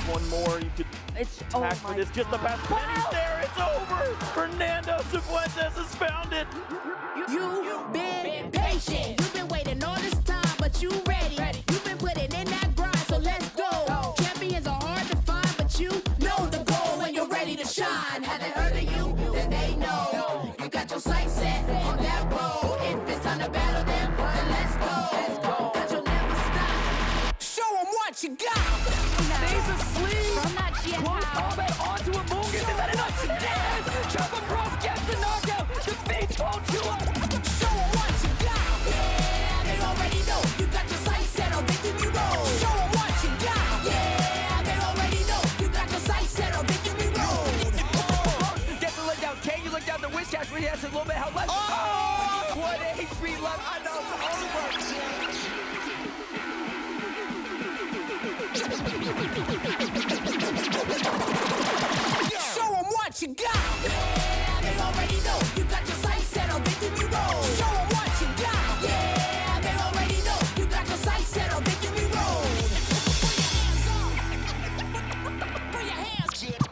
one more. You could attack for this. Just the best pennies there. It's over. Fernando Cifuentes has found it. You've been patient. You've been waiting all this time, but you ready. You've been putting in that grind, so let's go. Champions are hard to find, but you know the goal when you're ready to shine. Haven't heard of you, then they know. You got your sights set on that road. If it's time to battle them, then let's go. Cause you'll never stop. Show them what you got. Stays asleep. Close combat onto a Mungus. Is that enough? Yes! Chop across, gets the knockout. Defeats Voltua. Show them what you got. Yeah, they already know. You got your sights set on victory road. Show them what you got. Yeah, they already know. You got your sights set on victory road. Gets the leg down. Can you look down the Witch Cash when he has a little bit of health left? Oh! What a speed left. I know it's all the way. Show 'em what you got. Yeah, they already know. You got your sights set on victory road. Show 'em what you got. Yeah, they already know. You got your sights set on victory road. Put your hands up.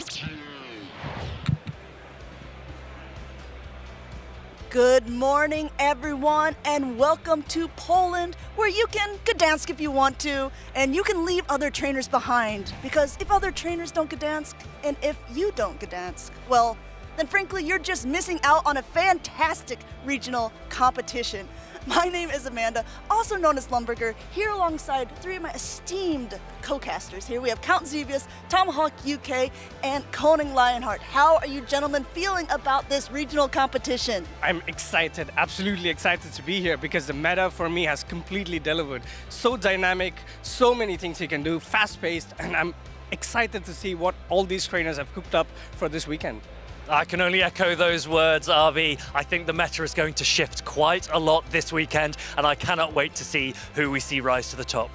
Good morning, everyone, and welcome to Poland, where you can Gdansk if you want to, and you can leave other trainers behind. Because if other trainers don't Gdansk, and if you don't Gdansk, well, then frankly, you're just missing out on a fantastic regional competition. My name is Amanda, also known as Lumberger, here alongside three of my esteemed co-casters. Here we have Count Xevious, Tomahawk UK, and Koning Lionheart. How are you gentlemen feeling about this regional competition? I'm excited, absolutely excited to be here because the meta for me has completely delivered. So dynamic, so many things you can do, fast-paced, and I'm excited to see what all these trainers have cooked up for this weekend. I can only echo those words, RB. I think the meta is going to shift quite a lot this weekend, and I cannot wait to see who we see rise to the top.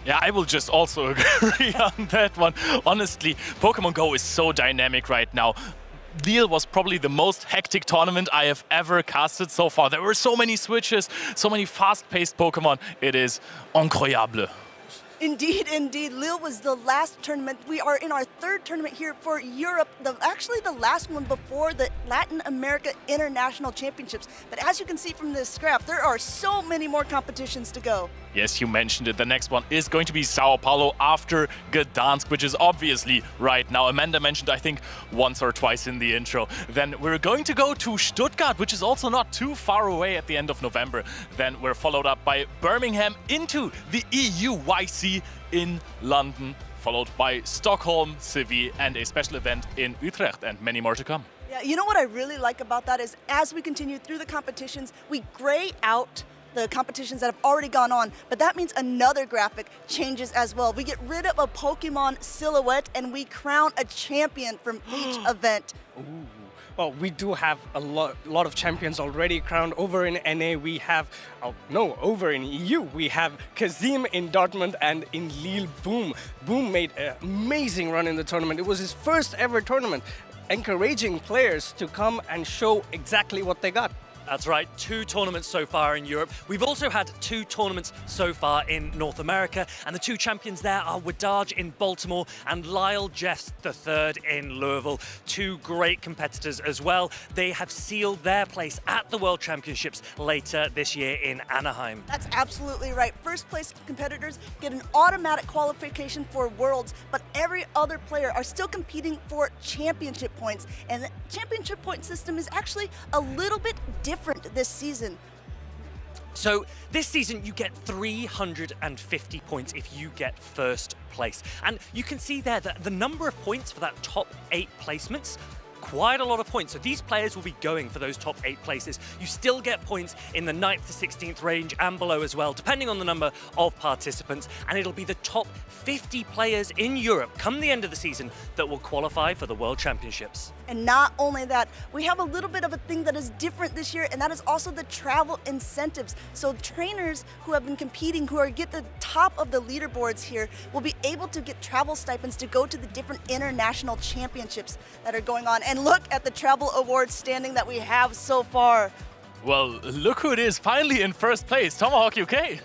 Yeah, I will just also agree on that one. Honestly, Pokemon Go is so dynamic right now. Lille was probably the most hectic tournament I have ever casted so far. There were so many switches, so many fast-paced Pokemon. It is incroyable. Indeed, indeed. Lille was the last tournament. We are in our third tournament here for Europe, actually the last one before the Latin America International Championships. But as you can see from this graph, there are so many more competitions to go. Yes, you mentioned it. The next one is going to be Sao Paulo after Gdansk, which is obviously right now. Amanda mentioned, I think, once or twice in the intro. Then we're going to go to Stuttgart, which is also not too far away at the end of November. Then we're followed up by Birmingham into the EUYC in London, followed by Stockholm, Seville, and a special event in Utrecht, and many more to come. Yeah, you know what I really like about that is as we continue through the competitions, we gray out the competitions that have already gone on, but that means another graphic changes as well. We get rid of a Pokemon silhouette and we crown a champion from each event. Ooh. Well, we do have a lot of champions already crowned. Over in NA, we have, over in EU, we have Kazim in Dortmund and in Lille, Boom. Boom made an amazing run in the tournament. It was his first ever tournament, encouraging players to come and show exactly what they got. That's right, 2 tournaments so far in Europe. We've also had 2 tournaments so far in North America, and the 2 champions there are Wadaj in Baltimore and Lyle Jeffs III in Louisville. 2 great competitors as well. They have sealed their place at the World Championships later this year in Anaheim. That's absolutely right. First place competitors get an automatic qualification for Worlds, but every other player are still competing for championship points. And the championship point system is actually a little bit different this season. So this season you get 350 points if you get first place. And you can see there that the number of points for that top 8 placements, quite a lot of points. So these players will be going for those top 8 places. You still get points in the 9th to 16th range and below as well, depending on the number of participants. And it'll be the top 50 players in Europe come the end of the season that will qualify for the World Championships. And not only that, we have a little bit of a thing that is different this year, and that is also the travel incentives. So trainers who have been competing, who are at the top of the leaderboards here, will be able to get travel stipends to go to the different international championships that are going on. And look at the travel awards standing that we have so far. Well, look who it is, finally in first place, Tomahawk UK.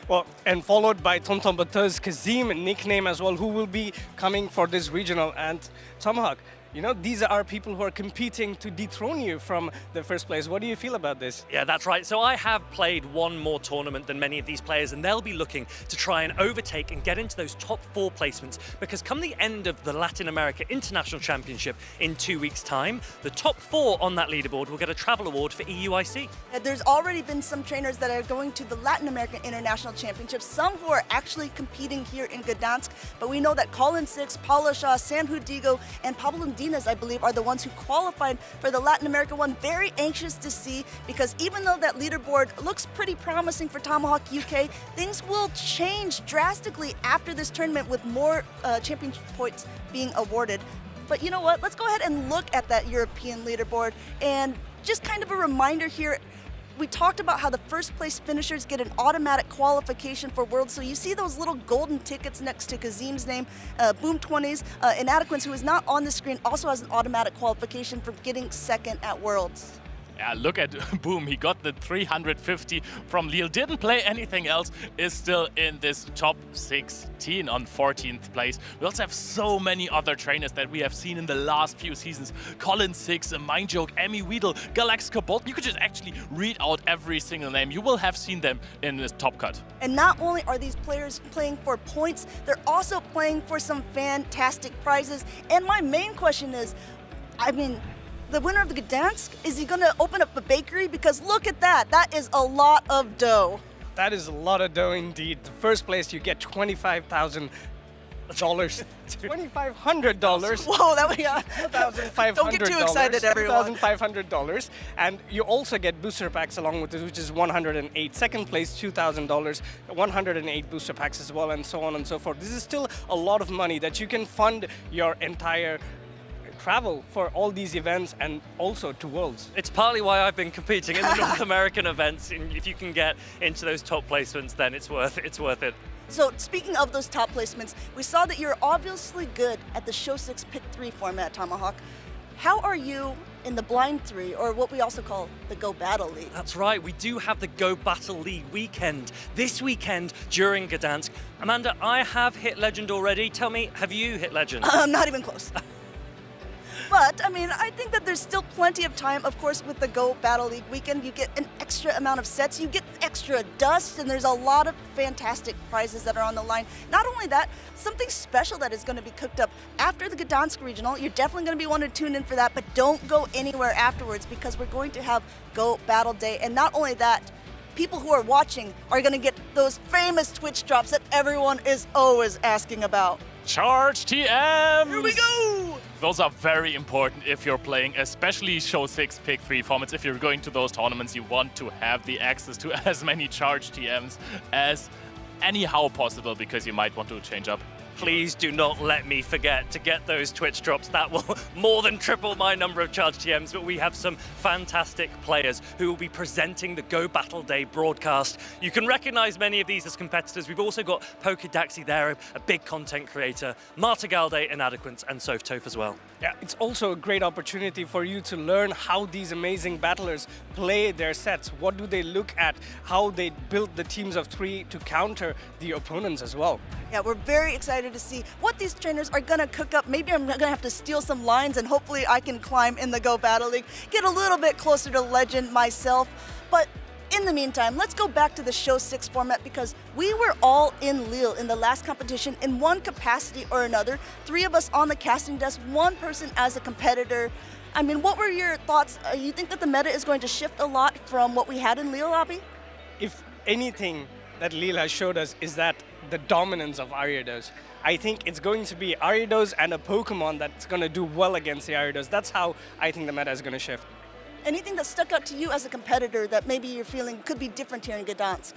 Well, and followed by TomTom Batteur's Kazim nickname as well, who will be coming for this regional. And Tomahawk, you know, these are people who are competing to dethrone you from the first place. What do you feel about this? Yeah, that's right. So I have played one more tournament than many of these players, and they'll be looking to try and overtake and get into those top 4 placements, because come the end of the Latin America International Championship in 2 weeks' time, the top 4 on that leaderboard will get a travel award for EUIC. There's already been some trainers that are going to the Latin American International Championships, some who are actually competing here in Gdansk, but we know that Colin Six, Paulo Shaw, San Hudigo, and Pablo Dinas, I believe, are the ones who qualified for the Latin America one. Very anxious to see, because even though that leaderboard looks pretty promising for Tomahawk UK, things will change drastically after this tournament with more championship points being awarded. But you know what? Let's go ahead and look at that European leaderboard, and just kind of a reminder here, we talked about how the first place finishers get an automatic qualification for Worlds. So you see those little golden tickets next to Kazim's name. Boom 20s, Inadequence, who is not on the screen, also has an automatic qualification for getting second at Worlds. Yeah, look at Boom. He got the 350 from Lille. Didn't play anything else. Is still in this top 16 on 14th place. We also have so many other trainers that we have seen in the last few seasons. Colin Six, Mindjoke, Emmy Weedle, Galaxica Bolt. You could just actually read out every single name. You will have seen them in this top cut. And not only are these players playing for points, they're also playing for some fantastic prizes. And my main question is, I mean, the winner of the Gdansk, is he going to open up a bakery? Because look at that. That is a lot of dough. That is a lot of dough indeed. The first place, you get $25,000. $2,500. Whoa, that was, yeah. $2,500. Don't get too excited, everyone. $2,500. And you also get booster packs along with this, which is 108. Second place, $2,000. 108 booster packs as well, and so on and so forth. This is still a lot of money that you can fund your entire travel for all these events and also to Worlds. It's partly why I've been competing in the North American events. And if you can get into those top placements, then it's worth it. So speaking of those top placements, we saw that you're obviously good at the Show 6 Pick 3 format, Tomahawk. How are you in the Blind 3, or what we also call the Go Battle League? That's right, we do have the Go Battle League weekend this weekend during Gdansk. Amanda, I have hit Legend already. Tell me, have you hit Legend? Not even close. But, I mean, I think that there's still plenty of time. Of course, with the Go Battle League weekend, you get an extra amount of sets, you get extra dust, and there's a lot of fantastic prizes that are on the line. Not only that, something special that is going to be cooked up after the Gdansk Regional. You're definitely going to be wanting to tune in for that, but don't go anywhere afterwards because we're going to have Go Battle Day. And not only that, people who are watching are going to get those famous Twitch drops that everyone is always asking about. Charge TMs! Here we go! Those are very important if you're playing, especially Show 6 Pick 3 formats. If you're going to those tournaments, you want to have the access to as many Charge TMs as anyhow possible, because you might want to change up. Please do not let me forget to get those Twitch drops. That will more than triple my number of Charge TMs, but we have some fantastic players who will be presenting the Go Battle Day broadcast. You can recognize many of these as competitors. We've also got Pokedaxi there, a big content creator, Marta Galde, Inadequence, and Soph Toph as well. Yeah, it's also a great opportunity for you to learn how these amazing battlers play their sets. What do they look at? How they build the teams of 3 to counter the opponents as well. Yeah, we're very excited to see what these trainers are going to cook up. Maybe I'm going to have to steal some lines and hopefully I can climb in the Go Battle League, get a little bit closer to Legend myself. But in the meantime, let's go back to the Show 6 format because we were all in Lille in the last competition in one capacity or another. 3 of us on the casting desk, 1 person as a competitor. I mean, what were your thoughts? You think that the meta is going to shift a lot from what we had in Lille, Abby? If anything that Lille has showed us is that the dominance of Ariados. I think it's going to be Ariados and a Pokemon that's going to do well against the Ariados. That's how I think the meta is going to shift. Anything that stuck out to you as a competitor that maybe you're feeling could be different here in Gdansk?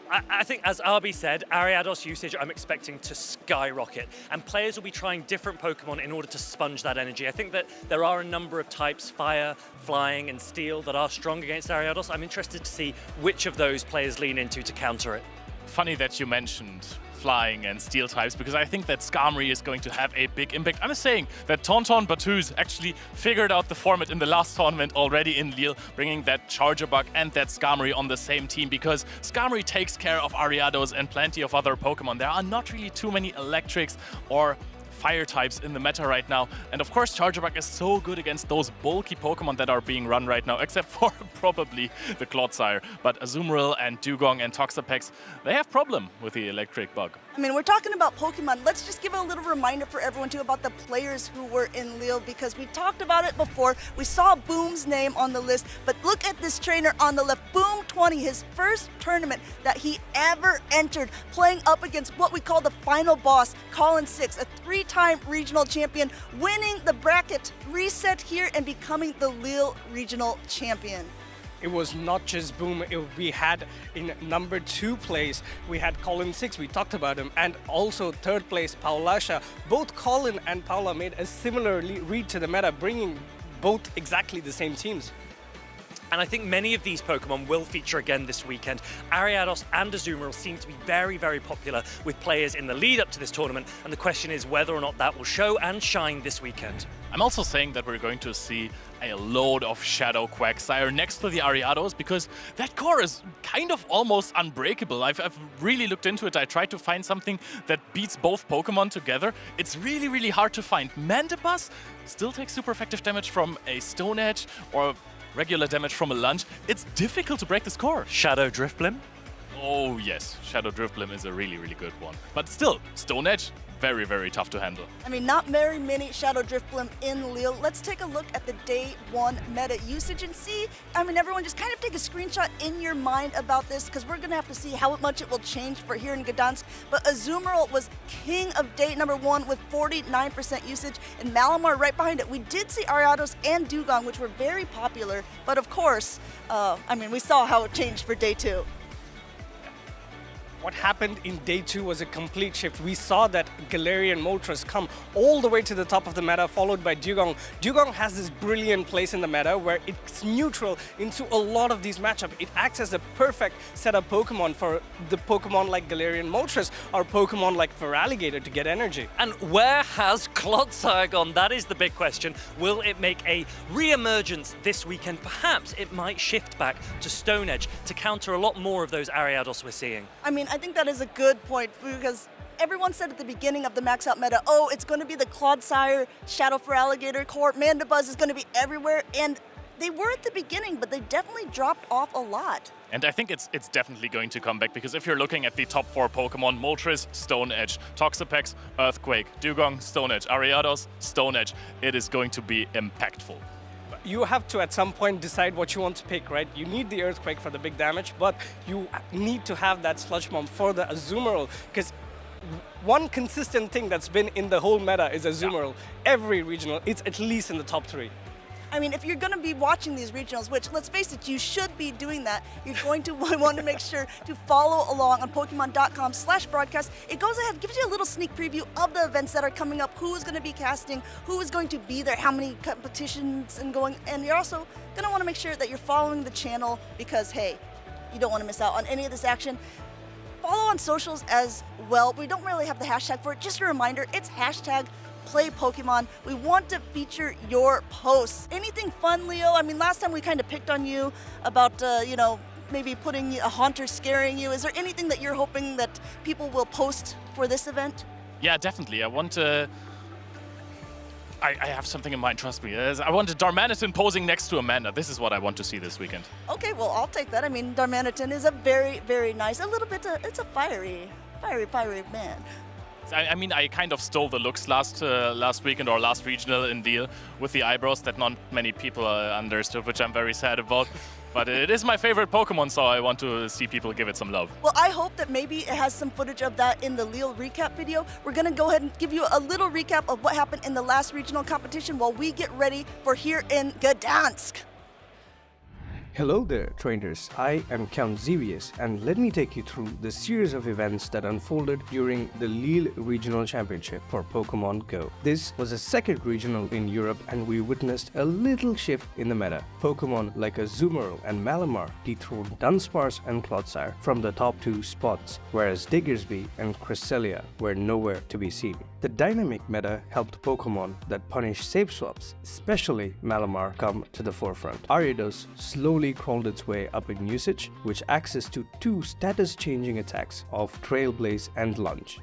I think, as Arby said, Ariados usage I'm expecting to skyrocket, and players will be trying different Pokemon in order to sponge that energy. I think that there are a number of types, Fire, Flying, and Steel, that are strong against Ariados. I'm interested to see which of those players lean into to counter it. Funny that you mentioned Flying and Steel types, because I think that Skarmory is going to have a big impact. I'm saying that Tauntaun Batuz actually figured out the format in the last tournament already in Lille, bringing that Charger Bug and that Skarmory on the same team, because Skarmory takes care of Ariados and plenty of other Pokemon. There are not really too many electrics or fire types in the meta right now. And of course, Charger Bug is so good against those bulky Pokemon that are being run right now, except for probably the Clodsire. But Azumarill and Dugong and Toxapex, they have problem with the electric bug. I mean, we're talking about Pokemon. Let's just give a little reminder for everyone, too, about the players who were in Lille, because we talked about it before. We saw Boom's name on the list, but look at this trainer on the left. Boom 20, his first tournament that he ever entered, playing up against what we call the final boss, Colin Six, a 3-time regional champion, winning the bracket reset here and becoming the Lille regional champion. It was not just Boom. We had in number 2 place, we had Colin Six, we talked about him, and also 3rd place, Paulasha. Both Colin and Paula made a similar read to the meta, bringing both exactly the same teams. And I think many of these Pokemon will feature again this weekend. Ariados and Azumarill seem to be very, very popular with players in the lead up to this tournament, and the question is whether or not that will show and shine this weekend. I'm also saying that we're going to see a load of Shadow Quagsire next to the Ariados because that core is kind of almost unbreakable. I've really looked into it. I tried to find something that beats both Pokemon together. It's really, really hard to find. Mandibuzz still takes super effective damage from a Stone Edge or regular damage from a lunge. It's difficult to break this core. Shadow Driftblim? Oh yes, Shadow Driftblim is a really, really good one. But still, Stone Edge, very, very tough to handle. I mean, not very many Shadow Driftblim in Lille. Let's take a look at the day 1 meta usage and see, I mean, everyone just kind of take a screenshot in your mind about this because we're going to have to see how much it will change for here in Gdansk. But Azumarill was king of day number 1 with 49% usage, and Malamar right behind it. We did see Ariados and Dugong, which were very popular, but of course, I mean, we saw how it changed for day 2. What happened in day 2 was a complete shift. We saw that Galarian Moltres come all the way to the top of the meta, followed by Dugong. Dugong has this brilliant place in the meta where it's neutral into a lot of these matchups. It acts as a perfect setup Pokemon for the Pokemon like Galarian Moltres or Pokemon like Feraligatr to get energy. And where has Clodsire gone? That is the big question. Will it make a re-emergence this weekend? Perhaps it might shift back to Stone Edge to counter a lot more of those Ariados we're seeing. I mean, I think that is a good point because everyone said at the beginning of the max out meta, oh, it's going to be the Clodsire, Shadow Feraligatr core, Mandibuzz is going to be everywhere, and they were at the beginning, but they definitely dropped off a lot. And I think it's definitely going to come back because if you're looking at the top 4 Pokemon, Moltres, Stone Edge, Toxapex, Earthquake, Dugong, Stone Edge, Ariados, Stone Edge, it is going to be impactful. You have to at some point decide what you want to pick, right? You need the Earthquake for the big damage, but you need to have that Sludge Bomb for the Azumarill, because one consistent thing that's been in the whole meta is Azumarill. Every regional, it's at least in the top 3. I mean, if you're going to be watching these regionals, which, let's face it, you should be doing that, you're going to want to make sure to follow along on Pokemon.com/broadcast. It goes ahead, gives you a little sneak preview of the events that are coming up, who is going to be casting, who is going to be there, how many competitions and going, and you're also going to want to make sure that you're following the channel because, hey, you don't want to miss out on any of this action. Follow on socials as well. We don't really have the hashtag for it. Just a reminder, it's hashtag Play Pokemon. We want to feature your posts. Anything fun, Leo? I mean, last time we kind of picked on you about, you know, maybe putting a Haunter scaring you. Is there anything that you're hoping that people will post for this event? Yeah, definitely. I want to... I have something in mind, trust me. I want a Darmanitan posing next to Amanda. This is what I want to see this weekend. Okay, well, I'll take that. I mean, Darmanitan is a very, very nice, a little bit, it's a fiery man. I mean, I kind of stole the looks last weekend or last regional in Deal with the eyebrows that not many people understood, which I'm very sad about. But it is my favorite Pokemon, so I want to see people give it some love. Well, I hope that maybe it has some footage of that in the Lille recap video. We're going to go ahead and give you a little recap of what happened in the last regional competition while we get ready for here in Gdansk. Hello there, trainers. I am Count Xevious, and let me take you through the series of events that unfolded during the Lille Regional Championship for Pokémon Go. This was a second regional in Europe, and we witnessed a little shift in the meta. Pokémon like Azumarill and Malamar dethroned Dunsparce and Clodsire from the top 2 spots, whereas Diggersby and Cresselia were nowhere to be seen. The dynamic meta helped Pokémon that punish save swaps, especially Malamar, come to the forefront. Ariados slowly crawled its way up in usage, with access to 2 status-changing attacks of Trailblaze and Lunge.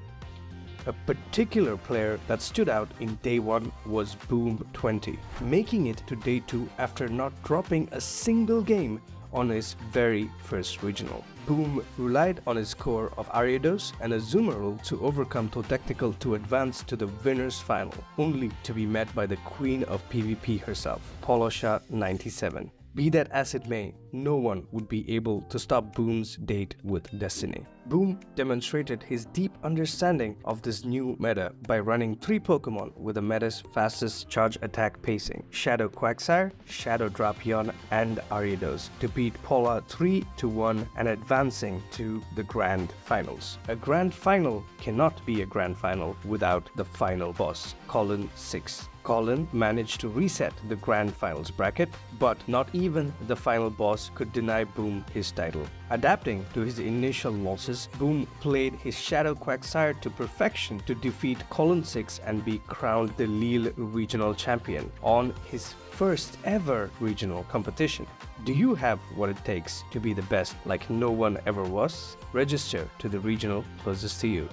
A particular player that stood out in day 1 was Boom20, making it to day 2 after not dropping a single game on his very first regional. Boom relied on his core of Ariados and Azumarill to overcome Totectical to advance to the winner's final, only to be met by the queen of PvP herself, Polosha97. Be that as it may, no one would be able to stop Boom's date with Destiny. Boom demonstrated his deep understanding of this new meta by running 3 Pokemon with the meta's fastest charge attack pacing, Shadow Quagsire, Shadow Drapion, and Ariados, to beat Paula 3-1 and advancing to the Grand Finals. A Grand Final cannot be a Grand Final without the final boss, Colin 6. Colin managed to reset the Grand Finals bracket, but not even the final boss could deny Boom his title. Adapting to his initial losses, Boom played his Shadow Quagsire to perfection to defeat Colin 6 and be crowned the Lille Regional Champion on his first ever regional competition. Do you have what it takes to be the best like no one ever was? Register to the regional closest to you.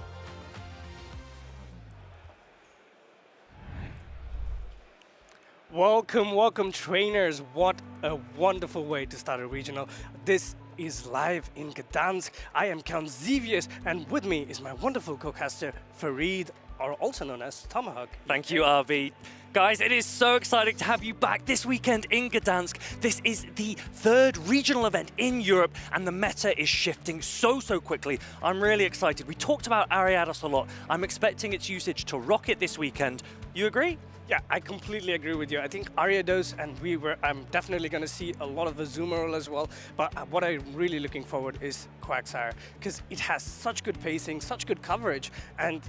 Welcome trainers. What a wonderful way to start a regional. This is live in Gdansk. I am Count Zevius, and with me is my wonderful co-caster Farid, or also known as Tomahawk. Thank you, RV. Guys, it is so exciting to have you back this weekend in Gdansk. This is the third regional event in Europe, and the meta is shifting so quickly. I'm really excited. We talked about Ariados a lot. I'm expecting its usage to rocket this weekend. You agree? Yeah, I completely agree with you. I think Ariados and I'm definitely going to see a lot of Azumarill as well. But what I'm really looking forward is Quagsire, because it has such good pacing, such good coverage, and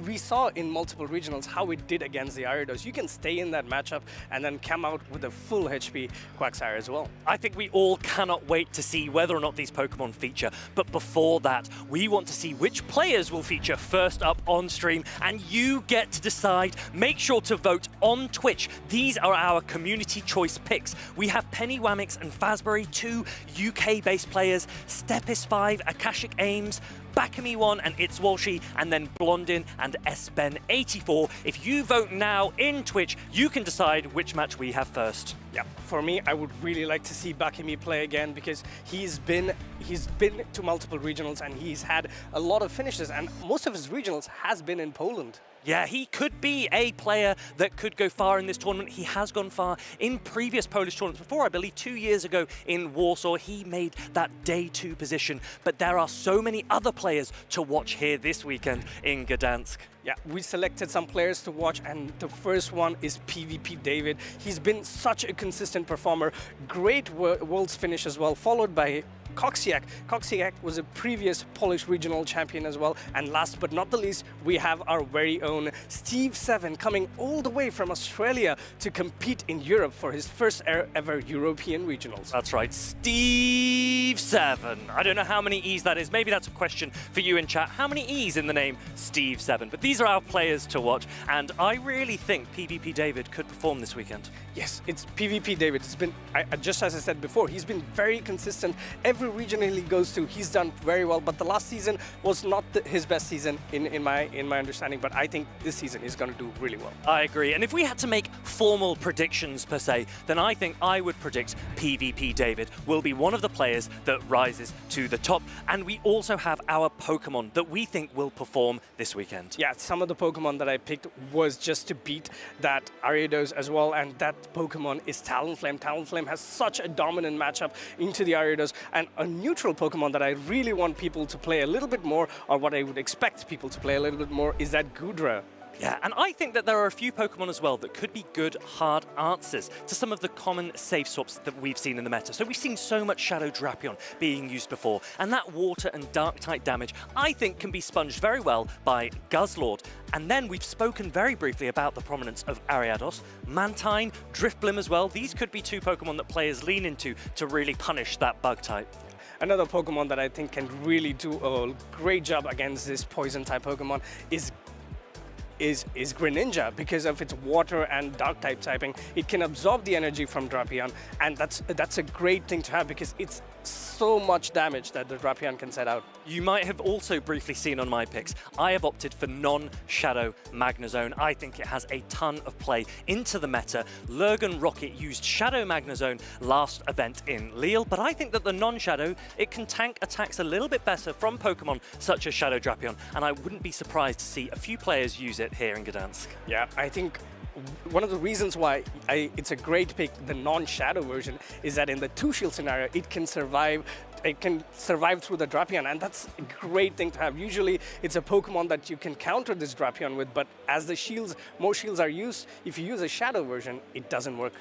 we saw in multiple regionals how it did against the Ariados. You can stay in that matchup and then come out with a full HP Quagsire as well. I think we all cannot wait to see whether or not these Pokemon feature. But before that, we want to see which players will feature first up on stream, and you get to decide. Make sure to vote on Twitch. These are our community choice picks. We have Penny Wamix and Fazbury, 2 UK-based players, Stepis5, Akashic Ames, Bakami1 and It's Walshy, and then Blondin and SBen84. If you vote now in Twitch, you can decide which match we have first. Yeah, for me, I would really like to see Bakami play again, because he's been to multiple regionals and he's had a lot of finishes, and most of his regionals has been in Poland. Yeah, he could be a player that could go far in this tournament. He has gone far in previous Polish tournaments before. I believe 2 years ago in Warsaw, he made that day 2 position. But there are so many other players to watch here this weekend in Gdansk. Yeah, we selected some players to watch, and the first one is PvP David. He's been such a consistent performer, great Worlds finish as well, followed by Koksiak. Koksiak was a previous Polish regional champion as well. And last but not the least, we have our very own Steve7 coming all the way from Australia to compete in Europe for his first ever European regionals. That's right, Steve7. I don't know how many E's that is. Maybe that's a question for you in chat. How many E's in the name Steve7? But these are our players to watch, and I really think PvP David could perform this weekend. Yes, it's PvP David. It's been, just as I said before, he's been very consistent. Every regional he goes to, he's done very well. But the last season was not his best season in my understanding. But I think this season he's going to do really well. I agree. And if we had to make formal predictions per se, then I think I would predict PvP David will be one of the players that rises to the top. And we also have our Pokemon that we think will perform this weekend. Yeah, some of the Pokemon that I picked was just to beat that Ariados as well, and that Pokemon is Talonflame. Talonflame has such a dominant matchup into the Ariados, and a neutral Pokemon that I really want people to play a little bit more, or what I would expect people to play a little bit more, is that Goodra. Yeah, and I think that there are a few Pokemon as well that could be good hard answers to some of the common safe swaps that we've seen in the meta. So we've seen so much Shadow Drapion being used before, and that water and dark type damage I think can be sponged very well by Guzzlord. And then we've spoken very briefly about the prominence of Ariados, Mantine, Drifblim as well. These could be 2 Pokemon that players lean into to really punish that bug type. Another Pokemon that I think can really do a great job against this poison type Pokemon is Greninja. Because of its water and dark type typing, it can absorb the energy from Drapion, and that's a great thing to have, because it's so much damage that the Drapion can set out. You might have also briefly seen on my picks, I have opted for non-Shadow Magnezone. I think it has a ton of play into the meta. Lurgan Rocket used Shadow Magnezone last event in Lille, but I think that the non-Shadow, it can tank attacks a little bit better from Pokemon such as Shadow Drapion, and I wouldn't be surprised to see a few players use it here in Gdansk. Yeah, I think one of the reasons why it's a great pick, the non-Shadow version, is that in the 2-shield scenario, it can survive through the Drapion, and that's a great thing to have. Usually, it's a Pokemon that you can counter this Drapion with, but as the more shields are used, if you use a Shadow version, it doesn't work.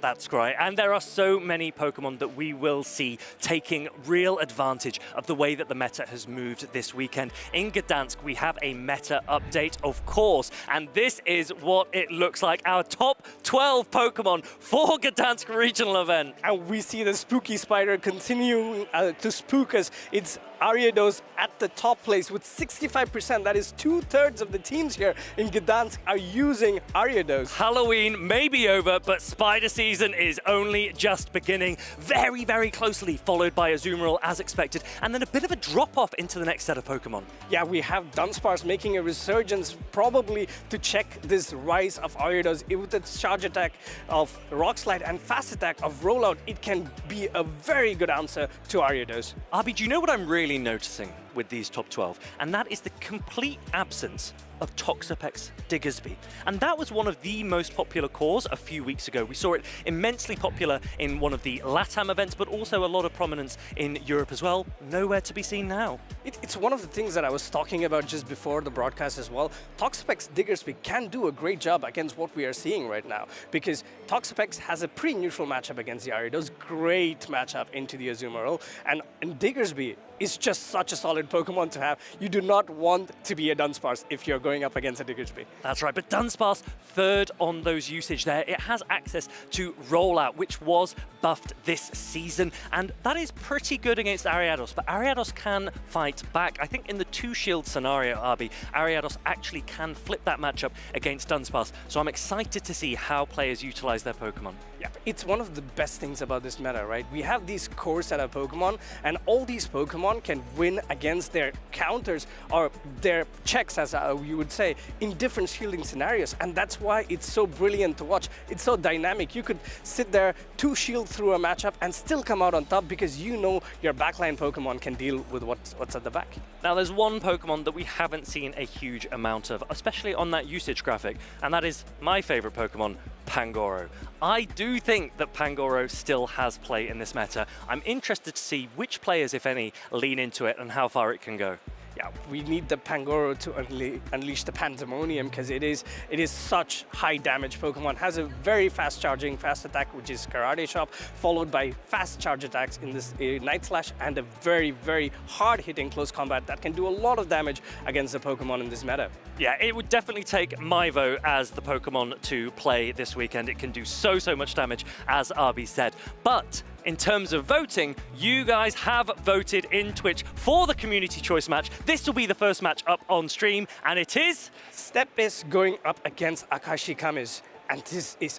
That's great. And there are so many Pokemon that we will see taking real advantage of the way that the meta has moved this weekend. In Gdansk, we have a meta update, of course, and this is what it looks like. Our top 12 Pokemon for Gdansk regional event. And we see the spooky spider continuing to spook us. It's Ariados at the top place with 65%. That is 2/3 of the teams here in Gdansk are using Ariados. Halloween may be over, but Spider season is only just beginning. Very, very closely followed by Azumarill as expected, and then a bit of a drop-off into the next set of Pokemon. Yeah, we have Dunsparce making a resurgence, probably to check this rise of Ariados. With its charge attack of Rock Slide and fast attack of Rollout, it can be a very good answer to Ariados. Arby, do you know what I'm really noticing with these top 12? And that is the complete absence of Toxapex Diggersby. And that was one of the most popular cores a few weeks ago. We saw it immensely popular in one of the LATAM events, but also a lot of prominence in Europe as well. Nowhere to be seen now. It's one of the things that I was talking about just before the broadcast as well. Toxapex Diggersby can do a great job against what we are seeing right now, because Toxapex has a pretty neutral matchup against the Ariados, great matchup into the Azumarill, and Diggersby is just such a solid Pokemon to have. You do not want to be a Dunsparce if you're going up against a Diggersby. That's right, but Dunsparce third on those usage there. It has access to Rollout, which was buffed this season, and that is pretty good against Ariados, but Ariados can fight back. I think in the two-shield scenario, Arby, Ariados actually can flip that matchup against Dunsparce, so I'm excited to see how players utilize their Pokemon. Yeah, it's one of the best things about this meta, right? We have these core set of Pokemon, and all these Pokemon can win against their counters or their checks, as you would say, in different shielding scenarios, and that's why it's so brilliant to watch. It's so dynamic. You could sit there, two-shield through a matchup and still come out on top because you know your backline Pokemon can deal with what's at the back. Now, there's one Pokemon that we haven't seen a huge amount of, especially on that usage graphic, and that is my favorite Pokemon, Pangoro. I do think that Pangoro still has play in this meta. I'm interested to see which players, if any, lean into it and how far it can go. Yeah, we need the Pangoro to unleash the Pandemonium because it is such high damage Pokemon. Has a very fast charging, fast attack, which is Karate Chop, followed by fast charge attacks in this Night Slash, and a very, very hard hitting close combat that can do a lot of damage against the Pokemon in this meta. Yeah, it would definitely take my vote as the Pokemon to play this weekend. It can do so much damage, as Arby said. But in terms of voting, you guys have voted in Twitch for the community choice match. This will be the first match up on stream, and it is Stepis going up against Akashi Kami's. And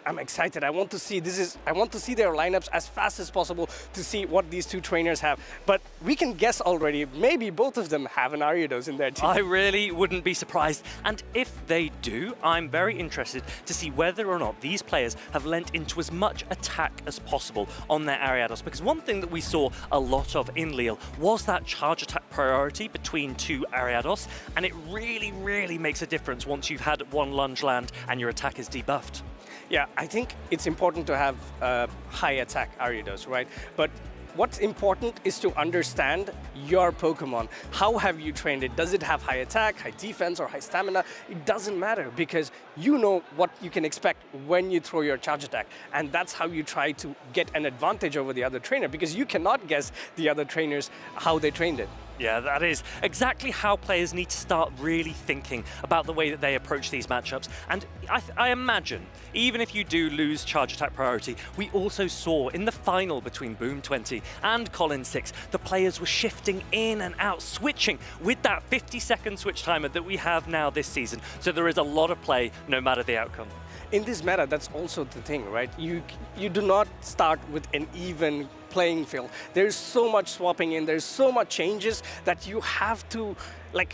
I'm excited. I want to see their lineups as fast as possible to see what these two trainers have. But we can guess already, maybe both of them have an Ariados in their team. I really wouldn't be surprised. And if they do, I'm very interested to see whether or not these players have lent into as much attack as possible on their Ariados. Because one thing that we saw a lot of in Lille was that charge attack priority between two Ariados. And it really, really makes a difference once you've had one lunge land and your attack is debuffed. Yeah, I think it's important to have high attack Ariados, right? But what's important is to understand your Pokemon. How have you trained it? Does it have high attack, high defense, or high stamina? It doesn't matter because you know what you can expect when you throw your charge attack. And that's how you try to get an advantage over the other trainer, because you cannot guess the other trainers how they trained it. Yeah, that is exactly how players need to start really thinking about the way that they approach these matchups. And I imagine, even if you do lose charge attack priority, we also saw in the final between Boom 20 and Colin 6, the players were shifting in and out, switching with that 50-second switch timer that we have now this season. So there is a lot of play, no matter the outcome. In this meta, that's also the thing, right? You do not start with an even playing field. There's so much swapping in, there's so much changes that you have to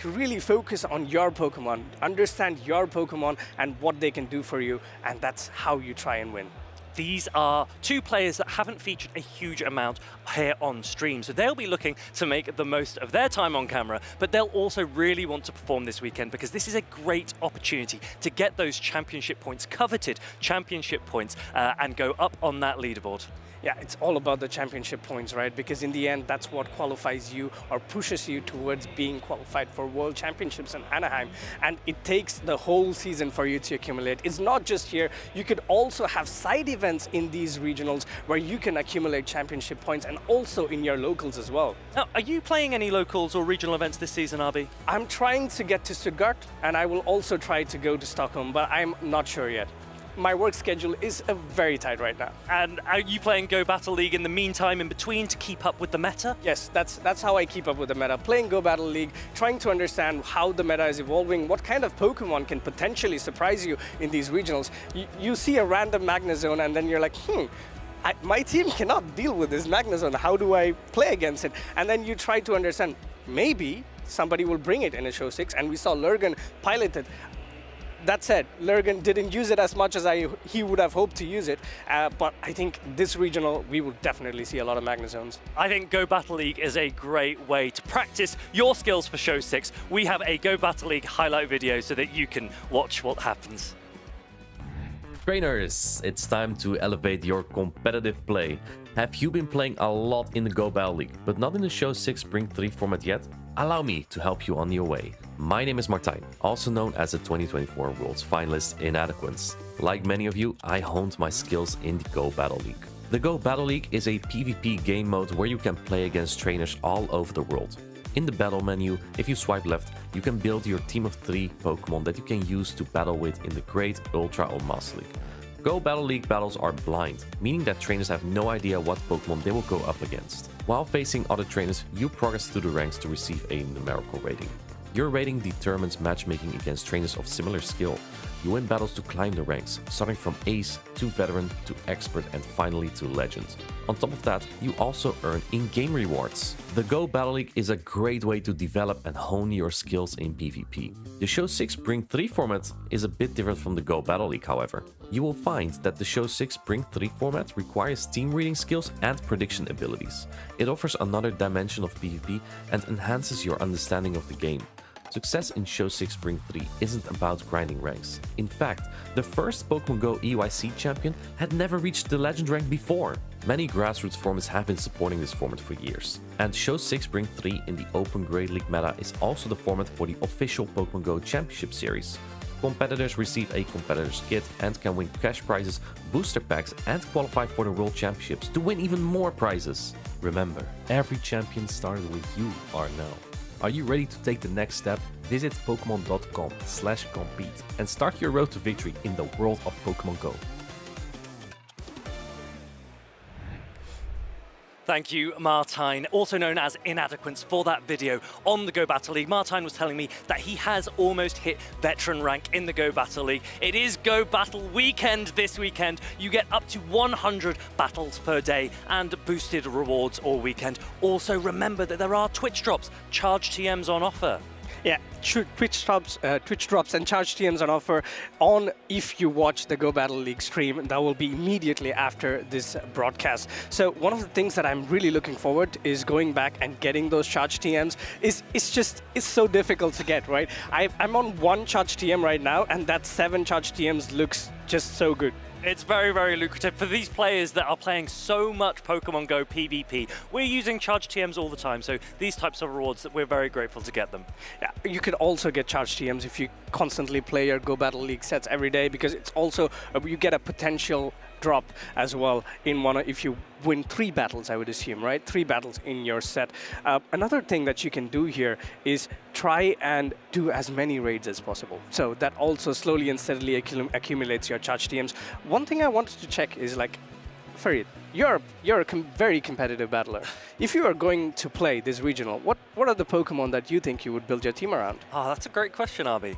really focus on your Pokemon, understand your Pokemon and what they can do for you, and that's how you try and win. These are two players that haven't featured a huge amount here on stream, so they'll be looking to make the most of their time on camera, but they'll also really want to perform this weekend because this is a great opportunity to get those championship points, coveted championship points, and go up on that leaderboard. Yeah, it's all about the championship points, right? Because in the end, that's what qualifies you or pushes you towards being qualified for World Championships in Anaheim. And it takes the whole season for you to accumulate. It's not just here. You could also have side events in these regionals where you can accumulate championship points, and also in your locals as well. Now, are you playing any locals or regional events this season, Arby? I'm trying to get to Stuttgart, and I will also try to go to Stockholm, but I'm not sure yet. My work schedule is very tight right now. And are you playing Go Battle League in the meantime, in between, to keep up with the meta? Yes, that's how I keep up with the meta. Playing Go Battle League, trying to understand how the meta is evolving, what kind of Pokemon can potentially surprise you in these regionals. You see a random Magnezone and then you're like, my team cannot deal with this Magnezone. How do I play against it? And then you try to understand, maybe somebody will bring it in a Show 6, and we saw Lurgan pilot it. That said, Lurgan didn't use it as much as he would have hoped to use it, but I think this regional, we will definitely see a lot of Magnezones. I think Go Battle League is a great way to practice your skills for Show 6. We have a Go Battle League highlight video so that you can watch what happens. Trainers, it's time to elevate your competitive play. Have you been playing a lot in the Go Battle League, but not in the Show 6 Spring 3 format yet? Allow me to help you on your way. My name is Martijn, also known as the 2024 World's Finalist in Adequance. Like many of you, I honed my skills in the Go Battle League. The Go Battle League is a PvP game mode where you can play against trainers all over the world. In the battle menu, if you swipe left, you can build your team of 3 Pokemon that you can use to battle with in the Great, Ultra or Master League. Go Battle League battles are blind, meaning that trainers have no idea what Pokemon they will go up against. While facing other trainers, you progress through the ranks to receive a numerical rating. Your rating determines matchmaking against trainers of similar skill. You win battles to climb the ranks, starting from Ace to Veteran to Expert and finally to Legend. On top of that, you also earn in-game rewards. The Go Battle League is a great way to develop and hone your skills in PvP. The Show 6 Spring 3 format is a bit different from the Go Battle League, however. You will find that the Show 6 Spring 3 format requires team reading skills and prediction abilities. It offers another dimension of PvP and enhances your understanding of the game. Success in Show 6 Spring 3 isn't about grinding ranks. In fact, the first Pokémon Go EYC champion had never reached the Legend rank before. Many grassroots formats have been supporting this format for years. And Show 6 Spring 3 in the Open Great League meta is also the format for the official Pokémon Go Championship Series. Competitors receive a competitor's kit and can win cash prizes, booster packs, and qualify for the World Championships to win even more prizes. Remember, every champion started with you are now. Are you ready to take the next step? Visit Pokemon.com/compete and start your road to victory in the world of Pokemon Go. Thank you, Martijn, also known as Inadequance, for that video on the Go Battle League. Martijn was telling me that he has almost hit veteran rank in the Go Battle League. It is Go Battle Weekend this weekend. You get up to 100 battles per day and boosted rewards all weekend. Also, remember that there are Twitch drops, charge TMs on offer. Yeah, Twitch drops and charge TMs on offer if you watch the Go Battle League stream. That will be immediately after this broadcast. So one of the things that I'm really looking forward to is going back and getting those charge TMs. It's so difficult to get, right? I'm on 1 charge TM right now, and that 7 charge TMs looks just so good. It's very, very lucrative for these players that are playing so much Pokemon Go PvP. We're using charge TMs all the time, so these types of rewards, that we're very grateful to get them. Yeah, you could also get charge TMs if you constantly play your Go Battle League sets every day, because it's also, you get a potential drop as well in if you win 3 battles, I would assume, right? 3 battles in your set. Another thing that you can do here is try and do as many raids as possible. So that also slowly and steadily accumulates your charge TMs. One thing I wanted to check is, like, Farid, you're a very competitive battler. If you are going to play this regional, what are the Pokemon that you think you would build your team around? Oh, that's a great question, Arby.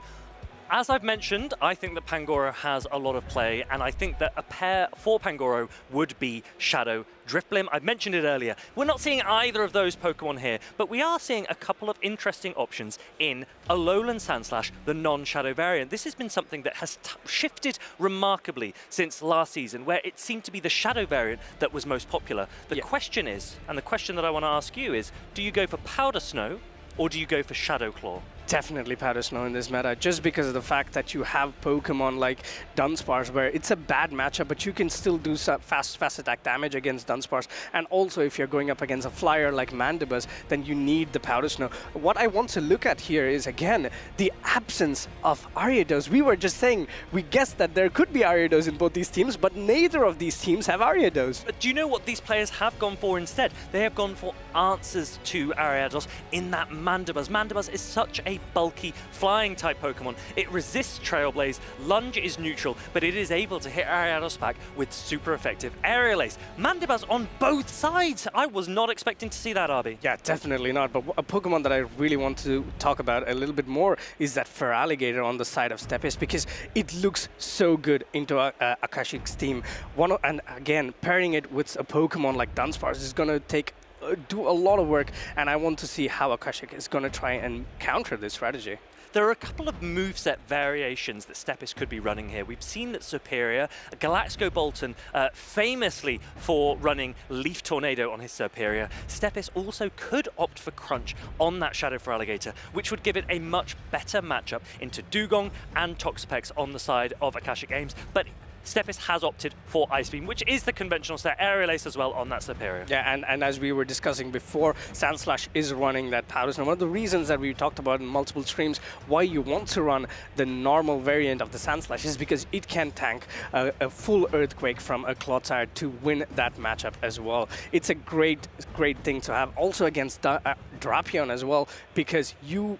As I've mentioned, I think that Pangoro has a lot of play, and I think that a pair for Pangoro would be Shadow Drifblim. I've mentioned it earlier. We're not seeing either of those Pokemon here, but we are seeing a couple of interesting options in Alolan Sandslash, the non-Shadow variant. This has been something that has shifted remarkably since last season, where it seemed to be the Shadow variant that was most popular. The question is, and the question that I want to ask you is, do you go for Powder Snow, or do you go for Shadow Claw? Definitely Powder Snow in this meta, just because of the fact that you have Pokemon like Dunsparce, where it's a bad matchup, but you can still do some fast attack damage against Dunsparce. And also, if you're going up against a flyer like Mandibuzz, then you need the Powder Snow. What I want to look at here is, again, the absence of Ariados. We were just saying, we guessed that there could be Ariados in both these teams, but neither of these teams have Ariados. But do you know what these players have gone for instead? They have gone for answers to Ariados in that Mandibuzz. Mandibuzz is such a bulky flying type Pokemon. It resists Trailblaze, Lunge is neutral, but it is able to hit Ariados back with super effective Aerial Ace. Mandibuzz on both sides. I was not expecting to see that, Arby. Yeah, definitely not. But a Pokemon that I really want to talk about a little bit more is that Feraligatr on the side of Stepis, because it looks so good into Akashic's team. And again, pairing it with a Pokemon like Dunsparce is going to do a lot of work, and I want to see how Akashic is going to try and counter this strategy. There are a couple of moveset variations that Stepis could be running here. We've seen that Superior, Galaxgo Bolton, famously for running Leaf Tornado on his Superior, Stepis also could opt for Crunch on that Shadow Feraligatr, which would give it a much better matchup into Dugong and Toxapex on the side of Akashic Aims. But Stepis has opted for Ice Beam, which is the conventional set, Aerial Ace as well on that Superior. Yeah, and as we were discussing before, Sandslash is running that Powder Snow. One of the reasons that we talked about in multiple streams why you want to run the normal variant of the Sandslash is because it can tank a full Earthquake from a Clodsire to win that matchup as well. It's a great thing to have also against Drapion as well, because you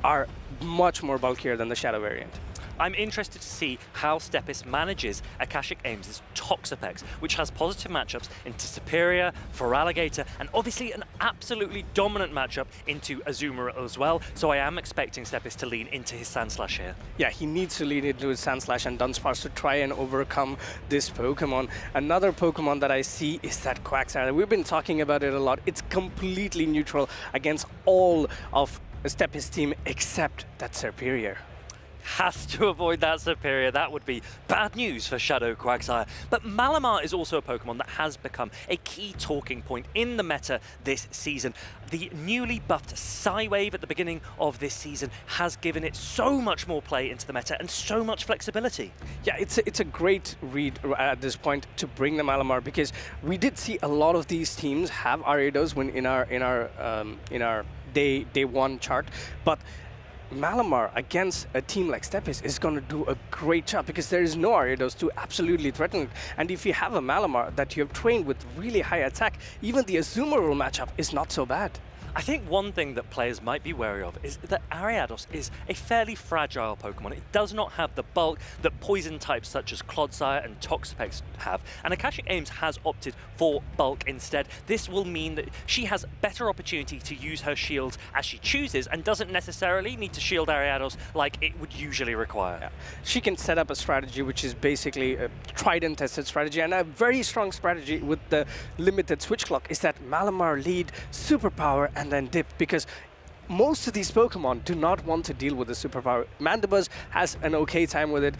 are much more bulkier than the Shadow variant. I'm interested to see how Stepis manages Akashic Aims' Toxapex, which has positive matchups into Superior, Feraligatr, and obviously an absolutely dominant matchup into Azumarill as well. So I am expecting Stepis to lean into his Sandslash here. Yeah, he needs to lean into his Sandslash and Dunsparce to try and overcome this Pokemon. Another Pokemon that I see is that Quagsire. We've been talking about it a lot. It's completely neutral against all of Stepis' team except that Superior. Has to avoid that Superior. That would be bad news for Shadow Quagsire. But Malamar is also a Pokemon that has become a key talking point in the meta this season. The newly buffed Psywave at the beginning of this season has given it so much more play into the meta and so much flexibility. Yeah, it's a great read at this point to bring the Malamar, because we did see a lot of these teams have Ariados when in our day one chart, but Malamar against a team like Stepis is going to do a great job, because there is no Ariados to absolutely threaten it. And if you have a Malamar that you have trained with really high attack, even the Azumarill matchup is not so bad. I think one thing that players might be wary of is that Ariados is a fairly fragile Pokemon. It does not have the bulk that poison types such as Clodsire and Toxapex have, and Akashic Aims has opted for bulk instead. This will mean that she has better opportunity to use her shields as she chooses and doesn't necessarily need to shield Ariados like it would usually require. Yeah. She can set up a strategy which is basically a tried and tested strategy, and a very strong strategy with the limited switch clock is that Malamar lead superpower and then dip, because most of these Pokemon do not want to deal with the superpower. Mandibuzz has an okay time with it,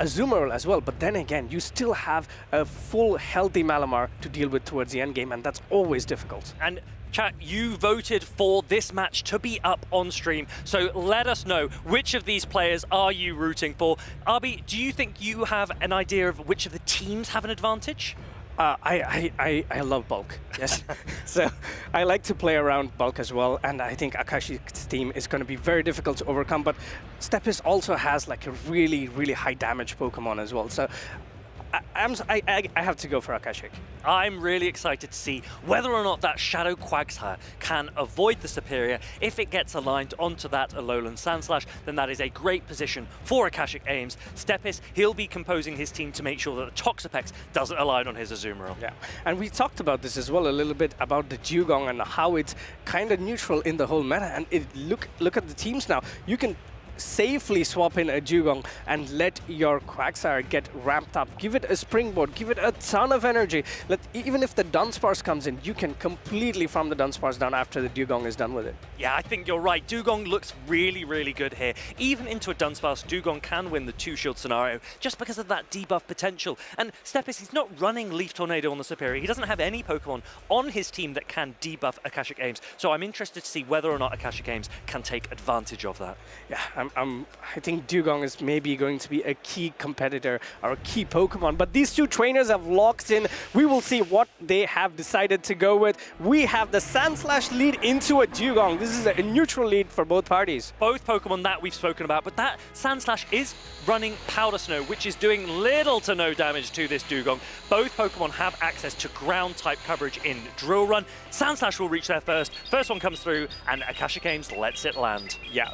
Azumarill as well, but then again, you still have a full healthy Malamar to deal with towards the end game, and that's always difficult. And chat, you voted for this match to be up on stream, so let us know which of these players are you rooting for. Arby, do you think you have an idea of which of the teams have an advantage? I love bulk, yes. So I like to play around bulk as well, and I think Akashic's team is going to be very difficult to overcome, but Stepis also has like a really high damage Pokemon as well. So I have to go for Akashic. I'm really excited to see whether or not that Shadow Quagsire can avoid the Superior. If it gets aligned onto that Alolan Sandslash, then that is a great position for Akashic Aims. Stepis, he'll be composing his team to make sure that the Toxapex doesn't align on his Azumarill. Yeah, and we talked about this as well a little bit about the Dugong and how it's kind of neutral in the whole meta. And look at the teams now. You can safely swap in a Dugong and let your Quagsire get ramped up. Give it a springboard, give it a ton of energy. Even if the Dunsparce comes in, you can completely farm the Dunsparce down after the Dugong is done with it. Yeah, I think you're right. Dugong looks really, really good here. Even into a Dunsparce, Dugong can win the 2-shield scenario just because of that debuff potential. And Steppis, he's not running Leaf Tornado on the Superior. He doesn't have any Pokemon on his team that can debuff Akashic Aims. So I'm interested to see whether or not Akashic Aims can take advantage of that. Yeah, I think Dugong is maybe going to be a key competitor or a key Pokemon. But these two trainers have locked in. We will see what they have decided to go with. We have the Sandslash lead into a Dugong. This is a neutral lead for both parties. Both Pokemon that we've spoken about, but that Sandslash is running Powder Snow, which is doing little to no damage to this Dugong. Both Pokemon have access to ground-type coverage in Drill Run. Sandslash will reach there first. First one comes through, and Akashic Aims lets it land. Yeah,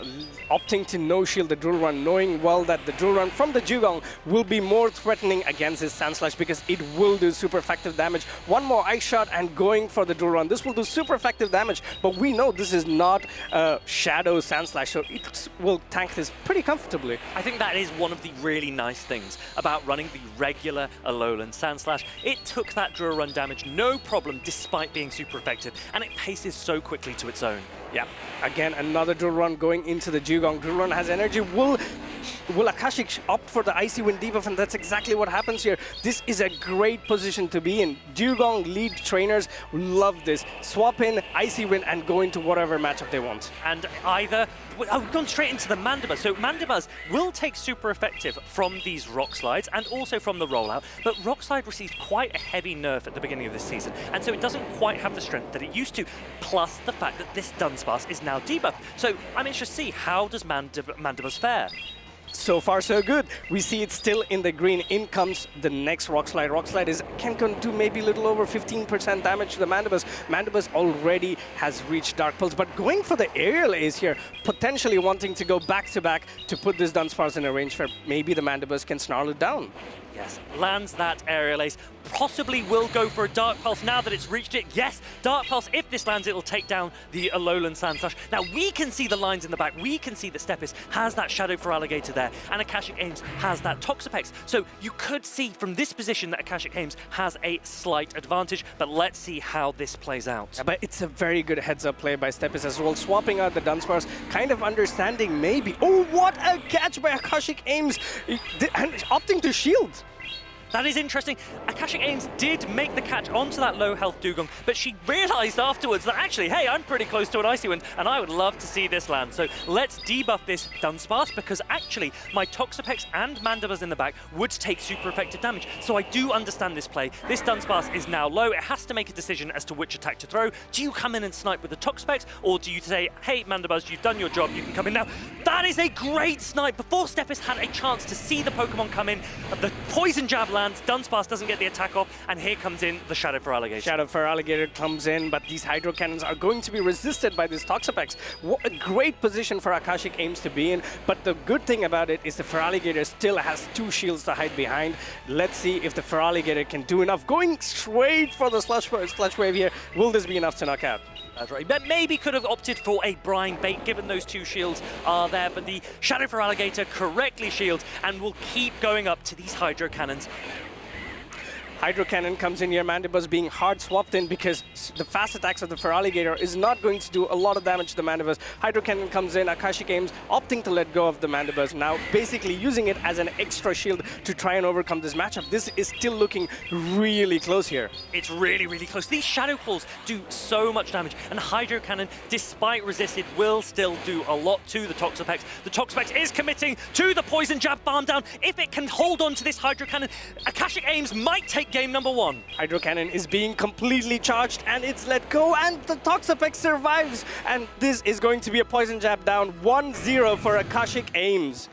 opting to no-shield the Drill Run, knowing well that the Drill Run from the Dugong will be more threatening against his Sandslash because it will do super effective damage. One more Ice Shot and going for the Drill Run. This will do super effective damage, but we know this is not a Shadow Sandslash, so it will tank this pretty comfortably. I think that is one of the really nice things about running the regular Alolan Sandslash. It took that Drill Run damage no problem despite being super effective, and it paces so quickly to its own. Yeah, again, another Drill Run going into the Dugong. Drill Run has energy. Will Akashic opt for the Icy Wind debuff? And that's exactly what happens here. This is a great position to be in. Dugong lead trainers love this. Swap in Icy Wind and go into whatever matchup they want. And either... Oh, we've gone straight into the Mandibuzz. So Mandibuzz will take super effective from these Rock Slides and also from the rollout, but Rock Slide received quite a heavy nerf at the beginning of this season, and so it doesn't quite have the strength that it used to, plus the fact that this Dunsparce is now debuffed. So I'm interested to see, how does Mandibuzz fare? So far, so good. We see it still in the green. In comes the next Rock Slide. Rock Slide can do maybe a little over 15% damage to the Mandibuzz. Mandibuzz already has reached Dark Pulse, but going for the Aerial Ace here, potentially wanting to go back-to-back to put this Dunsparce in a range where maybe the Mandibuzz can snarl it down. Yes, lands that Aerial Ace. Possibly will go for a Dark Pulse now that it's reached it. Yes, Dark Pulse, if this lands, it'll take down the Alolan Sandslash. Now, we can see the lines in the back. We can see that Steppis has that Shadow for Alligator there, and Akashic Aims has that Toxapex. So you could see from this position that Akashic Aims has a slight advantage, but let's see how this plays out. Yeah, but it's a very good heads-up play by Steppis as well, swapping out the Dunsparce, kind of understanding maybe. Oh, what a catch by Akashic Aims, and opting to shield. That is interesting. Akashic Aims did make the catch onto that low-health Dugong, but she realized afterwards that actually, hey, I'm pretty close to an Icy Wind, and I would love to see this land. So let's debuff this Dunsparce, because actually my Toxapex and Mandibuzz in the back would take super effective damage. So I do understand this play. This Dunsparce is now low. It has to make a decision as to which attack to throw. Do you come in and snipe with the Toxapex, or do you say, hey, Mandibuzz, you've done your job, you can come in now? That is a great snipe. Before Steppis had a chance to see the Pokemon come in, the Poison Jab lands, Dunsparce doesn't get the attack off, and here comes in the Shadow for Alligator. Shadow for Alligator comes in, but these Hydro Cannons are going to be resisted by this Toxapex. What a great position for Akashic Aims to be in, but the good thing about it is the Feraligatr still has 2 shields to hide behind. Let's see if the Feraligatr can do enough. Going straight for the Slush Wave here. Will this be enough to knock out? That's right. But maybe could have opted for a Brine Bait, given those 2 shields are there, but the Shadow for Alligator correctly shields and will keep going up to these Hydro Cannons. Hydro Cannon comes in here, Mandibuzz being hard swapped in because the fast attacks of the Feraligatr is not going to do a lot of damage to the Mandibuzz. Hydro Cannon comes in, Akashic Aims opting to let go of the Mandibuzz, now basically using it as an extra shield to try and overcome this matchup. This is still looking really close here. It's really, really close. These Shadow Claws do so much damage, and Hydro Cannon, despite resisted, will still do a lot to the Toxapex. The Toxapex is committing to the Poison Jab farm down. If it can hold on to this Hydro Cannon, Akashic Aims might take game number 1. Hydro Cannon is being completely charged and it's let go, and the Toxapex survives, and this is going to be a Poison Jab down. 1-0 for Akashic Aims.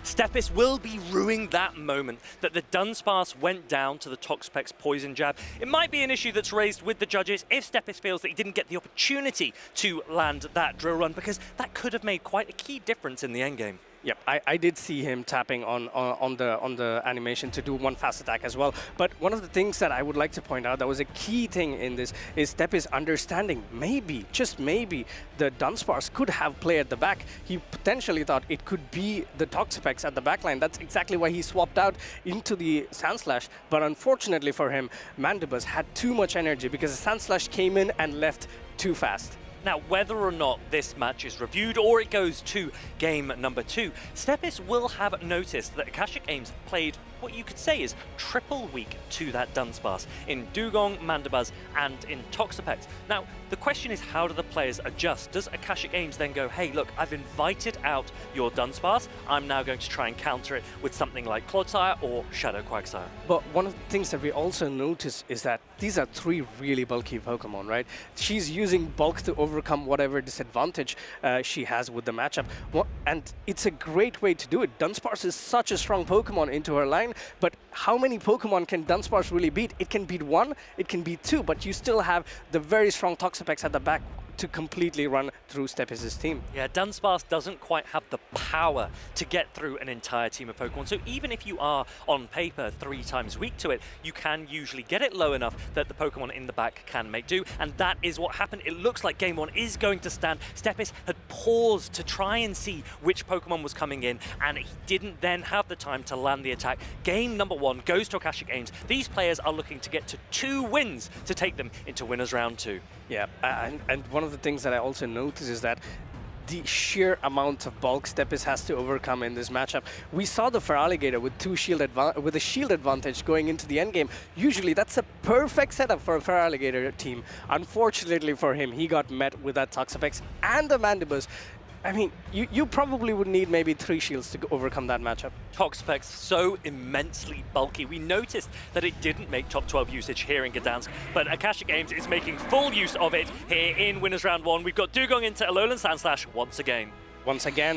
Steppis will be ruining that moment that the Dunsparce went down to the Toxapex Poison Jab. It might be an issue that's raised with the judges if Steppis feels that he didn't get the opportunity to land that Drill Run, because that could have made quite a key difference in the endgame. Yep, I did see him tapping on the animation to do one fast attack as well. But one of the things that I would like to point out that was a key thing in this is Steppis understanding maybe, just maybe, the Dunsparce could have play at the back. He potentially thought it could be the Toxapex at the back line. That's exactly why he swapped out into the Sandslash. But unfortunately for him, Mandibuzz had too much energy because the Sandslash came in and left too fast. Now, whether or not this match is reviewed or it goes to game number 2, Steppis will have noticed that Akashic Aims played what you could say is triple weak to that Dunsparce in Dugong, Mandibuzz, and in Toxapex. Now, the question is, how do the players adjust? Does Akashic Aims then go, hey, look, I've invited out your Dunsparce, I'm now going to try and counter it with something like Clodsire or Shadow Quagsire? But one of the things that we also notice is that these are 3 really bulky Pokemon, right? She's using bulk to overcome whatever disadvantage she has with the matchup. And it's a great way to do it. Dunsparce is such a strong Pokemon into her line, but how many Pokemon can Dunsparce really beat? It can beat 1, it can beat 2, but you still have the very strong Toxapex at the back to completely run through Steppis' team. Yeah, Dunsparce doesn't quite have the power to get through an entire team of Pokemon. So even if you are, on paper, 3 times weak to it, you can usually get it low enough that the Pokemon in the back can make do. And that is what happened. It looks like game 1 is going to stand. Steppis had paused to try and see which Pokemon was coming in, and he didn't then have the time to land the attack. Game number 1 goes to Akashic Aims. These players are looking to get to 2 wins to take them into winners round 2. Yeah, and one of the things that I also notice is that the sheer amount of bulk Steppis has to overcome in this matchup. We saw the Feraligatr with a shield advantage going into the endgame. Usually that's a perfect setup for a Feraligatr team. Unfortunately for him, he got met with that Toxapex and the Mandibuzz. I mean, you probably would need maybe 3 shields to overcome that matchup. Toxapex so immensely bulky. We noticed that it didn't make top 12 usage here in Gdansk, but Akashic Aims is making full use of it here in Winners Round 1. We've got Dugong into Alolan Sandslash once again.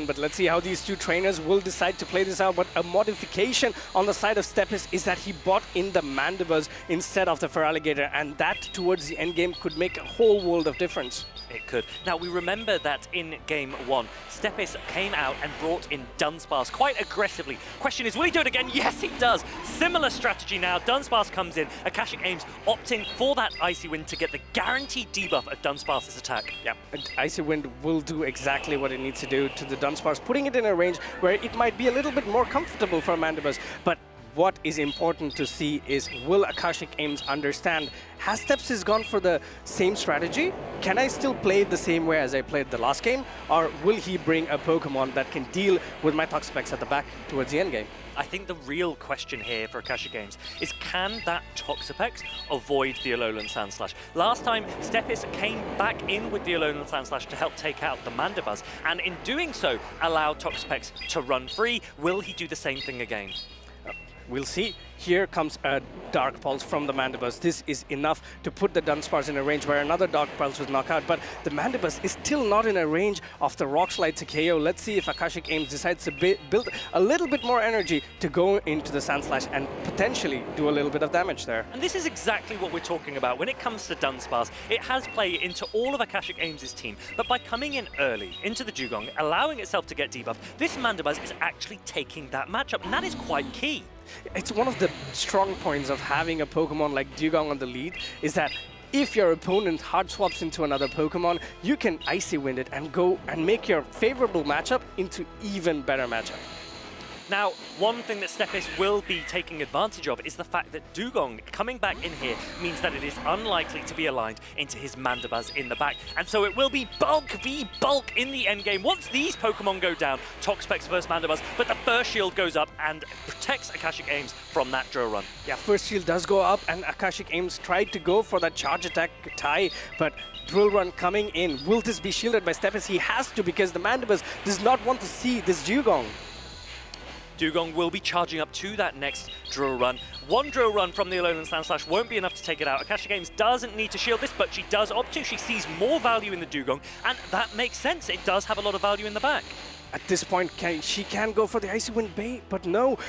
But let's see how these 2 trainers will decide to play this out. But a modification on the side of Steppis is that he bought in the Mandibuzz instead of the Feraligatr, and that towards the end game could make a whole world of difference. It could. Now, we remember that in game 1, Steppis came out and brought in Dunsparce quite aggressively. Question is, will he do it again? Yes, he does. Similar strategy now. Dunsparce comes in. Akashic Aims opting for that Icy Wind to get the guaranteed debuff of Dunsparce's attack. Yeah, and Icy Wind will do exactly what it needs to do to the Dunsparce, putting it in a range where it might be a little bit more comfortable for Mandibuzz. But what is important to see is, will Akashic Aims understand? Has Steppis gone for the same strategy? Can I still play it the same way as I played the last game? Or will he bring a Pokemon that can deal with my Toxapex at the back towards the end game? I think the real question here for Akashic Aims is, can that Toxapex avoid the Alolan Sandslash? Last time, Steppis came back in with the Alolan Sandslash to help take out the Mandibuzz, and in doing so, allowed Toxapex to run free. Will he do the same thing again? We'll see. Here comes a Dark Pulse from the Mandibuzz. This is enough to put the Dunsparce in a range where another Dark Pulse would knock out, but the Mandibuzz is still not in a range of the Rock Slide to KO. Let's see if Akashic Aims decides to build a little bit more energy to go into the Sandslash and potentially do a little bit of damage there. And this is exactly what we're talking about when it comes to Dunsparce. It has play into all of Akashic Aims' team, but by coming in early into the Dugong, allowing itself to get debuffed, this Mandibuzz is actually taking that matchup, and that is quite key. It's one of the strong points of having a Pokemon like Dugong on the lead, is that if your opponent hard swaps into another Pokemon, you can Icy Wind it and go and make your favorable matchup into even better matchup. Now, one thing that Steppis will be taking advantage of is the fact that Dugong coming back in here means that it is unlikely to be aligned into his Mandibuzz in the back. And so it will be bulk v bulk in the endgame. Once these Pokemon go down, Toxapex versus Mandibuzz, but the first shield goes up and protects Akashic Aims from that drill run. Yeah, first shield does go up, and Akashic Aims tried to go for that charge attack tie, but Drill Run coming in. Will this be shielded by Steppis? He has to, because the Mandibuzz does not want to see this Dugong. Dugong will be charging up to that next drill run. One drill run from the Alolan Sandslash won't be enough to take it out. Akashic Aims doesn't need to shield this, but she does opt to. She sees more value in the Dugong, and that makes sense. It does have a lot of value in the back. At this point, she can go for the Icy Wind bait, but no.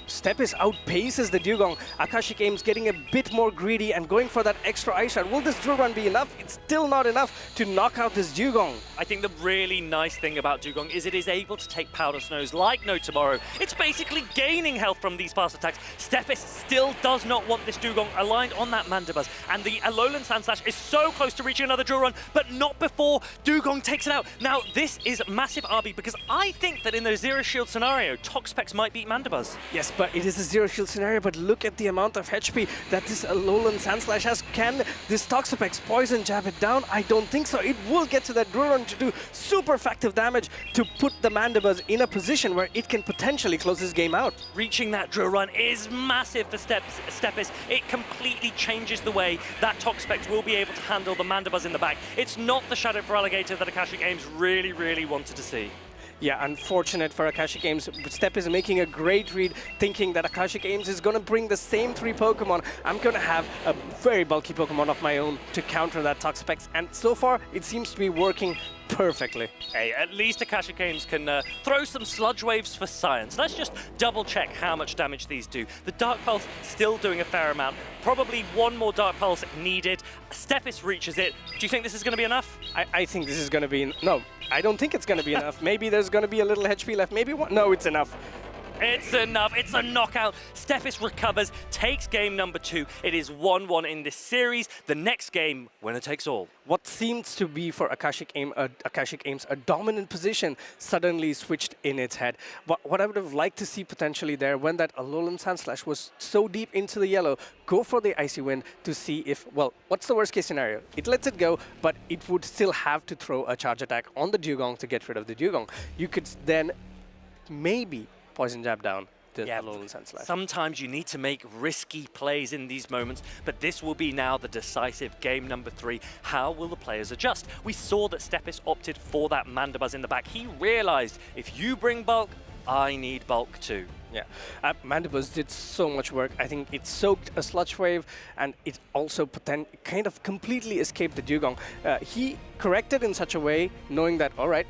Stepis outpaces the Dugong. Akashic Ames getting a bit more greedy and going for that extra ice shot. Will this drill run be enough? It's still not enough to knock out this Dugong. I think the really nice thing about Dugong is it is able to take Powder Snows like no tomorrow. It's basically gaining health from these fast attacks. Stepis still does not want this Dugong aligned on that Mandibuzz, and the Alolan Sandslash is so close to reaching another drill run, but not before Dugong takes it out. Now, this is massive RB because I think that in the Zero Shield scenario, Toxapex might beat Mandibuzz. Yes, but it is a Zero Shield scenario, but look at the amount of HP that this Alolan Sandslash has. Can this Toxapex Poison Jab it down? I don't think so. It will get to that drill run to do super effective damage to put the Mandibuzz in a position where it can potentially close this game out. Reaching that drill run is massive for Stepis. It completely changes the way that Toxapex will be able to handle the Mandibuzz in the back. It's not the Shadow for Alligator that Akashic Ames really wanted to see. Yeah, unfortunate for Akashic Ames. Step is making a great read, thinking that Akashic Ames is going to bring the same 3 Pokemon. I'm going to have a very bulky Pokemon of my own to counter that Toxapex, and so far it seems to be working perfectly. Hey, at least Akashic Ames can throw some Sludge Waves for science. Let's just double check how much damage these do. The Dark Pulse still doing a fair amount. Probably one more Dark Pulse needed. Stepis reaches it. Do you think this is going to be enough? I think this is going to be... No, I don't think it's going to be enough. Maybe there's going to be a little HP left. Maybe one. No, it's enough. It's enough. It's a knockout. Stepis recovers, takes game number 2. It is 1-1 in this series. The next game, winner takes all. What seems to be for Akashic Ames a dominant position suddenly switched in its head. What I would have liked to see potentially there when that Alolan Sandslash was so deep into the yellow, go for the Icy Wind to see if, well, what's the worst case scenario? It lets it go, but it would still have to throw a charge attack on the Dugong to get rid of the Dugong. You could then maybe Poison Jab down the Alolan Sandslash. Sometimes you need to make risky plays in these moments, but this will be now the decisive game number 3. How will the players adjust? We saw that Stepis opted for that Mandibuzz in the back. He realized, if you bring bulk, I need bulk too. Yeah, Mandibuzz did so much work. I think it soaked a Sludge Wave, and it also kind of completely escaped the Dugong. He corrected in such a way, knowing that, all right,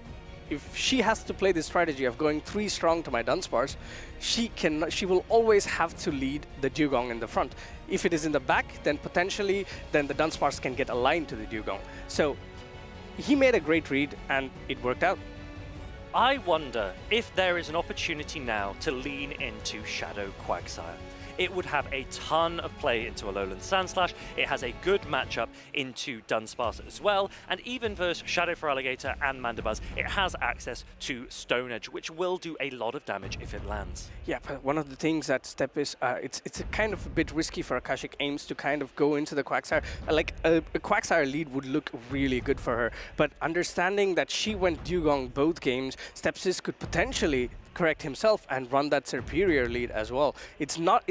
if she has to play this strategy of going 3 strong to my Dunsparce, she will always have to lead the Dugong in the front. If it is in the back, then potentially the Dunsparce can get aligned to the Dugong. So he made a great read, and it worked out. I wonder if there is an opportunity now to lean into Shadow Quagsire. It would have a ton of play into Alolan Sandslash. It has a good matchup into Dunsparce as well, and even versus Shadow for Alligator and Mandibuzz, it has access to Stone Edge, which will do a lot of damage if it lands. Yeah, but one of the things that Stepis, it's a kind of a bit risky for Akashic Ames to kind of go into the Quagsire. Like a Quagsire lead would look really good for her, but understanding that she went Dugong both games, Stepsis could potentially correct himself and run that superior lead as well. It's not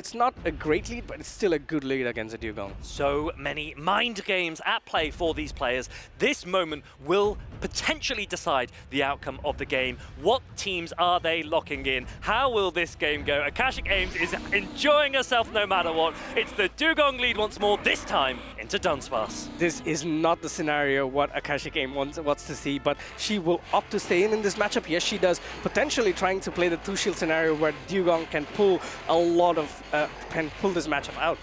a great lead, but it's still a good lead against a Dugong. So many mind games at play for these players. This moment will potentially decide the outcome of the game. What teams are they locking in? How will this game go? Akashic Ames is enjoying herself no matter what. It's the Dugong lead once more, this time into Dunsparce. This is not the scenario what Akashic Ames wants to see, but she will opt to stay in this matchup. Yes, she does, potentially trying to play the 2-shield scenario where Dugong can pull a lot of can pull this matchup out.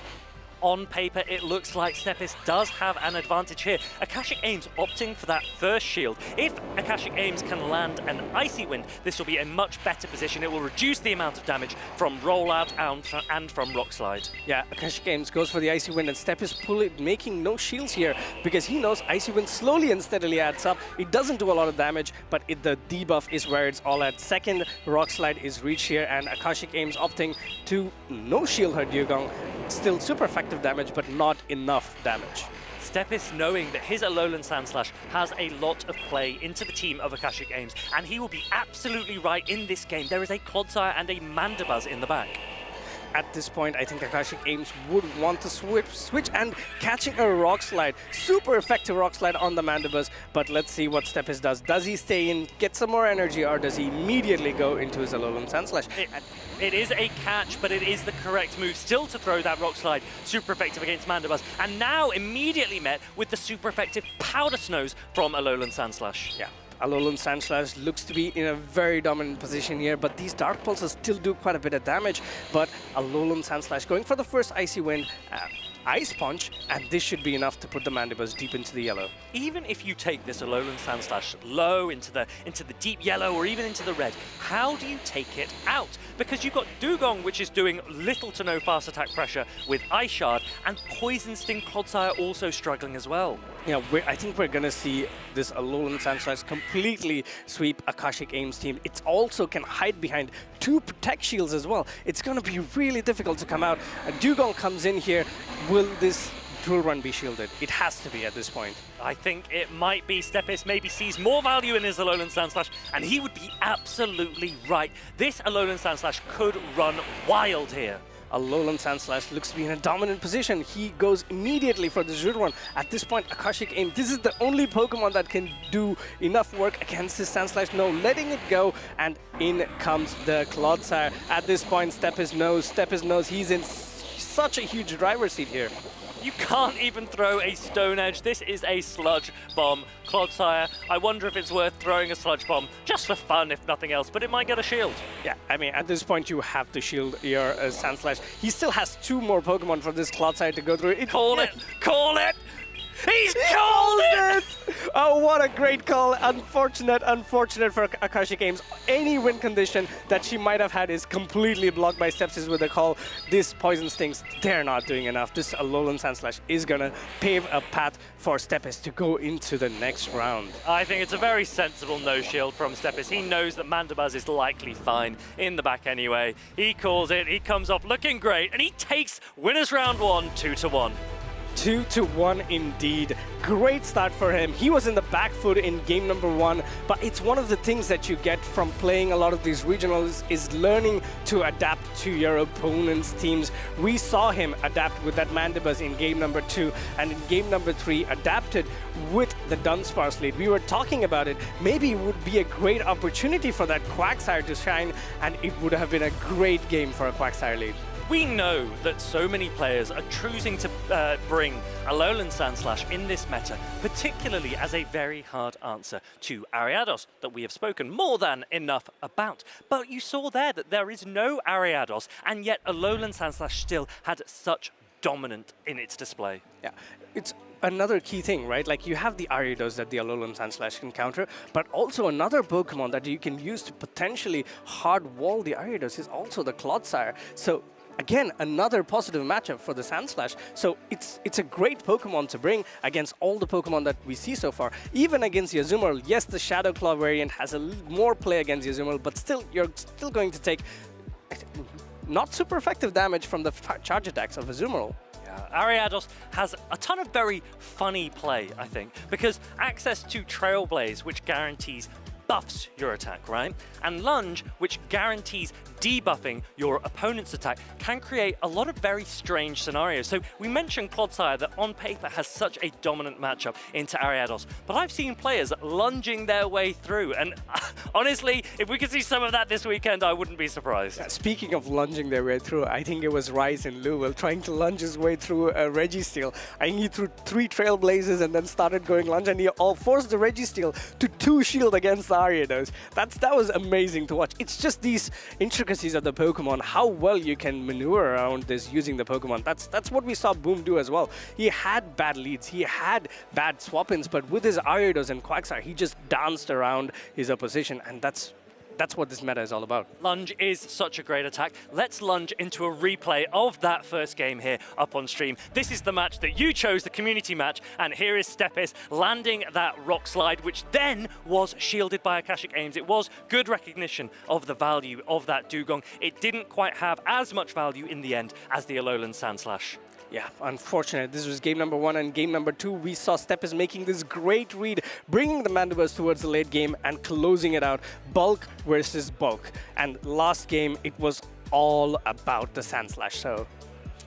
On paper, it looks like Stepis does have an advantage here. Akashic Ames opting for that first shield. If Akashic Ames can land an Icy Wind, this will be a much better position. It will reduce the amount of damage from Rollout and from Rock Slide. Yeah, Akashic Ames goes for the Icy Wind, and Stepis making no shields here because he knows Icy Wind slowly and steadily adds up. It doesn't do a lot of damage, but the debuff is where it's all at. Second Rock Slide is reached here, and Akashic Ames opting to no shield her Dugong. Still super effective damage, but not enough damage. Stepis knowing that his Alolan Sandslash has a lot of play into the team of Akashic Ames, and he will be absolutely right in this game. There is a Clodsire and a Mandibuzz in the back. At this point, I think Akashic Ames would want to switch and catching a Rock Slide. Super effective Rock Slide on the Mandibuzz, but let's see what Stepis does. Does he stay in, get some more energy, or does he immediately go into his Alolan Sandslash? It is a catch, but it is the correct move still to throw that Rock Slide. Super effective against Mandibuzz, and now immediately met with the super effective Powder Snows from Alolan Sandslash. Yeah. Alolan Sandslash looks to be in a very dominant position here, but these Dark Pulses still do quite a bit of damage. But Alolan Sandslash going for the first Icy Wind, Ice Punch, and this should be enough to put the Mandibuzz deep into the yellow. Even if you take this Alolan Sandslash low into the deep yellow or even into the red, how do you take it out? Because you've got Dugong, which is doing little to no fast attack pressure with Ice Shard, and Poison Sting Clodsire also struggling as well. Yeah, I think we're going to see this Alolan Sandslash completely sweep Akashic Aim's team. It also can hide behind 2 Protect Shields as well. It's going to be really difficult to come out. Dugong comes in here. Will this Drill Run be shielded? It has to be at this point. I think it might be. Steppis maybe sees more value in his Alolan Sandslash, and he would be absolutely right. This Alolan Sandslash could run wild here. Alolan Sandslash looks to be in a dominant position. He goes immediately for the Drill Run. At this point, Akashic Aim, this is the only Pokemon that can do enough work against this Sandslash. No, letting it go, and in comes the Clodsire. At this point, Steppis knows he's in such a huge driver's seat here. You can't even throw a Stone Edge. This is a Sludge Bomb. Clodsire, I wonder if it's worth throwing a Sludge Bomb, just for fun if nothing else, but it might get a shield. Yeah, I mean, at this point you have to shield your Sandslash. He still has 2 more Pokemon for this Clodsire to go through. Call it! Call it! He's called it! Oh, what a great call. Unfortunate for Akashic Aims. Any win condition that she might have had is completely blocked by Stepsis with a call. This Poison Stings, they're not doing enough. This Alolan Sandslash is going to pave a path for Stepsis to go into the next round. I think it's a very sensible no shield from Stepsis. He knows that Mandibuzz is likely fine in the back anyway. He calls it, he comes off looking great, and he takes winners round 1, 2-1. 2-1 indeed. Great start for him. He was in the back foot in game number 1, but it's one of the things that you get from playing a lot of these regionals is learning to adapt to your opponent's teams. We saw him adapt with that Mandibuzz in game number 2, and in game number 3 adapted with the Dunsparce lead. We were talking about it. Maybe it would be a great opportunity for that Quagsire to shine, and it would have been a great game for a Quagsire lead. We know that so many players are choosing to bring Alolan Sandslash in this meta, particularly as a very hard answer to Ariados that we have spoken more than enough about. But you saw there that there is no Ariados, and yet Alolan Sandslash still had such dominant in its display. Yeah, it's another key thing, right? Like, you have the Ariados that the Alolan Sandslash can counter, but also another Pokemon that you can use to potentially hard wall the Ariados is also the Clodsire. So again, another positive matchup for the Sandslash. So it's a great Pokemon to bring against all the Pokemon that we see so far. Even against Yazumel, yes, the Shadow Claw variant has more play against Yazumel, but still, you're still going to take not super effective damage from the charge attacks of Azumarill. Ariados has a ton of very funny play, I think, because access to Trailblaze, which guarantees buffs your attack, right? And Lunge, which guarantees debuffing your opponent's attack, can create a lot of very strange scenarios. So we mentioned Clodsire that on paper has such a dominant matchup into Ariados, but I've seen players lunging their way through, and honestly, if we could see some of that this weekend, I wouldn't be surprised. Speaking of lunging their way through, I think it was Rice in Louisville trying to lunge his way through a Registeel. I think he threw 3 Trailblazes and then started going lunge, and he forced the Registeel to 2-shield against the Ariados. That was amazing to watch. It's just these intricacies of the Pokemon, how well you can maneuver around this using the Pokemon. That's what we saw Boom do as well. He had bad leads, he had bad swap-ins, but with his Ariados and Quagsire, he just danced around his opposition, and that's what this meta is all about. Lunge is such a great attack. Let's lunge into a replay of that first game here up on stream. This is the match that you chose, the community match, and here is Steppis landing that rock slide, which then was shielded by Akashic Aims. It was good recognition of the value of that Dugong. It didn't quite have as much value in the end as the Alolan Sandslash. Yeah, unfortunate. This was game number 1, and game number 2, we saw Steppis making this great read, bringing the Mandibuzz towards the late game and closing it out. Bulk versus bulk. And last game, it was all about the Sandslash, so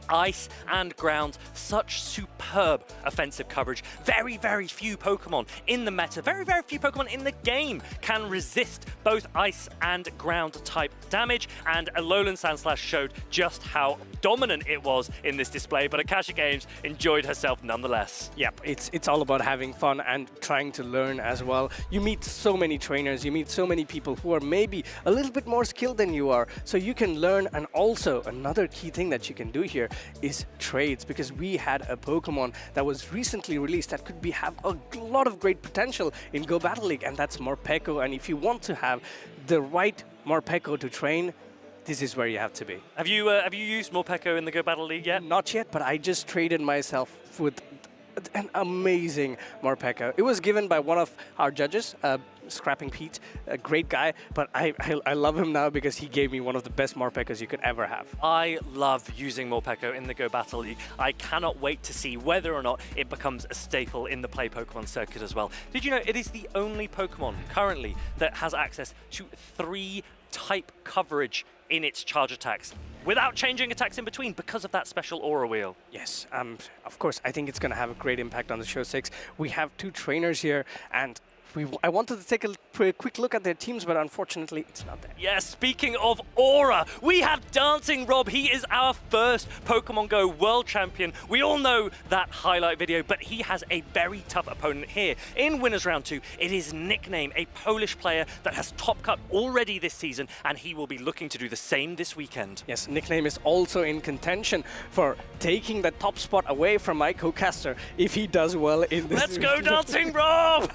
Ice and ground, such superb offensive coverage. Very, very few Pokemon in the meta, very, very few Pokemon in the game can resist both ice and ground type damage, and Alolan Sandslash showed just how dominant it was in this display, but Akasha Games enjoyed herself nonetheless. Yep, it's all about having fun and trying to learn as well. You meet so many trainers, you meet so many people who are maybe a little bit more skilled than you are, so you can learn. And also another key thing that you can do here is trades, because we had a Pokemon that was recently released that could have a lot of great potential in Go Battle League, and that's Morpeko. And if you want to have the right Morpeko to train, this is where you have to be. Have you used Morpeko in the Go Battle League yet? Not yet, but I just traded myself with an amazing Morpeko. It was given by one of our judges, Scrapping Pete, a great guy, but I love him now because he gave me one of the best Morpekos you could ever have. I love using Morpeko in the Go Battle League. I cannot wait to see whether or not it becomes a staple in the Play Pokemon circuit as well. Did you know it is the only Pokemon currently that has access to 3 type coverage in its charge attacks without changing attacks in between because of that special aura wheel? Yes, of course, I think it's going to have a great impact on the Show 6. We have 2 trainers here, and I wanted to take a quick look at their teams, but unfortunately, it's not there. Yeah, speaking of aura, we have Dancing Rob. He is our first Pokemon Go World Champion. We all know that highlight video, but he has a very tough opponent here. In Winners Round 2, it is Nickname, a Polish player that has top cut already this season, and he will be looking to do the same this weekend. Yes, Nickname is also in contention for taking the top spot away from my co-caster if he does well in this. Let's go, Dancing Rob!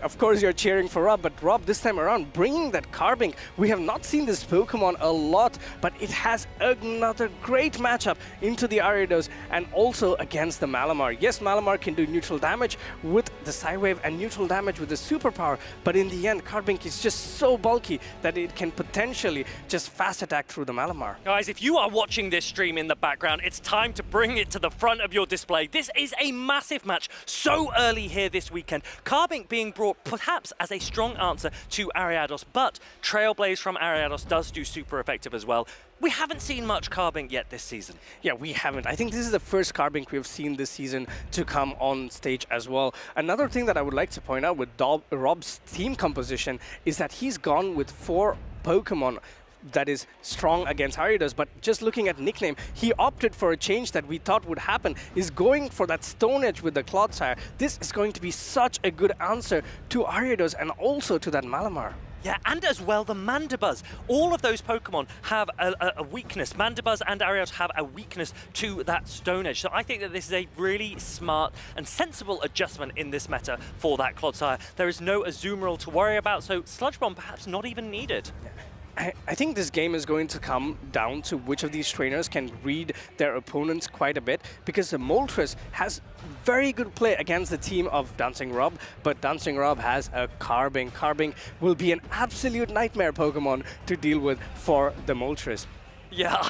Of course, you're cheering for Rob, but Rob, this time around, bringing that Carbink. We have not seen this Pokemon a lot, but it has another great matchup into the Ariados and also against the Malamar. Yes, Malamar can do neutral damage with the Psywave and neutral damage with the Superpower, but in the end, Carbink is just so bulky that it can potentially just fast attack through the Malamar. Guys, if you are watching this stream in the background, it's time to bring it to the front of your display. This is a massive match so early here this weekend. Carbink being brought perhaps as a strong answer to Ariados, but Trailblaze from Ariados does do super effective as well. We haven't seen much Carbink yet this season. Yeah, we haven't. I think this is the first Carbink we've seen this season to come on stage as well. Another thing that I would like to point out with Rob's team composition is that he's gone with 4 Pokemon that is strong against Ariados, but just looking at Nickname, he opted for a change that we thought would happen, is going for that Stone Edge with the Clodsire. This is going to be such a good answer to Ariados and also to that Malamar. Yeah, and as well the Mandibuzz. All of those Pokemon have a weakness. Mandibuzz and Ariados have a weakness to that Stone Edge. So I think that this is a really smart and sensible adjustment in this meta for that Clodsire. There is no Azumarill to worry about, so Sludge Bomb perhaps not even needed. Yeah. I think this game is going to come down to which of these trainers can read their opponents quite a bit, because the Moltres has very good play against the team of Dancing Rob, but Dancing Rob has a Carbink. Carbink will be an absolute nightmare Pokemon to deal with for the Moltres. Yeah,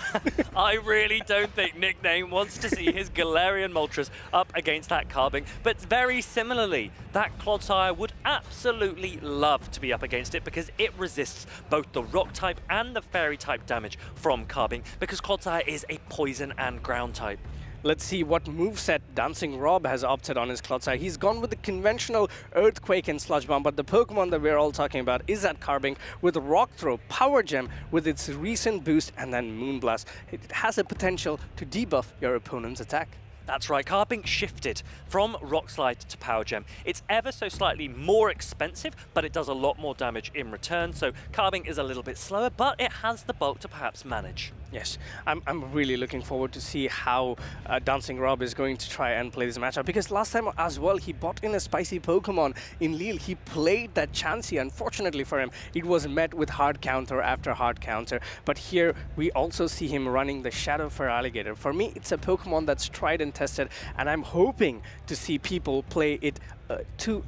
I really don't think Nickname wants to see his Galarian Moltres up against that Carbink, but very similarly, that Clodsire would absolutely love to be up against it because it resists both the Rock type and the Fairy type damage from Carbink, because Clodsire is a Poison and Ground type. Let's see what moveset Dancing Rob has opted on his Clodsire. He's gone with the conventional Earthquake and Sludge Bomb, but the Pokemon that we're all talking about is that Carbink with Rock Throw, Power Gem with its recent boost, and then Moonblast. It has a potential to debuff your opponent's attack. That's right, Carbink shifted from Rock Slide to Power Gem. It's ever so slightly more expensive, but it does a lot more damage in return, so Carbink is a little bit slower, but it has the bulk to perhaps manage. Yes, I'm really looking forward to see how Dancing Rob is going to try and play this matchup, because last time as well he bought in a spicy Pokemon in Lille. He played that Chansey. Unfortunately for him, it was met with hard counter after hard counter, but here we also see him running the Shadow Feraligatr. For me, it's a Pokemon that's tried and tested, and I'm hoping to see people play it to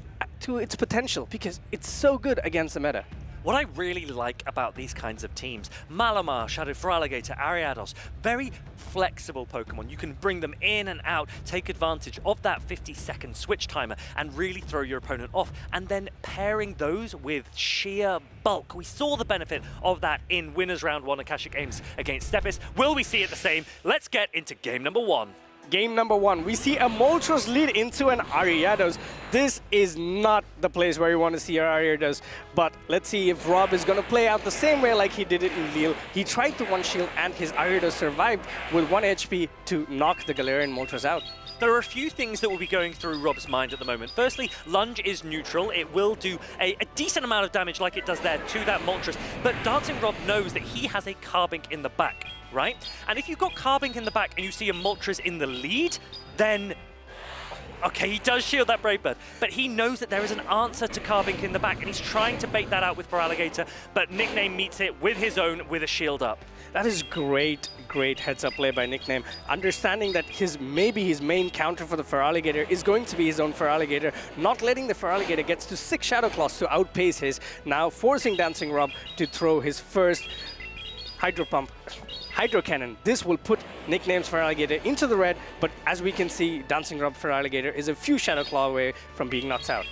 its potential, because it's so good against the meta. What I really like about these kinds of teams, Malamar, Shadow Feraligatr, Ariados, very flexible Pokemon. You can bring them in and out, take advantage of that 50-second switch timer and really throw your opponent off. And then pairing those with sheer bulk. We saw the benefit of that in Winners Round 1 Akasha Games against Stepis. Will we see it the same? Let's get into game number 1. game number 1. We see a Moltres lead into an Ariados. This is not the place where you want to see Ariados, but let's see if Rob is going to play out the same way like he did it in Lille. He tried to one shield and his Ariados survived with 1 HP to knock the Galarian Moltres out. There are a few things that will be going through Rob's mind at the moment. Firstly, Lunge is neutral. It will do a decent amount of damage like it does there to that Moltres, but Dancing Rob knows that he has a Carbink in the back, right? And if you've got Carbink in the back and you see a Moltres in the lead, then okay, he does shield that Brave Bird, but he knows that there is an answer to Carbink in the back, and he's trying to bait that out with Feraligatr, but Nickname meets it with his own, with a shield up. That is great heads-up play by Nickname. Understanding that maybe his main counter for the Feraligatr is going to be his own Feraligatr, not letting the Feraligatr get to 6 Shadow Claws to outpace his, now forcing Dancing Rob to throw his first Hydro Cannon. This will put Nickname's Feraligatr into the red, but as we can see, Dancing Rob Feraligatr is a few Shadow Claw away from being knocked out.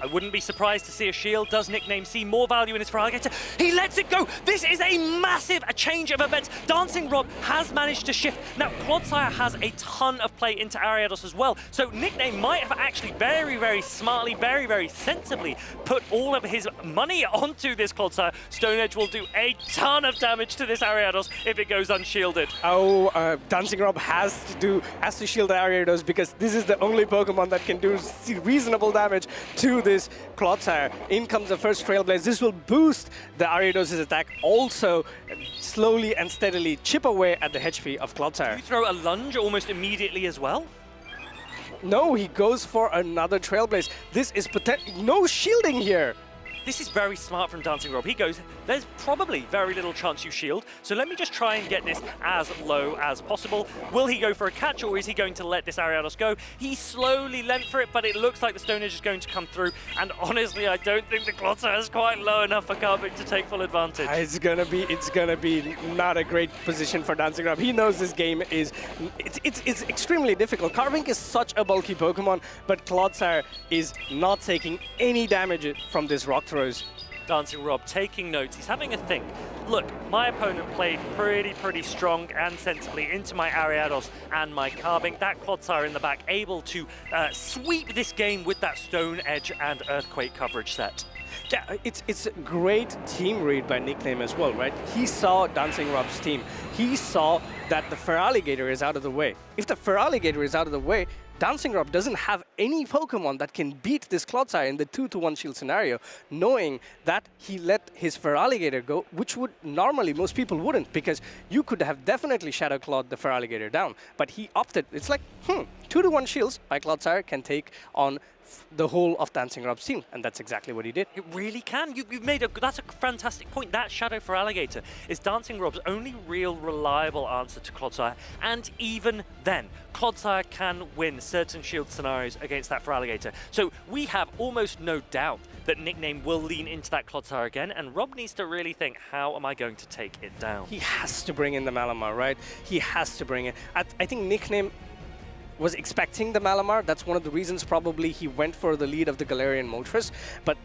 I wouldn't be surprised to see a shield. Does Nickname see more value in his Feraligatr? He lets it go! This is a massive change of events. Dancing Rob has managed to shift. Now, Clodsire has a ton of play into Ariados as well, so Nickname might have actually very smartly, very sensibly put all of his money onto this Clodsire. Stone Edge will do a ton of damage to this Ariados if it goes unshielded. Oh, Dancing Rob has to shield the Ariados because this is the only Pokemon that can do reasonable damage to this Clodsire. In comes the first Trailblaze. This will boost the Ariados' attack, also slowly and steadily chip away at the HP of Clodsire. You throw a Lunge almost immediately as well? No, he goes for another Trailblaze. This is no shielding here. This is very smart from Dancing Rob. He goes, there's probably very little chance you shield, so let me just try and get this as low as possible. Will he go for a catch, or is he going to let this Ariados go? He slowly leant for it, but it looks like the Stone Edge is going to come through, and honestly, I don't think the Clodsire is quite low enough for Carbink to take full advantage. It's gonna be not a great position for Dancing Rob. He knows this game is, it's extremely difficult. Carbink is such a bulky Pokemon, but Clodsire is not taking any damage from this rock throws. Dancing Rob taking notes. He's having a think. Look, my opponent played pretty strong and sensibly into my Ariados and my Carbink. That Clodsire in the back able to sweep this game with that Stone Edge and Earthquake coverage set. Yeah, it's a great team read by Nickname as well, right? He saw Dancing Rob's team. He saw that the Feraligatr is out of the way. If the Feraligatr is out of the way, Dancing Rob doesn't have any Pokemon that can beat this Clodsire in the 2-to-1 shield scenario, knowing that he let his Feraligatr go, which would normally most people wouldn't, because you could have definitely Shadow Clawed the Feraligatr down, but he opted. It's like, 2-to-1 shields by Clodsire can take on the whole of Dancing Rob's team, and that's exactly what he did. It really can. You've made that's a fantastic point. That Shadow Feraligatr is Dancing Rob's only real reliable answer to Clodsire, and even then, Clodsire can win certain shield scenarios against that Feraligatr. So we have almost no doubt that Nickname will lean into that Clodsire again, and Rob needs to really think, how am I going to take it down? He has to bring in the Malamar, right? He has to bring it. I think Nickname was expecting the Malamar. That's one of the reasons probably he went for the lead of the Galarian Moltres, but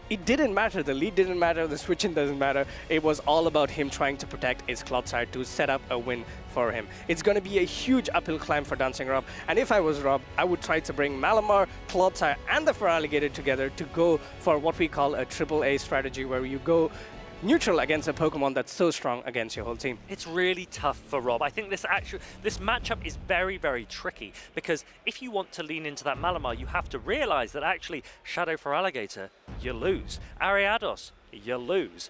it didn't matter. The lead didn't matter, the switching doesn't matter. It was all about him trying to protect his Clodsire to set up a win for him. It's going to be a huge uphill climb for Dancing Rob, and if I was Rob, I would try to bring Malamar, Clodsire, and the Feraligatr together to go for what we call a AAA strategy, where you go neutral against a Pokemon that's so strong against your whole team. It's really tough for Rob. I think this matchup is very tricky, because if you want to lean into that Malamar, you have to realize that actually Shadow Feraligatr, you lose. Ariados, you lose.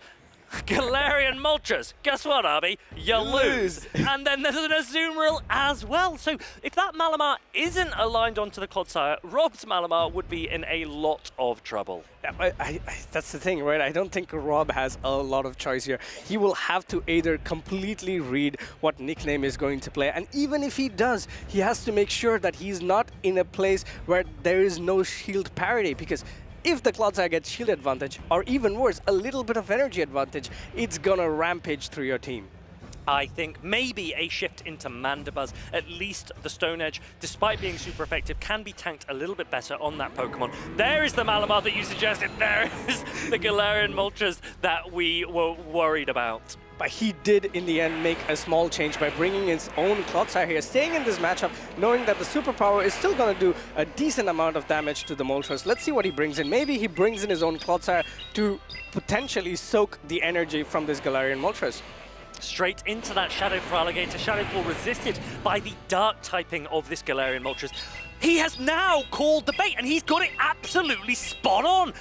Galarian Moltres, guess what, Arby? You lose. And then there's an Azumarill as well. So if that Malamar isn't aligned onto the Clodsire, Rob's Malamar would be in a lot of trouble. Yeah, that's the thing, right? I don't think Rob has a lot of choice here. He will have to either completely read what Nickname is going to play, and even if he does, he has to make sure that he's not in a place where there is no shield parity, because if the Clodsire gets shield advantage, or even worse, a little bit of energy advantage, it's gonna rampage through your team. I think maybe a shift into Mandibuzz, at least the Stone Edge, despite being super effective, can be tanked a little bit better on that Pokemon. There is the Malamar that you suggested. There is the Galarian Moltres that we were worried about. but he did in the end make a small change by bringing his own Clodsire here, staying in this matchup, knowing that the superpower is still going to do a decent amount of damage to the Moltres. Let's see what he brings in. Maybe he brings in his own Clodsire to potentially soak the energy from this Galarian Moltres. Straight into that Shadow for Alligator. Shadow Ball resisted by the dark typing of this Galarian Moltres. He has now called the bait, and he's got it absolutely spot on.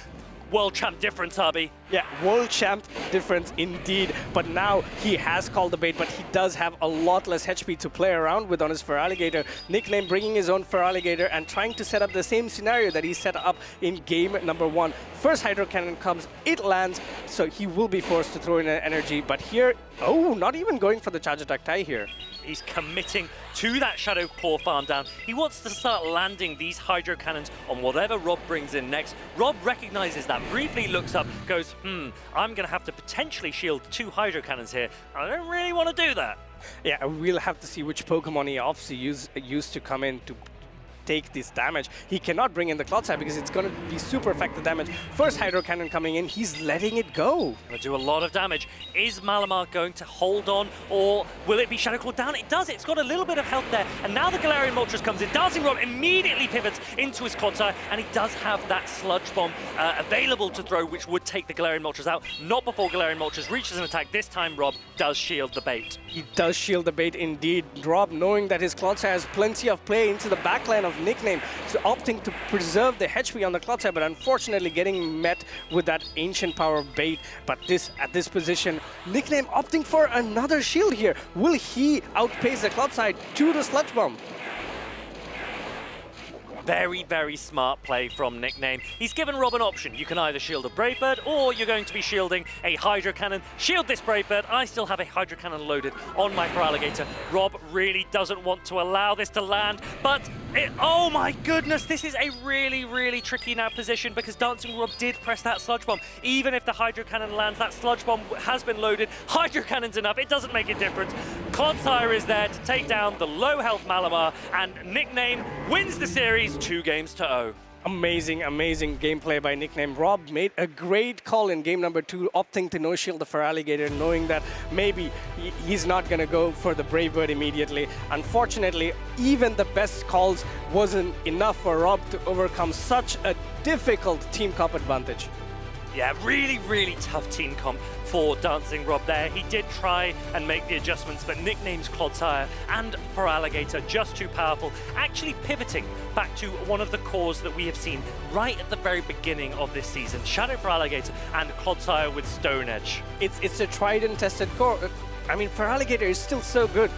World champ difference, Hubby. Yeah, world champ difference indeed. But now he has called the bait, but he does have a lot less HP to play around with on his Feraligatr. Nickname bringing his own Feraligatr and trying to set up the same scenario that he set up in game number 1. First Hydro Cannon comes, it lands, so he will be forced to throw in an energy. But here, oh, not even going for the charge attack tie here. He's committing to that Shadow Claw farm down. He wants to start landing these Hydro Cannons on whatever Rob brings in next. Rob recognizes that, briefly looks up, goes, I'm going to have to potentially shield 2 Hydro Cannons here. I don't really want to do that. Yeah, we'll have to see which Pokemon he opts to use to come in to take this damage. He cannot bring in the Clodsire because it's going to be super effective damage. First Hydro Cannon coming in, he's letting it go. Going to do a lot of damage. Is Malamar going to hold on, or will it be Shadow Claw down? It does. It's got a little bit of health there. And now the Galarian Moltres comes in. Dancing Rob immediately pivots into his Clodsire, and he does have that Sludge Bomb available to throw, which would take the Galarian Moltres out. Not before Galarian Moltres reaches an attack. This time, Rob does shield the bait. He does shield the bait indeed. Rob, knowing that his Clodsire has plenty of play into the backline of Nickname, so opting to preserve the HP on the Clodsire, but unfortunately getting met with that Ancient Power bait. But at this position, Nickname opting for another shield here. Will he outpace the Clodsire to the Sludge Bomb? Very, very smart play from Nickname. He's given Rob an option. You can either shield a Brave Bird, or you're going to be shielding a Hydro Cannon. Shield this Brave Bird. I still have a Hydro Cannon loaded on my Feraligatr. Rob really doesn't want to allow this to land, but oh my goodness, this is a really, really tricky now position because Dancing Rob did press that Sludge Bomb. Even if the Hydro Cannon lands, that Sludge Bomb has been loaded. Hydro Cannon's enough. It doesn't make a difference. Clodsire is there to take down the low health Malamar, and Nickname wins the series 2-0. Amazing, amazing gameplay by Nickname. Rob made a great call in game number 2, opting to no-shield the Feraligatr, knowing that maybe he's not going to go for the Brave Bird immediately. Unfortunately, even the best calls wasn't enough for Rob to overcome such a difficult team comp advantage. Yeah, really, really tough team comp for Dancing Rob there. He did try and make the adjustments, but Nickname's Clodsire and Feraligatr just too powerful, actually pivoting back to one of the cores that we have seen right at the very beginning of this season. Shadow Feraligatr and Clodsire with Stone Edge. It's a tried and tested core. I mean, Feraligatr is still so good,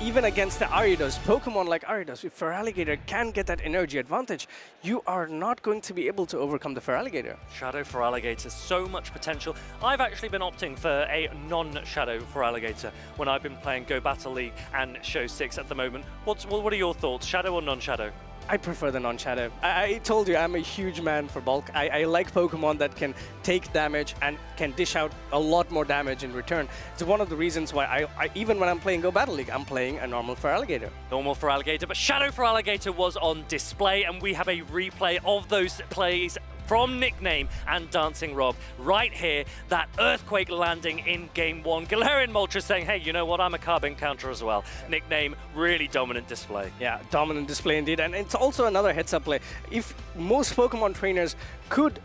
even against the Ariados. Pokemon like Ariados, if Feraligatr can get that energy advantage, you are not going to be able to overcome the Feraligatr. Shadow Feraligatr, so much potential. I've actually been opting for a non-Shadow Feraligatr when I've been playing Go Battle League and Show 6 at the moment. What are your thoughts, Shadow or non-Shadow? I prefer the non-Shadow. I told you I'm a huge man for bulk. I like Pokemon that can take damage and can dish out a lot more damage in return. It's one of the reasons why even when I'm playing Go Battle League, I'm playing a normal Feraligatr. Normal Feraligatr, but Shadow Feraligatr was on display, and we have a replay of those plays from Nickname and Dancing Rob right here. That Earthquake landing in game 1. Galarian Moltres saying, hey, you know what, I'm a carbon counter as well. Nickname, really dominant display. Yeah, dominant display indeed. And it's also another heads-up play. If most Pokemon trainers could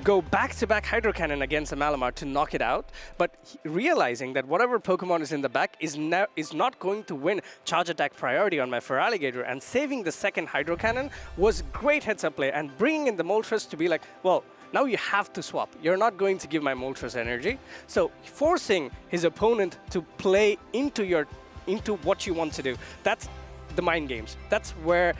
go back-to-back Hydro Cannon against a Malamar to knock it out, but realizing that whatever Pokemon is in the back is not going to win charge attack priority on my Feraligatr, and saving the second Hydro Cannon was great heads-up play, and bringing in the Moltres to be like, well, now you have to swap. You're not going to give my Moltres energy. So forcing his opponent to play into what you want to do. That's the mind games. That's where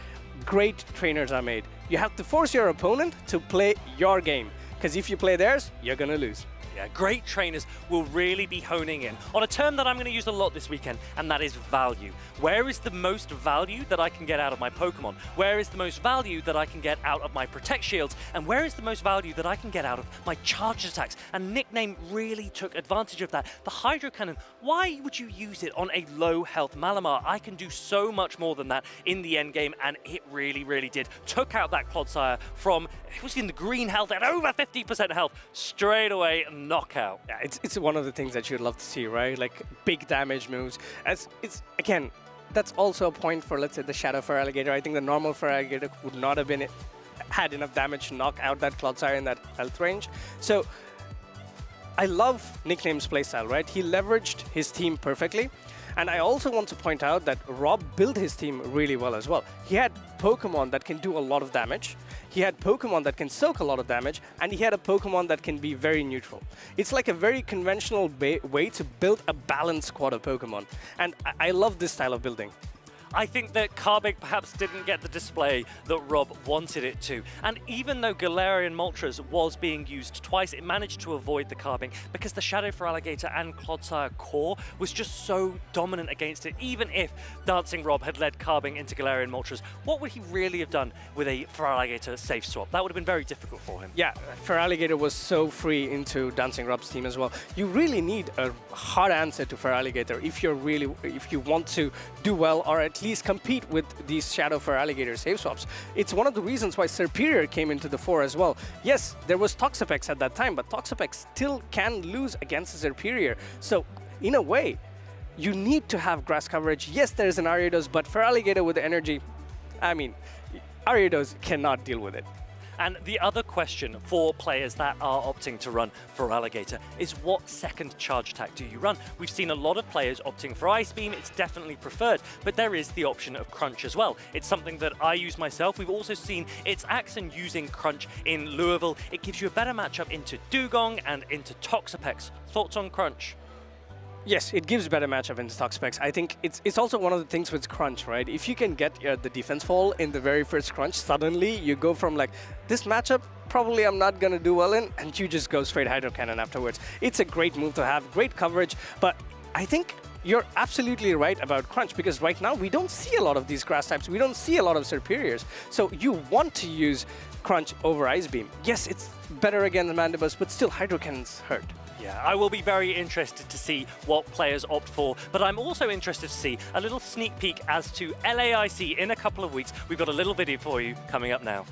great trainers are made. You have to force your opponent to play your game. Because if you play theirs, you're going to lose. Yeah, great trainers will really be honing in on a term that I'm going to use a lot this weekend, and that is value. Where is the most value that I can get out of my Pokemon? Where is the most value that I can get out of my Protect Shields? And where is the most value that I can get out of my Charge Attacks? And Nickname really took advantage of that. The Hydro Cannon, why would you use it on a low health Malamar? I can do so much more than that in the end game, and it really, really did. Took out that Clodsire from, it was in the green health at over 50% health straight away. knockout. Yeah, it's one of the things that you'd love to see, right? Like big damage moves. As it's again, that's also a point for, let's say, the Shadow Feraligatr. I think the normal Feraligatr would not have had enough damage to knock out that Clodsire in that health range. So I love Nickname's playstyle, right? He leveraged his team perfectly. And I also want to point out that Rob built his team really well as well. He had Pokemon that can do a lot of damage. He had Pokemon that can soak a lot of damage, and he had a Pokemon that can be very neutral. It's like a very conventional way to build a balanced squad of Pokemon. And I love this style of building. I think that Carbig perhaps didn't get the display that Rob wanted it to. And even though Galarian Moltres was being used twice, it managed to avoid the Carbig because the Shadow Feraligatr and Clodsire core was just so dominant against it. Even if Dancing Rob had led Carbig into Galarian Moltres, what would he really have done with a Feraligatr safe swap? That would have been very difficult for him. Yeah, Feraligatr was so free into Dancing Rob's team as well. You really need a hard answer to Feraligatr if you want to do well, or at least compete with these Shadow Feraligatr save swaps. It's one of the reasons why Serperior came into the fore as well. Yes, there was Toxapex at that time, but Toxapex still can lose against Serperior. So, in a way, you need to have grass coverage. Yes, there is an Ariados, but Feraligatr with the energy, I mean, Ariados cannot deal with it. And the other question for players that are opting to run Feraligatr is what second charge attack do you run? We've seen a lot of players opting for Ice Beam. It's definitely preferred, but there is the option of Crunch as well. It's something that I use myself. We've also seen its Axon using Crunch in Louisville. It gives you a better matchup into Dugong and into Toxapex. Thoughts on Crunch? Yes, it gives better matchup into Toxapex. I think it's also one of the things with Crunch, right? If you can get the defense fall in the very first Crunch, suddenly you go from like, this matchup, probably I'm not going to do well in, and you just go straight Hydro Cannon afterwards. It's a great move to have, great coverage, but I think you're absolutely right about Crunch, because right now we don't see a lot of these grass types. We don't see a lot of Serperiors. So you want to use Crunch over Ice Beam. Yes, it's better against Mandibus, but still Hydro Cannons hurt. Yeah, I will be very interested to see what players opt for, but I'm also interested to see a little sneak peek as to LAIC in a couple of weeks. We've got a little video for you coming up now.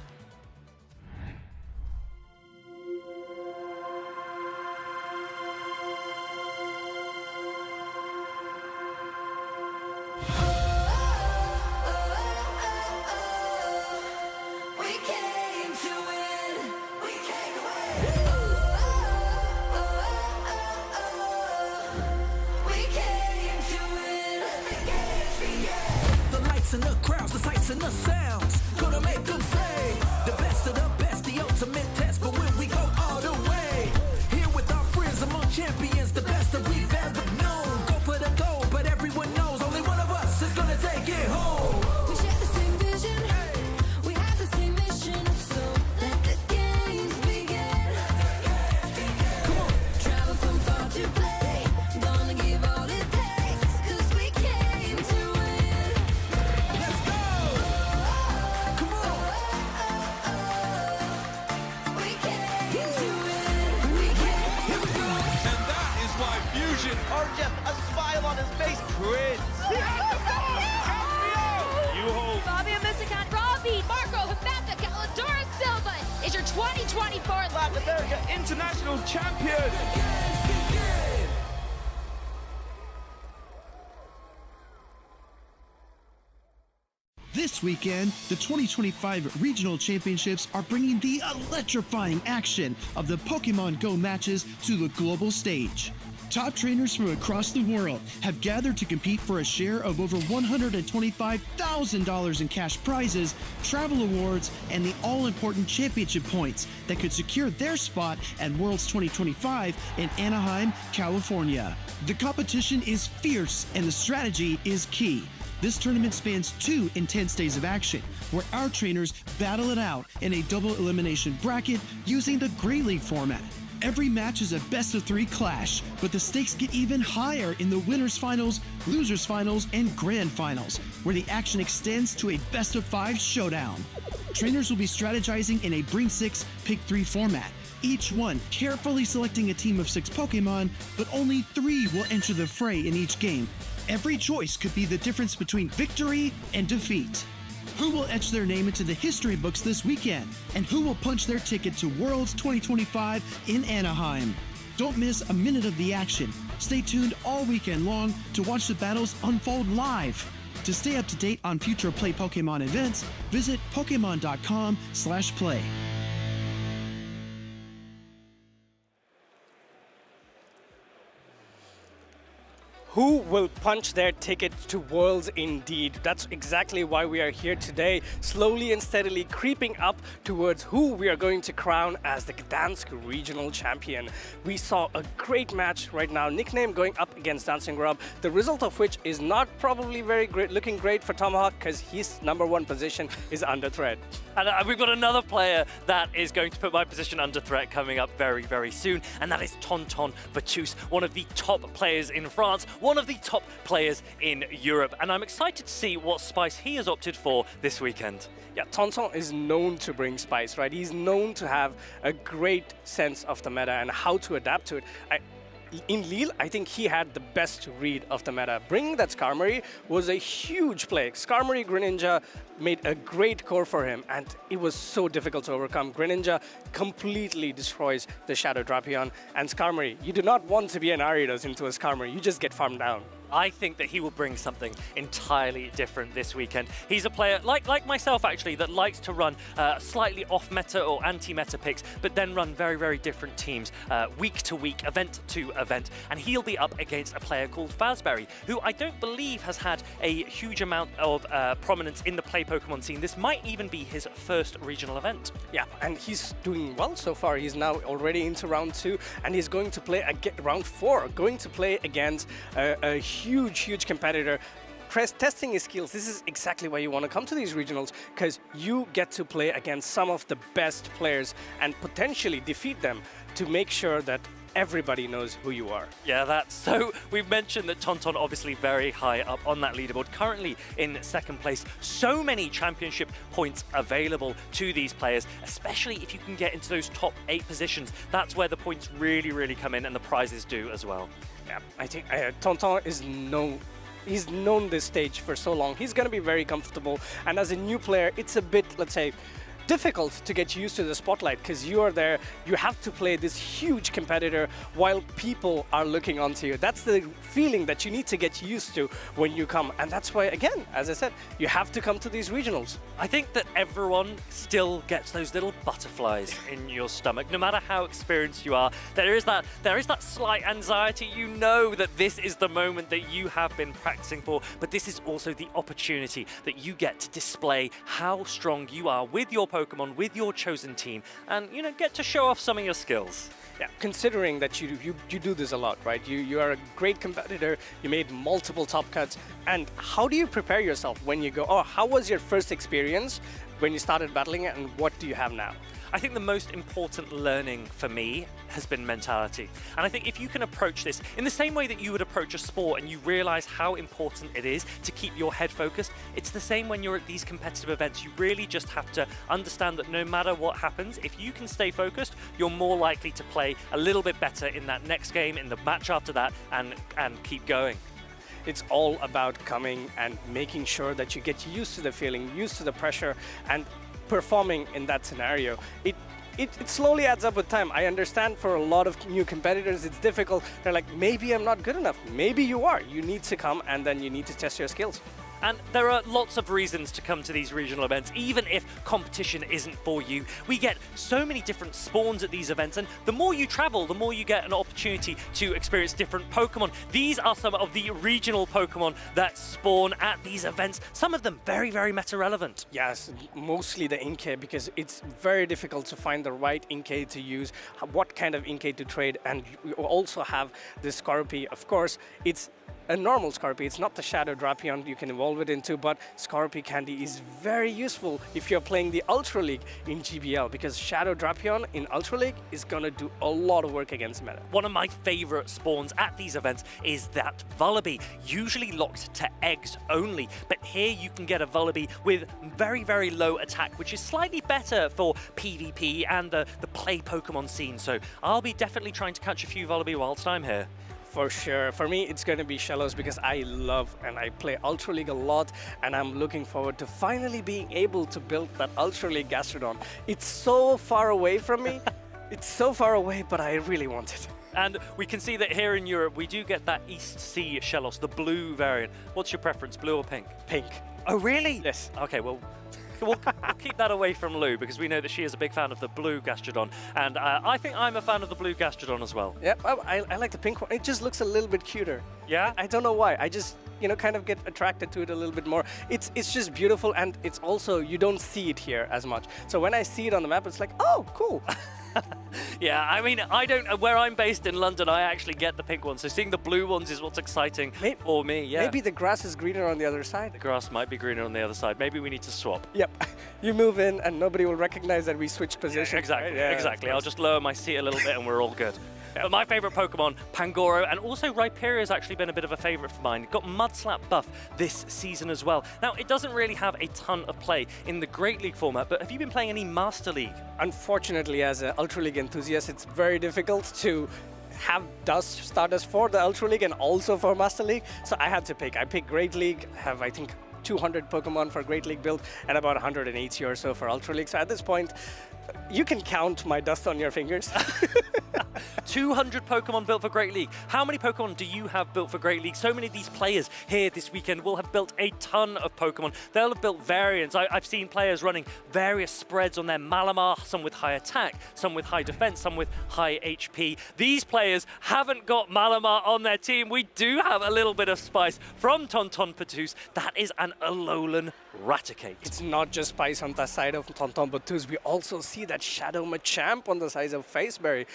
And the crowds, the sights and the sounds, gonna make them say the best of the best, the ultimate test. But when we go all the way, here with our friends among champions, the best that we've ever known. Go for the goal, but everyone knows only one of us is gonna take it home. We share the same vision, we have the same mission, so let the games begin. Come on, travel from far to play, gonna give all it takes, 'cause we came to win. Let's go! Come on! We came to win, we came. Here we go! And that is why Fusion are just a smile on his face. Prince. Fabio Musican, Robbie, Marco, Himata, Caladora Silva is your 2024 Latin America International Champion. This weekend, the 2025 Regional Championships are bringing the electrifying action of the Pokémon Go matches to the global stage. Top trainers from across the world have gathered to compete for a share of over $125,000 in cash prizes, travel awards, and the all-important championship points that could secure their spot at Worlds 2025 in Anaheim, California. The competition is fierce and the strategy is key. This tournament spans 2 intense days of action, where our trainers battle it out in a double elimination bracket using the Grey League format. Every match is a best-of-3 clash, but the stakes get even higher in the winners finals, losers finals, and grand finals, where the action extends to a best-of-5 showdown. Trainers will be strategizing in a Bring 6, Pick 3 format, each one carefully selecting a team of 6 Pokemon, but only 3 will enter the fray in each game. Every choice could be the difference between victory and defeat. Who will etch their name into the history books this weekend? And who will punch their ticket to Worlds 2025 in Anaheim? Don't miss a minute of the action. Stay tuned all weekend long to watch the battles unfold live. To stay up to date on future Play Pokemon events, visit pokemon.com/play. Who will punch their ticket to Worlds indeed? That's exactly why we are here today, slowly and steadily creeping up towards who we are going to crown as the Gdańsk Regional Champion. We saw a great match right now, Nickname going up against Dancing Rob, the result of which is not probably very great, looking great for Tomahawk because his #1 position is under threat. And we've got another player that is going to put my position under threat coming up very, very soon, and that is Tonton Batus, one of the top players in France, one of the top players in Europe. And I'm excited to see what spice he has opted for this weekend. Yeah, Tonton is known to bring spice, right? He's known to have a great sense of the meta and how to adapt to it. In Lille, I think he had the best read of the meta. Bringing that Skarmory was a huge play. Skarmory Greninja made a great core for him, and it was so difficult to overcome. Greninja completely destroys the Shadow Drapion, and Skarmory, you do not want to be an Ariados into a Skarmory, you just get farmed down. I think that he will bring something entirely different this weekend. He's a player, like myself actually, that likes to run slightly off-meta or anti-meta picks, but then run very, very different teams, week to week, event to event. And he'll be up against a player called Fazberry, who I don't believe has had a huge amount of prominence in the Play Pokemon scene. This might even be his first regional event. Yeah, and he's doing well so far. He's now already into round 2, and he's going to play round 4, going to play against a huge competitor. Testing his skills, this is exactly why you want to come to these regionals, because you get to play against some of the best players and potentially defeat them to make sure that everybody knows who you are. Yeah, that's so. We've mentioned that Tonton obviously very high up on that leaderboard, currently in 2nd place. So many championship points available to these players, especially if you can get into those top 8 positions. That's where the points really come in, and the prizes do as well. Yeah, I think Tonton is he's known this stage for so long. He's going to be very comfortable, and as a new player, it's a bit, let's say, difficult to get used to the spotlight because you are there, you have to play this huge competitor while people are looking onto you. That's the feeling that you need to get used to when you come, and that's why, again, as I said, you have to come to these regionals. I think that everyone still gets those little butterflies in your stomach, no matter how experienced you are. There is that slight anxiety. You know that this is the moment that you have been practicing for, but this is also the opportunity that you get to display how strong you are with your Pokemon, with your chosen team, and get to show off some of your skills. Yeah, considering that you do this a lot, right? You are a great competitor, you made multiple top cuts, and how do you prepare yourself when you go, oh, how was your first experience when you started battling it, and what do you have now? I think the most important learning for me has been mentality. And I think if you can approach this in the same way that you would approach a sport and you realize how important it is to keep your head focused, it's the same when you're at these competitive events. You really just have to understand that no matter what happens, if you can stay focused, you're more likely to play a little bit better in that next game, in the match after that, and keep going. It's all about coming and making sure that you get used to the feeling, used to the pressure, and performing in that scenario. It slowly adds up with time. I understand for a lot of new competitors it's difficult. They're like, maybe I'm not good enough. Maybe you are. You need to come, and then you need to test your skills. And there are lots of reasons to come to these regional events, even if competition isn't for you. We get so many different spawns at these events, and the more you travel, the more you get an opportunity to experience different Pokemon. These are some of the regional Pokemon that spawn at these events, some of them very meta-relevant. Yes, mostly the Inkay, because it's very difficult to find the right Inkay to use, what kind of Inkay to trade, and we also have the Scorpy. Of course, it's a normal Scorpy. It's not the Shadow Drapion you can evolve it into, but Scorpy Candy is very useful if you're playing the Ultra League in GBL, because Shadow Drapion in Ultra League is gonna do a lot of work against meta. One of my favorite spawns at these events is that Vullaby, usually locked to eggs only, but here you can get a Vullaby with very low attack, which is slightly better for PvP and the play Pokemon scene, so I'll be definitely trying to catch a few Vullaby whilst I'm here. For sure. For me, it's going to be Shellos because I love and I play Ultra League a lot, and I'm looking forward to finally being able to build that Ultra League Gastrodon. It's so far away from me. It's so far away, but I really want it. And we can see that here in Europe, we do get that East Sea Shellos, the blue variant. What's your preference, blue or pink? Pink. Oh, really? Yes. Okay, well, we'll keep that away from Lou because we know that she is a big fan of the blue Gastrodon. And I think I'm a fan of the blue Gastrodon as well. Yeah, I like the pink one. It just looks a little bit cuter. Yeah? I don't know why. I just, kind of get attracted to it a little bit more. It's just beautiful, and it's also, you don't see it here as much. So when I see it on the map, it's like, oh, cool. Yeah, I mean, I don't. Where I'm based in London, I actually get the pink ones. So seeing the blue ones is what's exciting for me. Yeah. Maybe the grass is greener on the other side. The grass might be greener on the other side. Maybe we need to swap. Yep. You move in, and nobody will recognize that we switched positions. Yeah, exactly. Right? Yeah, exactly. I'll just lower my seat a little bit, and we're all good. But my favorite Pokemon, Pangoro, and also Rhyperior has actually been a bit of a favorite for mine. It got Mudslap buff this season as well. Now, it doesn't really have a ton of play in the Great League format, but have you been playing any Master League? Unfortunately, as an Ultra League enthusiast, it's very difficult to have Stardust for the Ultra League and also for Master League, so I had to pick. I picked Great League, have, I think, 200 Pokemon for Great League build and about 180 or so for Ultra League. So at this point, you can count my dust on your fingers. 200 Pokemon built for Great League. How many Pokemon do you have built for Great League? So many of these players here this weekend will have built a ton of Pokemon. They'll have built variants. I've seen players running various spreads on their Malamar, some with high attack, some with high defense, some with high HP. These players haven't got Malamar on their team. We do have a little bit of spice from Tonton Patus. That is an Alolan Raticate. It's not just spice on the side of Tonton Patus. We also see that Shadow Machamp on the side of Faceberry.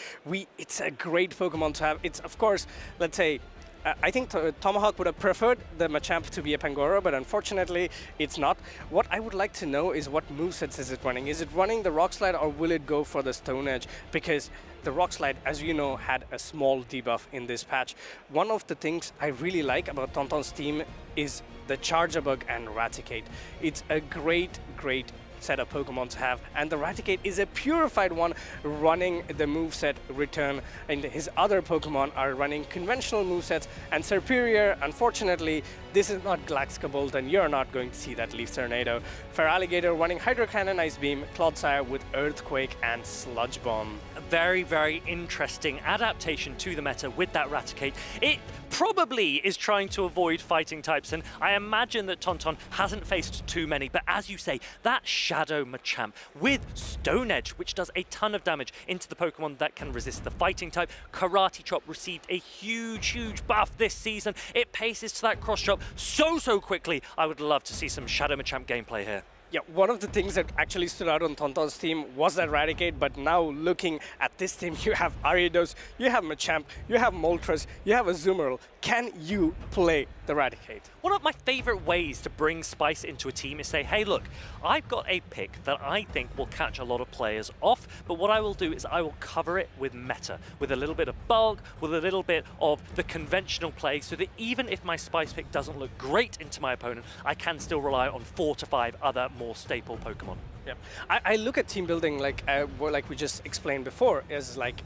It's a great Pokemon to have. It's, of course, let's say, I think Tomahawk would have preferred the Machamp to be a Pangoro, but unfortunately, it's not. What I would like to know is what movesets is it running? Is it running the Rock Slide, or will it go for the Stone Edge? Because the Rock Slide, as you know, had a small debuff in this patch. One of the things I really like about Tonton's team is the Charger Bug and Raticate. It's a great set of Pokemon to have, and the Raticate is a purified one running the moveset Return, and his other Pokemon are running conventional movesets, and Serperior, unfortunately, this is not Glaxcabolt, and you're not going to see that Leaf Tornado. Feraligatr running Hydro Cannon, Ice Beam, Clodsire with Earthquake and Sludge Bomb. A very interesting adaptation to the meta with that Raticate. It probably is trying to avoid fighting types, and I imagine that Tonton hasn't faced too many, but as you say, that Shadow Machamp with Stone Edge, which does a ton of damage into the Pokemon that can resist the fighting type. Karate Chop received a huge buff this season. It paces to that Cross Chop so quickly. I would love to see some Shadow Machamp gameplay here. Yeah, one of the things that actually stood out on Tonton's team was that Raticate, but now looking at this team, you have Ariados, you have Machamp, you have Moltres, you have Azumarill. Can you play the Raticate? One of my favorite ways to bring spice into a team is say, hey, look, I've got a pick that I think will catch a lot of players off, but what I will do is I will cover it with meta, with a little bit of bulk, with a little bit of the conventional play, so that even if my spice pick doesn't look great into my opponent, I can still rely on 4 to 5 other more staple Pokemon. Yep. I look at team building like we just explained before, is like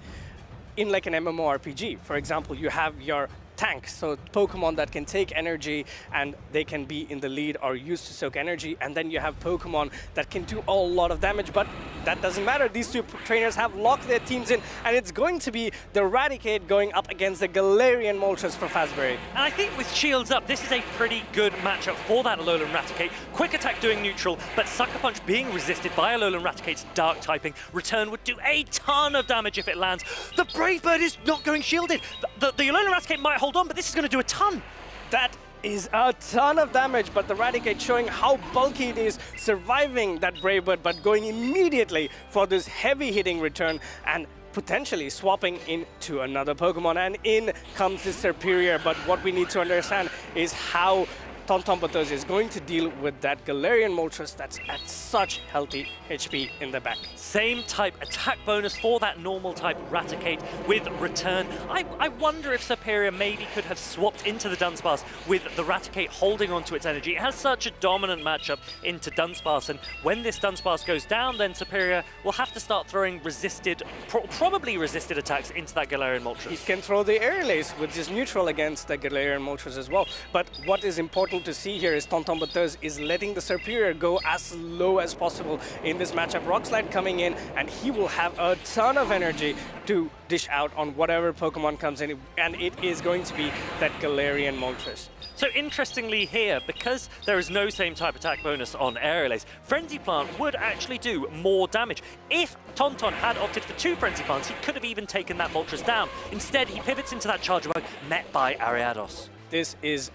in like an MMORPG. For example, you have your tank, so Pokemon that can take energy and they can be in the lead or used to soak energy, and then you have Pokemon that can do a lot of damage, but that doesn't matter. These two trainers have locked their teams in, and it's going to be the Raticate going up against the Galarian Moltres for Fazberry. And I think with shields up, this is a pretty good matchup for that Alolan Raticate. Quick attack doing neutral, but Sucker Punch being resisted by Alolan Raticate's dark typing. Return would do a ton of damage if it lands. The Brave Bird is not going shielded. The Alolan Raticate might hold on, but this is going to do a ton. That is a ton of damage, but the Raticate showing how bulky it is, surviving that Brave Bird, but going immediately for this heavy hitting return and potentially swapping into another Pokemon, and in comes the Serperior. But what we need to understand is how Tonton Patus is going to deal with that Galarian Moltres that's at such healthy HP in the back. Same type attack bonus for that normal type Raticate with Return. I wonder if Serperior maybe could have swapped into the Dunsparce with the Raticate holding onto its energy. It has such a dominant matchup into Dunsparce, and when this Dunsparce goes down, then Serperior will have to start throwing resisted, probably resisted attacks into that Galarian Moltres. He can throw the Air Lace with his neutral against the Galarian Moltres as well. But what is important important to see here is Tonton Bateuse is letting the Superior go as low as possible in this matchup. Rock Slide coming in, and he will have a ton of energy to dish out on whatever Pokemon comes in, and it is going to be that Galarian Moltres. So interestingly here, because there is no same type attack bonus on Aerialase, Frenzy Plant would actually do more damage. If Tonton had opted for 2 Frenzy Plants, he could have even taken that Moltres down. Instead, he pivots into that Charger Bug, met by Ariados. This is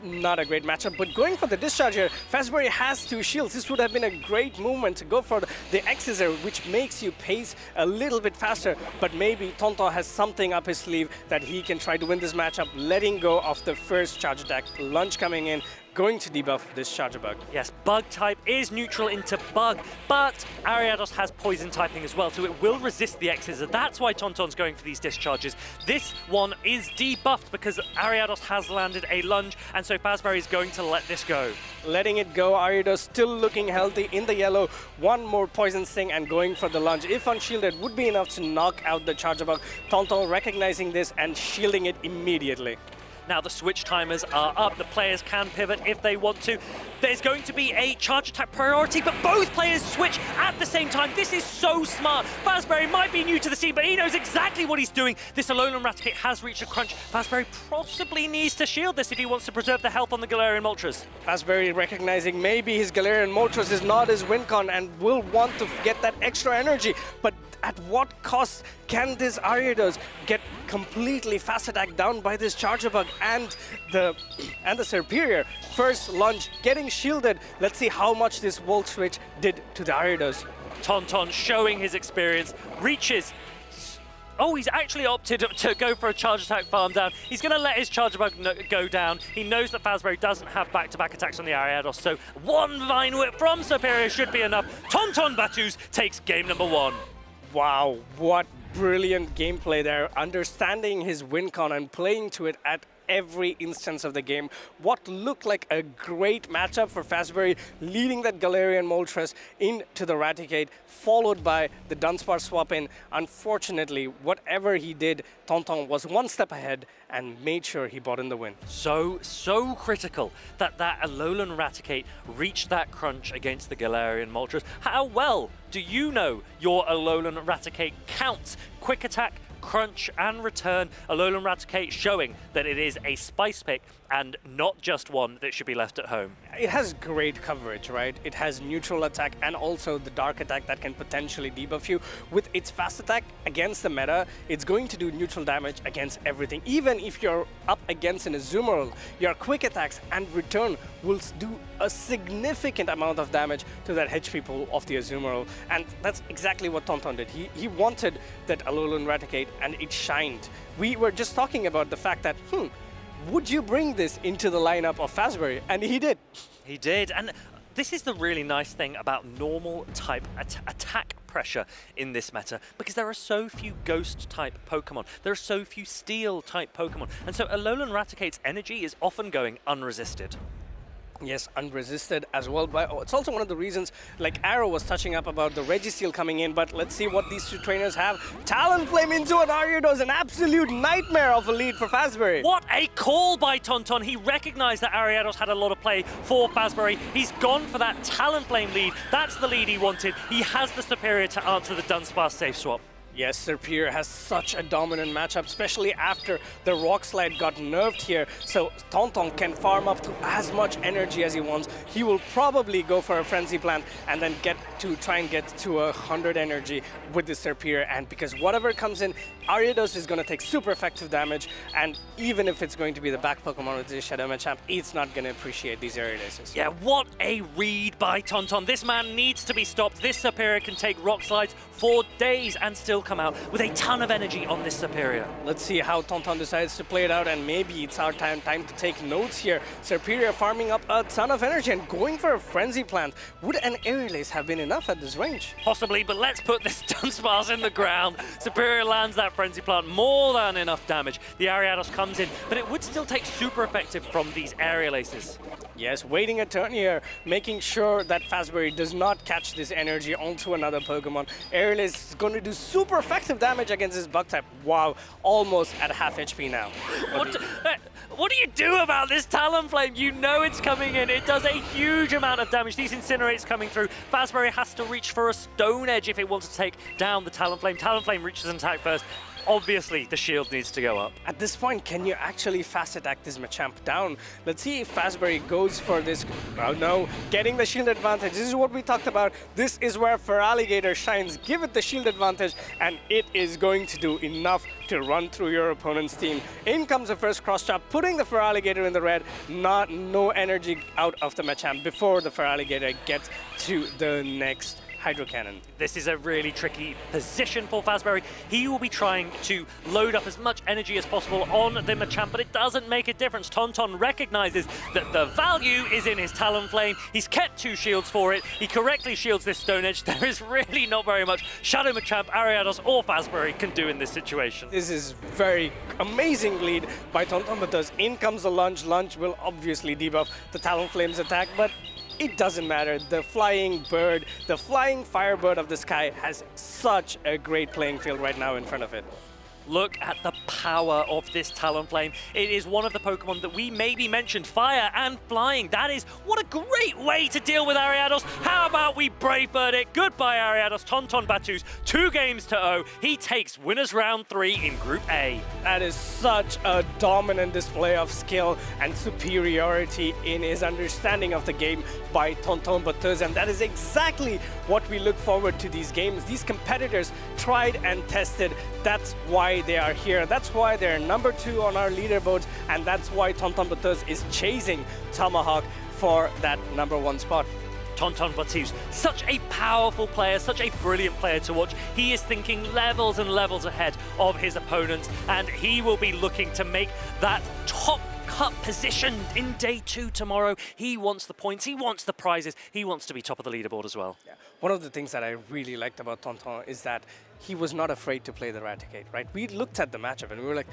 not a great matchup, but going for the discharge here, Fazberry has 2 shields. This would have been a great movement to go for the X-Scissor, which makes you pace a little bit faster, but maybe Tonton has something up his sleeve that he can try to win this matchup, letting go of the first charge attack. Lunge coming in, going to debuff this Charger Bug. Yes, Bug type is neutral into Bug, but Ariados has Poison typing as well, so it will resist the X-Scissor. That's why Tonton's going for these discharges. This one is debuffed because Ariados has landed a Lunge, and so Fazberry is going to let this go. Letting it go, Ariados still looking healthy in the yellow. One more Poison Sting and going for the Lunge. If unshielded, would be enough to knock out the Charger Bug. Tonton recognizing this and shielding it immediately. Now the switch timers are up. The players can pivot if they want to. There's going to be a charge attack priority, but both players switch at the same time. This is so smart. Fazberry might be new to the scene, but he knows exactly what he's doing. This Alolan Raticate has reached a crunch. Fazberry possibly needs to shield this if he wants to preserve the health on the Galarian Moltres. Fazberry recognizing maybe his Galarian Moltres is not his win con and will want to get that extra energy, but at what cost can this Ariados get completely fast attack down by this Charger Bug and the Superior? First Lunge getting shielded. Let's see how much this Volt Switch did to the Ariados. Tonton showing his experience, reaches. Oh, he's actually opted to go for a charge attack farm down. He's going to let his Charger Bug go down. He knows that Fazberry doesn't have back-to-back attacks on the Ariados, so one Vine Whip from Superior should be enough. Tonton Bateuse takes game number 1. Wow, what brilliant gameplay there, understanding his win con and playing to it at every instance of the game. What looked like a great matchup for Fazberry, leading that Galarian Moltres into the Raticate, followed by the Dunsparce swap in. Unfortunately, whatever he did, Tonton was one step ahead and made sure he bought in the win. So critical that Alolan Raticate reached that crunch against the Galarian Moltres. How well do you know your Alolan Raticate counts? Quick attack, crunch and return. Alolan Raticate showing that it is a spice pick and not just one that should be left at home. It has great coverage, right? It has neutral attack and also the dark attack that can potentially debuff you. With its fast attack against the meta, it's going to do neutral damage against everything. Even if you're up against an Azumarill, your quick attacks and return will do a significant amount of damage to that HP pool of the Azumarill. And that's exactly what Tonton did. He wanted that Alolan Raticate and it shined. We were just talking about the fact that, would you bring this into the lineup of Fazberry? And he did. He did, and this is the really nice thing about normal type attack pressure in this meta, because there are so few ghost type Pokemon, there are so few steel type Pokemon, and so Alolan Raticate's energy is often going unresisted. Yes, unresisted as well. But it's also one of the reasons, like Arrow was touching up about the Registeel coming in, but let's see what these two trainers have. Talonflame into an Ariados, an absolute nightmare of a lead for Fazberry. What a call by Tonton. He recognized that Ariados had a lot of play for Fazberry. He's gone for that Talonflame lead. That's the lead he wanted. He has the Superior to answer the Dunsparce safe swap. Yes, Superior has such a dominant matchup, especially after the Rock Slide got nerfed here. So Tonton can farm up to as much energy as he wants. He will probably go for a Frenzy Plant and then try and get to 100 energy with the Superior. And because whatever comes in, Ariados is going to take super effective damage. And even if it's going to be the back Pokemon with the Shadow Machamp, it's not going to appreciate these Ariadases. Yeah, what a read by Tonton. This man needs to be stopped. This Superior can take Rock Slides for days and still come out with a ton of energy on this Superior. Let's see how Tonton decides to play it out, and maybe it's our time to take notes here. Superior farming up a ton of energy and going for a Frenzy Plant. Would an Aerialase have been enough at this range? Possibly, but let's put this Dunsparce in the ground. Superior lands that Frenzy Plant, more than enough damage. The Ariados comes in, but it would still take super effective from these Aerialases. Yes, waiting a turn here, making sure that Fazberry does not catch this energy onto another Pokemon. Aerialase is going to do super effective damage against this Bug type. Wow, almost at half HP now. What do you do about this Talonflame? You know it's coming in. It does a huge amount of damage. These Incinerates coming through. Fazberry has to reach for a Stone Edge if it wants to take down the Talonflame. Talonflame reaches an attack first. Obviously, the shield needs to go up. At this point, can you actually fast attack this Machamp down? Let's see if Fazberry goes for this. Oh no, getting the shield advantage. This is what we talked about. This is where Feraligatr shines. Give it the shield advantage, and it is going to do enough to run through your opponent's team. In comes the first cross chop, putting the Feraligatr in the red. No energy out of the Machamp before the Feraligatr gets to the next Hydro Cannon. This is a really tricky position for Fazberry. He will be trying to load up as much energy as possible on the Machamp, but it doesn't make a difference. Tonton recognizes that the value is in his Talonflame. He's kept 2 shields for it. He correctly shields this Stone Edge. There is really not very much Shadow Machamp, Ariados, or Fazberry can do in this situation. This is very amazing lead by Tonton, because in comes the lunge. Lunge will obviously debuff the Talonflame's attack, but it doesn't matter. The flying bird, the flying firebird of the sky has such a great playing field right now in front of it. Look at the power of this Talonflame. It is one of the Pokemon that we maybe mentioned, fire and flying. That is, what a great way to deal with Ariados. How about we Brave Bird it? Goodbye, Ariados. Tonton Batus, 2 games to 0. He takes winners round 3 in Group A. That is such a dominant display of skill and superiority in his understanding of the game by Tonton Batus, and that is exactly what we look forward to these games. These competitors tried and tested. That's why they are here. That's why they're number 2 on our leaderboards, and that's why Tonton Batus is chasing Tomahawk for that number 1 spot. Tonton Batus, such a powerful player, such a brilliant player to watch. He is thinking levels and levels ahead of his opponents, and he will be looking to make that top cut position in day 2 tomorrow. He wants the points, he wants the prizes, he wants to be top of the leaderboard as well. Yeah. One of the things that I really liked about Tonton is that he was not afraid to play the Raticate, right? We looked at the matchup and we were like,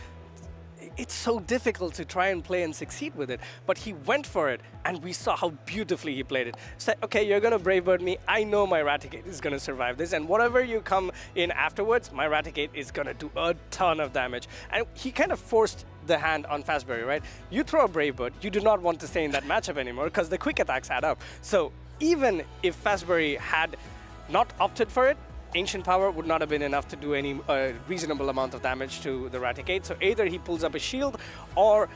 it's so difficult to try and play and succeed with it, but he went for it, and we saw how beautifully he played it. Said, okay, you're gonna Brave Bird me, I know my Raticate is gonna survive this, and whatever you come in afterwards, my Raticate is gonna do a ton of damage. And he kind of forced the hand on Fazberry, right? You throw a Brave Bird, you do not want to stay in that matchup anymore, because the quick attacks add up. So even if Fazberry had not opted for it, Ancient Power would not have been enough to do any reasonable amount of damage to the Raticate. So either he pulls up a shield or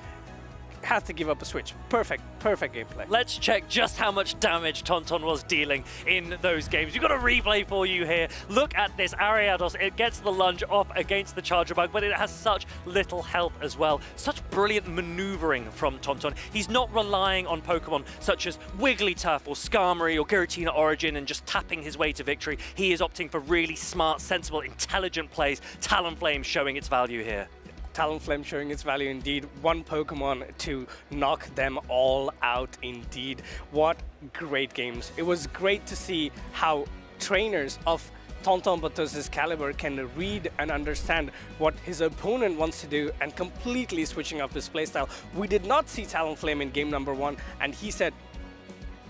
has to give up a switch. Perfect gameplay. Let's check just how much damage Tonton was dealing in those games. We've got a replay for you here. Look at this, Ariados. It gets the lunge off against the Charger Bug, but it has such little health as well. Such brilliant maneuvering from Tonton. He's not relying on Pokemon such as Wigglytuff or Skarmory or Giratina Origin and just tapping his way to victory. He is opting for really smart, sensible, intelligent plays. Talonflame showing its value here. Talonflame showing its value indeed. 1 Pokemon to knock them all out indeed. What great games. It was great to see how trainers of Tonton Batus's caliber can read and understand what his opponent wants to do and completely switching up his playstyle. We did not see Talonflame in game number 1, and he said,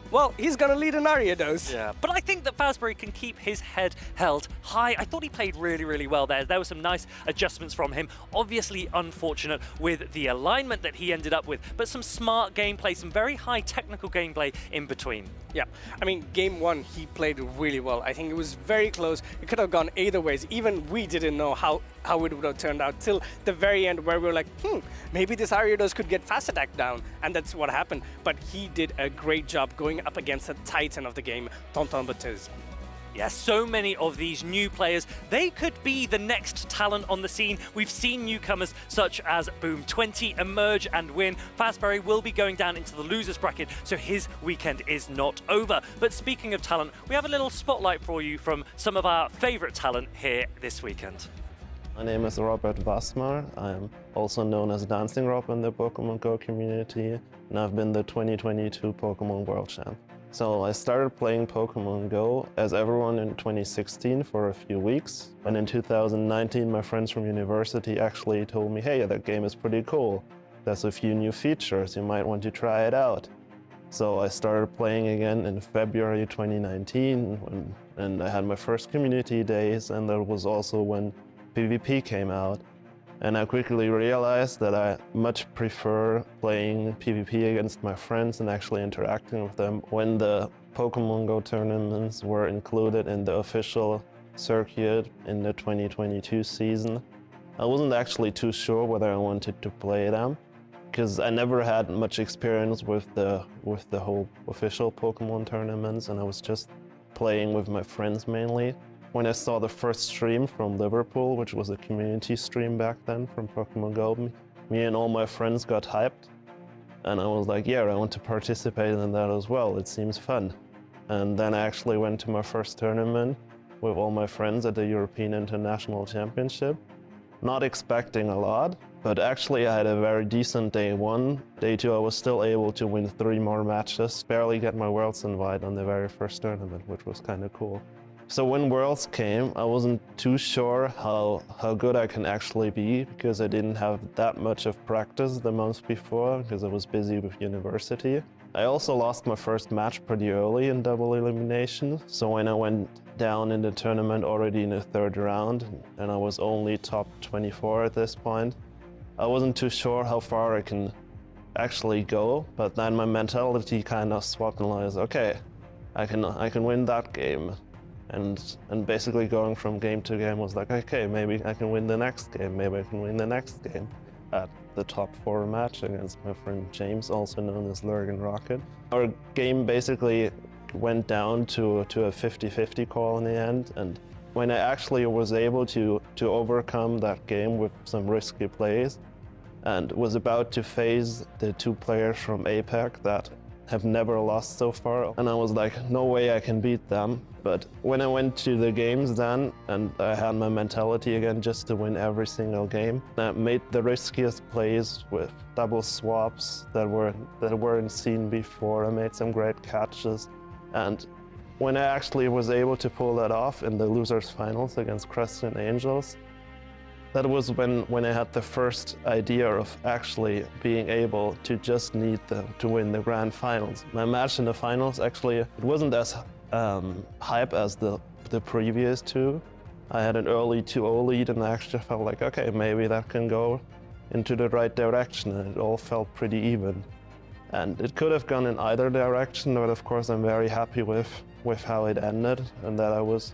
well, he's going to lead an Ariados. Yeah, but I think that Fazberry can keep his head held high. I thought he played really, really well there. There were some nice adjustments from him. Obviously unfortunate with the alignment that he ended up with, but some smart gameplay, some very high technical gameplay in between. Yeah, I mean, game 1, he played really well. I think it was very close. It could have gone either ways. Even we didn't know how it would have turned out till the very end, where we were like, maybe this Ariados could get fast attack down, and that's what happened. But he did a great job going up against a titan of the game, Tonton Batus. Yeah, so many of these new players, they could be the next talent on the scene. We've seen newcomers such as Boom20 emerge and win. Fazberry will be going down into the losers bracket, so his weekend is not over. But speaking of talent, we have a little spotlight for you from some of our favorite talent here this weekend. My name is Robert Wasmar. I'm also known as Dancing Rob in the Pokémon Go community, and I've been the 2022 Pokémon World Champ. So I started playing Pokémon Go as everyone in 2016 for a few weeks. And in 2019, my friends from university actually told me, hey, that game is pretty cool. There's a few new features, you might want to try it out. So I started playing again in February 2019, and I had my first community days, and that was also when PvP came out. And I quickly realized that I much prefer playing PvP against my friends and actually interacting with them. When the Pokemon Go tournaments were included in the official circuit in the 2022 season, I wasn't actually too sure whether I wanted to play them, because I never had much experience with the whole official Pokemon tournaments, and I was just playing with my friends mainly. When I saw the first stream from Liverpool, which was a community stream back then from Pokemon Go, me and all my friends got hyped, and I was like, yeah, I want to participate in that as well, it seems fun. And then I actually went to my first tournament with all my friends at the European International Championship, not expecting a lot, but actually I had a very decent day 1. Day 2 I was still able to win 3 more matches, barely get my Worlds invite on the very first tournament, which was kind of cool. So when Worlds came, I wasn't too sure how good I can actually be, because I didn't have that much of practice the month before, because I was busy with university. I also lost my first match pretty early in double elimination, so when I went down in the tournament already in the 3rd round, and I was only top 24 at this point, I wasn't too sure how far I can actually go, but then my mentality kind of swapped and I was, okay, I can win that game. And basically going from game to game was like, okay, maybe I can win the next game, maybe I can win the next game. At the top 4 match against my friend James, also known as Lurgan Rocket. Our game basically went down to a 50-50 call in the end, and when I actually was able to overcome that game with some risky plays and was about to face the 2 players from APAC that have never lost so far, and I was like, no way I can beat them. But when I went to the games then, and I had my mentality again just to win every single game, I made the riskiest plays with double swaps that weren't seen before. I made some great catches, and when I actually was able to pull that off in the losers finals against Crescent Angels, that was when I had the first idea of actually being able to just need to win the grand finals. My match in the finals, actually, it wasn't as hype as the previous 2. I had an early 2-0 lead, and I actually felt like, okay, maybe that can go into the right direction, and it all felt pretty even. And it could have gone in either direction, but of course I'm very happy with how it ended, and that I was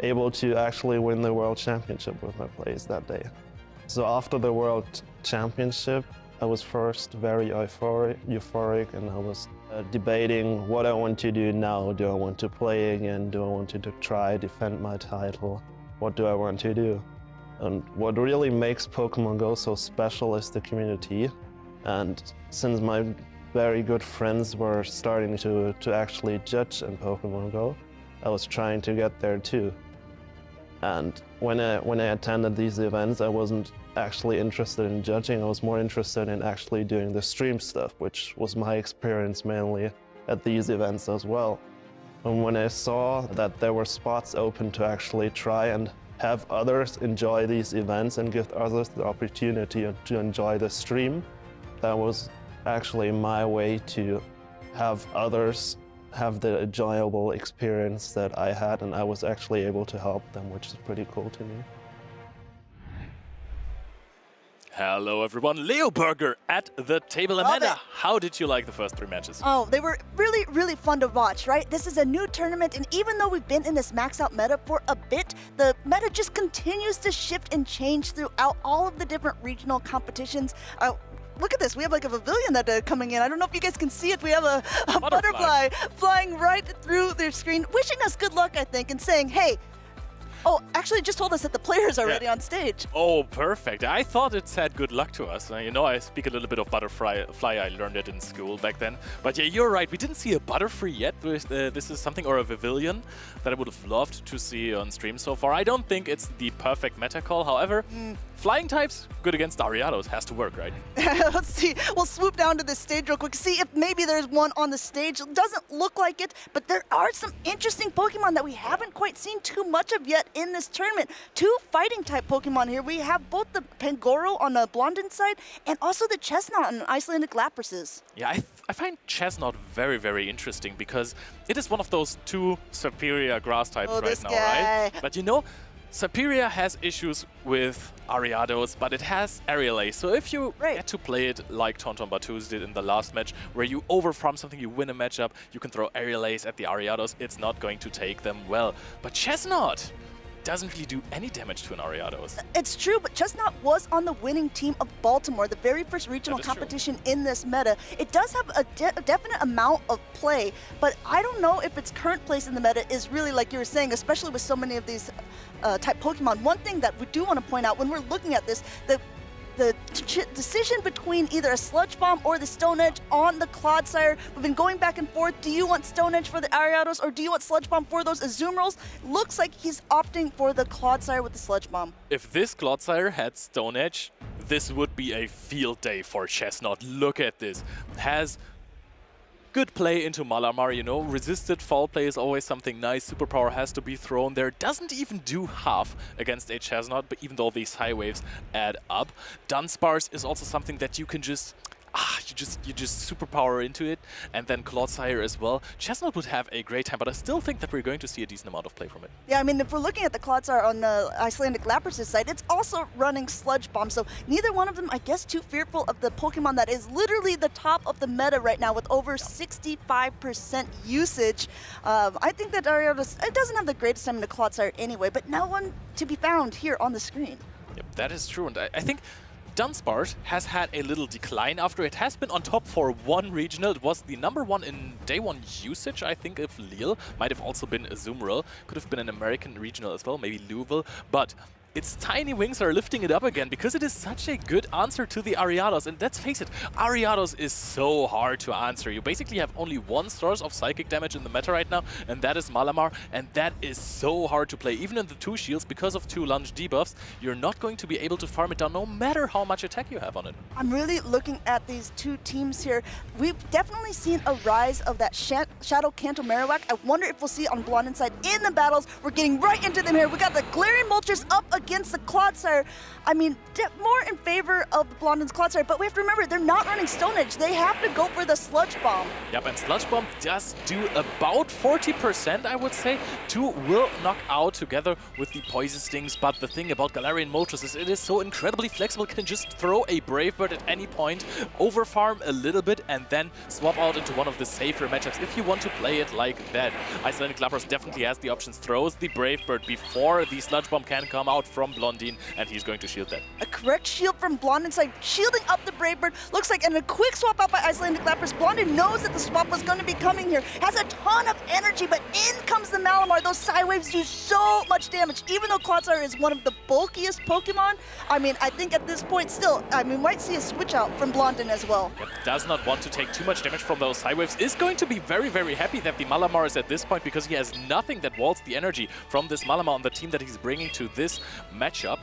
able to actually win the World Championship with my plays that day. So after the World Championship, I was first very euphoric, and I was debating what I want to do now. Do I want to play again? Do I want to try defend my title? What do I want to do? And what really makes Pokemon Go so special is the community. And since my very good friends were starting to actually judge in Pokemon Go, I was trying to get there too. And when I attended these events, I wasn't actually interested in judging. I was more interested in actually doing the stream stuff, which was my experience mainly at these events as well. And when I saw that there were spots open to actually try and have others enjoy these events and give others the opportunity to enjoy the stream, that was actually my way to have others have the enjoyable experience that I had, and I was actually able to help them, which is pretty cool to me. Hello everyone, Leo Burger at the table. Amanda, how did you like the first 3 matches? Oh, they were really, really fun to watch, right? This is a new tournament, and even though we've been in this max out meta for a bit, the meta just continues to shift and change throughout all of the different regional competitions. Look at this, we have like a pavilion that coming in. I don't know if you guys can see it. We have a butterfly flying right through their screen, wishing us good luck, I think, and saying, hey, oh, actually just told us that the players are already on stage. Oh, perfect. I thought it said good luck to us. You know, I speak a little bit of butterfly. I learned it in school back then. But yeah, you're right. We didn't see a butterfree yet. This is something, or a pavilion, that I would have loved to see on stream so far. I don't think it's the perfect meta call. However, flying types, good against Ariados, has to work, right? Let's see. We'll swoop down to this stage real quick, see if maybe there's one on the stage. It doesn't look like it, but there are some interesting Pokemon that we haven't quite seen too much of yet in this tournament. 2 fighting type Pokemon here. We have both the Pangoro on the Blondin side and also the Chestnut on Icelandic Laprases. Yeah, I find Chestnut very, very interesting because it is one of those 2 superior grass types right now, right? But you know, Superior has issues with Ariados, but it has Aerial Ace. So if you get to play it like Tonton Batus did in the last match, where you overfarm something, you win a matchup, you can throw Aerial Ace at the Ariados, it's not going to take them well. But Chestnut doesn't really do any damage to an Ariados. It's true, but Chestnut was on the winning team of Baltimore, the very first regional competition in this meta. It does have a definite amount of play, but I don't know if its current place in the meta is really like you were saying, especially with so many of these type Pokemon. One thing that we do want to point out when we're looking at this, the decision between either a Sludge Bomb or the Stone Edge on the Clodsire, we've been going back and forth. Do you want Stone Edge for the Ariados or do you want Sludge Bomb for those Azumarill? Looks like he's opting for the Clodsire with the Sludge Bomb. If this Clodsire had Stone Edge, this would be a field day for Chestnut. Look at this. Has good play into Malamar, you know, resisted foul play is always something nice. Superpower has to be thrown there. Doesn't even do half against a Chestnut, but even though these high waves add up. Dunsparce is also something that you can just you just superpower into it, and then Clodsire as well. Chestnut would have a great time, but I still think that we're going to see a decent amount of play from it. Yeah, I mean, if we're looking at the Clodsire on the Icelandic Lapras' side, it's also running Sludge Bomb, so neither one of them, I guess, too fearful of the Pokemon that is literally the top of the meta right now with over 65% usage. I think that Ariados, it doesn't have the greatest time in the Clodsire anyway, but no one to be found here on the screen. Yep, that is true, and I think Dunsparce has had a little decline after it has been on top for one regional. It was the #1 in day 1 usage, I think, if Lille. Might have also been Azumarill. Could have been an American regional as well, maybe Louisville. But its tiny wings are lifting it up again because it is such a good answer to the Ariados. And let's face it, Ariados is so hard to answer. You basically have only one source of psychic damage in the meta right now, and that is Malamar. And that is so hard to play. Even in the 2 shields, because of 2 lunge debuffs, you're not going to be able to farm it down no matter how much attack you have on it. I'm really looking at these 2 teams here. We've definitely seen a rise of that Shadow Kanto Marowak. I wonder if we'll see on Blondin side in the battles. We're getting right into them here. We got the Glaring Moltres up against the Clodsire. I mean, more in favor of the Blondin's Clodsire, but we have to remember, they're not running Stone Edge. They have to go for the Sludge Bomb. Yep, and Sludge Bomb does do about 40%, I would say. 2 will knock out together with the Poison Stings, but the thing about Galarian Moltres is it is so incredibly flexible. It can just throw a Brave Bird at any point, overfarm a little bit, and then swap out into one of the safer matchups if you want to play it like that. Icelandic Lapras definitely has the options. Throws the Brave Bird before the Sludge Bomb can come out from Blondin, and he's going to shield that. A correct shield from Blondin side, shielding up the Brave Bird. Looks like, and a quick swap out by Icelandic Lapras. Blondin knows that the swap was going to be coming here. Has a ton of energy, but in comes the Malamar. Those side waves do so much damage. Even though Clodsire is one of the bulkiest Pokemon, I mean, I think at this point still, I mean, we might see a switch out from Blondin as well. Yep, does not want to take too much damage from those side waves. Is going to be very, very happy that the Malamar is at this point because he has nothing that walls the energy from this Malamar on the team that he's bringing to this matchup.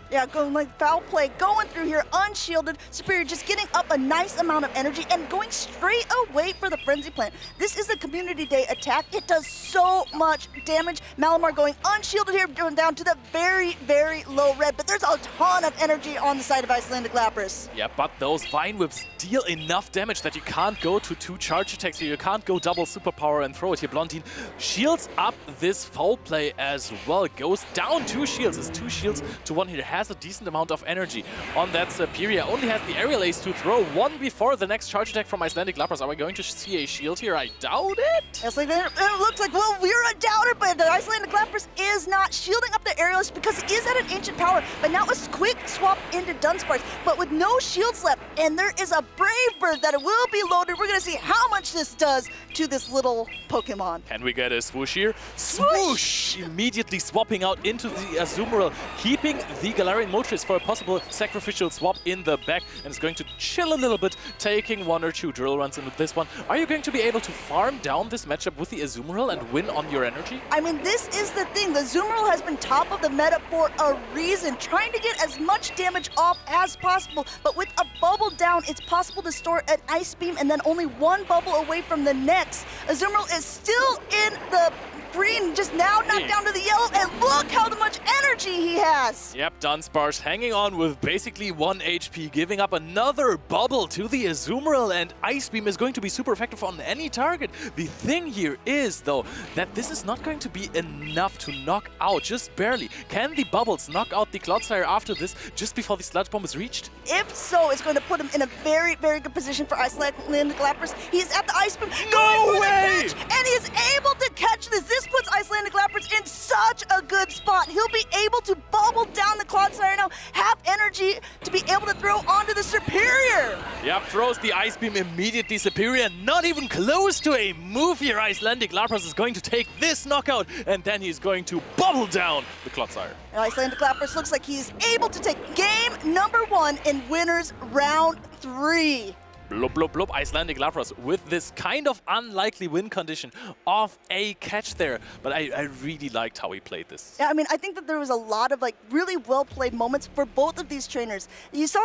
Yeah, going like foul play, going through here, unshielded. Superior just getting up a nice amount of energy and going straight away for the Frenzy Plant. This is the Community Day attack. It does so much damage. Malamar going unshielded here, going down to the very, very low red, but there's a ton of energy on the side of Icelandic Lapras. Yeah, but those Vine Whips deal enough damage that you can't go to 2 charge attacks here. You can't go double superpower and throw it here. Blondin shields up this foul play as well. Goes down 2 shields. It's 2 shields to 1 here. Has a decent amount of energy on that Superior. Only has the Aerial Ace to throw 1 before the next charge attack from Icelandic Lapras. Are we going to see a shield here? I doubt it. It's like, it looks like, well, we're a doubter, but the Icelandic Lapras is not shielding up the Aerial Ace because it is at an ancient power. But now a quick swap into Dunsparce, but with no shields left, and there is a Brave Bird that it will be loaded. We're going to see how much this does to this little Pokemon. Can we get a swoosh here? Swoosh! Immediately swapping out into the Azumarill, keeping the Galarian Moltres for a possible sacrificial swap in the back, and it's going to chill a little bit, taking 1 or 2 drill runs into this one. Are you going to be able to farm down this matchup with the Azumarill and win on your energy? I mean, this is the thing. The Azumarill has been top of the meta for a reason, trying to get as much damage off as possible, but with a bubble down, it's possible to store an Ice Beam and then only 1 bubble away from the next. Azumarill is still in the green, just now knocked down to the yellow, and look how much energy he has. Yep, Dunsparce hanging on with basically 1 HP, giving up another bubble to the Azumarill, and Ice Beam is going to be super effective on any target. The thing here is, though, that this is not going to be enough to knock out, just barely. Can the bubbles knock out the Clodsire after this, just before the Sludge Bomb is reached? If so, it's going to put him in a very, very good position for Icelandic Lapras. He's at the Ice Beam. No way! And he is able to catch this. This puts Icelandic Lapras in such a good spot. He'll be able to bubble down the Clodsire now, have energy to be able to throw onto the Superior. Yep, throws the Ice Beam immediately. Superior, not even close to a move here. Icelandic Lapras is going to take this knockout, and then he's going to bubble down the Clodsire. Now Icelandic Lapras looks like he's able to take game number 1 in winners round 3. Blub, blub, blub. Icelandic Lapras with this kind of unlikely win condition of a catch there. But I really liked how he played this. Yeah, I mean, I think that there was a lot of really well-played moments for both of these trainers. You saw,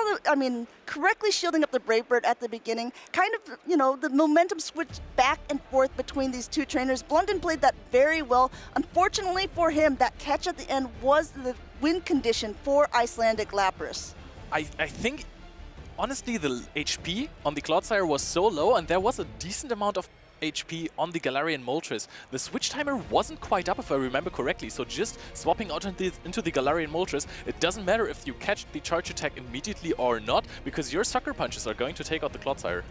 correctly shielding up the Brave Bird at the beginning. Kind of, the momentum switched back and forth between these two trainers. Blunden played that very well. Unfortunately for him, that catch at the end was the win condition for Icelandic Lapras. I think honestly, the HP on the Clodsire was so low, and there was a decent amount of HP on the Galarian Moltres. The switch timer wasn't quite up, if I remember correctly, so just swapping out into the Galarian Moltres, it doesn't matter if you catch the charge attack immediately or not, because your Sucker Punches are going to take out the Clodsire.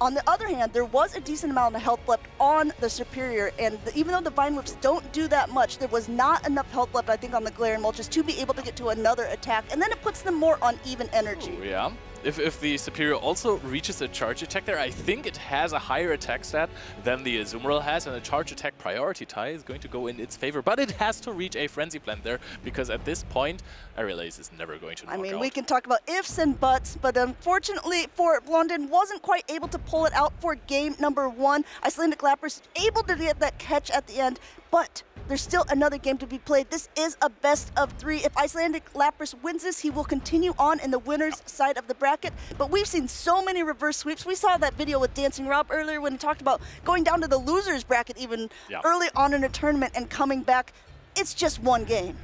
On the other hand, there was a decent amount of health left on the Superior, and even though the Vine Whips don't do that much, there was not enough health left, I think, on the Galarian Moltres to be able to get to another attack, and then it puts them more on even energy. Ooh, yeah. If the Superior also reaches a charge attack there, I think it has a higher attack stat than the Azumarill has, and a charge attack priority tie is going to go in its favor. But it has to reach a Frenzy Plant there, because at this point, Aerial Ace is never going to knock out. We can talk about ifs and buts, but unfortunately for Blunden, wasn't quite able to pull it out for game number 1. Icelandic Lapras able to get that catch at the end, but there's still another game to be played. This is a best of 3. If Icelandic Lapras wins this, he will continue on in the winner's side of the bracket. But we've seen so many reverse sweeps. We saw that video with Dancing Rob earlier when he talked about going down to the loser's bracket even early on in a tournament and coming back. It's just one game.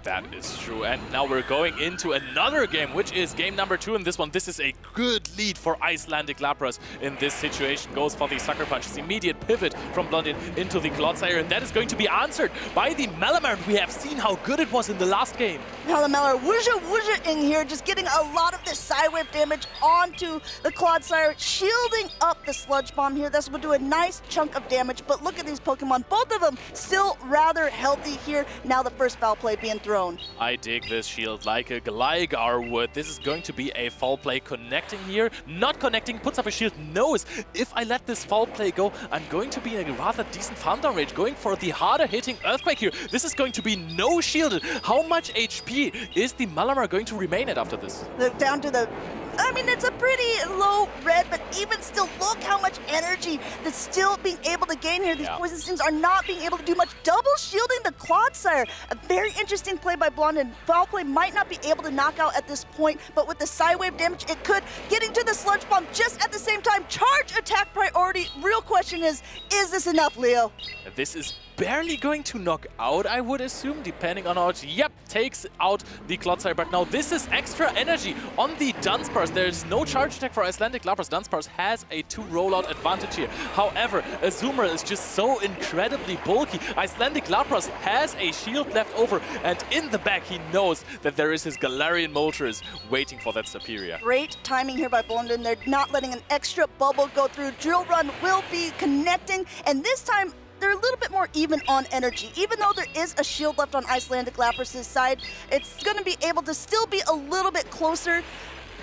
That is true, and now we're going into another game, which is game number 2 in this one. This is a good lead for Icelandic Lapras in this situation. Goes for the Sucker Punches, immediate pivot from Blunden into the Clodsire, and that is going to be answered by the Malamar. We have seen how good it was in the last game. Malamar wooja in here, just getting a lot of this Psywave damage onto the Clodsire, shielding up the Sludge Bomb here. This will do a nice chunk of damage, but look at these Pokemon. Both of them still rather healthy here. Now the first foul play being thrown. I dig this shield like a Gligar would. This is going to be a foul play connecting here. Not connecting, puts up a shield, knows if I let this foul play go, I'm going to be in a rather decent farm down range, going for the harder hitting Earthquake here. This is going to be no shielded. How much HP is the Malamar going to remain at after this? Down to the... it's a pretty low red, but even still, look how much energy that's still being able to gain here. These Poison Stings are not being able to do much. Double shielding the Clodsire. A very interesting play by Blunden. Foul play might not be able to knock out at this point, but with the Psywave damage, it could. Getting to the Sludge Bomb just at the same time. Charge attack priority. Real question is this enough, Leo? This is barely going to knock out, I would assume, depending on how it, takes out the Clodsire. But now this is extra energy on the Dunsparce. There's no charge attack for Icelandic Lapras. Dunsparce has a 2 rollout advantage here. However, Azumarill is just so incredibly bulky. Icelandic Lapras has a shield left over, and in the back he knows that there is his Galarian Moltres waiting for that Superior. Great timing here by Blunden. They're not letting an extra bubble go through. Drill Run will be connecting, and this time they're a little bit more even on energy. Even though there is a shield left on Icelandic Lapras' side, it's going to be able to still be a little bit closer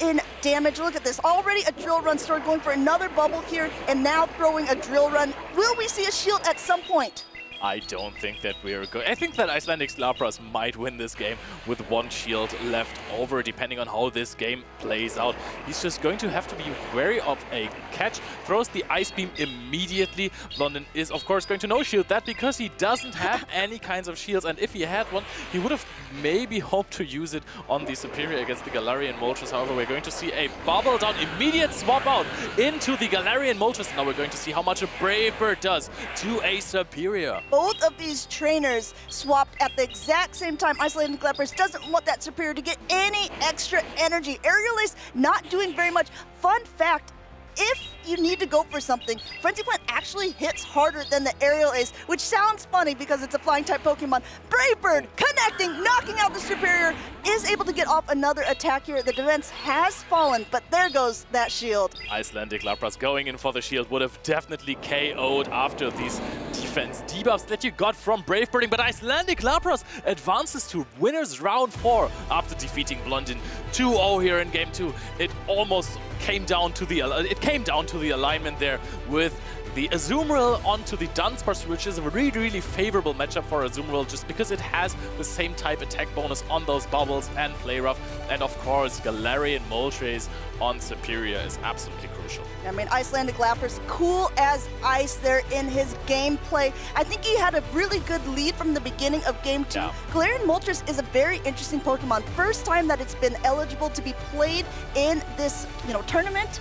in damage. Look at this. Already a Drill Run story, going for another bubble here, and now throwing a Drill Run. Will we see a shield at some point? I don't think that we're going. I think that Icelandic Lapras might win this game with 1 shield left over, depending on how this game plays out. He's just going to have to be wary of a catch. Throws the Ice Beam immediately. Blunden is, of course, going to no-shield that because he doesn't have any kinds of shields. And if he had one, he would have maybe hoped to use it on the Superior against the Galarian Moltres. However, we're going to see a bubble down, immediate swap out into the Galarian Moltres. Now we're going to see how much a Brave Bird does to a Superior. both of these trainers swapped at the exact same time. Icelandic Lapras doesn't want that Superior to get any extra energy. Aerial Ace not doing very much. Fun fact, if you need to go for something, Frenzy Plant actually hits harder than the Aerial Ace, which sounds funny because it's a flying type Pokemon. Brave Bird connecting, knocking out the Superior, is able to get off another attack here. The defense has fallen, but there goes that shield. Icelandic Lapras going in for the shield would have definitely KO'd after these defense debuffs that you got from Brave Birding, but Icelandic Lapras advances to winners round 4 after defeating Blondin 2-0 here in game 2. It almost came down to the alignment there with the Azumarill onto the Dunsparce, which is a really favorable matchup for Azumarill just because it has the same type attack bonus on those bubbles and Play Rough. And of course, Galarian Moltres on Superior is absolutely crucial. I mean, Icelandic Lapras, cool as ice there in his gameplay. I think he had a really good lead from the beginning of game 2. Yeah. Galarian Moltres is a very interesting Pokemon. First time that it's been eligible to be played in this, tournament.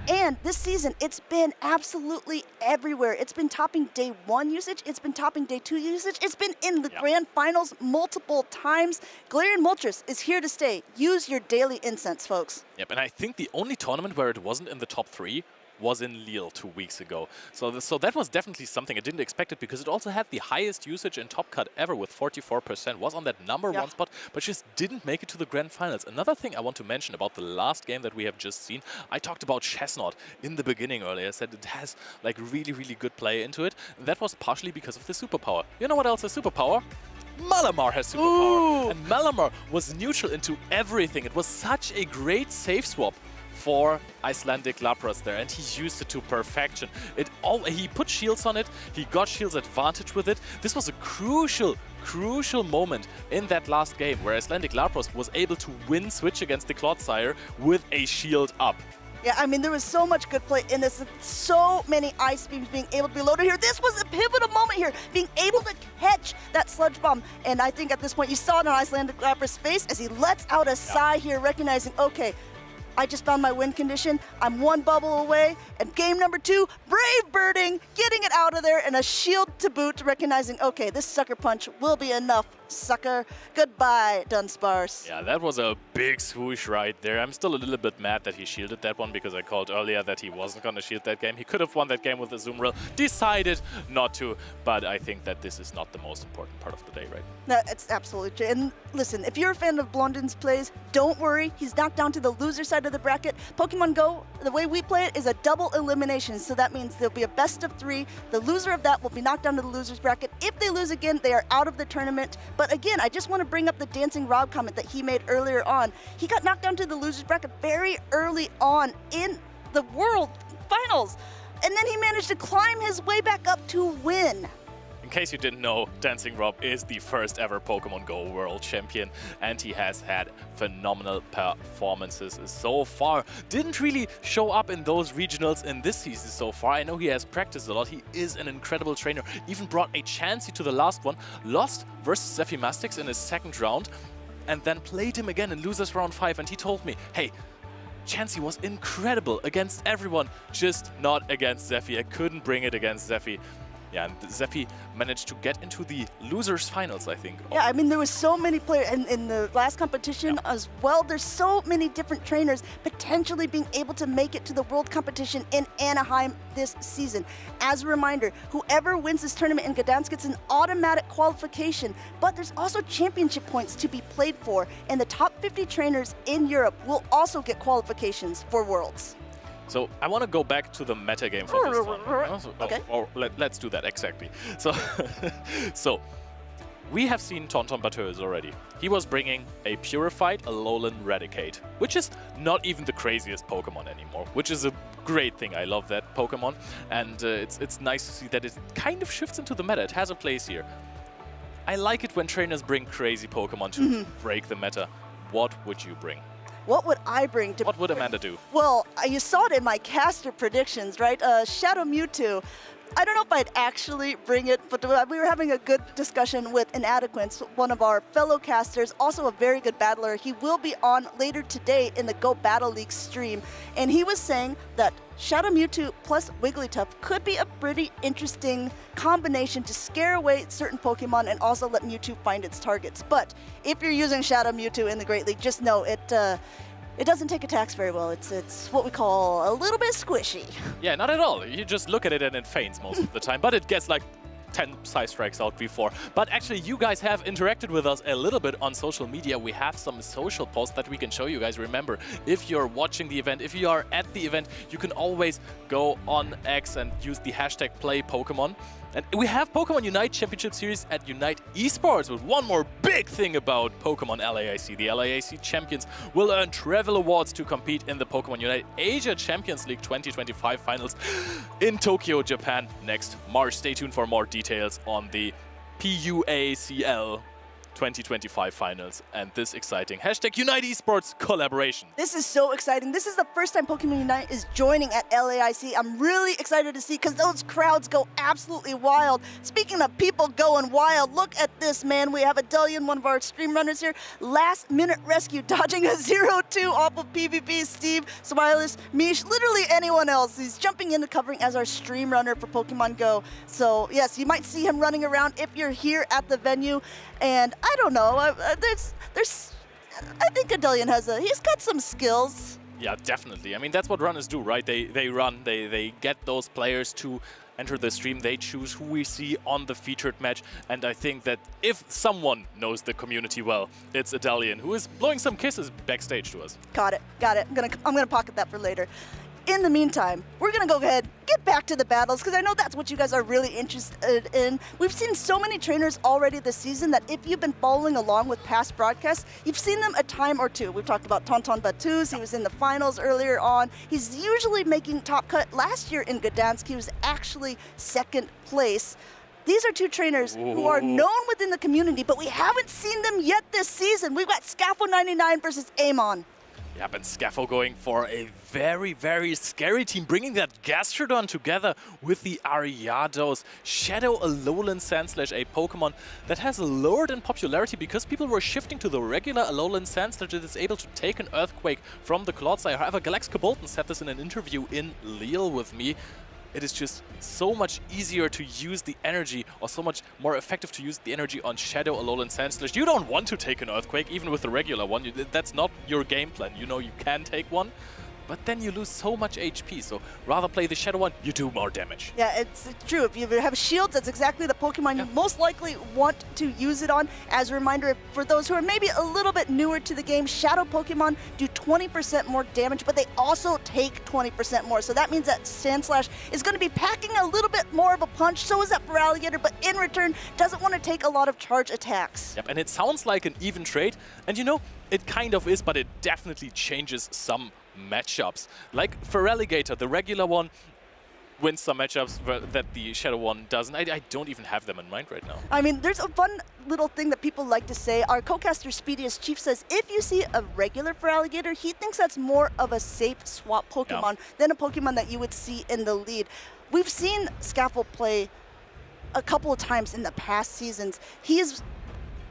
And this season, it's been absolutely everywhere. It's been topping day 1 usage. It's been topping day 2 usage. It's been in the grand finals multiple times. Galarian Moltres is here to stay. Use your daily incense, folks. Yep, and I think the only tournament where it wasn't in the top 3 was in Lille 2 weeks ago. So that was definitely something. I didn't expect it because it also had the highest usage in Top Cut ever with 44%. Was on that number 1 spot, but just didn't make it to the grand finals. Another thing I want to mention about the last game that we have just seen, I talked about Chestnut in the beginning earlier. I said it has like really good play into it. And that was partially because of the superpower. You know what else is superpower? Malamar has superpower. And Malamar was neutral into everything. It was such a great safe swap for Icelandic Lapras there, and he used it to perfection. He put shields on it, he got shields advantage with it. This was a crucial moment in that last game where Icelandic Lapras was able to win switch against the Clodsire with a shield up. Yeah, I mean, there was so much good play in this. So many Ice Beams being able to be loaded here. This was a pivotal moment here, being able to catch that Sludge Bomb. And I think at this point, you saw it on Icelandic Lapras' face as he lets out a sigh here, recognizing, okay, I just found my win condition. I'm 1 bubble away. And game number 2, Brave Birding, getting it out of there, and a shield to boot, recognizing, okay, this Sucker Punch will be enough, sucker. Goodbye, Dunsparce. Yeah, that was a big swoosh right there. I'm still a little bit mad that he shielded that one because I called earlier that he wasn't going to shield that game. He could have won that game with Azumarill, decided not to, but I think that this is not the most important part of the day, right? No, it's absolutely true. And listen, if you're a fan of Blondin's plays, don't worry. He's knocked down to the loser side of the bracket. Pokemon Go, the way we play it, is a double elimination. So that means there'll be a best of 3. The loser of that will be knocked down to the loser's bracket. If they lose again, they are out of the tournament. But again, I just want to bring up the Dancing Rob comment that he made earlier on. He got knocked down to the loser's bracket very early on in the World Finals. And then he managed to climb his way back up to win. In case you didn't know, Dancing Rob is the first ever Pokemon Go World Champion, and he has had phenomenal performances so far. Didn't really show up in those regionals in this season so far. I know he has practiced a lot. He is an incredible trainer. Even brought a Chansey to the last one. Lost versus Zephy Mastix in his 2nd round, and then played him again in losers round 5. And he told me, hey, Chansey was incredible against everyone, just not against Zephy. I couldn't bring it against Zephy. Yeah, and Zephy managed to get into the losers finals, I think. Yeah, I mean, there was so many players in the last competition as well. There's so many different trainers potentially being able to make it to the world competition in Anaheim this season. As a reminder, whoever wins this tournament in Gdańsk gets an automatic qualification, but there's also championship points to be played for, and the top 50 trainers in Europe will also get qualifications for Worlds. So I want to go back to the meta game for this one. Okay. Let's do that, exactly. So we have seen Tonton Bateuse already. He was bringing a Purified Alolan Raticate, which is not even the craziest Pokemon anymore, which is a great thing. I love that Pokemon, and it's nice to see that it kind of shifts into the meta. It has a place here. I like it when trainers bring crazy Pokemon to break the meta. What would you bring? What would I bring to... What would Amanda do? Well, you saw it in my caster predictions, right? Shadow Mewtwo. I don't know if I'd actually bring it, but we were having a good discussion with Inadequance, one of our fellow casters, also a very good battler. He will be on later today in the Go Battle League stream, and he was saying that Shadow Mewtwo plus Wigglytuff could be a pretty interesting combination to scare away certain Pokemon and also let Mewtwo find its targets. But if you're using Shadow Mewtwo in the Great League, just know it doesn't take attacks very well. It's what we call a little bit squishy. Yeah, not at all. You just look at it and it faints most of the time, but it gets like 10 side strikes out before. But actually, you guys have interacted with us a little bit on social media. We have some social posts that we can show you guys. Remember, if you're watching the event, if you are at the event, you can always go on X and use the hashtag #PlayPokemon. And we have Pokemon Unite Championship Series at Unite Esports with one more big thing about Pokemon LAIC. The LAIC champions will earn travel awards to compete in the Pokemon Unite Asia Champions League 2025 finals in Tokyo, Japan next March. Stay tuned for more details on the PUACL 2025 finals and this exciting hashtag Unite Esports collaboration. This is so exciting. This is the first time Pokemon Unite is joining at LAIC. I'm really excited to see because those crowds go absolutely wild. Speaking of people going wild, look at this, man. We have Adelian, one of our stream runners here. Last minute rescue, dodging a 0-2 off of PvP. Steve, Smiles, Mish, literally anyone else. He's jumping into covering as our stream runner for Pokemon Go. So yes, you might see him running around if you're here at the venue. And I don't know, I think Adelian he's got some skills. Yeah, definitely. I mean, that's what runners do, right? They run, they get those players to enter the stream, they choose who we see on the featured match. And I think that if someone knows the community well, it's Adelian, who is blowing some kisses backstage to us. Got it. I'm gonna pocket that for later. In the meantime, we're going to go ahead, get back to the battles, because I know that's what you guys are really interested in. We've seen so many trainers already this season that if you've been following along with past broadcasts, you've seen them a time or two. We've talked about Tonton Batuz. He was in the finals earlier on. He's usually making top cut. Last year in Gdańsk, he was actually second place. These are two trainers who are known within the community, but we haven't seen them yet this season. We've got Scaffle99 versus Amon. Yep, and Scaffle going for a very, very scary team, bringing that Gastrodon together with the Ariados. Shadow Alolan Sandslash, a Pokemon that has lowered in popularity because people were shifting to the regular Alolan Sandslash that is able to take an Earthquake from the Clodsire. However, Galaxica Bolton said this in an interview in Lille with me. It is just so much easier to use the energy, or so much more effective to use the energy on Shadow Alolan Sandslash. You don't want to take an Earthquake, even with the regular one. That's not your game plan. You know you can take one, but then you lose so much HP. So rather play the Shadow one, you do more damage. Yeah, it's true. If you have shields, that's exactly the Pokemon you most likely want to use it on. As a reminder, for those who are maybe a little bit newer to the game, Shadow Pokemon do 20% more damage, but they also take 20% more. So that means that Sandslash is going to be packing a little bit more of a punch. So is that Feraligatr, but in return, doesn't want to take a lot of charge attacks. Yep, and it sounds like an even trade. And you know, it kind of is, but it definitely changes some matchups. Like Feraligatr, the regular one wins some matchups that the Shadow one doesn't. I don't even have them in mind right now. I mean, there's a fun little thing that people like to say. Our co-caster Speediest Chief says if you see a regular Feraligatr, he thinks that's more of a safe swap Pokemon than a Pokemon that you would see in the lead. We've seen Scaffle play a couple of times in the past seasons. He is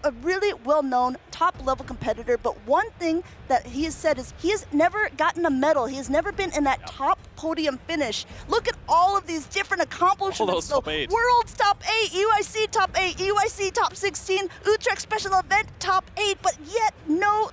a really well-known top-level competitor, but one thing that he has said is he has never gotten a medal. He has never been in that top podium finish. Look at all of these different accomplishments. All those top 8. World's top 8, UIC top 8, UIC top 16, Utrecht Special Event top 8, but yet no,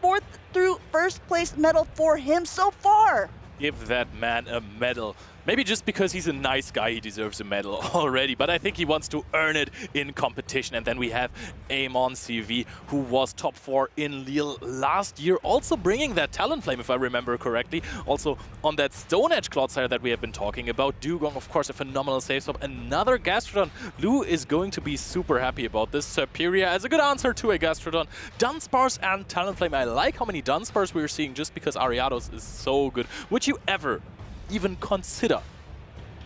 4th through 1st place medal for him so far. Give that man a medal. Maybe just because he's a nice guy, he deserves a medal already, but I think he wants to earn it in competition. And then we have Amon CV, who was top 4 in Lille last year, also bringing that Talonflame, if I remember correctly. Also on that Stone Edge Clodsire that we have been talking about. Dugong, of course, a phenomenal save swap. Another Gastrodon. Lou is going to be super happy about this. Serperia as a good answer to a Gastrodon. Dunsparce and Talonflame. I like how many Dunsparce we're seeing just because Ariados is so good. Would you ever even consider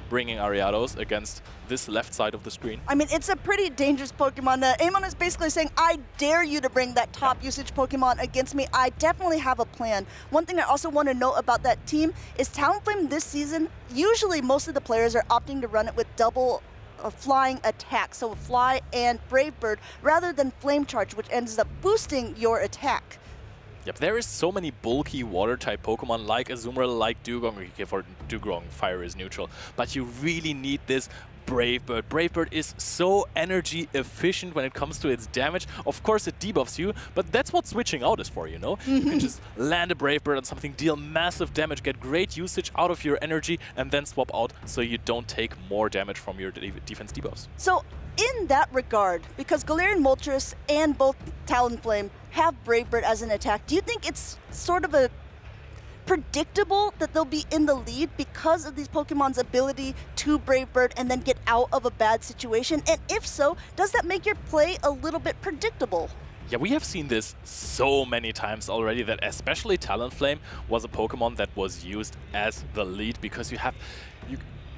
bringing Ariados against this left side of the screen. I mean, it's a pretty dangerous Pokemon. Amon is basically saying, I dare you to bring that top usage Pokemon against me. I definitely have a plan. One thing I also want to note about that team is Talonflame this season, usually most of the players are opting to run it with double flying attack, so Fly and Brave Bird, rather than Flame Charge, which ends up boosting your attack. Yep, there is so many bulky water-type Pokemon like Azumarill, like Dugong. Okay, for Dugong, fire is neutral. But you really need this Brave Bird. Brave Bird is so energy efficient when it comes to its damage. Of course, it debuffs you, but that's what switching out is for, you know? You can just land a Brave Bird on something, deal massive damage, get great usage out of your energy, and then swap out so you don't take more damage from your defense debuffs. So, in that regard, because Galarian Moltres and both Talonflame have Brave Bird as an attack, do you think it's sort of a predictable that they'll be in the lead because of these Pokemon's ability to Brave Bird and then get out of a bad situation? And if so, does that make your play a little bit predictable? Yeah, we have seen this so many times already that especially Talonflame was a Pokemon that was used as the lead because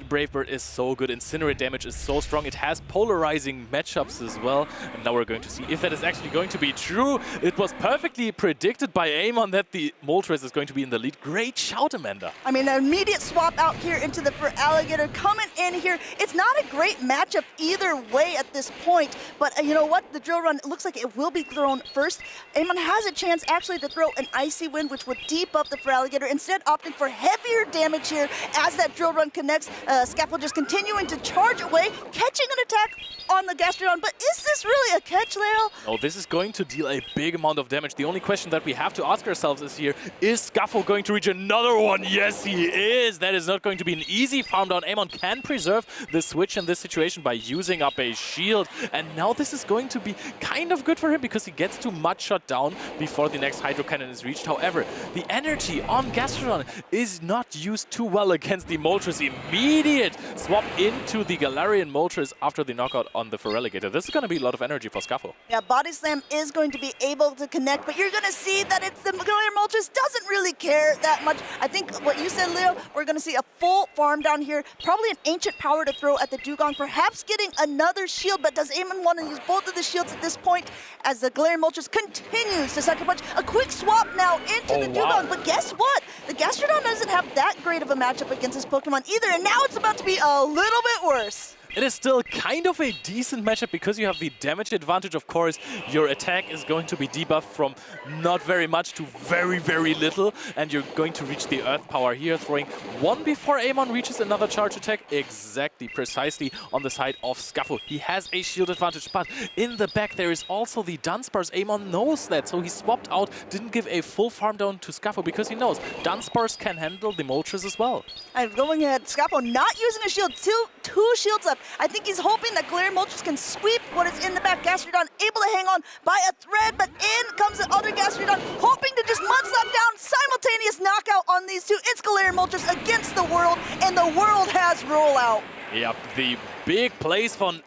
Brave Bird is so good, Incinerate damage is so strong, it has polarizing matchups as well, and now we're going to see if that is actually going to be true. It was perfectly predicted by Amon that the Moltres is going to be in the lead. Great shout, Amanda. I mean, an immediate swap out here into the Feraligatr coming in here. It's not a great matchup either way at this point, but you know what? The Drill Run, it looks like it will be thrown first. Amon has a chance actually to throw an Icy Wind, which would deep up the Feraligatr, instead opting for heavier damage here as that Drill Run connects. Scaffold just continuing to charge away, catching an attack on the Gastrodon. But is this really a catch, Leo? No, this is going to deal a big amount of damage. The only question that we have to ask ourselves is here, is Scaffold going to reach another one? Yes, he is. That is not going to be an easy farm down. Amon can preserve the switch in this situation by using up a shield. And now this is going to be kind of good for him because he gets too much shot down before the next Hydro Cannon is reached. However, the energy on Gastrodon is not used too well against the Moltres. Immediate swap into the Galarian Moltres after the knockout on the Feraligatr. This is going to be a lot of energy for Scaffold. Yeah, Body Slam is going to be able to connect, but you're going to see that it's the Galarian Moltres doesn't really care that much. I think what you said, Leo, we're going to see a full farm down here, probably an Ancient Power to throw at the Dugong, perhaps getting another shield, but does Amon want to use both of the shields at this point as the Galarian Moltres continues to Sucker Punch? A quick swap now into the Dugong, but guess what? The Gastrodon doesn't have that great of a matchup against this Pokemon either, and now it's about to be a little bit worse. It is still kind of a decent matchup because you have the damage advantage, of course. Your attack is going to be debuffed from not very much to very, very little, and you're going to reach the Earth Power here, throwing one before Amon reaches another charge attack, exactly, precisely on the side of Scaffold. He has a shield advantage, but in the back there is also the Dunsparce. Amon knows that, so he swapped out, didn't give a full farm down to Scaffold because he knows Dunsparce can handle the Moltres as well. I'm going ahead, Scaffold not using a shield, two shields left. I think he's hoping that Galarian Moltres can sweep what is in the back. Gastrodon able to hang on by a thread, but in comes the other Gastrodon, hoping to just mudslap down. Simultaneous knockout on these two. It's Galarian Moltres against the world, and the world has rollout. Yep, the big plays from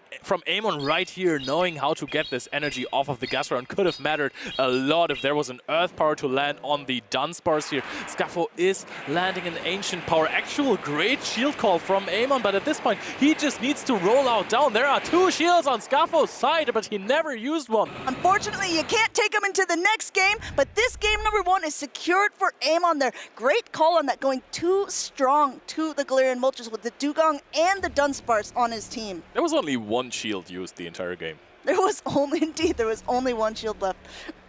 Amon right here, knowing how to get this energy off of the Gastrodon could have mattered a lot if there was an Earth Power to land on the Dunsparce here. Scaffold is landing an Ancient Power. Actual great shield call from Amon, but at this point, he just needs to roll out down. There are two shields on Scaffold's side, but he never used one. Unfortunately, you can't take him into the next game, but this game number one is secured for Amon there. Great call on that, going too strong to the Galarian Moltres with the Dugong and the Dunsparce on his team. There was only one shield used the entire game. There was only one shield left.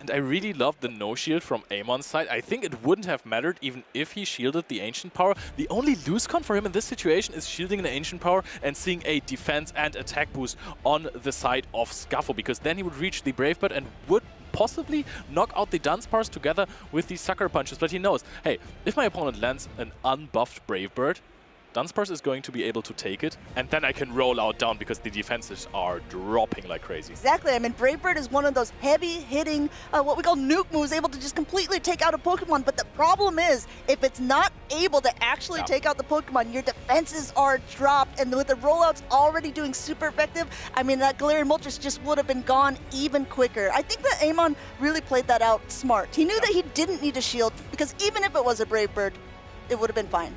And I really love the no shield from Amon's side. I think it wouldn't have mattered even if he shielded the Ancient Power. The only lose con for him in this situation is shielding the Ancient Power and seeing a defense and attack boost on the side of Scaffold, because then he would reach the Brave Bird and would possibly knock out the Dunsparce together with these Sucker Punches. But he knows, hey, if my opponent lands an unbuffed Brave Bird, Dunsparce is going to be able to take it, and then I can roll out down because the defenses are dropping like crazy. Exactly. I mean, Brave Bird is one of those heavy-hitting, what we call nuke moves, able to just completely take out a Pokemon. But the problem is, if it's not able to actually take out the Pokemon, your defenses are dropped. And with the rollouts already doing super effective, I mean, that Galarian Moltres just would have been gone even quicker. I think that Amon really played that out smart. He knew that he didn't need a shield, because even if it was a Brave Bird, it would have been fine.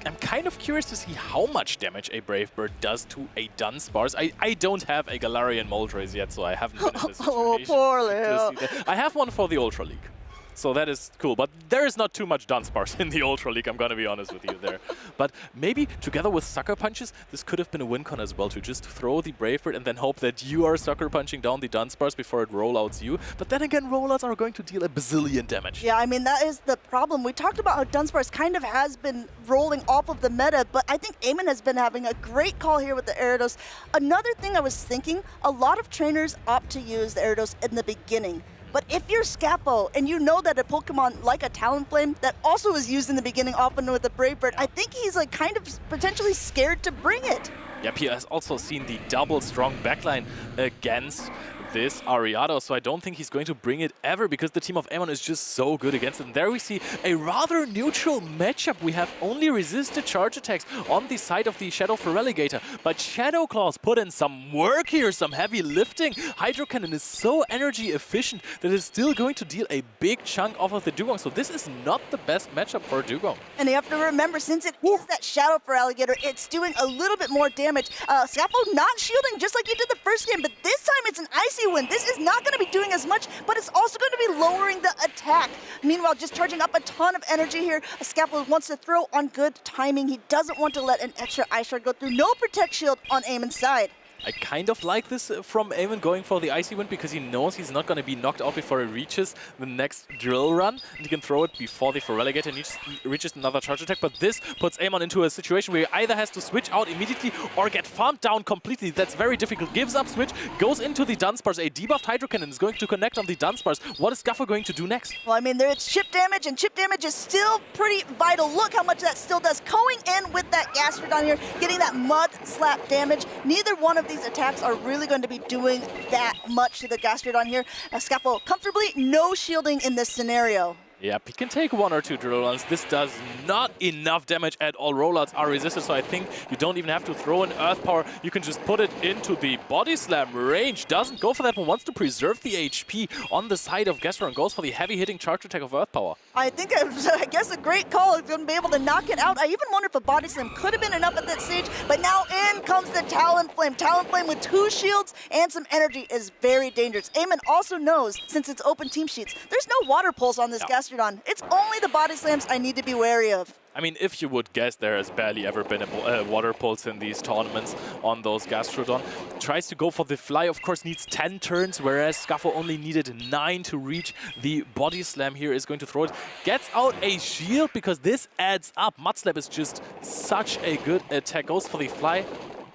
I'm kind of curious to see how much damage a Brave Bird does to a Dunsparce. I don't have a Galarian Moltres yet, so I haven't been in this situation. Oh, poor to Leo. see that. I have one for the Ultra League. So that is cool, but there is not too much Dunsparce in the Ultra League, I'm gonna be honest with you there. But maybe together with Sucker Punches, this could have been a win con as well, to just throw the Brave Bird and then hope that you are Sucker Punching down the Dunsparce before it rollouts you. But then again, rollouts are going to deal a bazillion damage. Yeah, I mean, that is the problem. We talked about how Dunsparce kind of has been rolling off of the meta, but I think Eamon has been having a great call here with the Gyarados. Another thing I was thinking, a lot of trainers opt to use the Gyarados in the beginning. But if you're Scapo and you know that a Pokemon like a Talonflame that also is used in the beginning often with the Brave Bird, I think he's like kind of potentially scared to bring it. Yep, he has also seen the double strong backline against this Ariado, so I don't think he's going to bring it ever because the team of Amon is just so good against it. And there we see a rather neutral matchup. We have only resisted charge attacks on the side of the Shadow Feraligatr, but Shadow Claws put in some work here, some heavy lifting. Hydro Cannon is so energy efficient that it's still going to deal a big chunk off of the Dugong, so this is not the best matchup for Dugong. And you have to remember, since it is that Shadow Feraligatr, it's doing a little bit more damage. Scapo not shielding just like he did the first game, but this time it's an Icy Wind. This is not going to be doing as much, but it's also going to be lowering the attack. Meanwhile, just charging up a ton of energy here. Scapo wants to throw on good timing. He doesn't want to let an extra Ice Shard go through. No Protect Shield on Eamon's side. I kind of like this from Eamon going for the Icy Wind because he knows he's not going to be knocked out before he reaches the next drill run. And he can throw it before the Feraligatr reaches another charge attack. But this puts Eamon into a situation where he either has to switch out immediately or get farmed down completely. That's very difficult. Gives up switch, goes into the Dunsparce. A debuffed Hydro Cannon is going to connect on the Dunsparce. What is Scuffle going to do next? Well, I mean, there's chip damage, and chip damage is still pretty vital. Look how much that still does. Going in with that Gastrodon here, getting that Mud Slap damage. Neither one of these attacks are really going to be doing that much to the Gastrodon here. Scapo comfortably no shielding in this scenario. Yep, he can take one or two drill runs. This does not enough damage at all. Rollouts are resisted, so I think you don't even have to throw an Earth Power. You can just put it into the Body Slam range. Doesn't go for that one, wants to preserve the HP on the side of Gastrodon. Goes for the heavy-hitting charge attack of Earth Power. I think I guess a great call. He's going to be able to knock it out. I even wonder if a Body Slam could have been enough at that stage, but now in comes the Talonflame. Talonflame with 2 shields and some energy is very dangerous. Eamon also knows, since it's open team sheets, there's no Water Pulse on this Gastrodon. It's only the Body Slams I need to be wary of. I mean, if you would guess, there has barely ever been a Water Pulse in these tournaments on those Gastrodon. Tries to go for the Fly, of course, needs 10 turns, whereas Scuffle only needed 9 to reach the Body Slam here. Is going to throw it. Gets out a shield because this adds up. Mud Slap is just such a good attack. Goes for the Fly.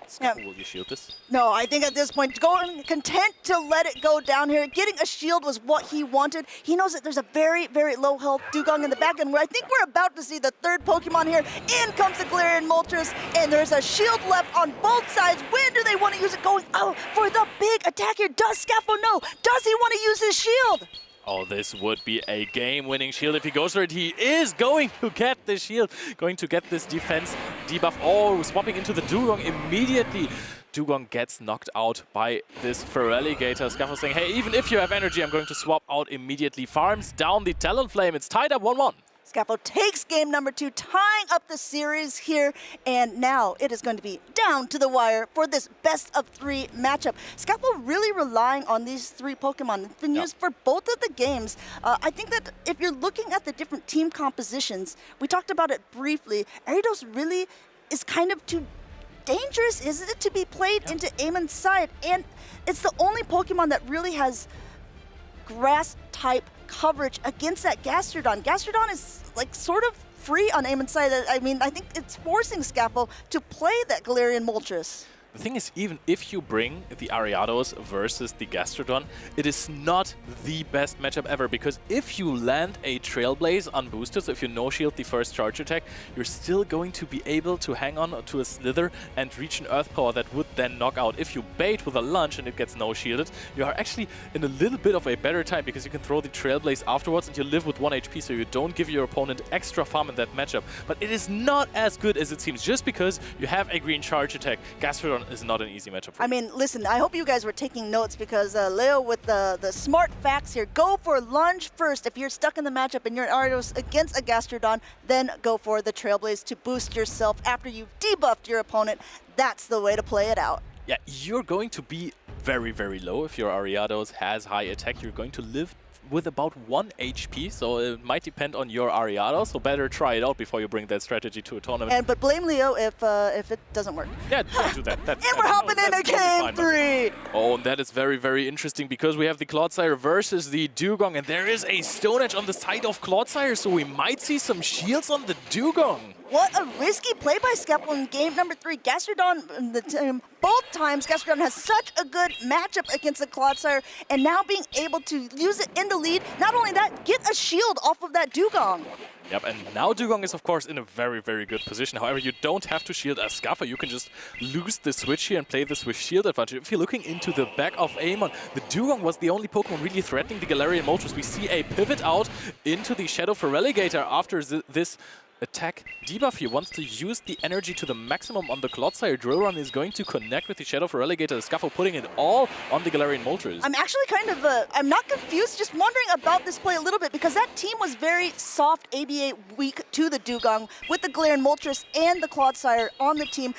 Scuffle, will you shield this? No, I think at this point, going content to let it go down here. Getting a shield was what he wanted. He knows that there's a very, very low health Dugong in the back end, where I think we're about to see the third Pokemon here. In comes the Galarian Moltres, and there's a shield left on both sides. When do they want to use it? Going out for the big attack here. Does Scapo know? Does he want to use his shield? Oh, this would be a game-winning shield if he goes for it. He is going to get the shield, going to get this defense debuff. Oh, swapping into the Dugong immediately. Dugong gets knocked out by this Feraligatr. Scuffle saying, hey, even if you have energy, I'm going to swap out immediately. Farms down the Talonflame. It's tied up 1-1. Scapo takes game number 2, tying up the series here, and now it is going to be down to the wire for this best-of-3 matchup. Scapo really relying on these 3 Pokemon. It's been used for both of the games. I think that if you're looking at the different team compositions, we talked about it briefly, Gyarados really is kind of too dangerous, isn't it, to be played into Eamon's side, and it's the only Pokemon that really has grass-type coverage against that Gastrodon. Gastrodon is like sort of free on Eamon's side. I mean, I think it's forcing Scapo to play that Galarian Moltres. The thing is, even if you bring the Ariados versus the Gastrodon, it is not the best matchup ever, because if you land a Trailblaze unboosted, so if you no-shield the first charge attack, you're still going to be able to hang on to a Slither and reach an Earth Power that would then knock out. If you bait with a Lunge and it gets no-shielded, you are actually in a little bit of a better time, because you can throw the Trailblaze afterwards and you live with 1 HP, so you don't give your opponent extra farm in that matchup. But it is not as good as it seems. Just because you have a green charge attack, Gastrodon Gastrodon is not an easy matchup for I mean, listen, I hope you guys were taking notes because Leo with the smart facts here. Go for lunge first. If you're stuck in the matchup and you're an Ariados against a Gastrodon, then go for the Trailblaze to boost yourself after you've debuffed your opponent. That's the way to play it out. Yeah, you're going to be very, very low. If your Ariados has high attack, you're going to live with about 1 HP, so it might depend on your Ariados, so better try it out before you bring that strategy to a tournament. But blame Leo if it doesn't work. Yeah, don't do that. And we're hopping into game 3! Oh, and that is very, very interesting because we have the Clodsire versus the Dugong, and there is a Stone Edge on the side of Clodsire, so we might see some shields on the Dugong. What a risky play by Scaffold in game number 3. Gastrodon, both times, Gastrodon has such a good matchup against the Clodsire, and now being able to use it in the lead. Not only that, get a shield off of that Dugong. Yep, and now Dugong is, of course, in a very, very good position. However, you don't have to shield as Scaffa. You can just lose the switch here and play this with shield advantage. If you're looking into the back of Amon, the Dugong was the only Pokemon really threatening the Galarian Moltres. We see a pivot out into the Shadow Feraligatr after this attack debuff. He wants to use the energy to the maximum on the Clodsire. Drillrun is going to connect with the Shadow Feraligatr. The Scaffold putting it all on the Galarian Moltres. I'm actually kind of, I'm not confused, just wondering about this play a little bit because that team was very soft ABA weak to the Dugong with the Galarian Moltres and the Clodsire on the team.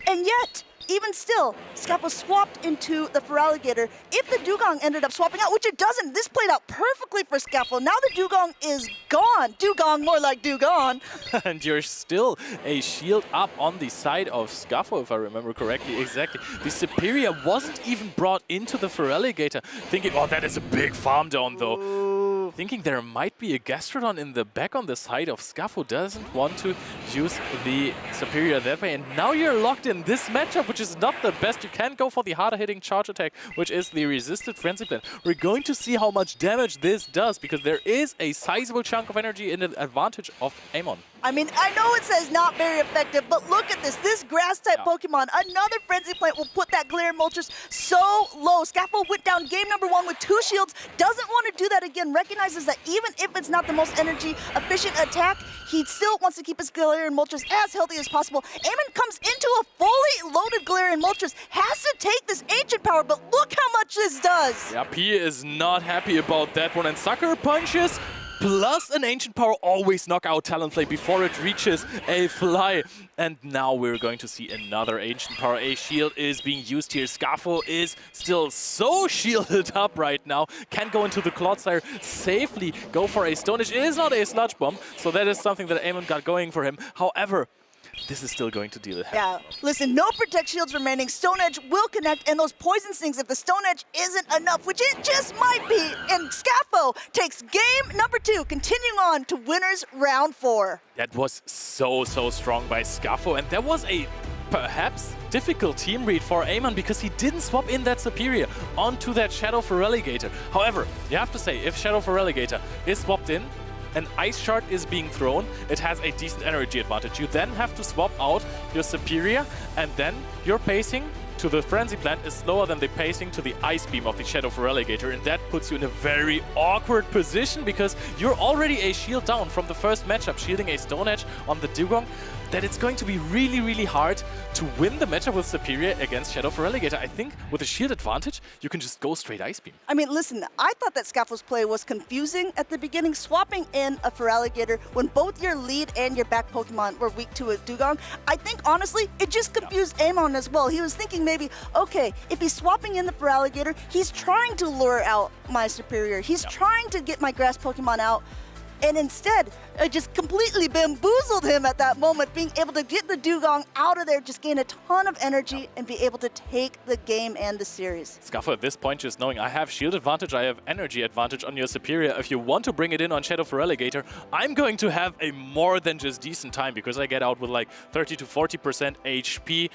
And yet, even still, Scaffold swapped into the Feraligatr. If the Dugong ended up swapping out, which it doesn't, this played out perfectly for Scaffold. Now the Dugong is gone. Dugong, more like Dugong. And you're still a shield up on the side of Scaffold, if I remember correctly. Exactly. The Superior wasn't even brought into the Feraligatr. Thinking, oh, that is a big farm down, though. Ooh. Thinking there might be a Gastrodon in the back on the side of Scaffold. Doesn't want to use the Superior that way. And now you're locked in this matchup, which is not the best. You can go for the harder hitting charge attack, which is the resisted Frenzy Plant. We're going to see how much damage this does, because there is a sizable chunk of energy in the advantage of Amon. I mean, I know it says not very effective, but look at this. This grass-type Pokemon, another Frenzy Plant will put that Galarian Moltres so low. Scaffold went down game number 1 with 2 shields, doesn't want to do that again, recognizes that even if it's not the most energy-efficient attack, he still wants to keep his Galarian Moltres as healthy as possible. Amon comes into a fully loaded Galarian Moltres, has to take this Ancient Power, but look how much this does. Yep, he is not happy about that one, and Sucker Punches plus an Ancient Power always knock out Talonflame before it reaches a fly. And now we're going to see another Ancient Power. A shield is being used here. Scaffold is still so shielded up right now. Can go into the Clodsire safely, go for a Stone Edge. It is not a Sludge Bomb, so that is something that Amon got going for him. However, this is still going to deal with him. Yeah, listen, no Protect Shields remaining. Stone Edge will connect, and those Poison Stings, if the Stone Edge isn't enough, which it just might be, and Scaffold takes game number 2, continuing on to winners round 4. That was so strong by Scaffold, and that was a perhaps difficult team read for Amon because he didn't swap in that Superior onto that Shadow Feraligatr. However, you have to say, if Shadow Feraligatr is swapped in, an Ice Shard is being thrown, it has a decent energy advantage. You then have to swap out your Superior, and then your pacing to the Frenzy Plant is slower than the pacing to the Ice Beam of the Shadow Feraligatr, and that puts you in a very awkward position because you're already a shield down from the first matchup, shielding a Stone Edge on the Dugong, that it's going to be really hard to win the matchup with Superior against Shadow Feraligatr. I think with a shield advantage, you can just go straight Ice Beam. I mean, listen, I thought that Scaffold's play was confusing at the beginning, swapping in a Feraligatr when both your lead and your back Pokemon were weak to a Dugong. I think, honestly, it just confused Amon as well. He was thinking maybe, okay, if he's swapping in the Feraligatr, he's trying to lure out my Superior. He's trying to get my Grass Pokemon out. And instead, I just completely bamboozled him at that moment, being able to get the Dugong out of there, just gain a ton of energy, and be able to take the game and the series. Scaffold at this point just knowing I have shield advantage, I have energy advantage on your Superior. If you want to bring it in on Shadow Feraligatr, I'm going to have a more than just decent time because I get out with like 30 to 40% HP.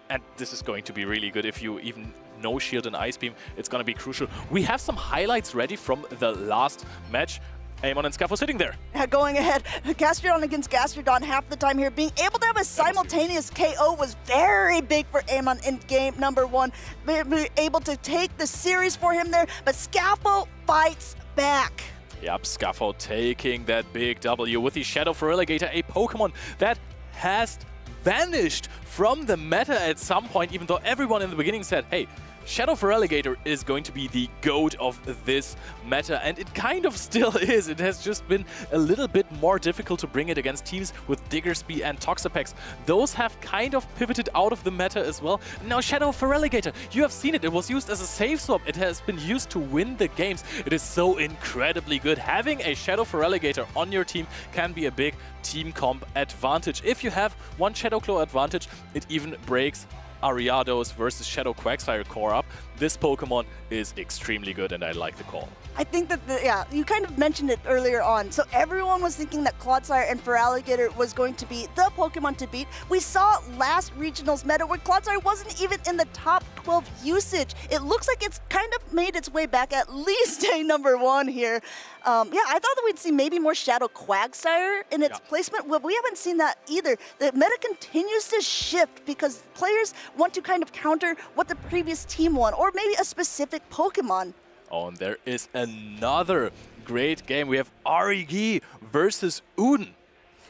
And this is going to be really good if you even no shield and Ice Beam. It's going to be crucial. We have some highlights ready from the last match. Amon and Scaffold sitting there. Going ahead, Gastrodon against Gastrodon half the time here. Being able to have a simultaneous KO was very big for Amon in game number 1. Being able to take the series for him there, but Scaffold fights back. Yep, Scaffold taking that big W with the Shadow Feraligatr, a Pokemon that has vanished from the meta at some point, even though everyone in the beginning said, hey, Shadow Feraligatr is going to be the GOAT of this meta, and it kind of still is. It has just been a little bit more difficult to bring it against teams with Diggersby and Toxapex. Those have kind of pivoted out of the meta as well. Now Shadow Feraligatr, you have seen it. It was used as a safe swap. It has been used to win the games. It is so incredibly good. Having a Shadow Feraligatr on your team can be a big team comp advantage. If you have one Shadow Claw advantage, it even breaks Ariados versus Shadow Quagsire core up. This Pokemon is extremely good, and I like the call. I think that, yeah, you kind of mentioned it earlier on. So everyone was thinking that Clodsire and Feraligatr was going to be the Pokemon to beat. We saw last regionals meta where Clodsire wasn't even in the top 12 usage. It looks like it's kind of made its way back at least a #1 here. Yeah, I thought that we'd see maybe more Shadow Quagsire in its placement, but we haven't seen that either. The meta continues to shift because players want to kind of counter what the previous team won, or maybe a specific Pokemon. Oh, and there is another great game. We have Arigi versus Uden.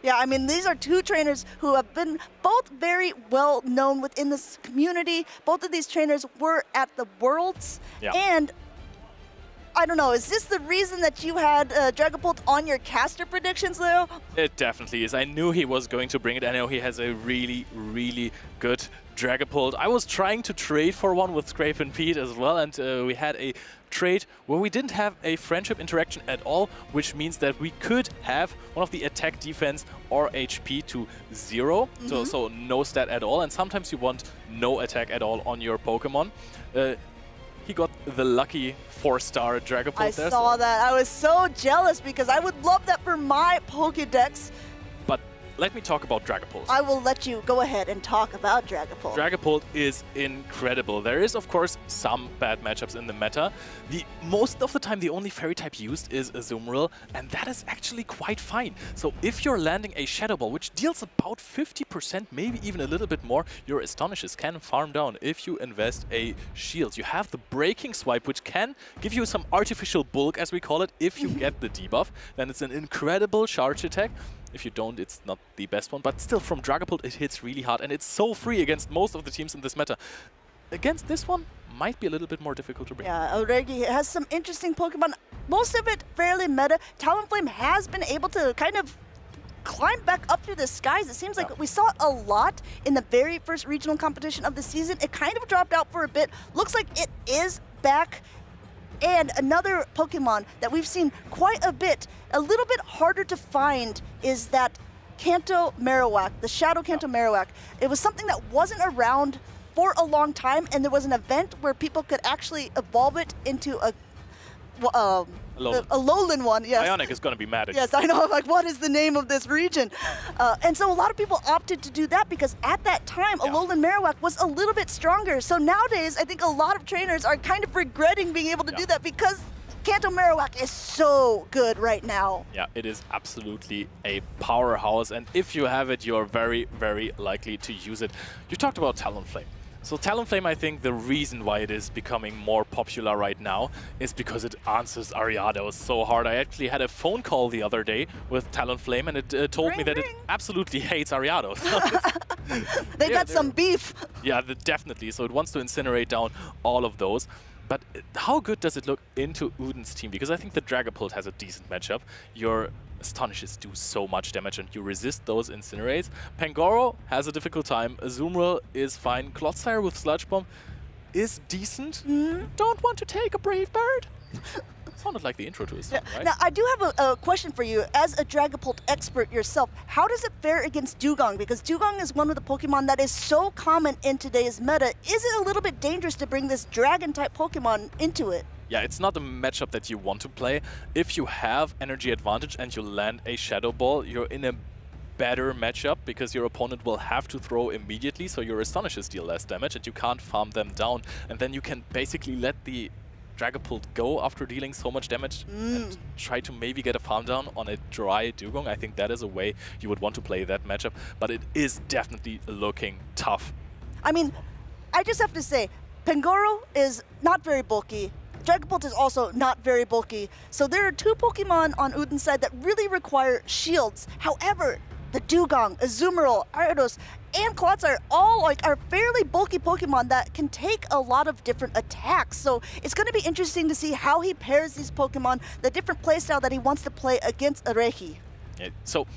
Yeah, I mean, these are two trainers who have been both very well known within this community. Both of these trainers were at the Worlds, and I don't know, is this the reason that you had Dragapult on your caster predictions, Leo? It definitely is. I knew he was going to bring it. I know he has a really, really good Dragapult. I was trying to trade for one with Scrape and Pete as well, and we had a trade where we didn't have a friendship interaction at all, which means that we could have one of the attack, defense, or HP to 0, so no stat at all, and sometimes you want no attack at all on your Pokemon. He got the lucky 4-star Dragapult there. I saw that. I was so jealous because I would love that for my Pokedex. But let me talk about Dragapult. I will let you go ahead and talk about Dragapult. Dragapult is incredible. There is, of course, some bad matchups in the meta. Most of the time, the only fairy type used is Azumarill, and that is actually quite fine. So if you're landing a Shadow Ball, which deals about 50%, maybe even a little bit more, your Astonishes can farm down if you invest a shield. You have the Breaking Swipe, which can give you some artificial bulk, as we call it, if you get the debuff. Then it's an incredible charge attack. If you don't, it's not the best one, but still from Dragapult it hits really hard, and it's so free against most of the teams in this meta. Against this one, might be a little bit more difficult to bring. Yeah, Arigi has some interesting Pokemon, most of it fairly meta. Talonflame has been able to kind of climb back up through the skies. It seems like we saw a lot in the very first regional competition of the season. It kind of dropped out for a bit. Looks like it is back. And another Pokemon that we've seen quite a bit, a little bit harder to find, is that Kanto Marowak, the Shadow Kanto Marowak. It was something that wasn't around for a long time, and there was an event where people could actually evolve it into a Alolan one. Yes. Bionic is going to be mad at you. Yes, I know. I'm like, what is the name of this region? And so a lot of people opted to do that because at that time, Alolan Marowak was a little bit stronger. So nowadays, I think a lot of trainers are kind of regretting being able to do that because Kanto Marowak is so good right now. Yeah, it is absolutely a powerhouse. And if you have it, you're very, very likely to use it. You talked about Talonflame. So Talonflame, I think the reason why it is becoming more popular right now is because it answers Ariados so hard. I actually had a phone call the other day with Talonflame, and it told me that it absolutely hates Ariados. They got some beef. Yeah, definitely. So it wants to incinerate down all of those. But how good does it look into Uden's team? Because I think the Dragapult has a decent matchup. Your Astonishes do so much damage and you resist those Incinerates. Pangoro has a difficult time. Azumarill is fine. Clodsire with Sludge Bomb is decent. Don't want to take a Brave Bird? Sounded like the intro to a song, right? Now, I do have a question for you. As a Dragapult expert yourself, how does it fare against Dugong? Because Dugong is one of the Pokemon that is so common in today's meta. Is it a little bit dangerous to bring this Dragon-type Pokemon into it? Yeah, it's not a matchup that you want to play. If you have energy advantage and you land a Shadow Ball, you're in a better matchup because your opponent will have to throw immediately, so your Astonishes deal less damage and you can't farm them down. And then you can basically let the Dragapult go after dealing so much damage and try to maybe get a farm down on a dry Dugong. I think that is a way you would want to play that matchup, but it is definitely looking tough. I mean, I just have to say, Pangoro is not very bulky. Dragapult is also not very bulky. So there are two Pokemon on Uden's side that really require shields. However, the Dugong, Azumarill, Ariados, and Clodsire all are fairly bulky Pokemon that can take a lot of different attacks. So it's going to be interesting to see how he pairs these Pokemon, the different playstyle that he wants to play against a Reiki. Yeah, so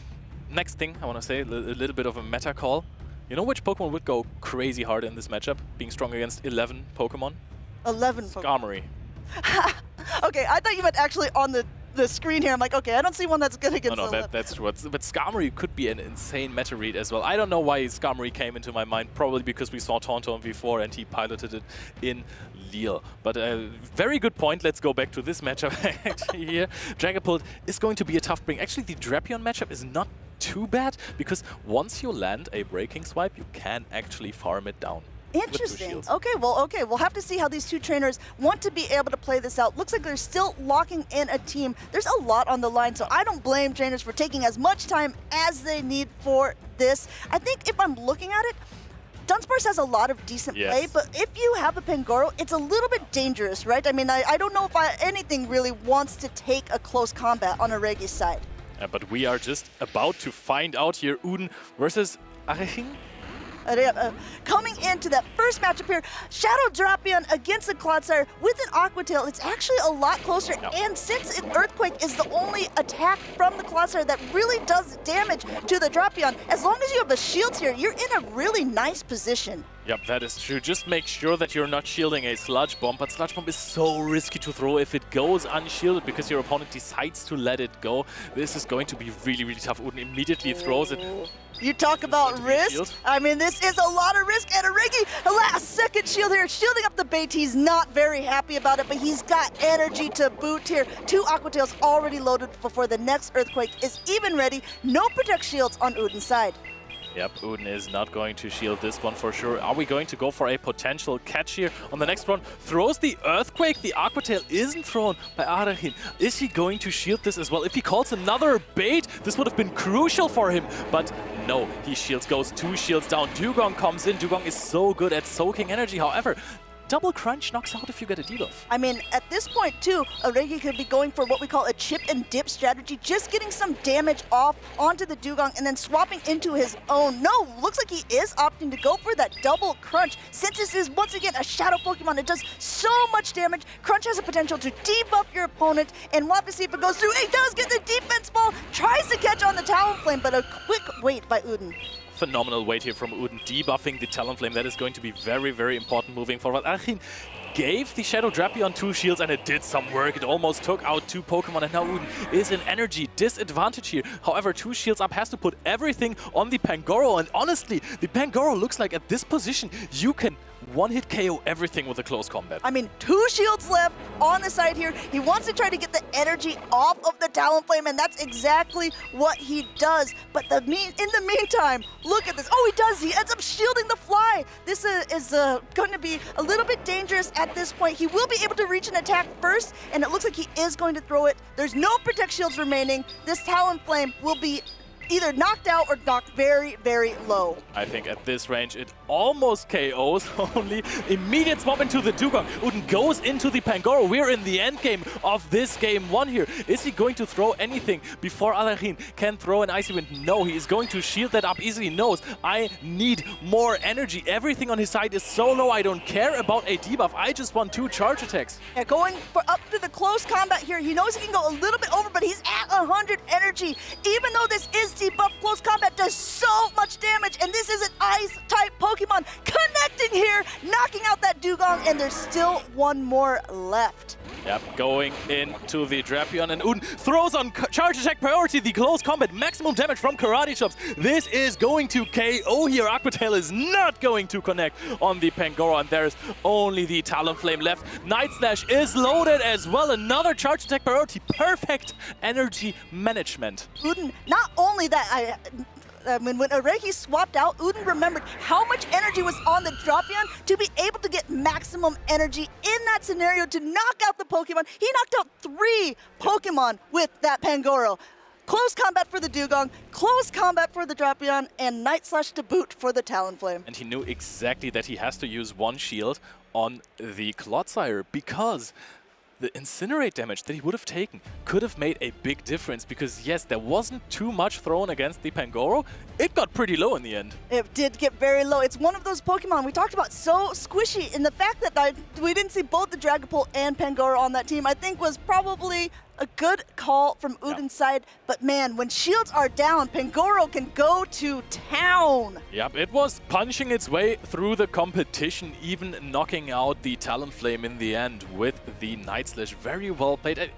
next thing I want to say, a little bit of a meta call. You know which Pokemon would go crazy hard in this matchup, being strong against 11 Pokemon? 11 Pokemon. Skarmory. Okay, I thought you meant actually on the screen here. I'm like, okay, I don't see one that's good against No, that's true. But Skarmory could be an insane meta read as well. I don't know why Skarmory came into my mind, probably because we saw Tauntaun before and he piloted it in Lille. But very good point. Let's go back to this matchup actually here. Dragapult is going to be a tough bring. Actually, the Drapion matchup is not too bad because once you land a breaking swipe, you can actually farm it down. Interesting. Okay, we'll have to see how these two trainers want to be able to play this out. Looks like they're still locking in a team. There's a lot on the line, so I don't blame trainers for taking as much time as they need for this. I think if I'm looking at it, Dunsparce has a lot of decent play, but if you have a Pangoro, it's a little bit dangerous, right? I mean, I don't know if anything really wants to take a close combat on a Regi's side. But we are just about to find out here. Uden versus Areching. Coming into that first matchup here, Shadow Drapion against the Clodsire with an Aqua Tail. It's actually a lot closer, and since an Earthquake is the only attack from the Clodsire that really does damage to the Drapion, as long as you have the shields here, you're in a really nice position. Yep, that is true. Just make sure that you're not shielding a Sludge Bomb, but Sludge Bomb is so risky to throw if it goes unshielded because your opponent decides to let it go. This is going to be really, really tough. Uden immediately throws it. You talk about risk. I mean, this is a lot of risk. And Arigi, a last-second shield here, shielding up the bait. He's not very happy about it, but he's got energy to boot here. 2 Aqua Tails already loaded before the next Earthquake is even ready. No Protect Shields on Uden's side. Yep, Uden is not going to shield this one for sure. Are we going to go for a potential catch here on the next one? Throws the Earthquake. The Aqua Tail isn't thrown by Arachin. Is he going to shield this as well? If he calls another bait, this would have been crucial for him. But no, he shields, goes 2 shields down. Dugong comes in. Dugong is so good at soaking energy. However, Double Crunch knocks out if you get a debuff. I mean, at this point, too, Aregi could be going for what we call a chip and dip strategy, just getting some damage off onto the Dugong and then swapping into his own. No, looks like he is opting to go for that Double Crunch. Since this is, once again, a Shadow Pokemon, it does so much damage. Crunch has the potential to debuff your opponent, and we'll have to see if it goes through. He does get the defense ball, tries to catch on the Talonflame, but a quick wait by Uden. Phenomenal wait here from Uden, debuffing the Talonflame. That is going to be very, very important moving forward. Arachin gave the Shadow Drapion 2 shields and it did some work. It almost took out 2 Pokemon and now Uden is in energy disadvantage here. However, 2 shields up has to put everything on the Pangoro, and honestly, the Pangoro looks like at this position you can one-hit KO everything with a close combat. I mean, 2 shields left on the side here. He wants to try to get the energy off of the Talonflame, and that's exactly what he does. But in the meantime, look at this. Oh, he does. He ends up shielding the fly. This is going to be a little bit dangerous at this point. He will be able to reach an attack first, and it looks like he is going to throw it. There's no Protect Shields remaining. This Talonflame will be either knocked out or knocked very, very low. I think at this range it almost KOs, only immediate swap into the Dugong. Uden goes into the Pangoro. We're in the end game of this game 1 here. Is he going to throw anything before Arachin can throw an Icy Wind? No, he is going to shield that up easily. He knows, I need more energy. Everything on his side is so low. I don't care about a debuff. I just want 2 charge attacks. Yeah, going for up to the close combat here. He knows he can go a little bit over, but he's at 100 energy. Even though this is debuff, close combat does so much damage, and this is an Ice-type Pokemon connecting here, knocking out that Dugong, and there's still 1 more left. Yep, going into the Drapion, and Uden throws on charge attack priority, the close combat, maximum damage from Karate Chops. This is going to KO here. Aqua Tail is not going to connect on the Pangoro, and there's only the Talonflame left. Night Slash is loaded as well. Another charge attack priority. Perfect energy management. Uden, not only that, I mean, when Areki swapped out, Uden remembered how much energy was on the Drapion to be able to get maximum energy in that scenario to knock out the Pokemon. He knocked out 3 Pokemon with that Pangoro. Close combat for the Dugong, close combat for the Drapion, and Night Slash to boot for the Talonflame. And he knew exactly that he has to use 1 shield on the Clodsire because the incinerate damage that he would have taken could have made a big difference, because yes, there wasn't too much thrown against the Pangoro. It got pretty low in the end. It did get very low. It's one of those Pokemon we talked about, so squishy, and the fact that we didn't see both the Dragapult and Pangoro on that team, I think was probably a good call from Udin's side. But man, when shields are down, Pangoro can go to town. Yep, it was punching its way through the competition, even knocking out the Talonflame in the end with the Night Slash. Very well played.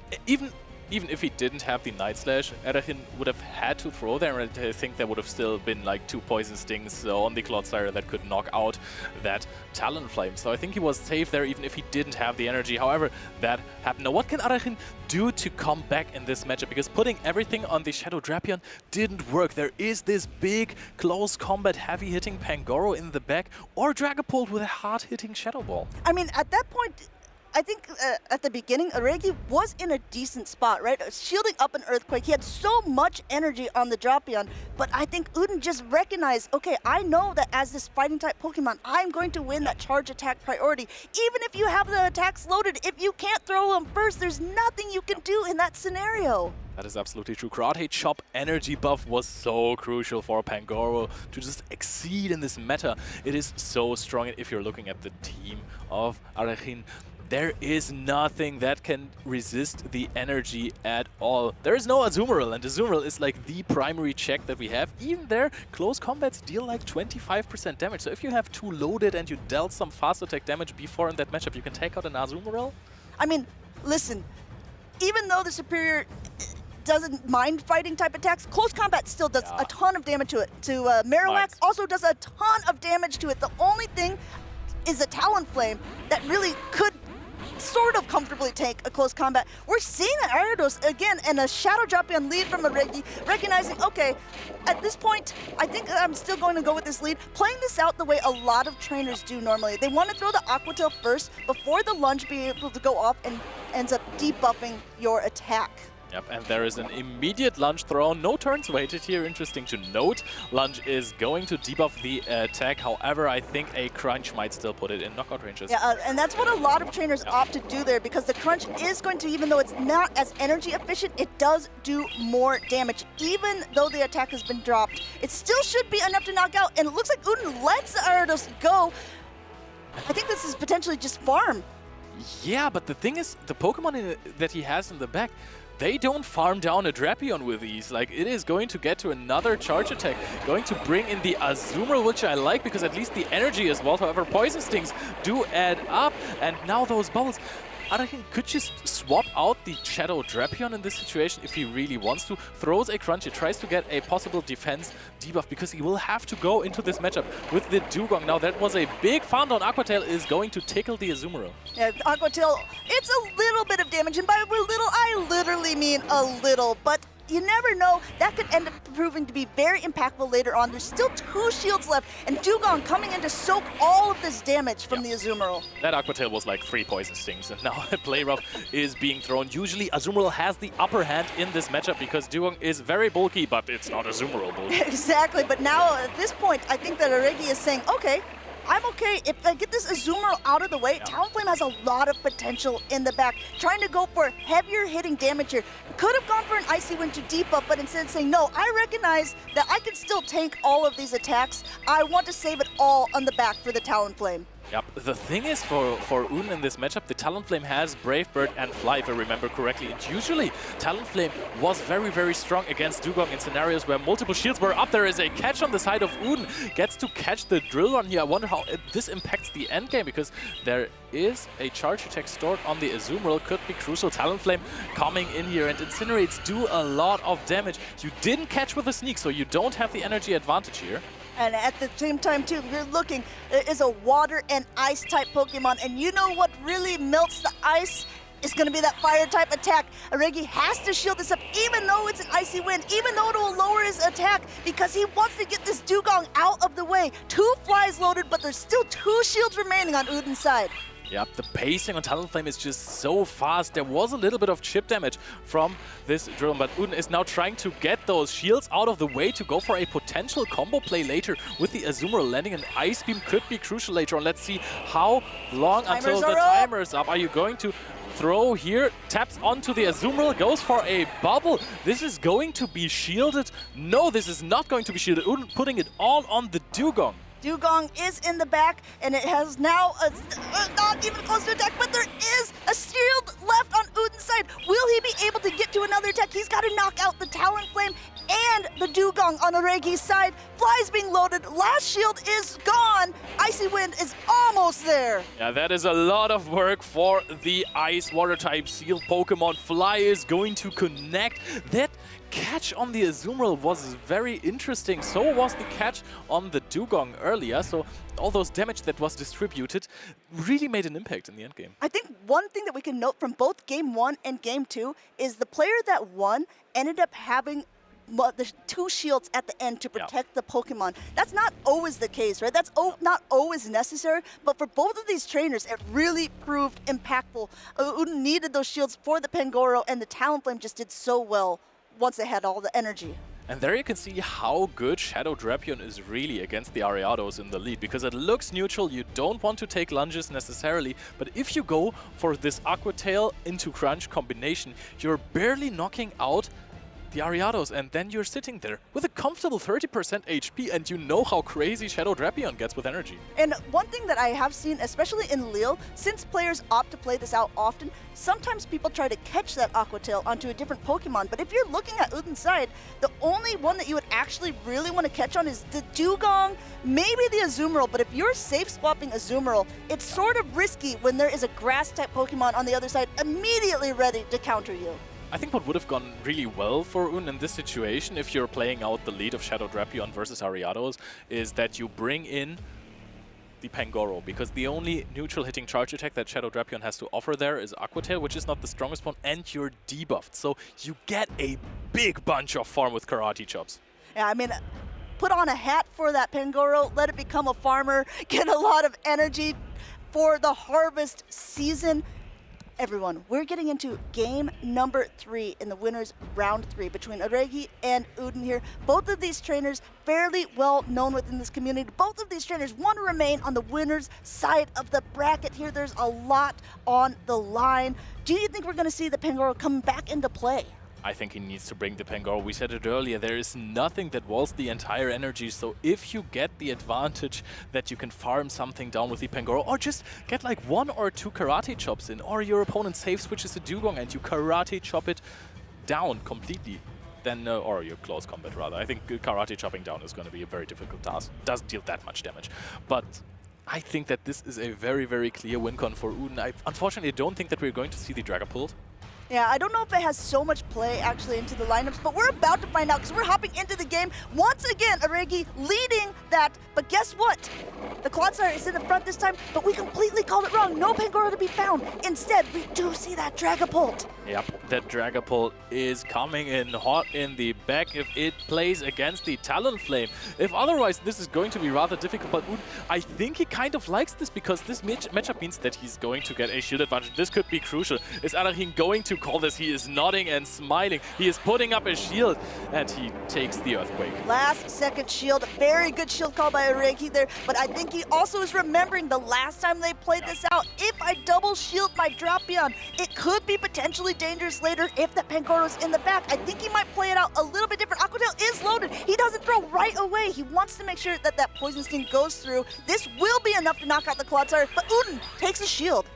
Even if he didn't have the Night Slash, Arahin would have had to throw there, and I think there would have still been like 2 Poison Stings on the Clodsire that could knock out that Talonflame. So I think he was safe there, even if he didn't have the energy. However, that happened. Now, what can Arahin do to come back in this matchup? Because putting everything on the Shadow Drapion didn't work. There is this big, close combat, heavy-hitting Pangoro in the back, or Dragapult with a hard-hitting Shadow Ball. I mean, at that point, I think at the beginning, Aregi was in a decent spot, right? Shielding up an Earthquake. He had so much energy on the Drapion, but I think Udin just recognized, okay, I know that as this fighting-type Pokemon, I'm going to win that charge attack priority. Even if you have the attacks loaded, if you can't throw them first, there's nothing you can do in that scenario. That is absolutely true. Karate Chop energy buff was so crucial for Pangoro to just exceed in this meta. It is so strong, and if you're looking at the team of Arachin, there is nothing that can resist the energy at all. There is no Azumarill, and Azumarill is like the primary check that we have. Even there, close combats deal like 25% damage. So if you have 2 loaded and you dealt some fast attack damage before in that matchup, you can take out an Azumarill. I mean, listen, even though the Superior doesn't mind fighting type attacks, close combat still does a ton of damage to it. Marowak also does a ton of damage to it. The only thing is a Talonflame that really could sort of comfortably take a close combat. We're seeing the Gyarados again, and a Shadow Drapion lead from Aregi, recognizing, okay, at this point, I think I'm still going to go with this lead, playing this out the way a lot of trainers do normally. They want to throw the Aqua Tail first before the lunge be able to go off and ends up debuffing your attack. Yep, and there is an immediate lunge thrown. No turns waited here. Interesting to note. Lunge is going to debuff the attack. However, I think a Crunch might still put it in knockout ranges. Yeah, and that's what a lot of trainers opt to do there, because the Crunch is going to, even though it's not as energy efficient, it does do more damage. Even though the attack has been dropped, it still should be enough to knock out, and it looks like Udin lets the Gyarados go. I think this is potentially just farm. Yeah, but the thing is, the Pokemon that he has in the back, they don't farm down a Drapion with ease. Like, it is going to get to another charge attack, going to bring in the Azumarill, which I like because at least the energy as well. However, Poison Stings do add up, and now those bubbles. Arahin could just swap out the Shadow Drapion in this situation if he really wants to. Throws a Crunch, it tries to get a possible defense debuff because he will have to go into this matchup with the Dugong. Now that was a big farm down. Aqua Tail is going to tickle the Azumarill. Yeah, Aqua Tail, it's a little bit of damage, and by little, I literally mean a little, but you never know. That could end up proving to be very impactful later on. There's still 2 shields left, and Dugong coming in to soak all of this damage from the Azumarill. That Aqua Tail was like 3 Poison Stings, and now a Play Rough is being thrown. Usually Azumarill has the upper hand in this matchup because Dugong is very bulky, but it's not Azumarill bulky. Exactly, but now at this point, I think that Aregi is saying, okay, I'm okay if I get this Azumarill out of the way. Talonflame has a lot of potential in the back. Trying to go for heavier hitting damage here. Could have gone for an Icy Wind to debuff, but instead saying, no, I recognize that I can still tank all of these attacks. I want to save it all on the back for the Talonflame. Yep, the thing is for Udin in this matchup, the Talonflame has Brave Bird and Fly, if I remember correctly. And usually, Talonflame was very, very strong against Dugong in scenarios where multiple shields were up. There is a catch on the side of Udin. Gets to catch the Drill Run here. I wonder how this impacts the endgame, because there is a charge attack stored on the Azumarill. Could be crucial. Talonflame coming in here, and Incinerates do a lot of damage. You didn't catch with a Sneak, so you don't have the energy advantage here. And at the same time, too, you're looking, there is a water and ice type Pokemon, and you know what really melts the ice is going to be that fire type attack. Aregi has to shield this up, even though it's an Icy Wind, even though it will lower his attack, because he wants to get this Dugong out of the way. 2 Flies loaded, but there's still 2 shields remaining on Udin's side. Yep, the pacing on Talonflame is just so fast. There was a little bit of chip damage from this drill, but Udin is now trying to get those shields out of the way to go for a potential combo play later with the Azumarill. Landing an Ice Beam could be crucial later on. Let's see how long until the timer is up. Are you going to throw here, taps onto the Azumarill, goes for a bubble. This is going to be shielded. No, this is not going to be shielded. Uden putting it all on the Dugong. Dugong is in the back, and it has now not even close to attack, but there is a shield left on Uden's side. Will he be able to get to another attack? He's got to knock out the Talonflame and the Dugong on Aregi's side. Fly's being loaded. Last shield is gone. Icy Wind is almost there. Yeah, that is a lot of work for the Ice Water type Seal Pokemon. Fly is going to connect. That catch on the Azumarill was very interesting. So was the catch on the Dugong earlier. So all those damage that was distributed really made an impact in the end game. I think one thing that we can note from both Game 1 and Game 2 is the player that won ended up having the 2 shields at the end to protect the Pokemon. That's not always the case, right? That's not always necessary, but for both of these trainers, it really proved impactful. Uden needed those shields for the Pangoro, and the Talonflame just did so well once they had all the energy. And there you can see how good Shadow Drapion is really against the Ariados in the lead, because it looks neutral. You don't want to take lunges necessarily, but if you go for this Aqua Tail into Crunch combination, you're barely knocking out the Ariados, and then you're sitting there with a comfortable 30% HP, and you know how crazy Shadow Drapion gets with energy. And one thing that I have seen, especially in Lille, since players opt to play this out often, sometimes people try to catch that Aqua Tail onto a different Pokemon. But if you're looking at Uden's side, the only one that you would actually really want to catch on is the Dugong, maybe the Azumarill. But if you're safe swapping Azumarill, it's sort of risky when there is a Grass-type Pokemon on the other side immediately ready to counter you. I think what would have gone really well for Uden in this situation, if you're playing out the lead of Shadow Drapion versus Ariados, is that you bring in the Pangoro, because the only neutral hitting charge attack that Shadow Drapion has to offer there is Aqua Tail, which is not the strongest one, and you're debuffed. So you get a big bunch of farm with Karate Chops. Yeah, I mean, put on a hat for that Pangoro, let it become a farmer, get a lot of energy for the harvest season. Everyone, we're getting into game number 3 in the winners round 3 between Aregi and Uden here. Both of these trainers fairly well known within this community. Both of these trainers want to remain on the winner's side of the bracket here. There's a lot on the line. Do you think we're going to see the Pangoro come back into play? I think he needs to bring the Pangoro. We said it earlier, there is nothing that walls the entire energy, so if you get the advantage that you can farm something down with the Pangoro, or just get like 1 or 2 Karate Chops in, or your opponent safe switches a Dugong and you Karate Chop it down completely, then, or your close combat rather. I think Karate Chopping down is going to be a very difficult task. Doesn't deal that much damage, but I think that this is a very, very clear win con for Uden. I unfortunately don't think that we're going to see the Dragapult. Yeah, I don't know if it has so much play actually into the lineups, but we're about to find out because we're hopping into the game. Once again, Aregi leading that, but guess what? The Clodsire is in the front this time, but we completely called it wrong. No Pangoro to be found. Instead, we do see that Dragapult. Yep, that Dragapult is coming in hot in the back if it plays against the Talonflame. If otherwise, this is going to be rather difficult, but I think he kind of likes this because this matchup means that he's going to get a shield advantage. This could be crucial. Is Arahim going to call this? He is nodding and smiling. He is putting up a shield, and he takes the Earthquake. Last second shield. Very good shield call by Aregi there, but I think he also is remembering the last time they played this out. If I double shield my Drapion, it could be potentially dangerous later if that Pangoro's in the back. I think he might play it out a little bit different. Aqua Tail is loaded. He doesn't throw right away. He wants to make sure that that Poison Sting goes through. This will be enough to knock out the Clodsire, but Uden takes a shield.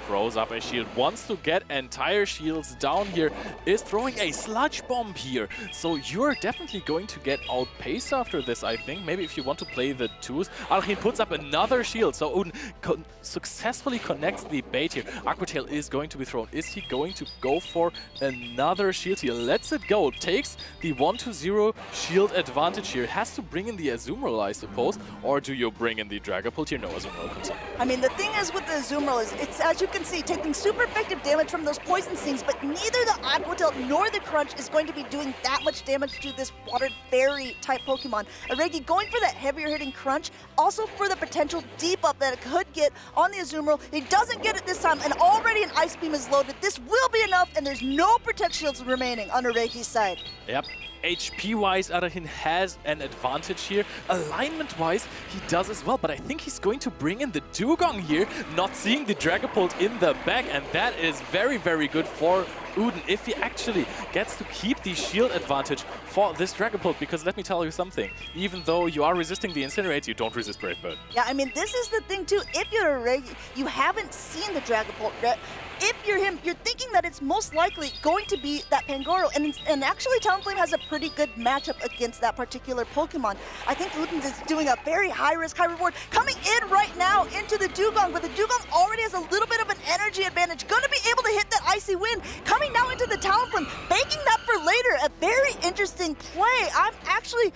Throws up a shield, wants to get entire shields down here, is throwing a Sludge Bomb here. So you're definitely going to get outpaced after this, I think. Maybe if you want to play the 2s. Arhin puts up another shield, so Uden successfully connects the bait here. Aqua Tail is going to be thrown. Is he going to go for another shield here? Lets it go, takes the 1-0 shield advantage here. Has to bring in the Azumarill, I suppose. Or do you bring in the Dragapult here? No, Azumarill comes up. I mean, the thing is with the Azumarill is, it's, as you can see, taking super effective damage from those Poison Stings, but neither the Aqua Tail nor the Crunch is going to be doing that much damage to this Water Fairy type Pokemon. Aregi going for that heavier hitting Crunch, also for the potential deep up that it could get on the Azumarill. He doesn't get it this time, and already an Ice Beam is loaded. This will be enough, and there's no Protect Shields remaining on Aregi's side. Yep. HP-wise, Arahin has an advantage here. Alignment-wise, he does as well, but I think he's going to bring in the Dugong here, not seeing the Dragapult in the back, and that is very, very good for Uden if he actually gets to keep the shield advantage for this Dragapult, because let me tell you something, even though you are resisting the Incinerate, you don't resist Brave Bird. Yeah, I mean, this is the thing too. If you're a Regi, you haven't seen the Dragapult yet. If you're him, you're thinking that it's most likely going to be that Pangoro, and actually Talonflame has a pretty good matchup against that particular Pokemon. I think Uden is doing a very high risk, high reward, coming in right now into the Dugong, but the Dugong already has a little bit of an energy advantage, gonna be able to hit that Icy Wind, coming now into the Talonflame, banking that for later, a very interesting play. I'm actually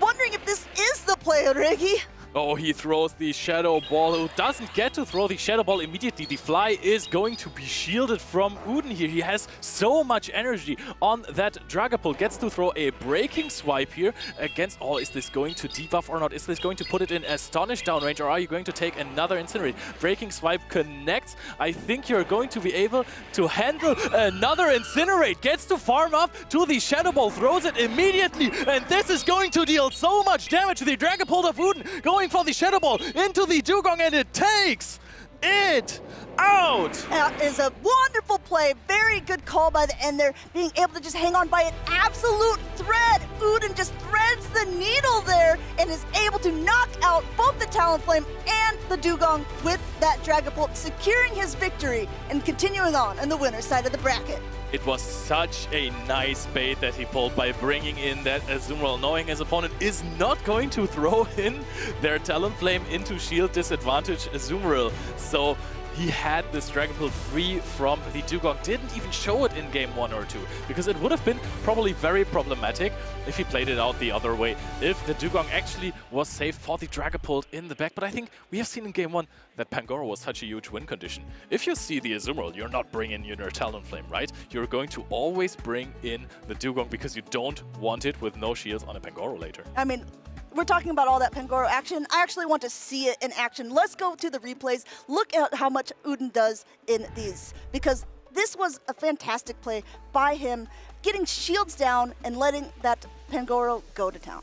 wondering if this is the play, Regi. Oh, he throws the Shadow Ball, who doesn't get to throw the Shadow Ball immediately. The Fly is going to be shielded from Uden here. He has so much energy on that Dragapult. Gets to throw a Breaking Swipe here against... Oh, is this going to debuff or not? Is this going to put it in Astonish downrange, or are you going to take another Incinerate? Breaking Swipe connects. I think you're going to be able to handle another Incinerate. Gets to farm up to the Shadow Ball, throws it immediately, and this is going to deal so much damage to the Dragapult of Uden. Going for the Shadow Ball into the Dugong, and it takes it out! That is a wonderful play. Very good call by the end there. Being able to just hang on by an absolute thread. Uden just threads the needle there and is able to knock out both the Talonflame and the Dugong with that Dragapult, securing his victory and continuing on the winner's side of the bracket. It was such a nice bait that he pulled by bringing in that Azumarill, knowing his opponent is not going to throw in their Talonflame into shield disadvantage Azumarill. So he had this Dragapult free from the Dugong, didn't even show it in game 1 or 2, because it would have been probably very problematic if he played it out the other way, if the Dugong actually was safe for the Dragapult in the back. But I think we have seen in game 1 that Pangoro was such a huge win condition. If you see the Azumarill, you're not bringing in your Talonflame, right? You're going to always bring in the Dugong because you don't want it with no shields on a Pangoro later. I mean, we're talking about all that Pangoro action. I actually want to see it in action. Let's go to the replays. Look at how much Uden does in these, because this was a fantastic play by him, getting shields down and letting that Pangoro go to town.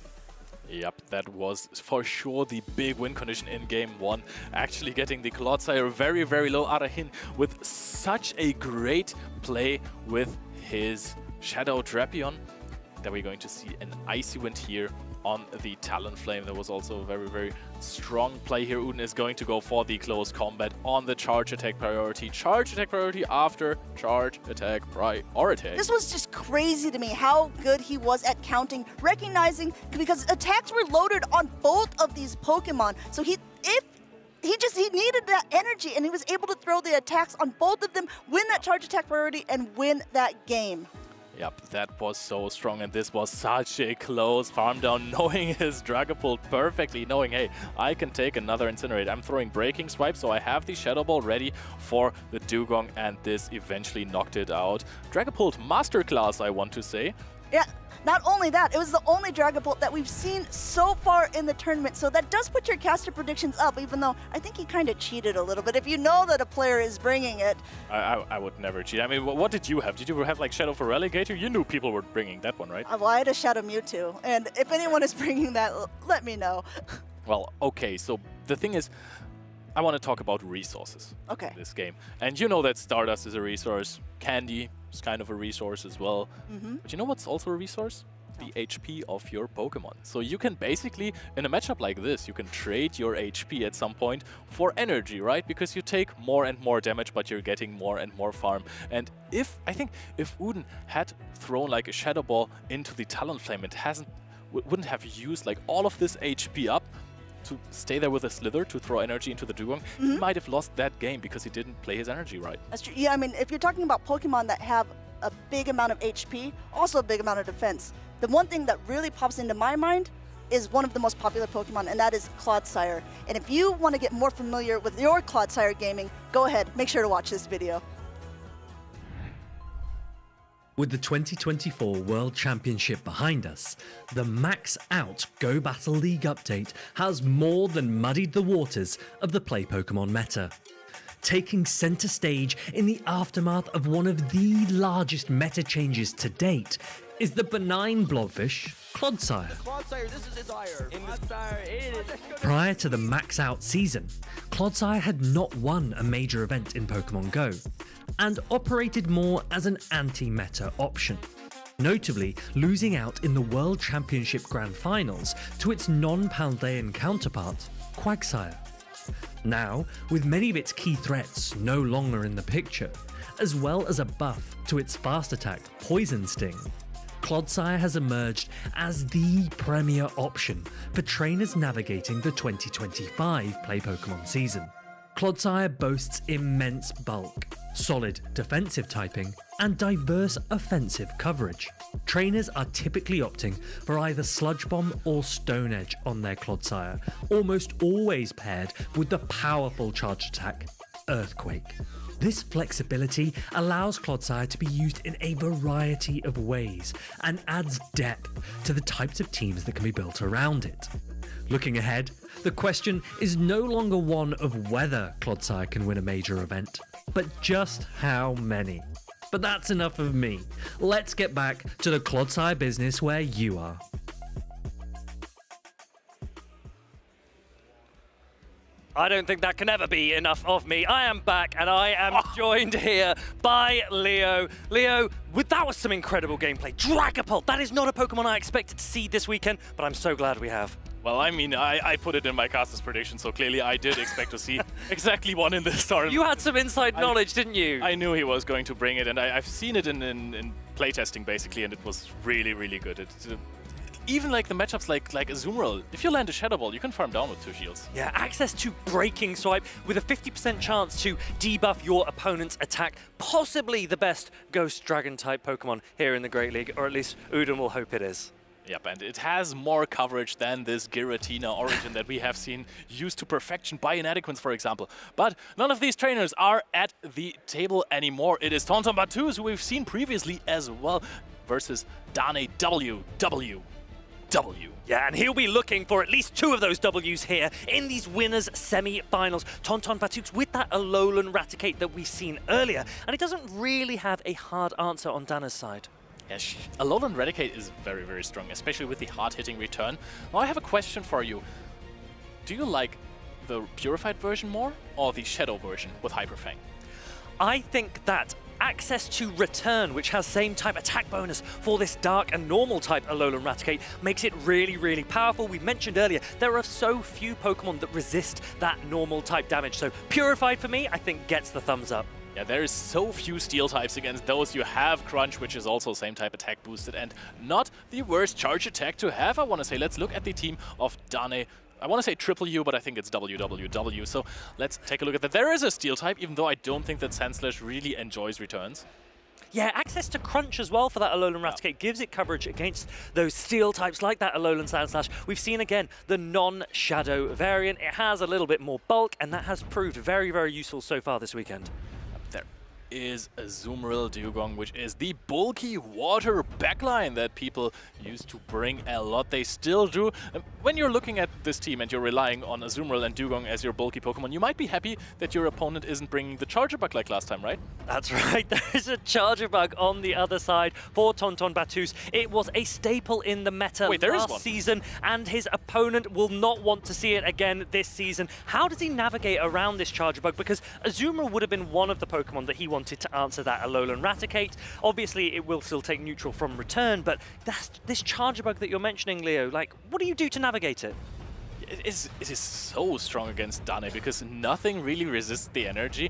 Yep, that was for sure the big win condition in game 1. Actually getting the Clodsire very, very low. Arahin with such a great play with his Shadow Drapion that we're going to see an Icy Wind here on the Talonflame. There was also a very, very strong play here. Uden is going to go for the close combat on the charge attack priority. Charge attack priority after charge attack priority. This was just crazy to me how good he was at counting, recognizing, because attacks were loaded on both of these Pokemon. So he needed that energy, and he was able to throw the attacks on both of them, win that charge attack priority, and win that game. Yep, that was so strong, and this was such a close farm down, knowing his Dragapult perfectly, knowing, hey, I can take another Incinerate. I'm throwing Breaking Swipe, so I have the Shadow Ball ready for the Dugong, and this eventually knocked it out. Dragapult Masterclass, I want to say. Yeah, not only that, it was the only Dragapult that we've seen so far in the tournament, so that does put your caster predictions up, even though I think he kind of cheated a little bit. If you know that a player is bringing it... I would never cheat. I mean, what did you have? Did you have like Shadow for Relegator? You knew people were bringing that one, right? Well, I had a Shadow Mewtwo, and if anyone is bringing that, let me know. Well, okay, so the thing is, I want to talk about resources in this game. And you know that Stardust is a resource, Candy is kind of a resource as well. But you know what's also a resource? The HP of your Pokemon. So you can basically, in a matchup like this, you can trade your HP at some point for energy, right? Because you take more and more damage, but you're getting more and more farm. And I think if Uden had thrown like a Shadow Ball into the Talonflame, it wouldn't have used like all of this HP up to stay there with a Slither to throw energy into the Dugong, he might have lost that game because he didn't play his energy right. That's true. Yeah, I mean, if you're talking about Pokemon that have a big amount of HP, also a big amount of defense, the one thing that really pops into my mind is one of the most popular Pokemon, and that is Clodsire. And if you want to get more familiar with your Clodsire gaming, go ahead, make sure to watch this video. With the 2024 World Championship behind us, the Max Out Go Battle League update has more than muddied the waters of the Play Pokemon meta. Taking centre stage in the aftermath of one of the largest meta changes to date, is the benign blobfish, Clodsire. Clodsire, this is its ire. Prior to the Max Out season, Clodsire had not won a major event in Pokémon Go, and operated more as an anti-meta option, notably losing out in the World Championship Grand Finals to its non-Paldean counterpart, Quagsire. Now, with many of its key threats no longer in the picture, as well as a buff to its fast attack, Poison Sting, Clodsire has emerged as the premier option for trainers navigating the 2025 Play Pokémon season. Clodsire boasts immense bulk, solid defensive typing, and diverse offensive coverage. Trainers are typically opting for either Sludge Bomb or Stone Edge on their Clodsire, almost always paired with the powerful charge attack, Earthquake. This flexibility allows Clodsire to be used in a variety of ways and adds depth to the types of teams that can be built around it. Looking ahead, the question is no longer one of whether Clodsire can win a major event, but just how many. But that's enough of me. Let's get back to the Clodsire business where you are. I don't think that can ever be enough of me. I am back, and I am joined here by Leo. Leo, that was some incredible gameplay. Dragapult, that is not a Pokemon I expected to see this weekend, but I'm so glad we have. Well, I mean, I put it in my caster's prediction, so clearly I did expect to see exactly one in this tournament. You had some inside knowledge, didn't you? I knew he was going to bring it, and I've seen it in playtesting, basically, and it was really, really good. Even like the matchups like Azumarill, if you land a Shadow Ball, you can farm down with 2 shields. Yeah, access to Breaking Swipe with a 50% chance to debuff your opponent's attack. Possibly the best Ghost Dragon type Pokemon here in the Great League, or at least Udon will hope it is. Yep, and it has more coverage than this Giratina origin that we have seen used to perfection by Inadequance, for example. But none of these trainers are at the table anymore. It is Tonton Batus, who we've seen previously as well, versus Dane W. Yeah, and he'll be looking for at least 2 of those W's here in these winners semi-finals. Tonton Batus with that Alolan Raticate that we've seen earlier, and he doesn't really have a hard answer on Dana's side. Yes, Alolan Raticate is very, very strong, especially with the hard-hitting return. Now I have a question for you. Do you like the Purified version more, or the Shadow version with Hyper Fang? I think that access to Return, which has same type attack bonus for this Dark and Normal type Alolan Raticate, makes it really, really powerful. We mentioned earlier, there are so few Pokemon that resist that normal type damage. So Purified for me, I think gets the thumbs up. Yeah, there is so few steel types against those. You have Crunch, which is also same type attack boosted, and not the worst charge attack to have, I want to say. Let's look at the team of Dane. I want to say triple U, but I think it's WWW. So let's take a look at that. There is a steel type, even though I don't think that Sandslash really enjoys returns. Yeah, access to Crunch as well for that Alolan Raticate gives it coverage against those steel types like that Alolan Sandslash. We've seen again the non-Shadow variant. It has a little bit more bulk, and that has proved very, very useful so far this weekend. There is Azumarill Dugong, which is the bulky water backline that people used to bring a lot. They still do. When you're looking at this team and you're relying on Azumarill and Dugong as your bulky Pokemon, you might be happy that your opponent isn't bringing the Charger Bug like last time, right? That's right. There is a Charger Bug on the other side for Tonton Batus. It was a staple in the meta last season, and his opponent will not want to see it again this season. How does he navigate around this Charger Bug? Because Azumarill would have been one of the Pokemon that he wanted to answer that Alolan Raticate. Obviously, it will still take neutral from return, but that's this Charger Bug that you're mentioning, Leo. Like, what do you do to navigate it? It is so strong against Dane because nothing really resists the energy.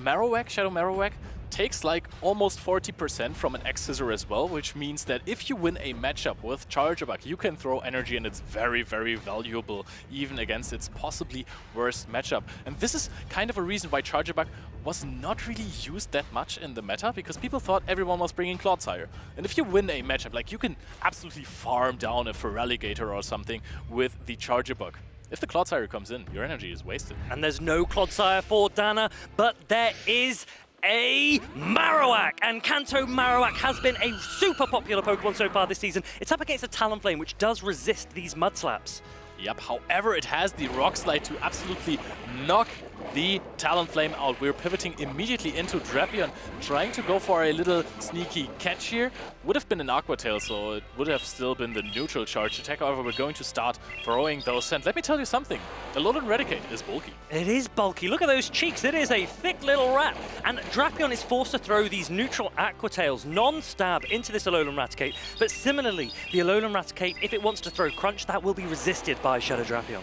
Marowak, Shadow Marowak, takes like almost 40% from an X-Scissor as well, which means that if you win a matchup with Charger Bug, you can throw energy and it's very, very valuable, even against its possibly worst matchup. And this is kind of a reason why Charger Bug was not really used that much in the meta, because people thought everyone was bringing Clodsire. And if you win a matchup, like you can absolutely farm down a Feraligatr or something with the Charger Bug. If the Clodsire comes in, your energy is wasted. And there's no Clodsire for Dana, but there is a Marowak, and Kanto Marowak has been a super popular Pokemon so far this season. It's up against a Talonflame, which does resist these Mud Slaps. Yep, however, it has the Rock Slide to absolutely knock the Talonflame out. We're pivoting immediately into Drapion, trying to go for a little sneaky catch here. Would have been an Aqua Tail, so it would have still been the neutral charge attack. However, we're going to start throwing those. And let me tell you something, Alolan Raticate is bulky. It is bulky. Look at those cheeks. It is a thick little rat. And Drapion is forced to throw these neutral Aqua Tails non-stab into this Alolan Raticate. But similarly, the Alolan Raticate, if it wants to throw Crunch, that will be resisted by Shadow Drapion.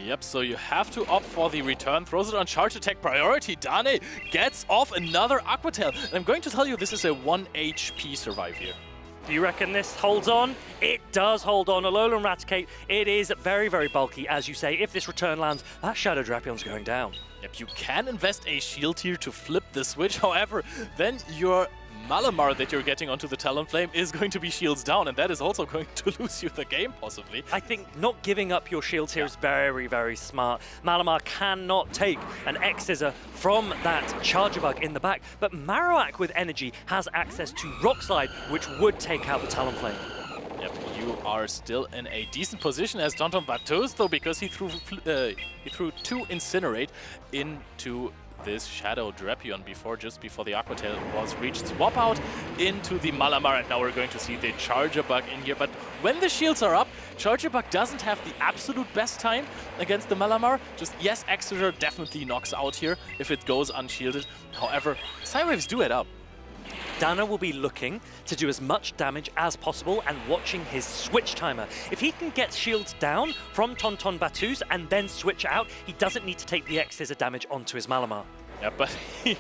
Yep, so you have to opt for the return. Throws it on charge attack priority. Dane gets off another Aqua Tail. And I'm going to tell you, this is a 1 HP survive here. Do you reckon this holds on? It does hold on. Alolan Raticate, it is very, very bulky, as you say. If this return lands, that Shadow Drapion's going down. Yep, you can invest a shield here to flip the switch. However, then your Malamar that you're getting onto the Talonflame is going to be shields down, and that is also going to lose you the game, possibly. I think not giving up your shields here is very, very smart. Malamar cannot take an X-Scissor from that Charger Bug in the back, but Marowak with energy has access to Rock Slide, which would take out the Talonflame. Yep, you are still in a decent position as Tonton Bateus, though, because he threw 2 Incinerate into this Shadow Drapion just before the Aqua Tail was reached. Swap out into the Malamar, and now we're going to see the Charger Bug in here. But when the shields are up, Charger Bug doesn't have the absolute best time against the Malamar. Just, yes, Exeter definitely knocks out here if it goes unshielded. However, Psywaves do add up. Dana will be looking to do as much damage as possible and watching his switch timer. If he can get shields down from Tonton Bateus and then switch out, he doesn't need to take the X-Scissor damage onto his Malamar. Yeah, but he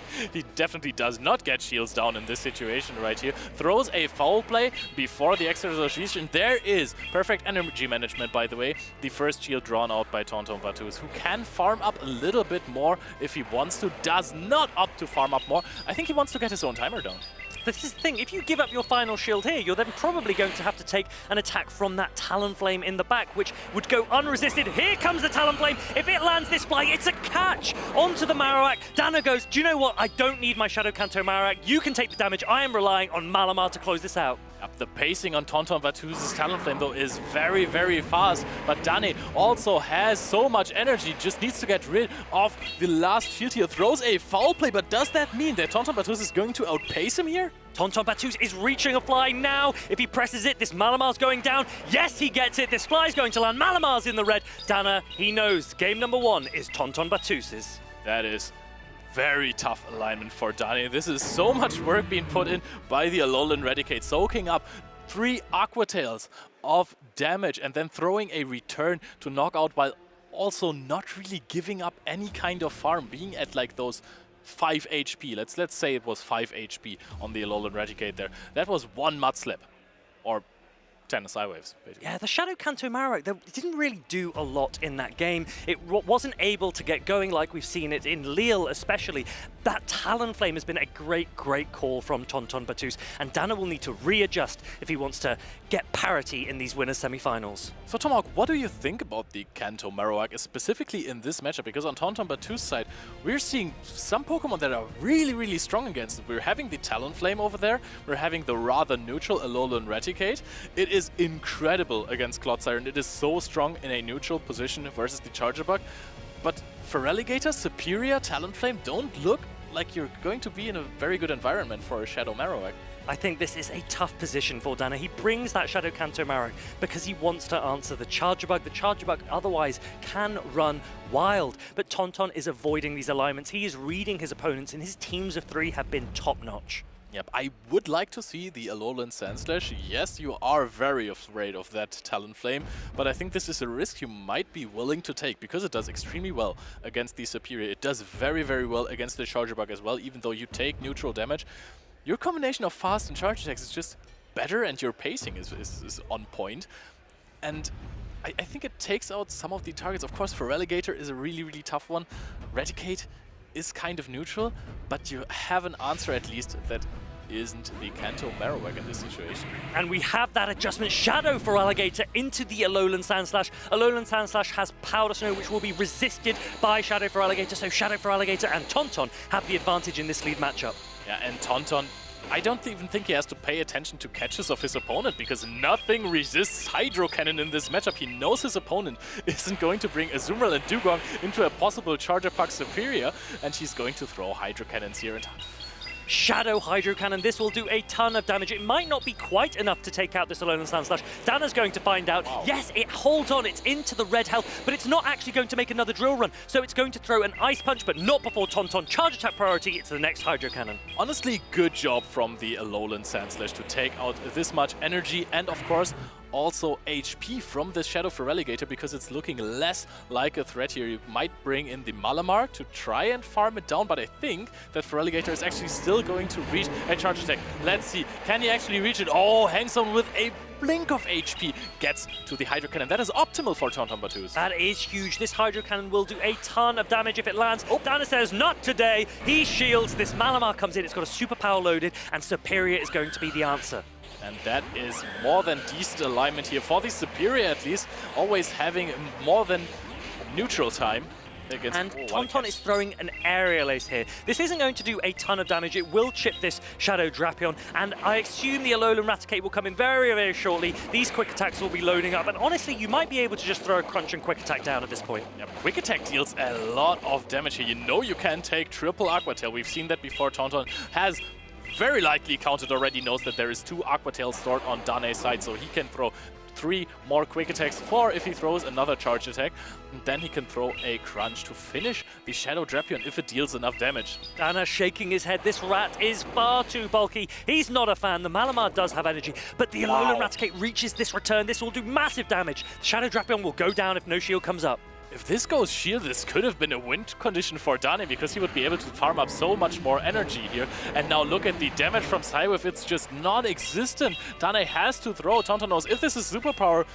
definitely does not get shields down in this situation right here. Throws a foul play before the Execution. There is perfect energy management, by the way. The first shield drawn out by Tonton Bateus, who can farm up a little bit more if he wants to. Does not opt to farm up more. I think he wants to get his own timer down. This is the thing, if you give up your final shield here, you're then probably going to have to take an attack from that Talonflame in the back, which would go unresisted. Here comes the Talonflame. If it lands this fly, it's a catch onto the Marowak. Dana goes, do you know what? I don't need my Shadow Kanto Marowak. You can take the damage. I am relying on Malamar to close this out. Yep, the pacing on Tonton Bateus' Talonflame, though, is very, very fast. But Dane also has so much energy, just needs to get rid of the last shield here. Throws a foul play, but does that mean that Tonton Bateus is going to outpace him here? Tonton Bateus is reaching a fly now. If he presses it, this Malamar's going down. Yes, he gets it. This fly's going to land. Malamar's in the red. Dana, he knows game number 1 is Tonton Bateus's. That is very tough alignment for Dane. This is so much work being put in by the Alolan Raticate, soaking up 3 Aqua Tails of damage and then throwing a return to knock out while also not really giving up any kind of farm, being at like those 5 HP. Let's say it was 5 HP on the Alolan Raticate there. That was 1 Mudslap, or 10 Psywaves, basically. Yeah, the Shadow Kanto Marowak, it didn't really do a lot in that game. It wasn't able to get going like we've seen it in Lille especially. That Talonflame has been a great, great call from Tonton Bateus, and Dana will need to readjust if he wants to get parity in these winners semi-finals. So Tomahawk, what do you think about the Kanto Marowak, specifically in this matchup? Because on Tonton Bateus' side, we're seeing some Pokemon that are really, really strong against it. We're having the Talonflame over there. We're having the rather neutral Alolan Raticate. It is incredible against Clodsire, it is so strong in a neutral position versus the Charger Bug. But Feraligatr, Superior, Talonflame don't look like you're going to be in a very good environment for a Shadow Marowak. I think this is a tough position for Dana. He brings that Shadow Kanto Marowak because he wants to answer the Charger Bug. The Charger Bug otherwise can run wild, but Tonton is avoiding these alignments. He is reading his opponents, and his teams of 3 have been top-notch. Yep, I would like to see the Alolan Sandslash. Yes, you are very afraid of that Talonflame, but I think this is a risk you might be willing to take because it does extremely well against the Superior. It does very, very well against the Charger Bug as well, even though you take neutral damage. Your combination of fast and charge attacks is just better, and your pacing is on point. And I think it takes out some of the targets. Of course, Feraligatr is a really, really tough one. Raticate is kind of neutral, but you have an answer at least that isn't the Kanto Marowak in this situation. And we have that adjustment Shadow Feraligatr into the Alolan Sandslash. Alolan Sandslash has Powder Snow, which will be resisted by Shadow Feraligatr, so Shadow Feraligatr and Tonton have the advantage in this lead matchup. Yeah, and Tonton, I don't even think he has to pay attention to catches of his opponent, because nothing resists Hydro Cannon in this matchup. He knows his opponent isn't going to bring Azumarill and Dugong into a possible Charger Puck Superior, and she's going to throw Hydro Cannons here. And Shadow Hydro Cannon. This will do a ton of damage. It might not be quite enough to take out this Alolan Sand Slash. Dana's going to find out. Wow. Yes, it holds on. It's into the red health, but it's not actually going to make another drill run. So it's going to throw an Ice Punch, but not before Tauntaun. Charge attack priority. It's the next Hydro Cannon. Honestly, good job from the Alolan Sand Slash to take out this much energy and, of course, also HP from the Shadow Feraligatr, because it's looking less like a threat here. You might bring in the Malamar to try and farm it down, but I think that Feraligatr is actually still going to reach a charge attack. Let's see, can he actually reach it? Oh, hangs on with a blink of HP, gets to the Hydro Cannon. That is optimal for Tauntaun Battus. That is huge. This Hydro Cannon will do a ton of damage if it lands. Oh, Dana says, not today. He shields. This Malamar comes in. It's got a superpower loaded, and Superior is going to be the answer. And that is more than decent alignment here for the Superior, at least, always having more than neutral time. Against, and Tauntaun is throwing an Aerial Ace here. This isn't going to do a ton of damage. It will chip this Shadow Drapion, and I assume the Alolan Raticate will come in very, very shortly. These Quick Attacks will be loading up, and honestly, you might be able to just throw a Crunch and Quick Attack down at this point. Yeah, Quick Attack deals a lot of damage here. You know you can take triple Aqua Tail. We've seen that before. Tauntaun has very likely counted already, knows that there is 2 Aqua Tails stored on Dane's side, so he can throw 3 more Quick Attacks, 4 if he throws another Charge Attack, and then he can throw a Crunch to finish the Shadow Drapion if it deals enough damage. Dana shaking his head. This rat is far too bulky. He's not a fan. The Malamar does have energy, but the Alolan Raticate reaches this return. This will do massive damage. The Shadow Drapion will go down if no shield comes up. If this goes shield, this could have been a win condition for Dane, because he would be able to farm up so much more energy here. And now look at the damage from Psywave, it's just non-existent. Dane has to throw. Tauntaun knows, if this is superpower,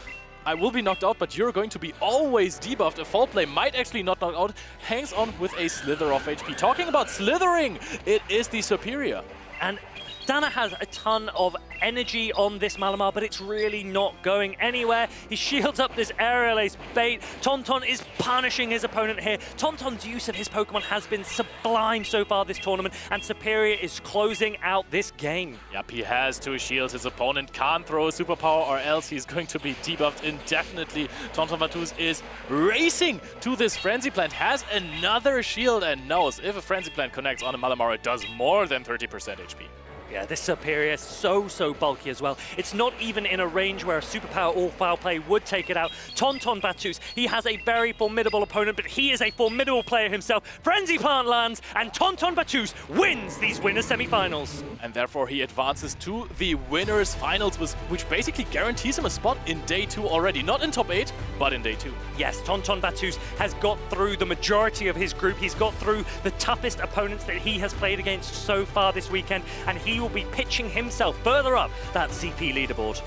I will be knocked out, but you're going to be always debuffed. A Fall Play might actually not knock out. Hangs on with a slither of HP. Talking about slithering, it is the Superior. And Dana has a ton of energy on this Malamar, but it's really not going anywhere. He shields up this Aerial Ace bait. Tauntaun is punishing his opponent here. Tauntaun's use of his Pokemon has been sublime so far this tournament, and Superior is closing out this game. Yep, he has 2 shields. His opponent can't throw a superpower, or else he's going to be debuffed indefinitely. Tauntaun Battus is racing to this Frenzy Plant, has another shield, and knows if a Frenzy Plant connects on a Malamar, it does more than 30% HP. Yeah, this Superior is so bulky as well. It's not even in a range where a superpower or foul play would take it out. Tauntaun Battus, he has a very formidable opponent, but he is a formidable player himself. Frenzy Plant lands, and Tauntaun Battus wins these winners semifinals. And therefore he advances to the winners finals, which basically guarantees him a spot in day 2 already. Not in top 8, but in day 2. Yes, Tauntaun Battus has got through the majority of his group. He's got through the toughest opponents that he has played against so far this weekend, and he will be pitching himself further up that CP leaderboard.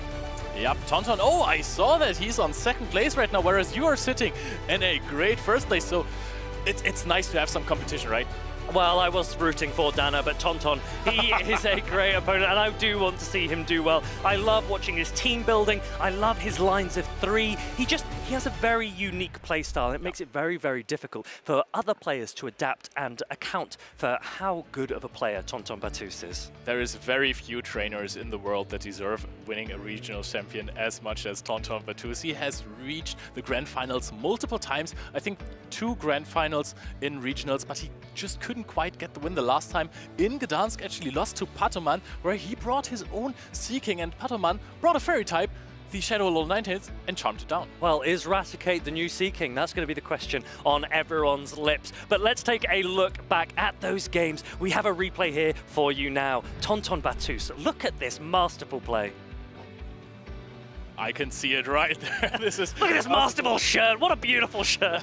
Yep, Tauntaun, oh, I saw that he's on 2nd place right now, whereas you are sitting in a great 1st place, so it's nice to have some competition, right? Well, I was rooting for Dana, but Tauntaun, he is a great opponent, and I do want to see him do well. I love watching his team building. I love his lines of 3. He has a very unique playstyle. It makes it very, very difficult for other players to adapt and account for how good of a player Tauntaun Battus is. There is very few trainers in the world that deserve winning a regional champion as much as Tauntaun Battus. He has reached the grand finals multiple times. I think 2 grand finals in regionals, but he just couldn't quite get the win the last time. In Gdansk actually lost to Patoman, where he brought his own Seeking, and Patoman brought a Fairy type, the Shadow Alolan Ninetales, and charmed it down. Well, is Raticate the new Seeking? That's going to be the question on everyone's lips. But let's take a look back at those games. We have a replay here for you now. Tauntaun Battus, look at this masterful play. I can see it right there. Look at this masterful shirt. What a beautiful shirt.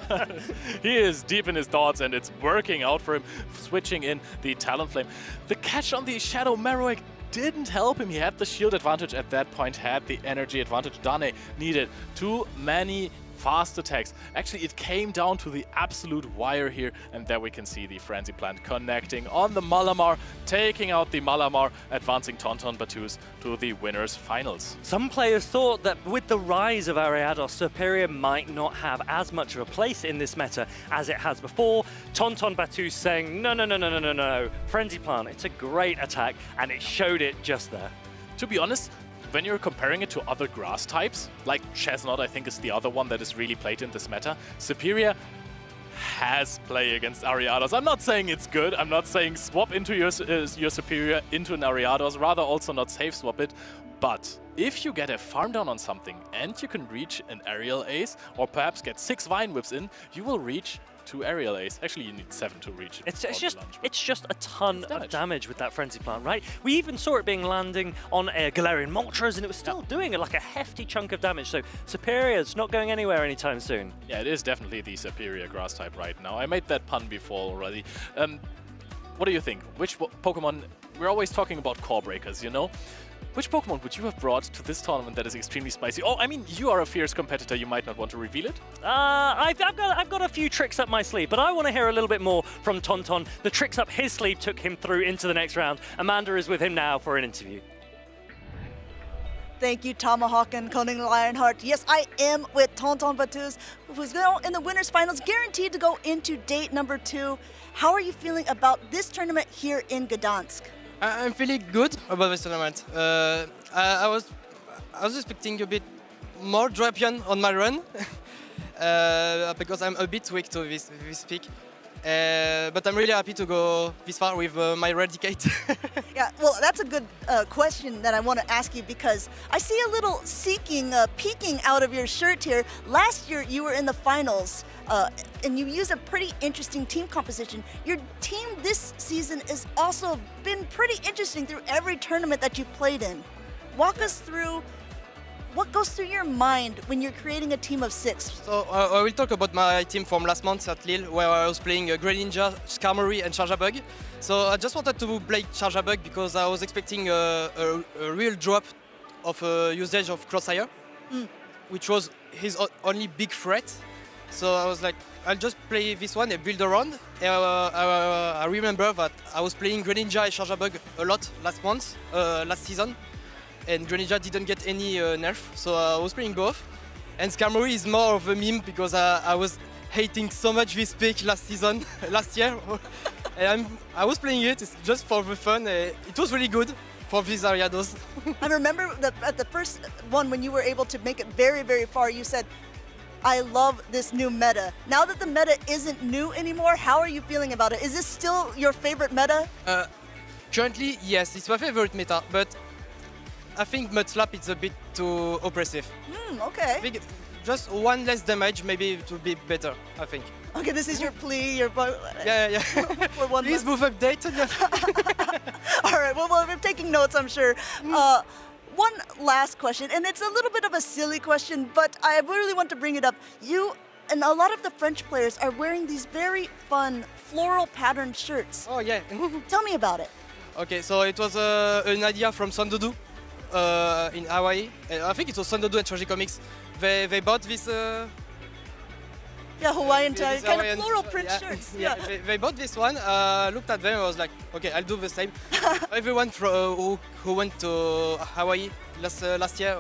He is deep in his thoughts, and it's working out for him, switching in the Talonflame. The catch on the Shadow Marowak didn't help him. He had the shield advantage at that point, had the energy advantage. Dane needed too many fast attacks. Actually, it came down to the absolute wire here, and there we can see the Frenzy Plant connecting on the Malamar, taking out the Malamar, advancing Tonton Batus to the winners finals. Some players thought that with the rise of Ariados, Superior might not have as much of a place in this meta as it has before. Tonton Batus saying, no, Frenzy Plant, it's a great attack, and it showed it just there. To be honest, when you're comparing it to other grass types, like Chestnut I think is the other one that is really played in this meta, Superior has play against Ariados. I'm not saying it's good, I'm not saying swap into your Superior into an Ariados, rather also not safe swap it, but if you get a farm down on something and you can reach an aerial ace, or perhaps get 6 Vine Whips in, you will reach 2 aerial ace. Actually, you need 7 to reach it. It's just a ton of damage with that Frenzy Plant, right? We even saw it being landing on a Galarian Moltres, and it was still doing like a hefty chunk of damage. So Superior's not going anywhere anytime soon. Yeah, it is definitely the superior grass type right now. I made that pun before already. What do you think? Which Pokemon? We're always talking about core breakers, you know? Which Pokemon would you have brought to this tournament that is extremely spicy? Oh, I mean, you are a fierce competitor. You might not want to reveal it. I've got a few tricks up my sleeve, but I want to hear a little bit more from Tonton. The tricks up his sleeve took him through into the next round. Amanda is with him now for an interview. Thank you, Tomahawk and Cunning Lionheart. Yes, I am with Tonton Batus, who's now in the winners finals, guaranteed to go into date number 2. How are you feeling about this tournament here in Gdansk? I'm feeling good about this tournament. I was expecting a bit more Drapion on my run because I'm a bit weak to this pick. But I'm really happy to go this far with my Eradicate. Yeah, well, that's a good question that I want to ask you, because I see a little peeking out of your shirt here. Last year, you were in the finals, and you used a pretty interesting team composition. Your team this season has also been pretty interesting through every tournament that you've played in. Walk us through what goes through your mind when you're creating a team of 6? So I will talk about my team from last month at Lille, where I was playing Greninja, Skarmory and Charjabug. So I just wanted to play Charjabug because I was expecting a real drop of usage of Crossfire, which was his only big threat. So I was like, I'll just play this one and build around. I remember that I was playing Greninja and Charjabug a lot last season. And Greninja didn't get any nerf, so I was playing both. And Skarmory is more of a meme because I was hating so much this pick last year. And I was playing it just for the fun. It was really good for these Ariados. I remember at the first one when you were able to make it very, very far, you said, I love this new meta. Now that the meta isn't new anymore, how are you feeling about it? Is this still your favorite meta? Currently, yes, it's my favorite meta, but I think Mudslap is a bit too oppressive. Okay. I think just one less damage, maybe it would be better, I think. Okay, this is your plea, your... Yeah. For one Please move update. All right, well, I'm taking notes, I'm sure. One last question, and it's a little bit of a silly question, but I really want to bring it up. You and a lot of the French players are wearing these very fun floral patterned shirts. Oh, yeah. Tell me about it. Okay, so it was an idea from Sandodu in Hawaii. I think it was Sandodu and Tragicomics. They bought this... Hawaiian kind of floral print shirts. Yeah. They bought this one, looked at them, and was like, okay, I'll do the same. Everyone who went to Hawaii last year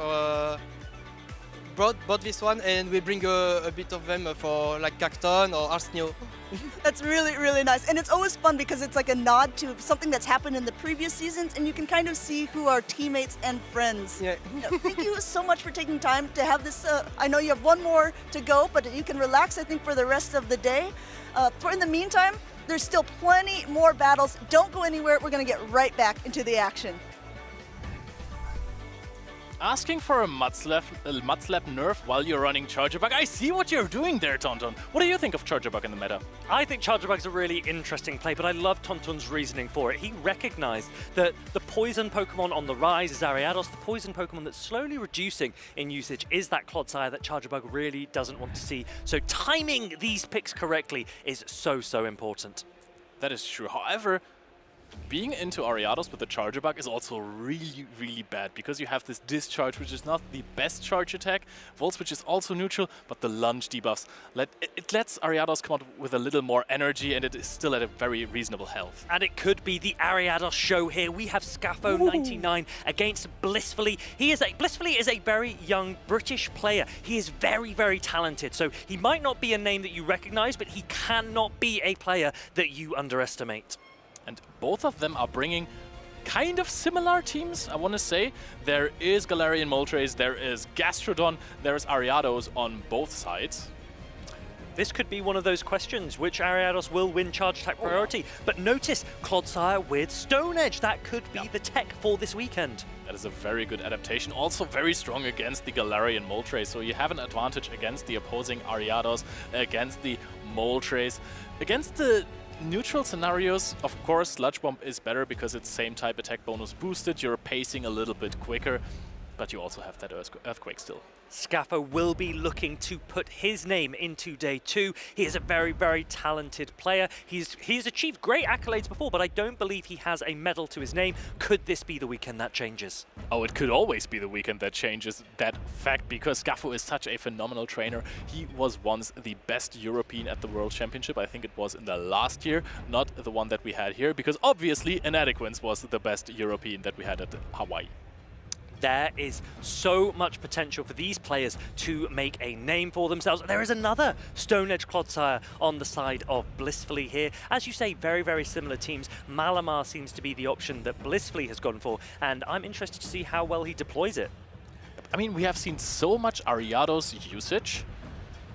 bought this one, and we bring a bit of them for like Cacton or Arsenio. That's really, really nice. And it's always fun because it's like a nod to something that's happened in the previous seasons, and you can kind of see who are teammates and friends. Yeah. Thank you so much for taking time to have this. I know you have one more to go, but you can relax, I think, for the rest of the day. In the meantime, there's still plenty more battles. Don't go anywhere. We're going to get right back into the action. Asking for a Mudslap nerf while you're running Charjabug. I see what you're doing there, Tonton. What do you think of Charjabug in the meta? I think Charjabug's a really interesting play, but I love Tonton's reasoning for it. He recognized that the poison Pokemon on the rise is Ariados. The poison Pokemon that's slowly reducing in usage is that Clodsire that Charjabug really doesn't want to see. So timing these picks correctly is so important. That is true. However, being into Ariados with the Charger bug is also really, really bad because you have this Discharge, which is not the best charge attack, Volt Switch is also neutral, but the lunge debuffs, it lets Ariados come out with a little more energy, and it is still at a very reasonable health. And it could be the Ariados show here. We have Scaffo99 against Blissfully. Blissfully is a very young British player. He is very, very talented, so he might not be a name that you recognize, but he cannot be a player that you underestimate. And both of them are bringing kind of similar teams, I want to say. There is Galarian Moltres, there is Gastrodon, there is Ariados on both sides. This could be one of those questions, which Ariados will win charge attack priority. But notice Clodsire with Stone Edge. That could be the tech for this weekend. That is a very good adaptation. Also very strong against the Galarian Moltres. So you have an advantage against the opposing Ariados, against the Moltres. Against the neutral scenarios, of course, Sludge Bomb is better because it's same type attack bonus boosted. You're pacing a little bit quicker, but you also have that Earthquake still. Scaffo will be looking to put his name into day 2. He is a very, very talented player. He's achieved great accolades before, but I don't believe he has a medal to his name. Could this be the weekend that changes? Oh, it could always be the weekend that changes that fact, because Scaffo is such a phenomenal trainer. He was once the best European at the World Championship. I think it was in the last year, not the one that we had here, because obviously Inadequence was the best European that we had at Hawaii. There is so much potential for these players to make a name for themselves. There is another Stone Edge Clodsire on the side of Blissfully here. As you say, very, very similar teams. Malamar seems to be the option that Blissfully has gone for, and I'm interested to see how well he deploys it. I mean, we have seen so much Ariados usage.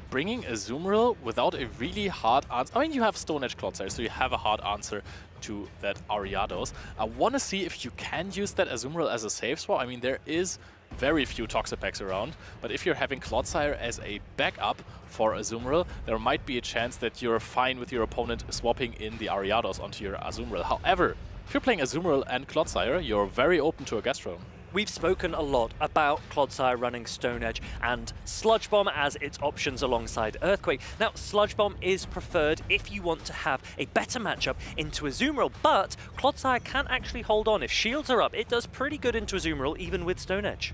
Bringing Azumarill without a really hard answer. I mean, you have Stone Edge Clodsire, so you have a hard answer to that Ariados. I want to see if you can use that Azumarill as a safe swap. I mean, there is very few Toxapex around, but if you're having Clodsire as a backup for Azumarill, there might be a chance that you're fine with your opponent swapping in the Ariados onto your Azumarill. However, if you're playing Azumarill and Clodsire, you're very open to a Gastrodon. We've spoken a lot about Clodsire running Stone Edge and Sludge Bomb as its options alongside Earthquake. Now, Sludge Bomb is preferred if you want to have a better matchup into Azumarill, but Clodsire can actually hold on. If shields are up, it does pretty good into Azumarill, even with Stone Edge.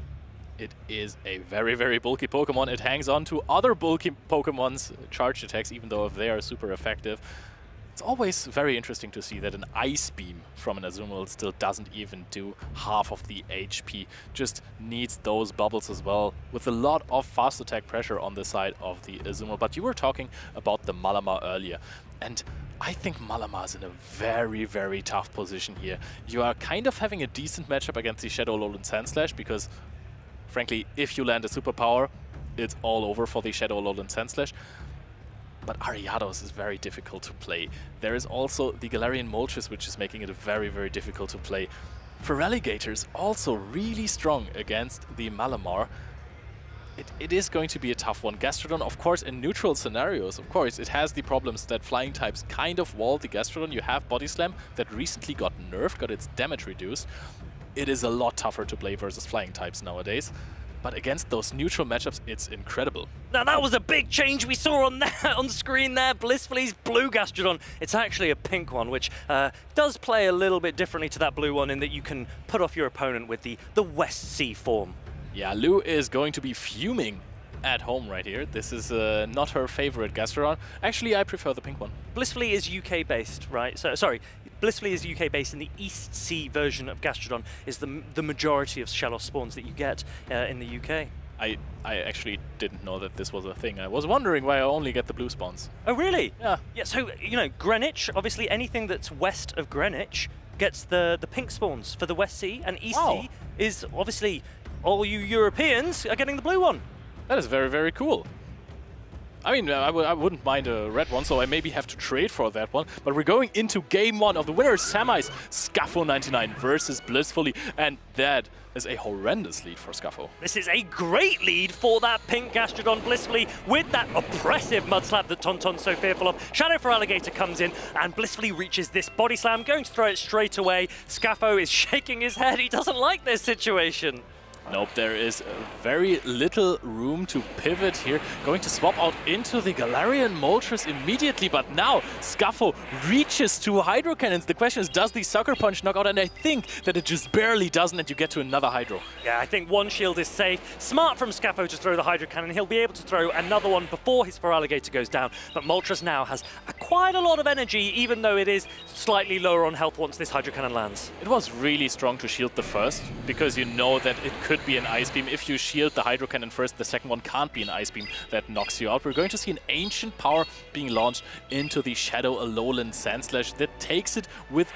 It is a very, very bulky Pokemon. It hangs on to other bulky Pokemon's charge attacks, even though they are super effective. It's always very interesting to see that an Ice Beam from an Azumarill still doesn't even do half of the HP. Just needs those bubbles as well, with a lot of fast attack pressure on the side of the Azumarill. But you were talking about the Malamar earlier, and I think Malamar is in a very, very tough position here. You are kind of having a decent matchup against the Shadow Alolan Sandslash, because frankly, if you land a superpower, it's all over for the Shadow Alolan Sandslash. But Ariados is very difficult to play. There is also the Galarian Moltres, which is making it very, very difficult to play. Feraligatr is also really strong against the Malamar. It is going to be a tough one. Gastrodon, of course, in neutral scenarios, of course, it has the problems that flying types kind of wall the Gastrodon. You have Body Slam that recently got nerfed, got its damage reduced. It is a lot tougher to play versus flying types nowadays. But against those neutral matchups, it's incredible. Now that was a big change we saw on on screen there. Blissfully's blue Gastrodon. It's actually a pink one, which does play a little bit differently to that blue one in that you can put off your opponent with the West Sea form. Yeah, Lou is going to be fuming at home right here. This is not her favorite Gastrodon. Actually, I prefer the pink one. Blissfully is UK-based, right? So, sorry, Blissfully is UK-based, and the East Sea version of Gastrodon is the majority of Shellos spawns that you get in the UK. I actually didn't know that this was a thing. I was wondering why I only get the blue spawns. Oh, really? Yeah. Yeah, so, you know, Greenwich, obviously anything that's west of Greenwich gets the pink spawns for the West Sea, and East Sea is obviously all you Europeans are getting the blue one. That is very, very cool. I mean, I wouldn't mind a red one, so I maybe have to trade for that one. But we're going into game 1 of the winner, Samai's Scaffo99 versus Blissfully, and that is a horrendous lead for Scaffo. This is a great lead for that pink Gastrodon. Blissfully with that oppressive mud slap that Tonton's so fearful of. Shadow Feraligatr comes in, and Blissfully reaches this body slam, going to throw it straight away. Scaffo is shaking his head. He doesn't like this situation. Nope, there is very little room to pivot here. Going to swap out into the Galarian Moltres immediately, but now Scuffle reaches two Hydro Cannons. The question is, does the Sucker Punch knock out? And I think that it just barely doesn't, and you get to another Hydro. Yeah, I think one shield is safe. Smart from Scuffle to throw the Hydro Cannon. He'll be able to throw another one before his Feraligatr goes down, but Moltres now has quite a lot of energy, even though it is slightly lower on health once this Hydro Cannon lands. It was really strong to shield the first, because you know that it could be an Ice Beam. If you shield the Hydro Cannon first, the second one can't be an Ice Beam that knocks you out. We're going to see an Ancient Power being launched into the Shadow Alolan Sandslash that takes it with,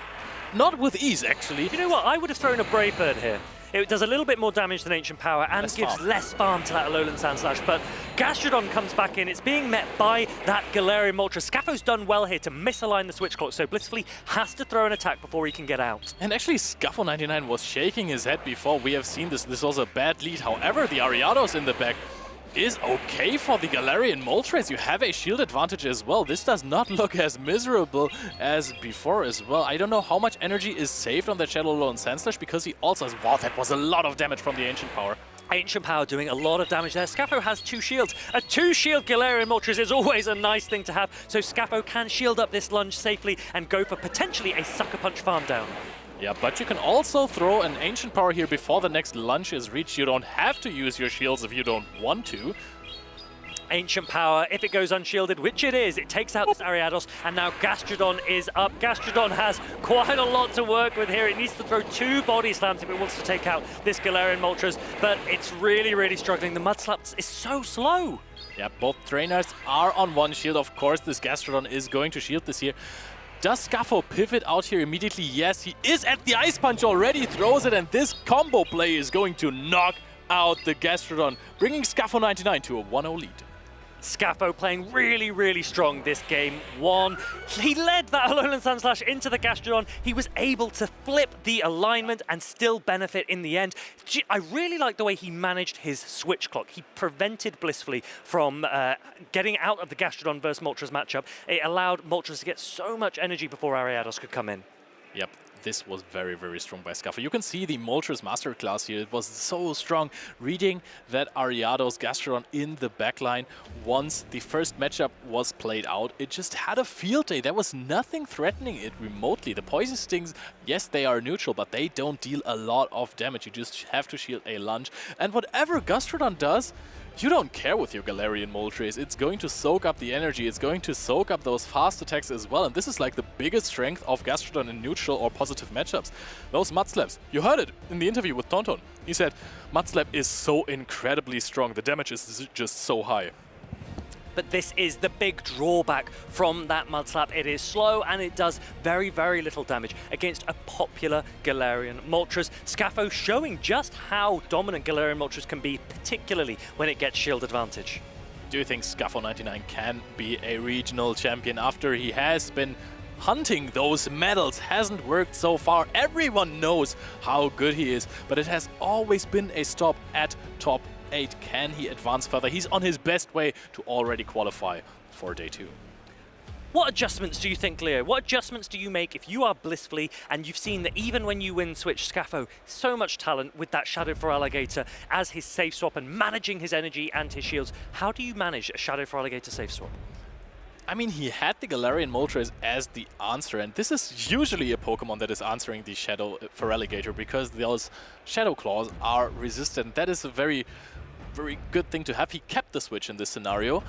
not with ease actually. You know what, I would have thrown a Brave Bird here. It does a little bit more damage than Ancient Power and gives less farm to that Alolan Sandslash, but Gastrodon comes back in. It's being met by that Galarian Moltres. Scaffo's done well here to misalign the Switch Clock, so Blissfully has to throw an attack before he can get out. And actually, Scuffle99 was shaking his head before. We have seen this. This was a bad lead. However, the Ariados in the back is okay for the Galarian Moltres. You have a shield advantage as well. This does not look as miserable as before as well. I don't know how much energy is saved on the Shadow Alolan Sandslash because he also has... Wow, that was a lot of damage from the Ancient Power. Ancient Power doing a lot of damage there. Scaffo has two shields. A two-shield Galarian Moltres is always a nice thing to have, so Scaffo can shield up this lunge safely and go for potentially a Sucker Punch farm down. Yeah, but you can also throw an Ancient Power here before the next lunge is reached. You don't have to use your shields if you don't want to. Ancient Power, if it goes unshielded, which it is, it takes out this Ariados, and now Gastrodon is up. Gastrodon has quite a lot to work with here. It needs to throw two Body Slams if it wants to take out this Galarian Moltres, but it's really, really struggling. The Mudslap is so slow. Yeah, both trainers are on one shield. Of course, this Gastrodon is going to shield this here. Does Scuffle pivot out here immediately? Yes, he is at the Ice Punch already, throws it, and this combo play is going to knock out the Gastrodon, bringing Scuffle99 to a 1-0 lead. Scaffo playing really, really strong this game. He led that Alolan Sandslash into the Gastrodon. He was able to flip the alignment and still benefit in the end. I really like the way he managed his Switch Clock. He prevented Blissfully from getting out of the Gastrodon versus Moltres matchup. It allowed Moltres to get so much energy before Ariados could come in. Yep. This was very, very strong by Scuffle. You can see the Moltres Masterclass here. It was so strong, reading that Ariados Gastrodon in the backline. Once the first matchup was played out, it just had a field day. There was nothing threatening it remotely. The Poison Stings, yes, they are neutral, but they don't deal a lot of damage. You just have to shield a lunge. And whatever Gastrodon does, you don't care with your Galarian Moltres. It's going to soak up the energy. It's going to soak up those fast attacks as well. And this is like the biggest strength of Gastrodon in neutral or positive matchups. Those Mudslaps. You heard it in the interview with Tonton. He said, Mudslap is so incredibly strong. The damage is just so high. But this is the big drawback from that Mudslap. It is slow and it does very, very little damage against a popular Galarian Moltres. Scaffo showing just how dominant Galarian Moltres can be, particularly when it gets shield advantage. Do you think Scuffle99 can be a regional champion after he has been hunting those medals? Hasn't worked so far. Everyone knows how good he is, but it has always been a stop at top 8. Can he advance further? He's on his best way to already qualify for day 2. What adjustments do you think, Leo? What adjustments do you make if you are Blissfully and you've seen that even when you win Switch, Scaffo, so much talent with that Shadow Feraligatr as his safe swap and managing his energy and his shields. How do you manage a Shadow Feraligatr safe swap? I mean, he had the Galarian Moltres as the answer, and this is usually a Pokemon that is answering the Shadow Feraligatr because those Shadow Claws are resistant. That is a very, very good thing to have. He kept the switch in this scenario,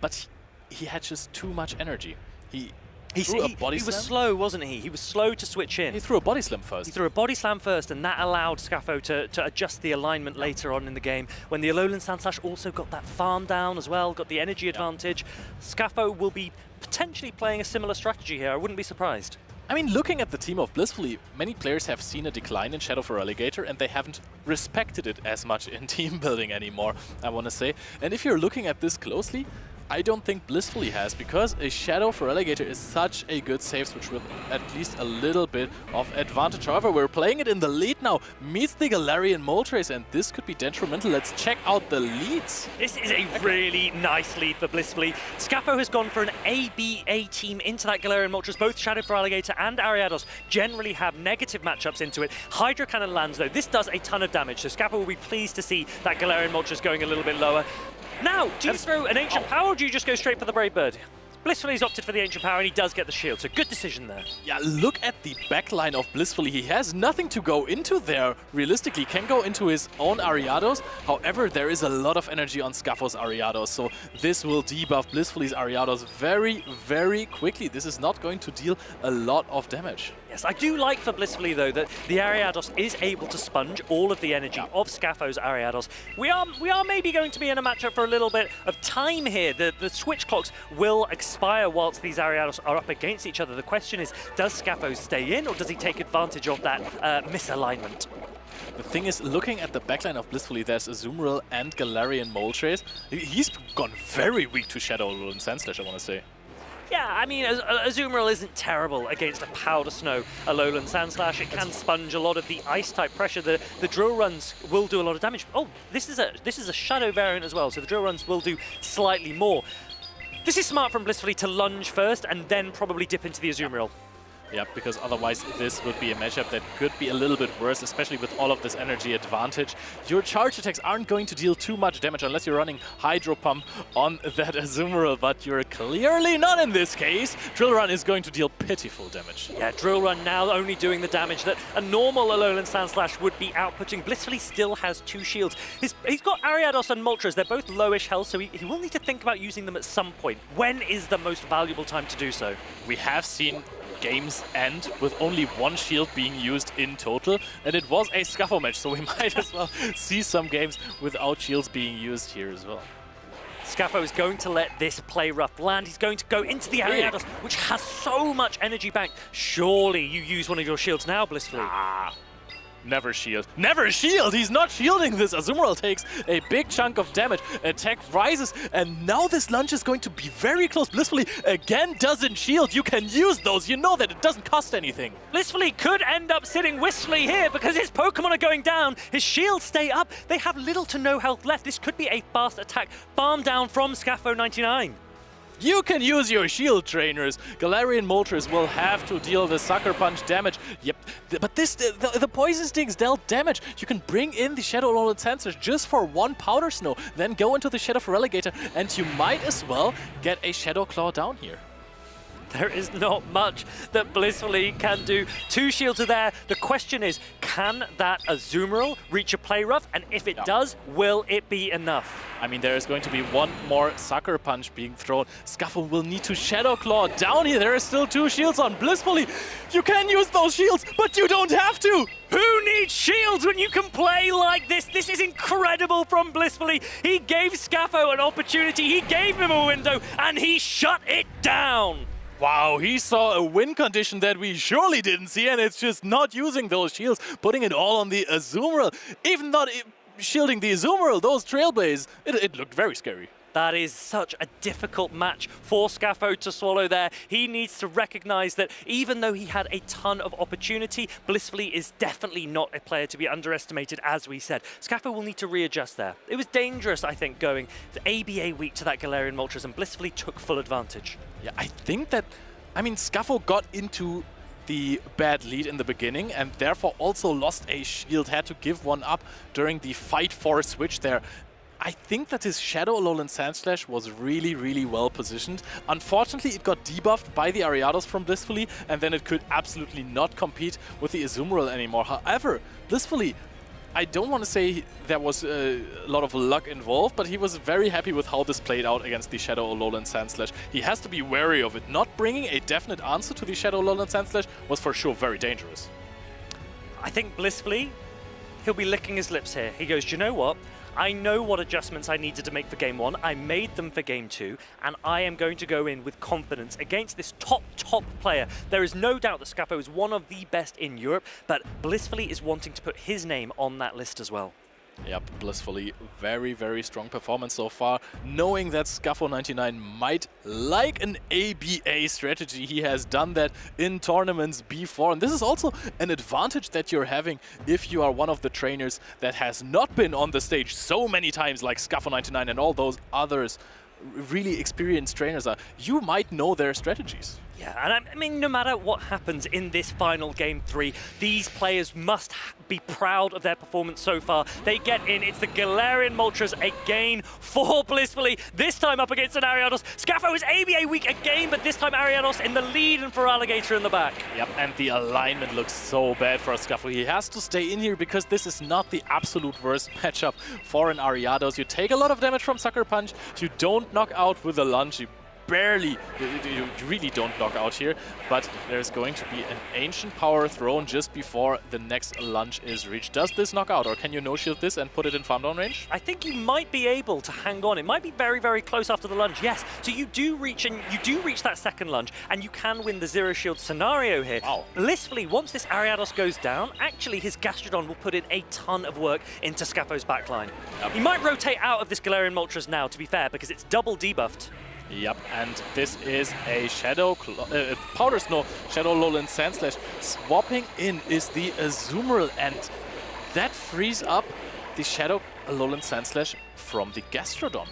but he had just too much energy. He threw a body slam. He was slow, wasn't he? He was slow to switch in. He threw a body slam first. He threw a body slam first, and that allowed Scaffo to adjust the alignment later on in the game. When the Alolan Sandslash also got that farm down as well, got the energy advantage. Scaffo will be potentially playing a similar strategy here. I wouldn't be surprised. I mean, looking at the team of Blissfully, many players have seen a decline in Shadow Feraligatr and they haven't respected it as much in team building anymore, I want to say. And if you're looking at this closely, I don't think Blissfully has, because a Shadow for Alligator is such a good save switch with at least a little bit of advantage. However, we're playing it in the lead now, meets the Galarian Moltres, and this could be detrimental. Let's check out the leads. This is a really nice lead for Blissfully. Scapho has gone for an ABA team into that Galarian Moltres. Both Shadow for Alligator and Ariados generally have negative matchups into it. Hydro Cannon lands though. This does a ton of damage, so Scapho will be pleased to see that Galarian Moltres going a little bit lower. Now, do you throw an Ancient Power, or do you just go straight for the Brave Bird? Blissfully's opted for the Ancient Power, and he does get the shield, so good decision there. Yeah, look at the backline of Blissfully. He has nothing to go into there. Realistically, can go into his own Ariados. However, there is a lot of energy on Scapho's Ariados, so this will debuff Blissfully's Ariados very, very quickly. This is not going to deal a lot of damage. Yes, I do like for Blissfully, though, that the Ariados is able to sponge all of the energy of Scapho's Ariados. We are maybe going to be in a matchup for a little bit of time here. The switch clocks will expire whilst these Ariados are up against each other. The question is, does Scapho stay in, or does he take advantage of that misalignment? The thing is, looking at the backline of Blissfully, there's Azumarill and Galarian Moltres. He's gone very weak to Shadow and Sandslash, I want to say. Yeah, I mean, Azumarill isn't terrible against a Powder Snow, Alolan Sandslash. It can sponge a lot of the Ice-type pressure. The Drill Runs will do a lot of damage. Oh, this is a Shadow variant as well, so the Drill Runs will do slightly more. This is smart from Blissfully to lunge first and then probably dip into the Azumarill. Yeah, because otherwise this would be a matchup that could be a little bit worse, especially with all of this energy advantage. Your charge attacks aren't going to deal too much damage unless you're running Hydro Pump on that Azumarill, but you're clearly not in this case. Drill Run is going to deal pitiful damage. Yeah, Drill Run now only doing the damage that a normal Alolan Sandslash would be outputting. Blissfully still has 2 shields. He's got Ariados and Moltres. They're both lowish health, so he will need to think about using them at some point. When is the most valuable time to do so? We have seen games end with only 1 shield being used in total, and it was a Scapho match, so we might as well see some games without shields being used here as well. Scapho is going to let this play rough land. He's going to go into the Ariados, which has so much energy banked. Surely you use one of your shields now, Blissfully. Never shield. Never shield! He's not shielding this. Azumarill takes a big chunk of damage. Attack rises, and now this lunge is going to be very close. Blissfully again doesn't shield. You can use those. You know that it doesn't cost anything. Blissfully could end up sitting wistfully here because his Pokemon are going down. His shields stay up. They have little to no health left. This could be a fast attack. Farm down from Scapho 99. You can use your shield trainers. Galarian Moltres will have to deal the Sucker Punch damage. Yep, but the Poison Stings dealt damage. You can bring in the Shadow Alolan Sandslash just for 1 Powder Snow, then go into the Shadow for Alligator, and you might as well get a Shadow Claw down here. There is not much that Blissfully can do. 2 shields are there. The question is, can that Azumarill reach a play rough? And if it does, will it be enough? I mean, there is going to be 1 more Sucker Punch being thrown. Scapho will need to Shadow Claw down here. There are still 2 shields on Blissfully. You can use those shields, but you don't have to. Who needs shields when you can play like this? This is incredible from Blissfully. He gave Scapho an opportunity. He gave him a window, and he shut it down. Wow, he saw a win condition that we surely didn't see, and it's just not using those shields, putting it all on the Azumarill. Even not shielding the Azumarill, those Trailblaze, it looked very scary. That is such a difficult match for Scapho to swallow there. He needs to recognize that even though he had a ton of opportunity, Blissfully is definitely not a player to be underestimated, as we said. Scapho will need to readjust there. It was dangerous, I think, going to ABA weak to that Galarian Moltres, and Blissfully took full advantage. Yeah, I think that, I mean, Scapho got into the bad lead in the beginning and therefore also lost a shield, had to give 1 up during the fight for switch there. I think that his Shadow Alolan Sandslash was really, really well positioned. Unfortunately, it got debuffed by the Ariados from Blissfully, and then it could absolutely not compete with the Azumarill anymore. However, Blissfully, I don't want to say there was a lot of luck involved, but he was very happy with how this played out against the Shadow Alolan Sandslash. He has to be wary of it. Not bringing a definite answer to the Shadow Alolan Sandslash was for sure very dangerous. I think Blissfully, he'll be licking his lips here. He goes, do you know what? I know what adjustments I needed to make for Game 1. I made them for Game 2, and I am going to go in with confidence against this top player. There is no doubt that Scapho is one of the best in Europe, but Blissfully is wanting to put his name on that list as well. Yep, Blissfully, very, very strong performance so far. Knowing that Scaffo99 might like an ABA strategy, he has done that in tournaments before. And this is also an advantage that you're having if you are one of the trainers that has not been on the stage so many times like Scaffo99 and all those others really experienced trainers are. You might know their strategies. Yeah, and I mean, no matter what happens in this final Game 3, these players must be proud of their performance so far. They get in. It's the Galarian Moltres again for Blissfully, this time up against an Ariados. Scaffo is ABA weak again, but this time Ariados in the lead and for Alligator in the back. Yep, and the alignment looks so bad for Scaffo. He has to stay in here because this is not the absolute worst matchup for an Ariados. You take a lot of damage from Sucker Punch, you don't knock out with a lunge, you really don't knock out here, but there's going to be an Ancient Power thrown just before the next lunge is reached. Does this knock out, or can you no-shield this and put it in farm down range? I think you might be able to hang on. It might be very, very close after the lunge, yes. So you do reach that second lunge, and you can win the zero shield scenario here. Wow. Blissfully, once this Ariados goes down, actually his Gastrodon will put in a ton of work into Scaffo's backline. Yep. He might rotate out of this Galarian Moltres now, to be fair, because it's double debuffed. Yep, and this is a Powder Snow Shadow Lowland Sandslash. Swapping in is the Azumarill, and that frees up the Shadow Lowland Sandslash from the Gastrodon.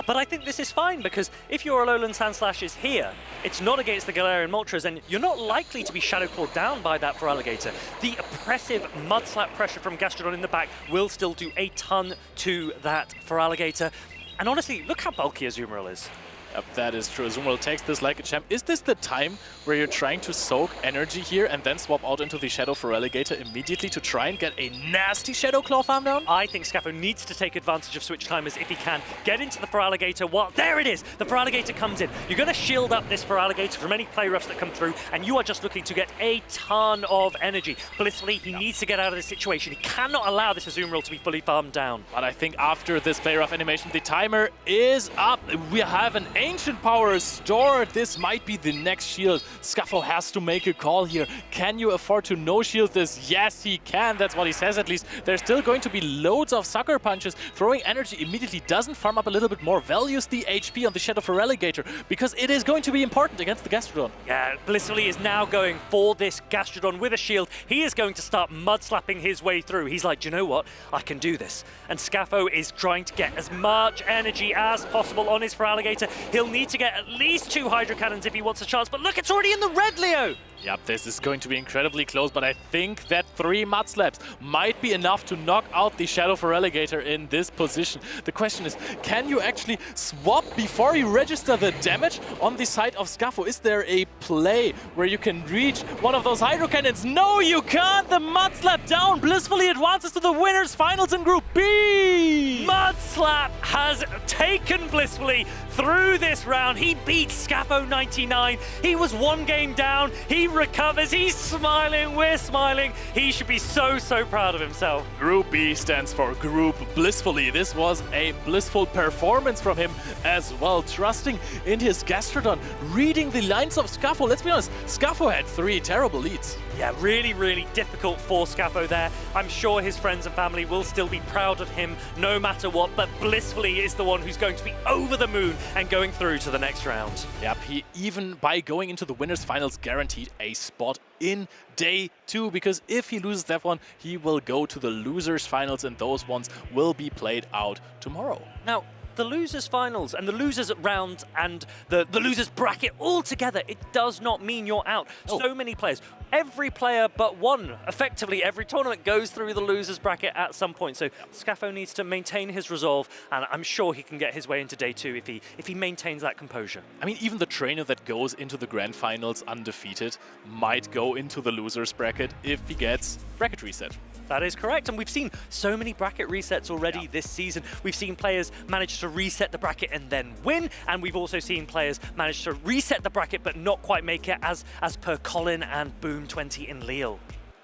But I think this is fine, because if your Alolan Sandslash is here, it's not against the Galarian Moltres, and you're not likely to be Shadow Clawed down by that for Alligator. The oppressive Mudslap pressure from Gastrodon in the back will still do a ton to that for Alligator. And honestly, look how bulky Azumarill is. Yep, that is true. Azumarill takes this like a champ. Is this the time where you're trying to soak energy here and then swap out into the Shadow for Alligator immediately to try and get a nasty Shadow Claw farm down? I think Scaffo needs to take advantage of switch timers if he can. Get into the Feraligatr while... There it is! The Feraligatr comes in. You're going to shield up this Feraligatr from any play roughs that come through, and you are just looking to get a ton of energy. Blissfully, he needs to get out of this situation. He cannot allow this Azumarill to be fully farmed down. But I think after this play rough animation, the timer is up. We have an Ancient Power stored. This might be the next shield. Scaffo has to make a call here. Can you afford to no-shield this? Yes, he can. That's what he says, at least. There's still going to be loads of Sucker Punches. Throwing energy immediately doesn't farm up a little bit more. Values the HP on the Shadow for Alligator because it is going to be important against the Gastrodon. Yeah, Blissfully is now going for this Gastrodon with a shield. He is going to start mud-slapping his way through. He's like, do you know what? I can do this. And Scaffo is trying to get as much energy as possible on his Feraligatr. He'll need to get at least 2 Hydro Cannons if he wants a chance, but look, it's already in the red, Leo! Yep, this is going to be incredibly close, but I think that 3 Mud Slaps might be enough to knock out the Shadow for Alligator in this position. The question is, can you actually swap before you register the damage on the side of Scaffo? Is there a play where you can reach one of those Hydro Cannons? No, you can't! The Mud Slap down blissfully advances to the winners finals in Group B! Mud Slap has taken Blissfully through this round. He beat Scaffo99. He was 1 game down. He recovers. He's smiling. We're smiling. He should be so, so proud of himself. Group B stands for Group Blissfully. This was a blissful performance from him as well, trusting in his Gastrodon, reading the lines of Scaffo. Let's be honest, Scaffo had 3 terrible leads. Yeah, really, really difficult for Scaffo there. I'm sure his friends and family will still be proud of him no matter what, but Blissfully is the one who's going to be over the moon and going through to the next round. Yep, he even by going into the winners finals guaranteed a spot in day 2, because if he loses that one, he will go to the losers finals, and those ones will be played out tomorrow. Now, the losers finals and the losers round and the losers bracket all together, it does not mean you're out. So many players, every player but one, effectively every tournament goes through the losers bracket at some point. So Scaffo needs to maintain his resolve, and I'm sure he can get his way into day 2 if he maintains that composure. I mean, even the trainer that goes into the grand finals undefeated might go into the losers bracket if he gets bracket reset. That is correct, and we've seen so many bracket resets already this season. We've seen players manage to reset the bracket and then win, and we've also seen players manage to reset the bracket but not quite make it, as per Colin and Boom20 in Lille.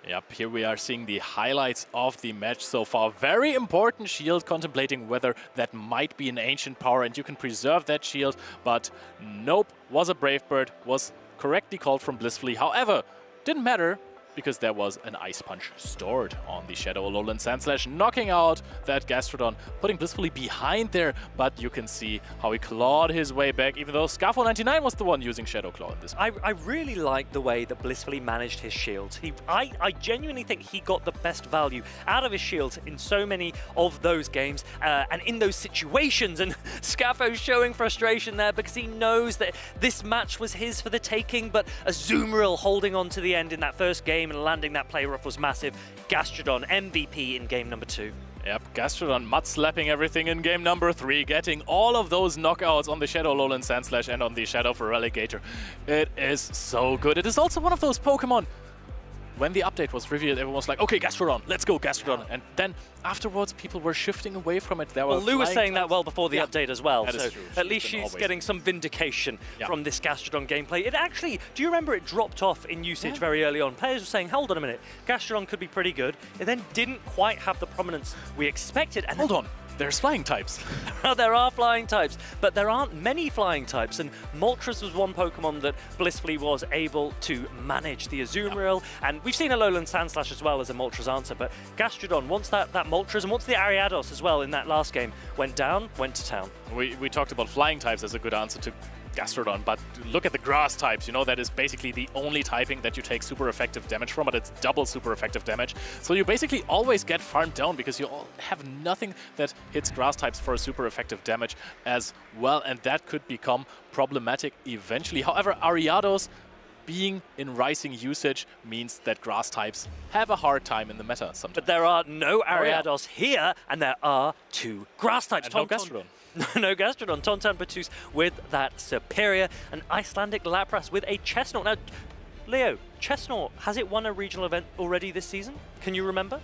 Yep, here we are seeing the highlights of the match so far. Very important shield, contemplating whether that might be an Ancient Power and you can preserve that shield, but nope, was a Brave Bird, was correctly called from Blissfully. However, didn't matter, because there was an Ice Punch stored on the Shadow Alolan Sandslash, knocking out that Gastrodon, putting Blissfully behind there, but you can see how he clawed his way back, even though Scarfo99 was the one using Shadow Claw in this. I really like the way that Blissfully managed his shields. I genuinely think he got the best value out of his shields in so many of those games and in those situations, and Scafo's showing frustration there because he knows that this match was his for the taking, but Azumarill holding on to the end in that first game and landing that play rough was massive. Gastrodon MVP in game number 2. Yep, Gastrodon mud-slapping everything in game number 3, getting all of those knockouts on the Shadow Alolan Sandslash and on the Shadow Feraligatr. It is so good. It is also one of those Pokemon. When the update was revealed, everyone was like, okay, Gastrodon, let's go, Gastrodon. And then afterwards, people were shifting away from it. Well, Lou was saying that well before the update as well, so true. at least she's getting some vindication from this Gastrodon gameplay. It actually, do you remember it dropped off in usage very early on? Players were saying, hold on a minute, Gastrodon could be pretty good. It then didn't quite have the prominence we expected. And hold on. There's flying types. There are flying types, but there aren't many flying types, and Moltres was one Pokemon that Blissfully was able to manage the Azumarill, and we've seen Alolan Sandslash as well as a Moltres answer, but Gastrodon, once that Moltres and once the Ariados as well in that last game went down, went to town. We talked about flying types as a good answer to Gastrodon, but look at the grass types. You know, that is basically the only typing that you take super effective damage from, but it's double super effective damage. So you basically always get farmed down because you all have nothing that hits grass types for a super effective damage as well, and that could become problematic eventually. However, Ariados being in rising usage means that grass types have a hard time in the meta sometimes. But there are no Ariados here, and there are 2 grass types. And no Gastrodon. No Gastrodon. Tonton Batus with that Superior, an Icelandic Lapras with a Chestnut. Now, Leo, Chestnut, has it won a regional event already this season? Can you remember?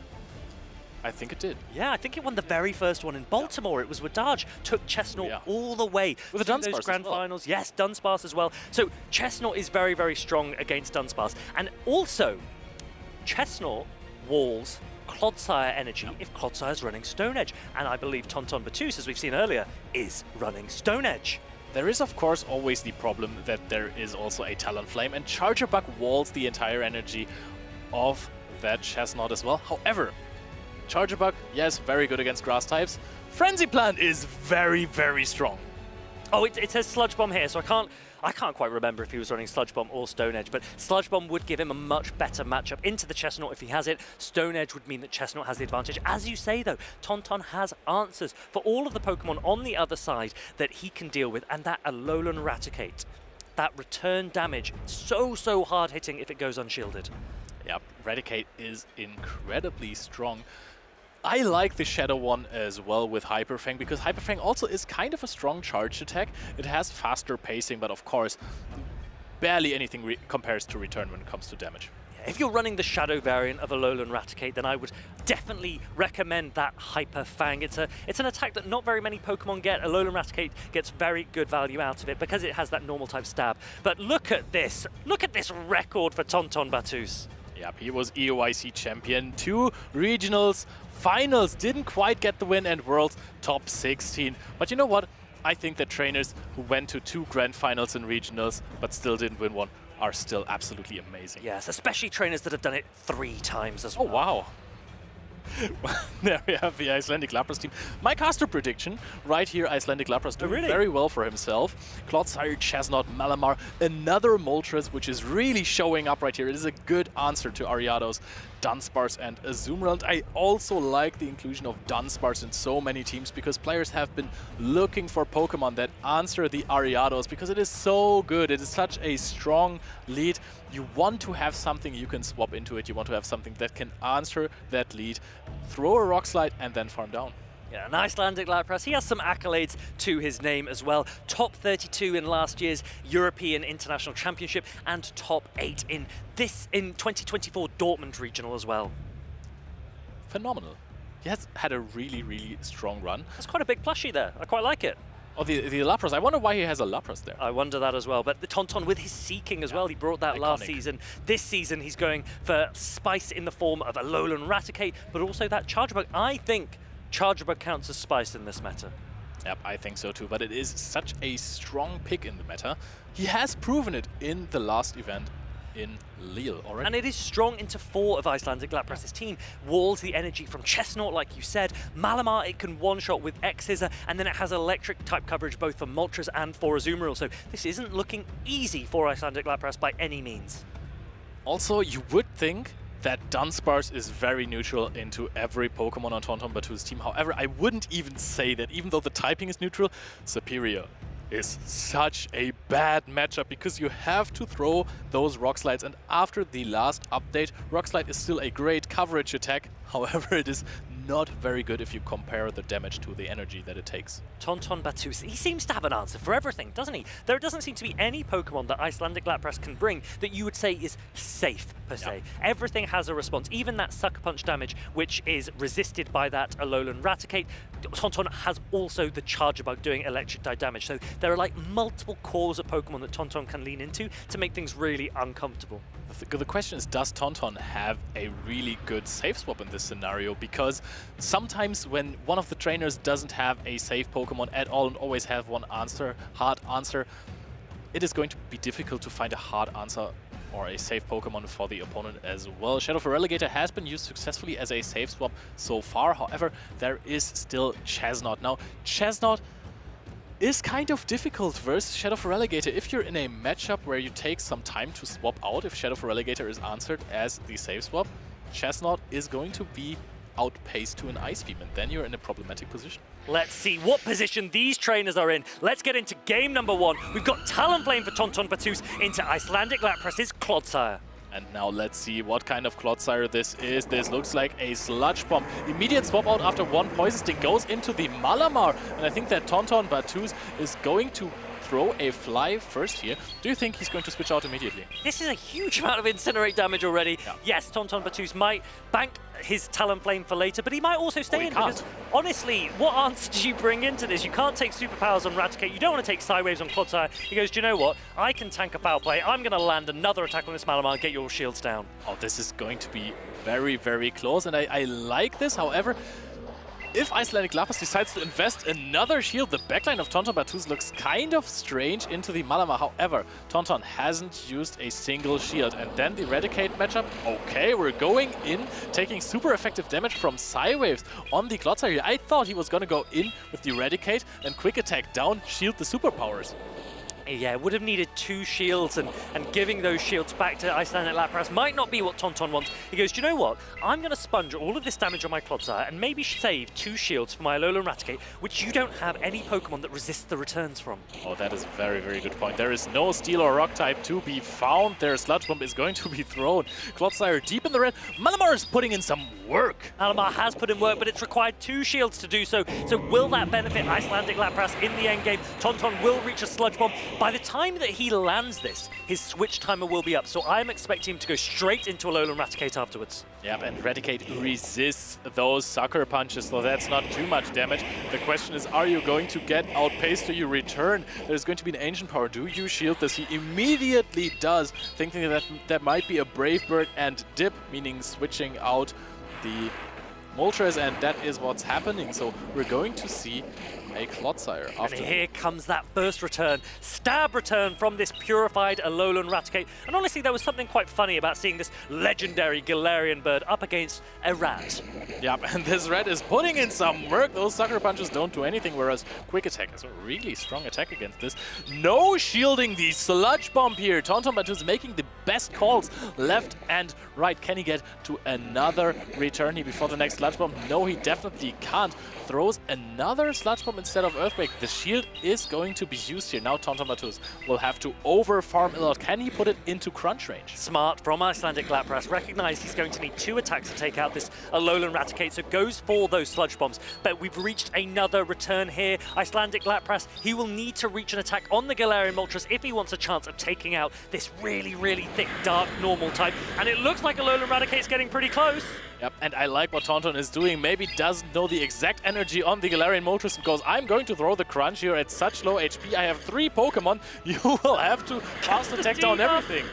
I think it did. Yeah, I think it won the very first one in Baltimore. It was Wadaj, took Chestnut all the way with the those grand finals. Yes, Dunsparce as well. So Chestnut is very, very strong against Dunsparce. And also, Chestnut walls Clodsire energy if Clodsire's running Stone Edge. And I believe Tonton Batus, as we've seen earlier, is running Stone Edge. There is, of course, always the problem that there is also a Talonflame, and Charger Bug walls the entire energy of that Chestnut as well. However, Charger Bug, yes, very good against grass types. Frenzy Plant is very, very strong. Oh, it says Sludge Bomb here, so I can't quite remember if he was running Sludge Bomb or Stone Edge, but Sludge Bomb would give him a much better matchup into the Chestnut if he has it. Stone Edge would mean that Chestnut has the advantage. As you say, though, Tonton has answers for all of the Pokemon on the other side that he can deal with, and that Alolan Raticate, that return damage, so hard hitting if it goes unshielded. Yep, Raticate is incredibly strong. I like the Shadow one as well with Hyper Fang, because Hyper Fang also is kind of a strong charge attack. It has faster pacing, but of course, barely anything compares to return when it comes to damage. If you're running the Shadow variant of Alolan Raticate, then I would definitely recommend that Hyper Fang. It's an attack that not very many Pokemon get. Alolan Raticate gets very good value out of it because it has that normal type stab. But look at this record for Tonton Batus. Yep, he was EOIC champion, 2 regionals, finals, didn't quite get the win, and World's top 16. But you know what? I think that trainers who went to 2 grand finals and regionals but still didn't win one are still absolutely amazing. Yes, especially trainers that have done it 3 times as well. Oh, wow. There we have the Icelandic Lapras team. My caster prediction right here, Icelandic Lapras doing very well for himself. Clodsire, Chestnut, Malamar, another Moltres, which is really showing up right here. It is a good answer to Ariados, Dunsparce, and Azumarill. I also like the inclusion of Dunsparce in so many teams because players have been looking for Pokemon that answer the Ariados because it is so good. It is such a strong lead. You want to have something you can swap into it. You want to have something that can answer that lead, throw a Rock Slide, and then farm down. Yeah, an Icelandic Lapras. He has some accolades to his name as well. Top 32 in last year's European International Championship and top 8 in 2024 Dortmund Regional as well. Phenomenal. He has had a really, really strong run. That's quite a big plushie there. I quite like it. Oh, the Lapras. I wonder why he has a Lapras there. I wonder that as well. But the Tonton with his Seeking as well, he brought that last season. This season, he's going for Spice in the form of Alolan Raticate, but also that Charger Bug. I think Charger Bug counts as Spice in this meta. Yep, I think so too, but it is such a strong pick in the meta. He has proven it in the last event in Lille already. And it is strong into 4 of Icelandic Lapras' team. Walls the energy from Chestnut, like you said. Malamar, it can one-shot with X-Scissor, and then it has electric type coverage both for Moltres and for Azumarill. So this isn't looking easy for Icelandic Lapras by any means. Also, you would think that Dunsparce is very neutral into every Pokemon on Tontonbatu's team. However, I wouldn't even say that. Even though the typing is neutral, Superior is such a bad matchup because you have to throw those Rock Slides, and after the last update, Rock Slide is still a great coverage attack. However, it is not very good if you compare the damage to the energy that it takes. Tontonbatu, he seems to have an answer for everything, doesn't he? There doesn't seem to be any Pokemon that Icelandic Lapras can bring that you would say is safe, per se. Everything has a response. Even that Sucker Punch damage, which is resisted by that Alolan Raticate, Tonton has also the Charger Bug doing electric type damage. So there are like multiple cores of Pokemon that Tonton can lean into to make things really uncomfortable. The question is, does Tonton have a really good safe swap in this scenario? Because sometimes when one of the trainers doesn't have a safe Pokemon at all and always have one answer, hard answer, it is going to be difficult to find a hard answer or a safe Pokemon for the opponent as well. Shadow Feraligatr has been used successfully as a safe swap so far. However, there is still Chestnut. Now, Chestnut is kind of difficult versus Shadow Feraligatr. If you're in a matchup where you take some time to swap out, if Shadow Feraligatr is answered as the safe swap, Chestnut is going to be outpaced to an Ice Beam, and then you're in a problematic position. Let's see what position these trainers are in. Let's get into game number 1. We've got Talonflame for Tontonbatu into Icelandic Lapras' Clodsire. And now let's see what kind of Clodsire this is. This looks like a Sludge Bomb. Immediate swap out after 1 Poison Sting goes into the Malamar. And I think that Tontonbatu is going to throw a Fly first here. Do you think he's going to switch out immediately? This is a huge amount of Incinerate damage already. Yeah. Yes, Tontonbatu might bank his Talonflame for later, but he might also stay in because, honestly, what answer do you bring into this? You can't take Superpowers on Raticate. You don't want to take Psywaves on Clodsire. He goes, do you know what? I can tank a Foul Play. I'm going to land another attack on this Malamar and get your shields down. Oh, this is going to be very, very close, and I like this. However, if Icelandic Lapras decides to invest another shield, the backline of Tontonbatu looks kind of strange into the Malamar. However, Tonton hasn't used a single shield. And then the Eradicate matchup. Okay, we're going in, taking super effective damage from Psywaves on the Clodsire here. I thought he was going to go in with the Eradicate and Quick Attack down, shield the superpowers. Yeah, would have needed 2 shields, and giving those shields back to Icelandic Lapras might not be what Tonton wants. He goes, do you know what? I'm going to sponge all of this damage on my Clodsire and maybe save 2 shields for my Alolan Raticate, which you don't have any Pokemon that resists the returns from. Oh, that is a very, very good point. There is no Steel or Rock type to be found. Their Sludge Bomb is going to be thrown. Clodsire deep in the red. Malamar is putting in some work. Malamar has put in work, but it's required 2 shields to do so. So will that benefit Icelandic Lapras in the endgame? Tonton will reach a Sludge Bomb. By the time that he lands this, his switch timer will be up, so I'm expecting him to go straight into Alolan Raticate afterwards. Yep, and Eradicate resists those Sucker Punches, so that's not too much damage. The question is, are you going to get outpaced? Do you return? There's going to be an Ancient Power. Do you shield this? He immediately does, thinking that that might be a Brave Bird and Dip, meaning switching out the Moltres, and that is what's happening. So we're going to see a Clodsire after. And here comes that first return. Stab return from this purified Alolan Raticate. And honestly, there was something quite funny about seeing this legendary Galarian bird up against a rat. Yep, and this rat is putting in some work. Those Sucker Punches don't do anything, whereas Quick Attack is a really strong attack against this. No shielding the Sludge Bomb here. Tontonbatu is making the best calls left and right. Can he get to another return here before the next Sludge Bomb? No, he definitely can't. Throws another Sludge Bomb instead of Earthquake. The shield is going to be used here. Now Tontonbatu will have to over-farm a lot. Can he put it into crunch range? Smart from Icelandic Lapras. Recognized he's going to need 2 attacks to take out this Alolan Raticate, so goes for those Sludge Bombs. But we've reached another return here. Icelandic Lapras, he will need to reach an attack on the Galarian Moltres if he wants a chance of taking out this really, really thick, dark, normal type. And it looks like Alolan Raticate's getting pretty close. Yep, and I like what Tonton is doing. Maybe doesn't know the exact energy on the Galarian Moltres because I'm going to throw the crunch here at such low HP. I have 3 Pokemon. You will have to fast attack down everything.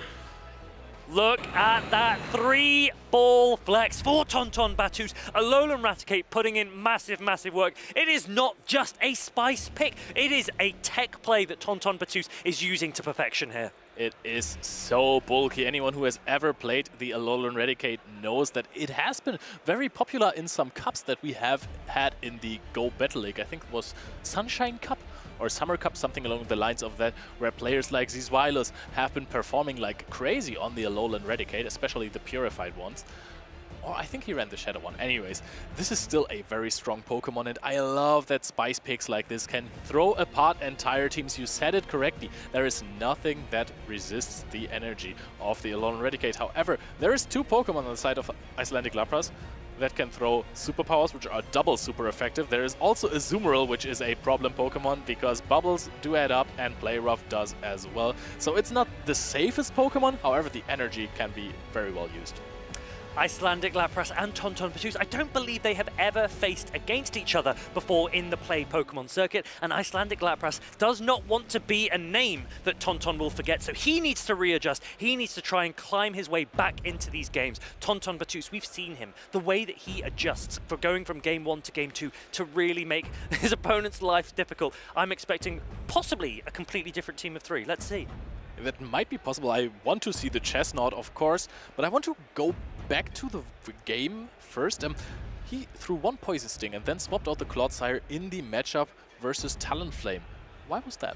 Look at that 3-ball flex for Tontonbatu. Alolan Raticate putting in massive, massive work. It is not just a spice pick. It is a tech play that Tontonbatu is using to perfection here. It is so bulky. Anyone who has ever played the Alolan Raticate knows that it has been very popular in some cups that we have had in the Go Battle League. I think it was Sunshine Cup or Summer Cup, something along the lines of that, where players like Zizwilus have been performing like crazy on the Alolan Raticate, especially the purified ones. Or I think he ran the Shadow one. Anyways, this is still a very strong Pokemon, and I love that Spice Picks like this can throw apart entire teams. You said it correctly. There is nothing that resists the energy of the Alolan Raticate. However, there is 2 Pokemon on the side of Icelandic Lapras that can throw superpowers, which are double super effective. There is also a Azumarill, which is a problem Pokemon because bubbles do add up and Play Rough does as well. So it's not the safest Pokemon, however the energy can be very well used. Icelandic Lapras and Tonton Patus, I don't believe they have ever faced against each other before in the Play Pokemon circuit, and Icelandic Lapras does not want to be a name that Tonton will forget, so he needs to readjust. He needs to try and climb his way back into these games. Tonton Patus, we've seen him, the way that he adjusts for going from game 1 to game 2 to really make his opponent's life difficult. I'm expecting possibly a completely different team of 3. Let's see. That might be possible. I want to see the Chestnut, of course, but I want to go back to the game first. He threw 1 Poison Sting and then swapped out the Clodsire in the matchup versus Talonflame. Why was that?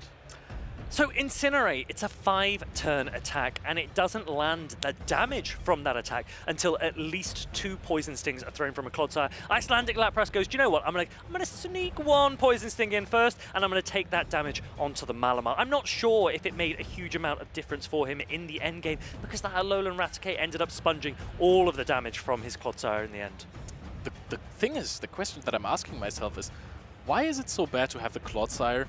So Incinerate, it's a 5-turn attack, and it doesn't land the damage from that attack until at least 2 Poison Stings are thrown from a Clodsire. Icelandic Lapras goes, do you know what? I'm gonna sneak 1 Poison Sting in first, and I'm gonna take that damage onto the Malamar. I'm not sure if it made a huge amount of difference for him in the end game, because that Alolan Raticate ended up sponging all of the damage from his Clodsire in the end. The thing is, the question that I'm asking myself is, why is it so bad to have the Clodsire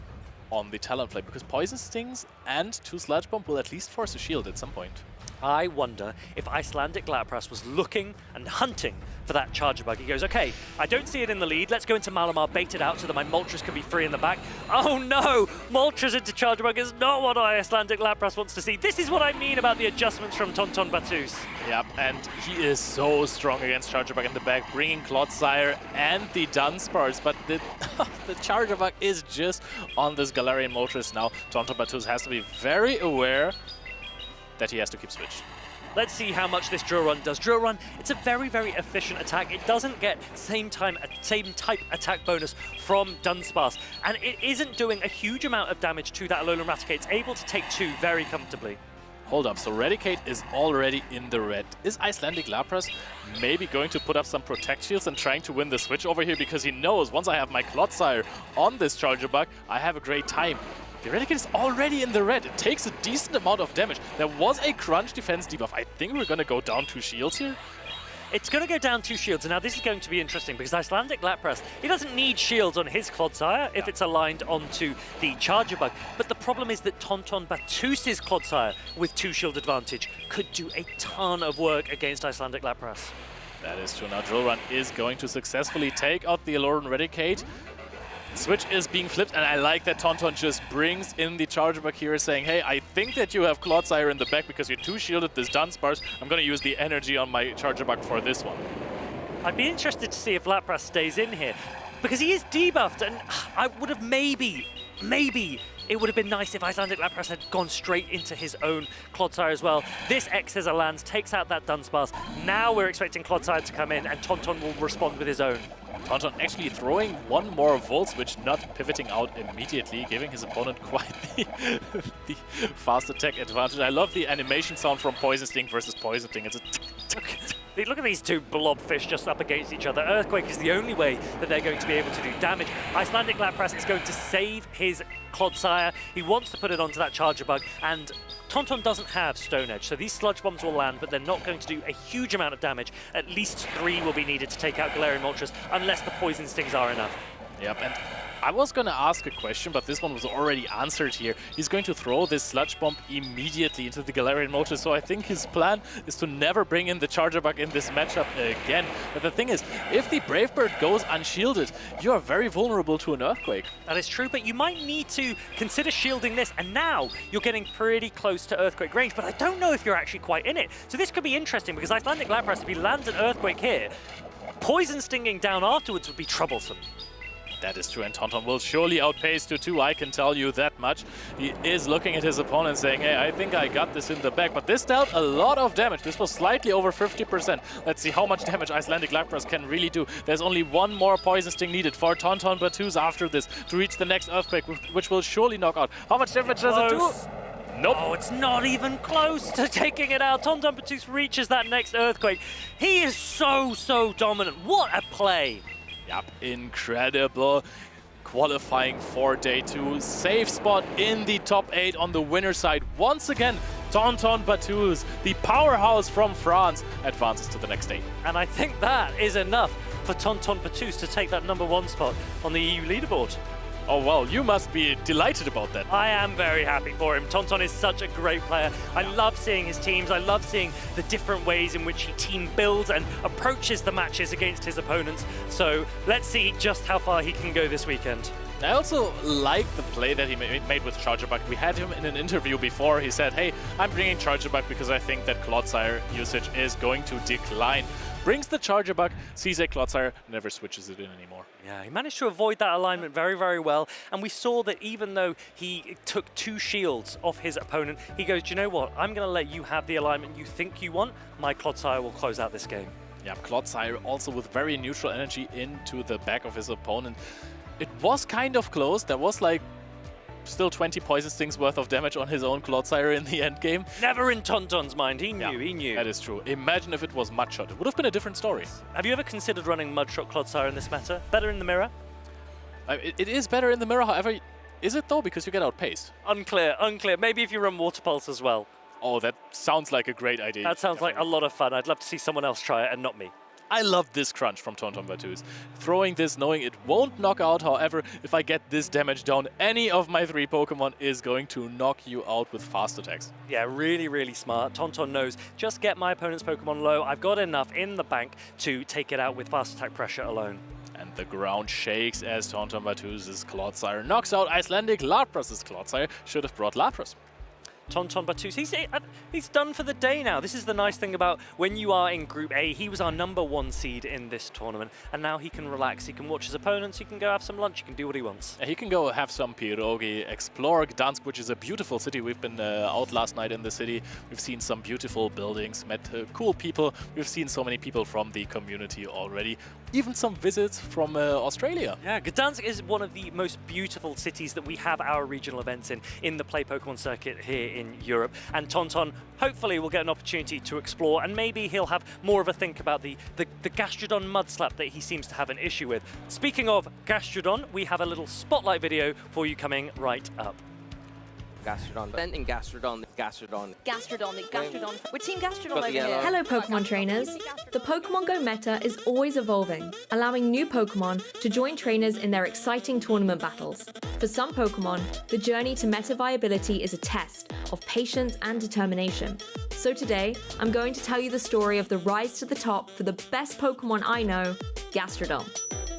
on the Talonflame? Because Poison Stings and 2 Sludge Bomb will at least force a shield at some point. I wonder if Icelandic Lapras was looking and hunting for that Charger Bug. He goes, okay, I don't see it in the lead. Let's go into Malamar, bait it out so that my Moltres can be free in the back. Oh no! Moltres into Charger Bug is not what Icelandic Lapras wants to see. This is what I mean about the adjustments from Tonton Patus. Yep, and he is so strong against Charger Bug in the back, bringing Clodsire and the Dunsparce, but the Charger Bug is just on this Galarian Moltres now. Tonton Patus has to be very aware that he has to keep switched. Let's see how much this Drill Run does. Drill Run, it's a very, very efficient attack. It doesn't get same type attack bonus from Dunsparce, and it isn't doing a huge amount of damage to that Alolan Raticate. It's able to take 2 very comfortably. Hold up, so Raticate is already in the red. Is Icelandic Lapras maybe going to put up some Protect Shields and trying to win the switch over here? Because he knows once I have my Clodsire on this Charger Bug, I have a great time. The Raticate is already in the red. It takes a decent amount of damage. There was a Crunch defense debuff. I think we're going to go down 2 shields here. It's going to go down 2 shields. And now this is going to be interesting because Icelandic Lapras, he doesn't need shields on his Clodsire if it's aligned onto the Charger Bug. But the problem is that Tonton Patus's Clodsire with 2 shield advantage could do a ton of work against Icelandic Lapras. That is true. Now Drill Run is going to successfully take out the Alolan Raticate. Switch is being flipped, and I like that Tonton just brings in the Charger Bug here, saying, hey, I think that you have Clodsire in the back because you're 2 shielded this Dunsparce. I'm going to use the energy on my Charger Bug for this one. I'd be interested to see if Lapras stays in here, because he is debuffed, and I would have maybe it would have been nice if Icelandic Lapras had gone straight into his own Clodsire as well. This X's a lands, takes out that Dunsparce. Now we're expecting Clodsire to come in, and Tonton will respond with his own. Tonton actually throwing 1 more Volt Switch, not pivoting out immediately, giving his opponent quite the fast attack advantage. I love the animation sound from Poison Sting versus Poison Sting. It's a Look at these 2 blobfish just up against each other. Earthquake is the only way that they're going to be able to do damage. Icelandic Lapras is going to save his Clodsire. He wants to put it onto that Charger Bug, and Tonton doesn't have Stone Edge, so these Sludge Bombs will land, but they're not going to do a huge amount of damage. At least 3 will be needed to take out Galarian Moltres, unless the Poison Stings are enough. Yep, and I was going to ask a question, but this one was already answered here. He's going to throw this Sludge Bomb immediately into the Galarian Moltres, so I think his plan is to never bring in the Charger Bug in this matchup again. But the thing is, if the Brave Bird goes unshielded, you are very vulnerable to an Earthquake. That is true, but you might need to consider shielding this, and now you're getting pretty close to Earthquake range, but I don't know if you're actually quite in it. So this could be interesting, because Icelandic Lapras, if he lands an Earthquake here, Poison Stinging down afterwards would be troublesome. That is true, and Tauntaun will surely outpace 2-2, I can tell you that much. He is looking at his opponent saying, hey, I think I got this in the bag, but this dealt a lot of damage. This was slightly over 50%. Let's see how much damage Icelandic Lapras can really do. There's only one more Poison Sting needed for Tauntaun Battus after this to reach the next Earthquake, which will surely knock out. How much damage does it do? Nope. Oh, it's not even close to taking it out. Tauntaun Battus reaches that next Earthquake. He is so dominant. What a play. Yep, incredible. Qualifying for day 2. Safe spot in the top 8 on the winner side. Once again, Tauntaun Battus, the powerhouse from France, advances to the next stage. And I think that is enough for Tauntaun Battus to take that #1 spot on the EU leaderboard. Oh, well, you must be delighted about that. I am very happy for him. Tauntaun is such a great player. I love seeing his teams. I love seeing the different ways in which he team builds and approaches the matches against his opponents. So let's see just how far he can go this weekend. I also like the play that he made with Charger Bug. We had him in an interview before. He said, hey, I'm bringing Charger Bug because I think that Clodsire usage is going to decline. Brings the Charger Bug, sees a Clodsire, never switches it in anymore. Yeah, he managed to avoid that alignment very well. And we saw that even though he took 2 shields off his opponent, he goes, do you know what? I'm going to let you have the alignment you think you want. My Clodsire will close out this game. Yeah, Clodsire also with very neutral energy into the back of his opponent. It was kind of close. There was like still 20 Poison Stings worth of damage on his own Clodsire in the end game. Never in Tauntaun's mind. He knew. That is true. Imagine if it was Mudshot. It would have been a different story. Have you ever considered running Mudshot Clodsire in this meta? Better in the mirror? It is better in the mirror, however, is it though? Because you get outpaced. Unclear. Maybe if you run Water Pulse as well. Oh, that sounds like a great idea. That sounds like a lot of fun. I'd love to see someone else try it and not me. I love this crunch from Tauntaun Battus. Throwing this, knowing it won't knock out, however, if I get this damage down, any of my 3 Pokemon is going to knock you out with fast attacks. Yeah, really smart. Tauntaun knows, just get my opponent's Pokemon low. I've got enough in the bank to take it out with fast attack pressure alone. And the ground shakes as Tauntaun Battus' Clodsire knocks out Icelandic Lapras' Clodsire. Should have brought Lapras. Tauntaun Battus, he's done for the day now. This is the nice thing about when you are in Group A. He was our #1 seed in this tournament, and now he can relax. He can watch his opponents, he can go have some lunch, he can do what he wants. He can go have some pierogi, explore Gdańsk, which is a beautiful city. We've been out last night in the city. We've seen some beautiful buildings, met cool people. We've seen so many people from the community already. Even some visits from Australia. Yeah, Gdańsk is one of the most beautiful cities that we have our regional events in the Play Pokemon circuit here in Europe. And Tauntaun hopefully will get an opportunity to explore, and maybe he'll have more of a think about the Gastrodon mud slap that he seems to have an issue with. Speaking of Gastrodon, we have a little spotlight video for you coming right up. Gastrodon. Then in Gastrodon. Gastrodon. We're Team Gastrodon over here. Hello, Pokemon trainers. The Pokemon Go meta is always evolving, allowing new Pokemon to join trainers in their exciting tournament battles. For some Pokemon, the journey to meta viability is a test of patience and determination. So today, I'm going to tell you the story of the rise to the top for the best Pokemon I know, Gastrodon.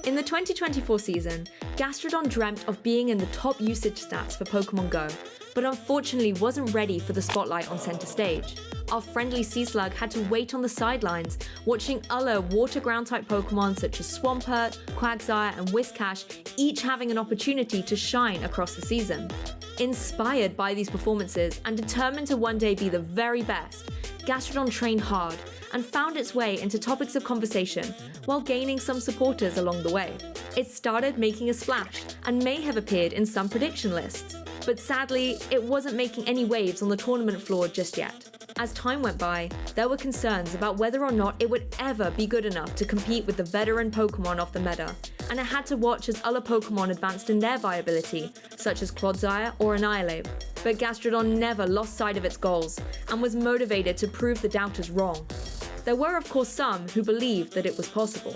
In the 2024 season, Gastrodon dreamt of being in the top usage stats for Pokemon Go, but unfortunately wasn't ready for the spotlight on center stage. Our friendly Sea-Slug had to wait on the sidelines, watching other water ground type Pokemon such as Swampert, Quagsire and Whiscash each having an opportunity to shine across the season. Inspired by these performances and determined to one day be the very best, Gastrodon trained hard and found its way into topics of conversation while gaining some supporters along the way. It started making a splash and may have appeared in some prediction lists, but sadly, it wasn't making any waves on the tournament floor just yet. As time went by, there were concerns about whether or not it would ever be good enough to compete with the veteran Pokemon off the meta, and it had to watch as other Pokemon advanced in their viability, such as Clodsire or Annihilate. But Gastrodon never lost sight of its goals, and was motivated to prove the doubters wrong. There were of course some who believed that it was possible.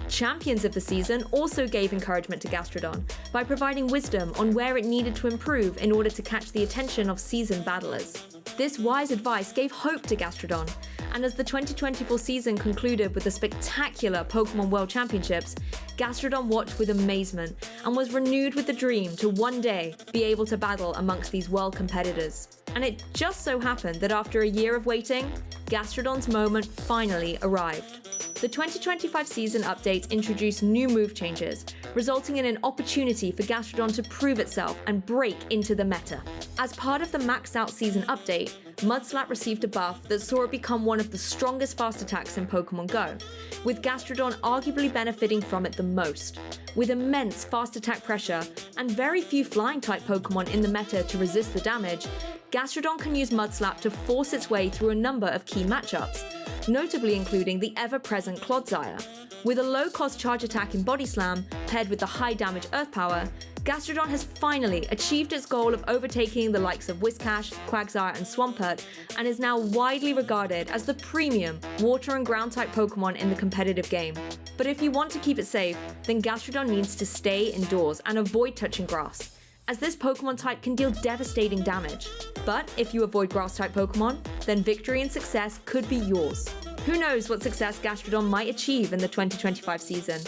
Champions of the season also gave encouragement to Gastrodon by providing wisdom on where it needed to improve in order to catch the attention of seasoned battlers. This wise advice gave hope to Gastrodon, and as the 2024 season concluded with the spectacular Pokémon World Championships, Gastrodon watched with amazement and was renewed with the dream to one day be able to battle amongst these world competitors. And it just so happened that after a year of waiting, Gastrodon's moment finally arrived. The 2025 season updates introduced new move changes, resulting in an opportunity for Gastrodon to prove itself and break into the meta. As part of the Maxed Out Season update, Mudslap received a buff that saw it become one of the strongest fast attacks in Pokémon Go, with Gastrodon arguably benefiting from it the most. With immense fast attack pressure and very few flying-type Pokémon in the meta to resist the damage, Gastrodon can use Mudslap to force its way through a number of key matchups, notably including the ever-present Clodsire. With a low-cost charge attack in Body Slam, paired with the high-damage Earth Power, Gastrodon has finally achieved its goal of overtaking the likes of Whiscash, Quagsire and Swampert, and is now widely regarded as the premium water and ground-type Pokémon in the competitive game. But if you want to keep it safe, then Gastrodon needs to stay indoors and avoid touching grass, as this Pokémon type can deal devastating damage. But if you avoid grass-type Pokémon, then victory and success could be yours. Who knows what success Gastrodon might achieve in the 2025 season,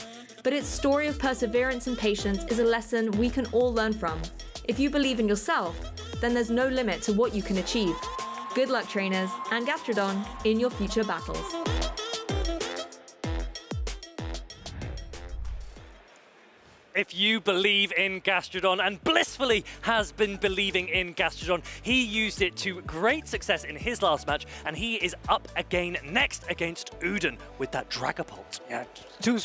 but its story of perseverance and patience is a lesson we can all learn from. If you believe in yourself, then there's no limit to what you can achieve. Good luck, trainers, and Gastrodon in your future battles. If you believe in Gastrodon, and blissfully has been believing in Gastrodon, he used it to great success in his last match, and he is up again next against Uden with that Dragapult. Yeah, two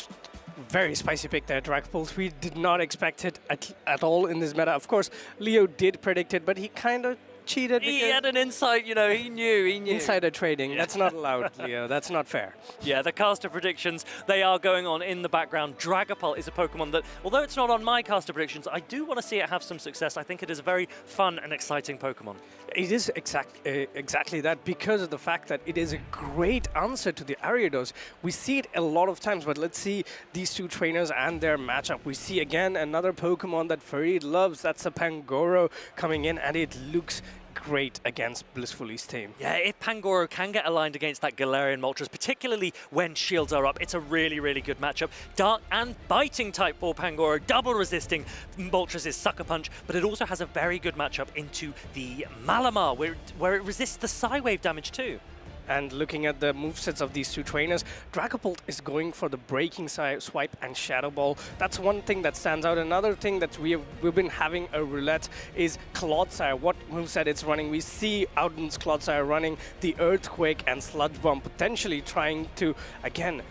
very spicy pick there, Dragapult. We did not expect it at all in this meta. Of course, Leo did predict it, but he kind of cheated. He had an insight, you know, he knew. Insider trading, that's not allowed, Leo, that's not fair. Yeah, the caster predictions, they are going on in the background. Dragapult is a Pokemon that, although it's not on my caster predictions, I do want to see it have some success. I think it is a very fun and exciting Pokemon. It is exactly that, because of the fact that it is a great answer to the Ariados. We see it a lot of times, but let's see these two trainers and their matchup. We see again another Pokemon that Farid loves, that's a Pangoro coming in, and it looks great against Blissfully's team. Yeah, if Pangoro can get aligned against that Galarian Moltres, particularly when shields are up, it's a really, really good matchup. Dark and biting type for Pangoro, double resisting Moltres' Sucker Punch, but it also has a very good matchup into the Malamar, where it resists the Psywave damage too. And looking at the movesets of these two trainers, Dragapult is going for the Breaking Swipe and Shadow Ball. That's one thing that stands out. Another thing that we've been having a roulette is Clodsire. What moveset it's running? We see Auden's Clodsire running the Earthquake and Sludge Bomb, potentially trying to, again,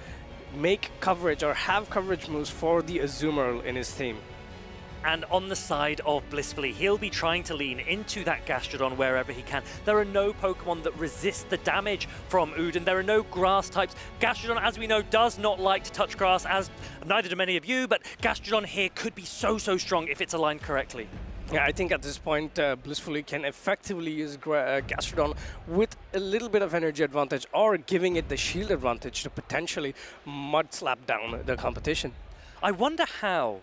make coverage or have coverage moves for the Azumarill in his team. And on the side of Blissfully, he'll be trying to lean into that Gastrodon wherever he can. There are no Pokemon that resist the damage from Uden. There are no grass types. Gastrodon, as we know, does not like to touch grass, as neither do many of you, but Gastrodon here could be so strong if it's aligned correctly. Yeah, I think at this point, Blissfully can effectively use Gastrodon with a little bit of energy advantage, or giving it the shield advantage to potentially mud-slap down the competition. I wonder how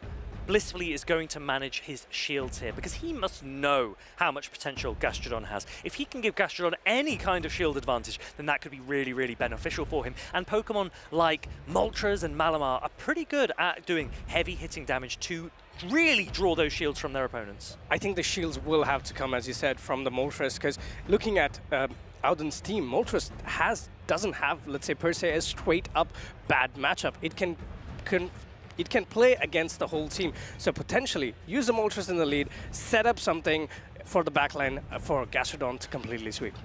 Blissfully is going to manage his shields here, because he must know how much potential Gastrodon has. If he can give Gastrodon any kind of shield advantage, then that could be really, really beneficial for him. And Pokemon like Moltres and Malamar are pretty good at doing heavy hitting damage to really draw those shields from their opponents. I think the shields will have to come, as you said, from the Moltres, because looking at Auden's team, Moltres doesn't have, let's say, per se, a straight up bad matchup. It can play against the whole team. So potentially use the Moltres in the lead, set up something for the backline for Gastrodon to completely sweep.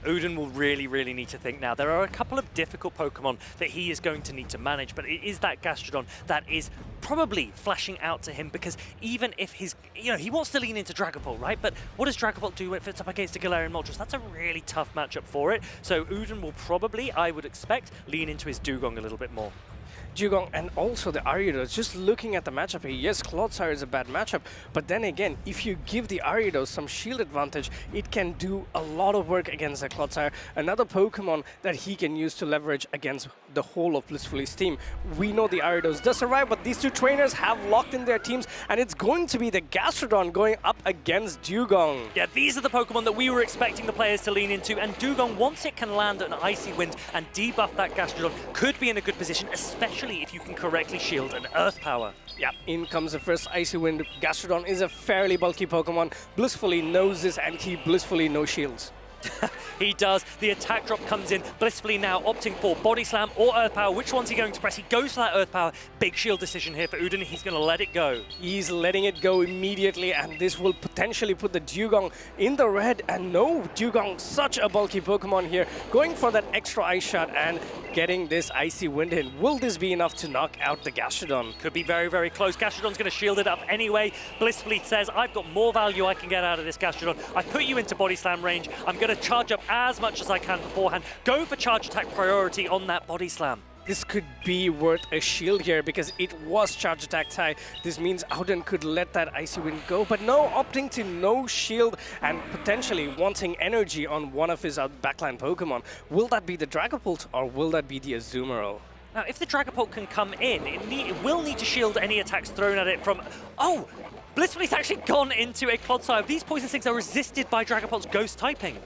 Uden will really need to think now. There are a couple of difficult Pokemon that he is going to need to manage, but it is that Gastrodon that is probably flashing out to him, because even if he wants to lean into Dragapult, right? But what does Dragapult do if it's up against a Galarian Moltres? That's a really tough matchup for it. So Uden will probably, I would expect, lean into his Dugong a little bit more. Dugong and also the Ariados, just looking at the matchup here, yes, Clodsire is a bad matchup, but then again, if you give the Ariados some shield advantage, it can do a lot of work against the Clodsire. Another Pokemon that he can use to leverage against the whole of Blissfully's team. We know the Ariados does survive, but these two trainers have locked in their teams, and it's going to be the Gastrodon going up against Dugong. Yeah, these are the Pokemon that we were expecting the players to lean into, and Dugong, once it can land an Icy Wind and debuff that Gastrodon, could be in a good position, especially if you can correctly shield an Earth Power. Yeah, in comes the first Icy Wind. Gastrodon is a fairly bulky Pokemon. Blissfully knows this, and he blissfully no shields. He does. The attack drop comes in. Blissfully now opting for Body Slam or Earth Power. Which one's he going to press? He goes for that Earth Power. Big shield decision here for Uden. He's going to let it go. He's letting it go immediately, and this will potentially put the Dugong in the red. And no, Dugong, such a bulky Pokemon here, going for that extra Ice Shot and getting this Icy Wind in. Will this be enough to knock out the Gastrodon? Could be very, very close. Gastrodon's going to shield it up anyway. Blissfully says, I've got more value I can get out of this Gastrodon. I put you into Body Slam range. I'm going to charge up as much as I can beforehand. Go for charge attack priority on that Body Slam. This could be worth a shield here because it was charge attack tie. This means Auden could let that Icy Wind go, but no, opting to no shield and potentially wanting energy on one of his backline Pokemon. Will that be the Dragapult or will that be the Azumarill? Now, if the Dragapult can come in, it will need to shield any attacks thrown at it from... Oh! Blissfully's actually gone into a Clodsire. These Poison Stings are resisted by Dragapult's Ghost typing.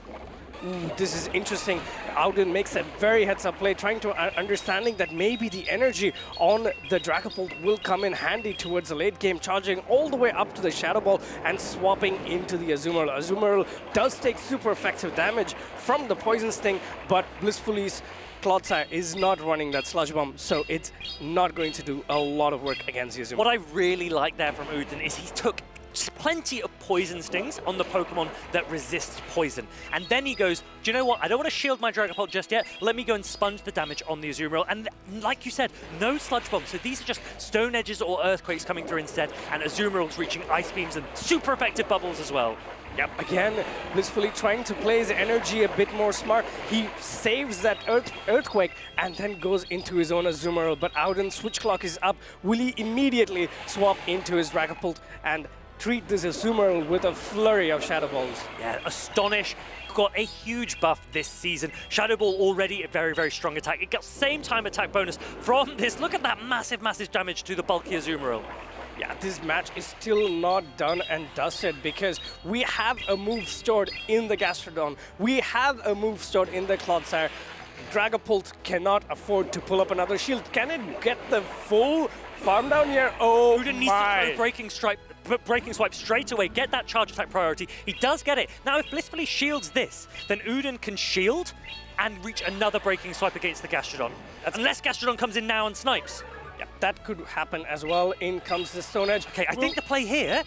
Ooh, this is interesting. Auden makes a very heads-up play, trying to understanding that maybe the energy on the Dragapult will come in handy towards the late game, charging all the way up to the Shadow Ball and swapping into the Azumarill. Azumarill does take super effective damage from the Poison Sting, but Blissfully's Clodsire is not running that Sludge Bomb, so it's not going to do a lot of work against the Azumarill. What I really like there from Uden is he took plenty of Poison Stings on the Pokemon that resist poison. And then he goes, do you know what? I don't want to shield my Dragapult just yet. Let me go and sponge the damage on the Azumarill. And like you said, no Sludge Bomb. So these are just Stone Edges or Earthquakes coming through instead. And Azumarill's reaching Ice Beams and super effective Bubbles as well. Yep, again, Blissfully trying to play his energy a bit more smart. He saves that Earthquake and then goes into his own Azumarill. But Auden's Switch Clock is up. Will he immediately swap into his Dragapult and treat this Azumarill with a flurry of Shadow Balls? Yeah, Astonish got a huge buff this season. Shadow Ball already a very, very strong attack. It got same time attack bonus from this. Look at that massive, massive damage to the bulky Azumarill. Yeah, this match is still not done and dusted because we have a move stored in the Gastrodon. We have a move stored in the Clodsire. Dragapult cannot afford to pull up another shield. Can it get the full farm down here? Oh, Uden needs to throw Breaking Swipe straight away, get that charge attack priority. He does get it. Now, if Blissfully shields this, then Uden can shield and reach another Breaking Swipe against the Gastrodon. Unless Gastrodon comes in now and snipes. Yeah, that could happen as well. In comes the Stone Edge. Okay, I think the play here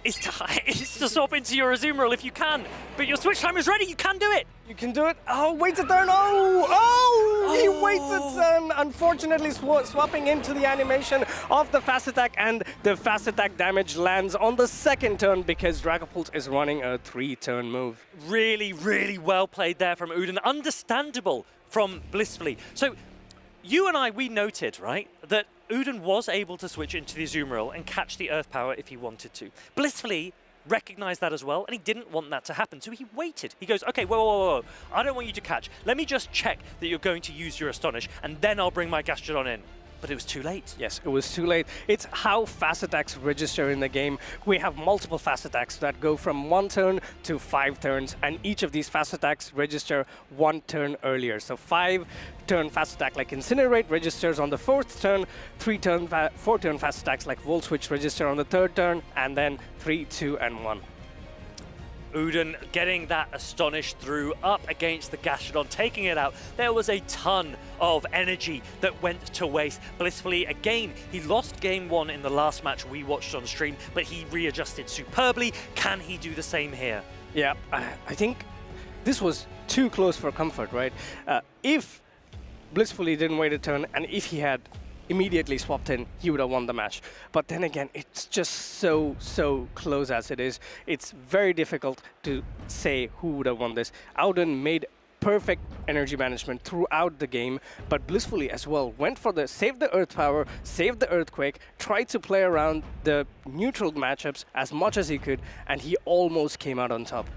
is to swap into your Azumarill if you can. But your switch time is ready, you can do it. You can do it. Oh, wait a turn. Oh, he waits a turn. Unfortunately, swapping into the animation of the Fast Attack, and the Fast Attack damage lands on the second turn because Dragapult is running a 3-turn move. Really, really well played there from Uden. Understandable from Blissfully. So you and I, we noted, right, that Uden was able to switch into the Azumarill and catch the Earth Power if he wanted to. Blissfully recognized that as well, and he didn't want that to happen, so he waited. He goes, okay, whoa. I don't want you to catch. Let me just check that you're going to use your Astonish, and then I'll bring my Gastrodon in. But it was too late. Yes, it was too late. It's how fast attacks register in the game. We have multiple fast attacks that go from 1 turn to 5 turns, and each of these fast attacks register 1 turn earlier. So 5-turn fast attack like Incinerate registers on the 4th turn, 4-turn fast attacks like Volt Switch register on the 3rd turn, and then 3, 2, and 1. Uden getting that Astonish through up against the Gastrodon, taking it out. There was a ton of energy that went to waste. Blissfully, again, he lost game 1 in the last match we watched on stream, but he readjusted superbly. Can he do the same here? Yeah, I think this was too close for comfort, right? If Blissfully didn't wait a turn, and if he had immediately swapped in, he would have won the match. But then again, it's just so close as it is. It's very difficult to say who would have won this. Auden made perfect energy management throughout the game, but Blissfully as well went for the save the Earth Power, save the Earthquake, tried to play around the neutral matchups as much as he could, and he almost came out on top.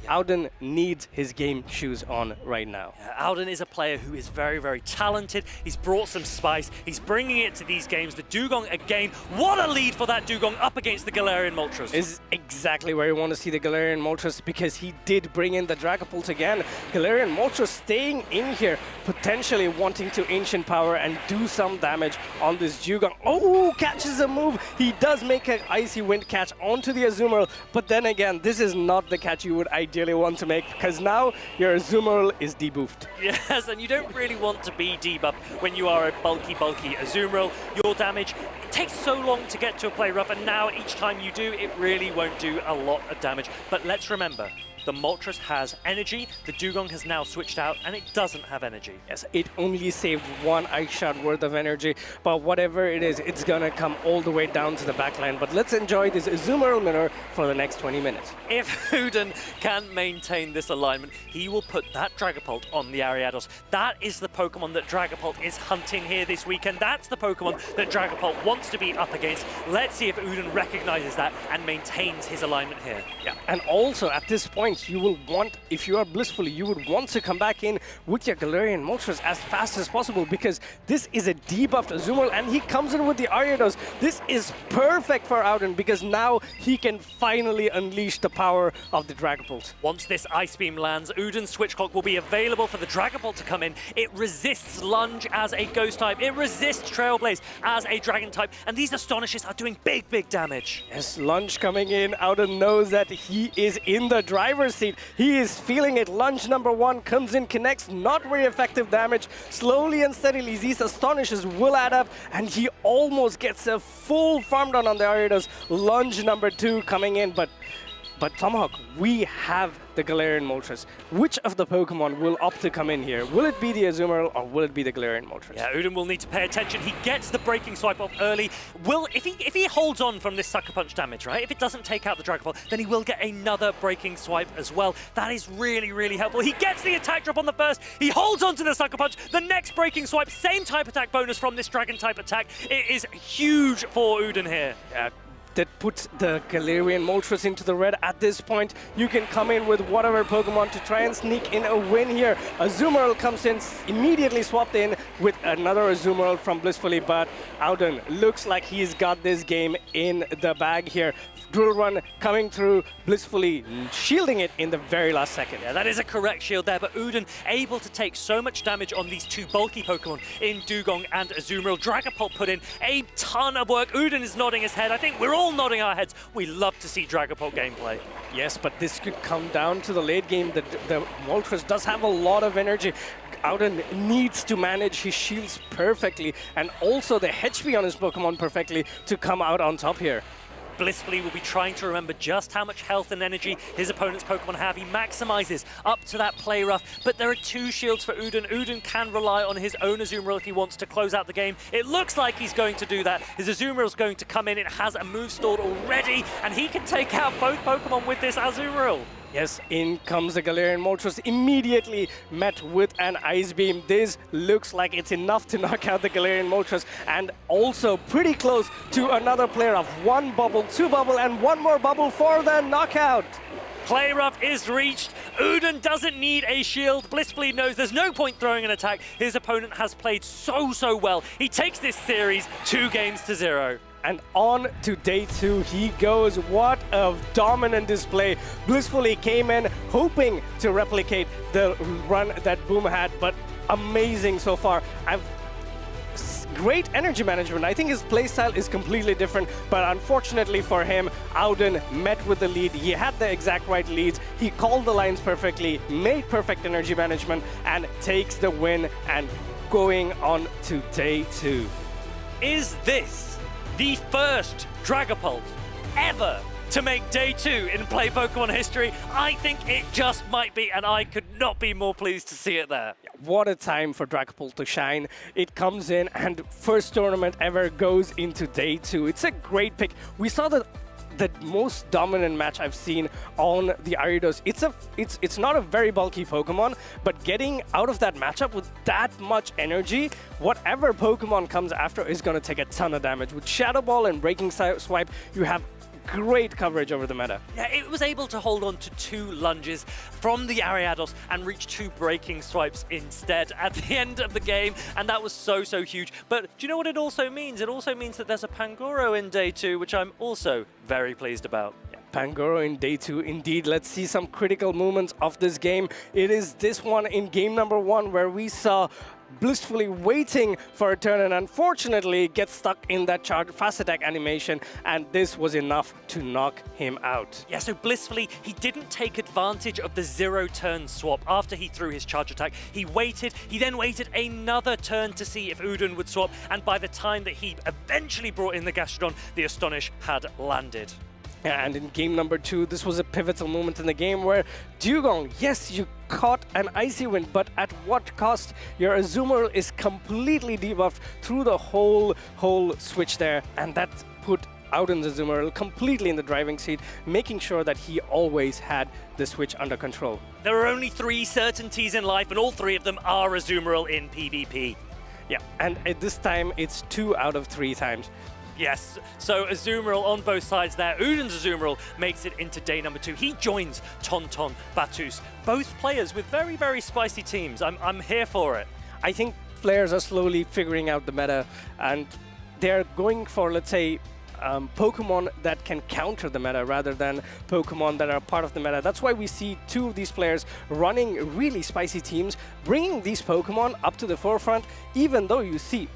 Auden needs his game shoes on right now. Yeah, Auden is a player who is very, very talented. He's brought some spice. He's bringing it to these games. The Dugong again. What a lead for that Dugong up against the Galarian Moltres. This is exactly where you want to see the Galarian Moltres, because he did bring in the Dragapult again. Galarian Moltres staying in here, potentially wanting to Ancient Power and do some damage on this Dugong. Oh, catches a move. He does make an Icy Wind catch onto the Azumarill, but then again, this is not the catch you would ideally ideally want to make, because now your Azumarill is debuffed. Yes, and you don't really want to be debuffed when you are a bulky Azumarill. Your damage, it takes so long to get to a play rough, and now each time you do, it really won't do a lot of damage. But let's remember, the Moltres has energy, the Dugong has now switched out, and it doesn't have energy. Yes, it only saved one Ice Shot worth of energy, but whatever it is, it's gonna come all the way down to the backline. But let's enjoy this Azumarill Minor for the next 20 minutes. If Uden can maintain this alignment, he will put that Dragapult on the Ariados. That is the Pokemon that Dragapult is hunting here this weekend. That's the Pokemon that Dragapult wants to be up against. Let's see if Uden recognizes that and maintains his alignment here. Yeah, and also at this point, you will want, if you are Blissfully, you would want to come back in with your Galarian Moltres as fast as possible, because this is a debuffed Azumarill and he comes in with the Ariados. This is perfect for Auden because now he can finally unleash the power of the Dragapult. Once this Ice Beam lands, Uden's Switch Clock will be available for the Dragapult to come in. It resists Lunge as a Ghost type. It resists Trailblaze as a Dragon type. And these Astonishes are doing big damage. Yes, Lunge coming in. Auden knows that he is in the driver's seat. He is feeling it. Lunge number 1 comes in, connects, not very effective damage. Slowly and steadily, these Astonishes will add up, and he almost gets a full farm down on the Ariados. Lunge number 2 coming in, but Tomahawk, we have the Galarian Moltres. Which of the Pokemon will opt to come in here? Will it be the Azumarill or will it be the Galarian Moltres? Yeah, Uden will need to pay attention. He gets the Breaking Swipe off early. If he holds on from this Sucker Punch damage, right? If it doesn't take out the Dragapult, then he will get another Breaking Swipe as well. That is really helpful. He gets the attack drop on the first. He holds on to the Sucker Punch. The next Breaking Swipe, same type attack bonus from this Dragon type attack. It is huge for Uden here. Yeah. That puts the Galarian Moltres into the red at this point. You can come in with whatever Pokemon to try and sneak in a win here. Azumarill comes in, immediately swapped in with another Azumarill from Blissfully, but Auden looks like he's got this game in the bag here. Drill Run coming through, Blissfully shielding it in the very last second. Yeah, that is a correct shield there, but Uden able to take so much damage on these two bulky Pokemon in Dugong and Azumarill. Dragapult put in a ton of work. Uden is nodding his head. I think we're all nodding our heads. We love to see Dragapult gameplay. Yes, but this could come down to the late game. The Moltres does have a lot of energy. Auden needs to manage his shields perfectly and also the HP on his Pokemon perfectly to come out on top here. Blissfully will be trying to remember just how much health and energy his opponent's Pokemon have. He maximizes up to that play rough, but there are 2 shields for Uden. Uden can rely on his own Azumarill if he wants to close out the game. It looks like he's going to do that. His Azumarill's going to come in. It has a move stored already, and he can take out both Pokemon with this Azumarill. Yes, in comes the Galarian Moltres, immediately met with an Ice Beam. This looks like it's enough to knock out the Galarian Moltres, and also pretty close to another player of 1 bubble, 2 bubble, and 1 more bubble for the knockout. Play rough is reached. Uden doesn't need a shield. Blissfully knows there's no point throwing an attack. His opponent has played so well. He takes this series 2 games to 0. And on to day 2 he goes. What a dominant display. Blissfully came in hoping to replicate the run that Boom had, but amazing so far. Great energy management. I think his playstyle is completely different, but unfortunately for him, Auden met with the lead. He had the exact right leads. He called the lines perfectly, made perfect energy management, and takes the win and going on to day 2. Is this the first Dragapult ever to make day 2 in Play Pokemon history? I think it just might be, and I could not be more pleased to see it there. What a time for Dragapult to shine. It comes in and first tournament ever goes into day 2. It's a great pick. We saw the most dominant match I've seen on the Ariados. It's not a very bulky Pokemon, but getting out of that matchup with that much energy, whatever Pokemon comes after is going to take a ton of damage. With Shadow Ball and Breaking Swipe, you have great coverage over the meta. Yeah, it was able to hold on to 2 lunges from the Ariados and reach 2 Breaking Swipes instead at the end of the game, and that was so huge. But do you know what it also means? It also means that there's a Pangoro in day 2, which I'm also very pleased about. Pangoro in day 2, indeed. Let's see some critical moments of this game. It is this one in game number 1 where we saw blissfully waiting for a turn, and unfortunately gets stuck in that charge fast attack animation, and this was enough to knock him out. Yeah, so blissfully, he didn't take advantage of the 0-turn swap after he threw his charge attack. He then waited another turn to see if Udon would swap, and by the time that he eventually brought in the Gastrodon, the Astonish had landed. And in game number 2, this was a pivotal moment in the game where Dugong, yes, you caught an Icy Wind, but at what cost? Your Azumarill is completely debuffed through the whole switch there, and that put Audun's Azumarill completely in the driving seat, making sure that he always had the switch under control. There are only 3 certainties in life, and all 3 of them are Azumarill in PvP. Yeah, and at this time, it's 2 out of 3 times. Yes, so Azumarill on both sides there. Udon's Azumarill makes it into day number 2. He joins Tonton Batus. Both players with very, very spicy teams. I'm here for it. I think players are slowly figuring out the meta, and they're going for, let's say, Pokemon that can counter the meta rather than Pokemon that are part of the meta. That's why we see 2 of these players running really spicy teams, bringing these Pokemon up to the forefront, even though you see,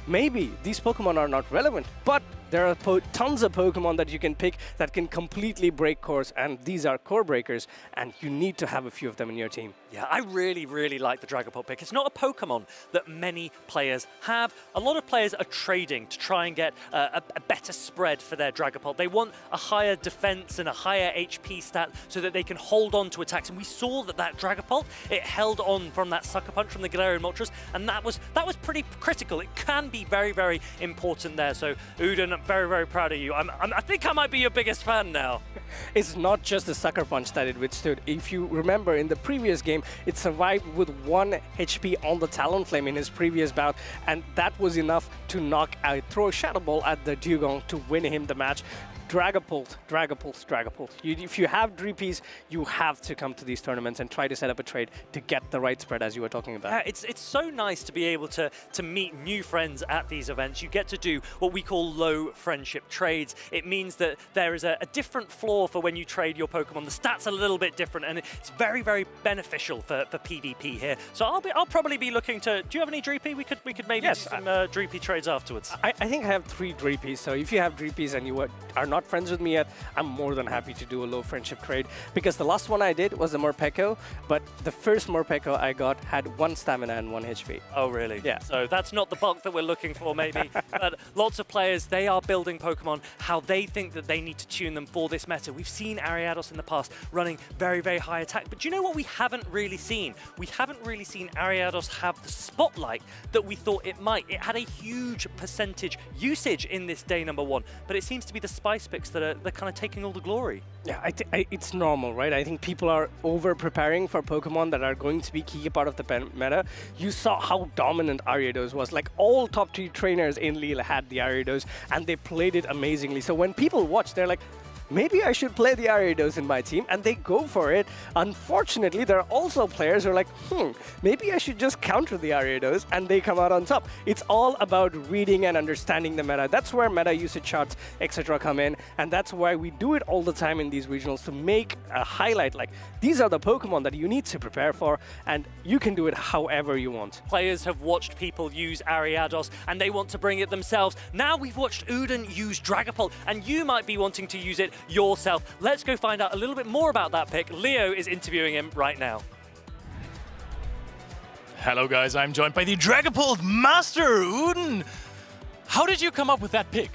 maybe these Pokemon are not relevant, but there are tons of Pokemon that you can pick that can completely break cores, and these are core breakers, and you need to have a few of them in your team. Yeah, I really, really like the Dragapult pick. It's not a Pokemon that many players have. A lot of players are trading to try and get a better spread for their Dragapult. They want a higher defense and a higher HP stat so that they can hold on to attacks. And we saw that Dragapult, it held on from that Sucker Punch from the Galarian Moltres, and that was pretty critical. It can be very, very important there. So Udon, I'm very, very proud of you. I think I might be your biggest fan now. It's not just the Sucker Punch that it withstood. If you remember, in the previous game, it survived with 1 HP on the Talonflame in his previous bout, and that was enough to throw a Shadow Ball at the Dugong to win him the match. Dragapult. If you have Dreepies, you have to come to these tournaments and try to set up a trade to get the right spread, as you were talking about. Yeah, it's so nice to be able to meet new friends at these events. You get to do what we call low friendship trades. It means that there is a different floor for when you trade your Pokemon. The stats are a little bit different, and it's very, very beneficial for PvP here. So I'll probably be looking to. Do you have any Dreepy? We could maybe do some Dreepy trades afterwards. I think I have 3 Dreepies. So if you have Dreepies and you are not friends with me yet, I'm more than happy to do a low friendship trade, because the last one I did was a Morpeko, but the first Morpeko I got had 1 stamina and 1 HP. Oh, really? Yeah. So that's not the bulk that we're looking for, maybe. But lots of players, they are building Pokemon how they think that they need to tune them for this meta. We've seen Ariados in the past running very, very high attack, but do you know what we haven't really seen? We haven't really seen Ariados have the spotlight that we thought it might. It had a huge percentage usage in this day number 1, but it seems to be the Spice picks that are kind of taking all the glory. Yeah, it's normal, right? I think people are over-preparing for Pokemon that are going to be key part of the meta. You saw how dominant Ariados was. Like, all top 3 trainers in Lille had the Ariados, and they played it amazingly. So when people watch, they're like, maybe I should play the Ariados in my team, and they go for it. Unfortunately, there are also players who are like, maybe I should just counter the Ariados, and they come out on top. It's all about reading and understanding the meta. That's where meta usage charts, etc. come in, and that's why we do it all the time in these regionals, to make a highlight like, these are the Pokemon that you need to prepare for, and you can do it however you want. Players have watched people use Ariados, and they want to bring it themselves. Now we've watched Udon use Dragapult, and you might be wanting to use it yourself. Let's go find out a little bit more about that pick. Leo is interviewing him right now. Hello guys, I'm joined by the Dragapult Master, Udon. How did you come up with that pick?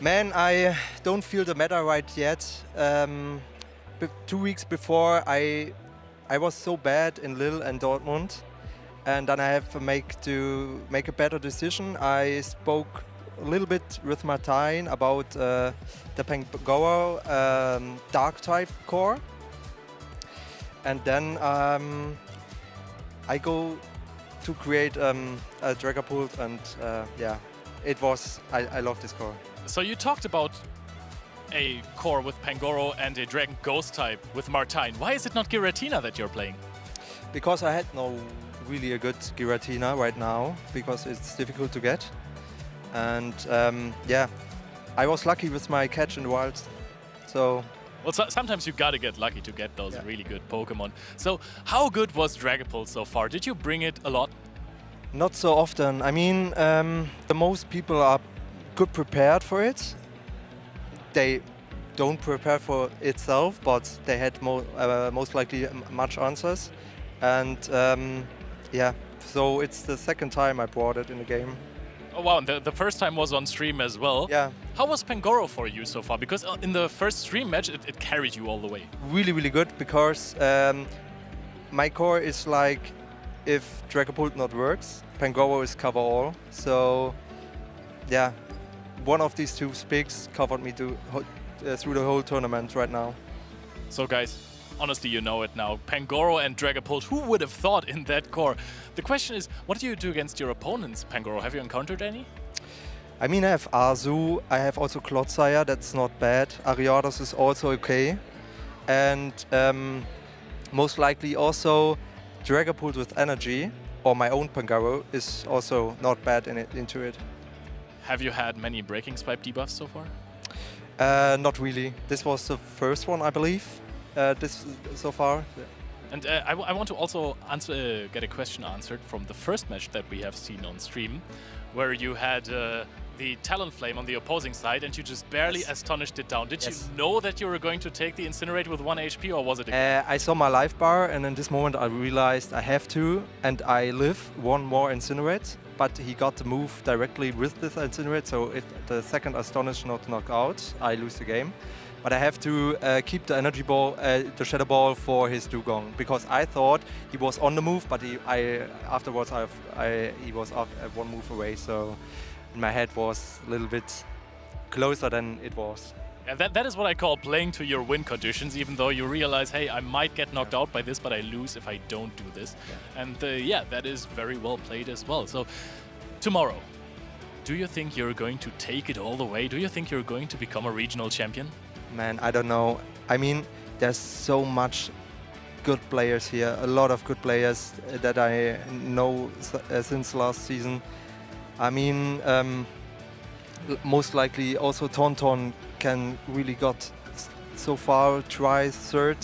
Man, I don't feel the meta right yet. 2 weeks before, I was so bad in Lille and Dortmund, and then I have to make a better decision. I spoke a little bit with Martijn about the Pangoro Dark type core, and then I go to create a Dragapult, and yeah, I love this core. So you talked about a core with Pangoro and a Dragon Ghost type with Martijn. Why is it not Giratina that you're playing? Because I had no really a good Giratina right now, because it's difficult to get. And yeah, I was lucky with my catch in the wild, so Well, sometimes you gotta get lucky to get those really good Pokemon. So, how good was Dragapult so far? Did you bring it a lot? Not so often. I mean, the most people are good prepared for it. They don't prepare for itself, but they had most likely much answers. And yeah, so it's the second time I brought it in the game. Oh wow, and the first time was on stream as well. Yeah. How was Pangoro for you so far? Because in the first stream match, it carried you all the way. Really, really good, because my core is like, if Dragapult not works, Pangoro is cover all. So yeah, one of these two picks covered me through the whole tournament right now. So guys, honestly, you know it now. Pangoro and Dragapult, who would have thought in that core? The question is, what do you do against your opponents, Pangoro? Have you encountered any? I mean, I have Arzu, I have also Clodsire, that's not bad. Ariados is also okay. And most likely also Dragapult with energy, or my own Pangoro, is also not bad into it. Have you had many Breaking Swipe debuffs so far? Not really. This was the first one, I believe, so far. And I want to also get a question answered from the first match that we have seen on stream, where you had the Talonflame on the opposing side and you just barely astonished it down. Did you know that you were going to take the Incinerate with 1 HP, or was it I saw my life bar, and in this moment I realized I have to, and I live one more Incinerate, but he got the move directly with this Incinerate, so if the second Astonish not knock out, I lose the game. But I have to keep the Energy Ball, the Shadow Ball for his Dugong, because I thought he was on the move, but afterwards he was one move away, so my head was a little bit closer than it was. And that is what I call playing to your win conditions, even though you realize, hey, I might get knocked out by this, but I lose if I don't do this. Yeah. And yeah, that is very well played as well. So tomorrow, do you think you're going to take it all the way? Do you think you're going to become a regional champion? Man, I don't know. I mean, there's so much good players here, a lot of good players that I know since last season. I mean, most likely also Tauntaun can really got so far try third,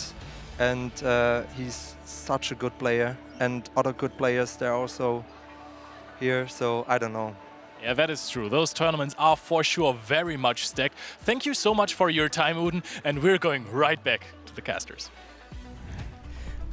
and he's such a good player, and other good players they're also here, so I don't know. Yeah, that is true. Those tournaments are for sure very much stacked. Thank you so much for your time, Uden, and we're going right back to the casters.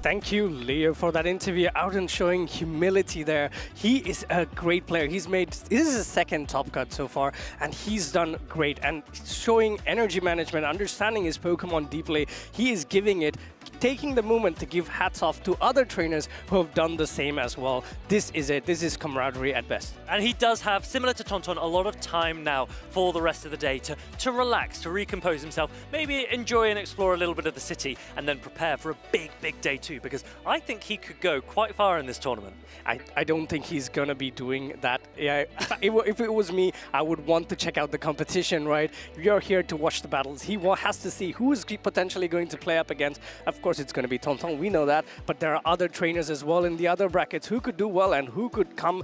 Thank you, Leo, for that interview. Auden showing humility there. He is a great player. This is his second top cut so far, and he's done great. And showing energy management, understanding his Pokemon deeply. He is giving it, taking the moment to give hats off to other trainers who have done the same as well. This is it. This is camaraderie at best. And he does have, similar to Tauntaun, a lot of time now for the rest of the day to relax, to recompose himself, maybe enjoy and explore a little bit of the city, and then prepare for a big, big day too, because I think he could go quite far in this tournament. I don't think he's going to be doing that. Yeah, if it was me, I would want to check out the competition, right? You're here to watch the battles. He has to see who is potentially going to play up against. Of course, it's going to be Tauntaun, we know that, but there are other trainers as well in the other brackets who could do well and who could come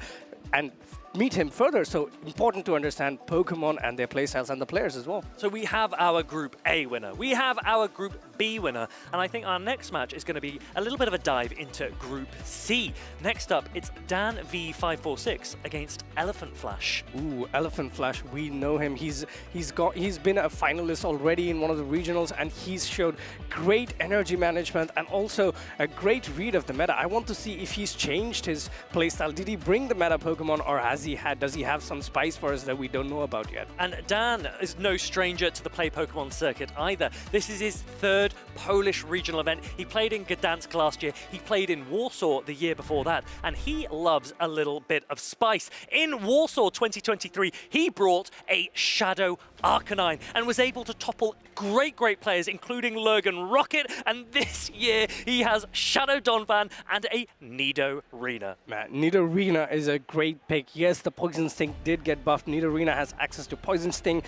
and meet him further. So important to understand Pokemon and their playstyles and the players as well. So we have our Group A winner, we have our Group B winner, and I think our next match is going to be a little bit of a dive into Group C. Next up, it's Dan V546 against Elephant Flash. Ooh, Elephant Flash, we know him. He's been a finalist already in one of the regionals, and he's showed great energy management and also a great read of the meta. I want to see if he's changed his playstyle. Did he bring the meta Pokemon, or does he have some spice for us that we don't know about yet? And Dan is no stranger to the Play Pokemon circuit either. This is his third Polish regional event. He played in Gdańsk last year, he played in Warsaw the year before that, and he loves a little bit of spice. In Warsaw 2023, he brought a Shadow Arcanine and was able to topple great players, including Lurgan Rocket, and this year he has Shadow Donphan and a Nidorina. Man, Nidorina is a great pick. Yes, the Poison Sting did get buffed. Nidorina has access to Poison Sting,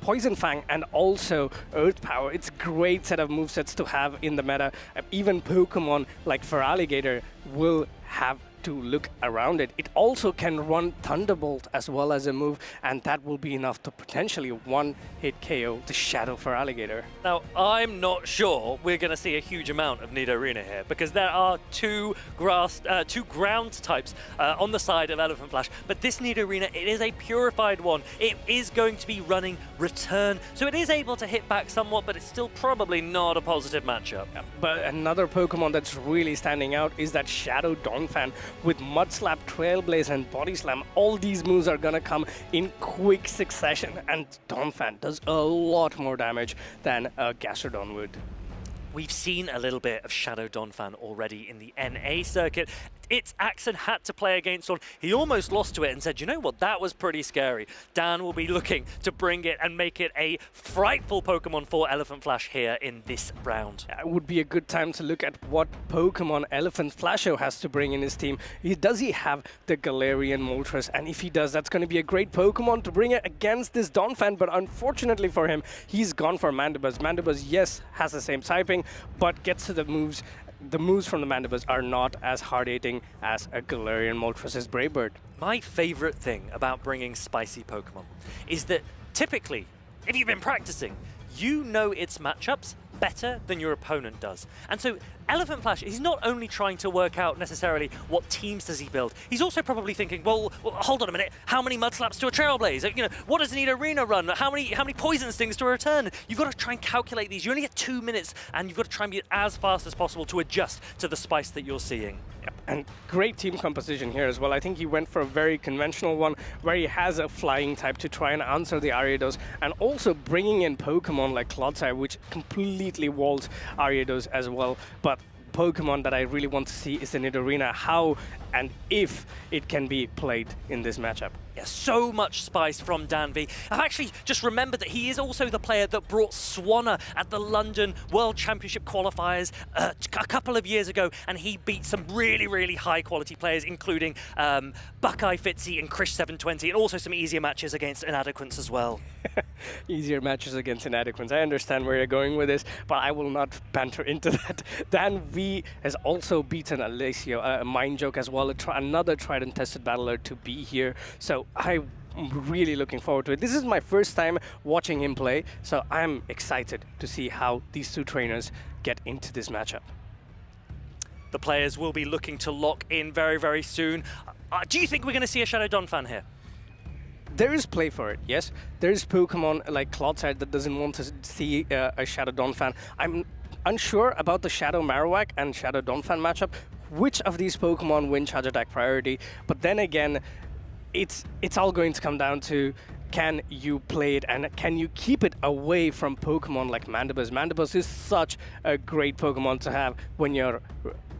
Poison Fang, and also Earth Power. It's a great set of movesets to have in the meta. Even Pokemon like Feraligatr will have to look around it. It also can run Thunderbolt as well as a move, and that will be enough to potentially one-hit KO the Shadow for Alligator. Now, I'm not sure we're going to see a huge amount of Nidorina here, because there are two ground types on the side of Elephant Flash, but this Nidorina, it is a purified one. It is going to be running Return, so it is able to hit back somewhat, but it's still probably not a positive matchup. Yeah, but another Pokemon that's really standing out is that Shadow Donphan with Mud Slap, Trailblaze, and Body Slam. All these moves are gonna come in quick succession, and Donphan does a lot more damage than Gastrodon would. We've seen a little bit of Shadow Donphan already in the NA circuit. It's Axon had to play against one. He almost lost to it and said, you know what, that was pretty scary. Dan will be looking to bring it and make it a frightful Pokemon for Elephant Flash here in this round. It would be a good time to look at what Pokemon Elephant Flasho has to bring in his team. Does he have the Galarian Moltres? And if he does, that's going to be a great Pokemon to bring it against this Donphan. But unfortunately for him, he's gone for Mandibuzz. Mandibuzz, yes, has the same typing, but gets to the moves. The moves from the Mandibuzz are not as hard-hitting as a Galarian Moltres' Brave Bird. My favorite thing about bringing spicy Pokemon is that typically, if you've been practicing, you know its matchups better than your opponent does. And so Elephant Flash, he's not only trying to work out necessarily what teams does he build, he's also probably thinking, well hold on a minute, how many Mud Slaps to a Trailblaze? You know, what does Nidorina run? How many Poison Stings to a Return? You've got to try and calculate these. You only get 2 minutes, and you've got to try and be as fast as possible to adjust to the spice that you're seeing. Yep. And great team composition here as well. I think he went for a very conventional one where he has a flying type to try and answer the Ariados, and also bringing in Pokemon like Clodsire, which completely walls Ariados as well. But Pokemon that I really want to see is the Nidorina, how and if it can be played in this matchup. Yeah, so much spice from Dan V. I've actually just remembered that he is also the player that brought Swanna at the London World Championship qualifiers a couple of years ago, and he beat some really, really high-quality players, including Buckeye Fitzy and Krish 720, and also some easier matches against Inadequants as well. Easier matches against Inadequants. I understand where you're going with this, but I will not banter into that. Dan V has also beaten Alessio, a Mind Joke as well, another tried and tested battler to be here. So I'm really looking forward to it. This is my first time watching him play, so I'm excited to see how these two trainers get into this matchup. The players will be looking to lock in very, very soon. Do you think we're going to see a Shadow Donphan here? There is play for it, yes. There is Pokemon like Clodsire that doesn't want to see a Shadow Donphan. I'm unsure about the Shadow Marowak and Shadow Donphan matchup. Which of these Pokemon win Charge Attack priority? But then again, it's all going to come down to, can you play it and can you keep it away from Pokemon like Mandibuzz? Mandibuzz is such a great Pokemon to have when you're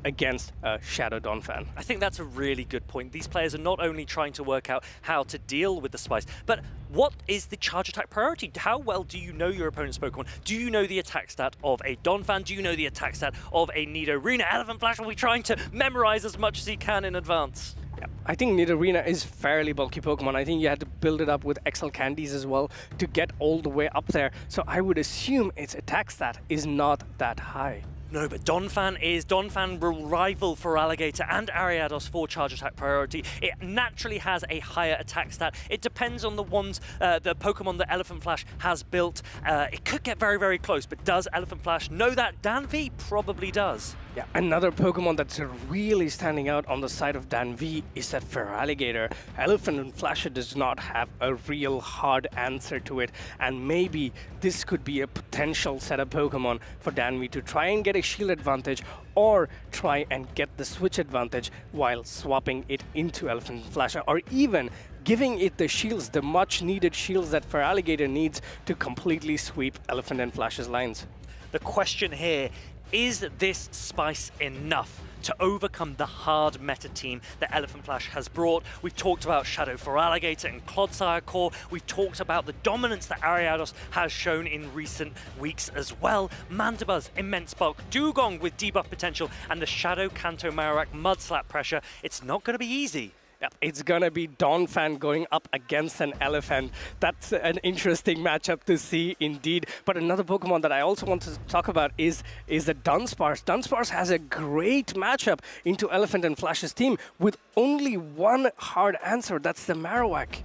against a Shadow Donphan. I think that's a really good point. These players are not only trying to work out how to deal with the spice, but what is the charge attack priority? How well do you know your opponent's Pokemon? Do you know the attack stat of a Donphan? Do you know the attack stat of a Nidorina? Elephant Flash will be trying to memorize as much as he can in advance. Yeah, I think Nidorina is fairly bulky Pokemon. I think you had to build it up with XL Candies as well to get all the way up there. So I would assume its attack stat is not that high. No, but Donphan will rival for Alligator and Ariados for charge attack priority. It naturally has a higher attack stat. It depends on the ones, the Pokemon that Elephant Flash has built. It could get very, very close, but does Elephant Flash know that? Dan V probably does. Yeah, another Pokemon that's really standing out on the side of Dan V is that Feraligatr. Elephant Flash does not have a real hard answer to it, and maybe this could be a potential setup Pokemon for Dan V to try and get a shield advantage or try and get the switch advantage while swapping it into Elephant Flash, or even giving it the shields, the much needed shields that Feraligatr needs to completely sweep Elephant and Flash's lines. The question here, is this spice enough to overcome the hard meta team that Elephant Flash has brought? We've talked about Shadow Feraligatr and Clodsire Core. We've talked about the dominance that Ariados has shown in recent weeks as well. Mandibuzz, immense bulk, Dugong with debuff potential, and the Shadow Kanto Marowak Mud Slap pressure. It's not going to be easy. Yep, it's gonna be Donphan going up against an elephant. That's an interesting matchup to see indeed. But another Pokemon that I also want to talk about is the Dunsparce. Dunsparce has a great matchup into Elephant and Flash's team with only one hard answer. That's the Marowak.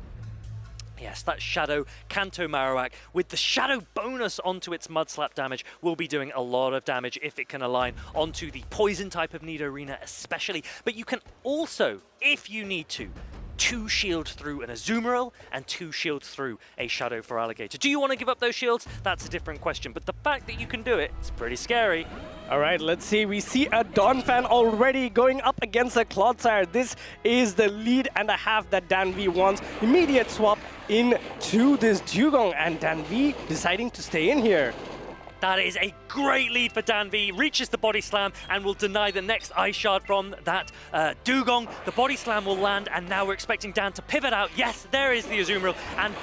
Yes, that Shadow Kanto Marowak with the Shadow bonus onto its Mud Slap damage will be doing a lot of damage if it can align onto the Poison type of Nidorina especially. But you can also, if you need to, 2 shield through an Azumarill and 2 shield through a Shadow for Alligator. Do you want to give up those shields? That's a different question. But the fact that you can do it, it's pretty scary. All right, let's see. We see a Donphan already going up against a Clodsire. This is the lead and a half that Danvi wants. Immediate swap into this Dugong, and Danvi deciding to stay in here. That is a great lead for Danvi. Reaches the body slam and will deny the next Ice Shard from that Dugong. The body slam will land, and now we're expecting Dan to pivot out. Yes, there is the Azumarill. And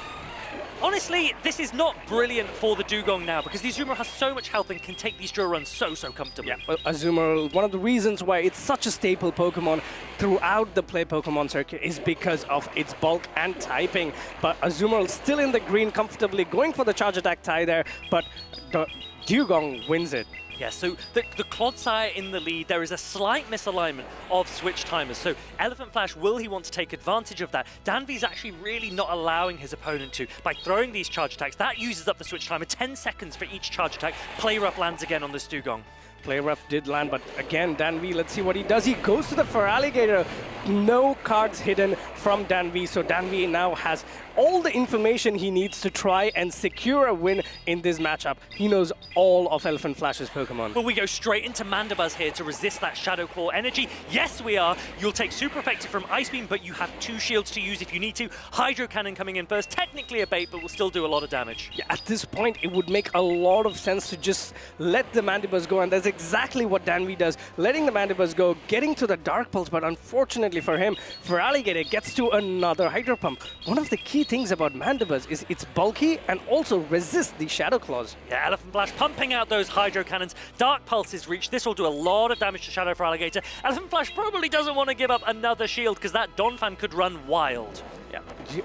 honestly, this is not brilliant for the Dugong now because the Azumarill has so much health and can take these drill runs so comfortably. Yeah, Azumarill, one of the reasons why it's such a staple Pokemon throughout the play Pokemon circuit is because of its bulk and typing. But Azumarill still in the green comfortably, going for the charge attack tie there, but the Dugong wins it. Yeah, so the Clodsire in the lead, there is a slight misalignment of switch timers. So Elephant Flash, will he want to take advantage of that? Danvi's actually really not allowing his opponent to by throwing these charge attacks. That uses up the switch timer, 10 seconds for each charge attack. Play Rough lands again on this Dugong. Play Rough did land, but again, Danvi, let's see what he does. He goes to the Feraligatr. No cards hidden from Danvi, so Danvi now has all the information he needs to try and secure a win in this matchup. He knows all of Elephant Flash's Pokemon. Will we go straight into Mandibuzz here to resist that Shadow Claw energy? Yes, we are. You'll take Super Effective from Ice Beam, but you have 2 shields to use if you need to. Hydro Cannon coming in first. Technically a bait, but will still do a lot of damage. Yeah, at this point, it would make a lot of sense to just let the Mandibuzz go, and that's exactly what Danvi does. Letting the Mandibuzz go, getting to the Dark Pulse, but unfortunately for him, Feraligatr gets to another Hydro Pump. One of the key things about Mandibuzz is it's bulky and also resists the Shadow Claws. Yeah, Elephant Flash pumping out those Hydro Cannons. Dark Pulse is reached. This will do a lot of damage to Shadow Feraligatr. Elephant Flash probably doesn't want to give up another shield because that Donphan could run wild. Yeah,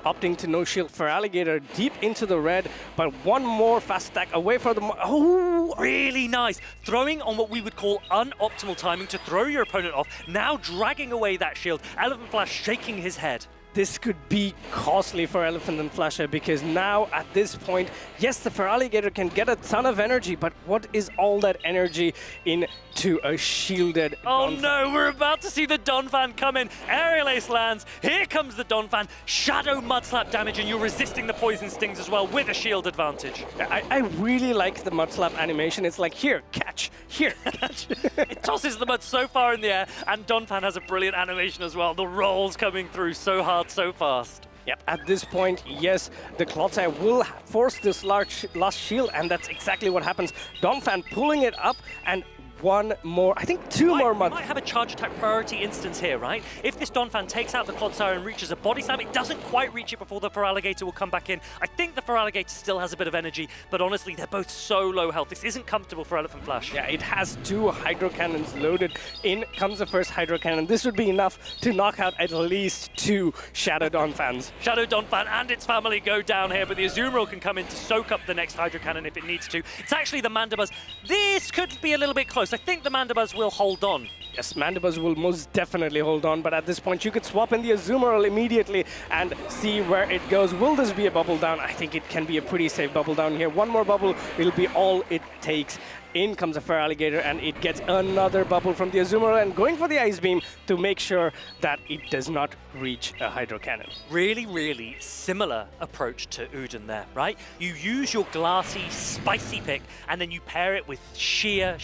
opting to no shield Feraligatr deep into the red, but one more fast attack away from the... Oh, really nice. Throwing on what we would call unoptimal timing to throw your opponent off, now dragging away that shield. Elephant Flash shaking his head. This could be costly for Elephant and Flasher because now at this point, yes, the Feraligatr can get a ton of energy, but what is all that energy into a shielded Oh Donphan? No, we're about to see the Donphan come in. Aerial Ace lands. Here comes the Donphan. Shadow Mudslap damage, and you're resisting the Poison Stings as well with a shield advantage. I really like the Mudslap animation. It's like, here, catch, here, catch. It tosses the mud so far in the air, and Donphan has a brilliant animation as well. The rolls coming through so hard, so fast. Yep, at this point, yes, the Clodsire will force this last shield, and that's exactly what happens. Donphan pulling it up, and one more, I think two more We might have a charge attack priority instance here, right? If this Donphan takes out the Clodsire and reaches a body slam, it doesn't quite reach it before the Feraligatr will come back in. I think the Feraligatr still has a bit of energy, but honestly, they're both so low health. This isn't comfortable for Elephant Flash. Yeah, it has 2 Hydro Cannons loaded. In comes the first Hydro Cannon. This would be enough to knock out at least 2 Shadow Donphans. Shadow Donphan and its family go down here, but the Azumarill can come in to soak up the next Hydro Cannon if it needs to. It's actually the Mandibuzz. This could be a little bit close. I think the Mandibuzz will hold on. Yes, Mandibuzz will most definitely hold on, but at this point you could swap in the Azumarill immediately and see where it goes. Will this be a bubble down? I think it can be a pretty safe bubble down here. One more bubble, it'll be all it takes. In comes a Feraligatr, and it gets another bubble from the Azumarill, and going for the Ice Beam to make sure that it does not reach a Hydro Cannon. Really, really similar approach to Uden there, right? You use your glassy, spicy pick, and then you pair it with sheer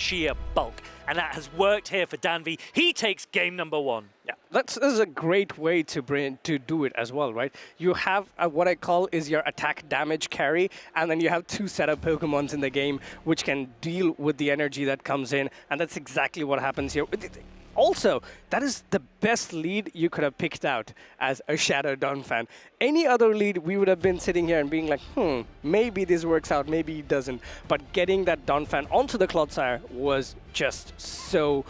bulk. And that has worked here for Danvi. He takes game number 1. Yeah, this is a great way to do it as well, right? You have what I call is your attack damage carry, and then you have 2 setup Pokemons in the game which can deal with the energy that comes in, and that's exactly what happens here. Also, that is the best lead you could have picked out as a Shadow Donphan. Any other lead, we would have been sitting here and being like, maybe this works out, maybe it doesn't. But getting that Donphan onto the Clodsire was just so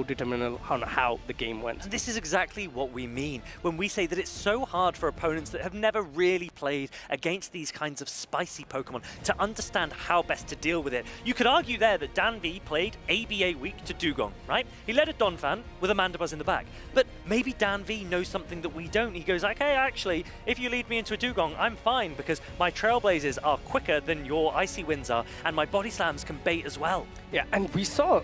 determinant on how the game went. And this is exactly what we mean when we say that it's so hard for opponents that have never really played against these kinds of spicy Pokemon to understand how best to deal with it. You could argue there that Dan V played ABA weak to Dugong, right? He led a Donphan with a Mandibuzz in the back. But maybe Dan V knows something that we don't. He goes like, hey, actually, if you lead me into a Dugong, I'm fine because my Trailblazers are quicker than your Icy Winds are, and my Body Slams can bait as well. Yeah, and we saw,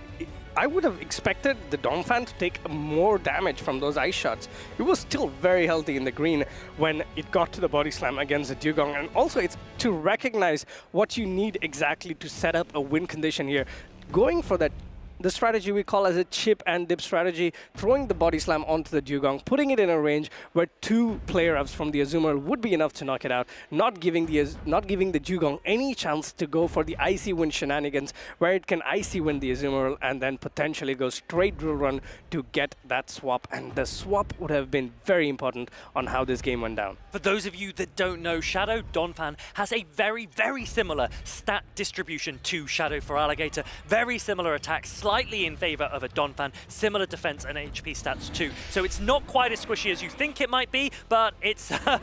I would have expected the Donphan to take more damage from those ice shots. It was still very healthy in the green when it got to the Body Slam against the Dugong. And also it's to recognize what you need exactly to set up a win condition here. Going for that, the strategy we call as a chip and dip strategy, throwing the Body Slam onto the Dugong, putting it in a range where 2 player-ups from the Azumarill would be enough to knock it out, not giving the Dugong any chance to go for the Icy Wind shenanigans, where it can Icy Wind the Azumarill and then potentially go straight drill run to get that swap. And the swap would have been very important on how this game went down. For those of you that don't know, Shadow Donphan has a very, very similar stat distribution to Shadow Feraligatr. Very similar attacks, slightly in favor of a Donphan, similar defense and HP stats too. So it's not quite as squishy as you think it might be, but it's a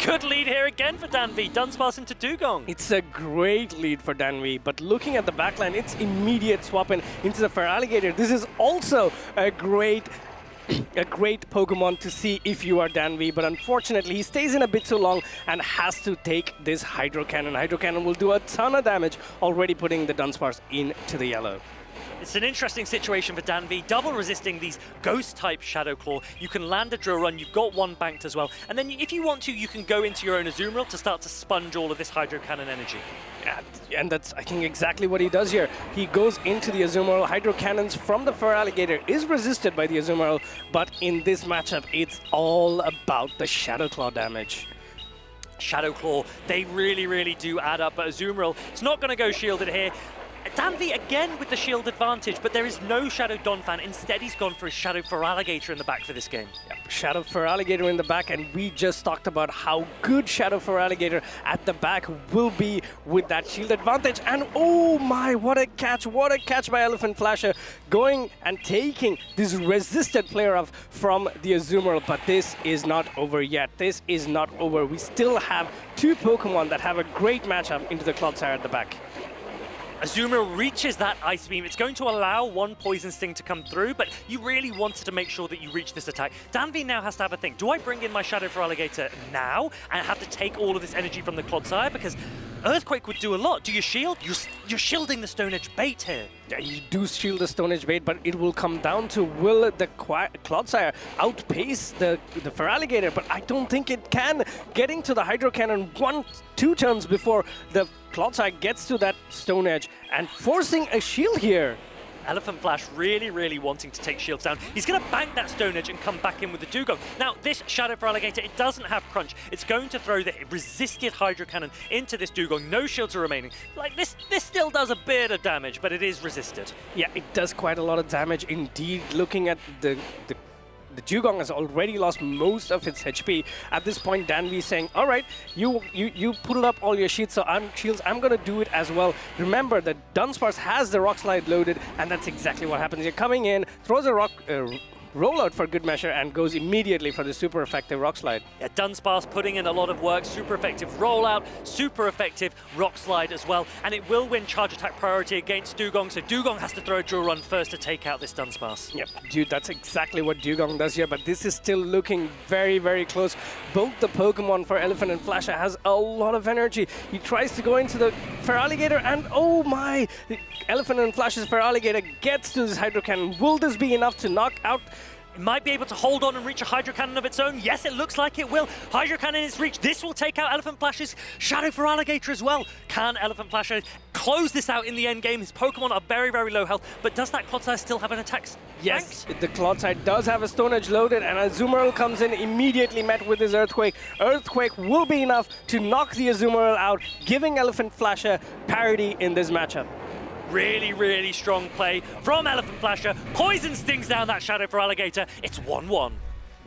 good lead here again for Dan V. Dunsparce into Dugong. It's a great lead for Dan V, but looking at the backline, it's immediate swapping into the Feraligatr. This is also a great Pokemon to see if you are Dan V, but unfortunately he stays in a bit too long and has to take this Hydro Cannon. Hydro Cannon will do a ton of damage, already putting the Dunsparce into the yellow. It's an interesting situation for Dan V, double resisting these Ghost-type Shadow Claw. You can land a Drill Run, you've got one banked as well, and then if you want to, you can go into your own Azumarill to start to sponge all of this Hydro Cannon energy. And that's, I think, exactly what he does here. He goes into the Azumarill. Hydro Cannons from the Feraligatr is resisted by the Azumarill, but in this matchup, it's all about the Shadow Claw damage. Shadow Claw, they really do add up, but Azumarill, it's not going to go shielded here. Dan V again with the shield advantage, but there is no Shadow Donphan. Instead, he's gone for his Shadow Feraligatr in the back for this game. Yep, Shadow Feraligatr in the back, and we just talked about how good Shadow Feraligatr at the back will be with that shield advantage. And oh my, what a catch by Elephant Flasher, going and taking this resisted player up from the Azumarill. But this is not over yet. This is not over. We still have 2 Pokemon that have a great matchup into the Clodsire at the back. Azumarill reaches that Ice Beam. It's going to allow one Poison Sting to come through, but you really wanted to make sure that you reach this attack. Dan V now has to have a think. Do I bring in my Shadow Feraligatr now and have to take all of this energy from the Clodsire? Because Earthquake would do a lot. Do you shield? You're shielding the Stone Edge bait here. Yeah, you do shield the Stone Edge bait, but it will come down to will the Clodsire outpace the Feraligatr, but I don't think it can. Getting to the Hydro Cannon 1-2 turns before the Clodsire gets to that Stone Edge and forcing a shield here. Elephant Flash really wanting to take shields down. He's going to bank that Stone Edge and come back in with the Dugong. Now, this Shadow Feraligatr, it doesn't have Crunch. It's going to throw the resisted Hydro Cannon into this Dugong. No shields are remaining. Like, this still does a bit of damage, but it is resisted. Yeah, it does quite a lot of damage indeed. Looking at the Dugong has already lost most of its HP. At this point, Dan V saying, all right, you pulled up all your shields, I'm going to do it as well. Remember that Dunsparce has the Rock Slide loaded, and that's exactly what happens. You're coming in, throws a rock rollout for good measure, and goes immediately for the super effective Rock Slide. Yeah, Dunsparce putting in a lot of work, super effective rollout, super effective Rock Slide as well, and it will win charge attack priority against Dugong, so Dugong has to throw a Drill Run first to take out this Dunsparce. Yep, dude, that's exactly what Dugong does here, but this is still looking very close. Both the Pokemon for Elephant and Flasher has a lot of energy. He tries to go into the Feraligatr, and oh my, the Elephant and Flasher's Feraligatr gets to this Hydro Cannon. Will this be enough to knock out? It might be able to hold on and reach a Hydro Cannon of its own. Yes, it looks like it will. Hydro Cannon is reached. This will take out Elephant Flash's Shadow Feraligatr as well. Can Elephant Flasher close this out in the end game? His Pokemon are very low health, but does that Clodsire still have an attack? Yes, the Clodsire does have a Stone Edge loaded, and Azumarill comes in immediately met with his Earthquake. Earthquake will be enough to knock the Azumarill out, giving Elephant Flasher parity in this matchup. Really strong play from Elephant Flasher. Poison stings down that Shadow Feraligatr. It's 1-1.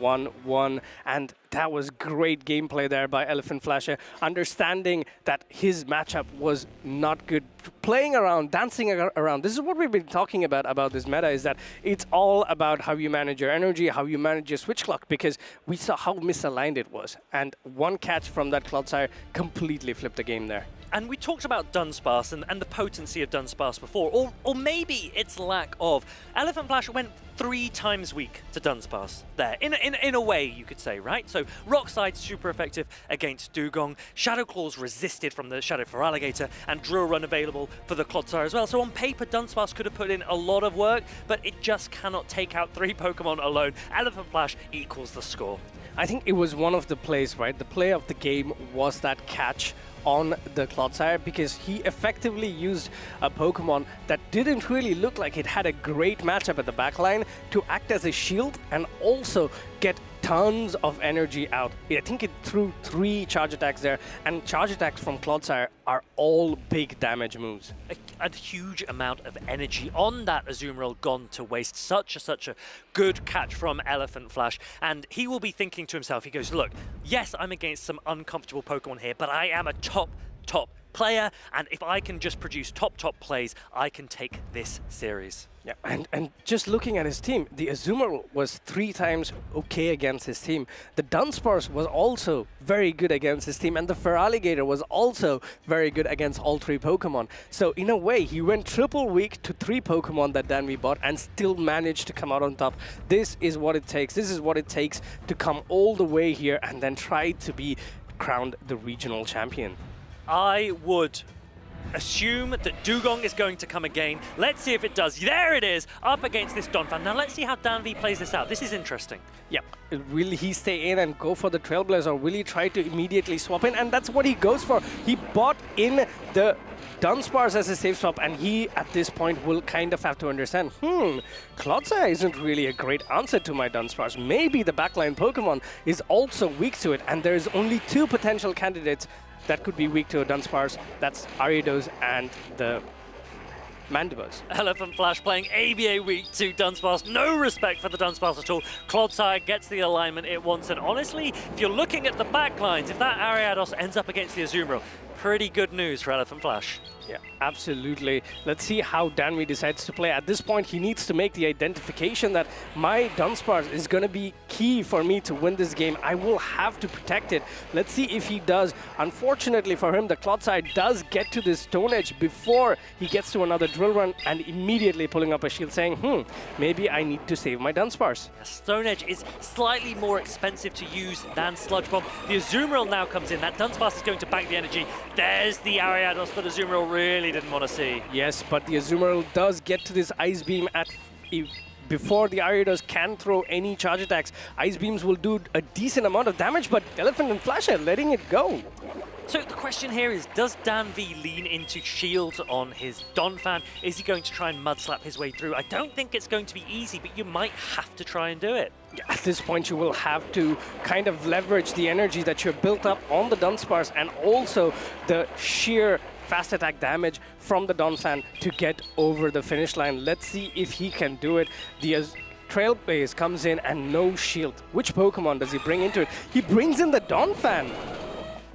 1-1, and that was great gameplay there by Elephant Flasher, understanding that his matchup was not good playing around, dancing around. This is what we've been talking about this meta, is that it's all about how you manage your energy, how you manage your switch clock, because we saw how misaligned it was. And one catch from that Clodsire completely flipped the game there. And we talked about Dunsparce and the potency of Dunsparce before, or maybe its lack of. Elephant Flash went 3 times weak to Dunsparce there, in a way, you could say, right? So Rock Slide super effective against Dugong, Shadow Claws resisted from the Shadow Feraligatr, and Drill Run available for the Clodsire as well. So on paper, Dunsparce could have put in a lot of work, but it just cannot take out 3 Pokemon alone. Elephant Flash equals the score. I think it was one of the plays, right? The play of the game was that catch on the Clodsire, because he effectively used a Pokemon that didn't really look like it had a great matchup at the backline to act as a shield and also get tons of energy out. I think it threw 3 charge attacks there, and charge attacks from Clodsire are all big damage moves. A huge amount of energy on that Azumarill gone to waste. Such a good catch from Elephant Flash, and he will be thinking to himself, he goes, look, yes, I'm against some uncomfortable Pokemon here, but I am a top player, and if I can just produce top plays, I can take this series. Yeah, and just looking at his team, the Azumarill was 3 times okay against his team. The Dunsparce was also very good against his team, and the Feraligatr was also very good against all 3 Pokemon. So in a way, he went triple weak to 3 Pokemon that Danby bought and still managed to come out on top. This is what it takes. This is what it takes to come all the way here and then try to be crowned the regional champion. I would assume that Dugong is going to come again. Let's see if it does. There it is, up against this Donphan. Now let's see how Danby plays this out. This is interesting. Yeah, will he stay in and go for the Trailblazer, or will he try to immediately swap in? And that's what he goes for. He bought in the Dunsparce as a safe swap, and he, at this point, will kind of have to understand, Clodsire isn't really a great answer to my Dunsparce. Maybe the backline Pokemon is also weak to it, and there's only 2 potential candidates that could be weak to a Dunsparce. That's Ariados and the Mandibuzz. Elephant Flash playing ABA weak to Dunsparce. No respect for the Dunsparce at all. Clodsire gets the alignment it wants, and honestly, if you're looking at the backlines, if that Ariados ends up against the Azumarill, pretty good news for Elephant Flash. Yeah, absolutely. Let's see how Danby decides to play. At this point, he needs to make the identification that my Dunsparce is going to be key for me to win this game. I will have to protect it. Let's see if he does. Unfortunately for him, the Clodsire does get to this Stone Edge before he gets to another Drill Run, and immediately pulling up a shield saying, maybe I need to save my Dunsparce. Stone Edge is slightly more expensive to use than Sludge Bomb. The Azumarill now comes in. That Dunsparce is going to bank the energy. There's the Ariados that Azumarill really didn't want to see. Yes, but the Azumarill does get to this Ice Beam before the Ariados can throw any charge attacks. Ice Beams will do a decent amount of damage, but Elephant and Flash are letting it go. So the question here is, does Danby lean into shield on his Donphan? Is he going to try and mud slap his way through? I don't think it's going to be easy, but you might have to try and do it. At this point, you will have to kind of leverage the energy that you've built up on the Dunsparce and also the sheer fast attack damage from the Donphan to get over the finish line. Let's see if he can do it. The Trailblaze comes in and no shield. Which Pokemon does he bring into it? He brings in the Donphan.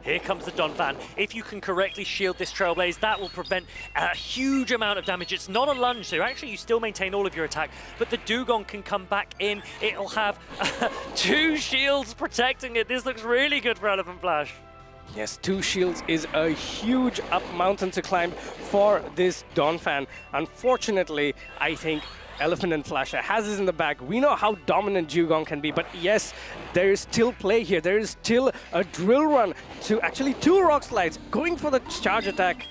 Here comes the Donphan. If you can correctly shield this Trailblaze, that will prevent a huge amount of damage. It's not a lunge, so actually you still maintain all of your attack, but the Dugong can come back in. It'll have 2 shields protecting it. This looks really good for Elephant Flash. Yes, 2 shields is a huge up mountain to climb for this Donphan. Unfortunately, I think Elephant and Flasher has this in the bag. We know how dominant Dugong can be, but yes, there is still play here. There is still a Drill Run to actually 2 Rock Slides going for the charge attack.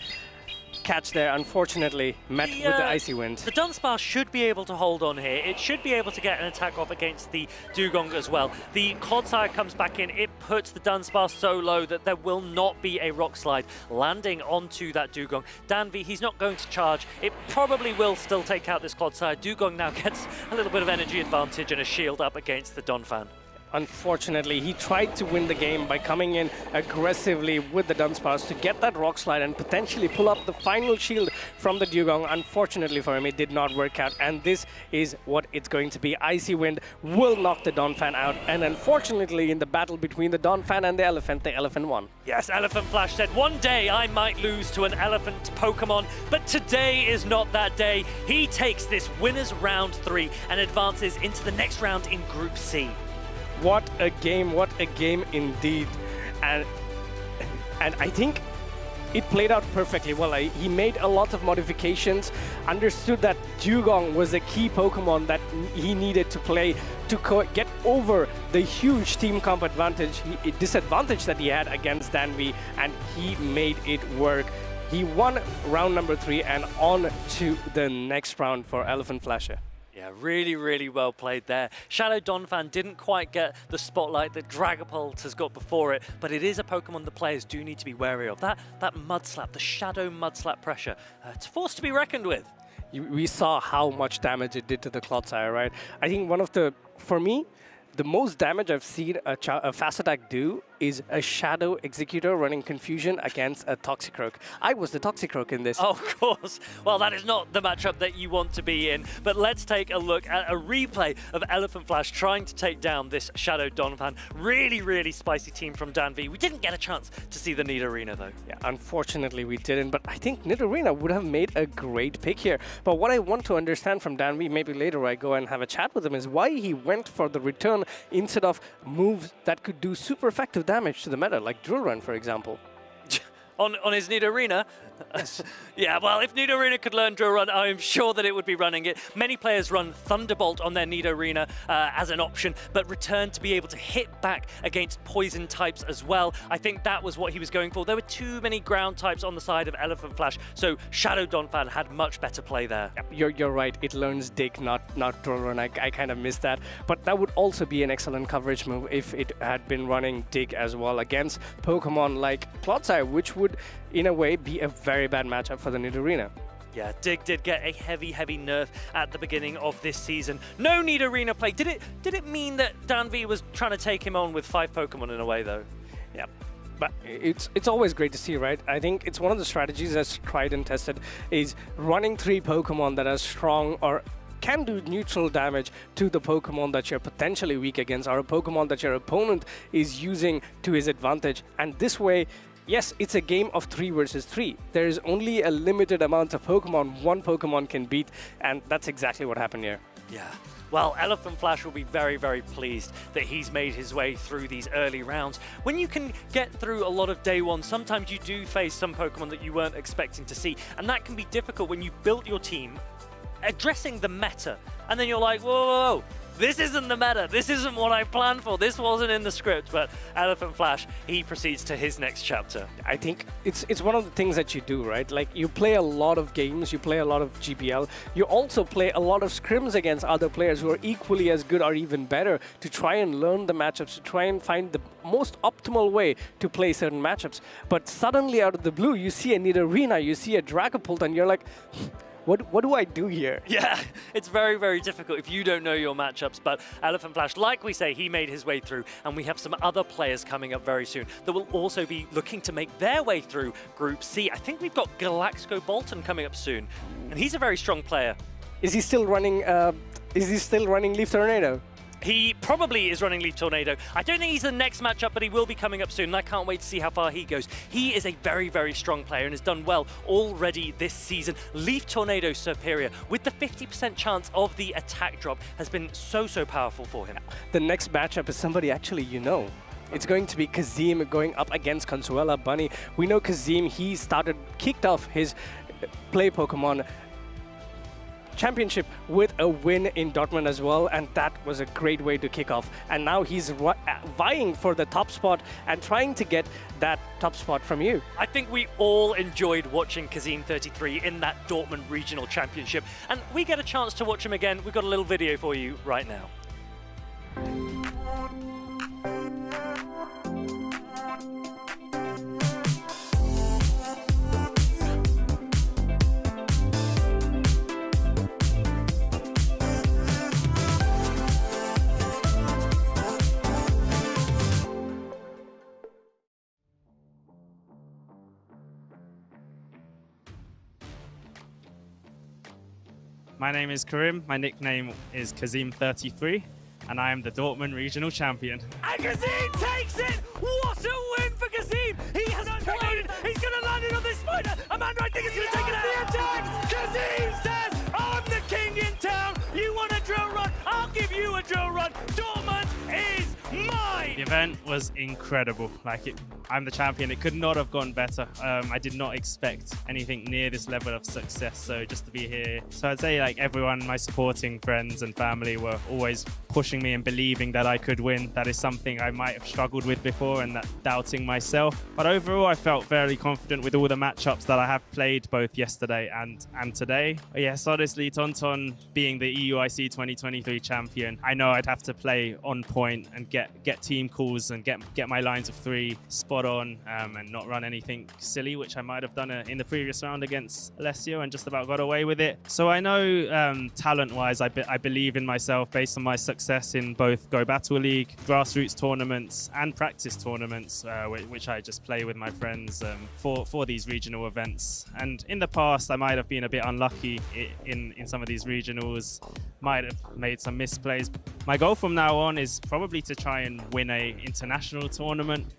Catch there, unfortunately, met with the Icy Wind. The Dunsparce should be able to hold on here. It should be able to get an attack off against the Dugong as well. The Clodsire comes back in. It puts the Dunsparce so low that there will not be a Rock Slide landing onto that Dugong. Danby, he's not going to charge. It probably will still take out this Clodsire. Dugong now gets a little bit of energy advantage and a shield up against the Donphan. unfortunately, he tried to win the game by coming in aggressively with the Dunsparce to get that Rock Slide and potentially pull up the final shield from the Dugong. Unfortunately for him, it did not work out, and this is what it's going to be. Icy Wind will knock the Donphan out, and unfortunately, in the battle between the Donphan and the Elephant won. Yes, Elephant Flash said, one day I might lose to an elephant Pokemon, but today is not that day. He takes this winners round 3 and advances into the next round in Group C. What a game indeed. And I think it played out perfectly well. He made a lot of modifications, understood that Dugong was a key Pokemon that he needed to play to get over the huge team comp disadvantage that he had against Danby, and he made it work. He won round number 3 and on to the next round for Elephant Flasher. Yeah, really, really well played there. Shadow Donphan didn't quite get the spotlight that Dragapult has got before it, but it is a Pokemon the players do need to be wary of. That Mudslap, the Shadow Mudslap pressure, it's a force to be reckoned with. We saw how much damage it did to the Clodsire, right? I think for me, the most damage I've seen a Fast Attack do is a Shadow Executor running Confusion against a Toxicroak. I was the Toxicroak in this. Oh, of course. Well, that is not the matchup that you want to be in. But let's take a look at a replay of Elephant Flash trying to take down this Shadow Donphan. Really, really spicy team from Danby. We didn't get a chance to see the Nidorina, though. Yeah, unfortunately we didn't, but I think Nidorina would have made a great pick here. But what I want to understand from Danby, maybe later I go and have a chat with him, is why he went for the return instead of moves that could do super effective damage to the meta, like Drill Run, for example. On his Nidorina? Yeah, well, if Nidorina could learn Drill Run, I'm sure that it would be running it. Many players run Thunderbolt on their Nidorina as an option, but return to be able to hit back against poison types as well. I think that was what he was going for. There were too many ground types on the side of Elephant Flash, so Shadow Donphan had much better play there. Yep, you're right. It learns Dig, not Drill Run. I kind of missed that. But that would also be an excellent coverage move if it had been running Dig as well against Pokemon like Clodsire, which would, in a way, be a very bad matchup for the Nidorina. Yeah, Dig did get a heavy nerf at the beginning of this season. No Nidorina play. Did it mean that Danby was trying to take him on with 5 Pokemon in a way, though? Yeah. But it's always great to see, right? I think it's one of the strategies that's tried and tested is running 3 Pokemon that are strong or can do neutral damage to the Pokemon that you're potentially weak against, or a Pokemon that your opponent is using to his advantage. And this way, yes, it's a game of 3 versus 3. There is only a limited amount of Pokemon one Pokemon can beat, and that's exactly what happened here. Yeah. Well, Elephant Flash will be very, very pleased that he's made his way through these early rounds. When you can get through a lot of day one, sometimes you do face some Pokemon that you weren't expecting to see, and that can be difficult when you've built your team addressing the meta, and then you're like, whoa, this isn't the meta, this isn't what I planned for, this wasn't in the script. But Elephant Flash, he proceeds to his next chapter. I think it's one of the things that you do, right? Like, you play a lot of games, you play a lot of GPL, you also play a lot of scrims against other players who are equally as good or even better to try and learn the matchups, to try and find the most optimal way to play certain matchups. But suddenly out of the blue, you see a Nidorina, you see a Dragapult, and you're like, What do I do here? Yeah, it's very, very difficult if you don't know your matchups. But Elephant Flash, like we say, he made his way through, and we have some other players coming up very soon that will also be looking to make their way through Group C. I think we've got Galaxco Bolton coming up soon, and he's a very strong player. Is he still running? Leaf Tornado? He probably is running Leaf Tornado. I don't think he's the next matchup, but he will be coming up soon, and I can't wait to see how far he goes. He is a very, very strong player and has done well already this season. Leaf Tornado superior with the 50% chance of the attack drop has been so, so powerful for him. The next matchup is somebody actually you know. It's going to be Kazim going up against Consuela Bunny. We know Kazim, he kicked off his play Pokemon Championship with a win in Dortmund as well, and that was a great way to kick off. And now he's vying for the top spot and trying to get that top spot from you. I think we all enjoyed watching Kazim 33 in that Dortmund Regional Championship, and we get a chance to watch him again. We've got a little video for you right now. My name is Karim, my nickname is Kazim33, and I am the Dortmund Regional Champion. And Kazim takes it! What a win for Kazim! He has played, he's going to land it on this spider! Amanda, I think it's going to take it out! The attack! Kazim says, I'm the king in town! You want a drill run? I'll give you a drill run! Dortmund is mine! The event was incredible. I'm the champion. It could not have gone better. I did not expect anything near this level of success. So just to be here. So I'd say everyone, my supporting friends and family were always pushing me and believing that I could win. That is something I might have struggled with before and that doubting myself. But overall, I felt fairly confident with all the matchups that I have played both yesterday and today. But yes, honestly, Tonton being the EUIC 2023 champion, I know I'd have to play on point and get team calls and get my lines of three spot on and not run anything silly, which I might have done in the previous round against Alessio and just about got away with it. So I know talent-wise, I believe in myself based on my success in both Go Battle League, grassroots tournaments and practice tournaments, which I just play with my friends for these regional events. And in the past, I might have been a bit unlucky in some of these regionals, might have made some misplays. My goal from now on is probably to try and win a international tournament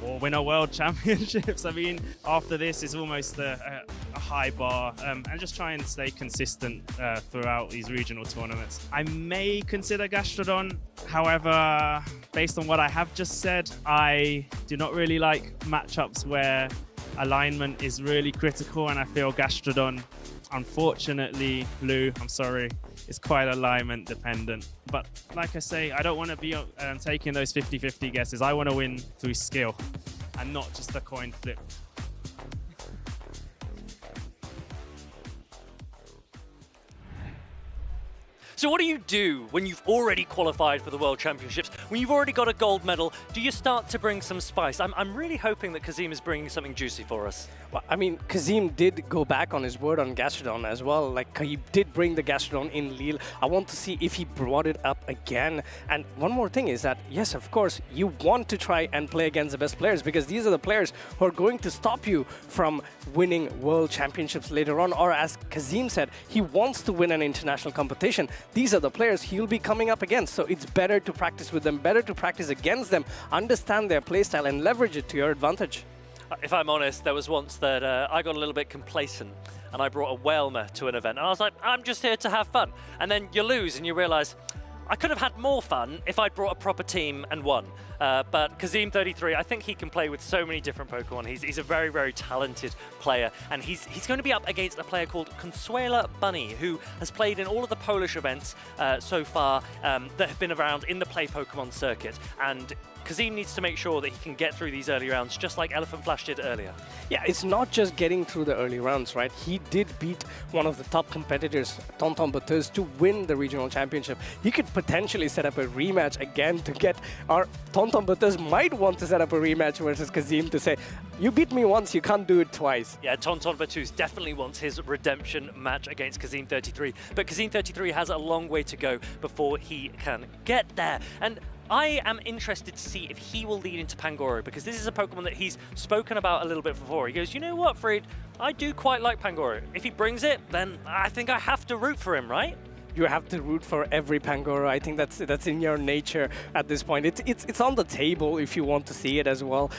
or win a world championships. I mean, after this is almost a high bar, and just try and stay consistent throughout these regional tournaments. I may consider Gastrodon. However, based on what I have just said, I do not really like matchups where alignment is really critical, and I feel Gastrodon, unfortunately, Blue, I'm sorry, is quite alignment dependent. But like I say, I don't want to be taking those 50-50 guesses. I want to win through skill and not just a coin flip. So what do you do when you've already qualified for the World Championships? When you've already got a gold medal, do you start to bring some spice? I'm really hoping that Kazim is bringing something juicy for us. Well, I mean, Kazim did go back on his word on Gastrodon as well. He did bring the Gastrodon in Lille. I want to see if he brought it up again. And one more thing is that, yes, of course, you want to try and play against the best players because these are the players who are going to stop you from winning World Championships later on. Or as Kazim said, he wants to win an international competition. These are the players he'll be coming up against. So it's better to practice with them, better to practice against them, understand their playstyle and leverage it to your advantage. If I'm honest, there was once that I got a little bit complacent and I brought a Whalmer to an event and I was like, I'm just here to have fun. And then you lose and you realize I could have had more fun if I'd brought a proper team and won. But Kazim33, I think he can play with so many different Pokemon. He's a very, very talented player. And he's going to be up against a player called Consuela Bunny, who has played in all of the Polish events so far that have been around in the Play Pokemon circuit. And Kazim needs to make sure that he can get through these early rounds, just like Elephant Flash did earlier. Yeah, it's not just getting through the early rounds, right? He did beat one of the top competitors, Tonton Bateuse, to win the regional championship. He could potentially set up a rematch again to get our Tonton Bateuse might want to set up a rematch versus Kazim to say, you beat me once, you can't do it twice. Yeah, Tonton Bateuse definitely wants his redemption match against Kazim33, but Kazim33 has a long way to go before he can get there. And I am interested to see if he will lead into Pangoro, because this is a Pokemon that he's spoken about a little bit before. He goes, you know what, Fried? I do quite like Pangoro. If he brings it, then I think I have to root for him, right? You have to root for every Pangoro. I think that's in your nature at this point. It's on the table if you want to see it as well.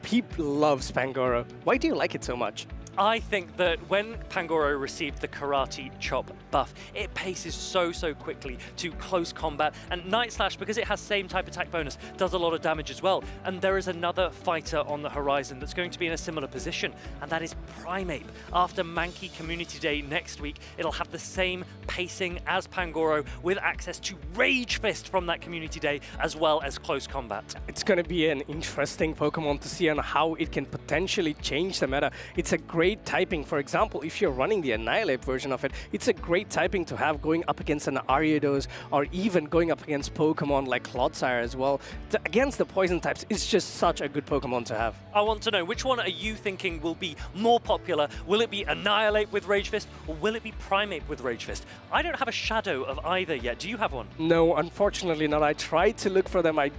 Peep loves Pangoro. Why do you like it so much? I think that when Pangoro received the Karate Chop buff, it paces so quickly to close combat, and Night Slash, because it has same type attack bonus, does a lot of damage as well. And there is another fighter on the horizon that's going to be in a similar position, and that is Primeape. After Mankey Community Day next week, it'll have the same pacing as Pangoro with access to Rage Fist from that Community Day, as well as close combat. It's going to be an interesting Pokemon to see on how it can potentially change the meta. It's a great typing. For example, if you're running the Annihilate version of it, it's a great typing to have going up against an Ariados or even going up against Pokemon like Clodsire as well. Against the poison types, it's just such a good Pokemon to have. I want to know, which one are you thinking will be more popular? Will it be Annihilate with Rage Fist, or will it be Primeape with Rage Fist? I don't have a shadow of either yet. Do you have one? No, unfortunately not. I tried to look for them. I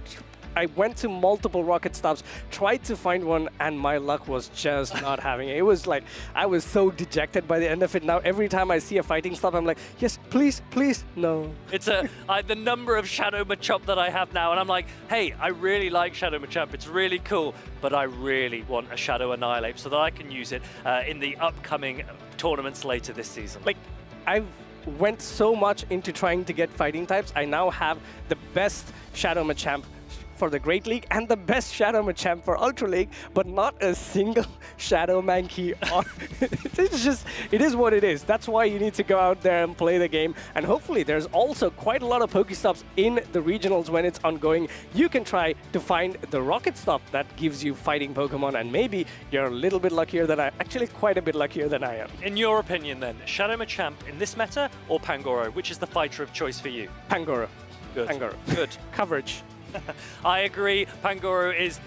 I went to multiple rocket stops, tried to find one, and my luck was just not having it. It was like, I was so dejected by the end of it. Now, every time I see a fighting stop, I'm like, yes, please, please, no. It's the number of Shadow Machamp that I have now, and I'm like, hey, I really like Shadow Machamp. It's really cool, but I really want a Shadow Annihilate so that I can use it in the upcoming tournaments later this season. Like, I've went so much into trying to get fighting types. I now have the best Shadow Machamp for the Great League and the best Shadow Machamp for Ultra League, but not a single Shadow Mankey. It's just, it is what it is. That's why you need to go out there and play the game. And hopefully there's also quite a lot of Pokestops in the regionals when it's ongoing. You can try to find the Rocket Stop that gives you fighting Pokemon, and maybe you're a little bit luckier than I, actually quite a bit luckier than I am. In your opinion then, Shadow Machamp in this meta or Pangoro? Which is the fighter of choice for you? Pangoro. Good. Pangoro. Good. Coverage. I agree. Pangoro is,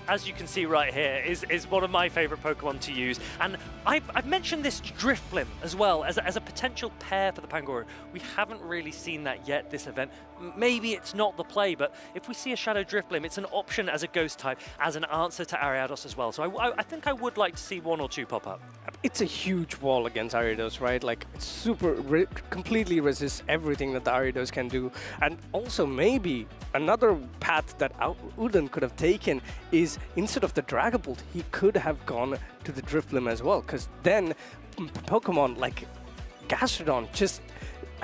as you can see right here, is one of my favorite Pokemon to use. And I've mentioned this Drifblim as well as a potential pair for the Pangoro. We haven't really seen that yet this event. Maybe it's not the play, but if we see a Shadow Drifblim, it's an option as a ghost type, as an answer to Ariados as well. So I think I would like to see one or two pop up. It's a huge wall against Ariados, right? Like, it's super, completely resists everything that the Ariados can do. And also maybe another path that Uden could have taken is, instead of the Dragapult, he could have gone to the Drifblim as well, because then Pokemon like Gastrodon just...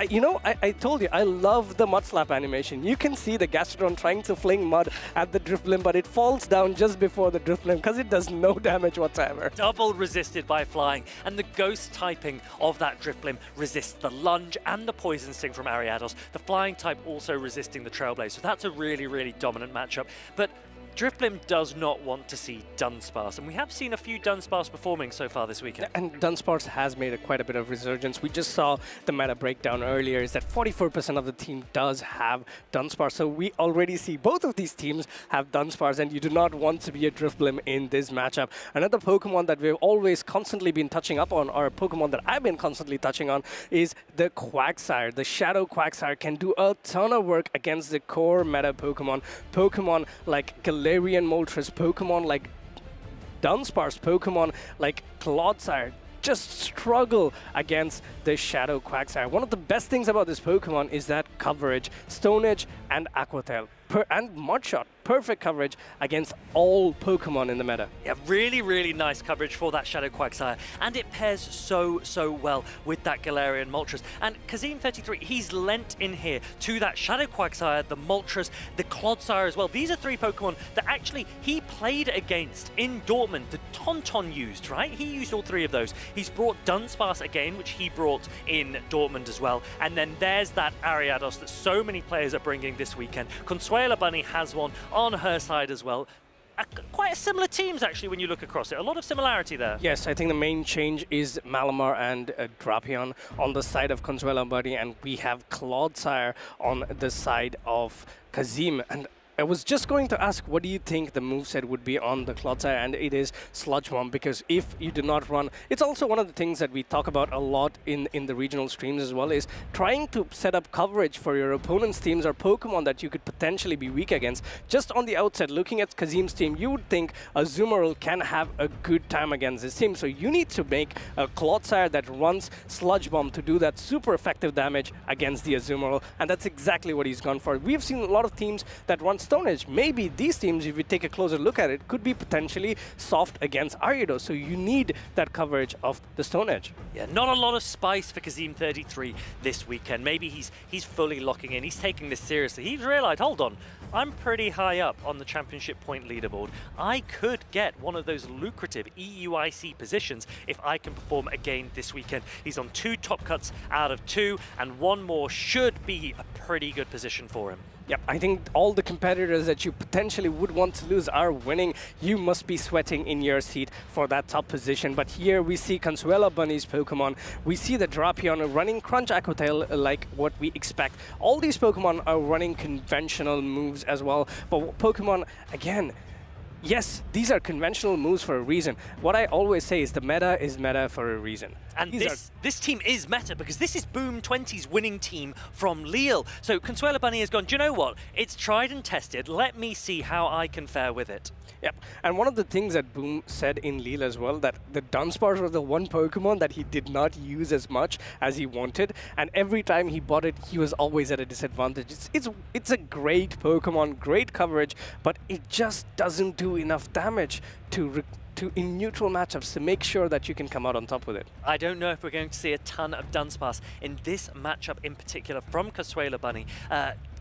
You know, I told you, I love the Mud Slap animation. You can see the Gastrodon trying to fling mud at the Drifblim, but it falls down just before the Drifblim because it does no damage whatsoever. Double resisted by flying, and the ghost typing of that Drifblim resists the lunge and the poison sting from Ariados. The flying type also resisting the Trailblaze, so that's a really, really dominant matchup. But Drifblim does not want to see Dunsparce, and we have seen a few Dunsparce performing so far this weekend. And Dunsparce has made quite a bit of resurgence. We just saw the meta breakdown earlier, is that 44% of the team does have Dunsparce. So we already see both of these teams have Dunsparce, and you do not want to be a Drifblim in this matchup. Another Pokemon that we've always constantly been touching up on, or a Pokemon that I've been constantly touching on, is the Quagsire. The Shadow Quagsire can do a ton of work against the core meta Pokemon. Pokemon like Galarian Moltres, Pokemon like Dunsparce, Pokemon like Clodsire just struggle against the Shadow Quagsire. One of the best things about this Pokemon is that coverage. Stone Edge and Aqua Tail and Mudshot, perfect coverage against all Pokemon in the meta. Yeah, really, really nice coverage for that Shadow Quagsire, and it pairs so well with that Galarian Moltres. And Kazim33, he's lent in here to that Shadow Quagsire, the Moltres, the Clodsire as well. These are three Pokemon that actually he played against in Dortmund. The Tauntaun used, right? He used all three of those. He's brought Dunsparce again, which he brought in Dortmund as well. And then there's that Ariados that so many players are bringing this weekend. Consuela Bunny has one on her side as well. Quite similar teams, actually, when you look across it. A lot of similarity there. Yes, I think the main change is Malamar and Drapion on the side of Consuela Bunny, and we have Clodsire on the side of Kazim. And I was just going to ask, what do you think the moveset would be on the Clodsire? And it is Sludge Bomb, because if you do not run, it's also one of the things that we talk about a lot in the regional streams as well, is trying to set up coverage for your opponent's teams or Pokemon that you could potentially be weak against. Just on the outset, looking at Kazim's team, you would think a Azumarill can have a good time against this team. So you need to make a Clodsire that runs Sludge Bomb to do that super effective damage against the Azumarill, and that's exactly what he's gone for. We've seen a lot of teams that run Stone Edge. Maybe these teams, if you take a closer look at it, could be potentially soft against Ariados. So you need that coverage of the Stone Edge. Yeah, not a lot of spice for Kazim33 this weekend. Maybe he's fully locking in. He's taking this seriously. He's realized, hold on, I'm pretty high up on the championship point leaderboard. I could get one of those lucrative EUIC positions if I can perform again this weekend. He's on 2 top cuts out of 2, and one more should be a pretty good position for him. Yep, I think all the competitors that you potentially would want to lose are winning. You must be sweating in your seat for that top position. But here we see Consuela Bunny's Pokemon. We see the Drapion running Crunch Aqua Tail like what we expect. All these Pokemon are running conventional moves as well. But Pokemon, again, yes, these are conventional moves for a reason. What I always say is meta for a reason. And this team is meta because this is Boom 20's winning team from Lille. So Consuela Bunny has gone, do you know what? It's tried and tested. Let me see how I can fare with it. Yep, and one of the things that Boom said in Lille as well, that the Dunsparce was the one Pokemon that he did not use as much as he wanted, and every time he bought it, he was always at a disadvantage. It's a great Pokemon, great coverage, but it just doesn't do enough damage to in neutral matchups to make sure that you can come out on top with it. I don't know if we're going to see a ton of Dunsparce in this matchup in particular from Consuela Bunny.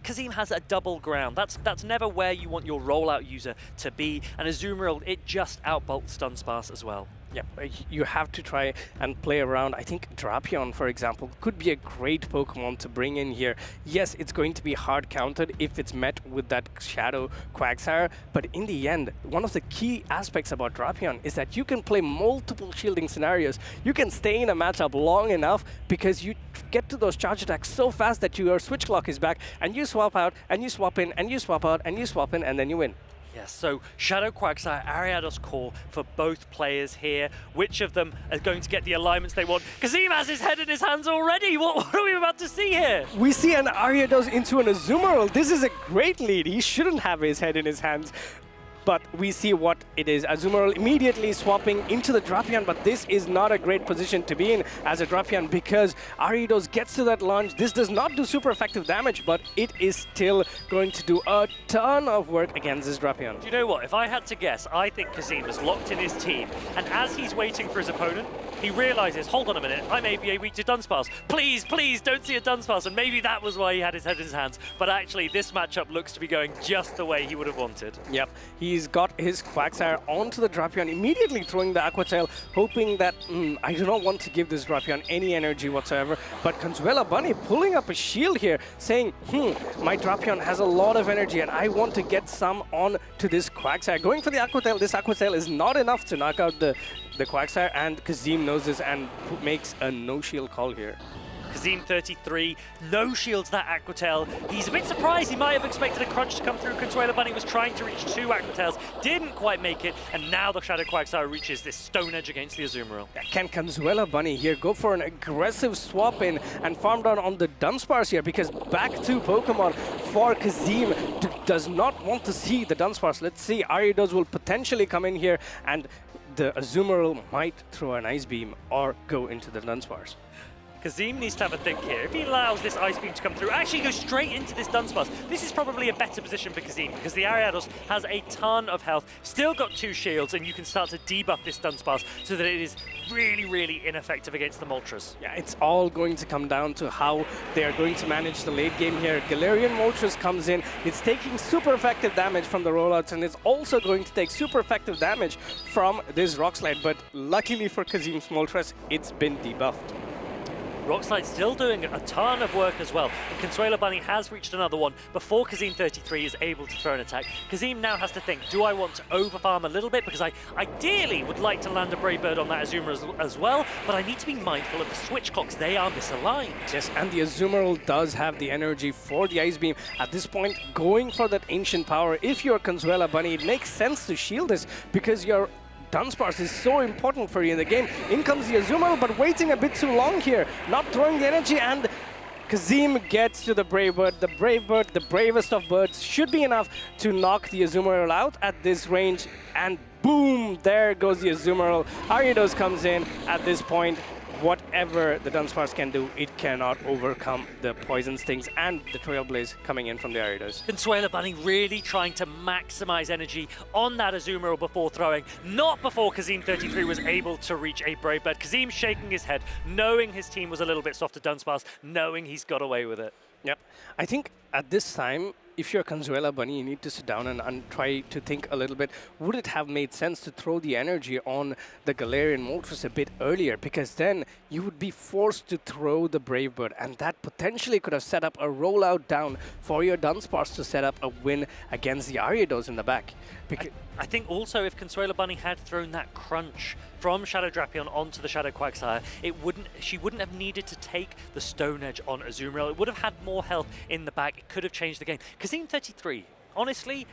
Kazim has a double ground. That's never where you want your rollout user to be, and Azumarill, it just outbolts Dunsparce as well. Yep, you have to try and play around. I think Drapion, for example, could be a great Pokemon to bring in here. Yes, it's going to be hard countered if it's met with that Shadow Quagsire, but in the end, one of the key aspects about Drapion is that you can play multiple shielding scenarios. You can stay in a matchup long enough because you get to those charge attacks so fast that your switch clock is back, and you swap out, and you swap in, and you swap out, and you swap in, and then you win. Yes, so Shadow Quagsire, Ariados Core for both players here. Which of them are going to get the alignments they want? Kazim has his head in his hands already. What are we about to see here? We see an Ariados into an Azumarill. This is a great lead. He shouldn't have his head in his hands. But we see what it is. Azumarill immediately swapping into the Drapion, but this is not a great position to be in as a Drapion because Ariados gets to that launch. This does not do super effective damage, but it is still going to do a ton of work against this Drapion. Do you know what? If I had to guess, I think Kazim has locked in his team, and as he's waiting for his opponent, he realizes, hold on a minute, I may be weak to Dunsparce. Please, please don't see a Dunsparce. And maybe that was why he had his head in his hands. But actually, this matchup looks to be going just the way he would have wanted. Yep, he's got his Quagsire onto the Drapion, immediately throwing the Aqua Tail, hoping that, I do not want to give this Drapion any energy whatsoever. But Consuela Bunny pulling up a shield here, saying, my Drapion has a lot of energy and I want to get some on to this Quagsire. Going for the Aqua Tail, this Aqua Tail is not enough to knock out the Quagsire, and Kazim knows this and makes a no-shield call here. Kazim 33, no shields that Aqua Tail. He's a bit surprised. He might have expected a crunch to come through. Consuela Bunny was trying to reach 2 Aqua Tails, didn't quite make it, and now the Shadow Quagsire reaches this Stone Edge against the Azumarill. Can Consuela Bunny here go for an aggressive swap in and farm down on the Dunsparce here, because back to Pokemon for Kazim does not want to see the Dunsparce. Let's see, Ariados will potentially come in here and the Azumarill might throw an Ice Beam or go into the Dunsparce. Kazim needs to have a think here. If he allows this Ice Beam to come through, actually go straight into this Dunsparce, this is probably a better position for Kazim because the Ariados has a ton of health, still got 2 shields, and you can start to debuff this Dunsparce so that it is really, really ineffective against the Moltres. Yeah, it's all going to come down to how they are going to manage the late game here. Galarian Moltres comes in, it's taking super effective damage from the rollouts, and it's also going to take super effective damage from this Rock Slide, but luckily for Kazim's Moltres, it's been debuffed. Rock Slide still doing a ton of work as well. And Consuela Bunny has reached another one before Kazim 33 is able to throw an attack. Kazim now has to think, do I want to overfarm a little bit? Because I ideally would like to land a Brave Bird on that Azumarill as well, but I need to be mindful of the switch clocks. They are misaligned. Yes, and the Azumarill does have the energy for the Ice Beam. At this point, going for that Ancient Power, if you're Consuela Bunny, it makes sense to shield this because you're Dunsparce is so important for you in the game. In comes the Azumarill, but waiting a bit too long here. Not throwing the energy, and Kazim gets to the Brave Bird. The Brave Bird, the bravest of birds, should be enough to knock the Azumarill out at this range. And boom, there goes the Azumarill. Ariados comes in at this point. Whatever the Dunsparce can do, it cannot overcome the Poison Stings and the Trailblaze coming in from the Ariados. Consuela Bunny really trying to maximize energy on that Azumarill before throwing, not before Kazim 33 was able to reach a Brave Bird. Kazim shaking his head, knowing his team was a little bit soft to Dunsparce, knowing he's got away with it. Yep. I think at this time, if you're Consuela Bunny, you need to sit down and try to think a little bit. Would it have made sense to throw the energy on the Galarian Moltres a bit earlier? Because then you would be forced to throw the Brave Bird, and that potentially could have set up a rollout down for your Dunsparce to set up a win against the Ariados in the back. I think also if Consuela Bunny had thrown that crunch from Shadow Drapion onto the Shadow Quagsire, she wouldn't have needed to take the Stone Edge on Azumarill. It would have had more health in the back. It could have changed the game. Kazim 33, honestly,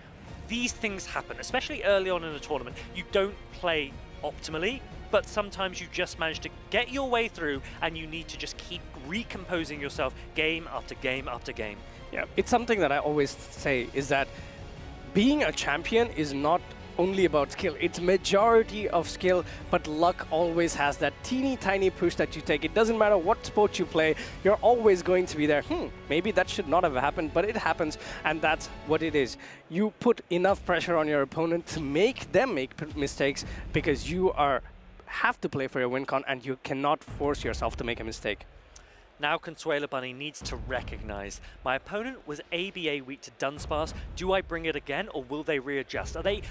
these things happen, especially early on in a tournament. You don't play optimally, but sometimes you just manage to get your way through, and you need to just keep recomposing yourself game after game after game. Yeah, it's something that I always say is that being a champion is not only about skill. It's majority of skill, but luck always has that teeny tiny push that you take. It doesn't matter what sport you play, you're always going to be there. Maybe that should not have happened, but it happens, and that's what it is. You put enough pressure on your opponent to make them make mistakes, because you have to play for your win con, and you cannot force yourself to make a mistake. Now Consuela Bunny needs to recognize, my opponent was ABA weak to Dunsparce. Do I bring it again, or will they readjust? Are they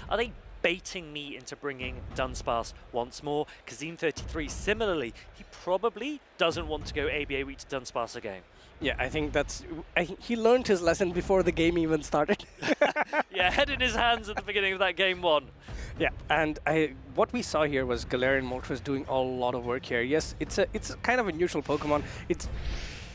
baiting me into bringing Dunsparce once more? Kazim33, similarly, he probably doesn't want to go ABA weak to Dunsparce again. Yeah, I think he learned his lesson before the game even started. Yeah, head in his hands at the beginning of that game one. Yeah, and what we saw here was Galarian Moltres doing a lot of work here. Yes, it's kind of a neutral Pokemon. It's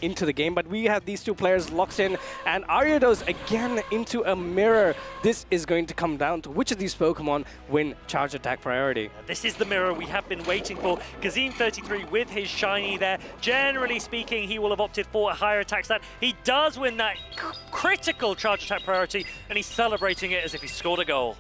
into the game, but we have these two players locked in, and Ariados again into a mirror. This is going to come down to which of these Pokemon win charge attack priority. This is the mirror we have been waiting for. Kazim33 with his shiny there. Generally speaking, he will have opted for a higher attack stat. He does win that critical charge attack priority, and he's celebrating it as if he scored a goal.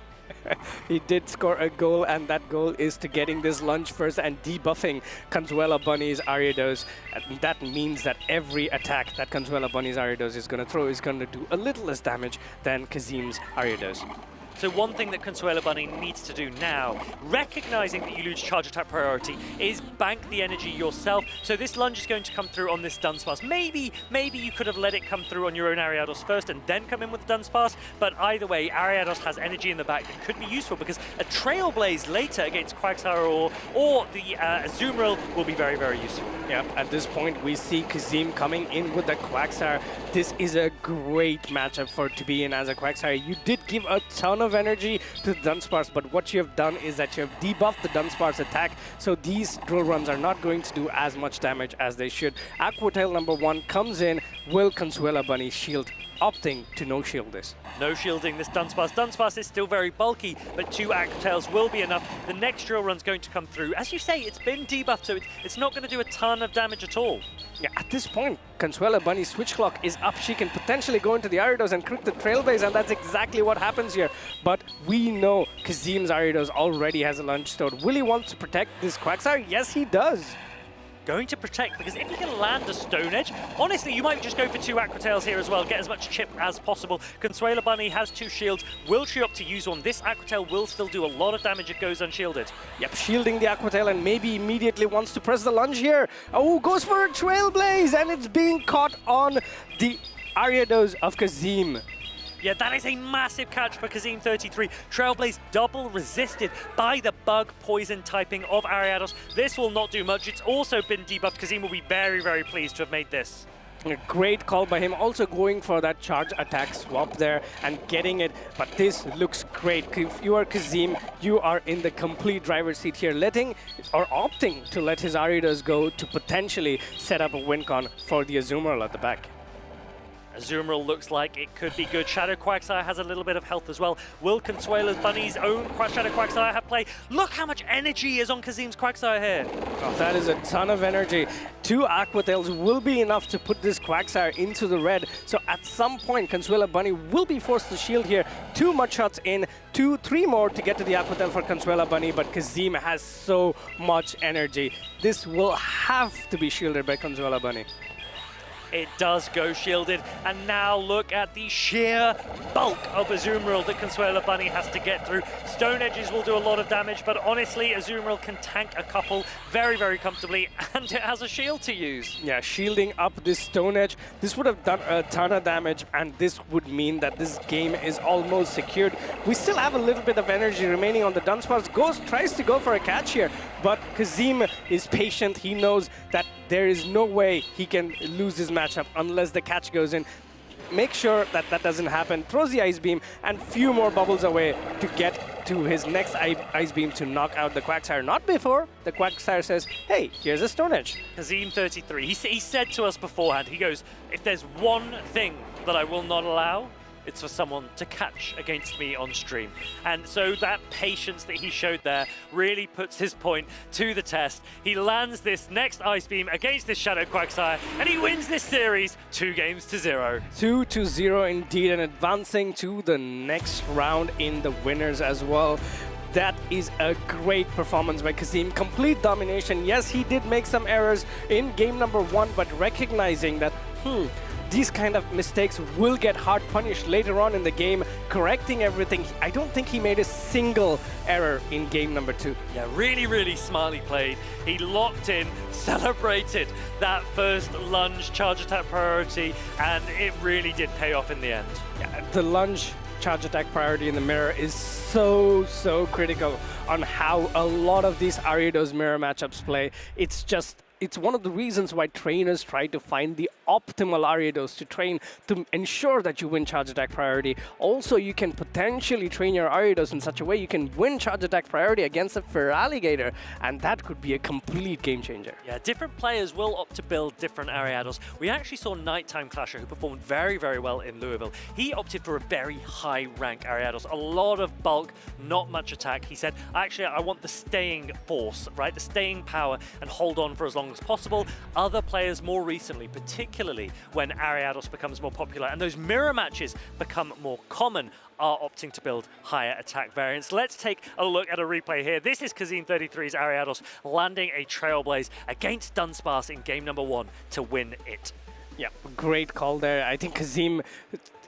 He did score a goal, and that goal is to getting this lunge first and debuffing Consuela Bunny's Ariados. And that means that every attack that Consuela Bunny's Ariados is going to throw is going to do a little less damage than Kazim's Ariados. So one thing that Consuela Bunny needs to do now, recognizing that you lose charge attack priority, is bank the energy yourself. So this lunge is going to come through on this Dunsparce. Maybe you could have let it come through on your own Ariados first and then come in with Dunsparce, but either way, Ariados has energy in the back that could be useful, because a Trailblaze later against Quagsire or the Azumarill will be very, very useful. Yeah, at this point we see Kazim coming in with the Quagsire. This is a great matchup for to be in as a Quagsire. You did give a ton of energy to the Dunsparce, but what you have done is that you have debuffed the Dunsparce attack, so these drill runs are not going to do as much damage as they should. Aqua Tail number 1 comes in. Will Consuela Bunny shield? Opting to no shield this. No shielding this Dunsparce. Dunsparce is still very bulky, but 2 Aqua Tails will be enough. The next drill run's going to come through. As you say, it's been debuffed, so it's not going to do a ton of damage at all. Yeah, at this point, Consuela Bunny's switch clock is up. She can potentially go into the Ariados and crit the Trailblaze, and that's exactly what happens here. But we know Kazim's Ariados already has a lunge stored. Will he want to protect this Quagsire? Yes, he does. Going to protect, because if he can land a Stone Edge, honestly, you might just go for 2 Aqua Tails here as well, get as much chip as possible. Consuela Bunny has 2 shields. Will she opt to use one? This Aqua Tail will still do a lot of damage if it goes unshielded. Yep, shielding the Aqua Tail, and maybe immediately wants to press the lunge here. Oh, goes for a Trailblaze, and it's being caught on the Ariados of Kazim. Yeah, that is a massive catch for Kazim33. Trailblaze double resisted by the bug poison typing of Ariados. This will not do much. It's also been debuffed. Kazim will be very, very pleased to have made this. A great call by him, also going for that charge attack swap there and getting it, but this looks great. If you are Kazim, you are in the complete driver's seat here, opting to let his Ariados go to potentially set up a win con for the Azumarill at the back. Azumarill looks like it could be good. Shadow Quagsire has a little bit of health as well. Will Consuela Bunny's own Shadow Quagsire have play? Look how much energy is on Kazim's Quagsire here. Oh, that is a ton of energy. 2 Aqua Tails will be enough to put this Quagsire into the red. So at some point, Consuela Bunny will be forced to shield here. 2 mud shots in, 3 more to get to the Aqua Tail for Consuela Bunny, but Kazim has so much energy. This will have to be shielded by Consuela Bunny. It does go shielded, and now look at the sheer bulk of Azumarill that Consuela Bunny has to get through. Stone Edges will do a lot of damage, but honestly, Azumarill can tank a couple very, very comfortably, and it has a shield to use. Yeah, shielding up this Stone Edge, this would have done a ton of damage, and this would mean that this game is almost secured. We still have a little bit of energy remaining on the Dunsparce. Ghost tries to go for a catch here, but Kazim is patient. He knows that there is no way he can lose this matchup unless the catch goes in. Make sure that that doesn't happen. Throws the Ice Beam and few more bubbles away to get to his next Ice Beam to knock out the Quagsire. Not before the Quagsire says, hey, here's a Stone Edge. Kazim33, he said to us beforehand, he goes, if there's one thing that I will not allow, it's for someone to catch against me on stream. And so that patience that he showed there really puts his point to the test. He lands this next Ice Beam against this Shadow Quagsire, and he wins this series 2-0. 2-0 indeed, and advancing to the next round in the winners as well. That is a great performance by Kazim. Complete domination. Yes, he did make some errors in game number 1, but recognizing that, these kind of mistakes will get hard punished later on in the game, correcting everything. I don't think he made a single error in game number 2. Yeah, really, really smartly played. He locked in, celebrated that first lunge charge attack priority, and it really did pay off in the end. Yeah, the lunge charge attack priority in the mirror is so critical on how a lot of these Ariados mirror matchups play. It's one of the reasons why trainers try to find the optimal Ariados to train to ensure that you win charge attack priority. Also, you can potentially train your Ariados in such a way you can win charge attack priority against a Feraligatr, and that could be a complete game changer. Yeah, different players will opt to build different Ariados. We actually saw Nighttime Clasher, who performed very, very well in Louisville. He opted for a very high rank Ariados, a lot of bulk, not much attack. He said, actually, I want the staying force, right? The staying power, and hold on for as long as possible. Other players more recently, particularly when Ariados becomes more popular and those mirror matches become more common, are opting to build higher attack variants. Let's take a look at a replay here. This is Kazim33's Ariados landing a Trailblaze against Dunsparce in game number 1 to win it. Yeah, great call there. I think Kazim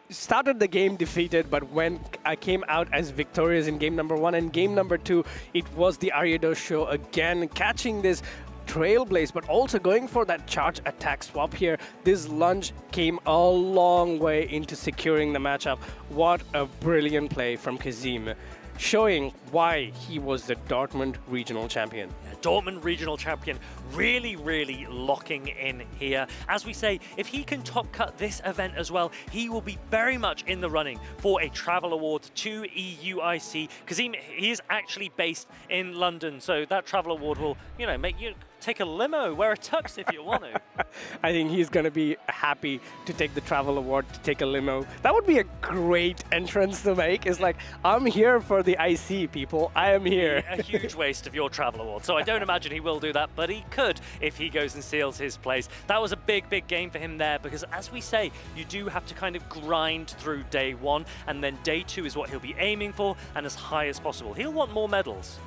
started the game defeated, but when I came out as victorious in game number 1 and game number 2, it was the Ariados show again, catching this Trailblaze, but also going for that charge attack swap here. This lunge came a long way into securing the matchup. What a brilliant play from Kazim, showing why he was the Dortmund regional champion. Yeah, Dortmund regional champion, really, really locking in here. As we say, if he can top cut this event as well, he will be very much in the running for a travel award to EUIC. Kazim, he is actually based in London, so that travel award will, make you take a limo, wear a tux if you want to. I think he's going to be happy to take the travel award, to take a limo. That would be a great entrance to make. It's like, I'm here for the IC, people. I am here. A huge waste of your travel award. So I don't imagine he will do that, but he could if he goes and seals his place. That was a big, big game for him there, because as we say, you do have to kind of grind through day 1, and then day 2 is what he'll be aiming for, and as high as possible. He'll want more medals.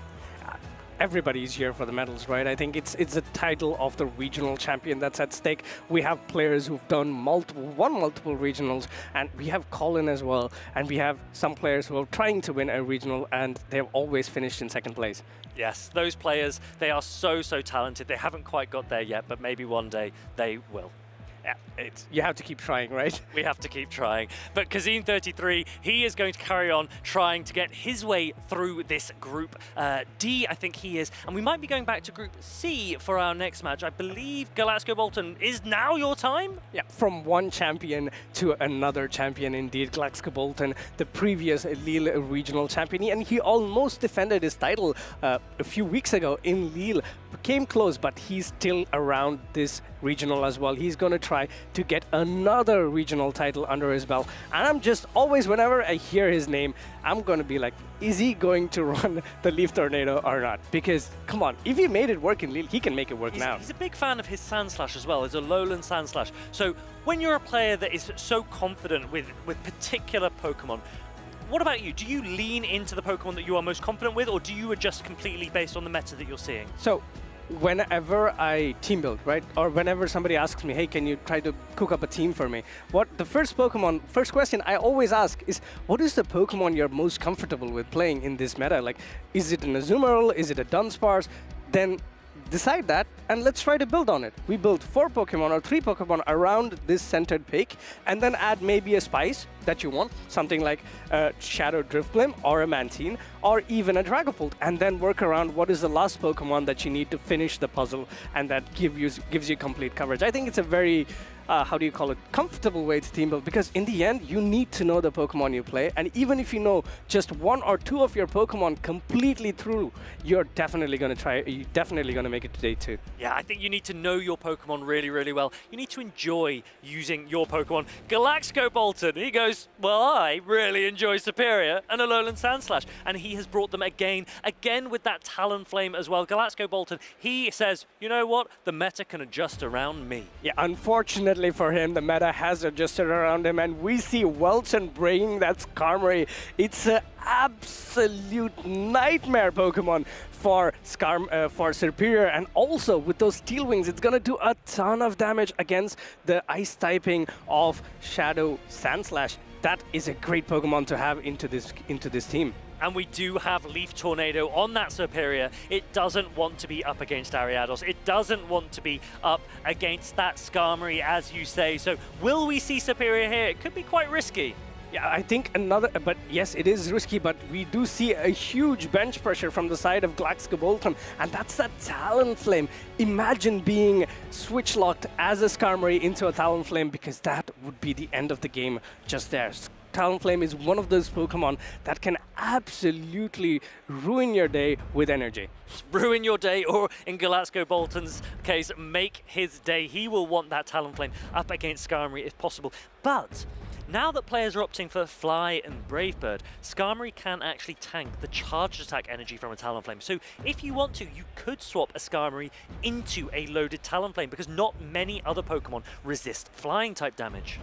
Everybody's here for the medals, right? I think it's a title of the regional champion that's at stake. We have players who've won multiple regionals, and we have Colin as well, and we have some players who are trying to win a regional, and they've always finished in 2nd place. Yes, those players, they are so talented. They haven't quite got there yet, but maybe one day they will. Yeah, you have to keep trying, right? We have to keep trying. But Kazim33, he is going to carry on trying to get his way through this Group D, I think he is. And we might be going back to Group C for our next match. I believe Gdańsk Bolton is now your time? Yeah, from one champion to another champion indeed. Gdańsk Bolton, the previous Lille regional champion, and he almost defended his title a few weeks ago in Lille. Came close, but he's still around this regional as well. He's going to try to get another regional title under his belt. And I'm just always, whenever I hear his name, I'm going to be like, is he going to run the Leaf Tornado or not? Because, come on, if he made it work in Lille, he can make it work now. He's a big fan of his Sand Slash as well. It's a lowland Sand Slash. So when you're a player that is so confident with particular Pokemon, what about you? Do you lean into the Pokemon that you are most confident with, or do you adjust completely based on the meta that you're seeing? So, whenever I team build, right, or whenever somebody asks me, hey, can you try to cook up a team for me? The first question I always ask is, what is the Pokemon you're most comfortable with playing in this meta? Like, is it an Azumarill? Is it a Dunsparce? Then decide that, and let's try to build on it. We build 4 Pokemon or 3 Pokemon around this centered pick, and then add maybe a spice that you want, something like a Shadow Driftblim or a Mantine, or even a Dragapult, and then work around what is the last Pokemon that you need to finish the puzzle, and that gives you complete coverage. I think it's a very how do you call it, comfortable way to team build, because in the end, you need to know the Pokemon you play, and even if you know just 1 or 2 of your Pokemon completely through, you're definitely going to make it to day 2. Yeah, I think you need to know your Pokemon really, really well. You need to enjoy using your Pokemon. Galaxco Bolton, he goes, well, I really enjoy Superior and Alolan Sandslash, and he has brought them again with that Talonflame as well. Galaxco Bolton, he says, you know what, the meta can adjust around me. Yeah, unfortunately for him, the meta has adjusted around him, and we see Welton bringing that Skarmory. It's an absolute nightmare Pokemon for Superior, and also with those Steel Wings, it's gonna do a ton of damage against the Ice typing of Shadow Sandslash. That is a great Pokemon to have into this team. And we do have Leaf Tornado on that Superior. It doesn't want to be up against Ariados. It doesn't want to be up against that Skarmory, as you say. So will we see Superior here? It could be quite risky. Yeah, I think but yes, it is risky, but we do see a huge bench pressure from the side of Galaxco Bolton, and that's that Talonflame. Imagine being switch-locked as a Skarmory into a Talonflame, because that would be the end of the game just there. Talonflame is one of those Pokemon that can absolutely ruin your day with energy. Ruin your day, or in Galaxco Bolton's case, make his day. He will want that Talonflame up against Skarmory if possible. But now that players are opting for Fly and Brave Bird, Skarmory can actually tank the charged attack energy from a Talonflame. So if you want to, you could swap a Skarmory into a loaded Talonflame, because not many other Pokemon resist flying type damage.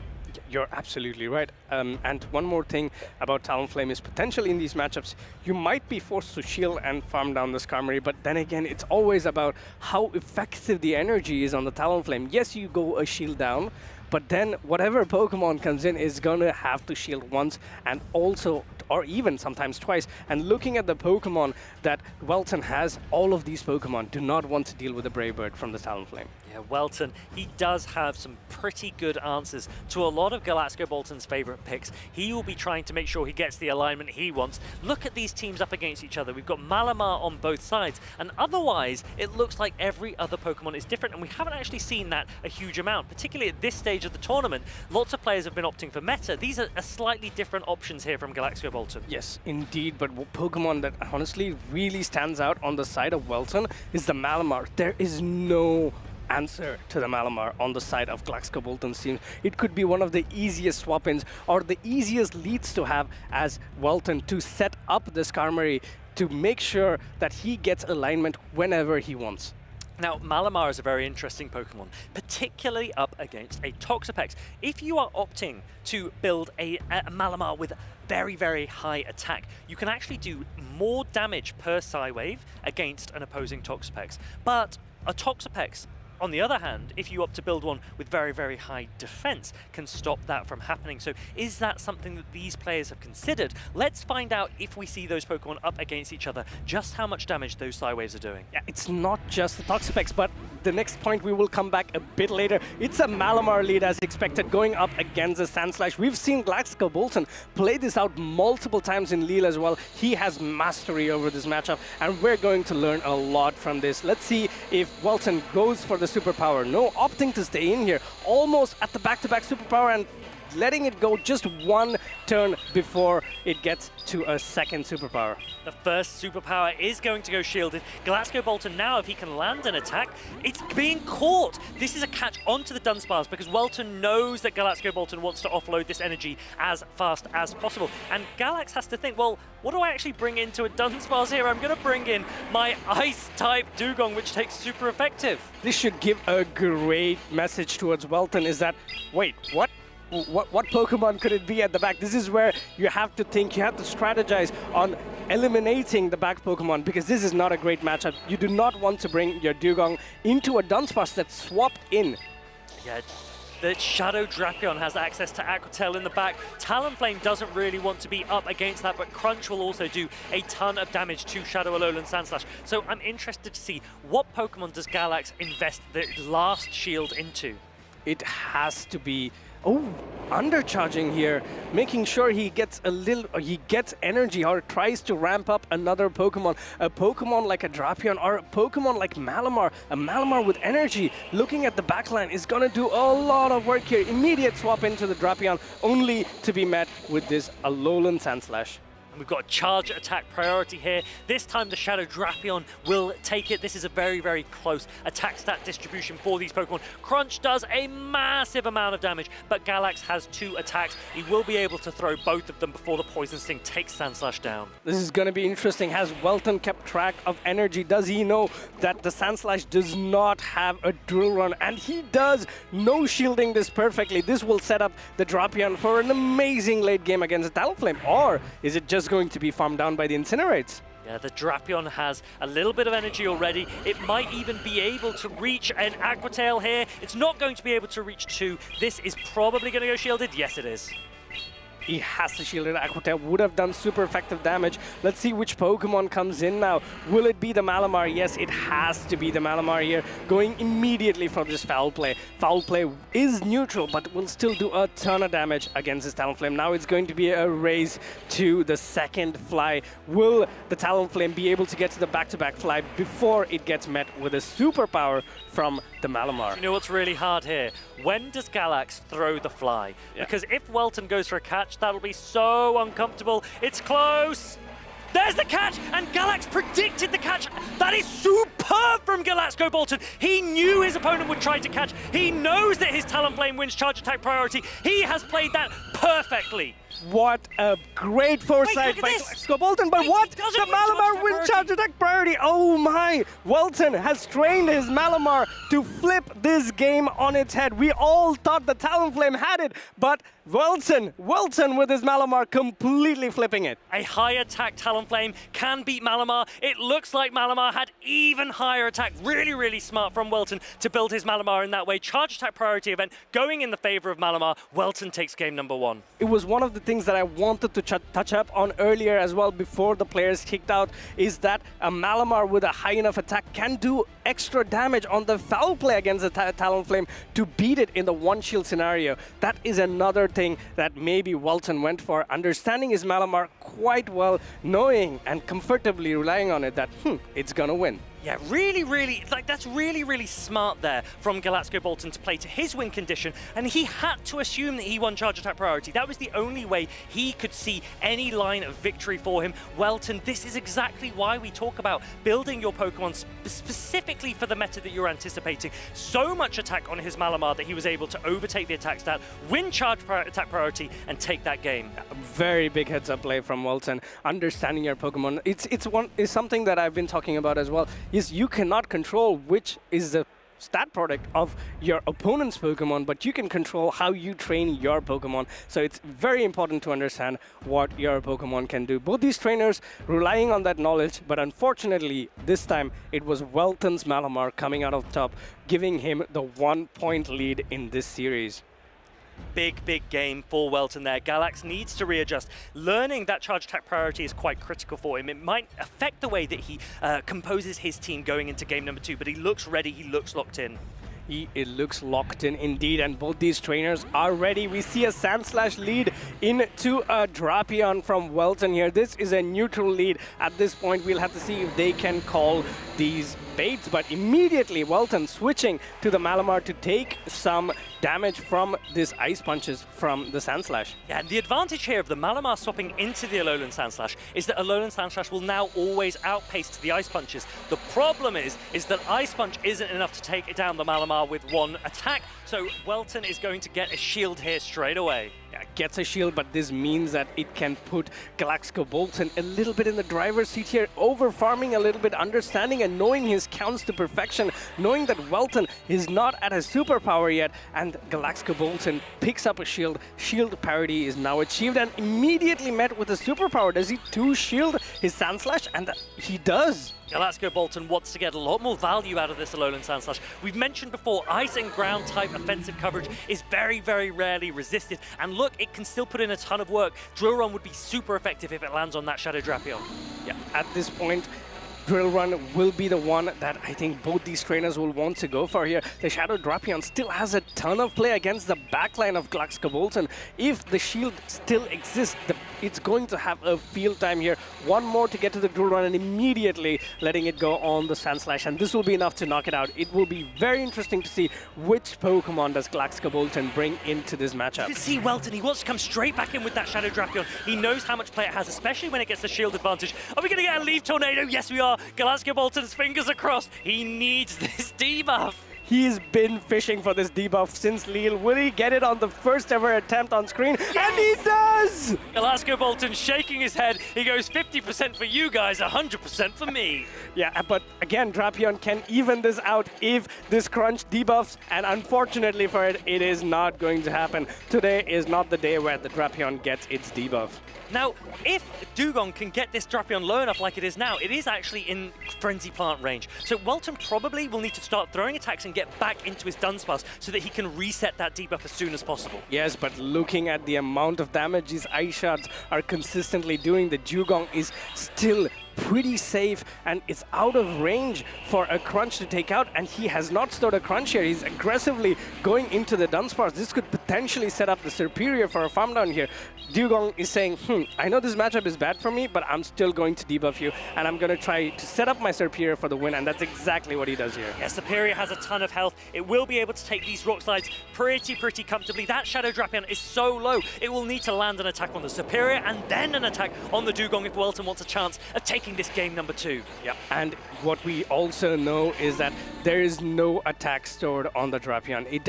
You're absolutely right. And one more thing about Talonflame is potentially in these matchups, you might be forced to shield and farm down the Skarmory, but then again, it's always about how effective the energy is on the Talonflame. Yes, you go a shield down, but then whatever Pokemon comes in is gonna have to shield once, and also, or even sometimes twice. And looking at the Pokemon that Welton has, all of these Pokemon do not want to deal with the Brave Bird from the Talonflame. Yeah, Welton, he does have some pretty good answers to a lot of Galaxco Bolton's favorite picks. He will be trying to make sure he gets the alignment he wants. Look at these teams up against each other. We've got Malamar on both sides, and otherwise it looks like every other Pokemon is different, and we haven't actually seen that a huge amount, particularly at this stage of the tournament. Lots of players have been opting for meta. These are slightly different options here from Galaxco Bolton. Yes, indeed, but Pokemon that honestly really stands out on the side of Welton is the Malamar. There is no answer to the Malamar on the side of Galaxco Bolton's team. It could be one of the easiest swap-ins or the easiest leads to have as Welton to set up the Skarmory to make sure that he gets alignment whenever he wants. Now, Malamar is a very interesting Pokemon, particularly up against a Toxapex. If you are opting to build a Malamar with very, very high attack, you can actually do more damage per Psywave against an opposing Toxapex. But a Toxapex, on the other hand, if you opt to build one with very, very high defense, can stop that from happening. So is that something that these players have considered? Let's find out, if we see those Pokemon up against each other, just how much damage those Psywaves are doing. Yeah, it's not just the Toxapex, but the next point we will come back a bit later. It's a Malamar lead as expected, going up against the Sandslash. We've seen Galaxco Bolton play this out multiple times in Lille as well. He has mastery over this matchup, and we're going to learn a lot from this. Let's see if Welton goes for the superpower. No, opting to stay in here, almost at the back-to-back superpower, and letting it go just one turn before it gets to a second superpower. The first superpower is going to go shielded. Galaxco Bolton now, if he can land an attack, it's being caught. This is a catch onto the Dunsparce because Welton knows that Galaxco Bolton wants to offload this energy as fast as possible. And Galax has to think, well, what do I actually bring into a Dunsparce here? I'm going to bring in my Ice-type Dugong, which takes super effective. This should give a great message towards Welton, is that, wait, what Pokemon could it be at the back? This is where you have to think, you have to strategize on eliminating the back Pokemon, because this is not a great matchup. You do not want to bring your Dugong into a Dunsparce that's swapped in. Yeah, the Shadow Drapion has access to Aqua Tail in the back. Talonflame doesn't really want to be up against that, but Crunch will also do a ton of damage to Shadow Alolan Sandslash. So I'm interested to see, what Pokemon does Galax invest the last shield into? it has to be. Oh, undercharging here, making sure he gets energy or tries to ramp up another Pokemon. A Pokemon like a Drapion or a Pokemon like Malamar. A Malamar with energy, looking at the backline, is gonna do a lot of work here. Immediate swap into the Drapion, only to be met with this Alolan Sandslash. And we've got a charge attack priority here. This time the Shadow Drapion will take it. This is a very, very close attack stat distribution for these Pokemon. Crunch does a massive amount of damage, but Galax has 2 attacks. He will be able to throw both of them before the Poison Sting takes Sandslash down. This is going to be interesting. Has Welton kept track of energy? Does he know that the Sandslash does not have a Drill Run? And he does. No shielding this perfectly. This will set up the Drapion for an amazing late game against Talonflame. Or is it just going to be farmed down by the Incinerates? Yeah, the Drapion has a little bit of energy already. It might even be able to reach an Aqua Tail here. It's not going to be able to reach 2. This is probably going to go shielded. Yes, it is. He has to shield it. Aqua Tail would have done super effective damage. Let's see which Pokemon comes in now. Will it be the Malamar? Yes, it has to be the Malamar here, going immediately for this Foul Play. Foul Play is neutral, but will still do a ton of damage against this Talonflame. Now it's going to be a race to the second fly. Will the Talonflame be able to get to the back-to-back fly before it gets met with a superpower from the Malamar? You know what's really hard here? When does Galax throw the fly? Yeah. Because if Welton goes for a catch, that'll be so uncomfortable. It's close. There's the catch, and Galax predicted the catch. That is superb from Galaxco Bolton. He knew his opponent would try to catch. He knows that his Talonflame wins charge attack priority. He has played that perfectly. What a great foresight by Galaxco Bolton, but what? The Malamar wins charge attack priority. Oh my! Welton has trained his Malamar to flip this game on its head. We all thought the Talonflame had it, but Welton with his Malamar completely flipping it. A high attack Talonflame can beat Malamar. It looks like Malamar had even higher attack. Really, really smart from Welton to build his Malamar in that way. Charge attack priority event going in the favor of Malamar. Welton takes game number 1. It was one of the things that I wanted to touch up on earlier as well before the players kicked out, is that a Malamar with a high enough attack can do extra damage on the Foul Play against the Talonflame to beat it in the one shield scenario. That is another thing that maybe Welton went for, understanding his Malamar quite well, knowing and comfortably relying on it that it's gonna win. Yeah, really, that's really smart there from Galaxco Bolton to play to his win condition, and he had to assume that he won charge attack priority. That was the only way he could see any line of victory for him. Welton, this is exactly why we talk about building your Pokemon specifically for the meta that you're anticipating. So much attack on his Malamar that he was able to overtake the attack stat, win charge attack priority, and take that game. Very big heads-up play from Welton. Understanding your Pokemon, it's something that I've been talking about as well. Is you cannot control which is the stat product of your opponent's Pokemon, but you can control how you train your Pokemon. So it's very important to understand what your Pokemon can do. Both these trainers relying on that knowledge, but unfortunately this time it was Welton's Malamar coming out of top, giving him the 1-point lead in this series. Big game for Welton there. Galax needs to readjust. Learning that charge attack priority is quite critical for him. It might affect the way that he composes his team going into game number 2, but he looks ready, he looks locked in. It looks locked in indeed, and both these trainers are ready. We see a Sandslash lead into a Drapion from Welton here. This is a neutral lead. At this point, we'll have to see if they can call these baits, but immediately Welton switching to the Malamar to take some damage from this Ice Punches from the Sandslash. Yeah, and the advantage here of the Malamar swapping into the Alolan Sandslash is that Alolan Sandslash will now always outpace the Ice Punches. The problem is that Ice Punch isn't enough to take down the Malamar with one attack, so Welton is going to get a shield here straight away. Yeah, gets a shield, but this means that it can put Galaxco Bolton a little bit in the driver's seat here, over-farming a little bit, understanding and knowing his counts to perfection, knowing that Welton is not at his superpower yet, and Galaxco Bolton picks up a shield. Shield parity is now achieved and immediately met with a superpower. Does he two-shield his Sandslash? And he does. Galaxco Bolton wants to get a lot more value out of this Alolan Sandslash. We've mentioned before, ice and ground type offensive coverage is very rarely resisted. And look, it can still put in a ton of work. Drill Run would be super effective if it lands on that Shadow Drapion. Yeah, at this point, Drill Run will be the one that I think both these trainers will want to go for here. The Shadow Drapion still has a ton of play against the backline of Gdańsk Bolton. If the shield still exists, it's going to have a field time here. One more to get to the Drill Run and immediately letting it go on the Sand Slash, and this will be enough to knock it out. It will be very interesting to see which Pokemon does Gdańsk Bolton bring into this matchup. You can see Welton, he wants to come straight back in with that Shadow Drapion. He knows how much play it has, especially when it gets the shield advantage. Are we going to get a Leaf Tornado? Yes, we are. Gdańsk Bolton's fingers are crossed. He needs this debuff. He's been fishing for this debuff since Lille. Will he get it on the first ever attempt on screen? Yes! And he does! Gdańsk Bolton shaking his head. He goes 50% for you guys, 100% for me. Yeah, but again, Drapion can even this out if this crunch debuffs, and unfortunately for it, it is not going to happen. Today is not the day where the Drapion gets its debuff. Now, if Dugong can get this Drapion low enough like it is now, it is actually in Frenzy Plant range. So Welton probably will need to start throwing attacks and get back into his Dunsparce so that he can reset that debuff as soon as possible. Yes, but looking at the amount of damage these Ice Shards are consistently doing, the Dugong is still pretty safe and it's out of range for a crunch to take out, and he has not stored a crunch here. He's aggressively going into the Dunsparce. This could potentially set up the Superior for a farm down here. Dugong is saying, I know this matchup is bad for me, but I'm still going to debuff you, and I'm going to try to set up my Superior for the win, and that's exactly what he does here. Yeah, Superior has a ton of health. It will be able to take these rock slides pretty comfortably. That Shadow Drapion is so low, it will need to land an attack on the Superior and then an attack on the Dugong if Welton wants a chance of taking this game number 2. Yeah, and what we also know is that there is no attack stored on the Drapion. It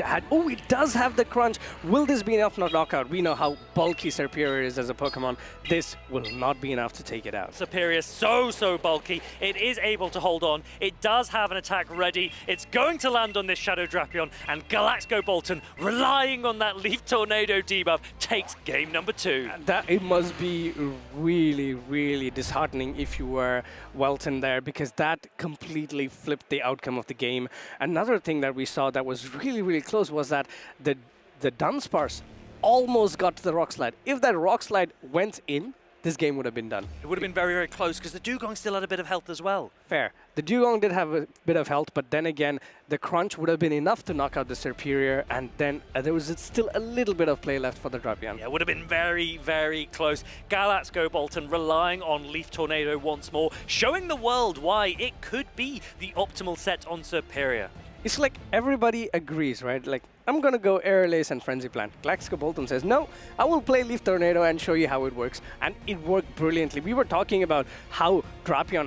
does have the crunch. Will this be enough to knock out? We know how bulky Superior is as a Pokemon. This will not be enough to take it out. Superior is so bulky. It is able to hold on. It does have an attack ready. It's going to land on this Shadow Drapion, and Gdańsk Bolton, relying on that Leaf Tornado debuff, takes game number 2. That it must be really disheartening if you were Welton there, because that completely flipped the outcome of the game. Another thing that we saw that was really close was that the Dunsparce almost got to the Rock Slide. If that Rock Slide went in, this game would have been done. It would have been very close because the Dugong still had a bit of health as well. Fair. The Dugong did have a bit of health, but then again, the crunch would have been enough to knock out the Superior, and then there was still a little bit of play left for the Drapion. Yeah, it would have been very close. Gdańsk Bolton relying on Leaf Tornado once more, showing the world why it could be the optimal set on Superior. It's like everybody agrees, right? Like, I'm gonna go Air Lace and Frenzy Plant. Gdańsk Bolton says, no, I will play Leaf Tornado and show you how it works. And it worked brilliantly. We were talking about how Drapion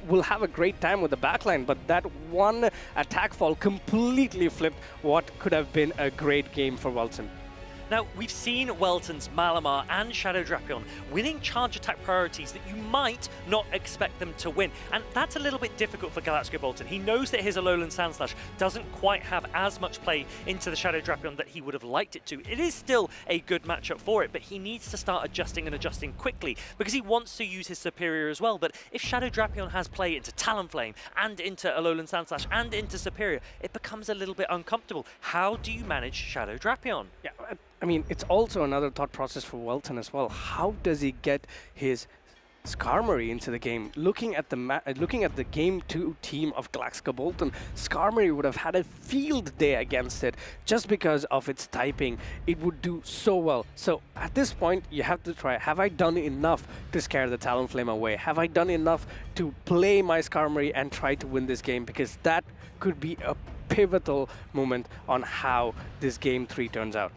will have a great time with the backline, but that one attack fall completely flipped what could have been a great game for Welton. Now, we've seen Welton's Malamar and Shadow Drapion winning charge attack priorities that you might not expect them to win. And that's a little bit difficult for Gdańsk Bolton. He knows that his Alolan Sandslash doesn't quite have as much play into the Shadow Drapion that he would have liked it to. It is still a good matchup for it, but he needs to start adjusting quickly because he wants to use his Superior as well. But if Shadow Drapion has play into Talonflame and into Alolan Sandslash and into Superior, it becomes a little bit uncomfortable. How do you manage Shadow Drapion? Yeah, I mean, it's also another thought process for Welton as well. How does he get his Skarmory into the game? Looking at the game 2 team of Gdańsk Bolton, Skarmory would have had a field day against it just because of its typing. It would do so well. So at this point, you have to try, have I done enough to scare the Talonflame away? Have I done enough to play my Skarmory and try to win this game? Because that could be a pivotal moment on how this game 3 turns out.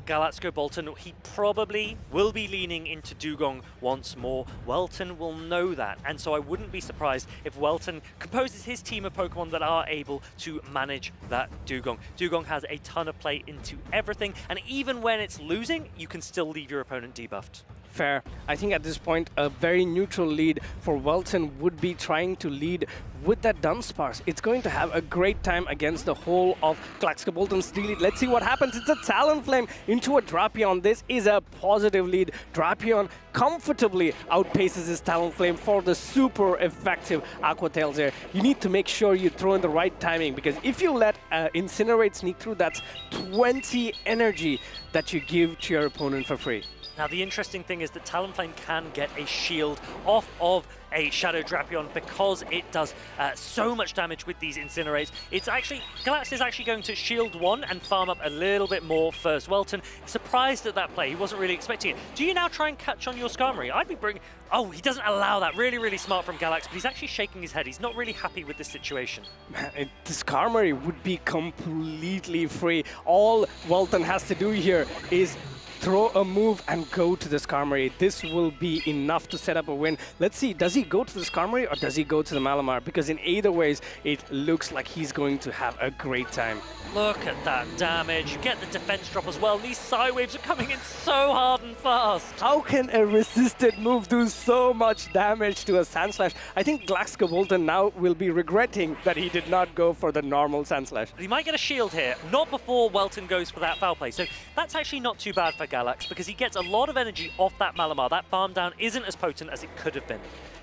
Gdańsk Bolton, he probably will be leaning into Dugong once more. Welton will know that, and so I wouldn't be surprised if Welton composes his team of Pokemon that are able to manage that Dugong. Dugong has a ton of play into everything, and even when it's losing, you can still leave your opponent debuffed. Fair. I think at this point, a very neutral lead for Welton would be trying to lead with that Dunsparce. It's going to have a great time against the whole of Gdańsk Bolton's lead. Let's see what happens. It's a Talonflame into a Drapion. This is a positive lead. Drapion comfortably outpaces his Talonflame for the super effective Aqua Tails there. You need to make sure you throw in the right timing, because if you let Incinerate sneak through, that's 20 energy that you give to your opponent for free. Now, the interesting thing is that Talonflame can get a shield off of a Shadow Drapion because it does so much damage with these Incinerates. Galax is actually going to shield one and farm up a little bit more first. Welton surprised at that play. He wasn't really expecting it. Do you now try and catch on your Skarmory? I'd be bringing... Oh, he doesn't allow that. Really, really smart from Galax, but he's actually shaking his head. He's not really happy with this situation. Man, the Skarmory would be completely free. All Welton has to do here is throw a move and go to the Skarmory. This will be enough to set up a win. Let's see, does he go to the Skarmory or does he go to the Malamar? Because in either ways, it looks like he's going to have a great time. Look at that damage. You get the defense drop as well. These Psy Waves are coming in so hard and fast. How can a resisted move do so much damage to a Sandslash? I think Galaxgobolton now will be regretting that he did not go for the normal Sandslash. He might get a shield here, not before Welton goes for that foul play. So that's actually not too bad for Galax because he gets a lot of energy off that Malamar. That farm down isn't as potent as it could have been.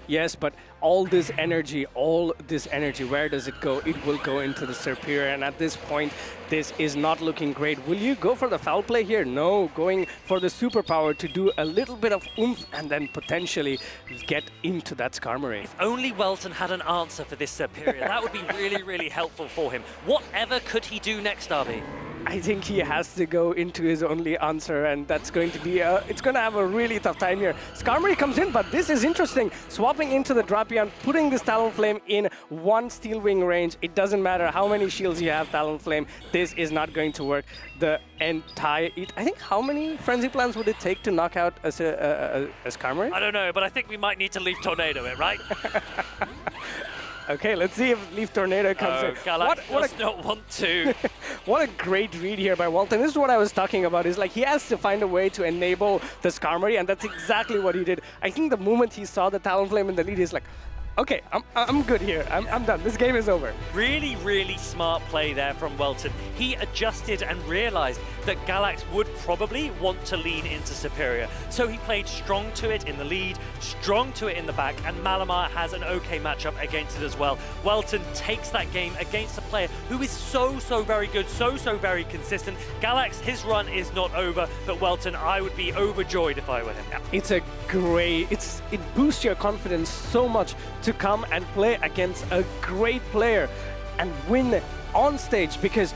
Yes, but all this energy, where does it go? It will go into the Serperior, and at this point, this is not looking great. Will you go for the foul play here? No, going for the superpower to do a little bit of oomph and then potentially get into that Skarmory. If only Welton had an answer for this Serperior, that would be really, really helpful for him. Whatever could he do next, RB? I think he has to go into his only answer, and that's going to be it's going to have a really tough time here. Skarmory comes in, but this is interesting. Swapping into the Drapion, putting this Talonflame in one Steel Wing range. It doesn't matter how many shields you have, Talonflame. This is not going to work. The entire... I think how many Frenzy Plans would it take to knock out a Skarmory? I don't know, but I think we might need to Leaf Tornado it, right? Okay, let's see if Leaf Tornado comes in. Galax does not want to. What a great read here by Welton. This is what I was talking about. Is like he has to find a way to enable the Skarmory, and that's exactly what he did. I think the moment he saw the Talonflame in the lead, he's like, okay, I'm good here. I'm done. This game is over. Really, really smart play there from Welton. He adjusted and realized that Galax would probably want to lean into Serperior. So he played strong to it in the lead, strong to it in the back, and Malamar has an okay matchup against it as well. Welton takes that game against a player who is so very good, so very consistent. Galax, his run is not over, but Welton, I would be overjoyed if I were him. It's a great, it boosts your confidence so much to come and play against a great player and win on stage, because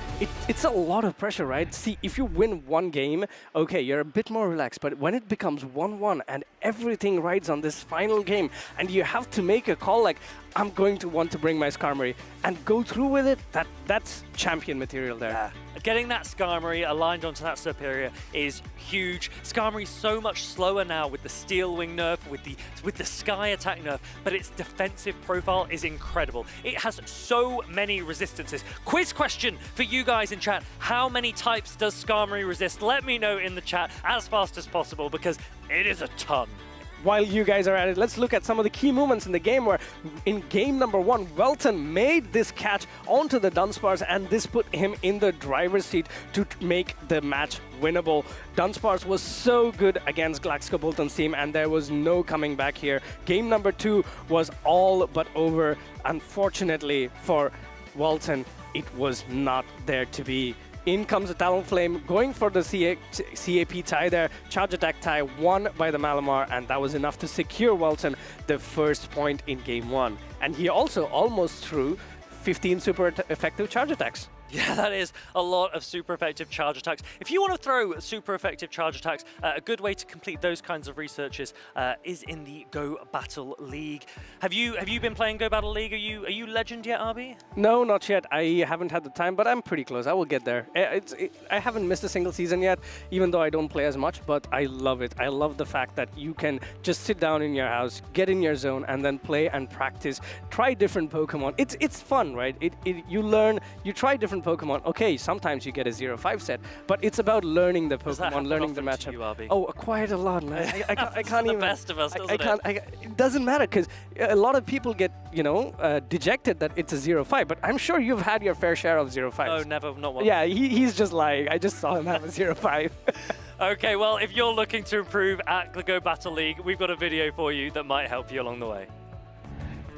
it's a lot of pressure, right? See, if you win one game, okay, you're a bit more relaxed, but when it becomes 1-1 and everything rides on this final game and you have to make a call like, I'm going to want to bring my Skarmory and go through with it, that's champion material there. Yeah. Getting that Skarmory aligned onto that Serperior is huge. Skarmory's so much slower now with the Steel Wing nerf, with the Sky Attack nerf, but its defensive profile is incredible. It has so many resistances. Quiz question for you guys in chat. How many types does Skarmory resist? Let me know in the chat as fast as possible, because it is a ton. While you guys are at it, let's look at some of the key moments in the game where in game number 1, Welton made this catch onto the Dunsparce, and this put him in the driver's seat to make the match winnable. Dunsparce was so good against Galaxgobolton's team, and there was no coming back here. Game number 2 was all but over. Unfortunately for Welton, it was not there to be. In comes the Talonflame, going for the CAP tie there. Charge attack tie won by the Malamar, and that was enough to secure Welton the first point in game 1. And he also almost threw 15 super effective charge attacks. Yeah, that is a lot of super effective charge attacks. If you want to throw super effective charge attacks, a good way to complete those kinds of researches is in the Go Battle League. Have you been playing Go Battle League? Are you legend yet, RB? No, not yet. I haven't had the time, but I'm pretty close. I will get there. I haven't missed a single season yet, even though I don't play as much, but I love it. I love the fact that you can just sit down in your house, get in your zone, and then play and practice. Try different Pokemon. It's fun, right? You learn, you try different Pokemon. Okay, sometimes you get a 0-5 set, but it's about learning the Pokemon, learning the matchup. Quite a lot, man. I can't even. The best of us, doesn't it? It doesn't matter, because a lot of people get, dejected that it's a 0-5, but I'm sure you've had your fair share of 0-5s. Oh, never, not one. Yeah, he's just lying. I just saw him have a 0-5. Okay, well, if you're looking to improve at the Go Battle League, we've got a video for you that might help you along the way.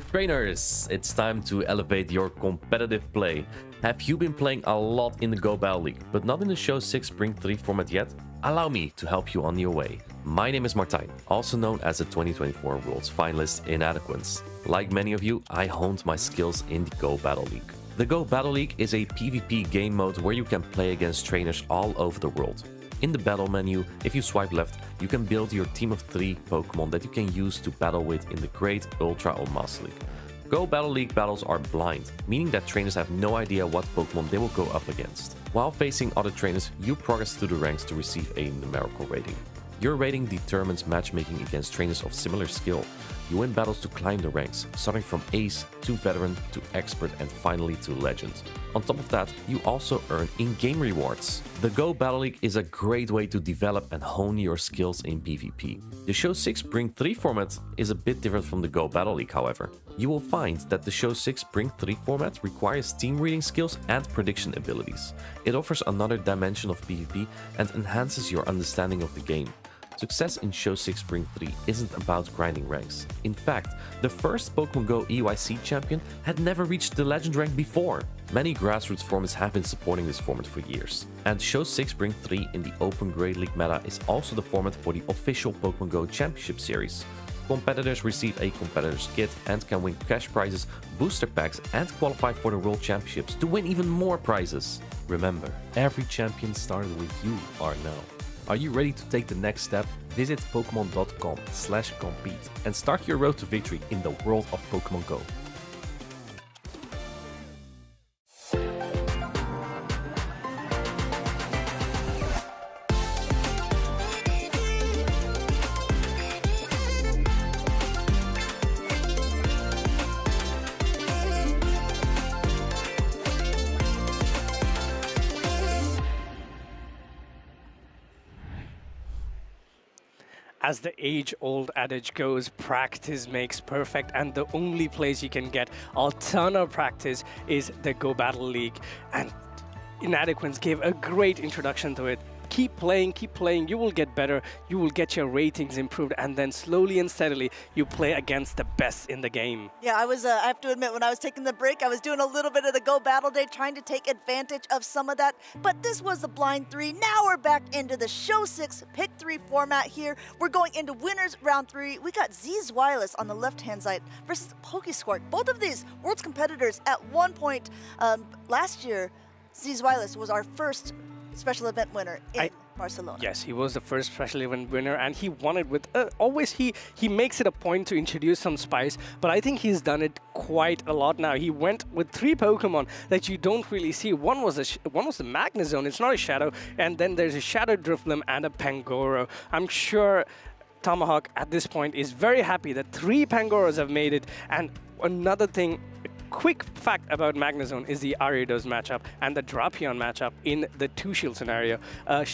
Trainers, it's time to elevate your competitive play. Have you been playing a lot in the Go Battle League, but not in the Show 6 Spring 3 format yet? Allow me to help you on your way. My name is Martijn, also known as the 2024 Worlds finalist in Adequance. Like many of you, I honed my skills in the Go Battle League. The Go Battle League is a PvP game mode where you can play against trainers all over the world. In the battle menu, if you swipe left, you can build your team of 3 Pokémon that you can use to battle with in the Great, Ultra or Master League. Go Battle League battles are blind, meaning that trainers have no idea what Pokémon they will go up against. While facing other trainers, you progress through the ranks to receive a numerical rating. Your rating determines matchmaking against trainers of similar skill. You win battles to climb the ranks, starting from Ace to Veteran to Expert and finally to Legend. On top of that, you also earn in-game rewards. The Go Battle League is a great way to develop and hone your skills in PvP. The Show 6 Bring 3 format is a bit different from the Go Battle League, however. You will find that the Show 6 Bring 3 format requires team reading skills and prediction abilities. It offers another dimension of PvP and enhances your understanding of the game. Success in Show 6 Spring 3 isn't about grinding ranks. In fact, the first Pokémon Go EYC champion had never reached the Legend rank before. Many grassroots formats have been supporting this format for years. And Show 6 Spring 3 in the Open Great League meta is also the format for the official Pokémon Go Championship series. Competitors receive a competitor's kit and can win cash prizes, booster packs and qualify for the World Championships to win even more prizes. Remember, every champion started with you are now. Are you ready to take the next step? Visit Pokemon.com/compete and start your road to victory in the world of Pokemon Go. As the age-old adage goes, practice makes perfect, and the only place you can get a ton of practice is the Go Battle League. And Inadequance gave a great introduction to it. Keep playing, you will get better, you will get your ratings improved, and then slowly and steadily you play against the best in the game. Yeah, I have to admit, when I was taking the break, I was doing a little bit of the Go Battle Day, trying to take advantage of some of that, but this was the Blind 3. Now we're back into the Show 6 Pick 3 format here. We're going into winners round 3. We got Z's Wireless on the left-hand side versus Pokesquark. Both of these world's competitors at one point last year. Z's Wireless was our first special event winner in Barcelona. Yes, he was the first special event winner, and he won it with always he makes it a point to introduce some spice, but I think he's done it quite a lot now. He went with 3 Pokemon that you don't really see. One was the Magnezone, it's not a Shadow, and then there's a Shadow Drifblim and a Pangoro. I'm sure Tomahawk at this point is very happy that 3 Pangoros have made it. And another thing, quick fact about Magnezone is the Ariados matchup and the Drapion matchup in the 2-shield scenario.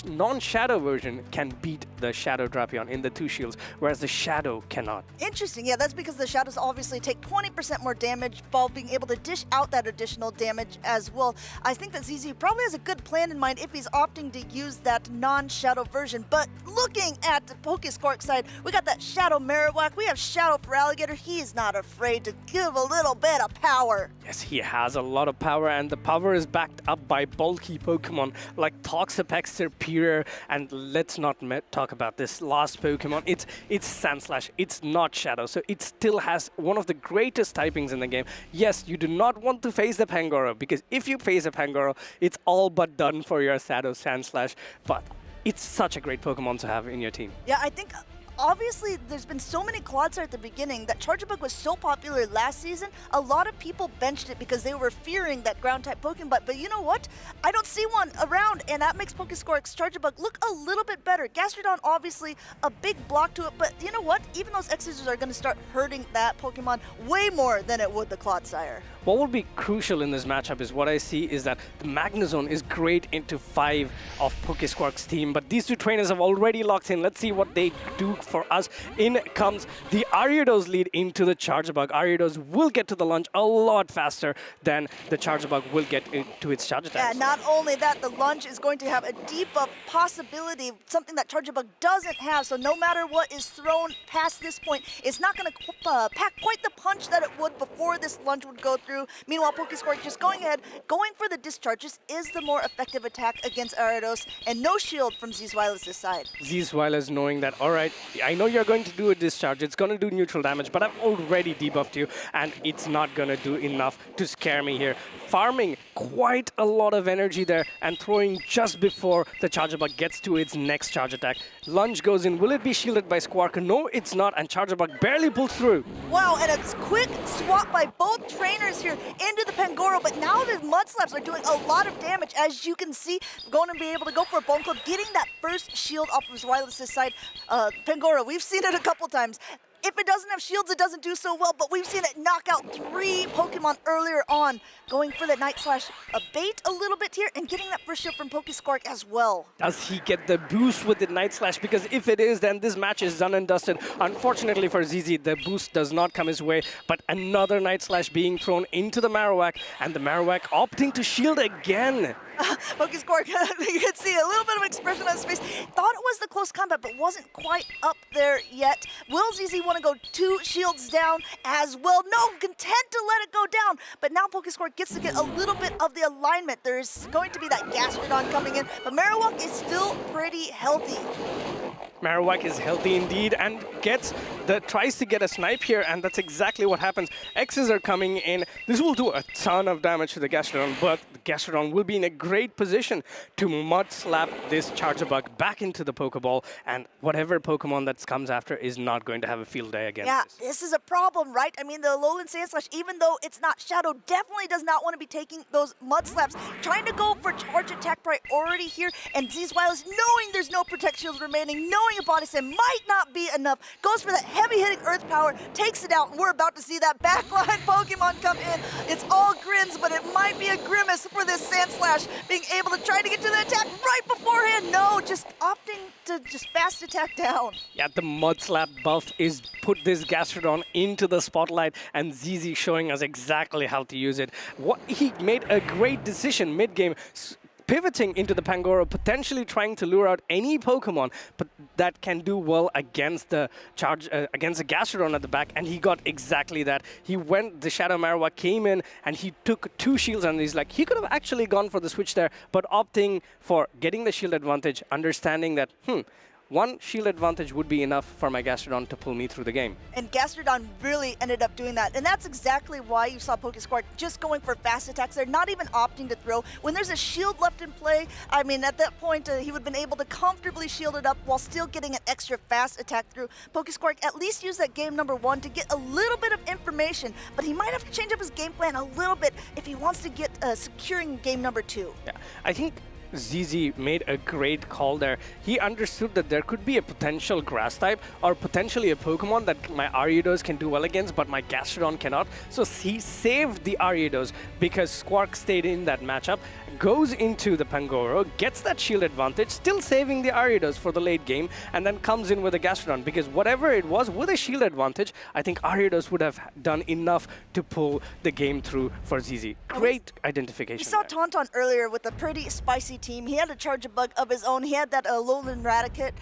Non-Shadow version can beat the Shadow Drapion in the 2 shields, whereas the Shadow cannot. Interesting, yeah, that's because the Shadows obviously take 20% more damage while being able to dish out that additional damage as well. I think that ZZ probably has a good plan in mind if he's opting to use that non-Shadow version, but looking at the Pokesquark side, we got that Shadow Marowak, we have Shadow Feraligatr. He's not afraid to give a little bit of power. Yes, he has a lot of power, and the power is backed up by bulky Pokemon like Toxapex, Serperior, and let's not talk about this last Pokemon. It's Sandslash. It's not Shadow, so it still has one of the greatest typings in the game. Yes, you do not want to face the Pangoro, because if you face a Pangoro, it's all but done for your Shadow Sandslash, but it's such a great Pokemon to have in your team. Yeah, I think obviously there's been so many Clodsire at the beginning that Charjabug was so popular last season, a lot of people benched it because they were fearing that ground-type Pokemon, but you know what? I don't see one around, and that makes Pokesquark's Charjabug look a little bit better. Gastrodon, obviously, a big block to it, but you know what? Even those X-Scissors are going to start hurting that Pokemon way more than it would the Clodsire. What will be crucial in this matchup is what I see is that the Magnezone is great into 5 of Pokesquark's team, but these 2 trainers have already locked in. Let's see what they do for us. In comes the Ariados lead into the Charjabug. Ariados will get to the lunge a lot faster than the Charjabug will get into its charge attacks. Yeah, not only that, the lunge is going to have a debuff possibility, something that Charjabug doesn't have. So no matter what is thrown past this point, it's not going to pack quite the punch that it would before this lunge would go through. Meanwhile, Pokescork just going ahead, going for the discharges is the more effective attack against Ariados, and no shield from Zwiles' side. Zwiles knowing that, all right, I know you're going to do a discharge, it's going to do neutral damage, but I've already debuffed you, and it's not going to do enough to scare me here. Farming quite a lot of energy there and throwing just before the Charjabug gets to its next charge attack. Lunge goes in. Will it be shielded by Squark? No, it's not, and Charjabug barely pulls through. Wow, and a quick swap by both trainers here into the Pangoro, but now the Mud Slaps are doing a lot of damage. As you can see, going to be able to go for a Bone Club, getting that first shield off of Zwiles' side. Pangoro, we've seen it a couple times. If it doesn't have shields, it doesn't do so well, but we've seen it knock out 3 Pokemon earlier on, going for the Night Slash bait a little bit here and getting that first shield from Pokescork as well. Does he get the boost with the Night Slash? Because if it is, then this match is done and dusted. Unfortunately for ZZ, the boost does not come his way, but another Night Slash being thrown into the Marowak, and the Marowak opting to shield again. Pokescork, you can see a little bit of expression on his face. Thought it was the close combat, but wasn't quite up there yet. Will ZZ want to go 2 shields down as well? No, content to let it go down. But now Pokescork gets to get a little bit of the alignment. There's going to be that Gastrodon coming in, but Marowak is still pretty healthy. Marowak is healthy indeed and tries to get a snipe here, and that's exactly what happens. X's are coming in. This will do a ton of damage to the Gastrodon, but the Gastrodon will be in a great position to Mud Slap this Charjabug back into the Pokeball, and whatever Pokemon that comes after is not going to have a field day against Yeah, this is a problem, right? I mean, the Lowland Sandslash, even though it's not Shadow, definitely does not want to be taking those Mud Slaps. Trying to go for charge attack priority here, and Zwiles, knowing there's no Protect Shields remaining, knowing a Body Slam might not be enough, goes for that heavy-hitting Earth Power, takes it out, and we're about to see that backline Pokemon come in. It's all grins, but it might be a grimace for this Sandslash, being able to try to get to the attack right beforehand. No, just opting to just fast attack down. Yeah, the Mud Slap buff is put this Gastrodon into the spotlight, and ZZ showing us exactly how to use it. He made a great decision mid-game, pivoting into the Pangoro, potentially trying to lure out any Pokemon but that can do well against the against the Gastrodon at the back, and he got exactly that. The Shadow Marowak came in and he took 2 shields, and he's like, he could have actually gone for the switch there, but opting for getting the shield advantage, understanding that, 1 shield advantage would be enough for my Gastrodon to pull me through the game. And Gastrodon really ended up doing that. And that's exactly why you saw Pokescork just going for fast attacks. They're not even opting to throw. When there's a shield left in play, I mean, at that point, he would have been able to comfortably shield it up while still getting an extra fast attack through. Pokescork at least used that game number 1 to get a little bit of information, but he might have to change up his game plan a little bit if he wants to get securing game number 2. Yeah, I think ZZ made a great call there. He understood that there could be a potential grass type or potentially a Pokemon that my Ariados can do well against, but my Gastrodon cannot. So he saved the Ariados because Squark stayed in that matchup, goes into the Pangoro, gets that shield advantage, still saving the Ariados for the late game, and then comes in with a Gastrodon, because whatever it was, with a shield advantage, I think Ariados would have done enough to pull the game through for ZZ. Great identification. We saw Tauntaun earlier with a pretty spicy team. He had a Charjabug of his own. He had that Alolan Raticate.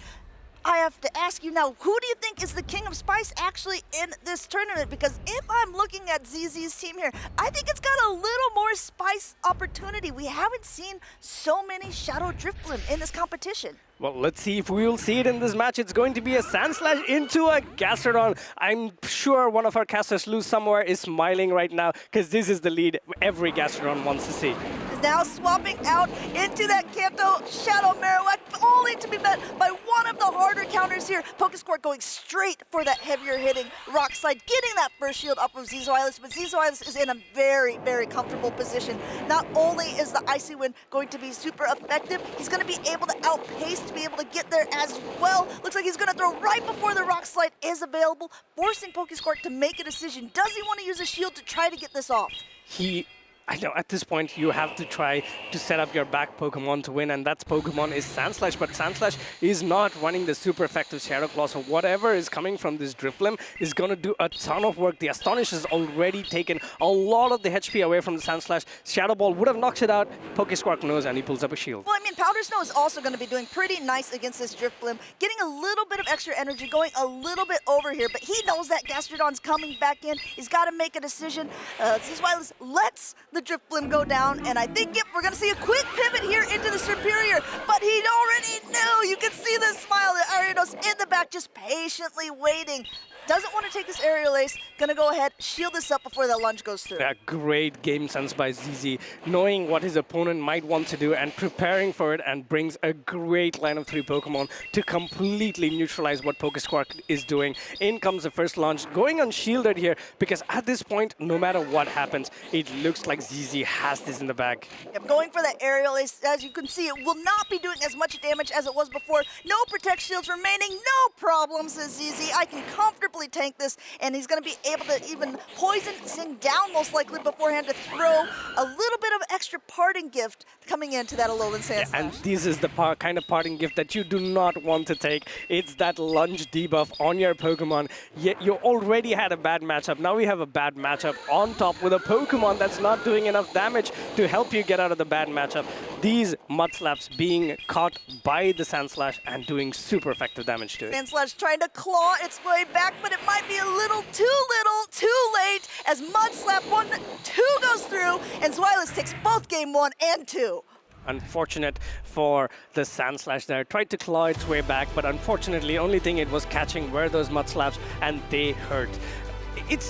I have to ask you now, who do you think is the king of spice actually in this tournament? Because if I'm looking at ZZ's team here, I think it's got a little more spice opportunity. We haven't seen so many Shadow Drifblim in this competition. Well, let's see if we will see it in this match. It's going to be a Sandslash into a Gastrodon. I'm sure one of our casters, Lou, somewhere is smiling right now, because this is the lead every Gastrodon wants to see. Now swapping out into that Kanto Shadow Marowak, only to be met by one of the harder counters here. Pokescork going straight for that heavier hitting Rock Slide, getting that first shield up of Zwiles, but Zwiles is in a very, very comfortable position. Not only is the Icy Wind going to be super effective, he's going to be able to outpace to be able to get there as well. Looks like he's going to throw right before the Rock Slide is available, forcing Pokescork to make a decision. Does he want to use a shield to try to get this off? He I know at this point you have to try to set up your back Pokemon to win, and that Pokemon is Sandslash, but Sandslash is not running the super effective Shadow Claw, so whatever is coming from this Drifblim is going to do a ton of work. The Astonish has already taken a lot of the HP away from the Sandslash. Shadow Ball would have knocked it out. Pokespark knows, and he pulls up a shield. Well, I mean, Powder Snow is also going to be doing pretty nice against this Drifblim, getting a little bit of extra energy, going a little bit over here, but he knows that Gastrodon's coming back in. He's got to make a decision. Zizwilus lets the Drifblim go down, and I think we're going to see a quick pivot here into the Superior, but he already knew. You can see the smile. The Ariados in the back just patiently waiting. Doesn't want to take this aerial ace. Gonna go ahead, shield this up before that lunge goes through. Yeah, great game sense by ZZ, knowing what his opponent might want to do and preparing for it, and brings a great line of 3 Pokemon to completely neutralize what Pokespark is doing. In comes the first launch, going unshielded here, because at this point, no matter what happens, it looks like ZZ has this in the bag. Yep, going for that aerial ace, as you can see, it will not be doing as much damage as it was before. No Protect Shields remaining, no problem, says ZZ. I can comfortably tank this, and he's going to be able to even poison Sing down most likely beforehand to throw a little bit of extra parting gift coming into that Alolan Sandslash. And this is the kind of parting gift that you do not want to take. It's that lunge debuff on your Pokemon. Yet you already had a bad matchup. Now we have a bad matchup on top with a Pokemon that's not doing enough damage to help you get out of the bad matchup. These Mud Slaps being caught by the Sandslash and doing super effective damage to it. Sandslash trying to claw its way back, but it might be a little, too late, as Mud Slap 1-2 goes through, and Zwilus takes both game 1 and 2. Unfortunate for the Sandslash there. Tried to claw its way back, but unfortunately, only thing it was catching were those Mud Slaps, and they hurt.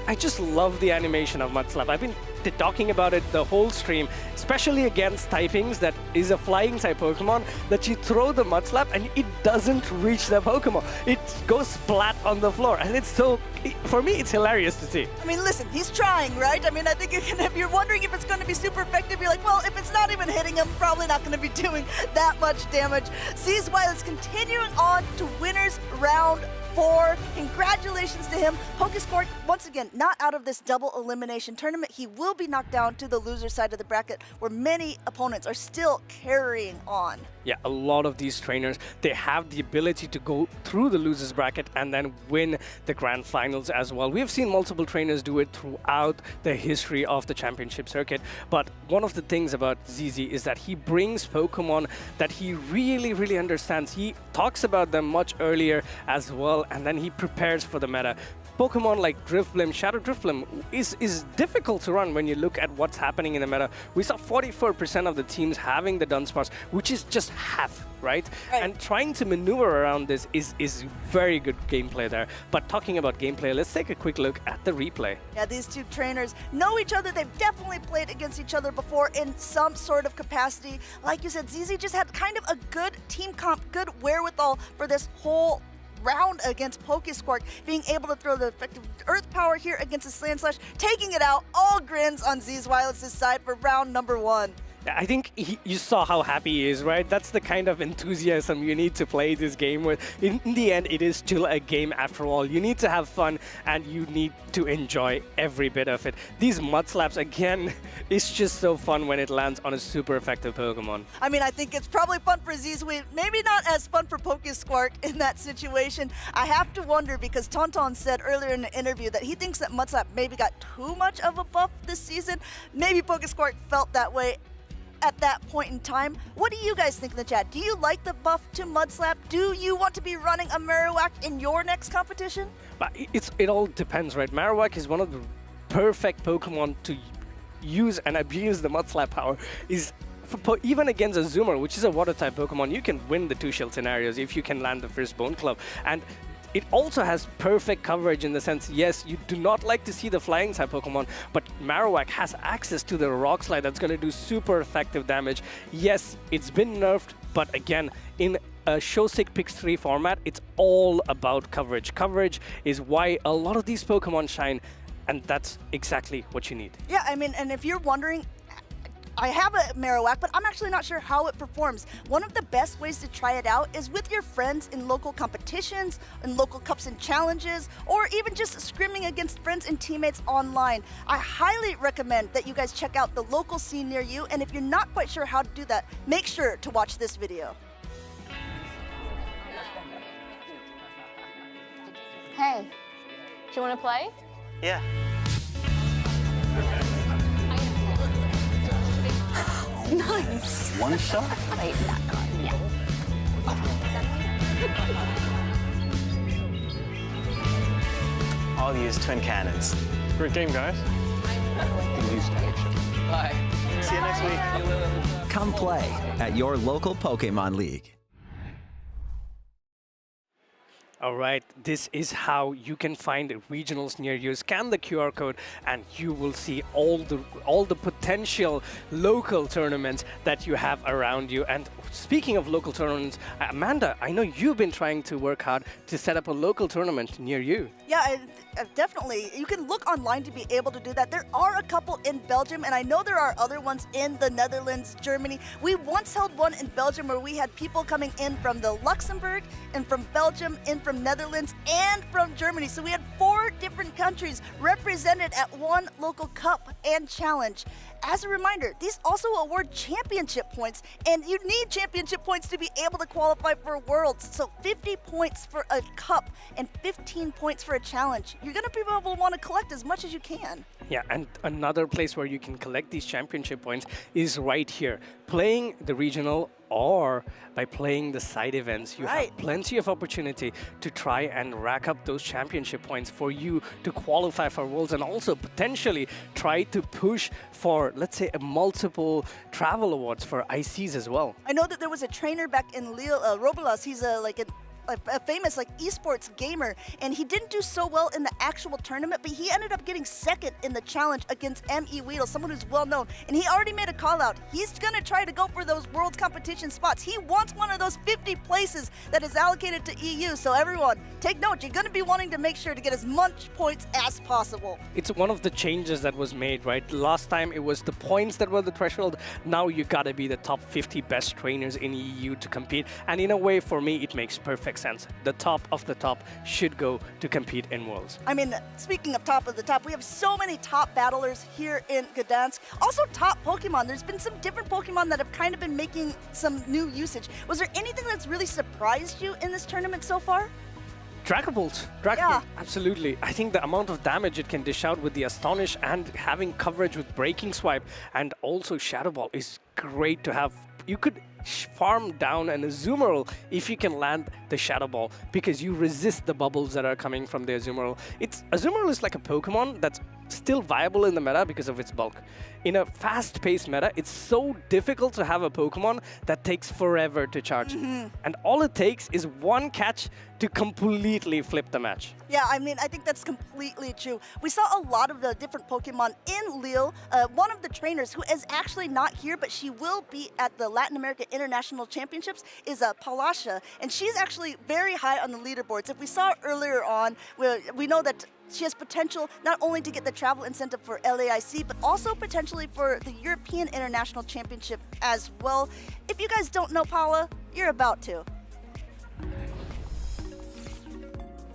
I just love the animation of Mud Slap. I've been talking about it the whole stream, especially against typings that is a flying type Pokemon, that you throw the Mud Slap and it doesn't reach the Pokemon. It goes splat on the floor, and it's so, for me, it's hilarious to see. I mean, listen, he's trying, right? I mean, I think if you're wondering if it's going to be super effective, you're like, well, if it's not even hitting him, probably not going to be doing that much damage. Zizwilus continuing on to winners round 4. Congratulations to him. Pokespark, once again, not out of this double elimination tournament. He will be knocked down to the loser side of the bracket, where many opponents are still carrying on. Yeah, a lot of these trainers, they have the ability to go through the losers bracket and then win the grand finals as well. We have seen multiple trainers do it throughout the history of the championship circuit, but one of the things about ZZ is that he brings Pokemon that he really understands. He talks about them much earlier as well, and then he prepares for the meta. Pokemon like Drifblim, Shadow Drifblim is difficult to run when you look at what's happening in the meta. We saw 44% of the teams having the Dunsparce, which is just half, right? And trying to maneuver around this is very good gameplay there. But talking about gameplay, let's take a quick look at the replay. Yeah, these two trainers know each other. They've definitely played against each other before in some sort of capacity. Like you said, ZZ just had kind of a good team comp, good wherewithal for this whole round against Pokespark, being able to throw the effective Earth Power here against the Sandslash, taking it out. All grins on Zizwilus' side for round number 1. I think you saw how happy he is, right? That's the kind of enthusiasm you need to play this game with. In the end, it is still a game after all. You need to have fun, and you need to enjoy every bit of it. These Mud Slaps, again, it's just so fun when it lands on a super effective Pokemon. I mean, I think it's probably fun for Zizwi, maybe not as fun for Pokespark in that situation. I have to wonder, because Tauntaun said earlier in the interview that he thinks that Mud Slap maybe got too much of a buff this season. Maybe Pokespark felt that way at that point in time. What do you guys think in the chat? Do you like the buff to Mud Slap? Do you want to be running a Marowak in your next competition? But it all depends, right? Marowak is one of the perfect Pokemon to use and abuse the Mud Slap power. Even against a Zoomer, which is a water-type Pokemon, you can win the 2-shield scenarios if you can land the first Bone Club. And it also has perfect coverage in the sense, yes, you do not like to see the flying type Pokemon, but Marowak has access to the Rock Slide that's going to do super effective damage. Yes, it's been nerfed, but again, in a Show Sick Picks 3 format, it's all about coverage. Coverage is why a lot of these Pokemon shine, and that's exactly what you need. Yeah, I mean, and if you're wondering, I have a Marowak, but I'm actually not sure how it performs. One of the best ways to try it out is with your friends in local competitions, in local cups and challenges, or even just scrimming against friends and teammates online. I highly recommend that you guys check out the local scene near you, and if you're not quite sure how to do that, make sure to watch this video. Hey, do you want to play? Yeah. Nice. One shot? Wait, that card, yeah. I'll use twin cannons. Great game, guys. Bye. See you next week. Come play at your local Pokemon League. All right, this is how you can find regionals near you. Scan the QR code and you will see all the potential local tournaments that you have around you. And speaking of local tournaments, Amanda, I know you've been trying to work hard to set up a local tournament near you. Yeah, definitely. You can look online to be able to do that. There are a couple in Belgium, and I know there are other ones in the Netherlands, Germany. We once held one in Belgium where we had people coming in from the Luxembourg and from Belgium, in from Netherlands, and from Germany. So we had 4 different countries represented at one local cup and challenge. As a reminder, these also award championship points, and you need championship points to be able to qualify for Worlds. So 50 points for a cup and 15 points for a challenge. You're going to be able to want to collect as much as you can. Yeah, and another place where you can collect these championship points is right here. Playing the regional or by playing the side events, you have plenty of opportunity to try and rack up those championship points for you to qualify for Worlds, and also potentially try to push for, let's say, a multiple travel awards for ICs as well. I know that there was a trainer back in Lille, Robelas. He's a famous esports gamer, and he didn't do so well in the actual tournament, but he ended up getting second in the challenge against M.E. Weedle, someone who's well known, and he already made a call out. He's gonna try to go for those World Competition spots. He wants one of those 50 places that is allocated to EU, so everyone, take note, you're gonna be wanting to make sure to get as much points as possible. It's one of the changes that was made, right? Last time it was the points that were the threshold. Now you gotta be the top 50 best trainers in EU to compete, and in a way, for me, it makes perfect sense. The top of the top should go to compete in Worlds. I mean, speaking of top of the top, we have so many top battlers here in Gdańsk. Also top Pokemon. There's been some different Pokemon that have kind of been making some new usage. Was there anything that's really surprised you in this tournament so far? Dragapult, absolutely. I think the amount of damage it can dish out with the Astonish and having coverage with Breaking Swipe and also Shadow Ball is great to have. You could farm down an Azumarill if you can land the Shadow Ball, because you resist the bubbles that are coming from the Azumarill. Azumarill is like a Pokemon that's still viable in the meta because of its bulk. In a fast-paced meta, it's so difficult to have a Pokemon that takes forever to charge. And all it takes is one catch to completely flip the match. Yeah, I mean, I think that's completely true. We saw a lot of the different Pokemon in Lille. One of the trainers who is actually not here, but she will be at the Latin America International Championships, is Palasha, and she's actually very high on the leaderboards. If we saw earlier on, we know that she has potential not only to get the travel incentive for LAIC, but also potentially for the European International Championship as well. If you guys don't know Paula, you're about to.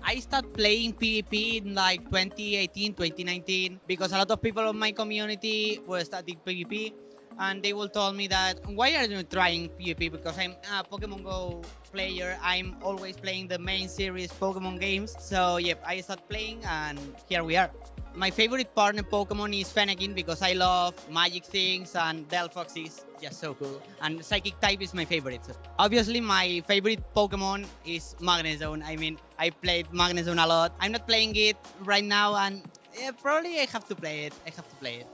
I started playing PvP in like 2018, 2019, because a lot of people in my community were starting PvP, and they will tell me that, why are you trying PvP? Because I'm a Pokemon Go player. I'm always playing the main series Pokemon games. So yep, I started playing and here we are. My favorite partner Pokemon is Fennekin because I love magic things, and Delphox is just so cool. And Psychic type is my favorite. So obviously my favorite Pokemon is Magnezone. I mean, I played Magnezone a lot. I'm not playing it right now, and probably I have to play it.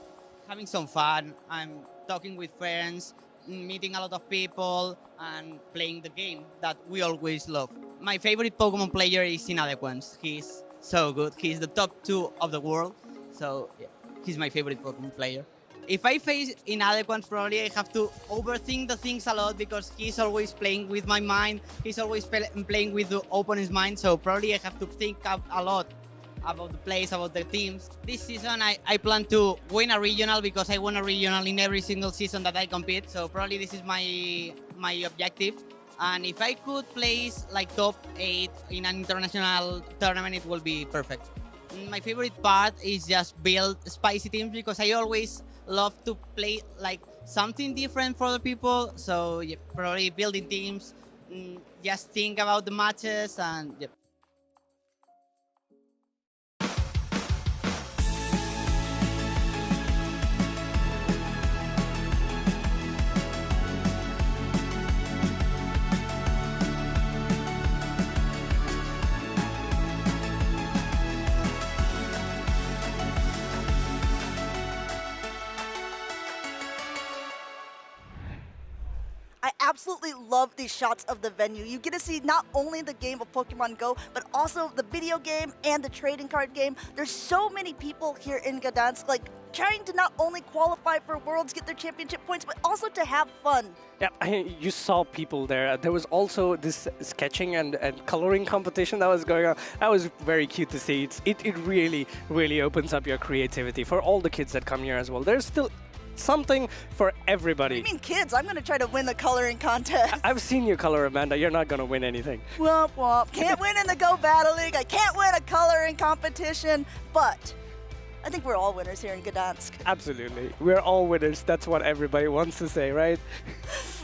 Having some fun. I'm talking with friends, meeting a lot of people, and playing the game that we always love. My favorite Pokemon player is Inadequance. He's so good. He's the top 2 of the world. So yeah, he's my favorite Pokemon player. If I face Inadequance, probably I have to overthink the things a lot because he's always playing with my mind. He's always playing with the opponent's mind. So probably I have to think a lot about the place, about the teams. This season, I plan to win a regional because I won a regional in every single season that I compete. So probably this is my objective. And if I could place like top 8 in an international tournament, it will be perfect. My favorite part is just build spicy teams because I always love to play like something different for the people. So yeah, probably building teams, just think about the matches and yeah. I absolutely love these shots of the venue. You get to see not only the game of Pokemon Go, but also the video game and the trading card game. There's so many people here in Gdańsk, like trying to not only qualify for Worlds, get their championship points, but also to have fun. Yeah, you saw people there. There was also this sketching and coloring competition that was going on. That was very cute to see. It really, really opens up your creativity for all the kids that come here as well. There's still something for everybody. I mean, kids, I'm going to try to win the coloring contest. I've seen you color, Amanda. You're not going to win anything. Womp womp. Can't win in the Go Battle League. I can't win a coloring competition, but I think we're all winners here in Gdańsk. Absolutely. We're all winners. That's what everybody wants to say, right?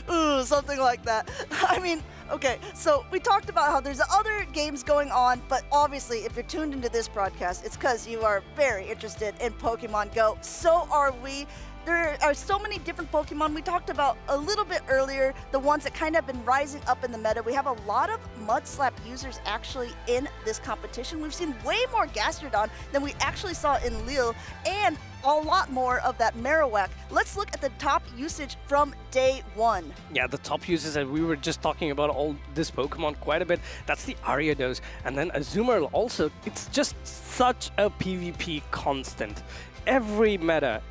Ooh, something like that. I mean, okay, so we talked about how there's other games going on, but obviously if you're tuned into this broadcast, it's because you are very interested in Pokemon Go. So are we. There are so many different Pokemon. We talked about a little bit earlier, the ones that kind of been rising up in the meta. We have a lot of Mudslap users actually in this competition. We've seen way more Gastrodon than we actually saw in Lille, and a lot more of that Marowak. Let's look at the top usage from day one. Yeah, the top users, and we were just talking about all this Pokemon quite a bit. That's the Ariados, and then Azumarill also. It's just such a PvP constant. Every meta,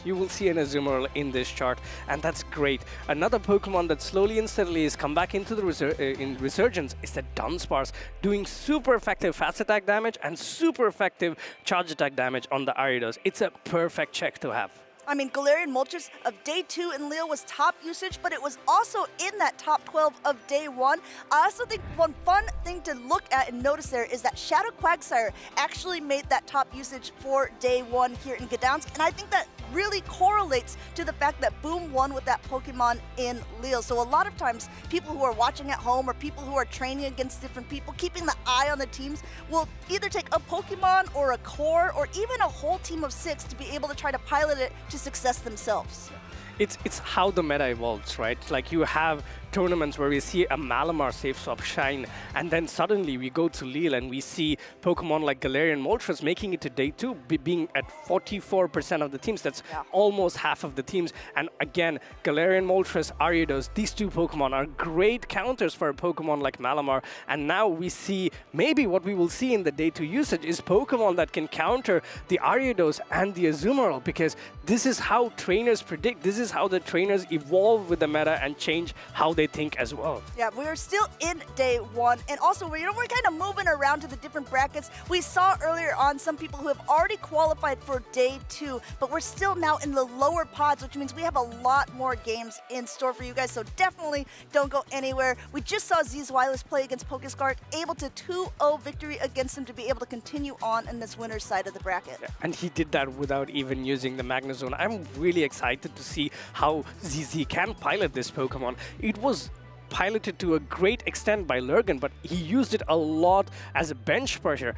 you will see an Azumarill in this chart, and that's great. Another Pokemon that slowly and steadily has come back into the resurgence is the Dunsparce, doing super effective fast attack damage and super effective charge attack damage on the Ariados. It's a perfect check to have. I mean, Galarian Moltres of day 2 in Lille was top usage, but it was also in that top 12 of day 1. I also think one fun thing to look at and notice there is that Shadow Quagsire actually made that top usage for day 1 here in Gdańsk, and I think that really correlates to the fact that Boom won with that Pokemon in Lille. So a lot of times, people who are watching at home or people who are training against different people, keeping the eye on the teams, will either take a Pokemon or a core or even a whole team of 6 to be able to try to pilot it to success themselves. It's how the meta evolves, right? Like you have tournaments where we see a Malamar safe swap shine, and then suddenly we go to Lille and we see Pokemon like Galarian Moltres making it to day 2, being at 44% of the teams. That's almost half of the teams. And again, Galarian Moltres, Ariados, these two Pokemon are great counters for a Pokemon like Malamar. And now we see, maybe what we will see in the day 2 usage is Pokemon that can counter the Ariados and the Azumarill, because this is how trainers predict. This is how the trainers evolve with the meta and change how they think as well. Yeah, we're still in day 1, and also we're kind of moving around to the different brackets. We saw earlier on some people who have already qualified for day 2, but we're still now in the lower pods, which means we have a lot more games in store for you guys, so definitely don't go anywhere. We just saw Z's Wireless play against Pokescart, able to 2-0 victory against him to be able to continue on in this winner's side of the bracket. Yeah, and he did that without even using the Magnezone. I'm really excited to see how ZZ can pilot this Pokemon. It was piloted to a great extent by Lurgan, but he used it a lot as a bench pressure.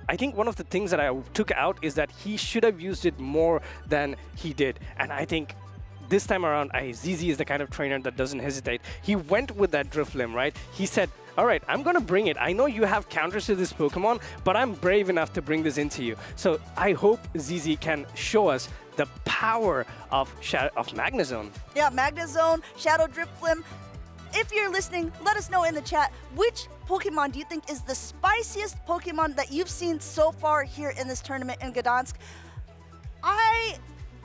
I think one of the things that I took out is that he should have used it more than he did. And I think this time around, ZZ is the kind of trainer that doesn't hesitate. He went with that Drifblim, right? He said, all right, I'm going to bring it. I know you have counters to this Pokemon, but I'm brave enough to bring this into you. So I hope ZZ can show us the power of Magnezone. Yeah, Magnezone, Shadow Drifblim. If you're listening, let us know in the chat, which Pokemon do you think is the spiciest Pokemon that you've seen so far here in this tournament in Gdańsk?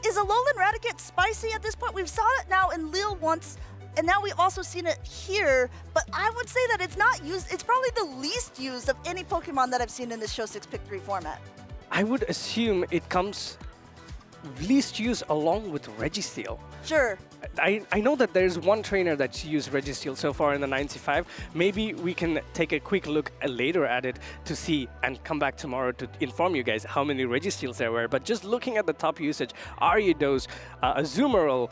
Is Alolan Raticate spicy at this point? We've saw it now in Lille once. and now we've also seen it here, but I would say that it's not used, it's probably the least used of any Pokemon that I've seen in this Show 6 Pick 3 format. I would assume it comes least used along with Registeel. Sure. I know that there's one trainer that's used Registeel so far in the 95. Maybe we can take a quick look later at it to see and come back tomorrow to inform you guys how many Registeels there were. But just looking at the top usage, Ariados, Azumarill,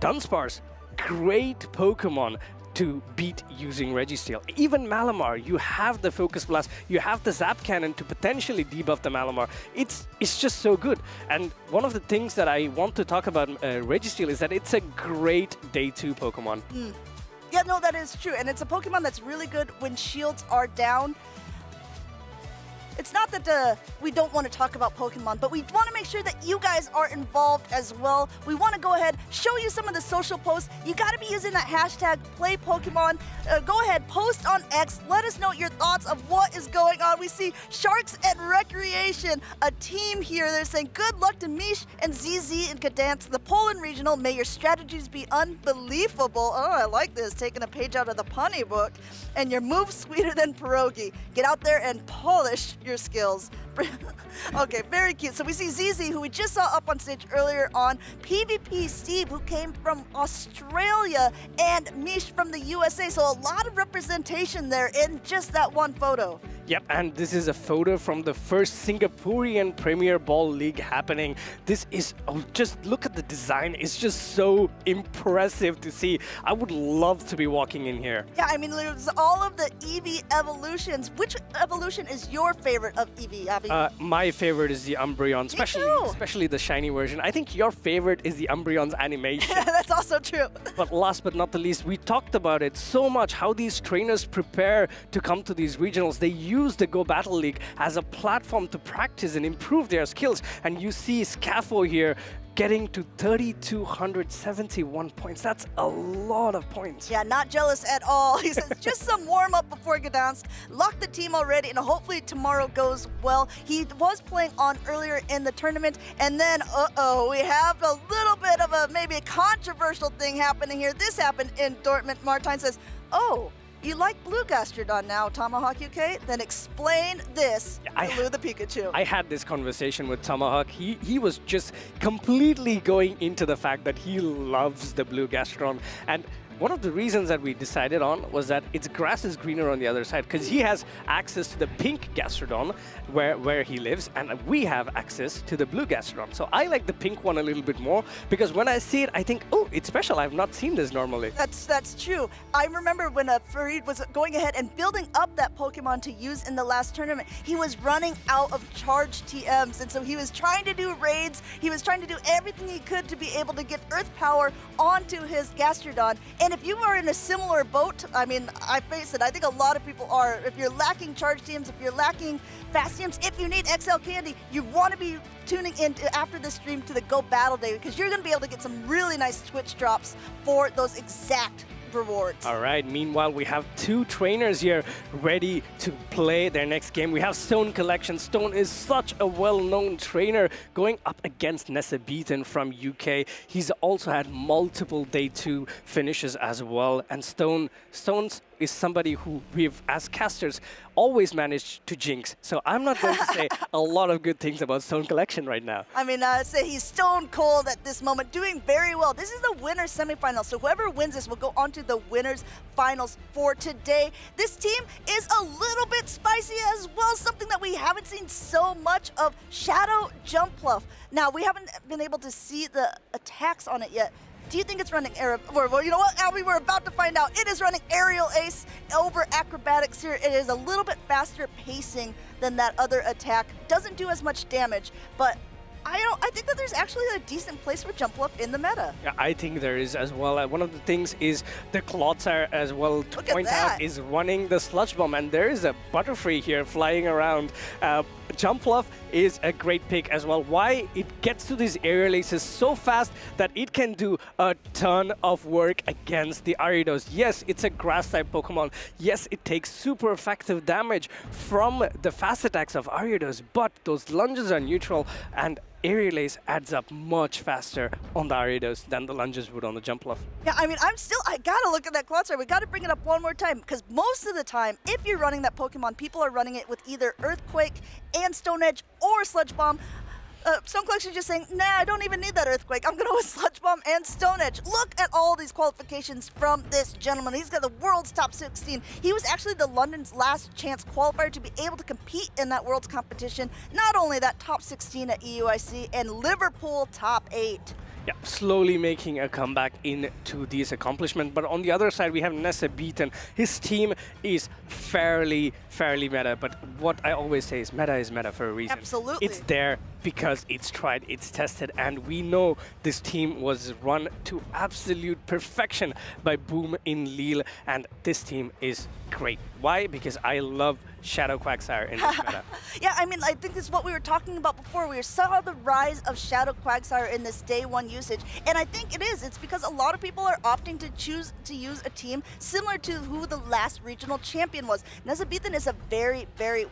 Dunsparce, great Pokemon to beat using Registeel. Even Malamar, you have the Focus Blast, you have the Zap Cannon to potentially debuff the Malamar. It's just so good. And one of the things that I want to talk about Registeel is that it's a great Day 2 Pokemon. Yeah, no, that is true. And it's a Pokemon that's really good when shields are down. It's not that we don't want to talk about Pokemon, but we want to make sure that you guys are involved as well. We want to go ahead, show you some of the social posts. You got to be using that hashtag #PlayPokemon. Go ahead, post on X. Let us know your thoughts of what is going on. We see Sharks and Recreation, a team here. They're saying good luck to Mish and ZZ in Gdańsk, the Poland Regional. May your strategies be unbelievable. Oh, I like this, taking a page out of the punny book. And your moves sweeter than pierogi. Get out there and polish your skills. Okay, very cute. So we see ZZ, who we just saw up on stage earlier on, PvP Steve, who came from Australia, and Mish from the USA. So a lot of representation there in just that one photo. Yep, and this is a photo from the first Singaporean Premier Ball League happening. This is, oh, just look at the design. It's just so impressive to see. I would love to be walking in here. Yeah, I mean, there's all of the Eevee evolutions. Which evolution is your favorite of Eevee, Abby? My favorite is the Umbreon, especially the shiny version. I think your favorite is the Umbreon's animation. That's also true. But last but not the least, we talked about it so much, how these trainers prepare to come to these regionals. They use the Go Battle League as a platform to practice and improve their skills. And you see Scafo here getting to 3,271 points. That's a lot of points. Yeah, not jealous at all. He says, just some warm-up before Gdańsk. Lock the team already, and hopefully tomorrow goes well. He was playing on earlier in the tournament, and then, we have a little bit of maybe a controversial thing happening here. This happened in Dortmund. Martine says, oh, you like Blue Gastrodon now, Tomahawk UK? Then explain this to Lou the Pikachu. I had this conversation with Tomahawk. He was just completely going into the fact that he loves the Blue Gastrodon. And one of the reasons that we decided on was that its grass is greener on the other side, because he has access to the pink Gastrodon where he lives, and we have access to the blue Gastrodon. So I like the pink one a little bit more, because when I see it, I think, oh, it's special. I've not seen this normally. That's true. I remember when Farid was going ahead and building up that Pokemon to use in the last tournament, he was running out of charged TMs, and so he was trying to do raids. He was trying to do everything he could to be able to get Earth Power onto his Gastrodon. And if you are in a similar boat, I mean, I face it, I think a lot of people are. If you're lacking charge teams, if you're lacking fast teams, if you need XL Candy, you want to be tuning in after the stream to the Go Battle Day, because you're going to be able to get some really nice Twitch drops for those exact rewards. All right, meanwhile, we have two trainers here ready to play their next game. We have Stone Collection. Stone is such a well-known trainer going up against Nessa Beaton from UK. He's also had multiple Day 2 finishes as well. And Stone's is somebody who we've, as casters, always managed to jinx. So I'm not going to say a lot of good things about Stone Collection right now. I mean, I'd say he's stone cold at this moment, doing very well. This is the winner's semifinal, so whoever wins this will go on to the winner's finals for today. This team is a little bit spicy as well, something that we haven't seen so much of, Shadow Jumpluff. Now, we haven't been able to see the attacks on it yet. Do you think it's running well, you know what, Albie, we're about to find out. It is running Aerial Ace over Acrobatics here. It is a little bit faster pacing than that other attack. Doesn't do as much damage, but I think that there's actually a decent place for Jumpluff in the meta. Yeah, I think there is as well. One of the things is the Clotsire as well to point out is running the Sludge Bomb, and there is a Butterfree here flying around. Jumpluff is a great pick as well. Why? It gets to these aerial aces so fast that it can do a ton of work against the Ariados. Yes, it's a grass-type Pokemon. Yes, it takes super effective damage from the fast attacks of Ariados, but those lunges are neutral, and aerial ace adds up much faster on the Ariados than the lunges would on the jump bluff. Yeah, I mean, I gotta look at that Cloud Star. We gotta bring it up one more time, because most of the time, if you're running that Pokemon, people are running it with either Earthquake and Stone Edge or Sludge Bomb. Stone Collection just saying, nah, I don't even need that Earthquake. I'm gonna go with Sludge Bomb and Stone Edge. Look at all these qualifications from this gentleman. He's got the world's top 16. He was actually the London's last chance qualifier to be able to compete in that world's competition. Not only that, top 16 at EUIC and Liverpool top 8. Yeah, slowly making a comeback into these accomplishments. But on the other side, we have Nesebitan. His team is fairly meta. But what I always say is meta for a reason. Absolutely. It's there because it's tried, it's tested, and we know this team was run to absolute perfection by Boom in Lille, and this team is great. Why? Because I love Shadow Quagsire in this meta. Yeah, I mean, I think this is what we were talking about before. We saw the rise of Shadow Quagsire in this day one usage, and I think it's because a lot of people are opting to choose to use a team similar to who the last regional champion was. Nesebitan is a very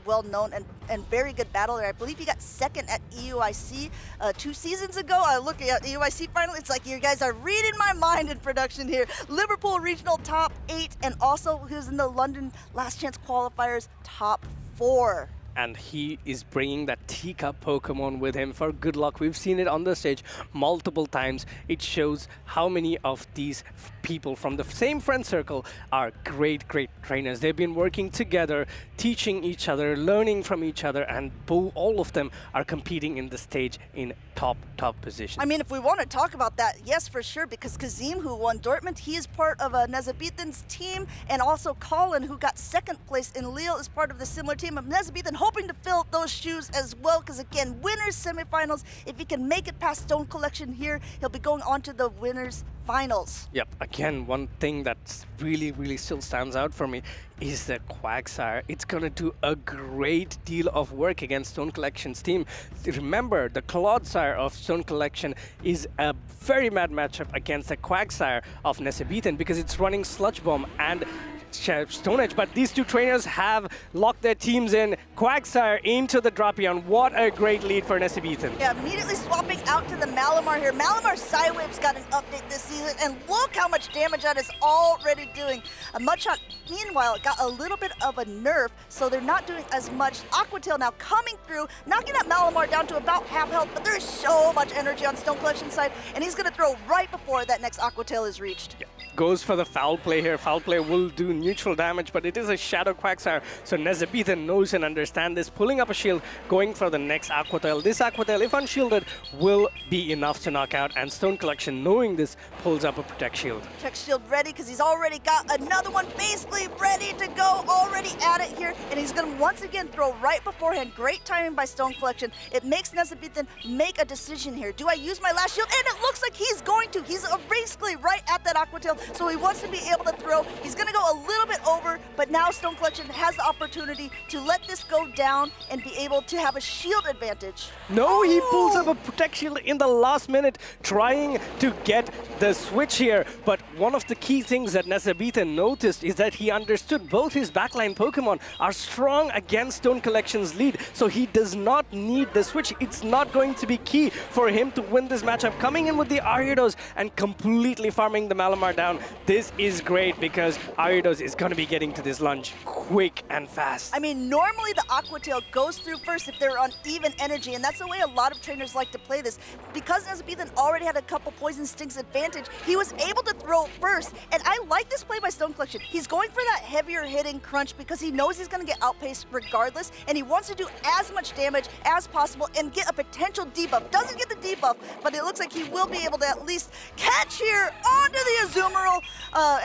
well-known and very good battler. I believe he got second at EUIC 2 seasons ago. I look at EUIC final, it's like you guys are reading my mind in production here. Liverpool regional top 8, and also he was in the London last chance qualifiers top 4. And he is bringing that teacup Pokemon with him for good luck. We've seen it on the stage multiple times. It shows how many of these people from the same friend circle are great trainers. They've been working together, teaching each other, learning from each other, and all of them are competing in the stage in top positions. I mean, if we want to talk about that, yes, for sure, because Kazim, who won Dortmund, he is part of Nesebitan's team, and also Colin, who got second place in Lille, is part of the similar team of Nesebitan, hoping to fill those shoes as well, because again, winners semifinals, if he can make it past Stone Collection here, he'll be going on to the winners finals. Yep, again, one thing that really still stands out for me is the Quagsire. It's gonna do a great deal of work against Stone Collection's team. Remember, the Clodsire of Stone Collection is a very mad matchup against the Quagsire of Nesebitan because it's running Sludge Bomb and Stone Edge, but these two trainers have locked their teams in. Quagsire into the Drapion. What a great lead for Nesebitan. Yeah, immediately swapping out to the Malamar here. Malamar Psywave's got an update this season, and look how much damage that is already doing. Mudshot, meanwhile, got a little bit of a nerf, so they're not doing as much. Aqua Tail now coming through, knocking that Malamar down to about half health, but there's so much energy on Stone Collection side, and he's going to throw right before that next Aqua Tail is reached. Yeah. Goes for the foul play here. Foul play will do neutral damage, but it is a Shadow Quagsire, so Nesebitan knows and understands this. Pulling up a shield, going for the next Aqua Tail. This Aqua Tail, if unshielded, will be enough to knock out, and Stone Collection, knowing this, pulls up a Protect Shield. Protect Shield ready, because he's already got another one basically ready to go, already at it here, and he's going to once again throw right beforehand. Great timing by Stone Collection. It makes Nesebitan make a decision here. Do I use my last shield? And it looks like he's going to. He's basically right at that Aqua Tail, so he wants to be able to throw. He's going to go a little bit over, but now Stone Collection has the opportunity to let this go down and be able to have a shield advantage. No, he pulls up a Protect Shield in the last minute, trying to get the switch here. But one of the key things that Nesebitan noticed is that he understood both his backline Pokemon are strong against Stone Collection's lead, so he does not need the switch. It's not going to be key for him to win this matchup. Coming in with the Ariados and completely farming the Malamar down. This is great because Ariados is going to be getting to this lunge quick and fast. I mean, normally the Aqua Tail goes through first if they're on even energy, and that's the way a lot of trainers like to play this. Because Nesebitan already had a couple Poison Stinks advantage, he was able to throw first, and I like this play by Stone Collection. He's going for that heavier hitting crunch because he knows he's going to get outpaced regardless, and he wants to do as much damage as possible and get a potential debuff. Doesn't get the debuff, but it looks like he will be able to at least catch here onto the Azumarill,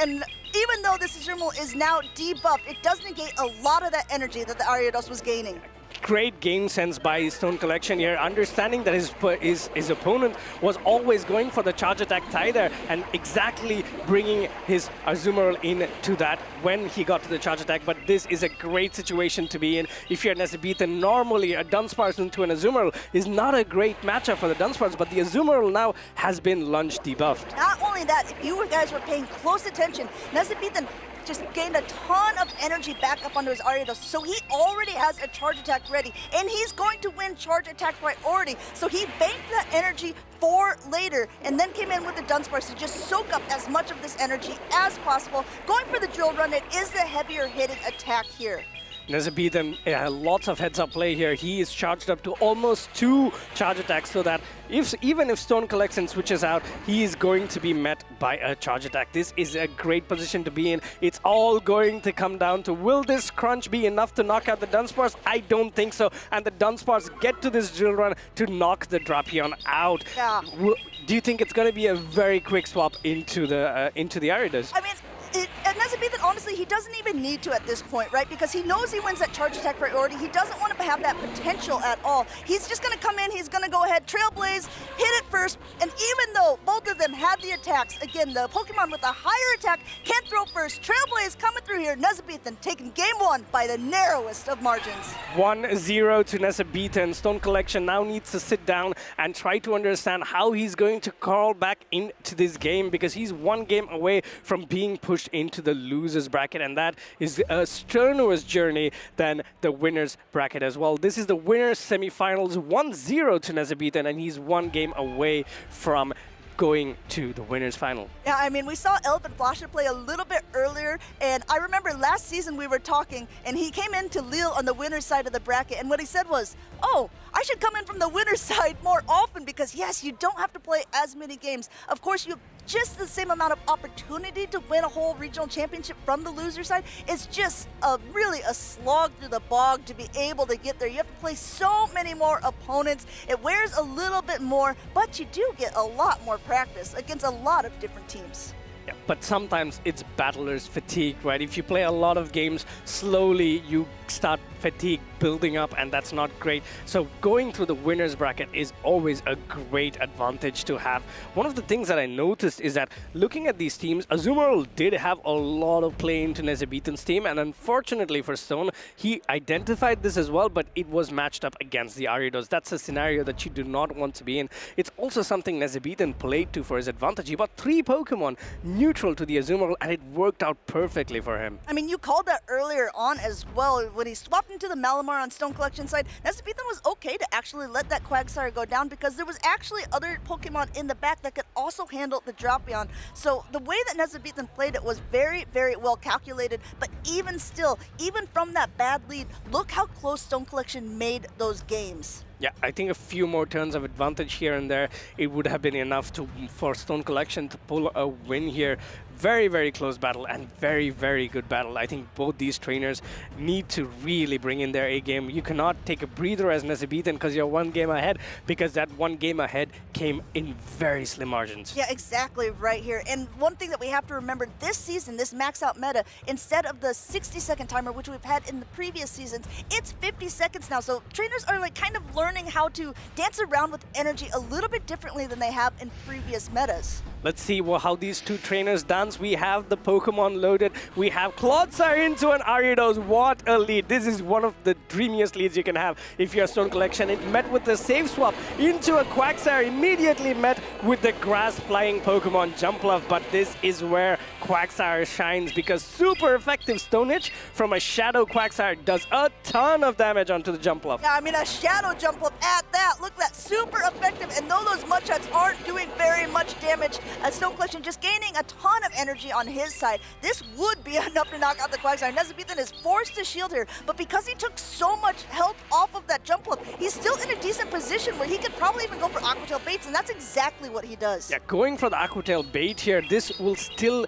and even though this Azumarill is now debuffed, it does negate a lot of that energy that the Ariados was gaining. Great game sense by Stone Collection here, understanding that his opponent was always going for the charge attack tie there, and exactly bringing his Azumarill into that when he got to the charge attack. But this is a great situation to be in. If you're Nesebitan, normally a Dunsparce into an Azumarill is not a great matchup for the Dunsparce, but the Azumarill now has been lunge debuffed. Not only that, if you guys were paying close attention, Nesebitan just gained a ton of energy back up onto his Ariados, so he already has a charge attack ready, and he's going to win charge attack priority. So he banked that energy for later, and then came in with the Dunsparce to just soak up as much of this energy as possible. Going for the drill run, it is the heavier hitting attack here. Nezabethan, lots of heads-up play here. He is charged up to almost 2 charge attacks, so that even if Stone Collection switches out, he is going to be met by a charge attack. This is a great position to be in. It's all going to come down to, will this crunch be enough to knock out the Dunsparce? I don't think so. And the Dunsparce get to this drill run to knock the Drapion out. Yeah. Do you think it's going to be a very quick swap into the Ariados? I mean, Nezabethan, honestly, he doesn't even need to at this point, right? Because he knows he wins that charge attack priority. He doesn't want to have that potential at all. He's just going to come in, he's going to go ahead, Trailblaze, hit it first, and even though both of them had the attacks, again, the Pokemon with a higher attack can throw first. Trailblaze coming through here, Nezabethan taking game 1 by the narrowest of margins. 1-0 to Nezabethan. Stone Collection now needs to sit down and try to understand how he's going to crawl back into this game, because he's 1 game away from being pushed into the losers bracket, and that is a strenuous journey than the winners bracket as well. This is the winners semifinals, 1-0 to Nezabethan, and he's 1 game away from going to the winners final. Yeah, I mean, we saw Elephant Flasher play a little bit earlier, and I remember last season we were talking, and he came into Lille on the winner's side of the bracket, and what he said was, oh, I should come in from the winner's side more often, because yes, you don't have to play as many games. Of course, you have just the same amount of opportunity to win a whole regional championship from the loser side. It's just really a slog through the bog to be able to get there. You have to play so many more opponents. It wears a little bit more, but you do get a lot more practice against a lot of different teams. Yeah, but sometimes it's battler's fatigue, right? If you play a lot of games slowly, you start fatigue building up, and that's not great. So going through the winners bracket is always a great advantage to have. One of the things that I noticed is that looking at these teams, Azumarill did have a lot of play into Nezabethan's team, and unfortunately for Stone, he identified this as well, but it was matched up against the Ariados. That's a scenario that you do not want to be in. It's also something Nezabethan played to for his advantage. He bought 3 Pokemon neutral to the Azumarill, and it worked out perfectly for him. I mean, you called that earlier on as well. When he swapped into the Malamar on Stone Collection side, Nezabethan was okay to actually let that Quagsire go down, because there was actually other Pokemon in the back that could also handle the Drapion. So the way that Nezabethan played it was very, very well calculated, but even still, even from that bad lead, look how close Stone Collection made those games. Yeah, I think a few more turns of advantage here and there, it would have been enough for Stone Collection to pull a win here. Very, very close battle and very, very good battle. I think both these trainers need to really bring in their A game. You cannot take a breather as Nezabethan because you're 1 game ahead, because that 1 game ahead came in very slim margins. Yeah, exactly right here. And one thing that we have to remember this season, this max out meta, instead of the 60-second timer, which we've had in the previous seasons, it's 50 seconds now. So trainers are like kind of learning how to dance around with energy a little bit differently than they have in previous metas. Let's see how these 2 trainers dance. We have the Pokemon loaded. We have Clodsire into an Ariados. What a lead. This is one of the dreamiest leads you can have if you're Stone Collection. It met with the safe swap into a Quagsire, immediately met with the grass-flying Pokemon Jumpluff. But this is where Quagsire shines, because super effective Stone Edge from a Shadow Quagsire does a ton of damage onto the Jumpluff. Yeah, I mean, a Shadow Jumpluff at that. Look, that's super effective. And though those Mudshots aren't doing very much damage, Stone Collection just gaining a ton of energy on his side. This would be enough to knock out the Quagsire. Nezabethan is forced to shield here, but because he took so much health off of that Jumpluff, he's still in a decent position where he could probably even go for Aqua Tail baits, and that's exactly what he does. Yeah, going for the Aqua Tail bait here, this will still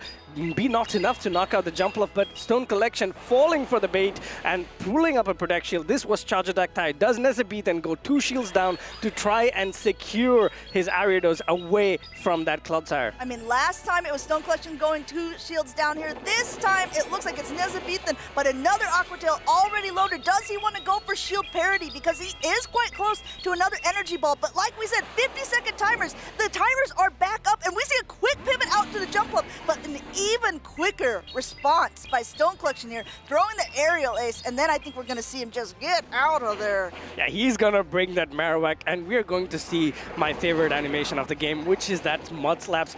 be not enough to knock out the Jumpluff, but Stone Collection falling for the bait and pulling up a Protect Shield. This was Charge Attack tie. Does Nezabethan go 2 shields down to try and secure his Ariados away from that Clodsire? I mean, last time it was Stone Collection going 2 shields down here. This time it looks like it's Nezabethan, but another Aqua Tail already loaded. Does he want to go for shield parity? Because he is quite close to another Energy Ball, but like we said, 50-second timers. The timers are back up, and we see a quick pivot out to the Jumpluff, but an even quicker response by Stone Collection here, throwing the aerial ace, and then I think we're going to see him just get out of there. Yeah, he's going to bring that Marowak, and we're going to see my favorite animation of the game, which is that Mud Slaps.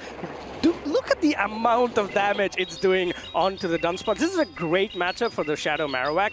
Look at the amount of damage it's doing onto the Dunsparce. This is a great matchup for the Shadow Marowak,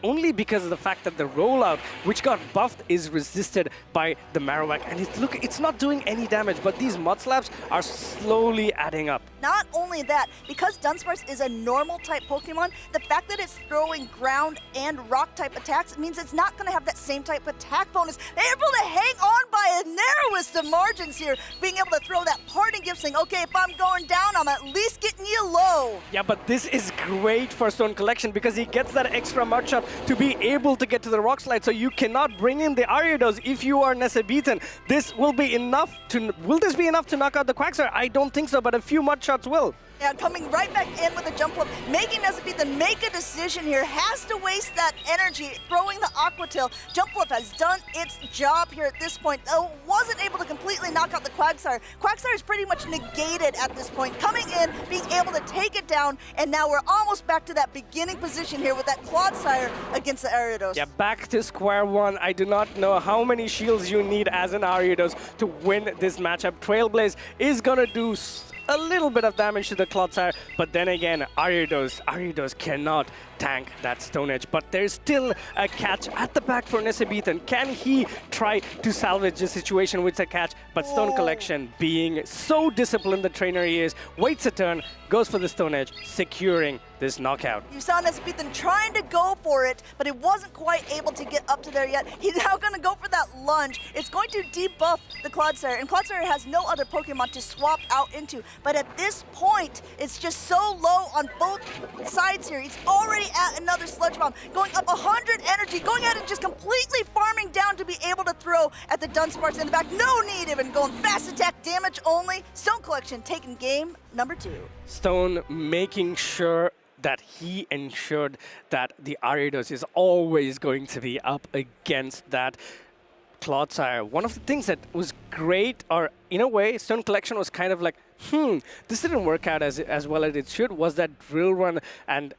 only because of the fact that the rollout, which got buffed, is resisted by the Marowak. And it's not doing any damage, but these Mud Slaps are slowly adding up. Not only that, because Dunsparce is a normal type Pokemon, the fact that it's throwing ground and rock type attacks means it's not going to have that same type of attack bonus. They're able to hang on by a narrowest of margins here, being able to throw that parting gift saying, okay, if I'm going down, I'm at least getting you low. Yeah, but this is great for Stone Collection because he gets that extra Mud Shot to be able to get to the Rock Slide, so you cannot bring in the Ariados if you are Nessa beaten. This will be enough to... Will this be enough to knock out the Quagsire? I don't think so, but a few Mud Shots will. Yeah, coming right back in with a jump up, making Nesabethan make a decision here, has to waste that energy, throwing the Aqua Tail. Jumpluff has done its job here at this point, though wasn't able to completely knock out the Quagsire. Quagsire is pretty much negated at this point, coming in, being able to take it down, and now we're almost back to that beginning position here with that Clodsire against the Ariados. Yeah, back to square one. I do not know how many shields you need as an Ariados to win this matchup. Trailblaze is gonna do a little bit of damage to the Clodsire, but then again, Ariados cannot tank that Stone Edge. But there's still a catch at the back for Nesabethan. Can he try to salvage the situation with a catch? But Stone Collection, being so disciplined the trainer he is, waits a turn, goes for the Stone Edge, securing this knockout. You saw Nesabethan trying to go for it, but it wasn't quite able to get up to there yet. He's now going to go for that lunge. It's going to debuff the Clodsire, and Clodsire has no other Pokemon to swap out into. But at this point, it's just so low on both sides here. He's already at another Sludge Bomb, going up 100 energy, going ahead and just completely farming down to be able to throw at the Dunsparce in the back. No need even going fast attack damage only. Stone Collection taking game number 2. Stone making sure that he ensured that the Ariados is always going to be up against that Clodsire. One of the things that was great, or in a way, Stone Collection was kind of like, this didn't work out as well as it should, was that Drill Run and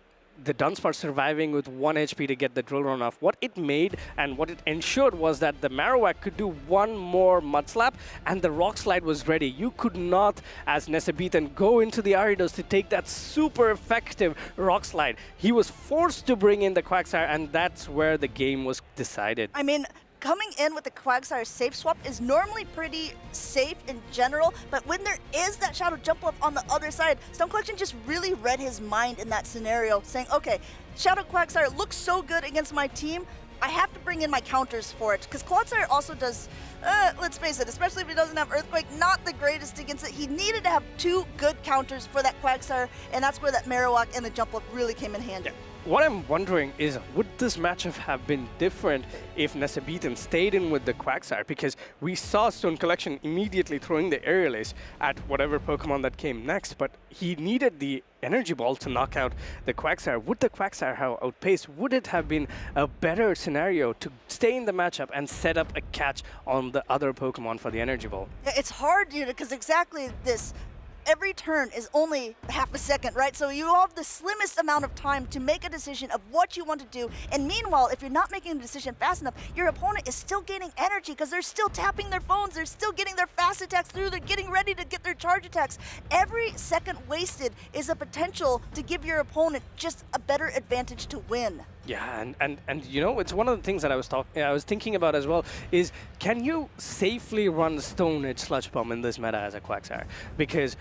the Dunsparce surviving with 1 HP to get the Drill Run off. What it made and what it ensured was that the Marowak could do one more Mud Slap and the Rock Slide was ready. You could not, as Nesabethan, go into the Ariados to take that super effective Rock Slide. He was forced to bring in the Quagsire, and that's where the game was decided. I mean, coming in with the Quagsire safe swap is normally pretty safe in general, but when there is that Shadow Jumpluff on the other side, Stone Collection just really read his mind in that scenario, saying, okay, Shadow Quagsire looks so good against my team, I have to bring in my counters for it, because Clodsire also does, let's face it, especially if he doesn't have Earthquake, not the greatest against it. He needed to have 2 good counters for that Quagsire, and that's where that Marowak and the Jumpluff really came in handy. Yeah. What I'm wondering is, would this matchup have been different if Nesabethan stayed in with the Quagsire? Because we saw Stone Collection immediately throwing the Aerial Ace at whatever Pokemon that came next, but he needed the Energy Ball to knock out the Quagsire. Would the Quagsire have outpaced? Would it have been a better scenario to stay in the matchup and set up a catch on the other Pokemon for the Energy Ball? Yeah, it's hard, because exactly this. Every turn is only half a second, right? So you have the slimmest amount of time to make a decision of what you want to do. And meanwhile, if you're not making a decision fast enough, your opponent is still gaining energy because they're still tapping their phones. They're still getting their fast attacks through. They're getting ready to get their charge attacks. Every second wasted is a potential to give your opponent just a better advantage to win. Yeah, and you know, it's one of the things that I was thinking about as well, is can you safely run Stone Edge Sludge Bomb in this meta as a Quagsire? Because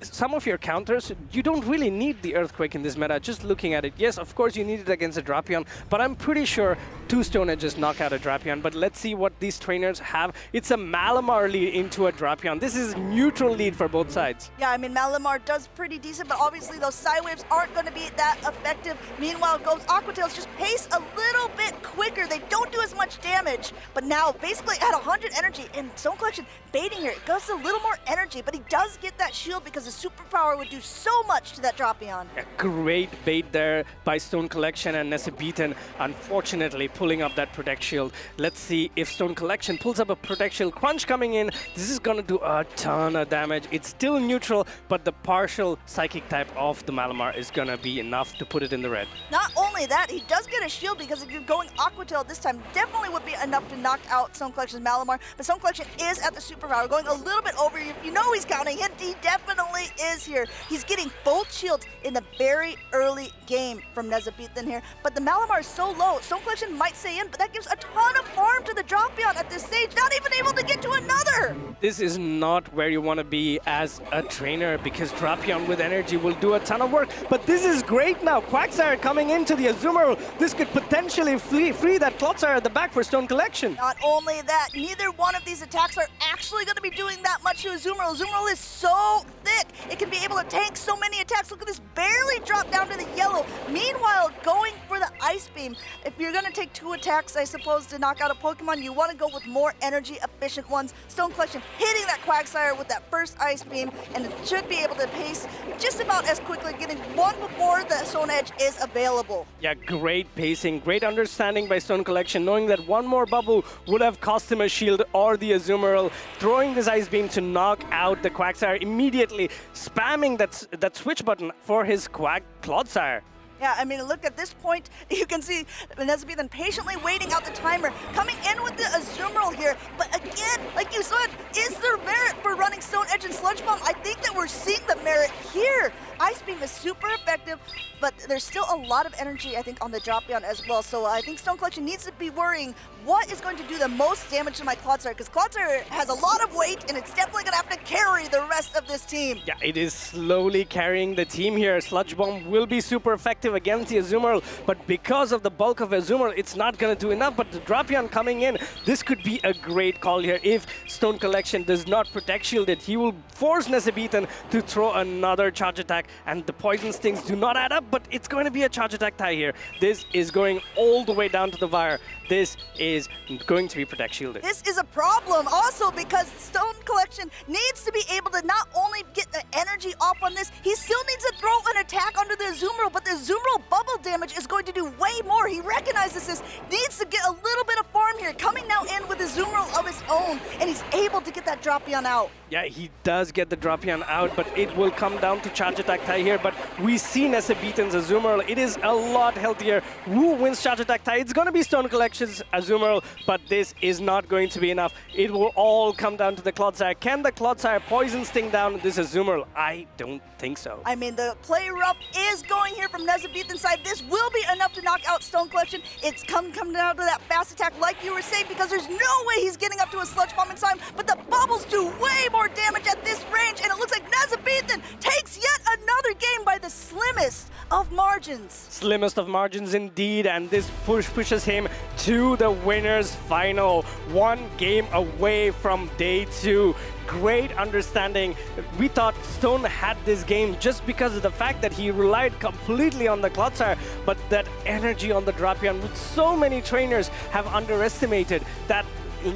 some of your counters, you don't really need the Earthquake in this meta, just looking at it. Yes, of course you need it against a Drapion, but I'm pretty sure 2 Stone Edges knock out a Drapion. But let's see what these trainers have. It's a Malamar lead into a Drapion. This is neutral lead for both sides. Yeah, I mean, Malamar does pretty decent, but obviously those Psy Waves aren't going to be that effective. Meanwhile, Go's Aqua Tails just pace a little bit quicker. They don't do as much damage, but now basically at 100 energy, and Stone Collection baiting here. It goes a little more energy, but he does get that shield because the superpower would do so much to that Drapion. A great bait there by Stone Collection, and Nesabethan unfortunately pulling up that Protect Shield. Let's see if Stone Collection pulls up a Protect Shield. Crunch coming in. This is going to do a ton of damage. It's still neutral, but the partial Psychic type of the Malamar is going to be enough to put it in the red. Not only that, he does get a shield because if you're going Aqua Tail this time, definitely would be enough to knock out Stone Collection's Malamar. But Stone Collection is at the superpower, going a little bit over. You know he's counting it. He definitely really is here. He's getting both shields in the very early game from Nezabethan here, but the Malamar is so low. Stone Collection might stay in, but that gives a ton of farm to the Dropion at this stage, not even able to get to another. This is not where you want to be as a trainer, because Dropion with energy will do a ton of work, but this is great now. Quagsire coming into the Azumarill. This could potentially free that Clodsire at the back for Stone Collection. Not only that, neither one of these attacks are actually going to be doing that much to Azumarill. Azumarill is so thick, it can be able to tank so many attacks. Look at this, barely drop down to the yellow. Meanwhile, going for the Ice Beam. If you're going to take 2 attacks, I suppose, to knock out a Pokemon, you want to go with more energy efficient ones. Stone Collection hitting that Quagsire with that first Ice Beam, and it should be able to pace just about as quickly, getting one before the Stone Edge is available. Yeah, great pacing, great understanding by Stone Collection, knowing that one more bubble would have cost him a shield or the Azumarill, throwing this Ice Beam to knock out the Quagsire immediately, spamming that switch button for his Clodsire. Yeah, I mean, look at this point, you can see Nezabethan patiently waiting out the timer, coming in with the Azumarill here. But again, like you said, is there merit for running Stone Edge and Sludge Bomb? I think that we're seeing the merit here. Ice Beam is super effective, but there's still a lot of energy, I think, on the Dropion as well. So I think Stone Collection needs to be worrying what is going to do the most damage to my Clodsire, because Clodsire has a lot of weight, and it's definitely going to have to carry the rest of this team. Yeah, it is slowly carrying the team here. Sludge Bomb will be super effective against the Azumarill, but because of the bulk of Azumarill, it's not going to do enough. But the Dropion coming in, this could be a great call here. If Stone Collection does not protect shield it, he will force Nezabethan to throw another charge attack, and the Poison Stings do not add up, but it's going to be a charge attack tie here. This is going all the way down to the wire. This is going to be protect shielded. This is a problem also, because Stone Collection needs to be able to not only get the energy off on this, he still needs to throw an attack onto the Azumarill, but the Azumarill bubble damage is going to do way more. He recognizes this, needs to get a little bit of farm here, coming now in with Azumarill of his own, and he's able to get that Dropion out. Yeah, he does get the Dropion out, but it will come down to charge attack tie here. But we see Nezabethan's Azumarill. It is a lot healthier. Who wins charge attack tie? It's going to be Stone Collection's Azumarill, but this is not going to be enough. It will all come down to the Clodsire. Can the Clodsire Poison Sting down this Azumarill? I don't think so. I mean, the play rough is going here from Nezabethan's side. This will be enough to knock out Stone Collection. It's come down to that fast attack, like you were saying, because there's no way he's getting up to a Sludge Bomb in time, but the bubbles do way more damage at this range, and it looks like Nezabethan takes yet another game by the slimmest of margins. Slimmest of margins indeed, and this pushes him to the winner's final. 1 game away from day 2. Great understanding. We thought Stone had this game just because of the fact that he relied completely on the Clodsire, but that energy on the Dropion, which so many trainers have underestimated, that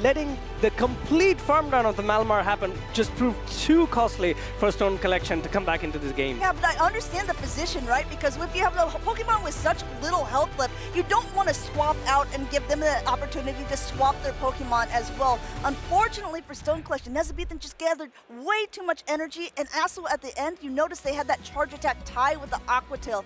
letting the complete farm down of the Malamar happen just proved too costly for Stone Collection to come back into this game. Yeah, but I understand the position, right? Because if you have a Pokemon with such little health left, you don't want to swap out and give them the opportunity to swap their Pokemon as well. Unfortunately for Stone Collection, Nezabethan just gathered way too much energy, and also at the end, you notice they had that charge attack tie with the Aqua Tail.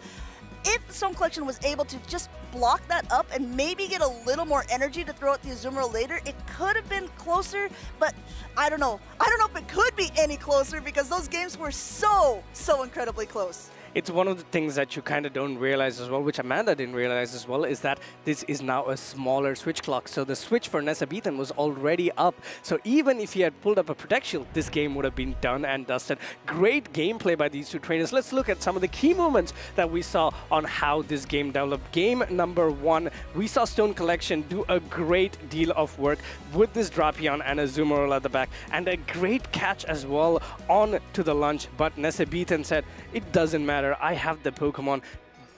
If Stone Collection was able to just block that up and maybe get a little more energy to throw at the Azumarill later, it could have been closer, but I don't know. I don't know if it could be any closer, because those games were so incredibly close. It's one of the things that you kind of don't realize as well, which Amanda didn't realize as well, is that this is now a smaller switch clock. So the switch for Nezabethan was already up. So even if he had pulled up a Protect Shield, this game would have been done and dusted. Great gameplay by these two trainers. Let's look at some of the key moments that we saw on how this game developed. Game number 1, we saw Stone Collection do a great deal of work with this Dropion and Azumarill at the back, and a great catch as well on to the lunge. But Nezabethan said, it doesn't matter. I have the Pokemon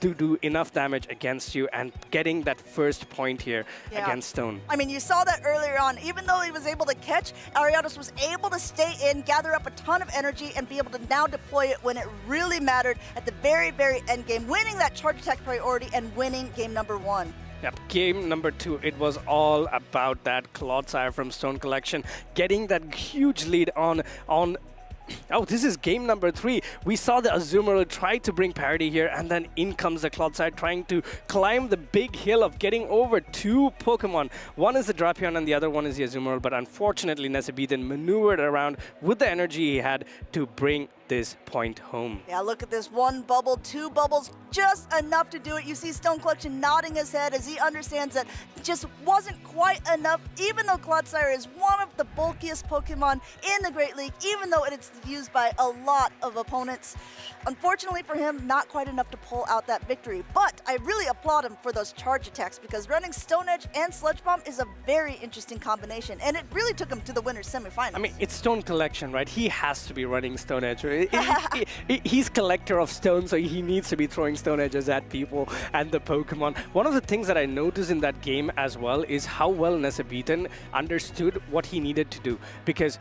to do enough damage against you, and getting that first point here against Stone. I mean, you saw that earlier on. Even though he was able to catch, Ariados was able to stay in, gather up a ton of energy, and be able to now deploy it when it really mattered at the very, very end game, winning that charge attack priority and winning game number 1. Yep, game number 2, it was all about that Clodsire from Stone Collection, getting that huge lead on oh, this is game number 3. We saw the Azumarill try to bring parity here, and then in comes the Clodsire trying to climb the big hill of getting over 2 Pokemon. One is the Dropion and the other one is the Azumarill, but unfortunately Nezabethan maneuvered around with the energy he had to bring this point home. Yeah, look at this. 1 bubble, 2 bubbles, just enough to do it. You see Stone Collection nodding his head as he understands that just wasn't quite enough, even though Clodsire is one of the bulkiest Pokemon in the Great League, even though it's used by a lot of opponents. Unfortunately for him, not quite enough to pull out that victory. But I really applaud him for those charge attacks, because running Stone Edge and Sludge Bomb is a very interesting combination, and it really took him to the winner's semifinals. I mean, it's Stone Collection, right? He has to be running Stone Edge. He's collector of stones, so he needs to be throwing Stone Edges at people and the Pokemon. One of the things that I noticed in that game as well is how well Nesabitan understood what he needed to do, because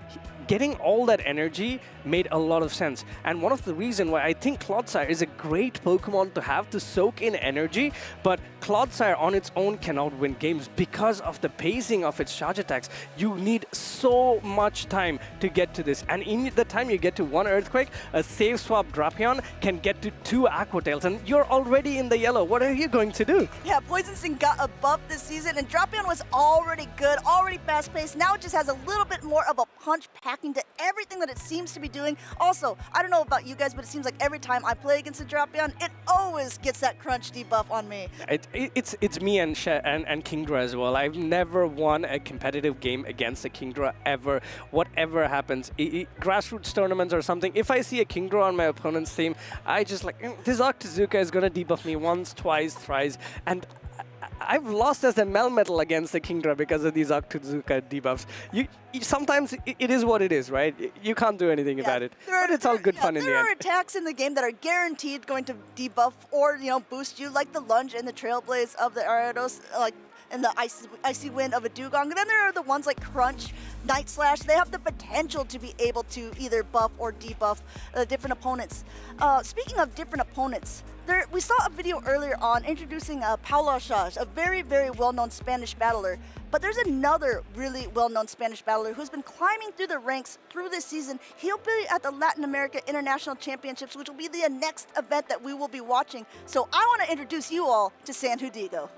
getting all that energy made a lot of sense. And one of the reasons why I think Clodsire is a great Pokemon to have to soak in energy, but Clodsire on its own cannot win games because of the pacing of its charge attacks. You need so much time to get to this. And in the time you get to 1 Earthquake, a save swap Drapion can get to 2 Aqua Tails, and you're already in the yellow. What are you going to do? Yeah, Poison Sting got a buff this season, and Drapion was already good, already fast-paced. Now it just has a little bit more of a punch packing to everything that it seems to be doing. Also, I don't know about you guys, but it seems like every time I play against a Drapion, it always gets that crunch debuff on me. It's me and Kingdra as well. I've never won a competitive game against a Kingdra ever. Whatever happens, grassroots tournaments or something, if I see a Kingdra on my opponent's team, I just like, this Octazooka is gonna debuff me once, twice, thrice, and I've lost as a Melmetal against the Kingdra because of these Octazooka debuffs. Sometimes it is what it is, right? You can't do anything about it. But it's all good fun in the end. There are attacks in the game that are guaranteed going to debuff or, you know, boost you, like the Lunge and the Trailblaze of the Ariados, like and the icy Wind of a Dugong. And then there are the ones like Crunch, Night Slash. They have the potential to be able to either buff or debuff different opponents. Speaking of different opponents, we saw a video earlier on introducing Paulo Ashaj, a very, very well-known Spanish battler. But there's another really well-known Spanish battler who's been climbing through the ranks through this season. He'll be at the Latin America International Championships, which will be the next event that we will be watching. So I want to introduce you all to San Hudigo.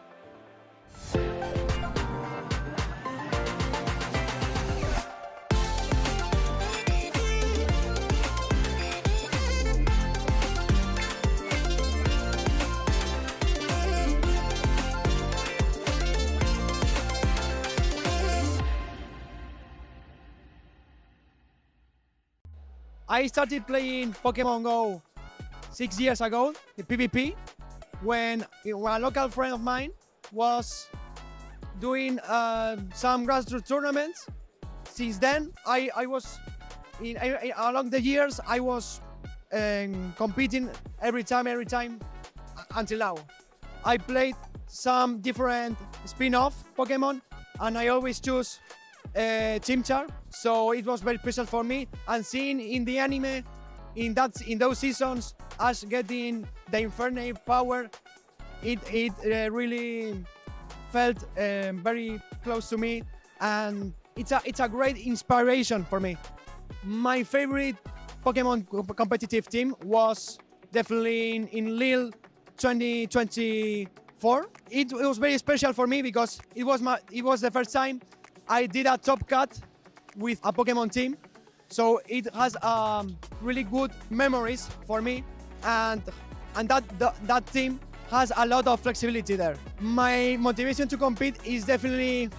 I started playing Pokemon Go 6 years ago in PvP when a local friend of mine was doing some grassroots tournaments. Since then, I was along the years I was competing every time until now. I played some different spin-off Pokemon, and I always choose Chimchar, so it was very special for me. And seeing in the anime, in those seasons, us getting the Infernape power, it really felt very close to me, and it's a great inspiration for me. My favorite Pokemon competitive team was definitely in Lille 2024. It was very special for me because it was the first time I did a top cut with a Pokemon team, so it has really good memories for me, and that team has a lot of flexibility there. My motivation to compete is definitely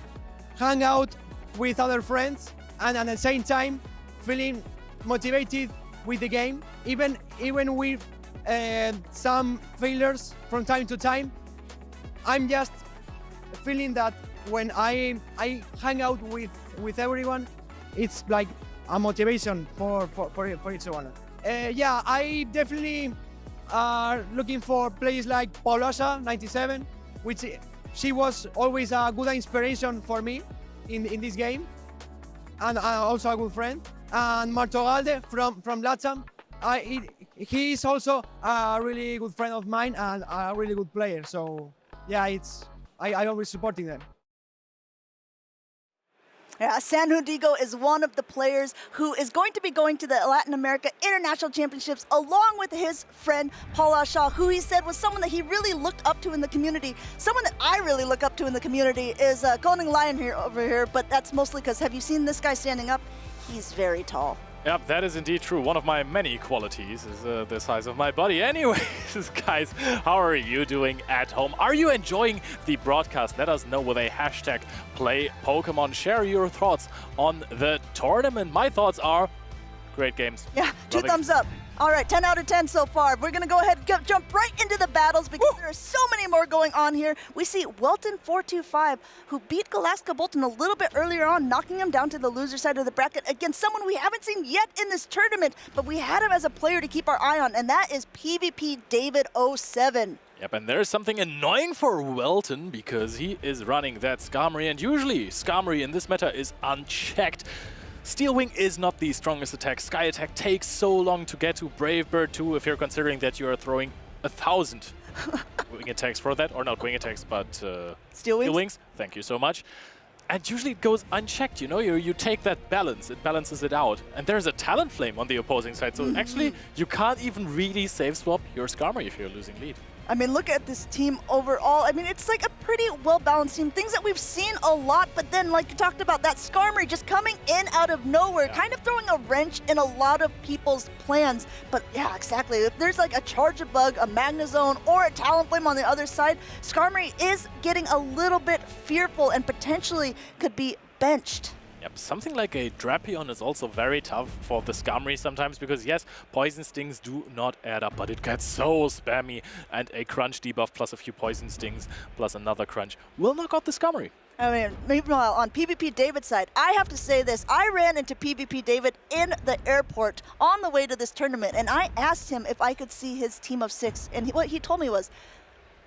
hang out with other friends, and at the same time feeling motivated with the game, even with some failures from time to time. I'm just feeling that when I hang out with everyone, it's like a motivation for each one. Yeah, I definitely are looking for players like Paulasha 97, which she was always a good inspiration for me in this game, and also a good friend. And Martogalde from Latam, he is also a really good friend of mine and a really good player. So yeah, I always supporting them. Yeah, San Hudigo is one of the players who is going to be going to the Latin America International Championships along with his friend Paula Shaw, who he said was someone that he really looked up to in the community. Someone that I really look up to in the community is Koning Lion over here, but that's mostly because, have you seen this guy standing up? He's very tall. Yep, that is indeed true. One of my many qualities is the size of my body. Anyways, guys, how are you doing at home? Are you enjoying the broadcast? Let us know with a hashtag #PlayPokemon. Share your thoughts on the tournament. My thoughts are great games. Yeah, two thumbs up. All right, 10 out of 10 so far. We're going to go ahead and jump right into the battles because there are so many more going on here. We see Welton425, who beat Galaska Bolton a little bit earlier on, knocking him down to the loser side of the bracket against someone we haven't seen yet in this tournament, but we had him as a player to keep our eye on, and that is PvP David 07. Yep, and there's something annoying for Welton because he is running that Skarmory, and usually Skarmory in this meta is unchecked. Steel Wing is not the strongest attack. Sky Attack takes so long to get to. Brave Bird too, if you're considering that you are throwing 1,000 wing attacks for that. Or not wing attacks, but Steel Wings. Thank you so much. And usually it goes unchecked, you know? You take that balance, it balances it out. And there's a Talent Flame on the opposing side, so actually you can't even really save swap your Skarmory if you're losing lead. I mean, look at this team overall. I mean, it's like a pretty well-balanced team. Things that we've seen a lot, but then, like you talked about, that Skarmory just coming in out of nowhere, kind of throwing a wrench in a lot of people's plans. But yeah, exactly. If there's like a Charge-a-Bug, a Magnezone, or a Talonflame on the other side, Skarmory is getting a little bit fearful and potentially could be benched. Yep, something like a Drapion is also very tough for the Skarmory sometimes because yes, Poison Stings do not add up, but it gets so spammy, and a Crunch debuff plus a few Poison Stings plus another Crunch will knock out the Skarmory. I mean, meanwhile, on PvP David's side, I have to say this. I ran into PvP David in the airport on the way to this tournament, and I asked him if I could see his team of 6, and what he told me was,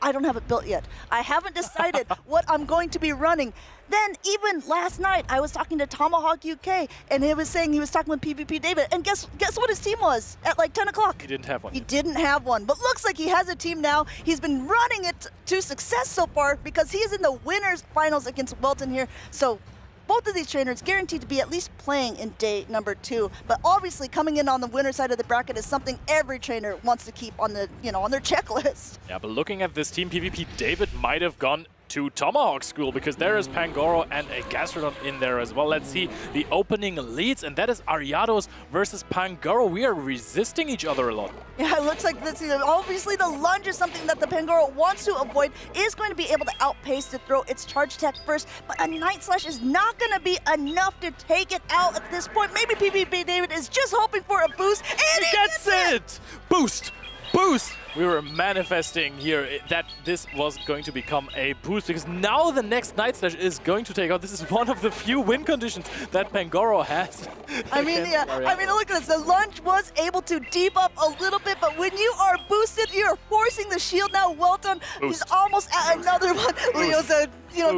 I don't have it built yet. I haven't decided what I'm going to be running. Then even last night, I was talking to Tomahawk UK, and he was saying he was talking with PvP David, and guess what his team was at like 10 o'clock? He didn't have one. He didn't have one, but looks like he has a team now. He's been running it to success so far because he is in the winners finals against Welton here. So both of these trainers guaranteed to be at least playing in day number 2, but obviously coming in on the winner side of the bracket is something every trainer wants to keep on the, on their checklist. Yeah, but looking at this team, PvP David might have gone to Tomahawk School because there is Pangoro and a Gastrodon in there as well. Let's see the opening leads, and that is Ariados versus Pangoro. We are resisting each other a lot. Yeah, it looks like this. Obviously, the lunge is something that the Pangoro wants to avoid, is going to be able to outpace to throw its charge attack first, but a Night Slash is not going to be enough to take it out at this point. Maybe PvP David is just hoping for a boost, and he gets it! Boost! Boost! We were manifesting here that this was going to become a boost because now the next Night Slash is going to take out. This is one of the few win conditions that Pangoro has. I mean, yeah. I mean, look at this. The lunge was able to debuff a little bit, but when you are boosted, you're forcing the shield. Now Welton is almost at another one. Leo's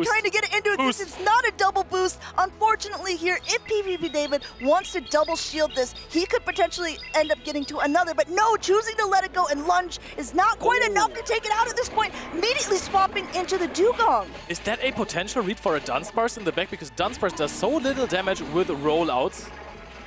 trying to get it into existence. It's not a double boost. Unfortunately here, if PvP David wants to double shield this, he could potentially end up getting to another, but no, choosing to let it go and lunge is not quite enough to take it out at this point, immediately swapping into the Dugong. Is that a potential read for a Dunsparce in the back? Because Dunsparce does so little damage with rollouts.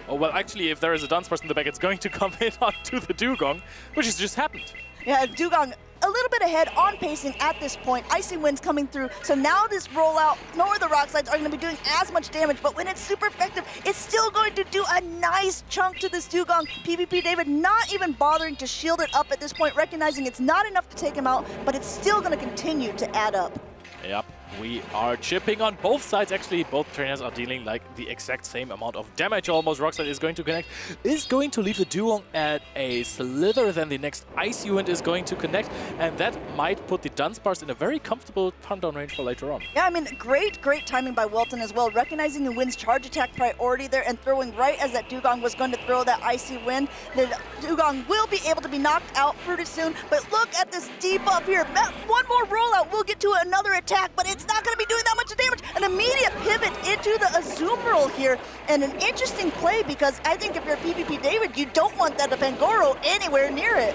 Oh, well, actually, if there is a Dunsparce in the back, it's going to come in onto the Dugong, which has just happened. Yeah, Dugong a little bit ahead on pacing at this point. Icy Wind's coming through, so now this rollout, nor the Rock Slides are going to be doing as much damage, but when it's super effective, it's still going to do a nice chunk to this Dugong. PvP David not even bothering to shield it up at this point, recognizing it's not enough to take him out, but it's still going to continue to add up. Yep, we are chipping on both sides. Actually, both trainers are dealing like the exact same amount of damage almost. Rockslide is going to connect, is going to leave the Dugong at a slither. Then the next Icy Wind is going to connect, and that might put the Dunsparce in a very comfortable farm down range for later on. Yeah, I mean, great timing by Welton as well, recognizing the Wind's charge attack priority there and throwing right as that Dugong was going to throw that Icy Wind. The Dugong will be able to be knocked out pretty soon, but look at this debuff here. One more rollout will get to another attack, but it's not going to be doing that much damage. An immediate pivot into the Azumarill here, and an interesting play because I think if you're PvP David, you don't want that Pangoro anywhere near it.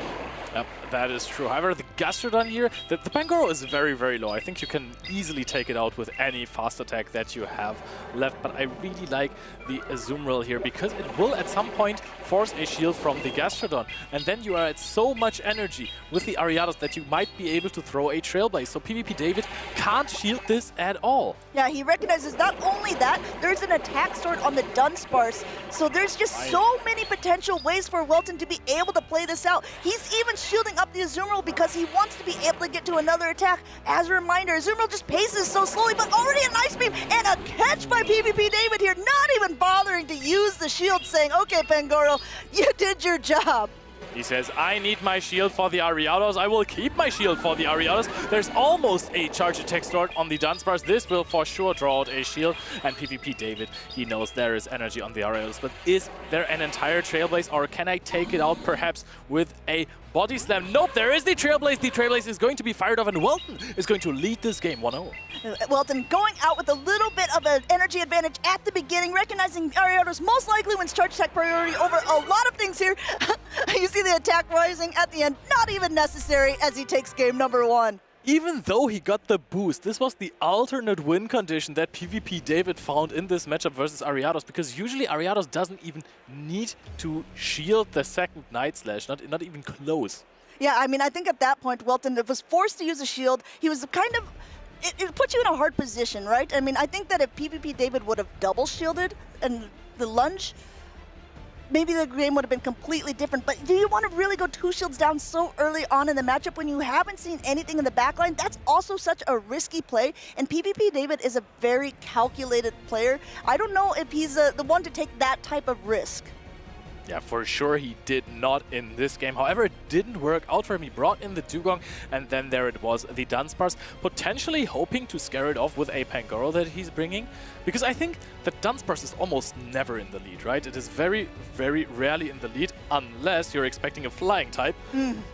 Yep, That is true. However, the Gastrodon here, the Pangoro is very, very low. I think you can easily take it out with any fast attack that you have left. But I really like the Azumarill here because it will at some point force a shield from the Gastrodon. And then you are at so much energy with the Ariados that you might be able to throw a Trailblaze. So PvP David can't shield this at all. Yeah, he recognizes not only that, there's an attack sword on the Dunsparce. So there's just so many potential ways for Welton to be able to play this out. He's even shielding up the Azumarill because he wants to be able to get to another attack. As a reminder, Azumarill just paces so slowly, but already an Ice Beam and a catch by PvP David here, not even bothering to use the shield, saying, okay, Pangoro, you did your job. He says, I need my shield for the Ariados. I will keep my shield for the Ariados. There's almost a charge attack start on the Dunsparce. This will for sure draw out a shield. And PvP David, he knows there is energy on the Ariados. But is there an entire Trailblaze, or can I take it out perhaps with a Body Slam? Nope, there is the Trailblaze. The Trailblaze is going to be fired off, and Welton is going to lead this game 1-0. Welton going out with a little bit of an energy advantage at the beginning, recognizing Ariados most likely wins charge attack priority over a lot of things here. You see the attack rising at the end, not even necessary as he takes game number 1. Even though he got the boost, this was the alternate win condition that PvP David found in this matchup versus Ariados, because usually Ariados doesn't even need to shield the second Night Slash, not even close. Yeah, I mean, I think at that point, Welton was forced to use a shield. He was kind of... It puts you in a hard position, right? I mean, I think that if PvP David would have double shielded and the lunge, maybe the game would have been completely different. But do you want to really go 2 shields down so early on in the matchup when you haven't seen anything in the backline? That's also such a risky play. And PvP David is a very calculated player. I don't know if he's the one to take that type of risk. Yeah, for sure he did not in this game. However, it didn't work out for him. He brought in the Dugong, and then there it was, the Dunsparce, potentially hoping to scare it off with a Pangoro that he's bringing. Because I think that Dunsparce is almost never in the lead, right? It is very, very rarely in the lead, unless you're expecting a flying type,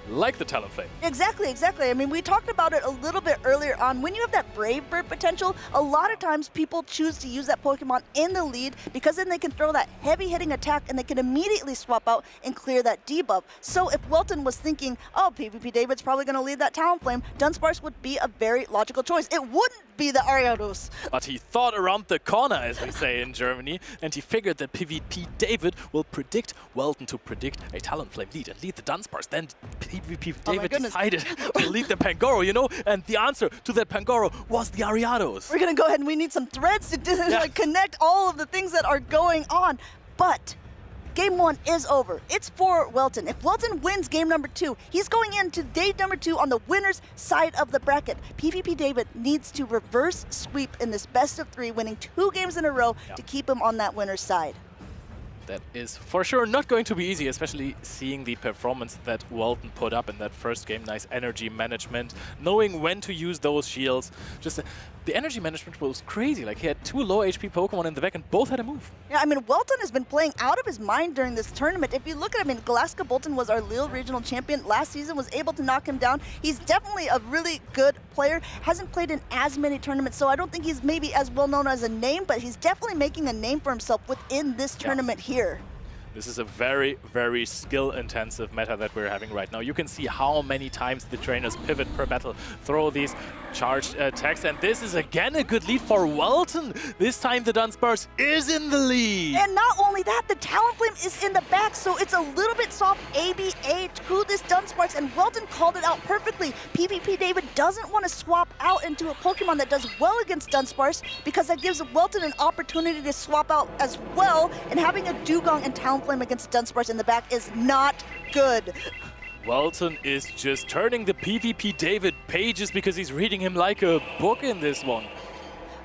like the Talonflame. Exactly, exactly. I mean, we talked about it a little bit earlier on. When you have that Brave Bird potential, a lot of times people choose to use that Pokemon in the lead because then they can throw that heavy-hitting attack and they can immediately swap out and clear that debuff. So if Welton was thinking, oh, PvP David's probably going to lead that Talonflame, Dunsparce would be a very logical choice. It wouldn't be the Ariados. But he thought around the corner, as we say in Germany, and he figured that PvP David will predict Welton to predict a Talonflame lead and lead the Dunsparce. Then PvP David decided to lead the Pangoro, you know, and the answer to that Pangoro was the Ariados. We're going to go ahead and we need some threads to like, connect all of the things that are going on. But Game 1 is over. It's for Welton. If Welton wins game number 2, he's going into day number 2 on the winner's side of the bracket. PvP David needs to reverse sweep in this best of 3, winning 2 games in a row to keep him on that winner's side. That is for sure not going to be easy, especially seeing the performance that Welton put up in that first game. Nice energy management, knowing when to use those shields. Just the energy management was crazy. Like, he had 2 low HP Pokemon in the back and both had a move. Yeah, I mean, Welton has been playing out of his mind during this tournament. If you look at him, I mean, Galaska Bolton was our Lille regional champion last season, was able to knock him down. He's definitely a really good player. Hasn't played in as many tournaments, so I don't think he's maybe as well known as a name, but he's definitely making a name for himself within this tournament here. This is a very, very skill-intensive meta that we're having right now. You can see how many times the trainers pivot per battle, throw these charged attacks, and this is again a good lead for Welton. This time the Dunsparce is in the lead. And not only that, the Talonflame is in the back, so it's a little bit soft ABA to this Dunsparce, and Welton called it out perfectly. PvP David doesn't want to swap out into a Pokemon that does well against Dunsparce because that gives Welton an opportunity to swap out as well, and having a Dugong and Talonflame against Dunsparce in the back is not good. Welton is just turning the PvP David pages because he's reading him like a book in this one.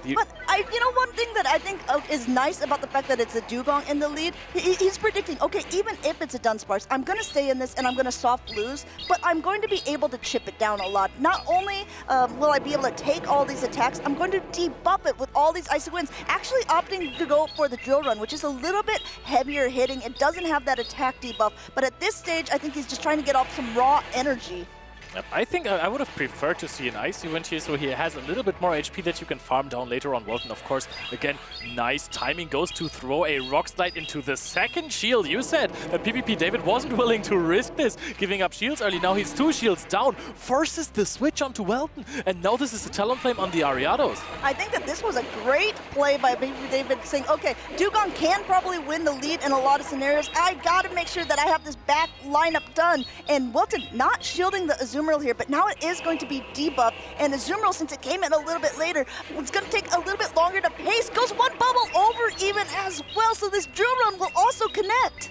But you know, one thing that I think is nice about the fact that it's a Dugong in the lead, he's predicting, okay, even if it's a Dunsparce, I'm going to stay in this and I'm going to soft lose, but I'm going to be able to chip it down a lot. Not only will I be able to take all these attacks, I'm going to debuff it with all these Icy Winds, actually opting to go for the Drill Run, which is a little bit heavier hitting. It doesn't have that attack debuff, but at this stage, I think he's just trying to get off some raw energy. Yep, I think I would have preferred to see an Ice event here, so he has a little bit more HP that you can farm down later on. Walton, of course, again, nice timing, goes to throw a Rock Slide into the second shield. You said that PvP David wasn't willing to risk this, giving up shields early. Now he's 2 shields down, forces the switch onto Welton, and now this is a Talonflame on the Ariados. I think that this was a great play by PvP David, saying, okay, Dugong can probably win the lead in a lot of scenarios. I gotta make sure that I have this back lineup done. And Welton not shielding the Azumarill here, but now it is going to be debuffed, and Azumarill, since it came in a little bit later, it's going to take a little bit longer to pace. Goes one bubble over even as well, so this drill run will also connect.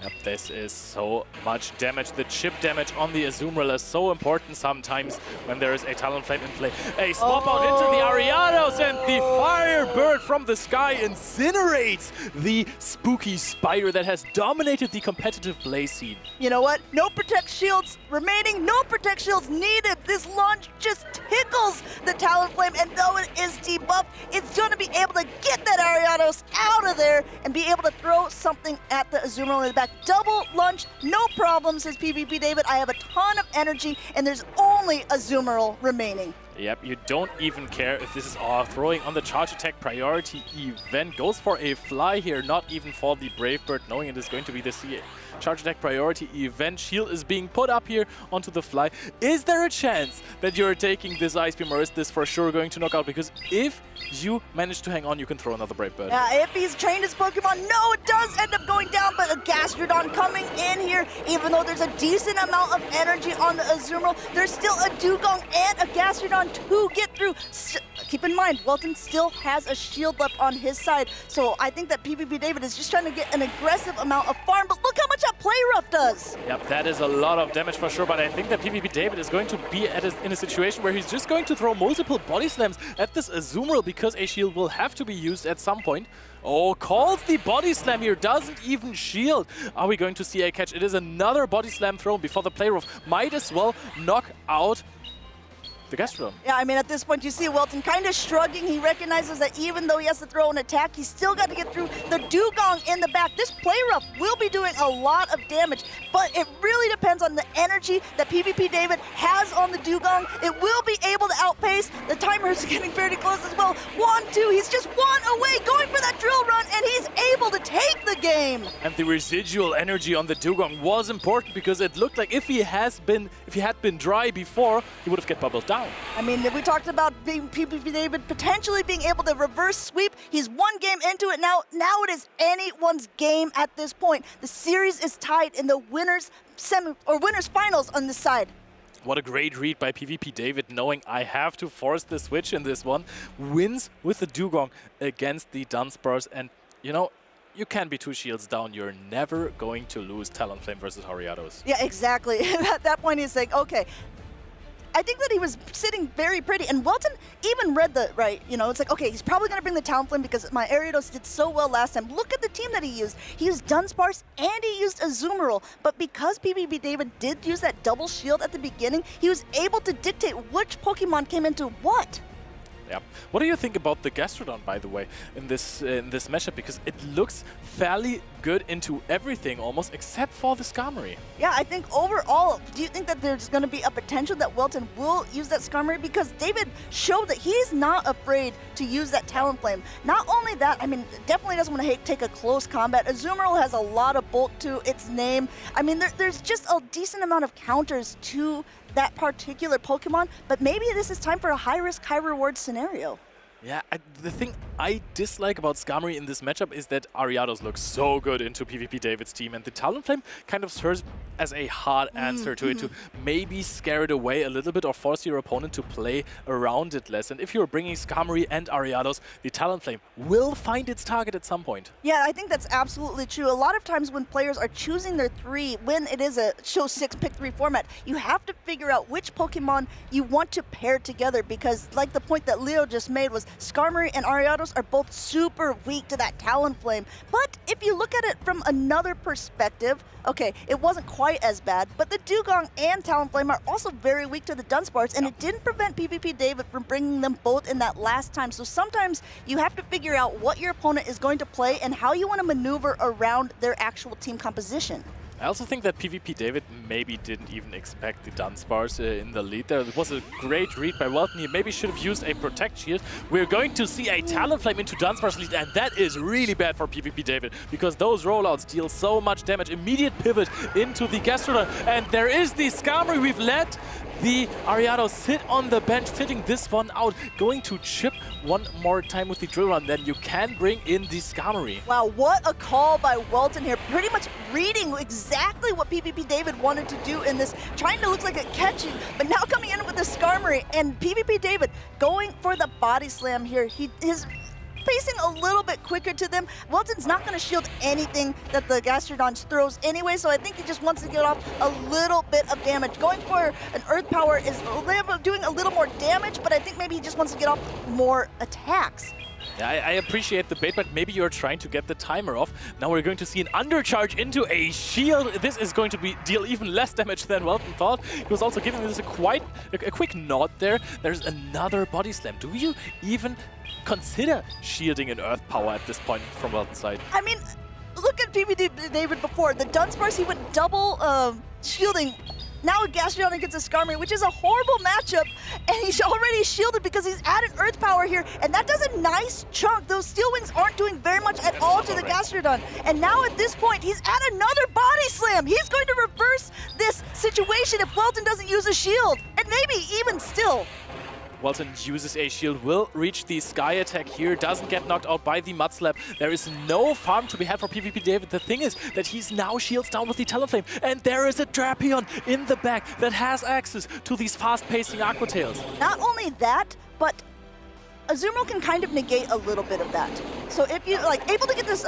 Yep, this is so much damage. The chip damage on the Azumarill is so important sometimes when there is a Talonflame in play. A swap out into the Ariados, and the Firebird from the sky incinerates the spooky spider that has dominated the competitive play scene. You know what? No Protect Shields remaining, no Protect Shields needed. This launch just tickles the Talonflame, and though it is debuffed, it's going to be able to get that Ariados out of there and be able to throw something at the Azumarill in the back. Double lunge, no problem, says PvP David. I have a ton of energy, and there's only Azumarill remaining. Yep, you don't even care if this is throwing on the charge attack priority event. Goes for a fly here, not even for the Brave Bird, knowing it is going to be the charge attack priority event. Shield is being put up here onto the fly. Is there a chance that you're taking this Ice Beam, or is this for sure going to knock out? Because if you manage to hang on, you can throw another Brave Bird. Yeah, if he's trained his Pokemon, no, it does end up going down, but a Gastrodon coming in here, even though there's a decent amount of energy on the Azumarill, there's still a Dugong and a Gastrodon to get through. Keep in mind, Welton still has a shield left on his side, so I think that PvP David is just trying to get an aggressive amount of farm, but look how much that Play Rough does. Yep, that is a lot of damage for sure, but I think that PvP David is going to be in a situation where he's just going to throw multiple body slams at this Azumarill, because a shield will have to be used at some point. Oh, calls the body slam here, doesn't even shield. Are we going to see a catch? It is another body slam thrown before the Play Rough might as well knock out the Gastrodon. Yeah, I mean, at this point, you see Welton kind of shrugging. He recognizes that even though he has to throw an attack, he's still got to get through the Dugong in the back. This Play Rough will be doing a lot of damage, but it really depends on the energy that PvP David has on the Dugong. It will be able to outpace. The timer is getting fairly close as well. 1-2, he's just 1 away, going for that drill run, and he's able to take the game. And the residual energy on the Dugong was important, because it looked like if he had been dry before, he would have get bubbled down. I mean, we talked about PvP David potentially being able to reverse sweep. He's 1 game into it now. Now it is anyone's game at this point. The series is tied in the winners finals on this side. What a great read by PvP David, knowing I have to force the switch in this one. Wins with the Dugong against the Dunsparce, and you know, you can be 2 shields down. You're never going to lose Talonflame versus Ariados. Yeah, exactly. At that point, he's like, okay. I think that he was sitting very pretty, and Welton even read the right, you know, it's like, okay, he's probably going to bring the Talonflame because my Ariados did so well last time. Look at the team that he used. He used Dunsparce and he used Azumarill, but because PvP David did use that double shield at the beginning, he was able to dictate which Pokemon came into what. Yeah. What do you think about the Gastrodon, by the way, in this matchup? Because it looks fairly good into everything almost, except for the Skarmory. Yeah, I think overall, do you think that there's going to be a potential that Welton will use that Skarmory? Because David showed that he's not afraid to use that Talonflame. Not only that, I mean, definitely doesn't want to take a close combat. Azumarill has a lot of bulk to its name. I mean, there's just a decent amount of counters to that particular Pokemon, but maybe this is time for a high-risk, high-reward scenario. Yeah, the thing I dislike about Skarmory in this matchup is that Ariados looks so good into PvP David's team, and the Talonflame kind of serves as a hard answer to it, to maybe scare it away a little bit or force your opponent to play around it less. And if you're bringing Skarmory and Ariados, the Talonflame will find its target at some point. Yeah, I think that's absolutely true. A lot of times when players are choosing their 3, when it is a show 6, pick 3 format, you have to figure out which Pokemon you want to pair together, because like the point that Leo just made was Skarmory and Ariados are both super weak to that Talonflame. But if you look at it from another perspective, okay, it wasn't quite as bad, but the Dugong and Talonflame are also very weak to the Dunsparce, and it didn't prevent PvP David from bringing them both in that last time. So sometimes you have to figure out what your opponent is going to play and how you want to maneuver around their actual team composition. I also think that PvP David maybe didn't even expect the Dunsparce in the lead there. It was a great read by Welton. He maybe should have used a Protect Shield. We're going to see a Talonflame into Dunsparce's lead, and that is really bad for PvP David, because those rollouts deal so much damage. Immediate pivot into the Gastrodon, and there is the Skarmory. We've let the Ariado sit on the bench, sitting this one out, going to chip one more time with the Drill Run. Then you can bring in the Skarmory. Wow, what a call by Welton here. Pretty much reading exactly what PvP David wanted to do in this, trying to look like a catching, but now coming in with the Skarmory, and PvP David going for the body slam here. He is pacing a little bit quicker to them. Welton's not going to shield anything that the Gastrodon throws anyway, so I think he just wants to get off a little bit of damage. Going for an Earth Power is doing a little more damage, but I think maybe he just wants to get off more attacks. Yeah, I appreciate the bait, but maybe you're trying to get the timer off. Now we're going to see an undercharge into a shield. This is going to deal even less damage than Welton thought. He was also giving this a quick nod there. There's another body slam. Do you even consider shielding an Earth Power at this point from Welton's side? I mean, look at PvP David before. The Dunsparce, he went double shielding. Now Gastrodon gets a Skarmory, which is a horrible matchup, and he's already shielded because he's added Earth Power here, and that does a nice chunk. Those Steel Wings aren't doing very much at all to the Gastrodon, and now at this point, he's added another Body Slam. He's going to reverse this situation if Welton doesn't use a shield, and maybe even still. Welton uses a shield, will reach the Sky Attack here, doesn't get knocked out by the Mudslap. There is no farm to be had for PvP David. The thing is that he's now shields down with the Talonflame, and there is a Drapion in the back that has access to these fast-pacing Aqua Tails. Not only that, but Azumarill can kind of negate a little bit of that. So if you're able to get this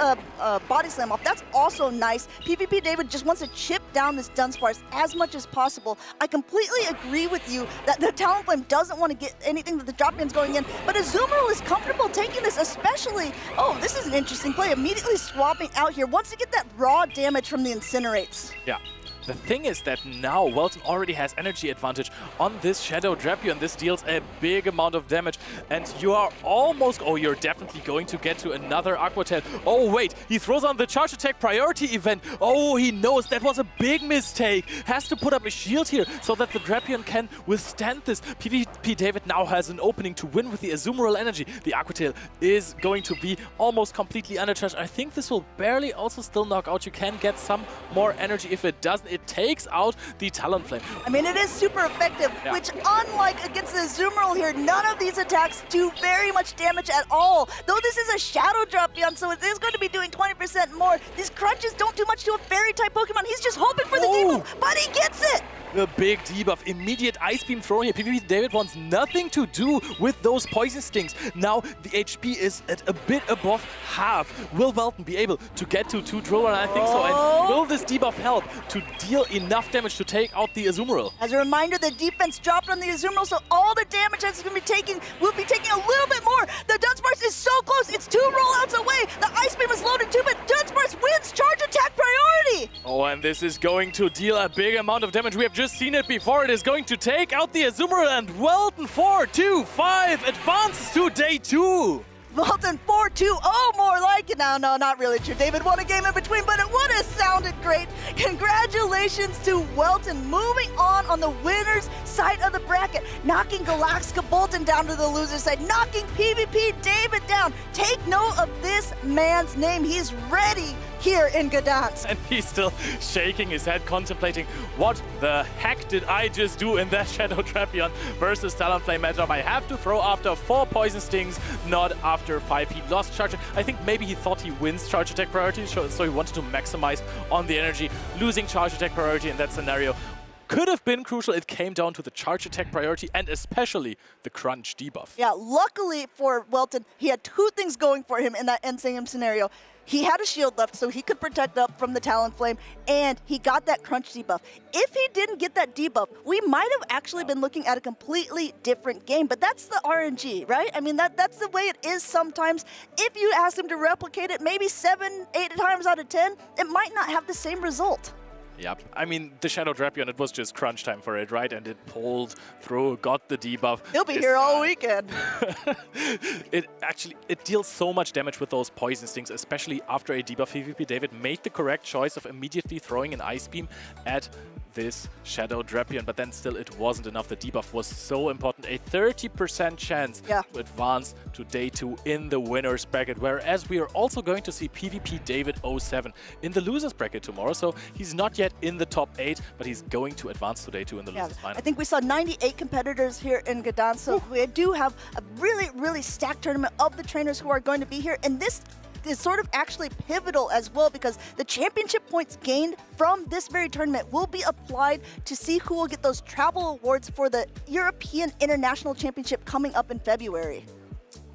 body slam off, that's also nice. PvP David just wants to chip down this Dunsparce as much as possible. I completely agree with you that the Talonflame doesn't want to get anything that the Dropion's going in, but Azumarill is comfortable taking this, especially, this is an interesting play, immediately swapping out here, wants to get that raw damage from the Incinerates. Yeah. The thing is that now Welton already has energy advantage on this Shadow Drapion. This deals a big amount of damage, and you are almost... Oh, you're definitely going to get to another Aqua Tail. Oh, wait, he throws on the Charge Attack priority event. Oh, he knows that was a big mistake. Has to put up a shield here so that the Drapion can withstand this. PvP David now has an opening to win with the Azumarill energy. The Aqua Tail is going to be almost completely uncharged. I think this will barely also still knock out. You can get some more energy. If it doesn't, it takes out the Talonflame. I mean, it is super effective, which unlike against the Azumarill here, none of these attacks do very much damage at all. Though this is a Shadow Drapion, so it is going to be doing 20% more. These crunches don't do much to a Fairy-type Pokemon. He's just hoping for the debuff, but he gets it! The big debuff, immediate Ice Beam throw here. PvP David wants nothing to do with those Poison Stings. Now the HP is at a bit above half. Will Welton be able to get to 2 Drill Run? I think so. And will this debuff help to deal enough damage to take out the Azumarill? As a reminder, the defense dropped on the Azumarill, so all the damage that's going to be taking will be taking a little bit more. The Dunsparce is so close. It's 2 rollouts away. The Ice Beam is loaded too, but Dunsparce wins Charge Attack priority. Oh, and this is going to deal a big amount of damage. We have just seen it before. It is going to take out the Azumarill, and Welton 4-2-5 advances to day 2. Welton 4-2, more like it. No, not really true. David won a game in between, but it would have sounded great. Congratulations to Welton, moving on the winner's side of the bracket, knocking Galactica Bolton down to the loser's side, knocking PvP David down. Take note of this man's name. He's ready here in Gdansk. And he's still shaking his head, contemplating, what the heck did I just do in that Shadow Drapion versus Talonflame matchup? I have to throw after 4 Poison Stings, not after 5. He lost Charge. I think maybe he thought he wins Charge Attack priority, so he wanted to maximize on the energy. Losing Charge Attack priority in that scenario could have been crucial. It came down to the Charge Attack priority and especially the Crunch debuff. Yeah, luckily for Welton, he had 2 things going for him in that end-game scenario. He had a shield left, so he could protect up from the Talonflame, and he got that Crunch debuff. If he didn't get that debuff, we might have actually been looking at a completely different game, but that's the RNG, right? I mean, that's the way it is sometimes. If you ask him to replicate it maybe 7-8 times out of 10, it might not have the same result. Yep. I mean, the Shadow Drapion, it was just crunch time for it, right? And it pulled through, got the debuff. He'll be here all weekend. It deals so much damage with those poison stings, especially after a debuff. PvP David made the correct choice of immediately throwing an Ice Beam at this Shadow Drapion, but then still it wasn't enough. The debuff was so important. A 30% chance to advance to day 2 in the winner's bracket, whereas we are also going to see PvP David 07 in the loser's bracket tomorrow. So he's not yet in the top 8, but he's going to advance to day 2 in the loser's final. I think we saw 98 competitors here in Gdańsk, so we do have a really, really stacked tournament of the trainers who are going to be here, and this is sort of actually pivotal as well, because the championship points gained from this very tournament will be applied to see who will get those travel awards for the European International Championship coming up in February.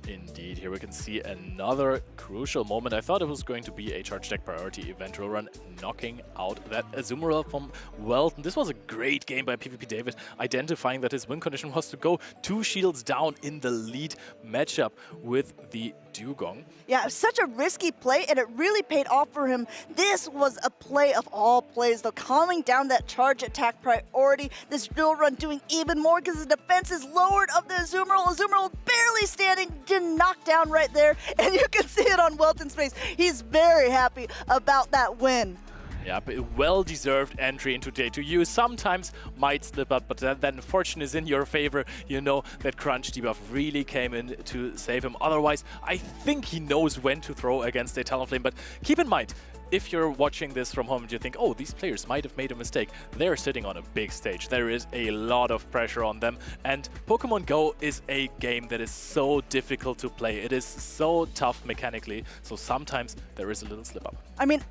Indeed, here we can see another crucial moment. I thought it was going to be a charge deck priority event drill run, knocking out that Azumarill from Welton. This was a great game by PvP David, identifying that his win condition was to go 2 shields down in the lead matchup with the Dugong. Yeah, it was such a risky play, and it really paid off for him. This was a play of all plays, though, calming down that charge attack priority. This drill run doing even more because the defense is lowered of the Azumarill. Azumarill barely standing, knocked down right there, and you can see it on Welton's face. He's very happy about that win. Yeah, a well-deserved entry into day 2. You sometimes might slip up, but then fortune is in your favor. You know that crunch debuff really came in to save him. Otherwise, I think he knows when to throw against a Talonflame. But keep in mind, if you're watching this from home and you think, oh, these players might have made a mistake, they're sitting on a big stage. There is a lot of pressure on them. And Pokemon Go is a game that is so difficult to play. It is so tough mechanically. So sometimes there is a little slip up. I mean,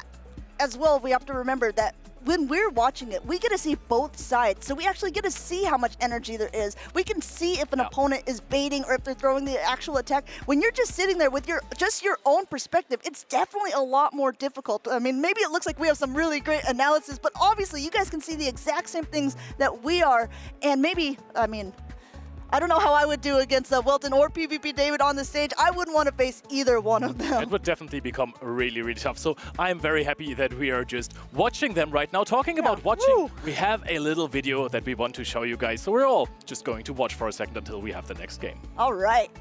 as well, we have to remember that when we're watching it, we get to see both sides. So we actually get to see how much energy there is. We can see if an opponent is baiting or if they're throwing the actual attack. When you're just sitting there with your own perspective, it's definitely a lot more difficult. I mean, maybe it looks like we have some really great analysis, but obviously you guys can see the exact same things that we are. And maybe, I mean, I don't know how I would do against Welton or PvP David on the stage. I wouldn't want to face either one of them. It would definitely become really, really tough. So I'm very happy that we are just watching them right now. Talking about watching, we have a little video that we want to show you guys. So we're all just going to watch for a second until we have the next game. All right.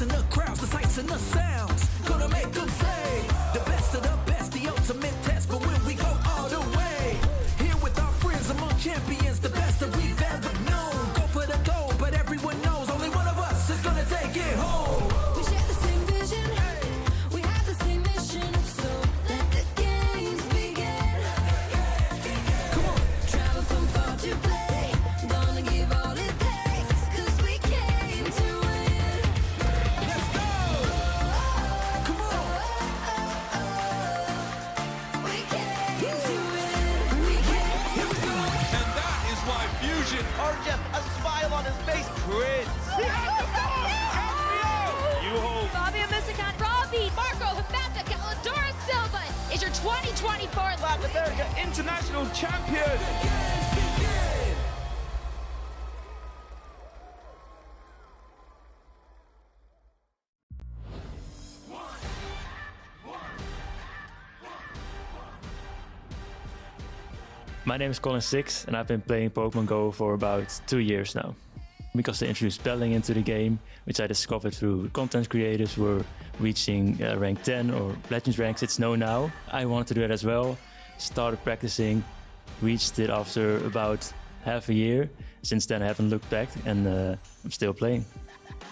And the crowds, the sights and the sounds, gonna make them play the best of the best, the ultimate test. But when we go all the way, here with our friends among champions, the best that we've ever known. Go for the goal, but everyone knows only one of us is gonna take it home. We share the same vision, we have the same mission, so let the games begin. Come on, travel from far to play, gonna give all it takes, 'cause we came to win. Or just a smile on his face, Prince. Fabio Musican, Robbie, Marco Hafata, Caladora Silva is your 2024 Latin America International Champion. My name is Colin Six, and I've been playing Pokemon Go for about 2 years now. Because they introduced spelling into the game, which I discovered through content creators who were reaching rank 10 or Legends ranks it's known now. I wanted to do it as well, started practicing, reached it after about half a year, Since then, I haven't looked back, and I'm still playing.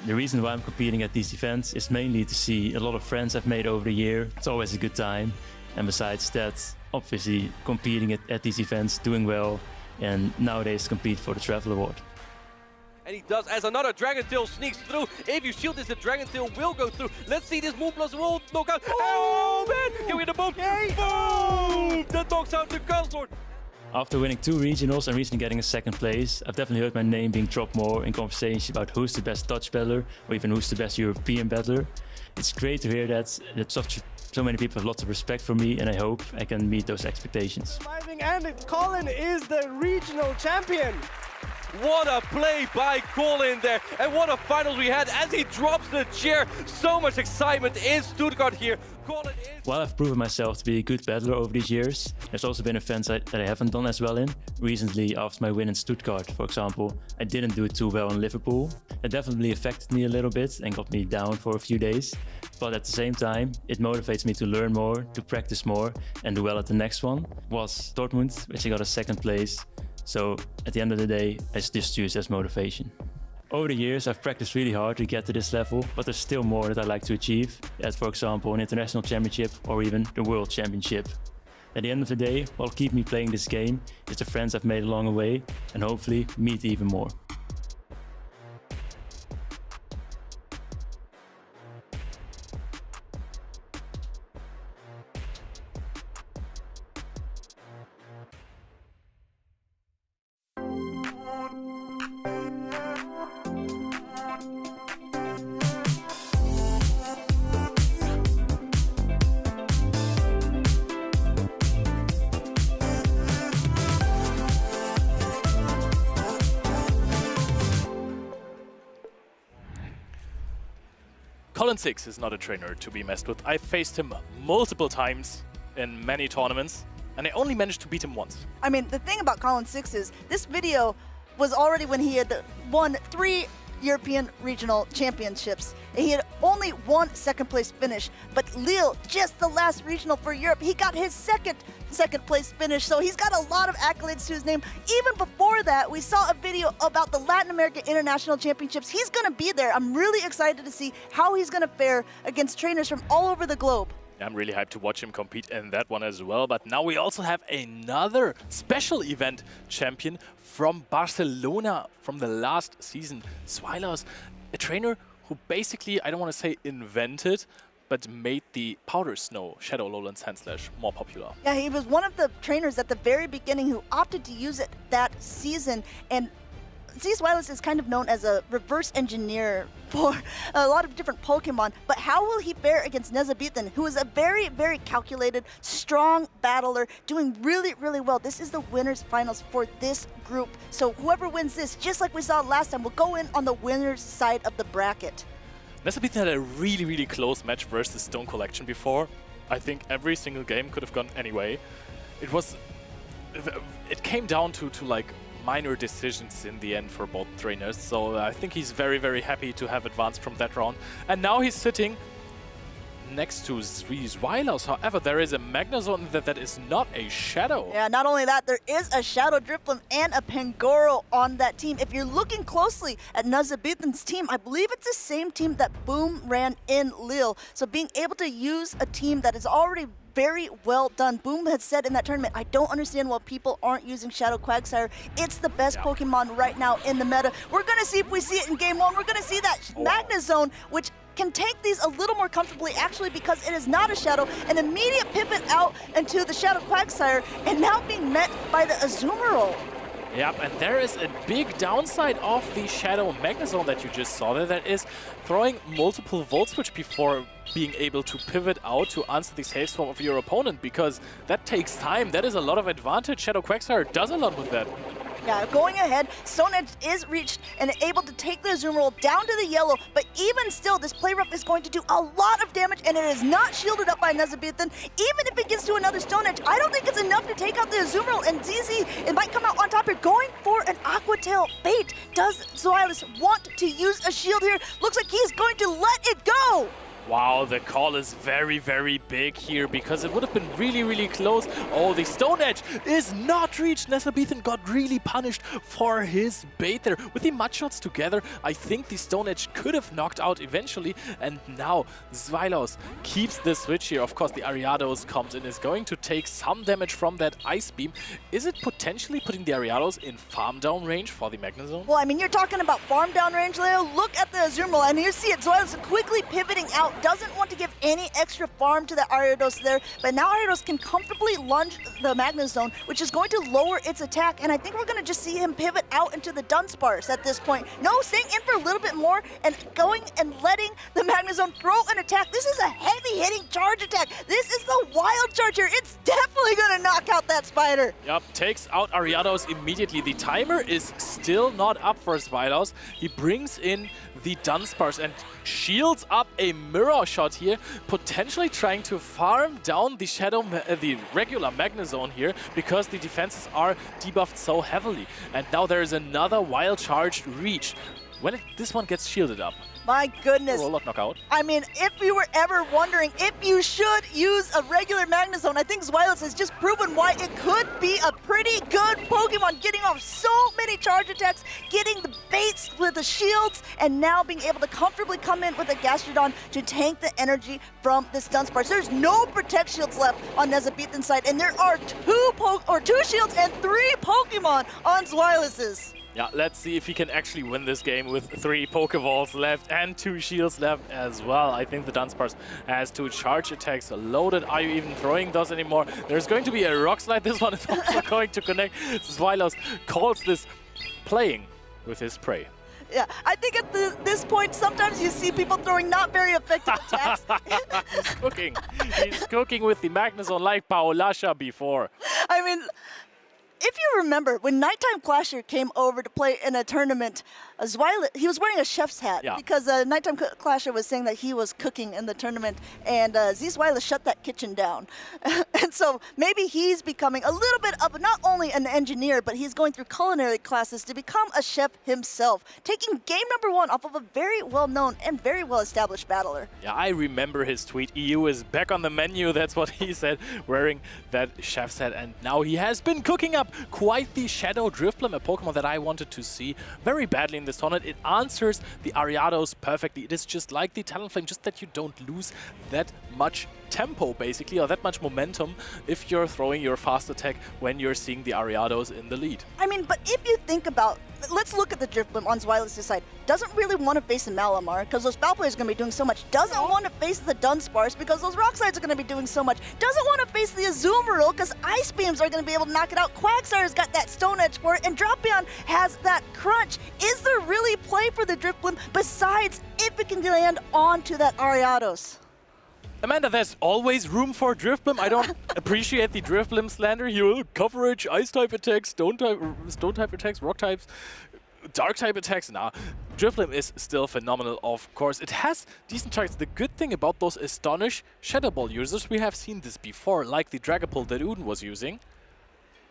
The reason why I'm competing at these events is mainly to see a lot of friends I've made over the year. It's always a good time. And besides that, obviously competing at these events, doing well, and nowadays compete for the Travel Award. And he does, as another Dragon Tail sneaks through. If you shield this, the Dragon Tail will go through. Let's see this Moonblast roll knock out. Oh man, can we get the boom? Boom! That knocks out the Guzzlord. After winning 2 regionals and recently getting a 2nd place, I've definitely heard my name being dropped more in conversations about who's the best Dutch battler or even who's the best European battler. It's great to hear that so many people have lots of respect for me, and I hope I can meet those expectations. And Colin is the regional champion. What a play by Colin there, and what a finals we had as he drops the chair. So much excitement in Stuttgart here. Colin is... While I've proven myself to be a good battler over these years, there's also been events that I haven't done as well in. Recently, after my win in Stuttgart, for example, I didn't do it too well in Liverpool. That definitely affected me a little bit and got me down for a few days. But at the same time, it motivates me to learn more, to practice more, and do well at the next one. Was Dortmund, which I got a 2nd place. So at the end of the day, I just use as motivation. Over the years, I've practiced really hard to get to this level, but there's still more that I'd like to achieve, as for example an international championship or even the world championship. At the end of the day, what will keep me playing this game is the friends I've made along the way, and hopefully meet even more. Colin 6 is not a trainer to be messed with. I faced him multiple times in many tournaments, and I only managed to beat him once. I mean, the thing about Colin 6 is this video was already when he had won 3 European Regional Championships. And he had only 1 2nd place finish, but Lille, just the last regional for Europe, he got his second place finish, so he's got a lot of accolades to his name. Even before that, we saw a video about the Latin American International Championships. He's gonna be there. I'm really excited to see how he's gonna fare against trainers from all over the globe. I'm really hyped to watch him compete in that one as well. But now we also have another special event champion from Barcelona from the last season, Swilos, a trainer who basically, I don't want to say invented, but made the Powder Snow Shadow Lowland Sandslash more popular. Yeah, he was one of the trainers at the very beginning who opted to use it that season. And Swilos is kind of known as a reverse engineer for a lot of different Pokemon, but how will he fare against Nezabethan, who is a very, very calculated, strong battler, doing really, really well. This is the winners finals for this group, so whoever wins this, just like we saw last time, will go in on the winner's side of the bracket. Nezabethan had a really, really close match versus Stone Collection before. I think every single game could have gone anyway. It came down to like minor decisions in the end for both trainers, so I think he's very, very happy to have advanced from that round. And now he's sitting next to 3 Swilos. However, there is a Magnezone that is not a Shadow. Yeah, not only that, there is a Shadow Drifloon and a Pangoro on that team. If you're looking closely at Nezabethan's team, I believe it's the same team that Boom ran in Lille. So being able to use a team that is already very well done. Boom had said in that tournament, I don't understand why people aren't using Shadow Quagsire. It's the best Pokemon right now in the meta. We're going to see if we see it in game 1. We're going to see that Magnezone, which can take these a little more comfortably, actually, because it is not a Shadow. An immediate pivot out into the Shadow Quagsire, and now being met by the Azumarill. Yep, and there is a big downside of the Shadow Magnezone that you just saw there, that is throwing multiple Volt Switch before being able to pivot out to answer the Safe Swap of your opponent, because that takes time. That is a lot of advantage. Shadow Quagsire does a lot with that. Yeah, going ahead, Stone Edge is reached and able to take the Azumarill down to the yellow, but even still, this play rough is going to do a lot of damage, and it is not shielded up by Nezabethan. Even if it gets to another Stone Edge, I don't think it's enough to take out the Azumarill, and ZZ, it might come out on top here, going for an Aqua Tail bait. Does Swilos want to use a shield here? Looks like he's going to let it go. Wow, the call is very, very big here because it would have been really, really close. Oh, the Stone Edge is not reached. Nesselbeathen got really punished for his bait there. With the mud shots together, I think the Stone Edge could have knocked out eventually. And now Zweilos keeps the switch here. Of course, the Ariados comes in, is going to take some damage from that Ice Beam. Is it potentially putting the Ariados in farm down range for the Magnezone? Well, I mean, you're talking about farm down range, Leo. Look at the Azumarill, and you see it. Zweilos quickly pivoting out. Doesn't want to give any extra farm to the Ariados there, but now Ariados can comfortably lunge the Magnezone, which is going to lower its attack, and I think we're going to just see him pivot out into the Dunsparce at this point. No, staying in for a little bit more and going and letting the Magnezone throw an attack. This is a heavy-hitting charge attack. This is the Wild Charger. It's definitely going to knock out that Spider. Yep, takes out Ariados immediately. The timer is still not up for Zweilos. He brings in the Dunsparce and shields up a mirror shot here, potentially trying to farm down the the regular Magnezone here because the defenses are debuffed so heavily. And now there is another Wild Charge reached. When this one gets shielded up. My goodness. Roll-up knockout. I mean, if you were ever wondering if you should use a regular Magnezone, I think Zweilos has just proven why it could be a pretty good Pokemon, getting off so many charge attacks, getting the baits with the shields, and now being able to comfortably come in with a Gastrodon to tank the energy from this Dunsparce. There's no Protect Shields left on Nesselbeathen's side, and there are two shields and 3 Pokemon on Zweilos's. Yeah, let's see if he can actually win this game with 3 Pokeballs left and 2 shields left as well. I think the Dunsparce has 2 charge attacks loaded. Are you even throwing those anymore? There's going to be a Rock Slide. This one is also going to connect. Zweilos calls this playing with his prey. Yeah, I think at this point, sometimes you see people throwing not very effective attacks. He's cooking. He's cooking with the Magnezone like Paolasha before. I mean, if you remember, when Nighttime Clasher came over to play in a tournament, he was wearing a chef's hat because Nighttime Clasher was saying that he was cooking in the tournament, and Zweilos shut that kitchen down. And so maybe he's becoming a little bit of not only an engineer, but he's going through culinary classes to become a chef himself, taking game number 1 off of a very well-known and very well-established battler. Yeah, I remember his tweet. EU is back on the menu. That's what he said, wearing that chef's hat, and now he has been cooking up quite the Shadow Drifblim, a Pokemon that I wanted to see very badly in this tournament. It answers the Ariados perfectly. It is just like the Talonflame, just that you don't lose that much tempo, basically, or that much momentum if you're throwing your fast attack when you're seeing the Ariados in the lead. I mean, but if you think about, let's look at the Drifblim on Zweilous' side. Doesn't really want to face a Malamar because those Foul Players are going to be doing so much. Doesn't want to face the Dunsparce because those Rock Slides are going to be doing so much. Doesn't want to face the Azumarill because Ice Beams are going to be able to knock it out. Quagsire's got that Stone Edge for it, and Drapion has that Crunch. Is there really play for the Drifblim besides if it can land onto that Ariados? Amanda, there's always room for Drifblim. I don't appreciate the Drifblim slander here. Coverage, Ice-type attacks, Stone-type attacks, Rock-types, Dark-type attacks. Nah, Drifblim is still phenomenal, of course. It has decent targets. The good thing about those Astonish Shadow Ball users, we have seen this before, like the Dragapult that Uden was using.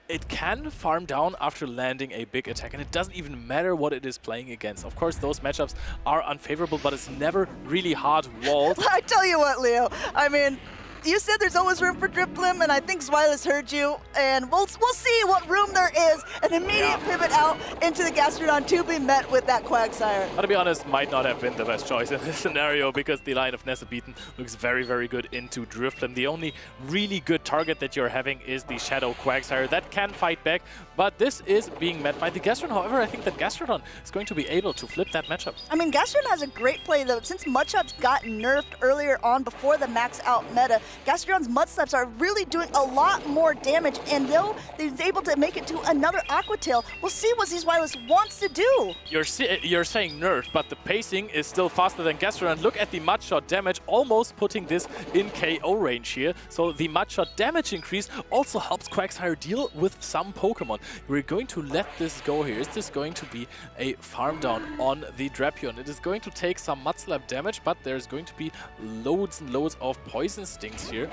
It can farm down after landing a big attack, and it doesn't even matter what it is playing against. Of course, those matchups are unfavorable, but it's never really hard walled. I tell you what, Leo, I mean, you said there's always room for Drifblim, and I think Zweilous heard you, and we'll see what room there is. An immediate pivot out into the Gastrodon to be met with that Quagsire. But to be honest, might not have been the best choice in this scenario because the line of Nesselbeathen looks very, very good into Drifblim. The only really good target that you're having is the Shadow Quagsire that can fight back, but this is being met by the Gastrodon. However, I think that Gastrodon is going to be able to flip that matchup. I mean, Gastrodon has a great play, though. Since Mudshots got nerfed earlier on before the max out meta, Gastrodon's Mudslaps are really doing a lot more damage, and though they're able to make it to another Aqua Tail, we'll see what Zweilous wants to do. You're saying nerfed, but the pacing is still faster than Gastrodon. Look at the Mudshot damage, almost putting this in KO range here. So the Mudshot damage increase also helps Quagsire deal with some Pokemon. We're going to let this go here. Is this going to be a farm down on the Drapion? It is going to take some Mudslap damage, but there's going to be loads and loads of Poison Stings here.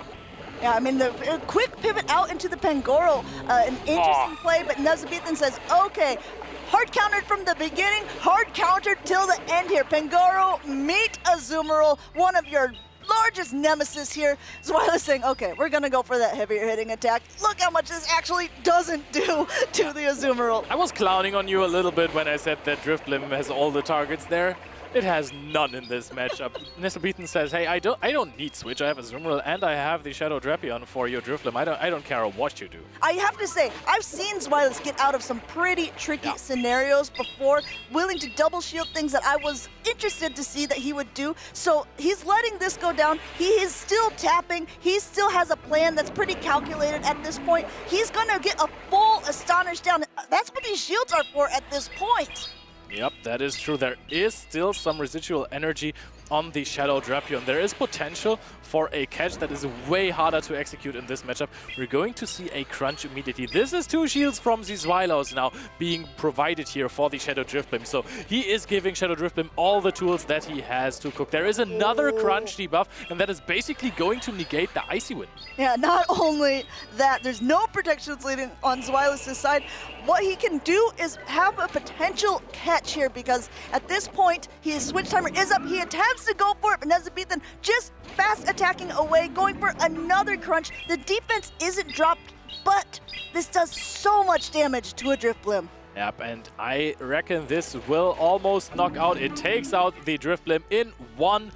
Yeah, I mean, the quick pivot out into the Pangoro, an interesting play, but Nesselbeathen says, okay, hard countered from the beginning, hard countered till the end here. Pangoro, meet Azumarill, one of your largest nemesis here. Zweilous saying, okay, we're going to go for that heavier hitting attack. Look how much this actually doesn't do to the Azumarill. I was clowning on you a little bit when I said that Drifblim has all the targets there. It has none in this matchup. Nesabethan says, hey, I don't need Switch. I have Azumarill and I have the Shadow Drapion for your Drifblim. I don't care what you do. I have to say, I've seen Zweilous get out of some pretty tricky scenarios before, willing to double shield things that I was interested to see that he would do. So he's letting this go down. He is still tapping. He still has a plan that's pretty calculated at this point. He's going to get a full Astonish down. That's what these shields are for at this point. Yep, that is true. There is still some residual energy on the Shadow Drapion. There is potential for a catch that is way harder to execute in this matchup. We're going to see a crunch immediately. This is 2 shields from the Zweilous now being provided here for the Shadow Drifblim. So he is giving Shadow Drifblim all the tools that he has to cook. There is another crunch debuff, and that is basically going to negate the Icy Wind. Yeah, not only that, there's no protections leading on Zweilous' side. What he can do is have a potential catch here, because at this point, his switch timer is up. He attempts to go for it, but Nesabethan just fast attacking away, going for another crunch. The defense isn't dropped, but this does so much damage to a Drifblim. Yep, and I reckon this will almost knock out. It takes out the Drifblim in one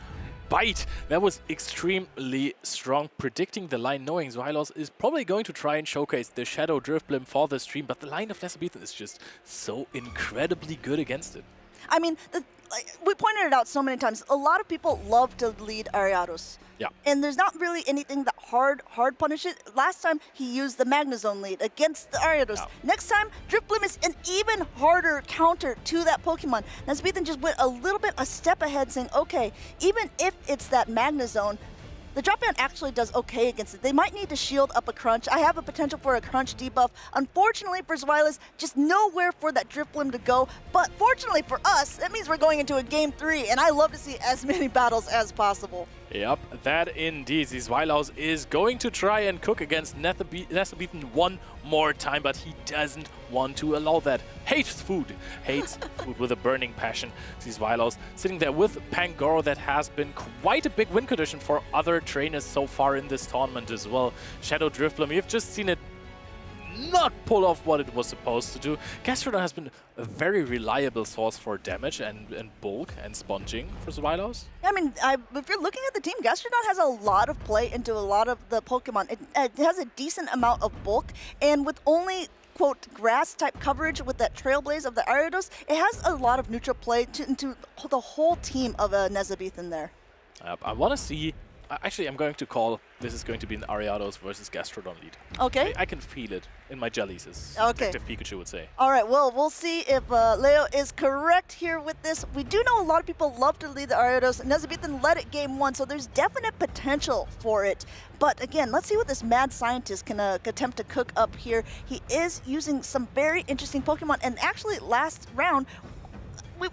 bite. That was extremely strong. Predicting the line, knowing Zweilous is probably going to try and showcase the Shadow Drifblim for the stream, but the line of Nesabethan is just so incredibly good against it. I mean, we pointed it out so many times. A lot of people love to lead Ariados. Yeah. And there's not really anything that hard punishes. Last time, he used the Magnezone lead against the Ariados. Yeah. Next time, Drifblim is an even harder counter to that Pokemon. Nesabethan just went a step ahead, saying, okay, even if it's that Magnezone, the Drapion actually does okay against it. They might need to shield up a crunch. I have a potential for a crunch debuff. Unfortunately for Zweilous, just nowhere for that Drifblim to go. But fortunately for us, that means we're going into a Game 3, and I love to see as many battles as possible. Yep, that indeed. The Zweilous is going to try and cook against Nesabethan one more time, but he doesn't want to allow that. Hates food with a burning passion. The Zweilous sitting there with Pangoro. That has been quite a big win condition for other trainers so far in this tournament as well. Shadow Drifblim, you've just seen it not pull off what it was supposed to do. Gastrodon has been a very reliable source for damage and bulk and sponging for Zweilous. I mean, if you're looking at the team, Gastrodon has a lot of play into a lot of the Pokemon. It has a decent amount of bulk, and with only quote grass-type coverage with that Trailblaze of the Ariados, it has a lot of neutral play into the whole team of Nesabethan there. I want to see. Actually, I'm going to call this is going to be an Ariados versus Gastrodon lead. Okay. I can feel it in my jellies, as Detective Pikachu would say. All right, well, we'll see if Leo is correct here with this. We do know a lot of people love to lead the Ariados. Nesabethan led it game 1, so there's definite potential for it. But again, let's see what this mad scientist can attempt to cook up here. He is using some very interesting Pokemon, and actually last round,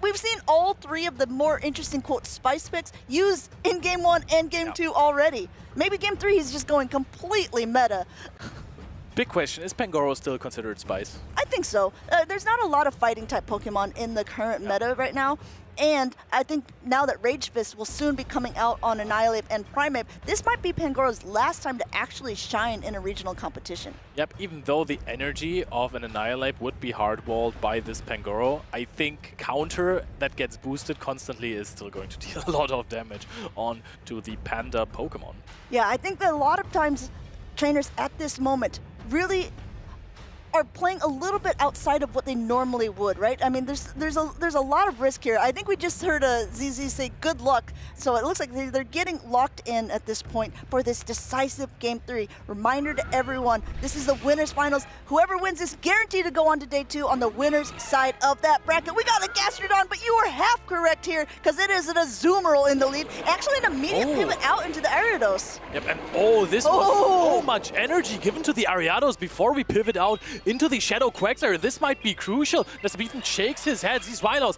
we've seen all 3 of the more interesting, quote, spice picks used in Game 1 and Game 2 already. Maybe Game 3 he's just going completely meta. Big question, is Pangoro still considered spice? I think so. There's not a lot of fighting-type Pokemon in the current meta right now. And I think now that Rage Fist will soon be coming out on Annihilate and Primeape, this might be Pangoro's last time to actually shine in a regional competition. Yep, even though the energy of an Annihilate would be hardwalled by this Pangoro, I think counter that gets boosted constantly is still going to deal a lot of damage on to the Panda Pokemon. Yeah, I think that a lot of times trainers at this moment really are playing a little bit outside of what they normally would, right? I mean, there's a lot of risk here. I think we just heard ZZ say good luck, so it looks like they're getting locked in at this point for this decisive Game 3. Reminder to everyone, this is the winners finals. Whoever wins is guaranteed to go on to Day 2 on the winner's side of that bracket. We got a Gastrodon, but you are half correct here, because it is an Azumarill in the lead. Actually, an immediate pivot out into the Ariados. Yep, and this was so much energy given to the Ariados before we pivot out into the Shadow Quagsire. This might be crucial. Nesabethan shakes his head. Zweilous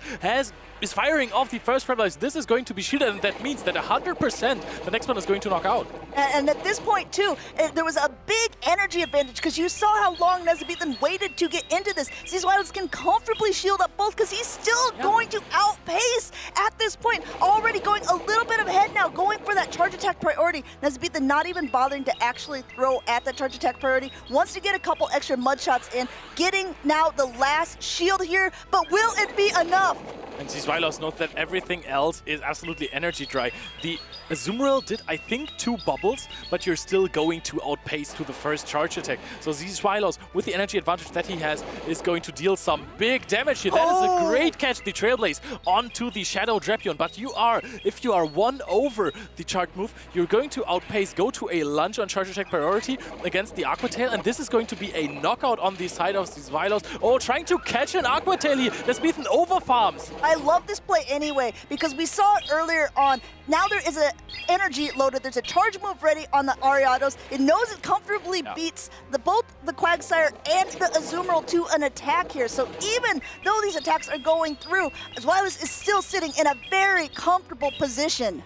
is firing off the first Trailblaze. This is going to be shielded, and that means that 100% the next one is going to knock out. And at this point, too, there was a big energy advantage because you saw how long Nezabethan waited to get into this. Zizwiles can comfortably shield up both because he's still going to outpace at this point. Already going a little bit ahead now, going for that charge attack priority. Nezabethan not even bothering to actually throw at that charge attack priority. Wants to get a couple extra mud shots in, getting now the last shield here, but will it be enough? And Zizwilos knows that everything else is absolutely energy dry. The Azumarill did, I think, 2 bubbles, but you're still going to outpace to the first charge attack. So Zizwilos, with the energy advantage that he has, is going to deal some big damage here. That is a great catch, the Trailblaze, onto the Shadow Drapion. But you are, if you are 1 over the charge move, you're going to outpace, go to a lunge on charge attack priority against the Aqua Tail, and this is going to be a knockout on the side of Zizwilos. Oh, trying to catch an Aqua Tail here. Nezabethan over farms. I love this play anyway, because we saw it earlier on. Now there is an energy loaded. There's a charge move ready on the Ariados. It knows it comfortably beats both the Quagsire and the Azumarill to an attack here. So even though these attacks are going through, Zizwilos is still sitting in a very comfortable position.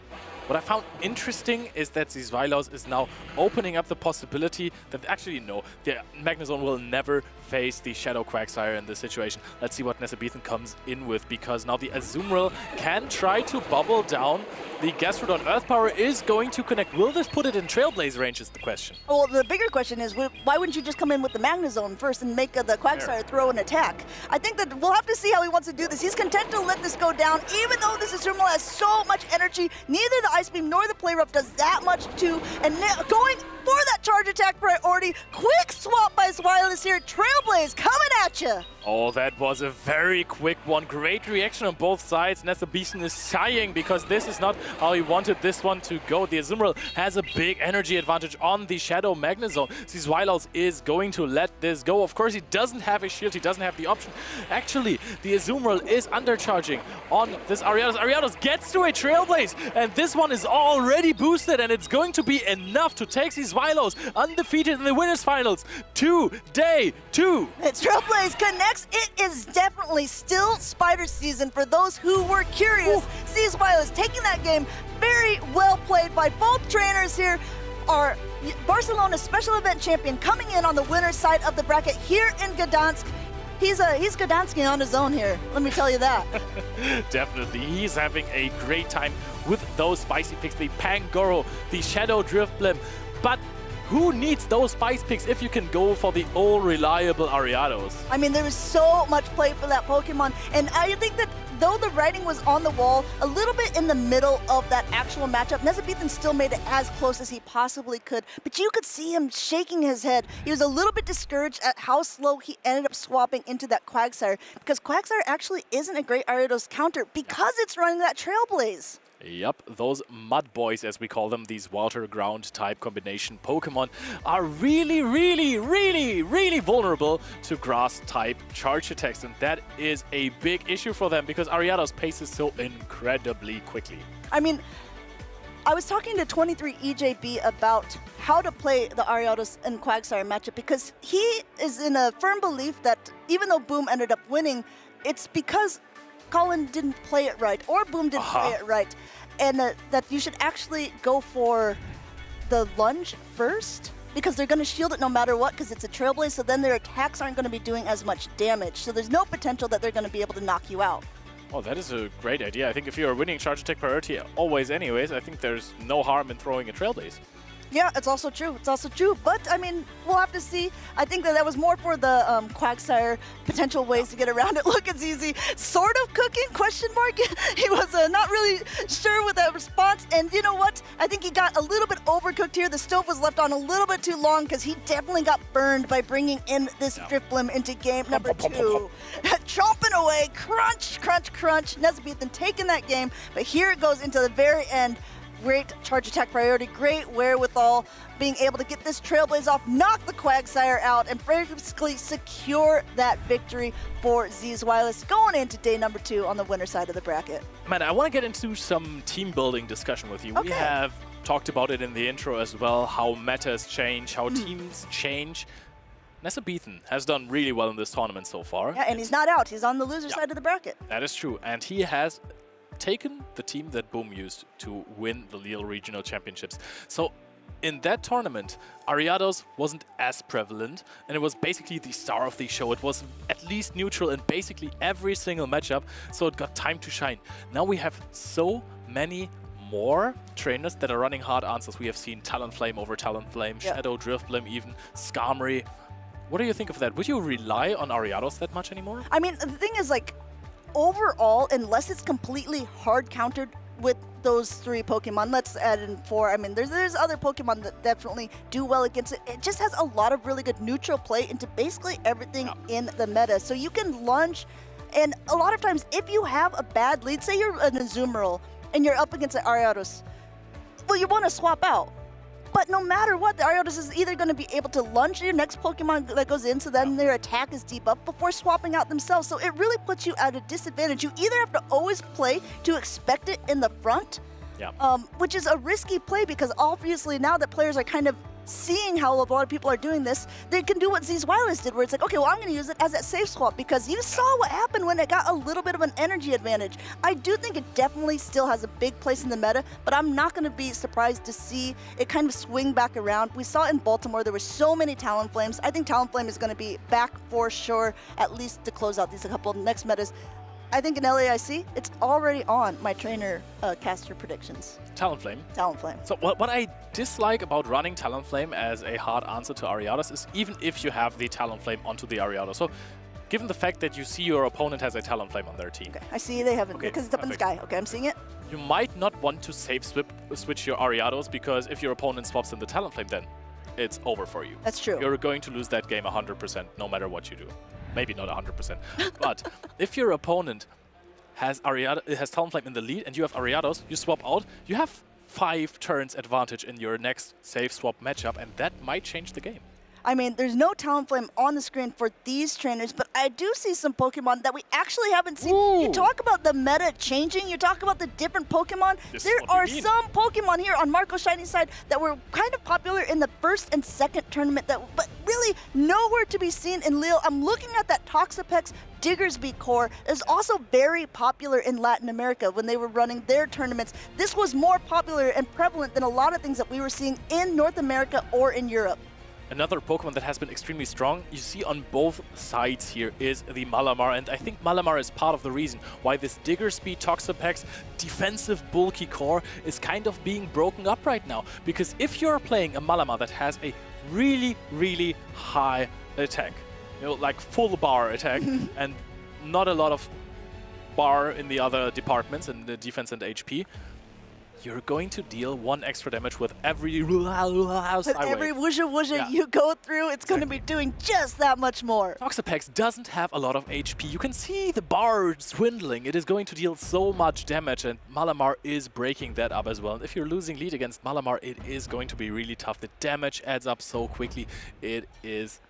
What I found interesting is that Zizwilos is now opening up the possibility that actually, no, the Magnezone will never face the Shadow Quagsire in this situation. Let's see what Nezabethan comes in with, because now the Azumarill can try to bubble down. The Gastrodon Earth Power is going to connect. Will this put it in Trailblaze range is the question. Well, the bigger question is, why wouldn't you just come in with the Magnezone first and make the Quagsire throw an attack? I think that we'll have to see how he wants to do this. He's content to let this go down, even though this Azumarill has so much energy. Neither the Ice Beam nor the Play Rough does that much to, and going for that charge attack priority. Quick swap by Zizwilos here. Trailblaze coming at you. Oh, that was a very quick one. Great reaction on both sides. Nezabethan is sighing because this is not how he wanted this one to go. The Azumarill has a big energy advantage on the Shadow Magnezone. Zizwilos is going to let this go. Of course, he doesn't have a shield. He doesn't have the option. Actually, the Azumarill is undercharging on this Ariados. Ariados gets to a Trailblaze, and this one is already boosted, and it's going to be enough to take Zizwilos undefeated in the winners finals to day 2. It's Trailblaze connects. It is definitely still Spider season for those who were curious. Zizwilos taking that game. Very well played by both trainers here. Our Barcelona special event champion coming in on the winner's side of the bracket here in Gdansk. He's Gdansky on his own here, let me tell you that. Definitely, he's having a great time with those spicy picks, the Pangoro, the Shadow Driftblim. But who needs those spice picks if you can go for the all-reliable Ariados? I mean, there was so much play for that Pokemon, and I think that though the writing was on the wall, a little bit in the middle of that actual matchup, Nezabethan still made it as close as he possibly could, but you could see him shaking his head. He was a little bit discouraged at how slow he ended up swapping into that Quagsire, because Quagsire actually isn't a great Ariados counter because it's running that Trailblaze. Yep, those mud boys, as we call them, these water ground type combination Pokemon, are really, really, really, really vulnerable to grass type charge attacks. And that is a big issue for them because Ariados paces so incredibly quickly. I mean, I was talking to 23 EJB about how to play the Ariados and Quagsire matchup because he is in a firm belief that even though Boom ended up winning, it's because Colin didn't play it right, or Boom didn't play it right, and that you should actually go for the lunge first, because they're going to shield it no matter what, because it's a Trailblaze, so then their attacks aren't going to be doing as much damage, so there's no potential that they're going to be able to knock you out. Oh, that is a great idea. I think if you're winning charge attack priority always anyways, I think there's no harm in throwing a Trailblaze. Yeah, it's also true. It's also true. But, I mean, we'll have to see. I think that was more for the Quagsire potential ways to get around it. Look, it's easy. Sort of cooking, question mark. He was not really sure with that response. And you know what? I think he got a little bit overcooked here. The stove was left on a little bit too long because he definitely got burned by bringing in this Drifblim into game number 2. Chomping away. Crunch, crunch, crunch. Nezabethan taking that game. But here it goes into the very end. Great charge attack priority, great wherewithal, being able to get this Trailblaze off, knock the Quagsire out, and basically secure that victory for Zizwilos going into day number 2 on the winner's side of the bracket. Man, I want to get into some team building discussion with you. Okay. We have talked about it in the intro as well, how metas change, how teams change. Nesabethan has done really well in this tournament so far. Yeah, and he's not out. He's on the loser side of the bracket. That is true. And he has taken the team that Boom used to win the Lille Regional Championships. So in that tournament, Ariados wasn't as prevalent, and it was basically the star of the show. It was at least neutral in basically every single matchup, so it got time to shine. Now we have so many more trainers that are running hard answers. We have seen Talonflame over Talonflame, Shadow, Driftblim even, Skarmory. What do you think of that? Would you rely on Ariados that much anymore? I mean, the thing is, like, overall, unless it's completely hard countered with those 3 Pokemon, let's add in 4. I mean, there's other Pokemon that definitely do well against it. It just has a lot of really good neutral play into basically everything in the meta. So you can launch, and a lot of times, if you have a bad lead, say you're an Azumarill, and you're up against an Ariados, well, you want to swap out. But no matter what, the Ariados is either going to be able to lunge your next Pokemon that goes in, so then their attack is debuffed before swapping out themselves. So it really puts you at a disadvantage. You either have to always play to expect it in the front, which is a risky play because obviously now that players are kind of seeing how a lot of people are doing this, they can do what Z's Wireless did, where it's like, okay, well, I'm going to use it as that safe swap because you saw what happened when it got a little bit of an energy advantage. I do think it definitely still has a big place in the meta, but I'm not going to be surprised to see it kind of swing back around. We saw in Baltimore, there were so many Talonflames. I think Talonflame is going to be back for sure, at least to close out these couple of next metas. I think in LAIC, it's already on my trainer caster predictions. Talonflame. Talonflame. So what I dislike about running Talonflame as a hard answer to Ariados is even if you have the Talonflame onto the Ariados. So given the fact that you see your opponent has a Talonflame on their team. Okay, I see they haven't, because it's up in the sky. Okay, I'm seeing it. You might not want to safe switch your Ariados because if your opponent swaps in the Talonflame, then it's over for you. That's true. You're going to lose that game 100% no matter what you do. Maybe not 100%. But if your opponent has Talonflame in the lead and you have Ariados, you swap out, you have 5 turns advantage in your next safe swap matchup, and that might change the game. I mean, there's no Talonflame on the screen for these trainers, but I do see some Pokemon that we actually haven't seen. Ooh. You talk about the meta changing, you talk about the different Pokemon. There are some Pokemon here on Marco Shiny's side that were kind of popular in the first and second tournament, but really nowhere to be seen in Lille. I'm looking at that Toxapex Diggersby core. It was also very popular in Latin America when they were running their tournaments. This was more popular and prevalent than a lot of things that we were seeing in North America or in Europe. Another Pokemon that has been extremely strong, you see on both sides here, is the Malamar, and I think Malamar is part of the reason why this Diggersby Toxapex defensive bulky core is kind of being broken up right now. Because if you're playing a Malamar that has a really, really high attack, you know, like full bar attack, and not a lot of bar in the other departments, in the defense and HP, you're going to deal 1 extra damage with every wusha you go through, it's going to be doing just that much more. Toxapex doesn't have a lot of HP. You can see the bar swindling. It is going to deal so much damage, and Malamar is breaking that up as well. And if you're losing lead against Malamar, it is going to be really tough. The damage adds up so quickly. It is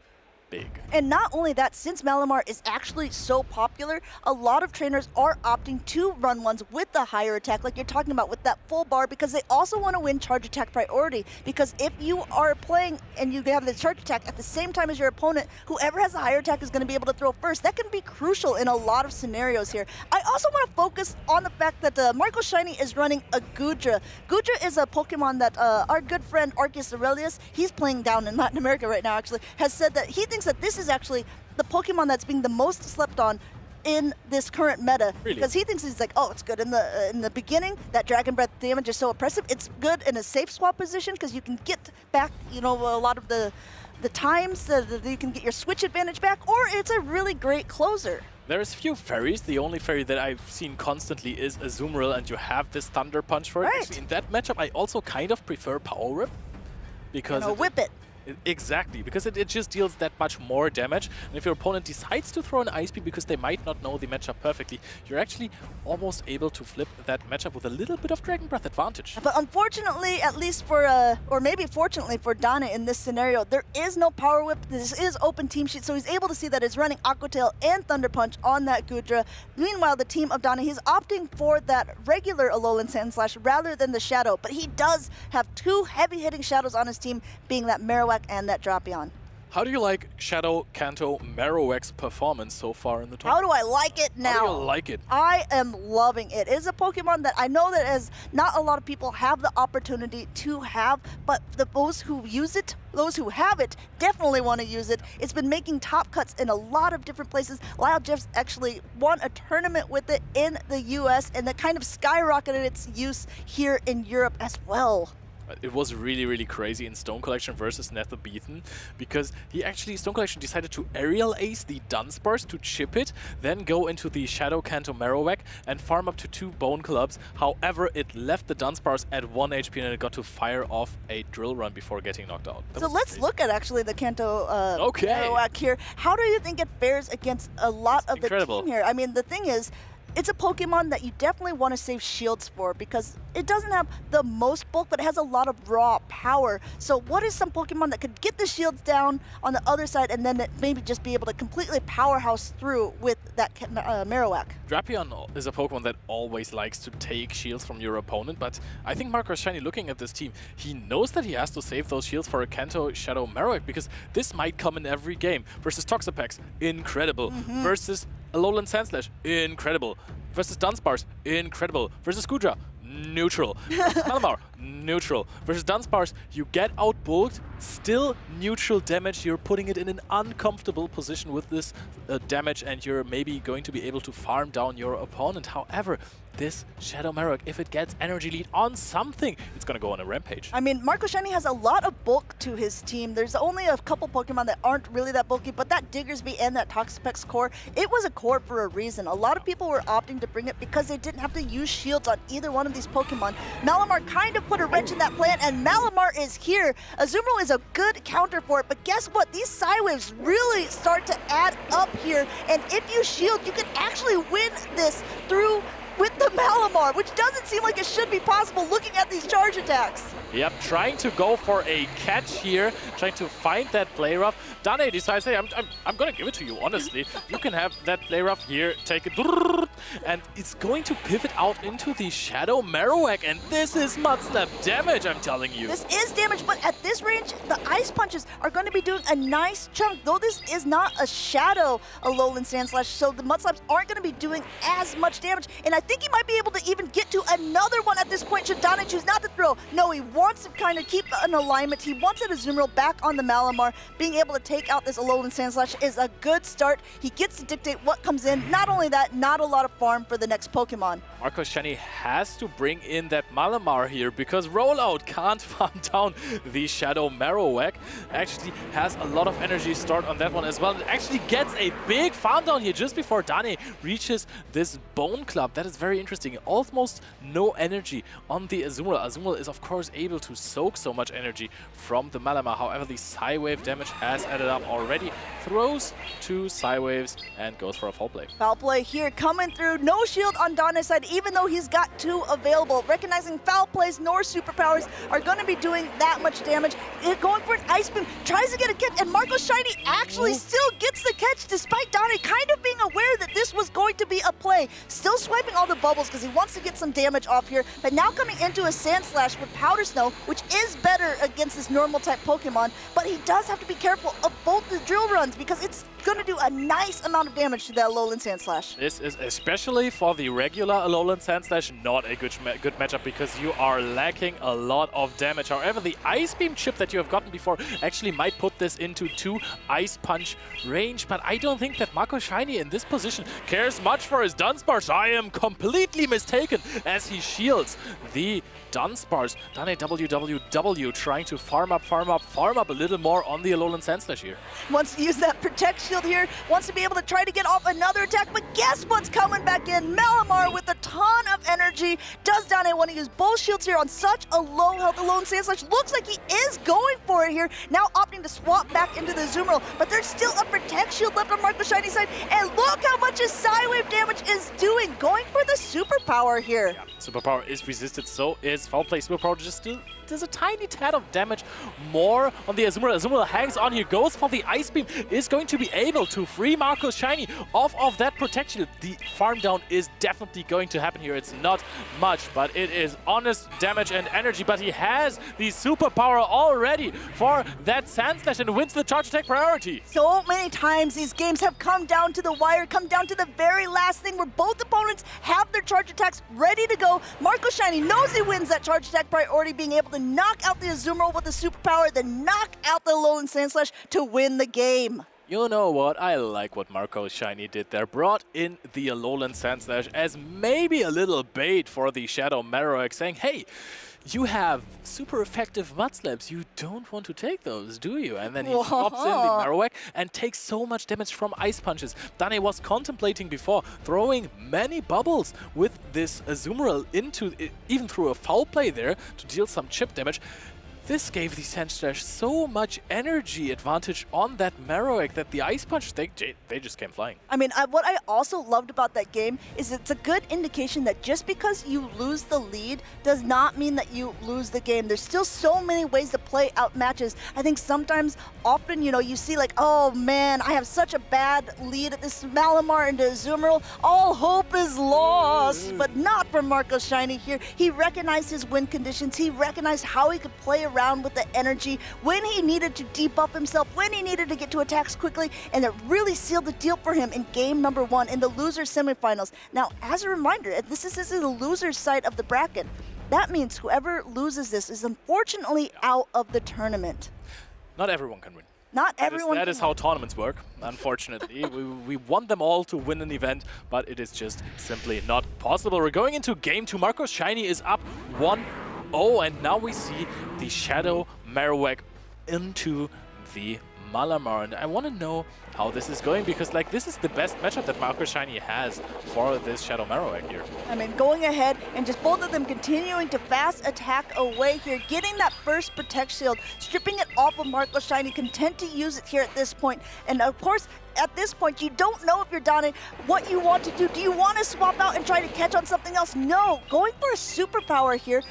big. And not only that, since Malamar is actually so popular, a lot of trainers are opting to run ones with the higher attack, like you're talking about with that full bar, because they also want to win charge attack priority. Because if you are playing and you have the charge attack at the same time as your opponent, whoever has the higher attack is going to be able to throw first. That can be crucial in a lot of scenarios here. I also want to focus on the fact that Marco Shiny is running a Goodra. Goodra is a Pokemon that our good friend Arceus Aurelius, he's playing down in Latin America right now actually, has said that he thinks that this is actually the Pokemon that's being the most slept on in this current meta. Really? Because he thinks he's like, oh, it's good in the beginning. That Dragon Breath damage is so oppressive. It's good in a safe swap position because you can get back, you know, a lot of the times that you can get your switch advantage back, or it's a really great closer. There's few fairies. The only fairy that I've seen constantly is Azumarill, and you have this Thunder Punch for it. Right. In that matchup, I also kind of prefer Power Whip because whip it. Exactly, because it just deals that much more damage. And if your opponent decides to throw an Ice Beam because they might not know the matchup perfectly, you're actually almost able to flip that matchup with a little bit of Dragon Breath advantage. But unfortunately, at least for, or maybe fortunately for Dana in this scenario, there is no Power Whip. This is open team sheet, so he's able to see that it's running Aqua Tail and Thunder Punch on that Goodra. Meanwhile, the team of Dana, he's opting for that regular Alolan Sandslash rather than the Shadow, but he does have 2 heavy-hitting Shadows on his team, being that Marowak and that Drapion. How do you like Shadow Kanto Marowak's performance so far in the tournament? How do I like it now? How do you like it? I am loving it. It is a Pokemon that I know that as not a lot of people have the opportunity to have, but those who use it, those who have it, definitely want to use it. It's been making top cuts in a lot of different places. Lyle Jeffs actually won a tournament with it in the US, and that kind of skyrocketed its use here in Europe as well. It was really, really crazy in Stone Collection versus Nether Beaton, because Stone Collection decided to aerial ace the Dunsparce to chip it, then go into the Shadow Kanto Marowak and farm up to 2 Bone Clubs. However, it left the Dunsparce at 1 HP and it got to fire off a Drill Run before getting knocked out. So let's look at actually the Kanto Marowak here. How do you think it fares against a lot of the team here? I mean, the thing is, it's a Pokemon that you definitely want to save shields for because it doesn't have the most bulk, but it has a lot of raw power. So what is some Pokemon that could get the shields down on the other side and then maybe just be able to completely powerhouse through with that Marowak? Drapion is a Pokemon that always likes to take shields from your opponent, but I think Marco Shiny, looking at this team, he knows that he has to save those shields for a Kanto Shadow Marowak because this might come in every game. Versus Toxapex, incredible. Versus Alolan Sandslash, incredible. Versus Dunsparce, incredible. Versus Goodra, neutral. Versus Malamar, neutral. Versus Dunsparce, you get outbulked, still neutral damage. You're putting it in an uncomfortable position with this damage, and you're maybe going to be able to farm down your opponent. However, this Shadow Marowak, if it gets energy lead on something, it's going to go on a rampage. I mean, Marco Shiny has a lot of bulk to his team. There's only a couple Pokemon that aren't really that bulky, but that Diggersby and that Toxapex core, it was a core for a reason. A lot of people were opting to bring it because they didn't have to use shields on either one of these Pokemon. Malamar kind of put a wrench in that plan, and Malamar is here. Azumarill is a good counter for it, but guess what? These Psywaves really start to add up here, and if you shield, you can actually win this through with the Malamar, which doesn't seem like it should be possible looking at these charge attacks. Yep, trying to go for a catch here, trying to find that play rough. Dane decides, hey, I'm gonna give it to you, honestly. You can have that play rough here, take it, and it's going to pivot out into the Shadow Marowak, and this is Mud Slap damage, I'm telling you. This is damage, but at this range, the Ice Punches are going to be doing a nice chunk, though this is not a Shadow Alolan Sandslash, so the Mud Slaps aren't going to be doing as much damage, and I think he might be able to even get to another one at this point should Dane choose not to throw. No, he wants to kind of keep an alignment. He wants that Azumarill back on the Malamar. Being able to take out this Alolan Sandslash is a good start. He gets to dictate what comes in. Not only that, not a lot of farm for the next Pokemon. Marco Shiny has to bring in that Malamar here because Rollout can't farm down the Shadow Marowak. Actually has a lot of energy stored on that one as well. It actually gets a big farm down here just before Dane reaches this Bone Club. That is very interesting. Almost no energy on the Azumarill. Azumarill is of course able to soak so much energy from the Malamar. However, the Psywave damage has added up already. Throws 2 Psywaves and goes for a foul play. Foul play here coming through. No shield on Dane's side, even though he's got 2 available. Recognizing foul plays nor superpowers are going to be doing that much damage. Going for an Ice Beam, tries to get a catch, and Marco Shiny actually still gets the catch despite Dane kind of being aware that this was going to be a play. Still swiping all the bubbles because he wants to get some damage off here, but now coming into a Sand Slash with Powder Snow, which is better against this normal type Pokemon, but he does have to be careful of both the Drill Runs because it's going to do a nice amount of damage to that Alolan Sandslash. This is, especially for the regular Alolan Sandslash, not a good matchup because you are lacking a lot of damage. However, the Ice Beam chip that you have gotten before actually might put this into 2 Ice Punch range, but I don't think that Marco Shiny in this position cares much for his Dunsparce. I am completely mistaken as he shields the Dunsparce. Dane WWW trying to farm up a little more on the Alolan Sandslash here. Wants to use that Protect Shield here, wants to be able to try to get off another attack, but guess what's coming back in? Malamar with a ton of energy. Does Dane want to use both shields here on such a low health Alolan Sandslash? Looks like he is going for it here. Now opting to swap back into the Azumarill, but there's still a Protect Shield left on Marco Shiny's side, and look how much his Psywave damage is doing. Going for the Superpower here. Yeah, Superpower is resisted, so is Foul Play. Superpower just still does a tiny tad of damage more on the Azumarill. Azumarill hangs on here, goes for the Ice Beam, is going to be able to free Marco Shiny off of that protection. The farm down is definitely going to happen here. It's not much, but it is honest damage and energy, but he has the Superpower already for that Sand Sandslash and wins the charge attack priority. So many times these games have come down to the wire, come down to the very last thing where both opponents have their charge attacks ready to go. Marco Shiny knows he wins that charge attack priority, being able to knock out the Azumarill with the superpower, then knock out the Alolan Sandslash to win the game. You know what? I like what Marco Shiny did there. Brought in the Alolan Sandslash as maybe a little bait for the Shadow Marowak, saying, hey, you have super effective Mudslaps. You don't want to take those, do you? And then he pops in the Marowak and takes so much damage from Ice Punches. Dane was contemplating before throwing many bubbles with this Azumarill into, even through a foul play there, to deal some chip damage. This gave the Sandslash so much energy advantage on that Marowak that the Ice Punch, they just came flying. I mean, what I also loved about that game is it's a good indication that just because you lose the lead does not mean that you lose the game. There's still so many ways to play out matches. I think sometimes, often, you know, you see like, oh man, I have such a bad lead at this Malamar into Azumarill. All hope is lost, but not for Marco Shiny here. He recognized his win conditions. He recognized how he could play around with the energy when he needed to debuff himself, when he needed to get to attacks quickly, and it really sealed the deal for him in game number 1 in the loser semifinals. Now, as a reminder, this is the loser side of the bracket. That means whoever loses this is unfortunately out of the tournament. Not everyone can win. Not everyone. That is how tournaments work, unfortunately. we want them all to win an event, but it is just simply not possible. We're going into game 2. Marco Shiny is up 1-0, and now we see the Shadow Marowak into the Malamar. And I want to know how this is going, because like this is the best matchup that Marco Shiny has for this Shadow Marowak here. I mean, going ahead and just both of them continuing to fast attack away here, getting that first Protect Shield, stripping it off of Marco Shiny, content to use it here at this point. And of course, at this point, you don't know if you're Dane what you want to do. Do you want to swap out and try to catch on something else? No, going for a superpower here.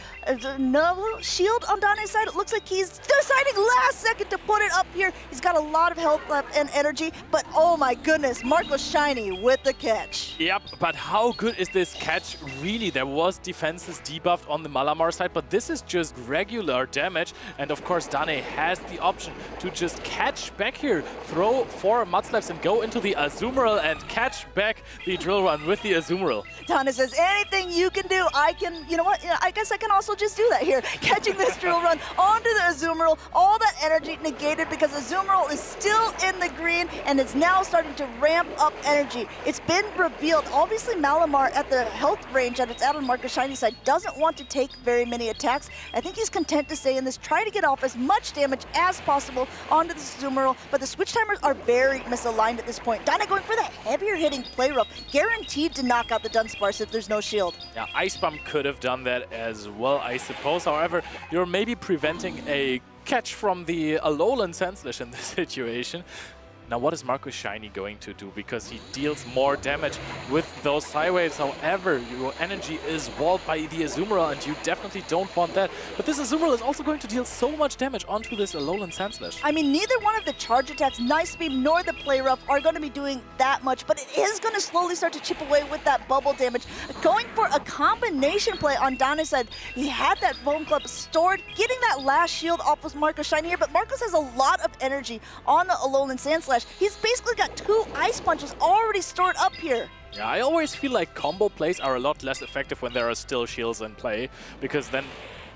No shield on Dane's side. It looks like he's deciding last second to put it up here. He's got a lot of health left and energy, but oh my goodness, Marco Shiny with the catch. Yep, but how good is this catch really? There was defenses debuffed on the Malamar side, but this is just regular damage. And of course, Dane has the option to just catch back here, throw 4 Mudslaps and go into the Azumarill and catch back the Drill Run with the Azumarill. Dane says, anything you can do, I can, you know what, I guess I can also just do that here. Catching this Drill Run onto the Azumarill, all that energy negated because Azumarill is still in the green and it's now starting to ramp up energy. It's been revealed, obviously Malamar at the health range that it's at on Marco Shiny's side doesn't want to take very many attacks. I think he's content to stay in this, try to get off as much damage as possible onto the Azumarill, but the switch timers are very misaligned at this point. Dane going for the heavier hitting play rough, guaranteed to knock out the Dunsparce if there's no shield. Yeah, Ice Bomb could have done that as well, I suppose. However, you're maybe preventing a catch from the Alolan Sandslash in this situation. Now, what is Marco Shiny going to do? Because he deals more damage with those Psy Waves. However, your energy is walled by the Azumarill, and you definitely don't want that. But this Azumarill is also going to deal so much damage onto this Alolan Sandslash. I mean, neither one of the charge attacks, Nice Beam nor the Play Rough, are going to be doing that much, but it is going to slowly start to chip away with that bubble damage. Going for a combination play on Dane's side. He had that Bone Club stored, getting that last shield off of Marco Shiny here, but Marcos has a lot of energy on the Alolan Sandslash. He's basically got 2 Ice Punches already stored up here. Yeah, I always feel like combo plays are a lot less effective when there are still shields in play, because then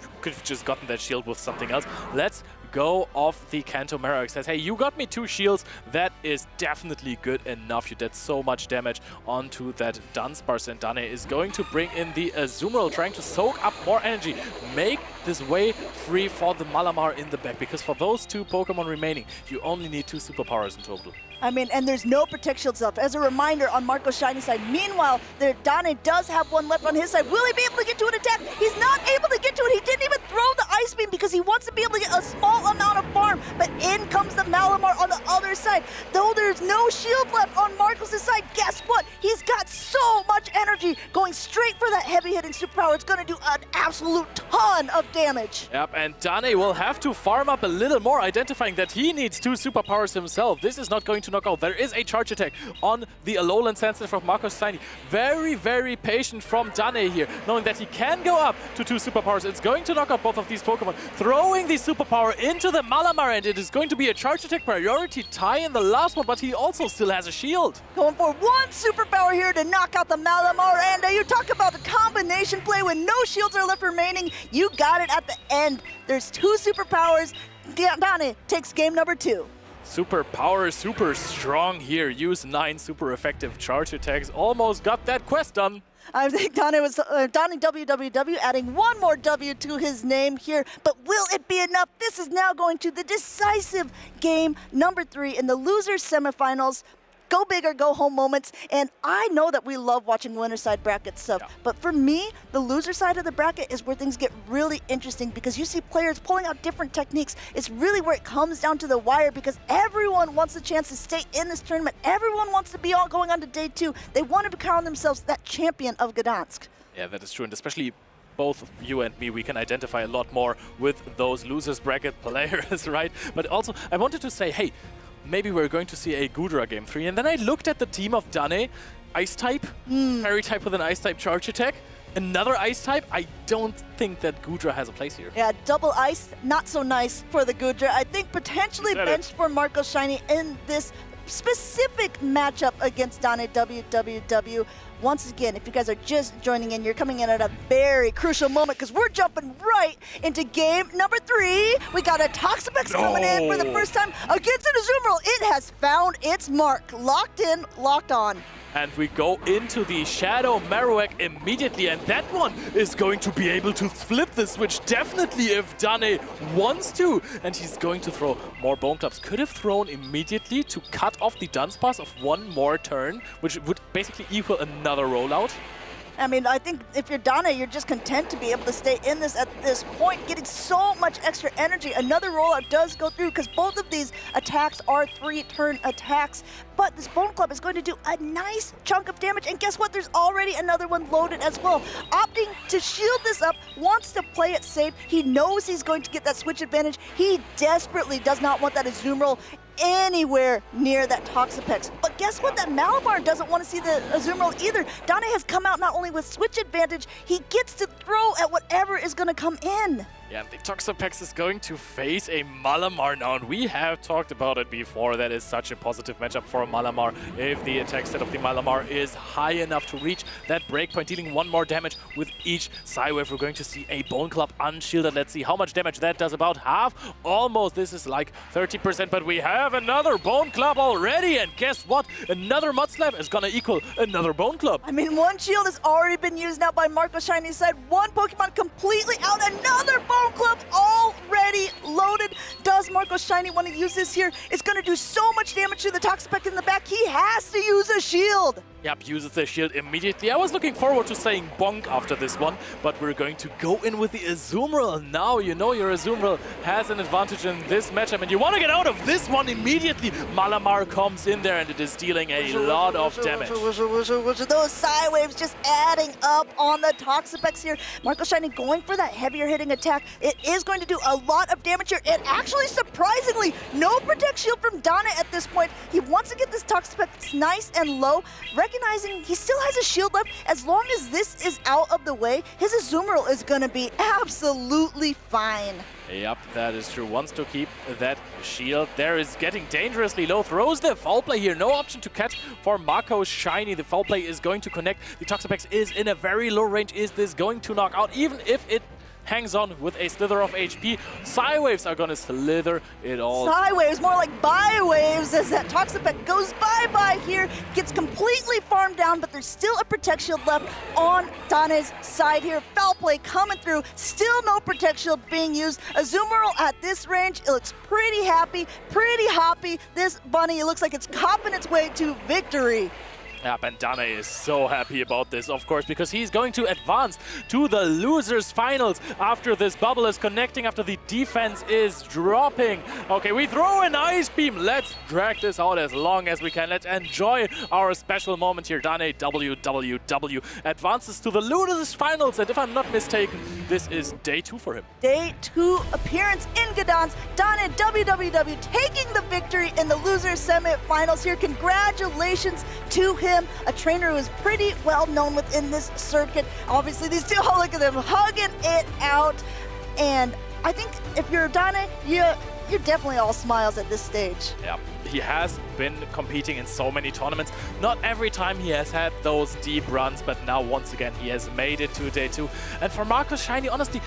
you could have just gotten that shield with something else. Let's go off the Kanto Marowak. Says, hey, you got me 2 shields. That is definitely good enough. You did so much damage onto that Dunsparce, and Dane is going to bring in the Azumarill, trying to soak up more energy, make this way free for the Malamar in the back, because for those 2 Pokemon remaining, you only need 2 superpowers in total. I mean, and there's no Protect Shields left. As a reminder, on Marco Shiny's side, meanwhile, Dane does have 1 left on his side. Will he be able to get to an attack? He's not able to get to it. He didn't even throw the Ice Beam because he wants to be able to get a small amount of farm. But in comes the Malamar on the other side. Though there's no shield left on Marcos' side, guess what? He's got so much energy going going straight for that heavy-hitting superpower. It's going to do an absolute ton of damage. Yep, and Dane will have to farm up a little more, identifying that he needs 2 superpowers himself. This is not going to knock out. There is a charge attack on the Alolan Sandslash from Marcos Shiny. Very, very patient from Dane here, knowing that he can go up to 2 superpowers. It's going to knock out both of these Pokemon, throwing the superpower into the Malamar, and it is going to be a charge attack priority tie in the last one, but he also still has a shield. Going for 1 superpower here to knock out the Malamar, and you talk about the combination play when no shields are left remaining. You got it at the end. There's 2 superpowers. Dane takes game number 2. Superpower, super strong here. Use 9 super effective charge attacks. Almost got that quest done. I think Dane was donning WWW, adding 1 more W to his name here. But will it be enough? This is now going to the decisive game number 3 in the losers semifinals. Go big or go home moments, and I know that we love watching winner side brackets stuff, but for me, the loser side of the bracket is where things get really interesting because you see players pulling out different techniques. It's really where it comes down to the wire because everyone wants a chance to stay in this tournament. Everyone wants to be all going on to day 2. They want to crown themselves that champion of Gdańsk. Yeah, that is true, and especially both you and me, we can identify a lot more with those losers bracket players, right? But also, I wanted to say, hey, maybe we're going to see a Goodra game 3. And then I looked at the team of Dane. Ice type, Fairy type with an Ice type charge attack, another Ice type. I don't think that Goodra has a place here. Yeah, double Ice, not so nice for the Goodra. I think potentially benched for Marcos Shiny in this specific matchup against Dane WWW. Once again, if you guys are just joining in, you're coming in at a very crucial moment because we're jumping right into game number 3. We got a Toxapex coming in for the first time against an Azumarill. It has found its mark. Locked in, locked on. And we go into the Shadow Marowak immediately, and that one is going to be able to flip the switch, definitely if Dane wants to. And he's going to throw more Bone Clubs. Could have thrown immediately to cut off the Dunsparce of 1 more turn, which would basically equal another rollout. I mean, I think if you're Dane, you're just content to be able to stay in this at this point, getting so much extra energy. Another rollout does go through because both of these attacks are 3-turn attacks. But this Bone Club is going to do a nice chunk of damage. And guess what? There's already another one loaded as well. Opting to shield this up, wants to play it safe. He knows he's going to get that switch advantage. He desperately does not want that Azumarill anywhere near that Toxapex. But guess what? That Malamar doesn't want to see the Azumarill either. Dane has come out not only with switch advantage, he gets to throw at whatever is going to come in. Yeah, the Toxapex is going to face a Malamar now, and we have talked about it before. That is such a positive matchup for a Malamar. If the attack stat of the Malamar is high enough to reach that breakpoint, dealing 1 more damage with each Psywave, we're going to see a Bone Club unshielded. Let's see how much damage that does. About half, almost. This is like 30%, but we have another Bone Club already, and guess what? Another Mud Slap is gonna equal another Bone Club. I mean, 1 shield has already been used now by Marcos Shiny's side. 1 Pokemon completely out, another Bone Club already loaded. Does Marcos Shiny want to use this here? It's going to do so much damage to the Toxapex in the back. He has to use a shield. Yep, uses the shield immediately. I was looking forward to saying bonk after this one, but we're going to go in with the Azumarill now. You know your Azumarill has an advantage in this matchup, and you want to get out of this one immediately. Malamar comes in there, and it is dealing a lot of damage. Those Psywaves just adding up on the Toxapex here. Marcos Shiny going for that heavier hitting attack. It is going to do a lot of damage here. And actually, surprisingly, no Protect Shield from Dane at this point. He wants to get this Toxapex nice and low, recognizing he still has a shield left. As long as this is out of the way, his Azumarill is going to be absolutely fine. Yep, that is true. Wants to keep that shield. There is getting dangerously low. Throws the Foul Play here. No option to catch for Marcos Shiny. The Foul Play is going to connect. The Toxapex is in a very low range. Is this going to knock out? Even if it hangs on with a slither of HP, Psywaves are gonna slither it all. Psywaves, more like Bywaves, as that Toxapex goes bye-bye here, gets completely farmed down, but there's still a Protect Shield left on Dane's side here. Foul Play coming through, still no Protect Shield being used. Azumarill at this range, it looks pretty happy, pretty hoppy. This bunny, it looks like it's copping its way to victory. Yep, and Dane is so happy about this, of course, because he's going to advance to the losers finals after this bubble is connecting, after the defense is dropping. Okay, we throw an ice beam. Let's drag this out as long as we can. Let's enjoy our special moment here. Dane WWW advances to the losers finals, and if I'm not mistaken, this is day 2 for him. Day 2 appearance in Gdańsk. Dane WWW taking the victory in the losers semi-finals here. Congratulations to him. A trainer who is pretty well known within this circuit. Obviously, these two, oh, look at them hugging it out. And I think if you're Dane, you're definitely all smiles at this stage. Yeah, he has been competing in so many tournaments. Not every time he has had those deep runs, but now once again he has made it to day 2. And for Marcus Shiny, honestly,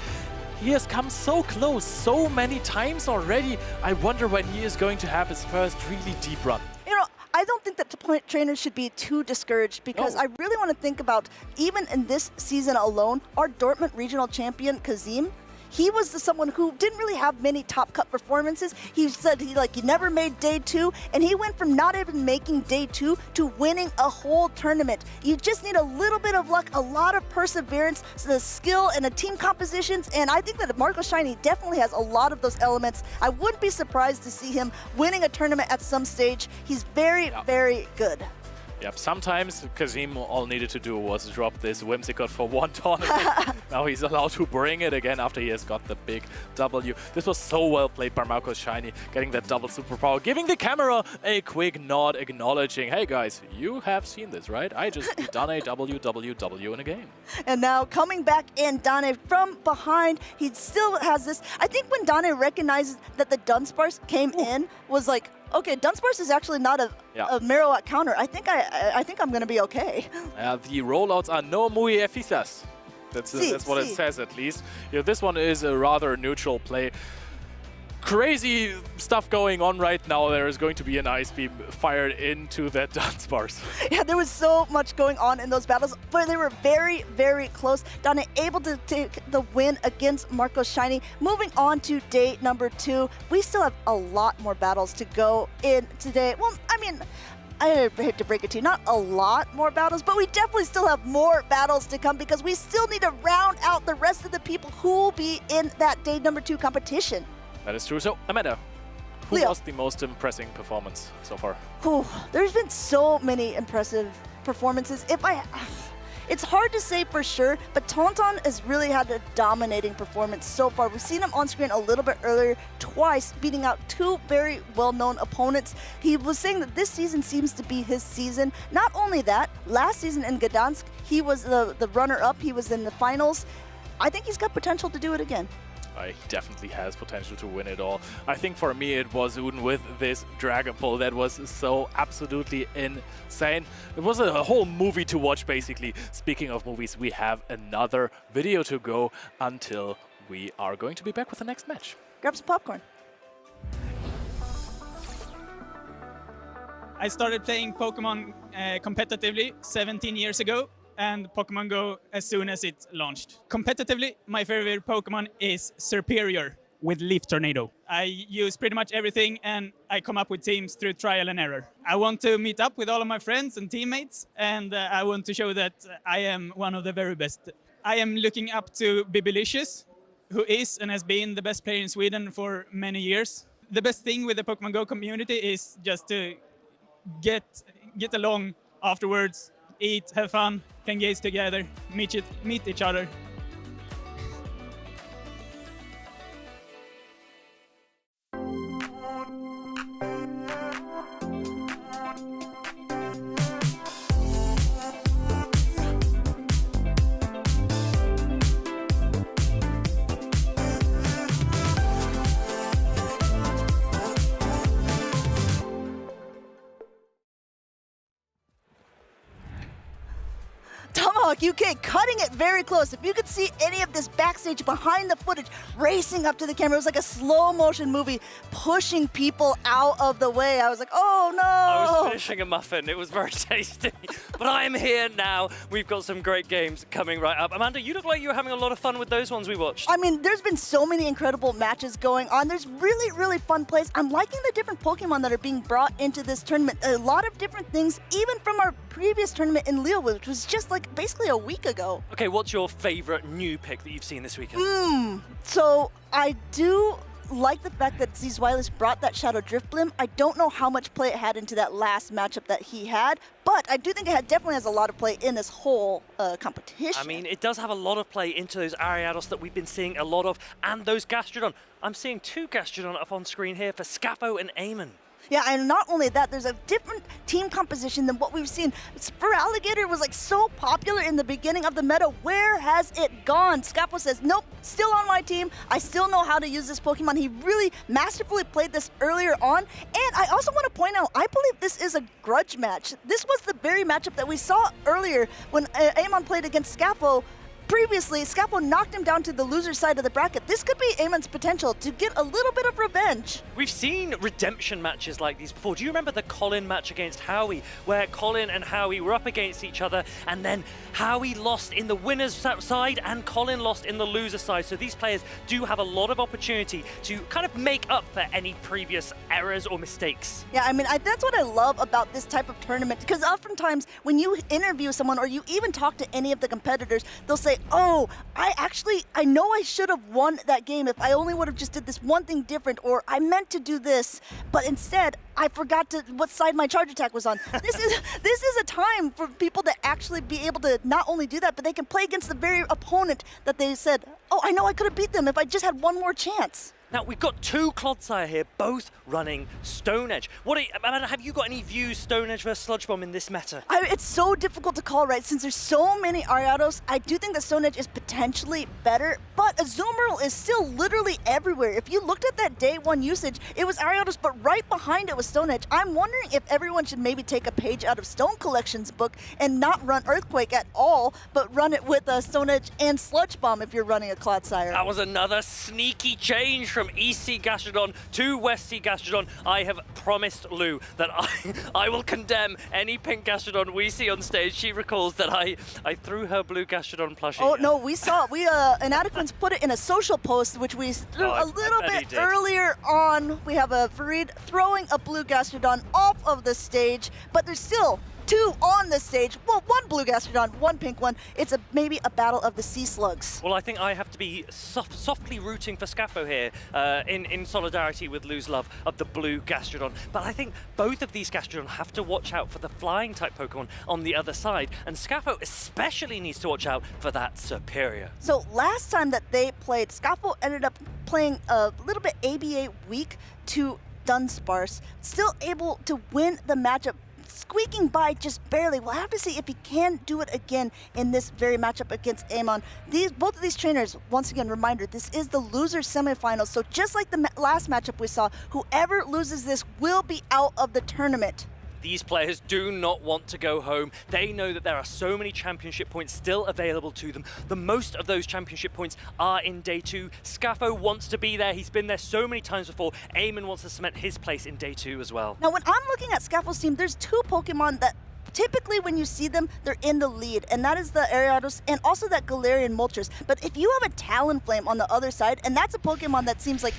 he has come so close so many times already. I wonder when he is going to have his first really deep run. You know, I don't think that the trainers should be too discouraged, because I really want to think about, even in this season alone, our Dortmund regional champion, Kazim, he was someone who didn't really have many top cut performances. He said he never made day 2, and he went from not even making day 2 to winning a whole tournament. You just need a little bit of luck, a lot of perseverance, the skill, and the team compositions, and I think that Marco Shiny definitely has a lot of those elements. I wouldn't be surprised to see him winning a tournament at some stage. He's very, very good. Yep, sometimes Kazim all needed to do was drop this whimsicott for one tournament. Now he's allowed to bring it again after he has got the big W. This was so well played by Marcus Shiny, getting that double superpower, giving the camera a quick nod, acknowledging, hey guys, you have seen this, right? I just beat Dane WWW in a game. And now coming back in, Dane from behind, he still has this. I think when Dane recognizes that the Dunsparce came in, was like, okay, Dunsparce is actually not a Marowak counter. I think I'm going to be okay. The rollouts are no muy eficaz. That's what it says, at least. Yeah, this one is a rather neutral play. Crazy stuff going on right now. There is going to be an ice beam fired into that Dunsparce. Yeah, there was so much going on in those battles, but they were very, very close. Dane able to take the win against Marco Shiny. Moving on to day number 2, we still have a lot more battles to go in today. Well, I mean, I hate to break it to you, not a lot more battles, but we definitely still have more battles to come, because we still need to round out the rest of the people who will be in that day number 2 competition. That is true. So, Amanda, who was the most impressive performance so far? There's been so many impressive performances. It's hard to say for sure, but Tauntaun has really had a dominating performance so far. We've seen him on screen a little bit earlier, twice beating out 2 very well-known opponents. He was saying that this season seems to be his season. Not only that, last season in Gdańsk, he was the runner-up. He was in the finals. I think he's got potential to do it again. He definitely has potential to win it all. I think for me it was Uden with this Dragon Pull that was so absolutely insane. It was a whole movie to watch, basically. Speaking of movies, we have another video to go until we are going to be back with the next match. Grab some popcorn. I started playing Pokemon competitively 17 years ago, and Pokemon Go as soon as it launched. Competitively, my favorite Pokemon is Serperior with Leaf Tornado. I use pretty much everything, and I come up with teams through trial and error. I want to meet up with all of my friends and teammates, and I want to show that I am one of the very best. I am looking up to Bibelicious, who is and has been the best player in Sweden for many years. The best thing with the Pokemon Go community is just to get along afterwards, eat, have fun, can gaze together, meet each other. Tomahawk UK cutting it very close. If you could see any of this backstage behind the footage, racing up to the camera, it was like a slow motion movie, pushing people out of the way. I was like, oh no! I was finishing a muffin. It was very tasty. But I am here now. We've got some great games coming right up. Amanda, you look like you were having a lot of fun with those ones we watched. I mean, there's been so many incredible matches going on. There's really, really fun plays. I'm liking the different Pokemon that are being brought into this tournament. A lot of different things, even from our previous tournament in Lille, which was just like basically a week ago. Okay, what's your favorite new pick that you've seen this weekend? So I do like the fact that Zizwilis brought that Shadow Drift Blim. I don't know how much play it had into that last matchup that he had, but I do think it definitely has a lot of play in this whole competition. I mean, it does have a lot of play into those Ariados that we've been seeing a lot of, and those Gastrodon. I'm seeing 2 Gastrodon up on screen here for Scappo and Eamon. Yeah, and not only that, there's a different team composition than what we've seen. Feraligatr was like so popular in the beginning of the meta. Where has it gone? Scappo says, nope, still on my team. I still know how to use this Pokemon. He really masterfully played this earlier on. And I also want to point out, I believe this is a grudge match. This was the very matchup that we saw earlier when Eamon played against Scappo. Previously, Scappo knocked him down to the loser side of the bracket. This could be Eamon's potential to get a little bit of revenge. We've seen redemption matches like these before. Do you remember the Colin match against Howie, where Colin and Howie were up against each other, and then Howie lost in the winner's side and Colin lost in the loser side? So these players do have a lot of opportunity to kind of make up for any previous errors or mistakes. Yeah, I mean, that's what I love about this type of tournament, because oftentimes when you interview someone or you even talk to any of the competitors, they'll say, oh, I know I should have won that game if I only would have just did this one thing different, or I meant to do this, but instead I forgot what side my charge attack was on. This is a time for people to actually be able to not only do that, but they can play against the very opponent that they said, oh, I know I could have beat them if I just had one more chance. Now, we've got 2 Clodsire here, both running Stone Edge. Amanda, have you got any views Stone Edge versus Sludge Bomb in this meta? It's so difficult to call, right? Since there's so many Ariados, I do think that Stone Edge is potentially better, but Azumarill is still literally everywhere. If you looked at that day 1 usage, it was Ariados, but right behind it was Stone Edge. I'm wondering if everyone should maybe take a page out of Stone Collection's book and not run Earthquake at all, but run it with Stone Edge and Sludge Bomb if you're running a Clodsire. That was another sneaky change from East Sea Gastrodon to West Sea Gastrodon. I have promised Lou that I will condemn any pink Gastrodon we see on stage. She recalls that I threw her blue Gastrodon plushie. Oh, no, Inadequance put it in a social post, which we threw a little bit earlier on. We have a Farid throwing a blue Gastrodon off of the stage, but there's still 2 on the stage. Well, 1 blue Gastrodon, 1 pink one. It's maybe a battle of the sea slugs. Well, I think I have to be softly rooting for Scappo here in solidarity with Lou's love of the blue Gastrodon. But I think both of these Gastrodon have to watch out for the flying type Pokemon on the other side. And Scappo especially needs to watch out for that Superior. So last time that they played, Scappo ended up playing a little bit ABA weak to Dunsparce, still able to win the matchup, squeaking by just barely. We'll have to see if he can do it again in this very matchup against Eamon. Both of these trainers, once again, reminder, this is the loser semifinals. So just like the last matchup we saw, whoever loses this will be out of the tournament. These players do not want to go home. They know that there are so many championship points still available to them. The most of those championship points are in day 2. Scappo wants to be there. He's been there so many times before. Eamon wants to cement his place in day 2 as well. Now, when I'm looking at Scappo's team, there's 2 Pokemon that typically when you see them, they're in the lead, and that is the Ariados and also that Galarian Moltres. But if you have a Talonflame on the other side, and that's a Pokemon that seems like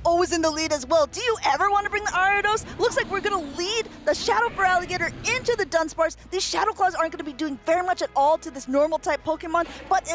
always in the lead as well. Do you ever want to bring the Ariados? Looks like we're going to lead the Shadow Feraligatr into the Dunsparce. These Shadow Claws aren't going to be doing very much at all to this normal type Pokemon, but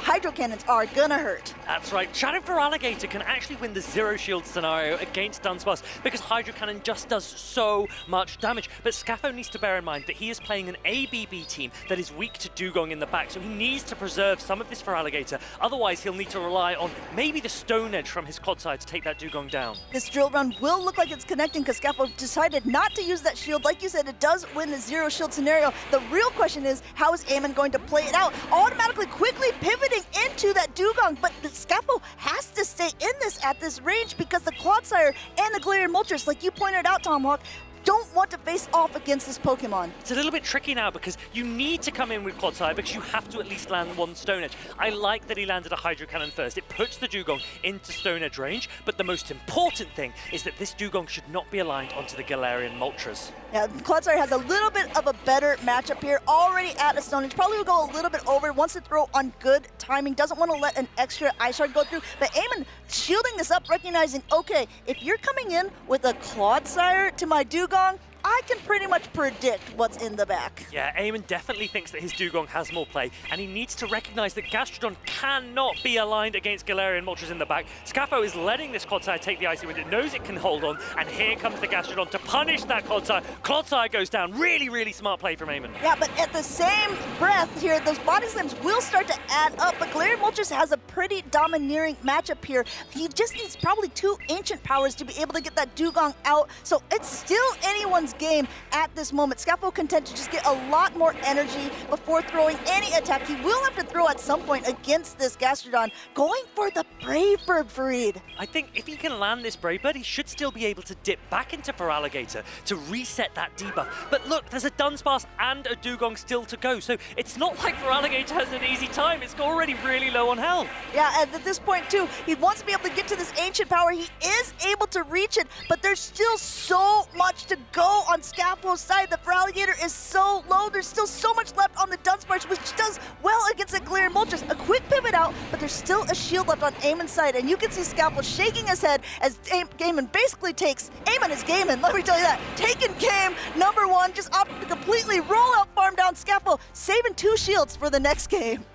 Hydro Cannons are going to hurt. That's right. Shadow Feraligatr can actually win the Zero Shield scenario against Dunsparce because Hydro Cannon just does so much damage. But Scappo needs to bear in mind that he is playing an ABB team that is weak to Dugong in the back, so he needs to preserve some of this Feraligatr. Otherwise, he'll need to rely on maybe the Stone Edge from his Clodsire to take that Dugong down. This drill run will look like it's connecting because Scappo decided not to use that shield. Like you said, it does win the Zero Shield scenario. The real question is, how is Eamon going to play it out? Automatically, quickly pivoting into that Dugong, but the Scappo has to stay in this at this range because the Clodsire and the Galarian Moltres, like you pointed out, Tomahawk, don't don't want to face off against this Pokemon. It's a little bit tricky now because you need to come in with Clodsire because you have to at least land one Stone Edge. I like that he landed a Hydro Cannon first. It puts the Dugong into Stone Edge range, but the most important thing is that this Dugong should not be aligned onto the Galarian Moltres. Yeah, Clodsire has a little bit of a better matchup here, already at a Stone Edge. Probably will go a little bit over, wants to throw on good timing, doesn't want to let an extra Ice Shard go through, but Eamon shielding this up, recognizing, okay, if you're coming in with a Clodsire to my Dugong, I can pretty much predict what's in the back. Yeah, Eamon definitely thinks that his Dugong has more play, and he needs to recognize that Gastrodon cannot be aligned against Galarian Moltres in the back. Scafo is letting this Clodsire take the Icy Wind. It knows it can hold on, and here comes the Gastrodon to punish that Clodsire. Clodsire goes down. Really, really smart play from Eamon. Yeah, but at the same breath here, those body slams will start to add up, but Galarian Moltres has a pretty domineering matchup here. He just needs probably 2 Ancient Powers to be able to get that Dugong out, so it's still anyone's game at this moment. Scafo content to just get a lot more energy before throwing any attack. He will have to throw at some point against this Gastrodon, going for the Brave Bird, Farid. I think if he can land this Brave Bird, he should still be able to dip back into Feraligatr to reset that debuff. But look, there's a Dunsparce and a Dugong still to go, so it's not like Feraligatr has an easy time. It's already really low on health. Yeah, and at this point too, he wants to be able to get to this Ancient Power. He is able to reach it, but there's still so much to go on Scafo's side. The Feraligatr is so low. There's still so much left on the Dunsparce, which does well against the Galarian Moltres. A quick pivot out, but there's still a shield left on Eamon's side, and you can see Scafo shaking his head as Eamon basically takes, Eamon is gaming, let me tell you that, taking game number 1, just opted to completely roll out farm down Scafo, saving 2 shields for the next game.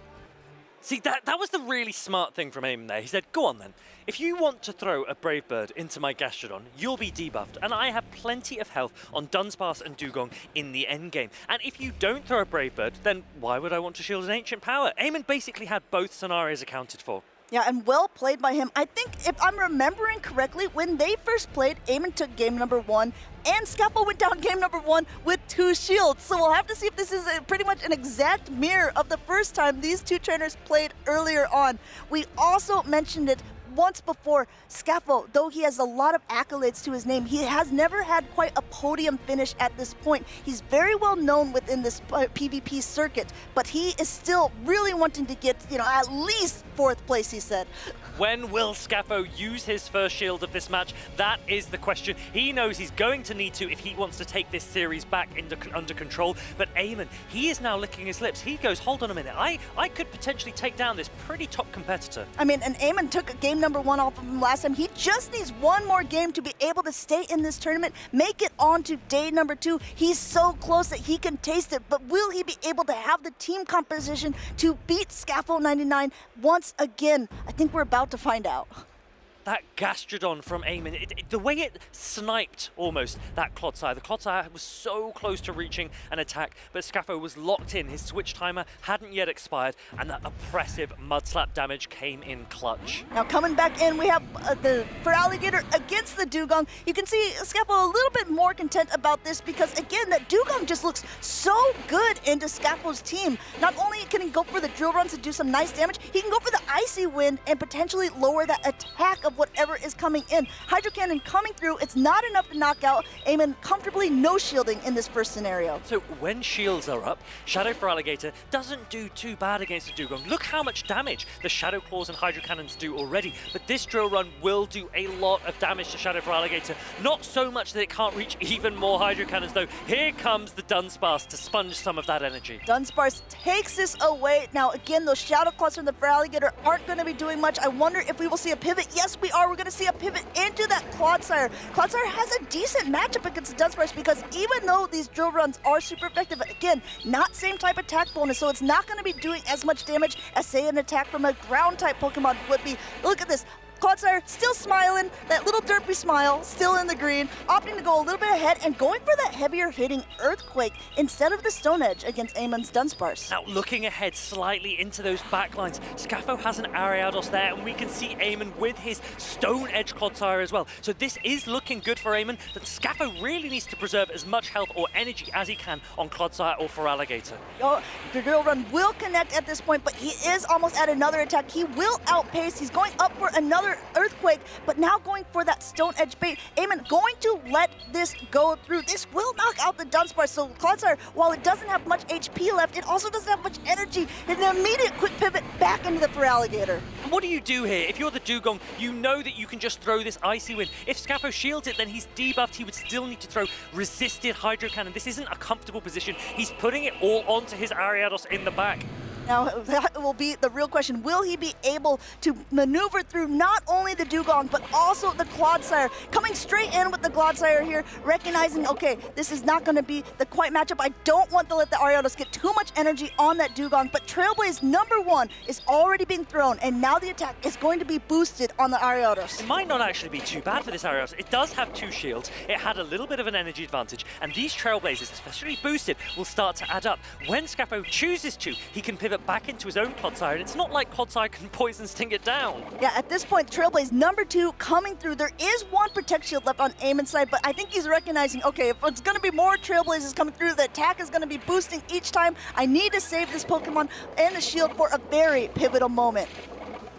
See, that was the really smart thing from Eamon there. He said, go on then. If you want to throw a Brave Bird into my Gastrodon, you'll be debuffed, and I have plenty of health on Dunsparce and Dugong in the endgame. And if you don't throw a Brave Bird, then why would I want to shield an Ancient Power? Eamon basically had both scenarios accounted for. Yeah, and well played by him. I think, if I'm remembering correctly, when they first played, Eamon took game number 1, and Scafo went down game number 1 with 2 shields. So we'll have to see if this is pretty much an exact mirror of the first time these 2 trainers played earlier on. We also mentioned it once before, Scafo, though he has a lot of accolades to his name, he has never had quite a podium finish at this point. He's very well known within this PvP circuit, but he is still really wanting to get, at least 4th place, he said. When will Scafo use his first shield of this match? That is the question. He knows he's going to need to if he wants to take this series back under control. But Eamon, he is now licking his lips. He goes, hold on a minute. I could potentially take down this pretty top competitor. I mean, and Eamon took game number 1 off of him last time. He just needs 1 more game to be able to stay in this tournament, make it on to day number 2. He's so close that he can taste it, but will he be able to have the team composition to beat Scafo 99 once again? I think we're about to find out. That Gastrodon from Eamon, the way it sniped almost that Clodsire. The Clodsire was so close to reaching an attack, but Scafo was locked in. His switch timer hadn't yet expired, and that oppressive mud slap damage came in clutch. Now coming back in, we have the Feraligatr against the Dugong. You can see Scafo a little bit more content about this because, again, that Dugong just looks so good into Scafo's team. Not only can he go for the drill runs to do some nice damage, he can go for the Icy Wind and potentially lower that attack of whatever is coming in. Hydro Cannon coming through, it's not enough to knock out Eamon comfortably, no shielding in this first scenario. So when shields are up, Shadow Feraligatr doesn't do too bad against the Dugong. Look how much damage the Shadow Claws and Hydro Cannons do already, but this drill run will do a lot of damage to Shadow Feraligatr. Not so much that it can't reach even more Hydro Cannons though. Here comes the Dunsparce to sponge some of that energy. Dunsparce takes this away. Now again, those Shadow Claws from the Feraligatr aren't going to be doing much. I wonder if we will see a pivot. Yes, we are. We're going to see a pivot into that Clodsire. Clodsire has a decent matchup against the Dunsparce because even though these drill runs are super effective, again, not same type attack bonus, so it's not going to be doing as much damage as, say, an attack from a ground type Pokemon would be. Look at this. Clodsire still smiling, that little derpy smile, still in the green, opting to go a little bit ahead and going for that heavier hitting Earthquake instead of the Stone Edge against Eamon's Dunsparce. Now looking ahead slightly into those backlines, Scafo has an Ariados there and we can see Eamon with his Stone Edge Clodsire as well. So this is looking good for Eamon, but Scafo really needs to preserve as much health or energy as he can on Clodsire or Feraligatr. Oh, the drill run will connect at this point, but he is almost at another attack. He will outpace. He's going up for another another Earthquake, but now going for that Stone Edge bait. Eamon going to let this go through. This will knock out the Dunsparce, so Clodsire, while it doesn't have much HP left, it also doesn't have much energy. An immediate quick pivot back into the Feraligatr. And what do you do here? If you're the Dugong, you know that you can just throw this Icy Wind. If Scapho shields it, then he's debuffed. He would still need to throw resisted Hydro Cannon. This isn't a comfortable position. He's putting it all onto his Ariados in the back. Now, that will be the real question. Will he be able to maneuver through not only the Dugong, but also the Clodsire? Coming straight in with the Clodsire here, recognizing, okay, this is not going to be the quite matchup. I don't want to let the Ariados get too much energy on that Dugong, but Trailblaze #1 is already being thrown, and now the attack is going to be boosted on the Ariados. It might not actually be too bad for this Ariados. It does have 2 shields. It had a little bit of an energy advantage, and these Trailblazers, especially boosted, will start to add up. When Scapho chooses to, he can pivot back into his own Clodsire, and it's not like Clodsire can poison sting it down. Yeah, at this point, Trailblaze #2 coming through. There is 1 Protect Shield left on Eamon's side, but I think he's recognizing, okay, if it's going to be more Trailblazers coming through, the attack is going to be boosting each time. I need to save this Pokemon and the shield for a very pivotal moment.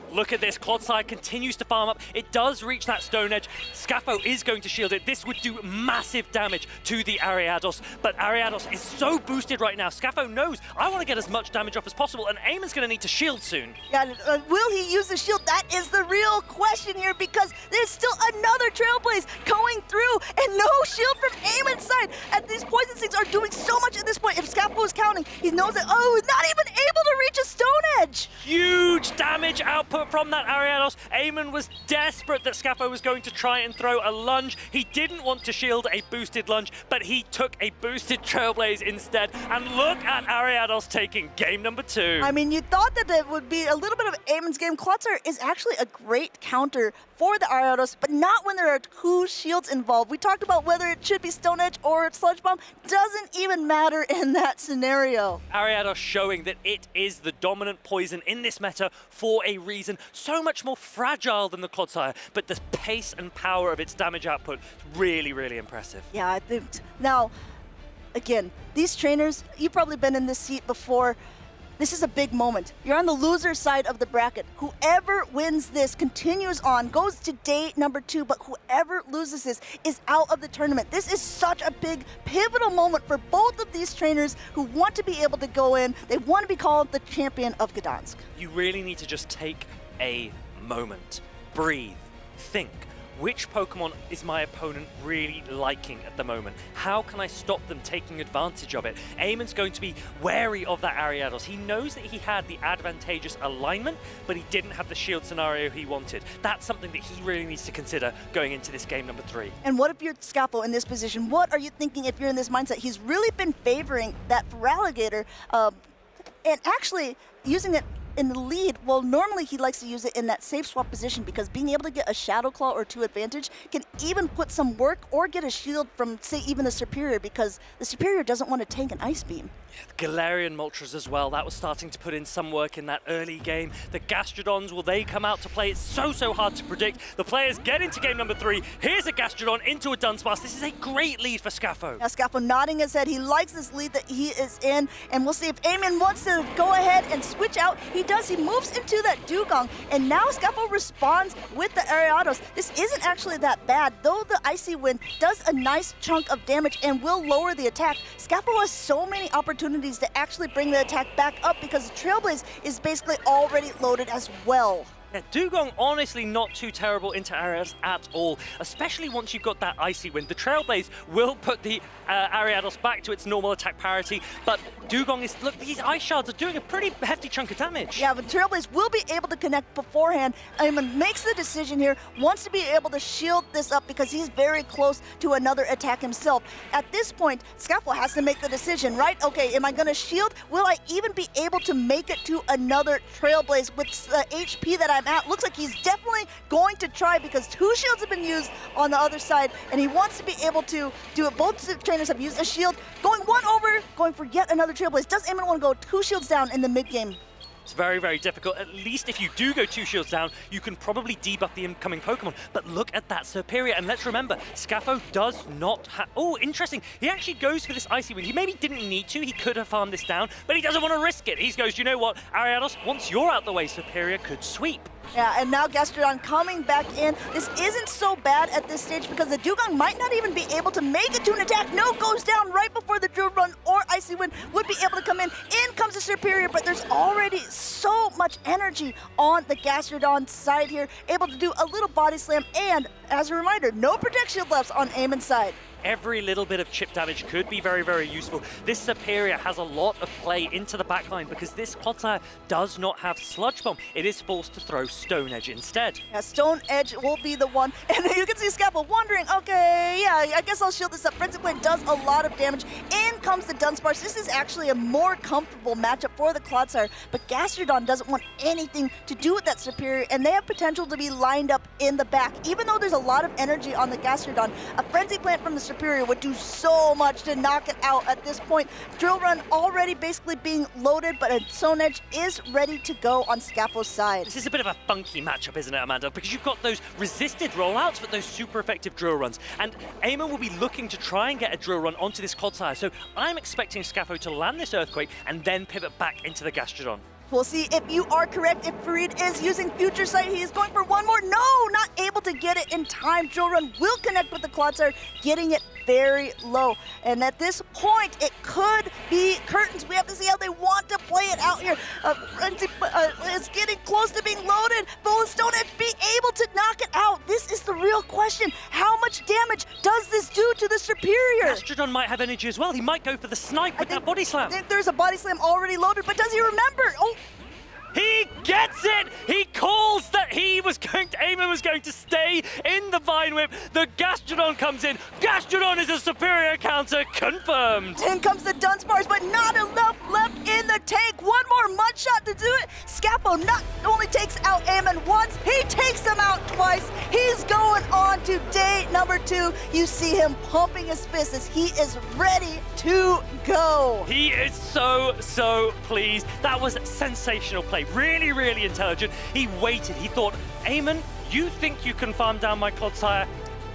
Look at this, Clodsire continues to farm up. It does reach that Stone Edge. Scapho is going to shield it. This would do massive damage to the Ariados, but Ariados is so boosted right now. Scapho knows, I want to get as much damage off as possible, and Eamon's going to need to shield soon. Yeah, will he use the shield? That is the real question here, because there's still another Trailblaze going through, and no shield from Eamon's side. And these Poison Stings are doing so much at this point. If Scapho is counting, he knows that, oh, he's not even able to reach a Stone Edge. Huge damage output from that Ariados. Eamon was desperate that Scapho was going to try and throw a lunge. He didn't want to shield a boosted lunge, but he took a boosted Trailblaze instead. And look at Ariados taking game #2. I mean, you thought that it would be a little bit of Eamon's game. Clodsire is actually a great counter for the Ariados, but not when there are 2 shields involved. We talked about whether it should be Stone Edge or Sludge Bomb. Doesn't even matter in that scenario. Ariados showing that it is the dominant poison in this meta for a reason. So much more fragile than the Clodsire, but the pace and power of its damage output is really, really impressive. Yeah, I think. Now, again, these trainers, you've probably been in this seat before. This is a big moment. You're on the loser side of the bracket. Whoever wins this continues on, goes to day #2, but whoever loses this is out of the tournament. This is such a big, pivotal moment for both of these trainers who want to be able to go in. They want to be called the champion of Gdańsk. You really need to just take a moment, breathe, think. Which Pokemon is my opponent really liking at the moment? How can I stop them taking advantage of it? Eamon's going to be wary of that Ariados. He knows that he had the advantageous alignment, but he didn't have the shield scenario he wanted. That's something that he really needs to consider going into this game #3. And what if you're Scapho in this position? What are you thinking if you're in this mindset? He's really been favoring that Feraligatr, and actually using it in the lead. Well, normally he likes to use it in that safe swap position, because being able to get a Shadow Claw or 2 advantage can even put some work or get a shield from, say, even the Superior, because the Superior doesn't want to tank an Ice Beam. Galarian Moltres as well, that was starting to put in some work in that early game. The Gastrodons, will they come out to play? It's so hard to predict. The players get into game #3. Here's a Gastrodon into a Dunsparce. This is a great lead for Scapho. Now, Scapho nodding his head. He likes this lead that he is in, and we'll see if Eamon wants to go ahead and switch out. He does. He moves into that Dugong, and now Scapho responds with the Ariados. This isn't actually that bad, though the Icy Wind does a nice chunk of damage and will lower the attack. Scapho has so many opportunities to actually bring the attack back up, because the Trailblaze is basically already loaded as well. Yeah, Dugong honestly not too terrible into Ariados at all, especially once you've got that Icy Wind. The Trailblaze will put the Ariados back to its normal attack parity, but Dugong is, look, these Ice Shards are doing a pretty hefty chunk of damage. Yeah, but Trailblaze will be able to connect beforehand. Eamon makes the decision here, wants to be able to shield this up because he's very close to another attack himself. At this point, Scapho has to make the decision, right? Okay, am I going to shield? Will I even be able to make it to another Trailblaze with the HP that I'm at? Looks like he's definitely going to try, because 2 shields have been used on the other side, and he wants to be able to do it. Both trainers have used a shield, going 1 over, going for yet another Trailblaze. Does Eamon want to go 2 shields down in the mid-game? It's very difficult. At least if you do go 2 shields down, you can probably debuff the incoming Pokemon. But look at that Superior, and let's remember, Scapho does not have... Oh, interesting. He actually goes for this Icy Wind. He maybe didn't need to. He could have farmed this down, but he doesn't want to risk it. He goes, you know what, Ariados, once you're out the way, Superior could sweep. Yeah, and now Gastrodon coming back in. This isn't so bad at this stage because the Dugong might not even be able to make it to an attack. No, goes down right before the Drill Run or Icy Wind would be able to come in. In comes the Superior, but there's already so much energy on the Gastrodon side here. Able to do a little body slam, and as a reminder, no protection left on Eamon's side. Every little bit of chip damage could be very, very useful. This Superior has a lot of play into the backline because this Clodsire does not have Sludge Bomb. It is forced to throw Stone Edge instead. Yeah, Stone Edge will be the one. And you can see Scapple wondering, okay, yeah, I guess I'll shield this up. Frenzy Blade does a lot of damage. In comes the Dunsparce. This is actually a more comfortable matchup for the Clodsire, but Gastrodon doesn't want anything to do with that Superior, and they have potential to be lined up in the back. Even though there's a lot of energy on the Gastrodon, a Frenzy Plant from the Superior would do so much to knock it out at this point. Drill Run already basically being loaded, but a Stone Edge is ready to go on Scappo's side. This is a bit of a funky matchup, isn't it, Amanda? Because you've got those resisted rollouts, but those super effective drill runs. And Eamon will be looking to try and get a drill run onto this Clodsire. So I'm expecting Scappo to land this Earthquake and then pivot back into the Gastrodon. We'll see if you are correct. If Farid is using Future Sight, he is going for one more. No, not able to get it in time. Drill Run will connect with the Clodsire, getting it very low. And at this point, it could be curtains. We have to see how they want to play it out here. It's getting close to being loaded. Will Stone Edge be able to knock it out? This is the real question. How much damage does this do to the Superior? Gastrodon might have energy as well. He might go for the snipe with that body slam. I think there's a body slam already loaded, but does he remember? Oh. He gets it! He calls that Eamon was going to stay in the Vine Whip. The Gastrodon comes in. Gastrodon is a Superior counter, confirmed. In comes the Dunsparce, but not enough left in the tank. One more mud shot to do it. Scappo not only takes out Eamon once, he takes him out twice. He's going on to day number 2. You see him pumping his fist as he is ready to go. He is so pleased. That was sensational play. Really, really intelligent. He waited. He thought, Eamon, you think you can farm down my Clodsire?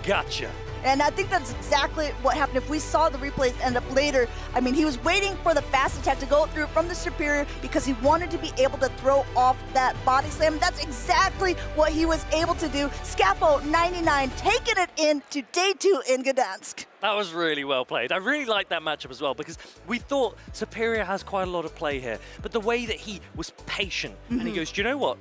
Gotcha. And I think that's exactly what happened. If we saw the replays end up later, I mean, he was waiting for the fast attack to go through from the Superior because he wanted to be able to throw off that body slam. That's exactly what he was able to do. Scappo 99 taking it into day 2 in Gdansk. That was really well played. I really liked that matchup as well because we thought Superior has quite a lot of play here, but the way that he was patient and he goes, do you know what?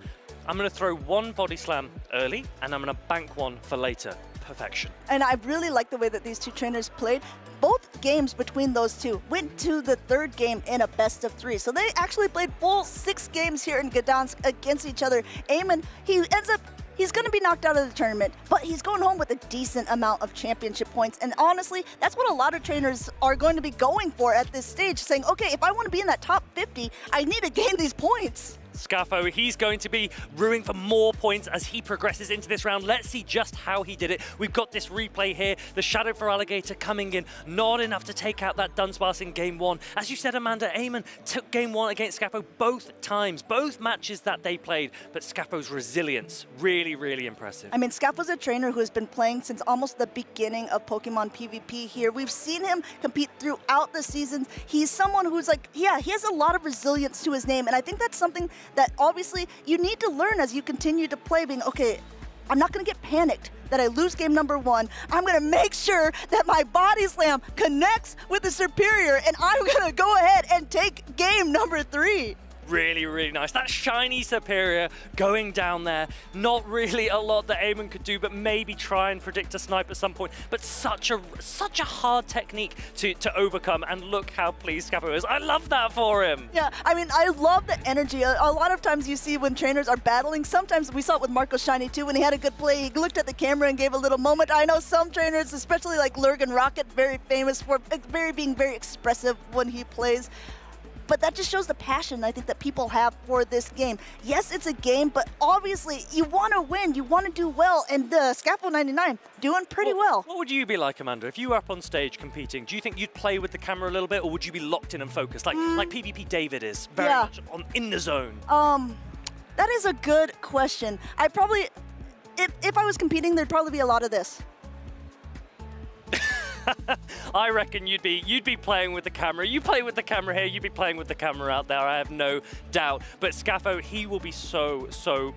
I'm going to throw one body slam early and I'm going to bank one for later. Perfection. And I really like the way that these two trainers played. Both games between those two went to the 3rd game in a best of 3. So they actually played full 6 games here in Gdansk against each other. Eamon, he's going to be knocked out of the tournament, but he's going home with a decent amount of championship points. And honestly, that's what a lot of trainers are going to be going for at this stage, saying, okay, if I want to be in that top 50, I need to gain these points. Scaffo, he's going to be brewing for more points as he progresses into this round. Let's see just how he did it. We've got this replay here. The Shadow for Alligator coming in. Not enough to take out that Dunsparce in game 1. As you said, Amanda, Eamon took game 1 against Scaffo both times, both matches that they played. But Scaffo's resilience, really, really impressive. I mean, Scaffo's a trainer who has been playing since almost the beginning of Pokemon PvP here. We've seen him compete throughout the seasons. He's someone who's like, yeah, he has a lot of resilience to his name. And I think that's something that obviously you need to learn as you continue to play, being, okay, I'm not going to get panicked that I lose game number 1. I'm going to make sure that my body slam connects with the Superior, and I'm going to go ahead and take game number 3. Really, really nice. That shiny Superior going down there. Not really a lot that Eamon could do, but maybe try and predict a snipe at some point. But such a hard technique to overcome. And look how pleased Scappo is. I love that for him. Yeah, I mean, I love the energy. A lot of times you see when trainers are battling, sometimes we saw it with Marco Shiny too, when he had a good play, he looked at the camera and gave a little moment. I know some trainers, especially like Lurgan Rocket, very famous for being very expressive when he plays. But that just shows the passion, I think, that people have for this game. Yes, it's a game, but obviously you want to win, you want to do well, and the Scaffold 99 doing pretty well. What would you be like, Amanda, if you were up on stage competing? Do you think you'd play with the camera a little bit, or would you be locked in and focused, like PvP David is, very much in the zone? That is a good question. I probably, if I was competing, there'd probably be a lot of this. I reckon you'd be playing with the camera. You play with the camera here, you'd be playing with the camera out there, I have no doubt. But Scaffo, he will be so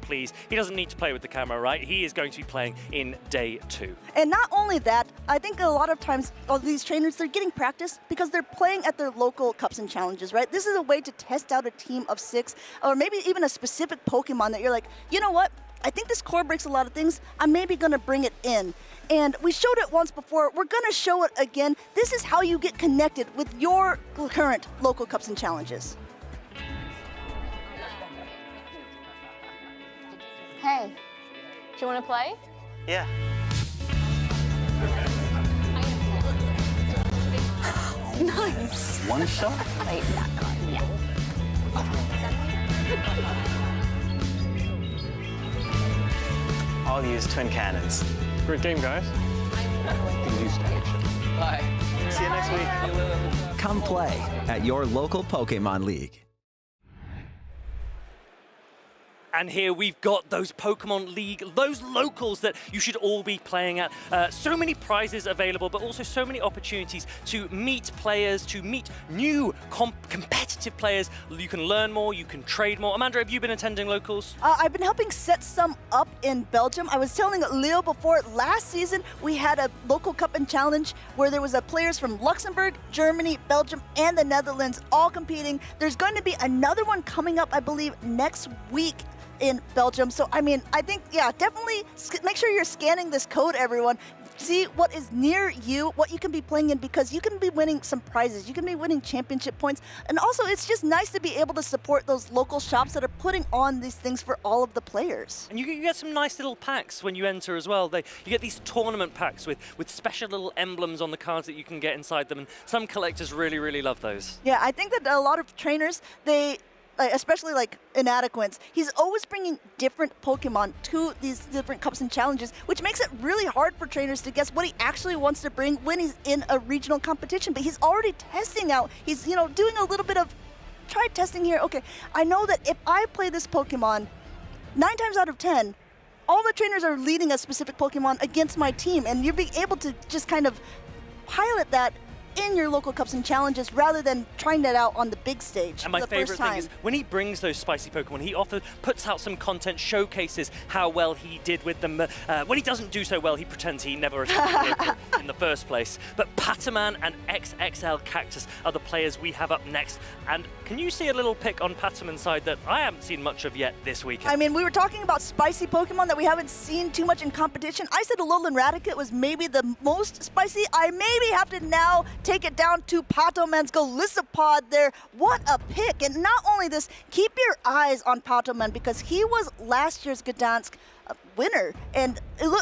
pleased. He doesn't need to play with the camera, right? He is going to be playing in day 2. And not only that, I think a lot of times all these trainers, they're getting practice because they're playing at their local cups and challenges, right? This is a way to test out a team of 6, or maybe even a specific Pokemon that you're like, you know what? I think this core breaks a lot of things. I'm maybe gonna bring it in. And we showed it once before, we're gonna show it again. This is how you get connected with your current local cups and challenges. Hey, do you wanna play? Yeah. Nice. One shot? Wait, that card, yeah. I'll use twin cannons. Great game, guys. Bye. See you next week. Come play at your local Pokemon League. And here we've got those Pokemon League, those locals that you should all be playing at. So many prizes available, but also so many opportunities to meet players, to meet new competitive players. You can learn more, you can trade more. Amanda, have you been attending locals? I've been helping set some up in Belgium. I was telling Leo before, last season we had a local cup and challenge where there was players from Luxembourg, Germany, Belgium, and the Netherlands all competing. There's going to be another one coming up, I believe, next week in Belgium. So, I mean, I think, yeah, definitely make sure you're scanning this code, everyone. See what is near you, what you can be playing in, because you can be winning some prizes. You can be winning championship points. And also, it's just nice to be able to support those local shops that are putting on these things for all of the players. And you get some nice little packs when you enter as well. You get these tournament packs with special little emblems on the cards that you can get inside them. And some collectors really love those. Yeah, I think that a lot of trainers, especially like Inadequates, he's always bringing different Pokemon to these different cups and challenges, which makes it really hard for trainers to guess what he actually wants to bring when he's in a regional competition. But he's already testing out. He's, doing a little bit of try testing here. Okay, I know that if I play this Pokemon 9 times out of 10, all the trainers are leading a specific Pokemon against my team, and you're being able to just kind of pilot that in your local cups and challenges rather than trying that out on the big stage. And my for the favorite first thing time. is when he brings those spicy Pokemon, he often puts out some content, showcases how well he did with them. When he doesn't do so well, he pretends he never attempted in the first place. But Pataman and XXL Cactus are the players we have up next. And can you see a little pick on Pataman's side that I haven't seen much of yet this weekend? I mean, we were talking about spicy Pokemon that we haven't seen too much in competition. I said Alolan Raticate was maybe the most spicy. I maybe have to now take it down to Patoman's Golisopod there. What a pick. And not only this, keep your eyes on Patoman because he was last year's Gdansk winner. And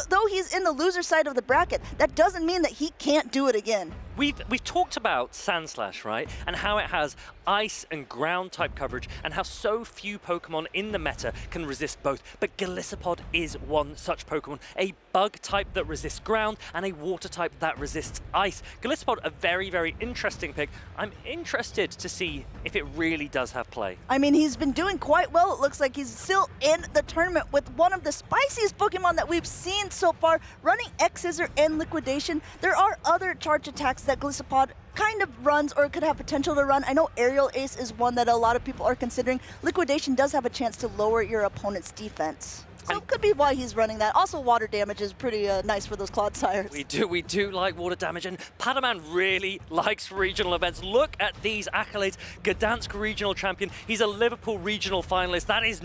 though he's in the loser side of the bracket, that doesn't mean that he can't do it again. We've talked about Sandslash, right? And how it has ice and ground type coverage and how so few Pokemon in the meta can resist both. But Golisopod is one such Pokemon, a bug type that resists ground and a water type that resists ice. Golisopod, a very interesting pick. I'm interested to see if it really does have play. I mean, he's been doing quite well. It looks like he's still in the tournament with one of the spiciest Pokemon that we've seen so far, running X-Scissor and Liquidation. There are other charge attacks that Golisopod kind of runs or could have potential to run. I know Aerial Ace is one that a lot of people are considering. Liquidation does have a chance to lower your opponent's defense. So it could be why he's running that. Also, water damage is pretty nice for those Clodsires. We do like water damage, and Pataman really likes regional events. Look at these accolades. Gdansk Regional Champion. He's a Liverpool Regional finalist. That is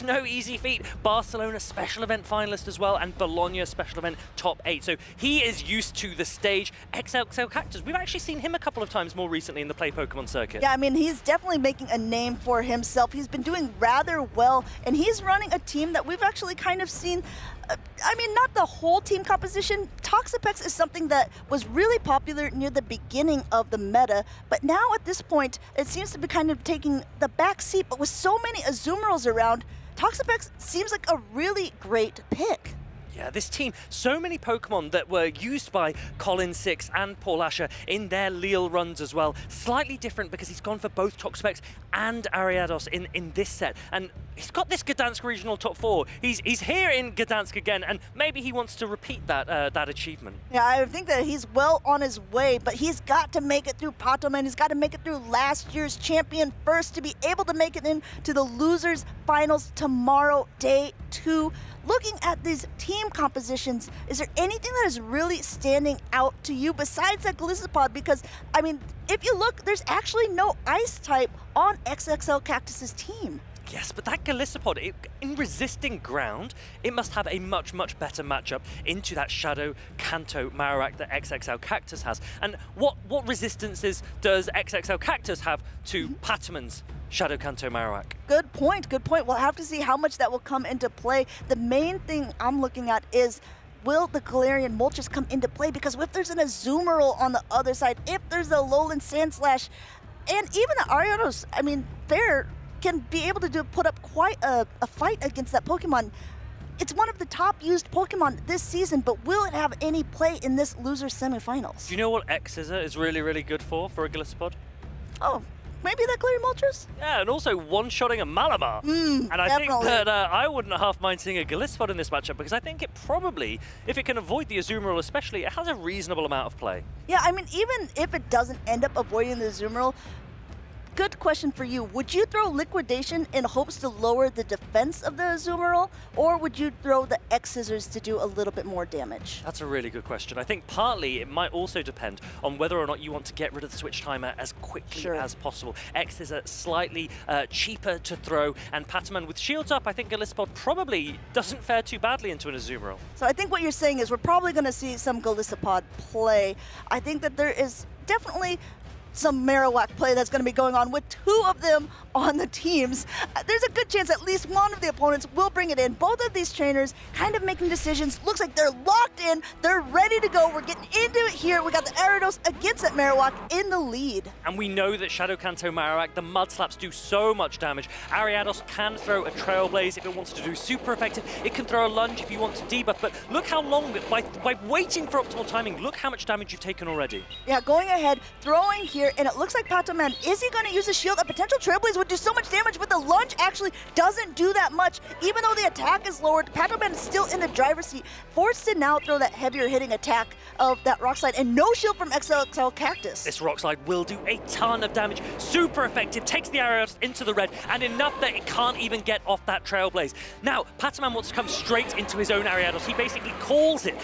no easy feat. Barcelona Special Event finalist as well, and Bologna Special Event top 8. So he is used to the stage. XXL Cactus, we've actually seen him a couple of times more recently in the Play Pokemon circuit. Yeah, I mean, he's definitely making a name for himself. He's been doing rather well, and he's running a team that we've actually kind of seen, I mean, not the whole team composition. Toxapex is something that was really popular near the beginning of the meta, but now at this point, it seems to be kind of taking the back seat. But with so many Azumarils around, Toxapex seems like a really great pick. Yeah, this team, so many Pokemon that were used by Colin Six and Paul Asher in their Lille runs as well. Slightly different because he's gone for both Toxapex and Ariados in this set. And he's got this Gdansk Regional top 4. He's here in Gdansk again, and maybe he wants to repeat that achievement. Yeah, I think that he's well on his way, but he's got to make it through Patoman. He's got to make it through last year's champion first to be able to make it into the losers finals tomorrow, day 2. Looking at these team compositions, is there anything that is really standing out to you besides that Golisopod? Because, I mean, if you look, there's actually no ice type on XXL Cactus's team. Yes, but that Golisopod, in resisting ground, it must have a much, much better matchup into that Shadow Kanto Marowak that XXL Cactus has. And what resistances does XXL Cactus have to Pataman's Shadow Kanto Marowak? Good point, good point. We'll have to see how much that will come into play. The main thing I'm looking at is, will the Galarian Moltres come into play? Because if there's an Azumarill on the other side, if there's a Alolan Sandslash, and even the Ariados, I mean, they're can be able to put up quite a fight against that Pokemon. It's one of the top used Pokemon this season, but will it have any play in this loser semifinals? Do you know what X-Scissor is really, really good for a Golisopod? Oh, maybe that Galarian Moltres? Yeah, and also one-shotting a Malamar. And I think that I wouldn't half mind seeing a Golisopod in this matchup, because I think it probably, if it can avoid the Azumarill especially, it has a reasonable amount of play. Yeah, I mean, even if it doesn't end up avoiding the Azumarill, good question for you. Would you throw Liquidation in hopes to lower the defense of the Azumarill, or would you throw the X-Scissors to do a little bit more damage? That's a really good question. I think partly it might also depend on whether or not you want to get rid of the switch timer as quickly as possible. X-Scissor slightly cheaper to throw, and Pataman with shields up, I think Golisopod probably doesn't fare too badly into an Azumarill. So I think what you're saying is we're probably going to see some Golisopod play. I think that there is definitely some Marowak play that's going to be going on with 2 of them on the teams. There's a good chance at least one of the opponents will bring it in. Both of these trainers kind of making decisions. Looks like they're locked in. They're ready to go. We're getting into it here. We got the Ariados against that Marowak in the lead. And we know that Shadow Kanto Marowak, the Mud Slaps do so much damage. Ariados can throw a Trailblaze if it wants to do super effective. It can throw a Lunge if you want to debuff. But look how long, by waiting for optimal timing, look how much damage you've taken already. Yeah, going ahead, throwing here, and it looks like Pataman, is he going to use a shield? A potential Trailblaze would do so much damage, but the Lunge actually doesn't do that much. Even though the attack is lowered, Pataman is still in the driver's seat, forced to now throw that heavier hitting attack of that Rock Slide, and no shield from XXL Cactus. This Rock Slide will do a ton of damage, super effective, takes the Ariados into the red, and enough that it can't even get off that Trailblaze. Now, Pataman wants to come straight into his own Ariados. He basically calls it.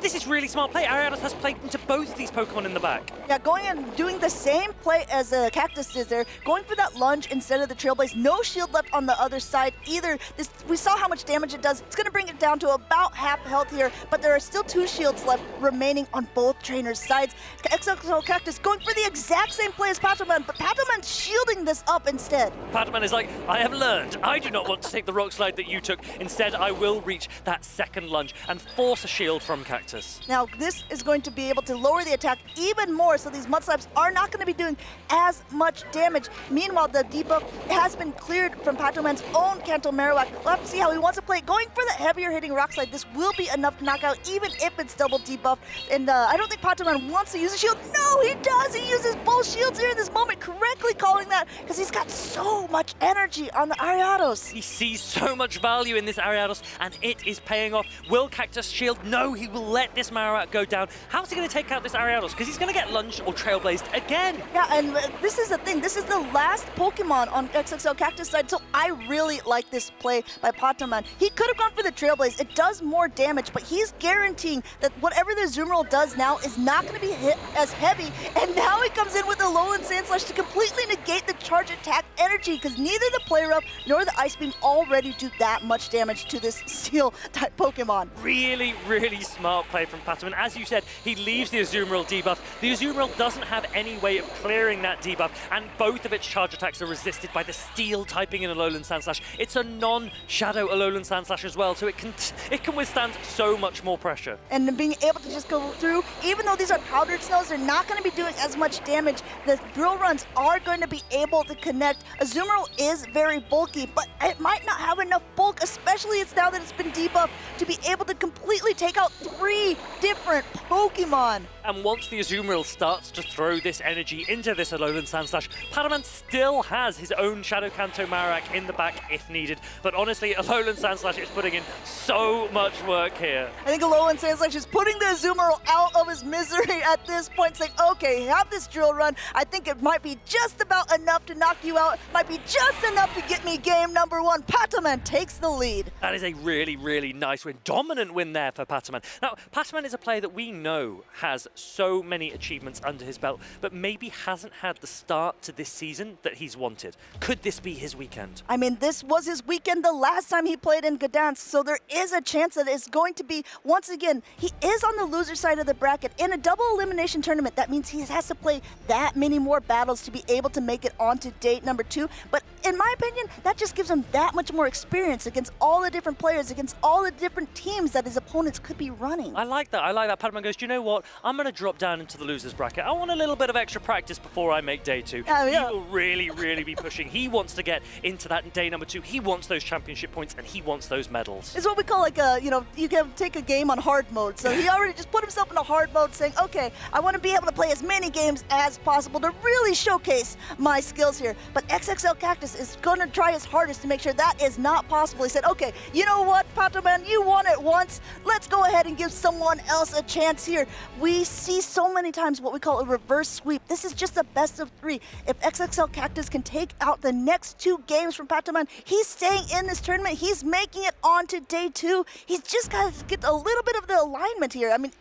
This is really smart play. Ariados has played into both of these Pokemon in the back. Yeah, going and doing the same play as the Cactus is there, going for that Lunge instead of the Trailblaze. No shield left on the other side either. We saw how much damage it does. It's going to bring it down to about half health here, but there are still 2 shields left remaining on both trainers' sides. XXL Cactus going for the exact same play as Pataman, but Pataman's shielding this up instead. Pataman is like, I have learned. I do not want to take the Rock Slide that you took. Instead, I will reach that second Lunge and force a shield from Cactus. Now, this is going to be able to lower the attack even more, so these Mud Slaps are not going to be doing as much damage. Meanwhile, the debuff has been cleared from Pataman's own Kanto Marowak. We'll have to see how he wants to play it. Going for the heavier hitting Rock Slide, this will be enough to knock out, even if it's double debuff. And I don't think Pataman wants to use a shield. No, he does! He uses both shields here in this moment, correctly calling that, because he's got so much energy on the Ariados. He sees so much value in this Ariados, and it is paying off. Will Cactus shield? No, he will let this Marowak go down. How's he going to take out this Ariados? Because he's going to get lunged or Trailblazed again. Yeah, and this is the thing. This is the last Pokemon on XXL Cactus side, so I really like this play by Pataman. He could have gone for the Trailblaze. It does more damage, but he's guaranteeing that whatever the Azumarill does now is not going to be hit as heavy, and now he comes in with the Alolan Sandslash to completely negate the charge attack energy, because neither the Play Rough nor the Ice Beam already do that much damage to this Steel-type Pokemon. Really, really smart play from Pataman. As you said, he leaves the Azumarill debuff. The Azumarill doesn't have any way of clearing that debuff, and both of its charge attacks are resisted by the steel typing in Alolan Sandslash. It's a non-shadow Alolan Sandslash as well, so it can withstand so much more pressure. And being able to just go through, even though these are powdered snows, they're not going to be doing as much damage. The drill runs are going to be able to connect. Azumarill is very bulky, but it might not have enough bulk, especially it's now that it's been debuffed, to be able to completely take out 3 different Pokemon. And once the Azumarill starts to throw this energy into this Alolan Sandslash, Padaman still has his own Shadow Kanto Marowak in the back if needed. But honestly, Alolan Sandslash is putting in so much work here. I think Alolan Sandslash is putting the Azumarill out of his misery at this point, saying, okay, have this drill run. I think it might be just about enough to knock you out. Might be just enough to get me game number 1. Pataman takes the lead. That is a really, really nice win. Dominant win there for Pataman. Now, Pataman is a player that we know has so many achievements under his belt, but maybe hasn't had the start to this season that he's wanted. Could this be his weekend? I mean, this was his weekend the last time he played in Gdansk, so there is a chance that it's going to be, once again, he is on the loser side of the bracket. In a double elimination tournament, that means he has to play that many more battles to be able to make it onto date number 2. But in my opinion, that just gives him that much more experience against all the different players, against all the different teams that his opponents could be running. I like that. I like that. Padaman goes, do you know what? I'm going to drop down into the losers bracket. I want a little bit of extra practice before I make day 2. Yeah. He will really, really be pushing. He wants to get into that day number 2. He wants those championship points and he wants those medals. It's what we call like a, you can take a game on hard mode. So he already just put himself in a hard mode saying, okay, I want to be able to play as many games as possible to really showcase my skills here. But XXL Cactus is going to try his hardest to make sure that is not possible. He said, okay, you know what, Pataman, you won it once. Let's go ahead and give someone else a chance here. We see so many times what we call a reverse sweep. This is just a best of 3. If XXL Cactus can take out the next 2 games from Pataman, he's staying in this tournament. He's making it on to day 2. He's just got to get a little bit of the alignment here. I mean,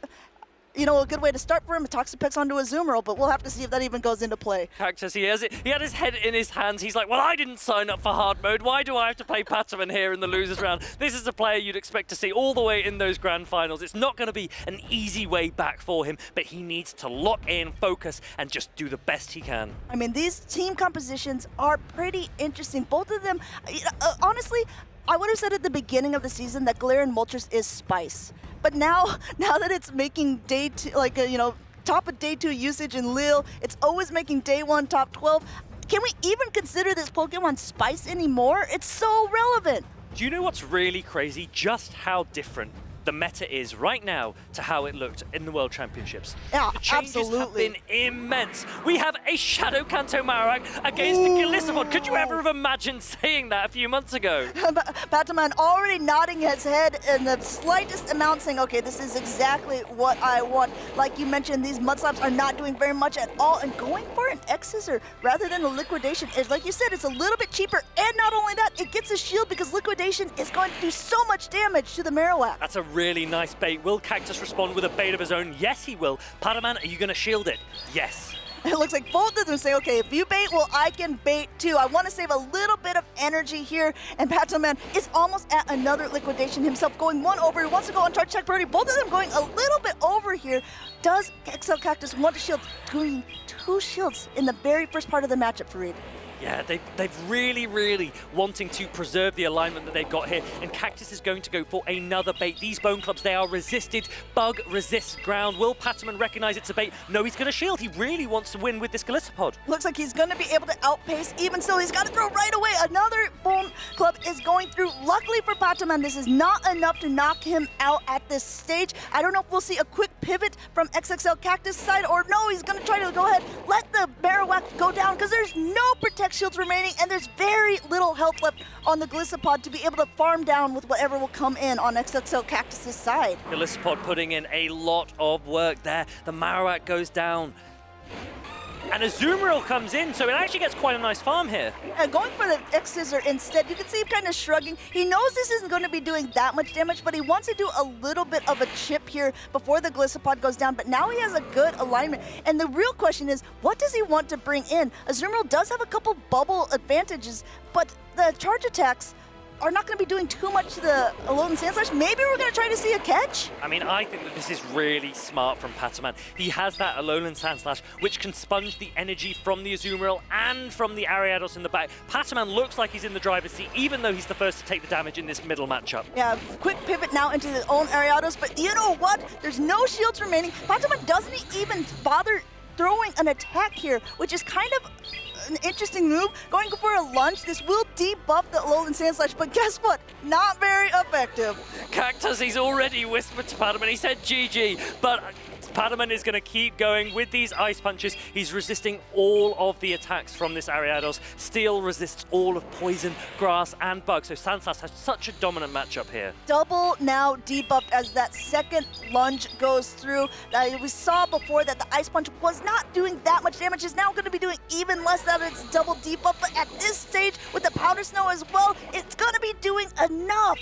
a good way to start for him, Toxapex onto Azumarill, but we'll have to see if that even goes into play. Cactus, he had his head in his hands. He's like, well, I didn't sign up for hard mode. Why do I have to play Pataman here in the losers round? This is a player you'd expect to see all the way in those grand finals. It's not going to be an easy way back for him, but he needs to lock in, focus, and just do the best he can. I mean, these team compositions are pretty interesting. Both of them, honestly, I would have said at the beginning of the season that Galarian Moltres is spice. But now that it's making day 2, top of day 2 usage in Lille, it's always making day 1 top 12. Can we even consider this Pokemon spice anymore? It's so relevant. Do you know what's really crazy? Just how different the meta is right now to how it looked in the World Championships. Yeah, the changes absolutely. have been immense. We have a Shadow Kanto Marowak against a Gliscopod. Could you ever have imagined saying that a few months ago? Pataman already nodding his head in the slightest amount, saying, okay, this is exactly what I want. Like you mentioned, these Mudslaps are not doing very much at all, and going for an X-Scissor rather than a Liquidation is, like you said, it's a little bit cheaper, and not only that, it gets a shield because Liquidation is going to do so much damage to the Marowak. That's a really nice bait. Will Cactus respond with a bait of his own? Yes, he will. Padaman, are you going to shield it? Yes. It looks like both of them say, okay, if you bait, well, I can bait too. I want to save a little bit of energy here, and Pataman is almost at another Liquidation himself, going 1 over. He wants to go on Charge Attack Priority. Both of them going a little bit over here. Does XL Cactus want to shield? Doing 2 shields in the very first part of the matchup, Farid. Yeah, they've really wanting to preserve the alignment that they've got here, and Cactus is going to go for another bait. These Bone Clubs, they are resisted. Bug resists ground. Will Pataman recognize it's a bait? No, he's going to shield. He really wants to win with this Gliscopod. Looks like he's going to be able to outpace. Even so, he's got to throw right away. Another Bone Club is going through. Luckily for Pataman, this is not enough to knock him out at this stage. I don't know if we'll see a quick pivot from XXL Cactus side, or no, he's going to try to go ahead, let the Marowak go down, because there's no Protect Shields remaining, and there's very little health left on the Gliscopod to be able to farm down with whatever will come in on XXL Cactus's side. Gliscopod putting in a lot of work there. The Marowak goes down. And Azumarill comes in, so it actually gets quite a nice farm here. Going for the X-Scissor instead, you can see him kind of shrugging. He knows this isn't going to be doing that much damage, but he wants to do a little bit of a chip here before the Gliscopod goes down, but now he has a good alignment. And the real question is, what does he want to bring in? Azumarill does have a couple bubble advantages, but the charge attacks are not going to be doing too much to the Alolan Sandslash. Maybe we're going to try to see a catch? I mean, I think that this is really smart from Pataman. He has that Alolan Sandslash, which can sponge the energy from the Azumarill and from the Ariados in the back. Pataman looks like he's in the driver's seat, even though he's the first to take the damage in this middle matchup. Yeah, quick pivot now into his own Ariados, but you know what? There's no shields remaining. Pataman doesn't even bother throwing an attack here, which is kind of an interesting move. Going for a lunge, this will debuff the Alolan Sandslash, but guess what? Not very effective. Cactus, he's already whispered to Pataman. He said GG, but Pataman is going to keep going with these ice punches. He's resisting all of the attacks from this Ariados. Steel resists all of poison, grass, and bug. So Sandslash has such a dominant matchup here. Double now debuffed as that second lunge goes through. We saw before that the ice punch was not doing that much damage. It's now going to be doing even less than its double debuff. But at this stage, with the powder snow as well, it's going to be doing enough.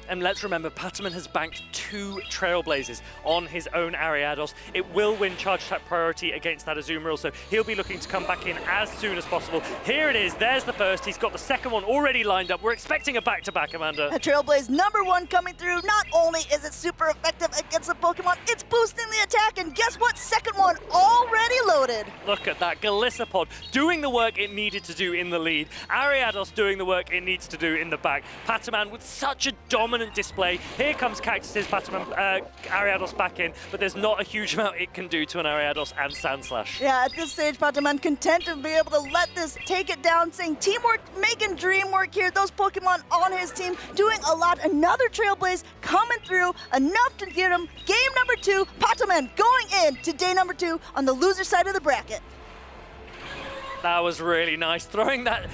And let's remember, Pataman has banked 2 Trailblazers on his own Ariados. It will win Charge Attack priority against that Azumarill, so he'll be looking to come back in as soon as possible. Here it is, there's the first. He's got the second one already lined up. We're expecting a back-to-back, Amanda. A Trailblaze #1 coming through. Not only is it super effective against the Pokemon, it's boosting the attack, and guess what? Second one already loaded. Look at that, Galissapod doing the work it needed to do in the lead. Ariados doing the work it needs to do in the back. Pataman with such a dominant display. Here comes Cactus's Pataman, Ariados back in, but there's not a huge amount it can do to an Ariados and Sandslash. Yeah, at this stage, Pataman content to be able to let this take it down, saying teamwork, making dream work here. Those Pokemon on his team doing a lot. Another Trailblaze coming through, enough to get him. Game #2, Pataman going in to day #2 on the loser side of the bracket. That was really nice, throwing that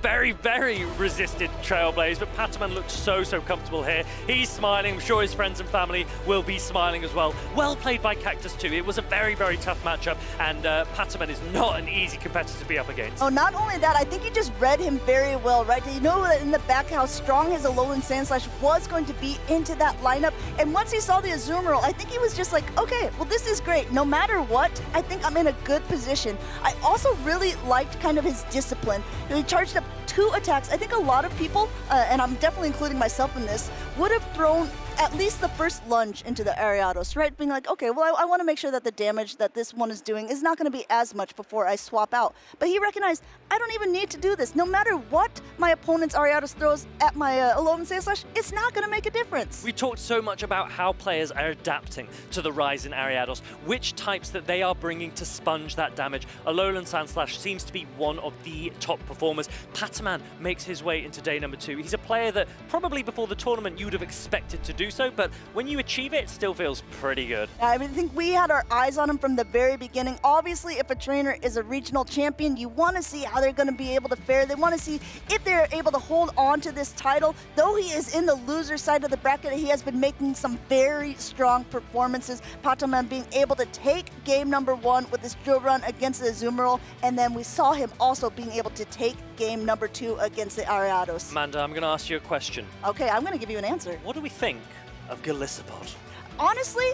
very, very resisted Trailblaze, but Pataman looks so comfortable here. He's smiling. I'm sure his friends and family will be smiling as well. Well played by Cactus too. It was a very, very tough matchup, and Pataman is not an easy competitor to be up against. Oh, not only that, I think he just read him very well, right? You know that in the back how strong his Alolan Sandslash was going to be into that lineup, and once he saw the Azumarill, I think he was just like, okay, well, this is great. No matter what, I think I'm in a good position. I also really liked kind of his discipline. He charged up 2 attacks. I think a lot of people, and I'm definitely including myself in this, would have thrown at least the first lunge into the Ariados, right? Being like, okay, well, I want to make sure that the damage that this one is doing is not going to be as much before I swap out. But he recognized, I don't even need to do this. No matter what my opponent's Ariados throws at my Alolan Sandslash, it's not going to make a difference. We talked so much about how players are adapting to the rise in Ariados, which types that they are bringing to sponge that damage. Alolan Sandslash seems to be one of the top performers. Pataman makes his way into day #2. He's a player that probably before the tournament you would have expected to do so, but when you achieve it, it still feels pretty good. I mean, I think we had our eyes on him from the very beginning. Obviously, if a trainer is a regional champion, you want to see how they're going to be able to fare. They want to see if they're able to hold on to this title. Though he is in the loser side of the bracket, he has been making some very strong performances. Pataman being able to take game #1 with this drill run against the Azumarill, and then we saw him also being able to take game #2 against the Ariados. Amanda, I'm going to ask you a question. Okay, I'm going to give you an answer. What do we think of Galissapod? Honestly,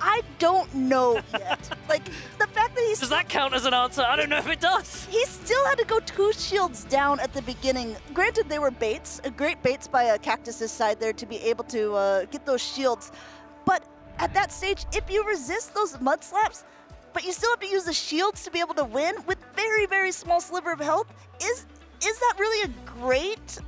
I don't know yet. Like, the fact that he's... Does that count as an answer? I don't know if it does. He still had to go 2 shields down at the beginning. Granted, they were baits, great baits by Cactus's side there to be able to get those shields. But at that stage, if you resist those mud slaps, but you still have to use the shields to be able to win with very, very small sliver of health, is that really a great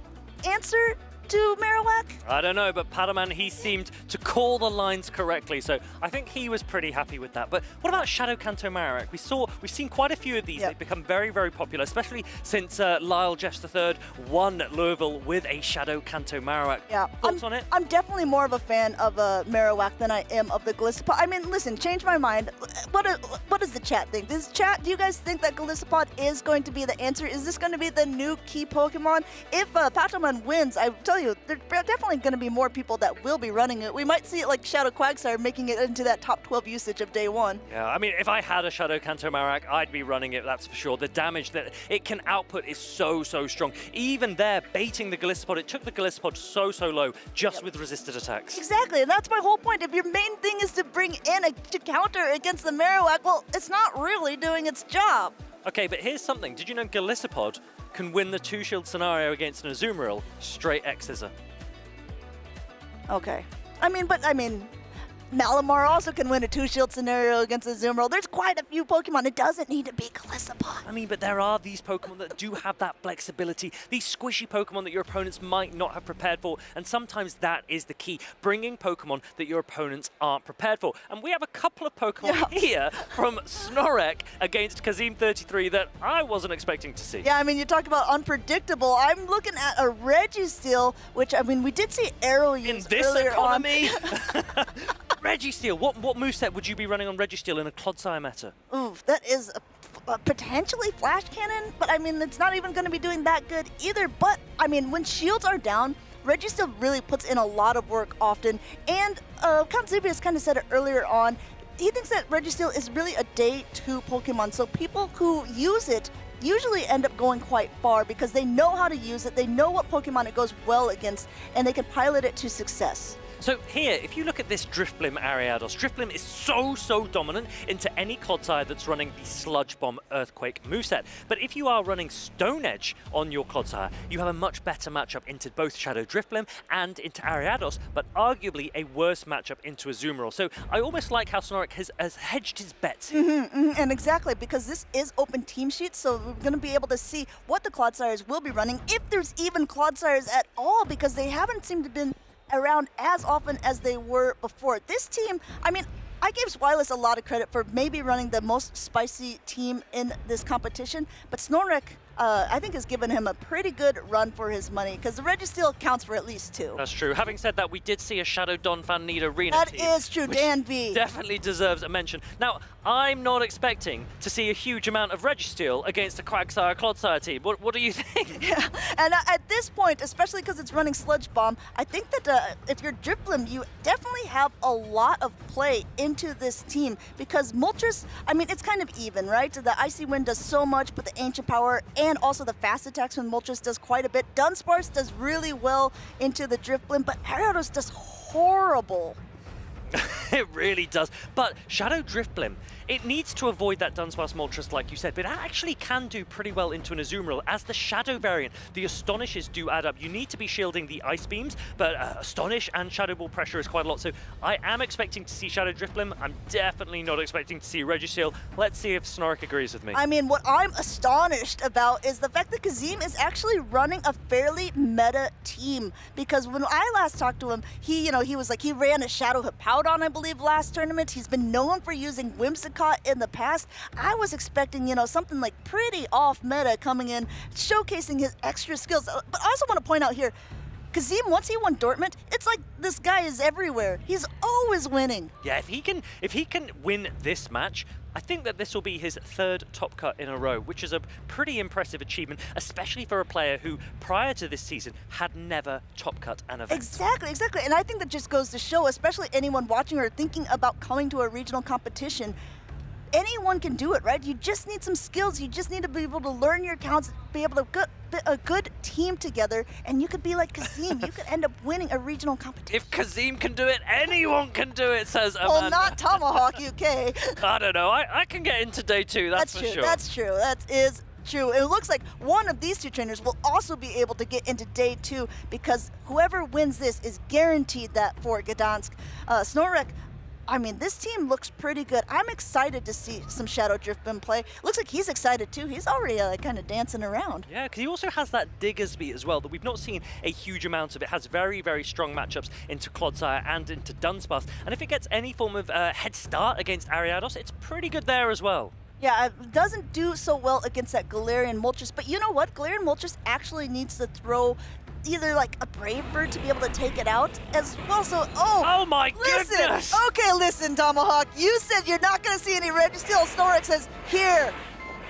answer to Marowak? I don't know, but Pataman, he seemed to call the lines correctly, so I think he was pretty happy with that. But what about Shadow Kanto Marowak? We've seen quite a few of these. Yep. They've become very, very popular, especially since Lyle Jeffs III won Louisville with a Shadow Kanto Marowak. Yeah. Thoughts on it? I'm definitely more of a fan of Marowak than I am of the Galissapod. I mean, listen, change my mind. What does the chat think? Do you guys think that Galissapod is going to be the answer? Is this going to be the new key Pokemon? If Pataman wins, I tell you, there's definitely going to be more people that will be running it. We might see it like Shadow Quagsire making it into that top 12 usage of day 1. Yeah, I mean, if I had a Shadow Kanto Marowak, I'd be running it, that's for sure. The damage that it can output is so strong. Even there, baiting the Galissapod, it took the Galissapod so low just with resisted attacks. Exactly, and that's my whole point. If your main thing is to bring in to counter against the Marowak, well, it's not really doing its job. Okay, but here's something. Did you know Galissapod can win the 2-shield scenario against an Azumarill straight X-Scissor? Okay. I mean, Malamar also can win a 2-shield scenario against Azumarill. There's quite a few Pokemon. It doesn't need to be Galissapod. I mean, but there are these Pokemon that do have that flexibility, these squishy Pokemon that your opponents might not have prepared for, and sometimes that is the key, bringing Pokemon that your opponents aren't prepared for. And we have a couple of Pokemon here from Snorek against Kazim33 that I wasn't expecting to see. Yeah, I mean, you talk about unpredictable. I'm looking at a Registeel, which, I mean, we did see Arrow use in this earlier economy. on. Registeel, what moveset would you be running on Registeel in a Clodsire meta? Ooh, that is potentially Flash Cannon, but I mean, it's not even going to be doing that good either. But, I mean, when shields are down, Registeel really puts in a lot of work often. And Count Xavius kind of said it earlier on. He thinks that Registeel is really a day 2 Pokemon, so people who use it usually end up going quite far because they know how to use it, they know what Pokemon it goes well against, and they can pilot it to success. So here, if you look at this Drifblim Ariados, Drifblim is so dominant into any Clodsire that's running the Sludge Bomb Earthquake moveset. But if you are running Stone Edge on your Clodsire, you have a much better matchup into both Shadow Drifblim and into Ariados, but arguably a worse matchup into Azumarill. So I almost like how Snorek has hedged his bets here. And exactly, because this is open team sheets, so we're going to be able to see what the Clodsires will be running, if there's even Clodsires at all, because they haven't seemed to have been around as often as they were before. This team, I mean, I gave Swilus a lot of credit for maybe running the most spicy team in this competition, but Snorek, I think, has given him a pretty good run for his money, because the Registeel counts for at least 2. That's true. Having said that, we did see a Shadow Don Van Need Arena That team. is true, which Dan V. definitely deserves a mention. Now, I'm not expecting to see a huge amount of Registeel against a Quagsire Clodsire team. What do you think? Yeah, and at this point, especially because it's running Sludge Bomb, I think that if you're Drifblim, you definitely have a lot of play into this team, because Moltres, I mean, it's kind of even, right? The Icy Wind does so much, but the Ancient Power and also the fast attacks when Moltres does quite a bit. Dunsparce does really well into the Drifblim, but Ariados does horrible. It really does. But Shadow Drifblim, it needs to avoid that Dunsparce Moltres, like you said, but it actually can do pretty well into an Azumarill. As the Shadow variant, the Astonishes do add up. You need to be shielding the Ice Beams, but Astonish and Shadow Ball pressure is quite a lot. So I am expecting to see Shadow Drifblim. I'm definitely not expecting to see Registeel. Let's see if Snorek agrees with me. I mean, what I'm astonished about is the fact that Kazim is actually running a fairly meta team, because when I last talked to him, he was like, he ran a Shadow Hippowdon, I believe, last tournament. He's been known for using Whimsicott in the past. I was expecting, something like pretty off meta coming in, showcasing his extra skills. But I also want to point out here, Kazim, once he won Dortmund, it's like this guy is everywhere. He's always winning. Yeah, if he can win this match, I think that this will be his 3rd top cut in a row, which is a pretty impressive achievement, especially for a player who, prior to this season, had never top cut an event. Exactly. And I think that just goes to show, especially anyone watching or thinking about coming to a regional competition, anyone can do it, right? You just need some skills. You just need to be able to learn your counts, be able to put a good team together, and you could be like Kazim. You could end up winning a regional competition. If Kazim can do it, anyone can do it, says Amanda. Well, not Tomahawk UK. I don't know. I can get into day 2, that's for true. sure. That's true. That is true. It looks like one of these 2 trainers will also be able to get into day 2, because whoever wins this is guaranteed that for Gdansk. Snorek, I mean, this team looks pretty good. I'm excited to see some Shadow Drifblim play. Looks like he's excited too. He's already kind of dancing around. Yeah, because he also has that Diggersby as well that we've not seen a huge amount of. It has very strong matchups into Clodsire and into Dunsparce. And if it gets any form of head start against Ariados, it's pretty good there as well. Yeah, it doesn't do so well against that Galarian Moltres, but you know what? Galarian Moltres actually needs to throw either like a Brave Bird to be able to take it out as well. So, oh my goodness! Okay, listen, Tomahawk. You said you're not going to see any Registeel. Snorek says, here,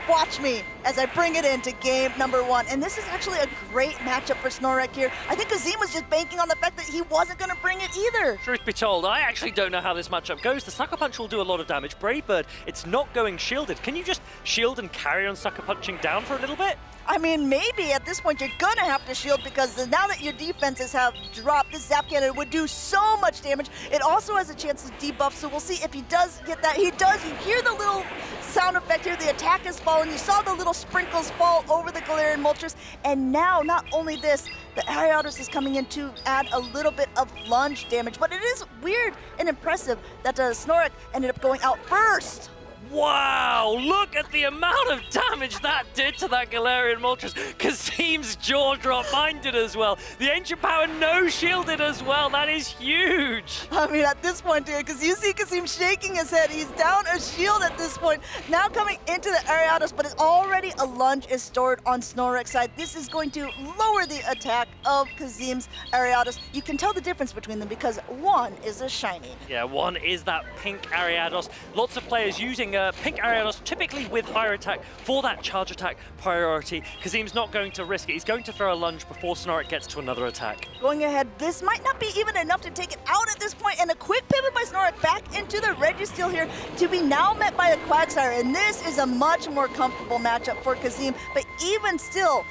watch me as I bring it into game number 1. And this is actually a great matchup for Snorek here. I think Kazim was just banking on the fact that he wasn't going to bring it either. Truth be told, I actually don't know how this matchup goes. The Sucker Punch will do a lot of damage. Brave Bird, it's not going shielded. Can you just shield and carry on Sucker Punching down for a little bit? I mean, maybe at this point you're going to have to shield, because now that your defenses have dropped, this Zap Cannon would do so much damage. It also has a chance to debuff, so we'll see if he does get that. He does. You hear the little sound effect here. The attack is falling. You saw the little sprinkles fall over the Galarian Moltres. And now, not only this, the Ariados is coming in to add a little bit of lunge damage. But it is weird and impressive that Snorlax ended up going out first. Wow, look at the amount of damage that did to that Galarian Moltres. Kazim's jaw drop, mine did as well. The Ancient Power no shielded as well, that is huge. I mean, at this point, dude, because you see Kazim shaking his head. He's down a shield at this point. Now coming into the Ariados, but it's already a lunge is stored on Snorlax's side. This is going to lower the attack of Kazim's Ariados. You can tell the difference between them because one is a shiny. Yeah, one is that pink Ariados. Lots of players using pink Ariados, typically with higher attack, for that charge attack priority. Kazim's not going to risk it. He's going to throw a lunge before Snorlax gets to another attack. Going ahead, this might not be even enough to take it out at this point, and a quick pivot by Snorlax back into the Registeel here to be now met by the Quagsire, and this is a much more comfortable matchup for Kazim, but even still,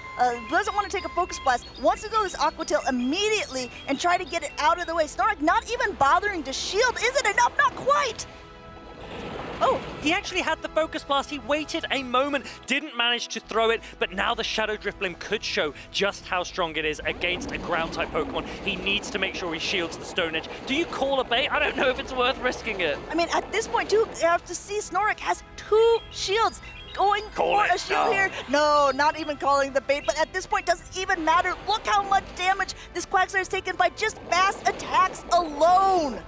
doesn't want to take a Focus Blast, wants to go this Aqua Tail immediately and try to get it out of the way. Snorlax not even bothering to shield. Is it enough? Not quite! Oh, he actually had the Focus Blast. He waited a moment, didn't manage to throw it, but now the Shadow Drifblim could show just how strong it is against a Ground-type Pokemon. He needs to make sure he shields the Stone Edge. Do you call a bait? I don't know if it's worth risking it. I mean, at this point, too, you have to see Snorlax has 2 shields. Going for a shield here. No, not even calling the bait, but at this point, doesn't even matter. Look how much damage this Quagsire has taken by just fast attacks alone.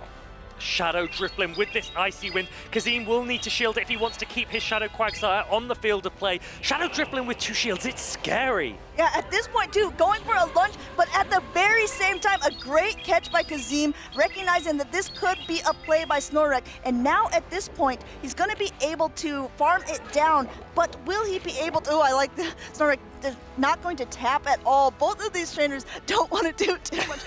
Shadow Drifblim with this Icy Wind. Kazim will need to shield it if he wants to keep his Shadow Quagsire on the field of play. Shadow Drifblim with 2 shields, it's scary. Yeah, at this point too, going for a lunge, but at the very same time, a great catch by Kazim, recognizing that this could be a play by Snorlax. And now at this point, he's going to be able to farm it down, but will he be able to? Oh, I like the Snorlax not going to tap at all. Both of these trainers don't want to do too much.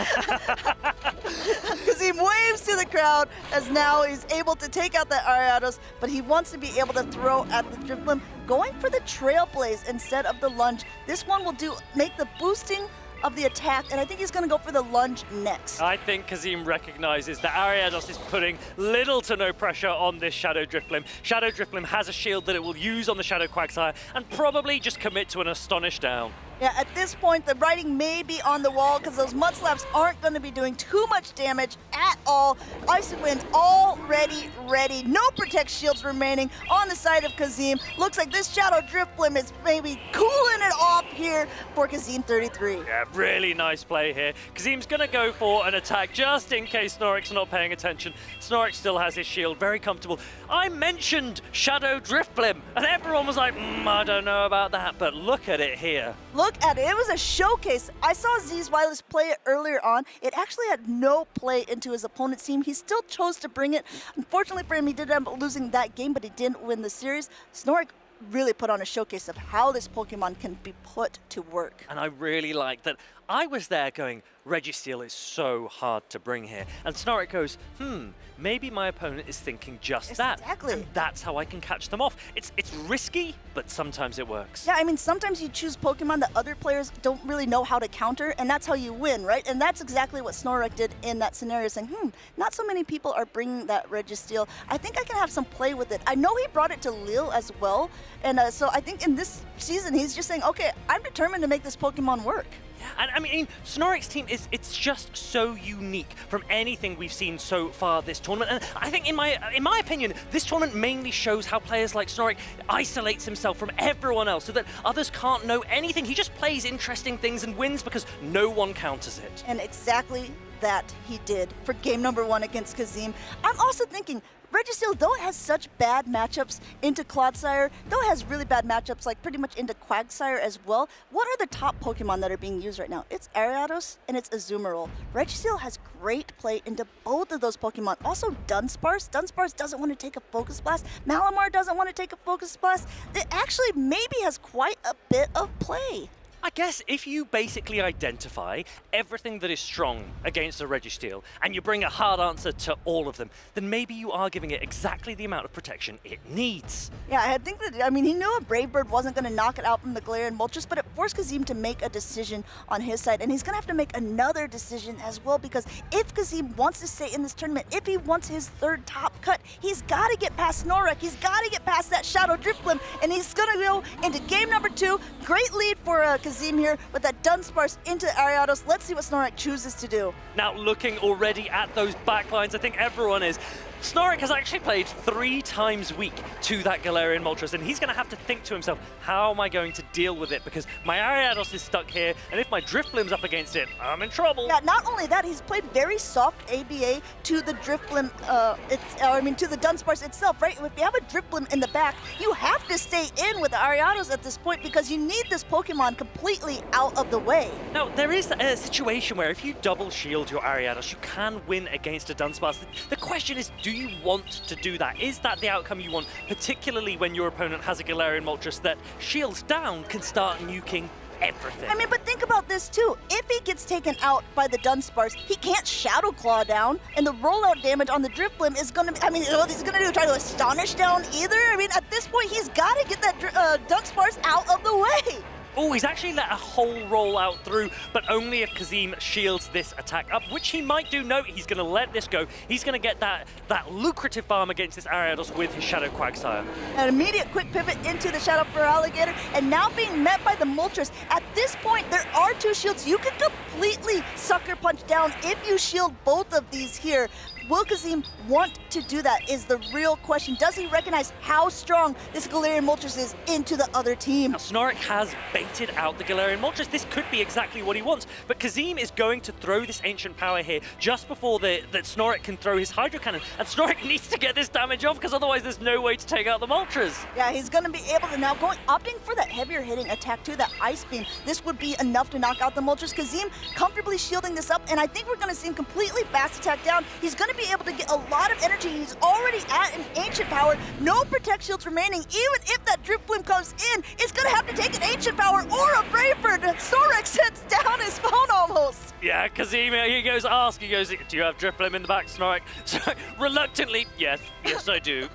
Kazim waves to the crowd as now he's able to take out that Ariados, but he wants to be able to throw at the Drifblim, going for the Trailblaze instead of the lunge. This one will make the boosting of the attack, and I think he's going to go for the lunge next. I think Kazim recognizes that Ariados is putting little to no pressure on this Shadow Drifblim. Shadow Drifblim has a shield that it will use on the Shadow Quagsire and probably just commit to an Astonish down. Yeah, at this point, the writing may be on the wall because those Mud Slaps aren't going to be doing too much damage at all. Icy Wind already ready. No Protect Shields remaining on the side of Kazim. Looks like this Shadow Drifblim is maybe cooling it off here for Kazim 33. Yeah, really nice play here. Kazim's going to go for an attack just in case Snorlax's not paying attention. Snorlax still has his shield, very comfortable. I mentioned Shadow Drifblim, and everyone was like, I don't know about that, but look at it here. Look at it. It was a showcase. I saw Z's Wireless play it earlier on. It actually had no play into his opponent's team. He still chose to bring it. Unfortunately for him, he did end up losing that game, but he didn't win the series. Snorlax really put on a showcase of how this Pokemon can be put to work. And I really like that. I was there going, Registeel is so hard to bring here. And Snorlax goes, maybe my opponent is thinking just that. Exactly. And that's how I can catch them off. It's risky, but sometimes it works. Yeah, I mean, sometimes you choose Pokemon that other players don't really know how to counter, and that's how you win, right? And that's exactly what Snorlax did in that scenario, saying, not so many people are bringing that Registeel. I think I can have some play with it. I know he brought it to Lille as well, and so I think in this season, he's just saying, okay, I'm determined to make this Pokemon work. And I mean, Snorlax's team it's just so unique from anything we've seen so far this tournament. And I think in my opinion, this tournament mainly shows how players like Snorlax isolates himself from everyone else so that others can't know anything. He just plays interesting things and wins because no one counters it. And exactly that he did for game number 1 against Kazim. I'm also thinking, Registeel, though it has such bad matchups into Clodsire, though it has really bad matchups like pretty much into Quagsire as well, what are the top Pokemon that are being used right now? It's Ariados and it's Azumarill. Registeel has great play into both of those Pokemon. Also Dunsparce. Dunsparce doesn't want to take a Focus Blast. Malamar doesn't want to take a Focus Blast. It actually maybe has quite a bit of play. I guess if you basically identify everything that is strong against a Registeel and you bring a hard answer to all of them, then maybe you are giving it exactly the amount of protection it needs. Yeah, I think that, I mean, he knew a Brave Bird wasn't going to knock it out from the Galarian Moltres, but it force Kazim to make a decision on his side, and he's going to have to make another decision as well, because if Kazim wants to stay in this tournament, if he wants his third top cut, he's got to get past Snorek, he's got to get past that Shadow Drifblim, and he's going to go into game number 2. Great lead for Kazim here with that Dunsparce into Ariados. Let's see what Snorek chooses to do. Now, looking already at those backlines, I think everyone is. Snorek has actually played 3 times weak to that Galarian Moltres, and he's going to have to think to himself, how am I going to deal with it? Because my Ariados is stuck here, and if my Drifblim's up against it, I'm in trouble. Yeah, not only that, he's played very soft ABA to the Drifblim, to the Dunsparce itself, right? If you have a Drifblim in the back, you have to stay in with the Ariados at this point because you need this Pokemon completely out of the way. Now, there is a situation where if you double shield your Ariados, you can win against a Dunsparce. The question is, do you want to do that? Is that the outcome you want, particularly when your opponent has a Galarian Moltres that shields down can start nuking everything? I mean, but think about this too. If he gets taken out by the Dunsparce, he can't Shadow Claw down, and the rollout damage on the Drifblim is going to be, I mean, what he's going to do, try to Astonish down either? I mean, at this point, he's got to get that Dunsparce out of the way. Oh, he's actually let a whole roll out through, but only if Kazim shields this attack up, which he might do. No, he's going to let this go. He's going to get that lucrative farm against this Ariados with his Shadow Quagsire. An immediate quick pivot into the Shadow Feraligatr, and now being met by the Moltres. At this point, there are 2 shields. You can completely Sucker Punch down if you shield both of these here. Will Kazim want to do that is the real question. Does he recognize how strong this Galarian Moltres is into the other team? Now, Snorek has baited out the Galarian Moltres. This could be exactly what he wants, but Kazim is going to throw this Ancient Power here just before that Snorek can throw his Hydro Cannon, and Snorek needs to get this damage off because otherwise there's no way to take out the Moltres. Yeah, he's going to be able to now opting for that heavier hitting attack too, that Ice Beam. This would be enough to knock out the Moltres. Kazim comfortably shielding this up, and I think we're going to see him completely fast attack down. He's going to be able to get a lot of energy. He's already at an Ancient Power. No Protect Shields remaining. Even if that Drifblim comes in, it's going to have to take an Ancient Power or a Brave Bird. Snorek sets down his phone almost. Yeah, Kazim, he goes ask, he goes, do you have Drifblim in the back, Snorek? So, reluctantly, yes I do.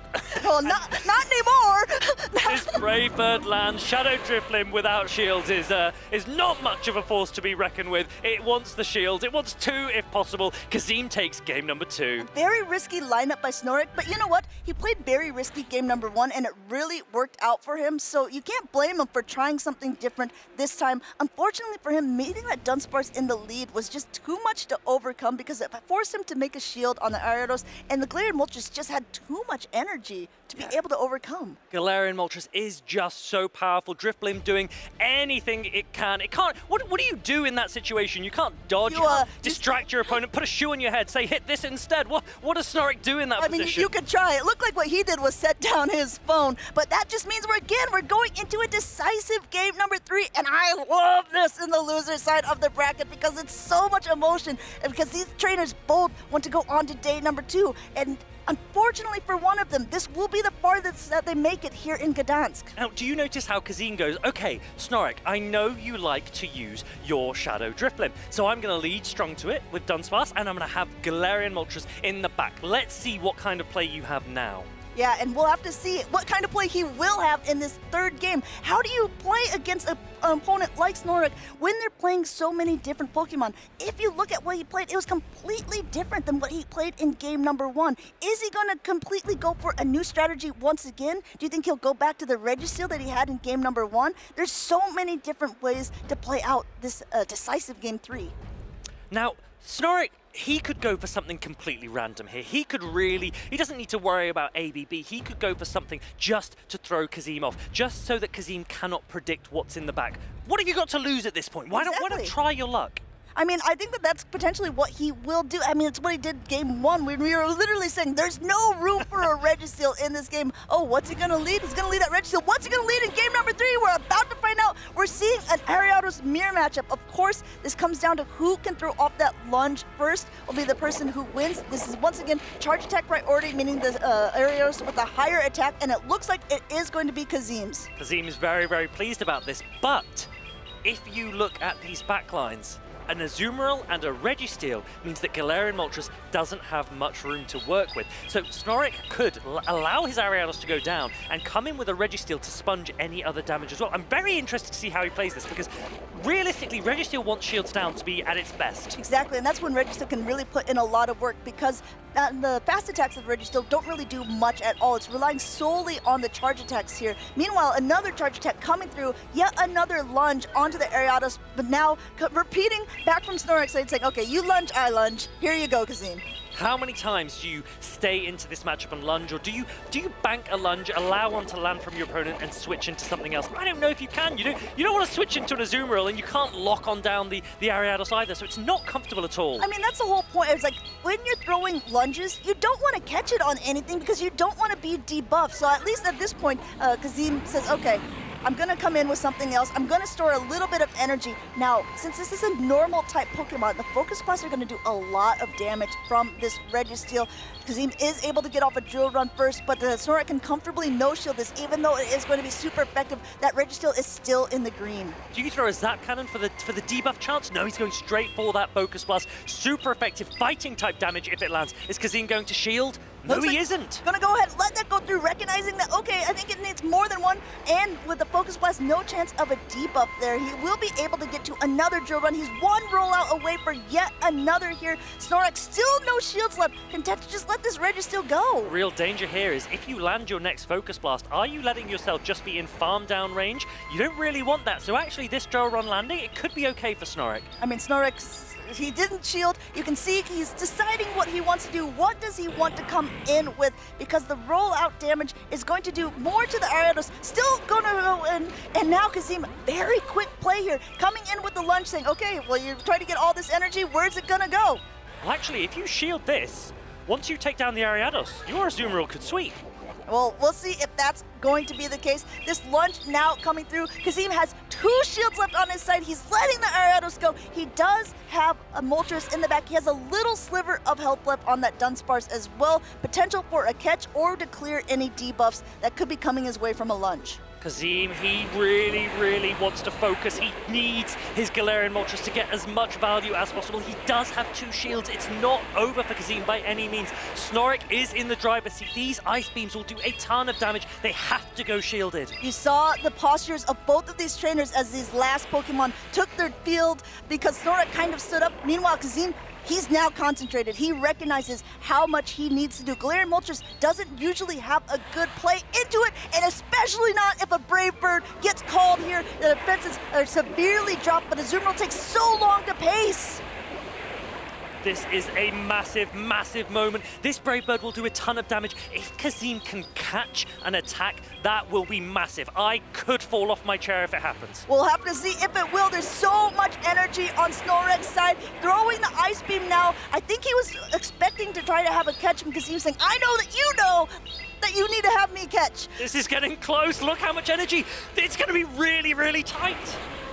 Well, not anymore. This Brave Bird land, Shadow Drifblim without shields is not much of a force to be reckoned with. It wants the shields, it wants 2 if possible. Kazim takes game number 2. Very risky lineup by Snorek, but you know what? He played very risky game number 1, and it really worked out for him, so you can't blame him for trying something different this time. Unfortunately for him, meeting that Dunsparce in the lead was just too much to overcome because it forced him to make a shield on the Ariados, and the Galarian Moltres just had too much energy to be able to overcome. Galarian Moltres is just so powerful. Drifblim doing anything it can. It can't. What do you do in that situation? You can't dodge. You can't distract your opponent. Put a shoe on your head. Say hit this instead. What does Snorek do in that position? I mean, you could try. It looked like what he did was set down his phone, but that just means we're going into a decisive game number 3, and I love this in the loser side of the bracket because it's so much emotion, and because these trainers both want to go on to day number 2, and unfortunately for one of them, this will be the farthest that they make it here in Gdansk. Now, do you notice how Kazim goes, okay, Snorek, I know you like to use your Shadow Drifblim, so I'm going to lead strong to it with Dunsparce, and I'm going to have Galarian Moltres in the back. Let's see what kind of play you have now. Yeah, and we'll have to see what kind of play he will have in this 3rd game. How do you play against an opponent like Snorek when they're playing so many different Pokemon? If you look at what he played, it was completely different than what he played in game number 1. Is he going to completely go for a new strategy once again? Do you think he'll go back to the Registeel that he had in game number 1? There's so many different ways to play out this decisive game 3. Now, Snorek, he could go for something completely random here. He doesn't need to worry about ABB. He could go for something just to throw Kazim off, just so that Kazim cannot predict what's in the back. What have you got to lose at this point? Why don't try your luck? I mean, I think that's potentially what he will do. I mean, it's what he did game 1 when we were literally saying there's no room for a Registeel in this game. Oh, what's he going to lead? He's going to lead that Registeel. What's he going to lead in game number 3? We're about to find out. We're seeing an Ariados mirror matchup. Of course, this comes down to who can throw off that lunge first will be the person who wins. This is, once again, charge attack priority, meaning the Ariados with a higher attack, and it looks like it is going to be Kazim's. Kazim is very, very pleased about this, but if you look at these backlines, an Azumarill and a Registeel means that Galarian Moltres doesn't have much room to work with. So Snorlax could allow his Ariados to go down and come in with a Registeel to sponge any other damage as well. I'm very interested to see how he plays this because realistically, Registeel wants shields down to be at its best. Exactly, and that's when Registeel can really put in a lot of work because the fast attacks of Registeel don't really do much at all. It's relying solely on the charge attacks here. Meanwhile, another charge attack coming through, yet another lunge onto the Ariados, but now repeating back from Snorlax, saying, okay, you lunge, I lunge. Here you go, Kazim. How many times do you stay into this matchup and lunge, or do you bank a lunge, allow one to land from your opponent, and switch into something else? I don't know if you can. You don't want to switch into an Azumarill, and you can't lock on down the Ariados either, so it's not comfortable at all. I mean, that's the whole point. It's like, when you're throwing lunges, you don't want to catch it on anything because you don't want to be debuffed. So at least at this point, Kazim says, okay, I'm going to come in with something else. I'm going to store a little bit of energy. Now, since this is a normal type Pokemon, the Focus Blasts are going to do a lot of damage from this Registeel. Kazim is able to get off a Drill Run first, but the Snorlax can comfortably no-shield this, even though it is going to be super effective. That Registeel is still in the green. Do you throw a Zap Cannon for the debuff chance? No, he's going straight for that Focus Blast. Super effective fighting type damage if it lands. Is Kazim going to shield? No, he isn't. Gonna go ahead, let that go through, recognizing that, okay, I think it needs more than one, and with the Focus Blast, no chance of a debuff there. He will be able to get to another Drill Run. He's one rollout away for yet another here. Snorlax still no shields left. Content to just let this Registeel go. Real danger here is if you land your next Focus Blast, are you letting yourself just be in farm down range? You don't really want that. So actually this Drill Run landing, it could be okay for Snorlax. I mean, Snorlax, he didn't shield. You can see he's deciding what he wants to do. What does he want to come in with? Because the rollout damage is going to do more to the Ariados. Still going to go in. And now Kazim, very quick play here. Coming in with the lunge saying, okay, well, you're trying to get all this energy. Where's it going to go? Well, actually, if you shield this, once you take down the Ariados, your Azumarill could sweep. Well, we'll see if that's going to be the case. This lunge now coming through. Kazim has 2 shields left on his side. He's letting the Ariados go. He does have a Moltres in the back. He has a little sliver of health left on that Dunsparce as well. Potential for a catch or to clear any debuffs that could be coming his way from a lunge. Kazim, he really, really wants to focus. He needs his Galarian Moltres to get as much value as possible. He does have 2 shields. It's not over for Kazim by any means. Snorlax is in the driver's seat. These Ice Beams will do a ton of damage. They have to go shielded. You saw the postures of both of these trainers as these last Pokemon took their field because Snorlax kind of stood up. Meanwhile, Kazim, he's now concentrated. He recognizes how much he needs to do. Galarian Moltres doesn't usually have a good play into it, and especially not if a Brave Bird gets called here. The defenses are severely dropped, but Azumarill takes so long to pace. This is a massive, massive moment. This Brave Bird will do a ton of damage. If Kazim can catch an attack, that will be massive. I could fall off my chair if it happens. We'll have to see if it will. There's so much energy on Snorlax's side. Throwing the Ice Beam now. I think he was expecting to try to have a catch because he was saying, I know that you know that you need to have me catch. This is getting close. Look how much energy. It's going to be really, really tight.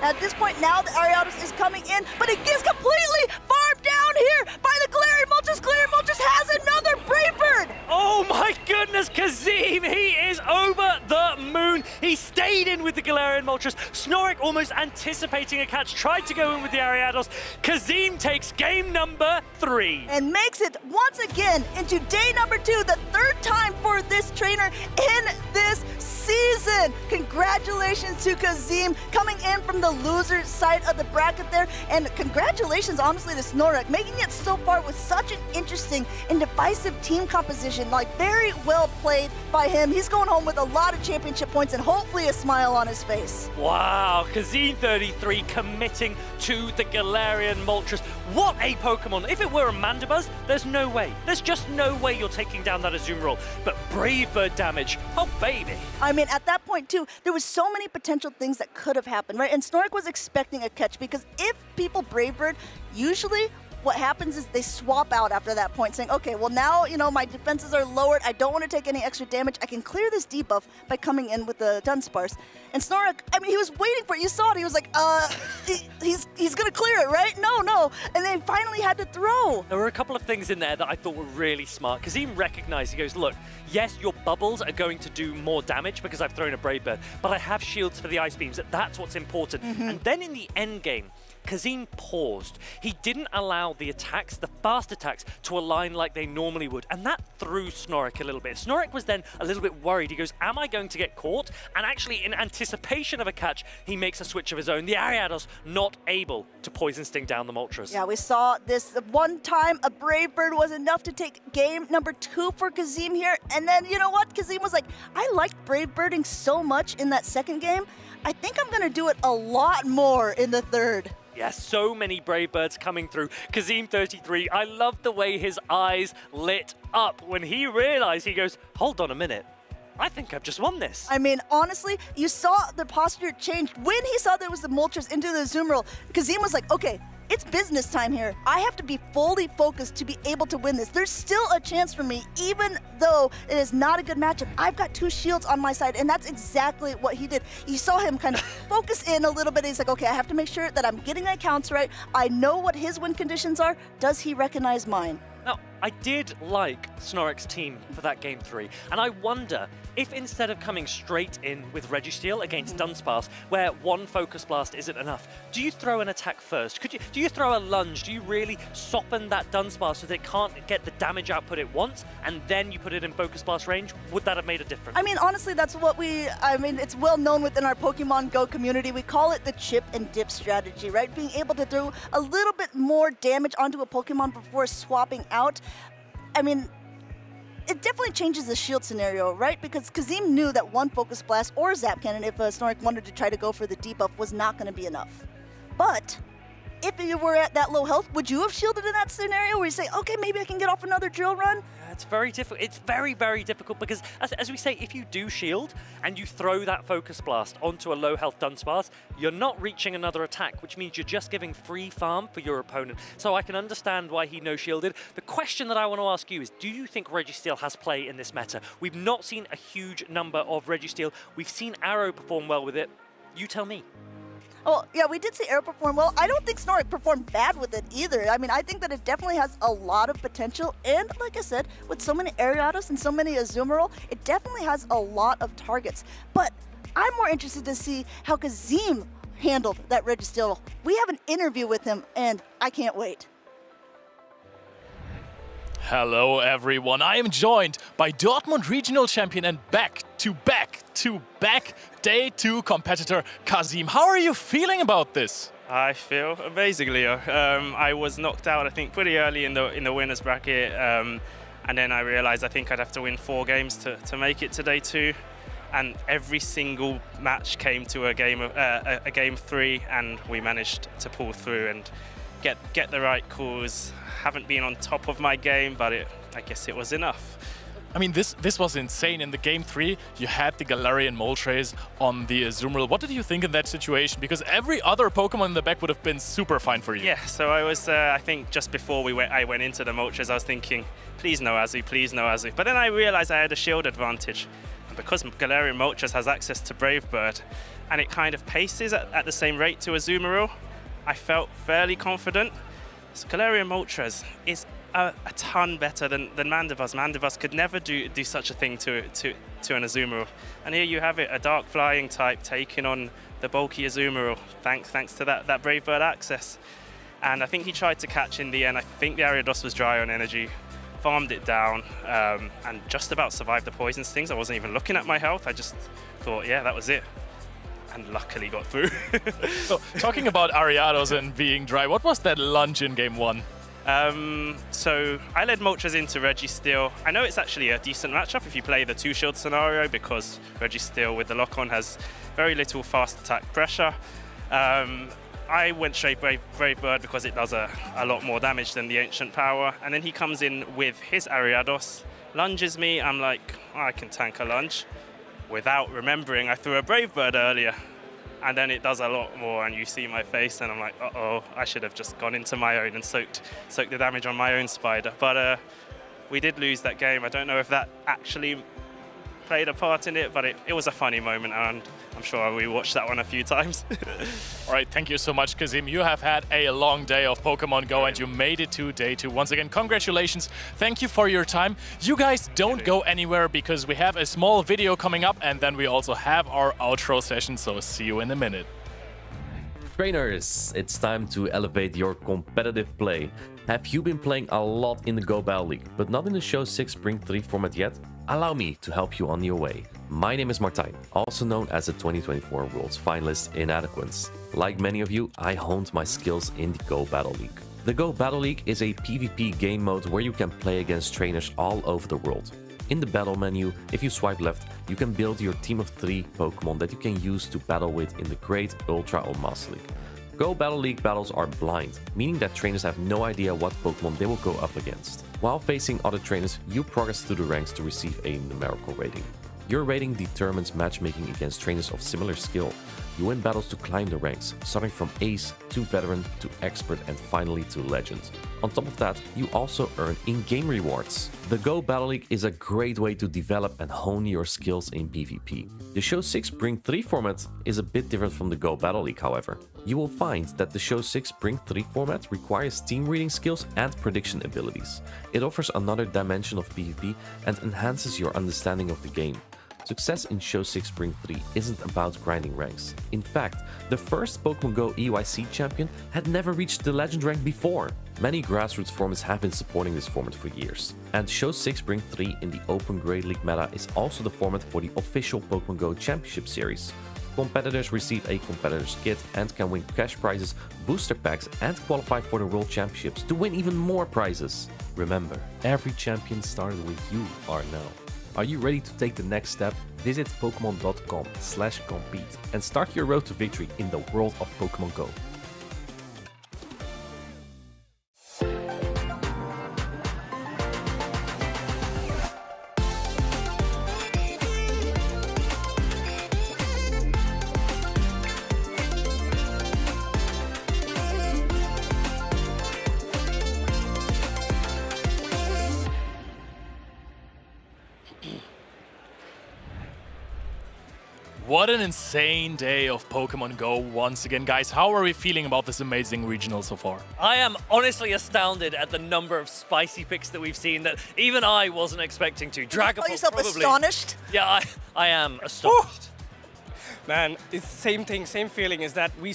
At this point now, the Ariados is coming in, but it gets completely farmed down here by the Galarian Moltres. Galarian Moltres has another Brave Bird. Oh my goodness, Kazim, he is over the moon. He stayed in with the Galarian Moltres. Snorlax almost anticipating a catch, tried to go in with the Ariados. Kazim takes game number 3. And makes it once again into day number 2, the 3rd time for this trainer in this season. Congratulations to Kazim coming in from the loser side of the bracket there, and congratulations honestly to Snorlax making it so far with such an interesting and divisive team composition. Like, very well played by him. He's going home with a lot of championship points and hopefully a smile on his face. Wow, Kazim 33 committing to the Galarian Moltres. What a Pokemon. If it were a Mandibuzz, there's no way. There's just no way you're taking down that Azumarill. But Brave Bird damage, oh baby. I mean, at that point too, there was so many potential things that could have happened, right? And Snorlax was expecting a catch because if people Brave Bird, usually what happens is they swap out after that point, saying, okay, well now, you know, my defenses are lowered. I don't want to take any extra damage. I can clear this debuff by coming in with the Dunsparce. And Snorlax, I mean, he was waiting for it. You saw it. He was like, he's going to clear it, right? No. And they finally had to throw. There were a couple of things in there that I thought were really smart. Kazim recognized, he goes, look, yes, your bubbles are going to do more damage because I've thrown a Brave Bird, but I have shields for the Ice Beams. That's what's important. And then in the end game, Kazim paused. He didn't allow the attacks, the fast attacks, to align like they normally would, and that threw Snorek a little bit. Snorek was then a little bit worried. He goes, am I going to get caught? And actually, in anticipation of a catch, he makes a switch of his own. The Ariados not able to Poison Sting down the Moltres. Yeah, we saw this one time. A Brave Bird was enough to take game number 2 for Kazim here. And then, you know what? Kazim was like, I liked Brave Birding so much in that second game. I think I'm going to do it a lot more in the third. Yes, so many Brave Birds coming through. Kazim 33, I love the way his eyes lit up when he realized, he goes, hold on a minute. I think I've just won this. I mean, honestly, you saw the posture change when he saw there was the Moltres into the Azumarill. Kazim was like, okay, it's business time here. I have to be fully focused to be able to win this. There's still a chance for me, even though it is not a good matchup. I've got 2 shields on my side, and that's exactly what he did. You saw him kind of focus in a little bit. He's like, okay, I have to make sure that I'm getting my counts right. I know what his win conditions are. Does he recognize mine? Now, I did like Snorek's team for that game 3, and I wonder if instead of coming straight in with Registeel against Dunsparce, where one Focus Blast isn't enough, do you throw an attack first? Do you throw a lunge? Do you really soften that Dunsparce so that it can't get the damage output it wants, and then you put it in Focus Blast range? Would that have made a difference? I mean, honestly, that's what it's well known within our Pokemon Go community. We call it the chip and dip strategy, right? Being able to throw a little bit more damage onto a Pokemon before swapping out. I mean, it definitely changes the shield scenario, right? Because Kazim knew that one Focus Blast or Zap Cannon, if Snorek wanted to try to go for the debuff, was not going to be enough. But if you were at that low health, would you have shielded in that scenario where you say, okay, maybe I can get off another drill run? It's very difficult. It's very, very difficult because, as we say, if you do shield and you throw that Focus Blast onto a low health Dunsparce, you're not reaching another attack, which means you're just giving free farm for your opponent. So I can understand why he no-shielded. The question that I want to ask you is, do you think Registeel has play in this meta? We've not seen a huge number of Registeel. We've seen Arrow perform well with it. You tell me. Well, yeah, we did see Arrow perform well. I don't think Snorek performed bad with it either. I mean, I think that it definitely has a lot of potential. And like I said, with so many Ariados and so many Azumarill, it definitely has a lot of targets. But I'm more interested to see how Kazim handled that Registeel. We have an interview with him, and I can't wait. Hello everyone, I am joined by Dortmund Regional Champion and back-to-back Day 2 competitor Kazim. How are you feeling about this? I feel amazing, Leo. I was knocked out, I think, pretty early in the winners bracket, and then I realized I think I'd have to win 4 games to make it to Day 2. And every single match came to a game 3, and we managed to pull through and get the right calls. Haven't been on top of my game, but I guess it was enough. I mean, this was insane. In the game 3, you had the Galarian Moltres on the Azumarill. What did you think in that situation? Because every other Pokemon in the back would have been super fine for you. Yeah, so I was, I think just before I went into the Moltres, I was thinking, please no Azu, please no Azu. But then I realized I had a shield advantage. And because Galarian Moltres has access to Brave Bird, and it kind of paces at the same rate to Azumarill, I felt fairly confident. So Galarian Moltres is a ton better than Mandibuzz. Mandibuzz could never do such a thing to an Azumarill. And here you have it, a dark flying type taking on the bulky Azumarill, thanks to that Brave Bird access. And I think he tried to catch in the end. I think the Ariados was dry on energy, farmed it down, and just about survived the poison stings. I wasn't even looking at my health. I just thought, yeah, that was it. And luckily got through. So, talking about Ariados and being dry, what was that lunge in game 1? So I led Moltres into Registeel. I know it's actually a decent matchup if you play the 2-shield scenario, because Registeel with the lock-on has very little fast attack pressure. I went straight Brave Bird because it does a lot more damage than the Ancient Power. And then he comes in with his Ariados, lunges me. I'm like, oh, I can tank a lunge. Without remembering, I threw a Brave Bird earlier, and then it does a lot more, and you see my face, and I'm like, uh-oh, I should have just gone into my own and soaked the damage on my own Spider. But we did lose that game. I don't know if that actually played a part in it, but it was a funny moment, and I'm sure we watched that one a few times. All right, thank you so much, Kazim. You have had a long day of Pokemon Go, and you made it to Day 2. Once again, congratulations. Thank you for your time. You guys don't go anywhere because we have a small video coming up, and then we also have our outro session, so see you in a minute. Trainers, it's time to elevate your competitive play. Have you been playing a lot in the Go Battle League, but not in the Show 6 Spring 3 format yet? Allow me to help you on your way. My name is Martijn, also known as the 2024 World's Finalist in Adequance. Like many of you, I honed my skills in the Go Battle League. The Go Battle League is a PvP game mode where you can play against trainers all over the world. In the battle menu, if you swipe left, you can build your team of 3 Pokémon that you can use to battle with in the Great, Ultra or Master League. Go Battle League battles are blind, meaning that trainers have no idea what Pokémon they will go up against. While facing other trainers, you progress through the ranks to receive a numerical rating. Your rating determines matchmaking against trainers of similar skill. You win battles to climb the ranks, starting from Ace to Veteran to Expert and finally to Legend. On top of that, you also earn in-game rewards. The Go Battle League is a great way to develop and hone your skills in PvP. The Show 6 Spring 3 format is a bit different from the Go Battle League, however. You will find that the Show 6 Spring 3 format requires team reading skills and prediction abilities. It offers another dimension of PvP and enhances your understanding of the game. Success in Show 6 Spring 3 isn't about grinding ranks. In fact, the first Pokémon Go EYC champion had never reached the Legend rank before. Many grassroots formats have been supporting this format for years. And Show 6 Spring 3 in the Open Great League meta is also the format for the official Pokémon Go Championship series. Competitors receive a competitor's kit and can win cash prizes, booster packs and qualify for the World Championships to win even more prizes. Remember, every champion started with you are now. Are you ready to take the next step? Visit Pokemon.com/compete and start your road to victory in the world of Pokemon Go. What an insane day of Pokemon Go once again, guys. How are we feeling about this amazing regional so far? I am honestly astounded at the number of spicy picks that we've seen that even I wasn't expecting to. Dragapult, call yourself probably. astonished? Yeah, I am astonished. Man, it's the same thing, same feeling is that we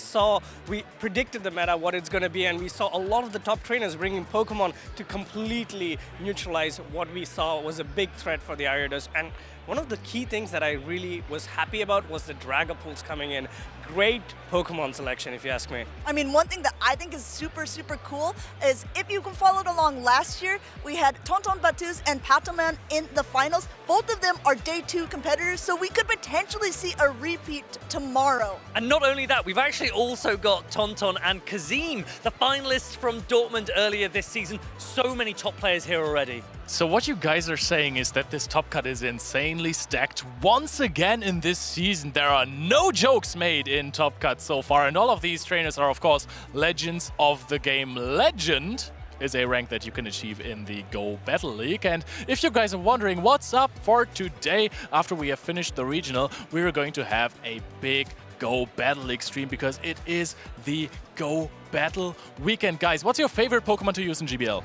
predicted the meta, what it's going to be, and we saw a lot of the top trainers bringing Pokemon to completely neutralize what we saw was a big threat for the Gyarados. And one of the key things that I really was happy about was the Dragapults coming in. Great Pokemon selection, if you ask me. I mean, one thing that I think is super, super cool is if you followed along last year, we had Tonton Batuz and Patoman in the finals. Both of them are Day 2 competitors, so we could potentially see a repeat tomorrow. And not only that, we've actually also got Tonton and Kazim, the finalists from Dortmund earlier this season. So many top players here already. So what you guys are saying is that this top cut is insanely stacked. Once again in this season, there are no jokes made in top cut so far, and all of these trainers are of course legends of the game. Legend is a rank that you can achieve in the Go Battle League. And if you guys are wondering what's up for today, after we have finished the regional, we're going to have a big Go Battle League stream because it is the Go Battle Weekend. Guys, what's your favorite Pokemon to use in GBL?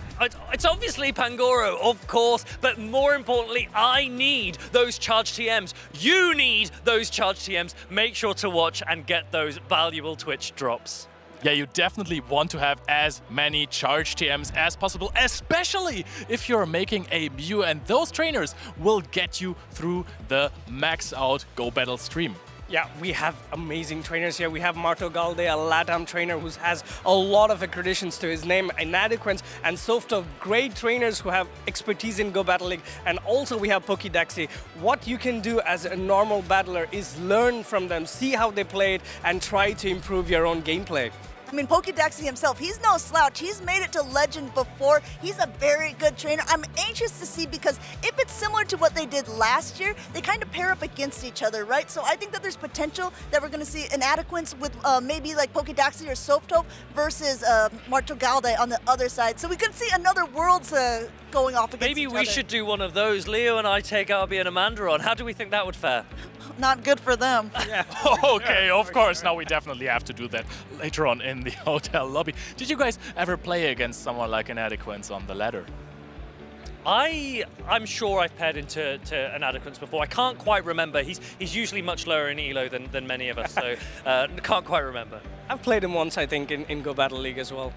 It's obviously Pangoro, of course, but more importantly, I need those charged TMs. You need those charged TMs. Make sure to watch and get those valuable Twitch drops. Yeah, you definitely want to have as many charged TMs as possible, especially if you're making a Mew, and those trainers will get you through the max out Go Battle stream. Yeah, we have amazing trainers here. We have Marto Galde, a LATAM trainer who has a lot of accreditations to his name, Inadequence, and Softov, great trainers who have expertise in Go Battle League. And also we have Pokédaxi. What you can do as a normal battler is learn from them, see how they play it, and try to improve your own gameplay. I mean, Pokédaxi himself, he's no slouch. He's made it to Legend before. He's a very good trainer. I'm anxious to see because if it's similar to what they did last year, they kind of pair up against each other, right? So I think that there's potential that we're going to see Inadequence with maybe like Pokédaxi or Softov versus Marto Galde on the other side. So we could see another Worlds going off against Maybe each we other. should do one of those. Leo and I take Arby and Amanda on. How do we think that would fare? Not good for them. Yeah. Okay, of course. Now we definitely have to do that later on in the hotel lobby. Did you guys ever play against someone like Inadequence on the ladder? I'm sure I've paired into an Adequance before. I can't quite remember. He's usually much lower in elo than many of us, so can't quite remember. I've played him once, I think, in Go Battle League as well.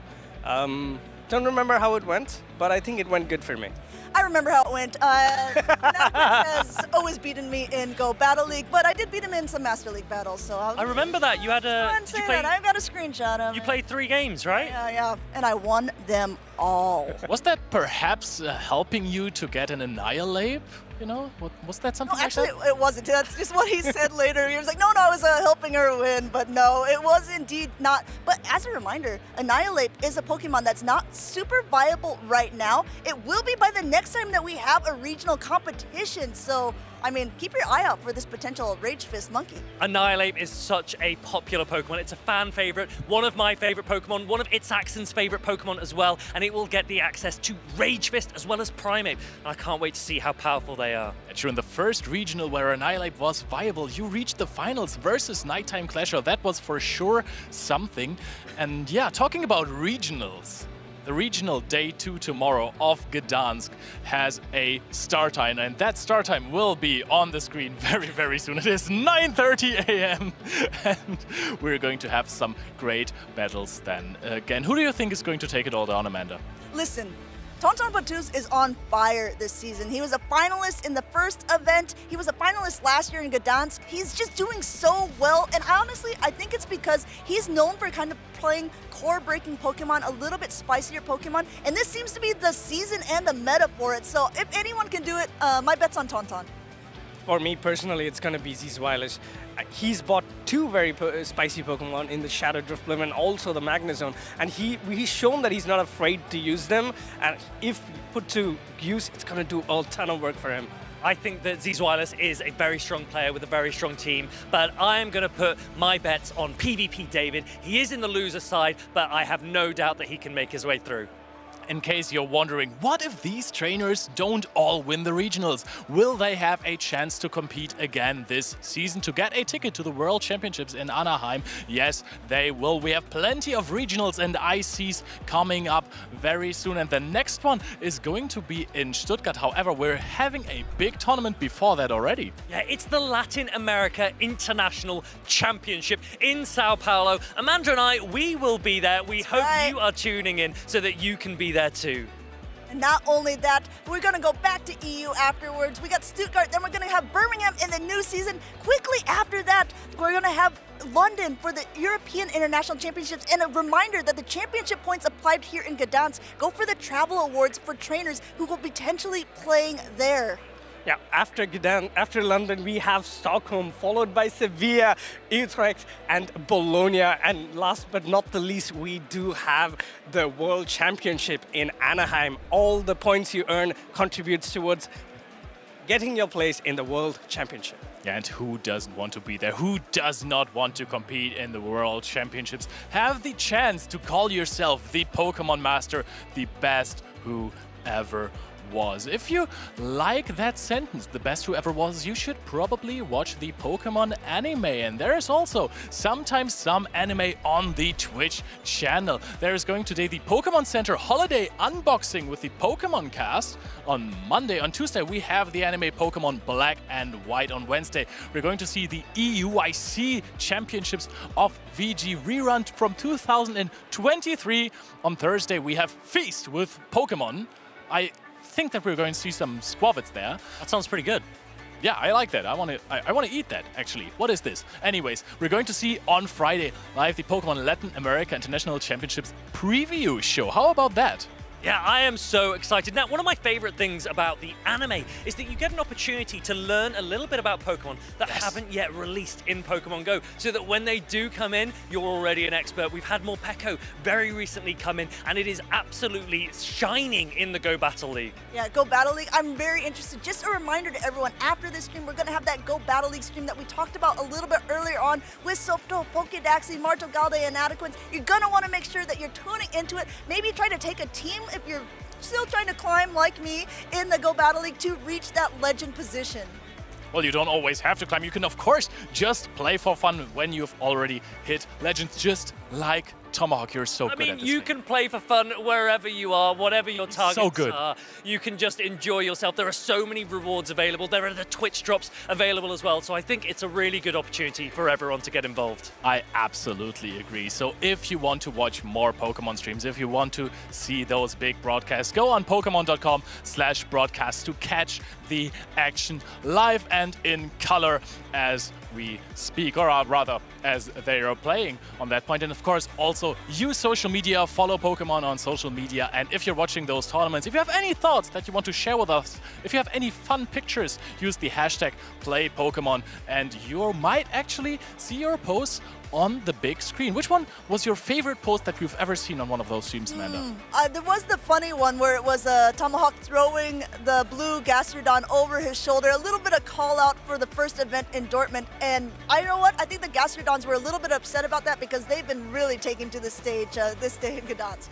Don't remember how it went, but I think it went good for me. I remember how it went. Niantic has always beaten me in Go Battle League, but I did beat him in some Master League battles. So I remember that. You had a. Did you play? I've got a screenshot of it. You played 3 games, right? Yeah, and I won them all. Was that perhaps helping you to get an Annihilate? You know, was that something No, like actually, that? it wasn't. That's just what he said later. He was like, no, I was helping her win, but no, it was indeed not. But as a reminder, Annihilate is a Pokemon that's not super viable right now. It will be by the next time that we have a regional competition. So, I mean, keep your eye out for this potential Rage Fist monkey. Annihilate is such a popular Pokemon. It's a fan favorite, one of my favorite Pokemon, one of Itzaxon's favorite Pokemon as well, and it will get the access to Rage Fist as well as Primeape. And I can't wait to see how powerful they are. And sure, in the first regional where Annihilate was viable, you reached the finals versus Nighttime Clasher. That was for sure something. And yeah, talking about regionals, the regional day 2 tomorrow of Gdansk has a start time, and that start time will be on the screen very, very soon. It is 9:30 a.m. and we're going to have some great battles then. Again, who do you think is going to take it all down, Amanda? Listen, Tonton Batuz is on fire this season. He was a finalist in the first event. He was a finalist last year in Gdansk. He's just doing so well, and honestly, I think it's because he's known for kind of playing core-breaking Pokemon, a little bit spicier Pokemon, and this seems to be the season and the meta for it. So if anyone can do it, my bet's on Tonton. For me personally, it's gonna be Zweilous. He's bought 2 very spicy Pokemon in the Shadow Drifblim and also the Magnezone, and he's shown that he's not afraid to use them, and if put to use, it's gonna do a ton of work for him. I think that Zweilous is a very strong player with a very strong team, but I am going to put my bets on PvP David. He is in the loser side, but I have no doubt that he can make his way through. In case you're wondering, what if these trainers don't all win the regionals? Will they have a chance to compete again this season to get a ticket to the World Championships in Anaheim? Yes, they will. We have plenty of regionals and ICs coming up very soon, and the next one is going to be in Stuttgart. However, we're having a big tournament before that already. Yeah, it's the Latin America International Championship in Sao Paulo. Amanda and I, we will be there. We hope you are tuning in so that you can be there too. And not only that, we're going to go back to EU afterwards. We got Stuttgart, then we're going to have Birmingham in the new season. Quickly after that, we're going to have London for the European International Championships. And a reminder that the championship points applied here in Gdansk go for the travel awards for trainers who will potentially playing there. Yeah, after London, we have Stockholm, followed by Sevilla, Utrecht, and Bologna. And last but not the least, we do have the World Championship in Anaheim. All the points you earn contributes towards getting your place in the World Championship. Yeah, and who doesn't want to be there? Who does not want to compete in the World Championships? Have the chance to call yourself the Pokemon Master, the best who ever was. If you like that sentence, the best who ever was, you should probably watch the Pokemon anime. And there is also sometimes some anime on the Twitch channel. There is going today the Pokemon Center holiday unboxing with the Pokemon cast. On Monday, on Tuesday, we have the anime Pokemon Black and White. On Wednesday, we're going to see the EUIC Championships of VG rerun from 2023. On Thursday, we have Feast with Pokemon. I think that we're going to see some Squavets there. That sounds pretty good. Yeah, I like that. I want to eat that, actually. What is this? Anyways, we're going to see on Friday live the Pokemon Latin America International Championships preview show. How about that? Yeah, I am so excited. Now, one of my favorite things about the anime is that you get an opportunity to learn a little bit about Pokemon that haven't yet released in Pokemon Go, so that when they do come in, you're already an expert. We've had Morpeko very recently come in, and it is absolutely shining in the Go Battle League. Yeah, Go Battle League, I'm very interested. Just a reminder to everyone, after this stream, we're going to have that Go Battle League stream that we talked about a little bit earlier on with Softo, Pokédaxi, Marto Galde, and Adequance. You're going to want to make sure that you're tuning into it. Maybe try to take a team if you're still trying to climb like me in the Go Battle League to reach that legend position. Well, you don't always have to climb. You can, of course, just play for fun when you've already hit legends, just like Tomahawk, you're so good I at mean, this you game. can play for fun wherever you are, whatever your targets So good. are. You can just enjoy yourself. There are so many rewards available. There are the Twitch drops available as well. So I think it's a really good opportunity for everyone to get involved. I absolutely agree. So if you want to watch more Pokemon streams, if you want to see those big broadcasts, go on Pokemon.com/broadcast to catch the action live and in color as we speak, or rather as they are playing on that point. And of course, also use social media, follow Pokemon on social media. And if you're watching those tournaments, if you have any thoughts that you want to share with us, if you have any fun pictures, use the hashtag #PlayPokemon and you might actually see your posts on the big screen. Which one was your favorite post that you've ever seen on one of those streams, Amanda? There was the funny one where it was Tomahawk throwing the blue Gastrodon over his shoulder. A little bit of call out for the first event in Dortmund. And I know what? I think the Gastrodons were a little bit upset about that because they've been really taking to the stage this day in Gdansk.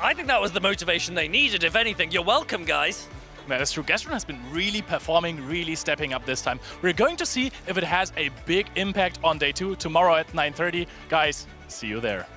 I think that was the motivation they needed, if anything. You're welcome, guys. That is true. Gastrodon has been really performing, really stepping up this time. We're going to see if it has a big impact on day 2 tomorrow at 9:30. Guys, see you there.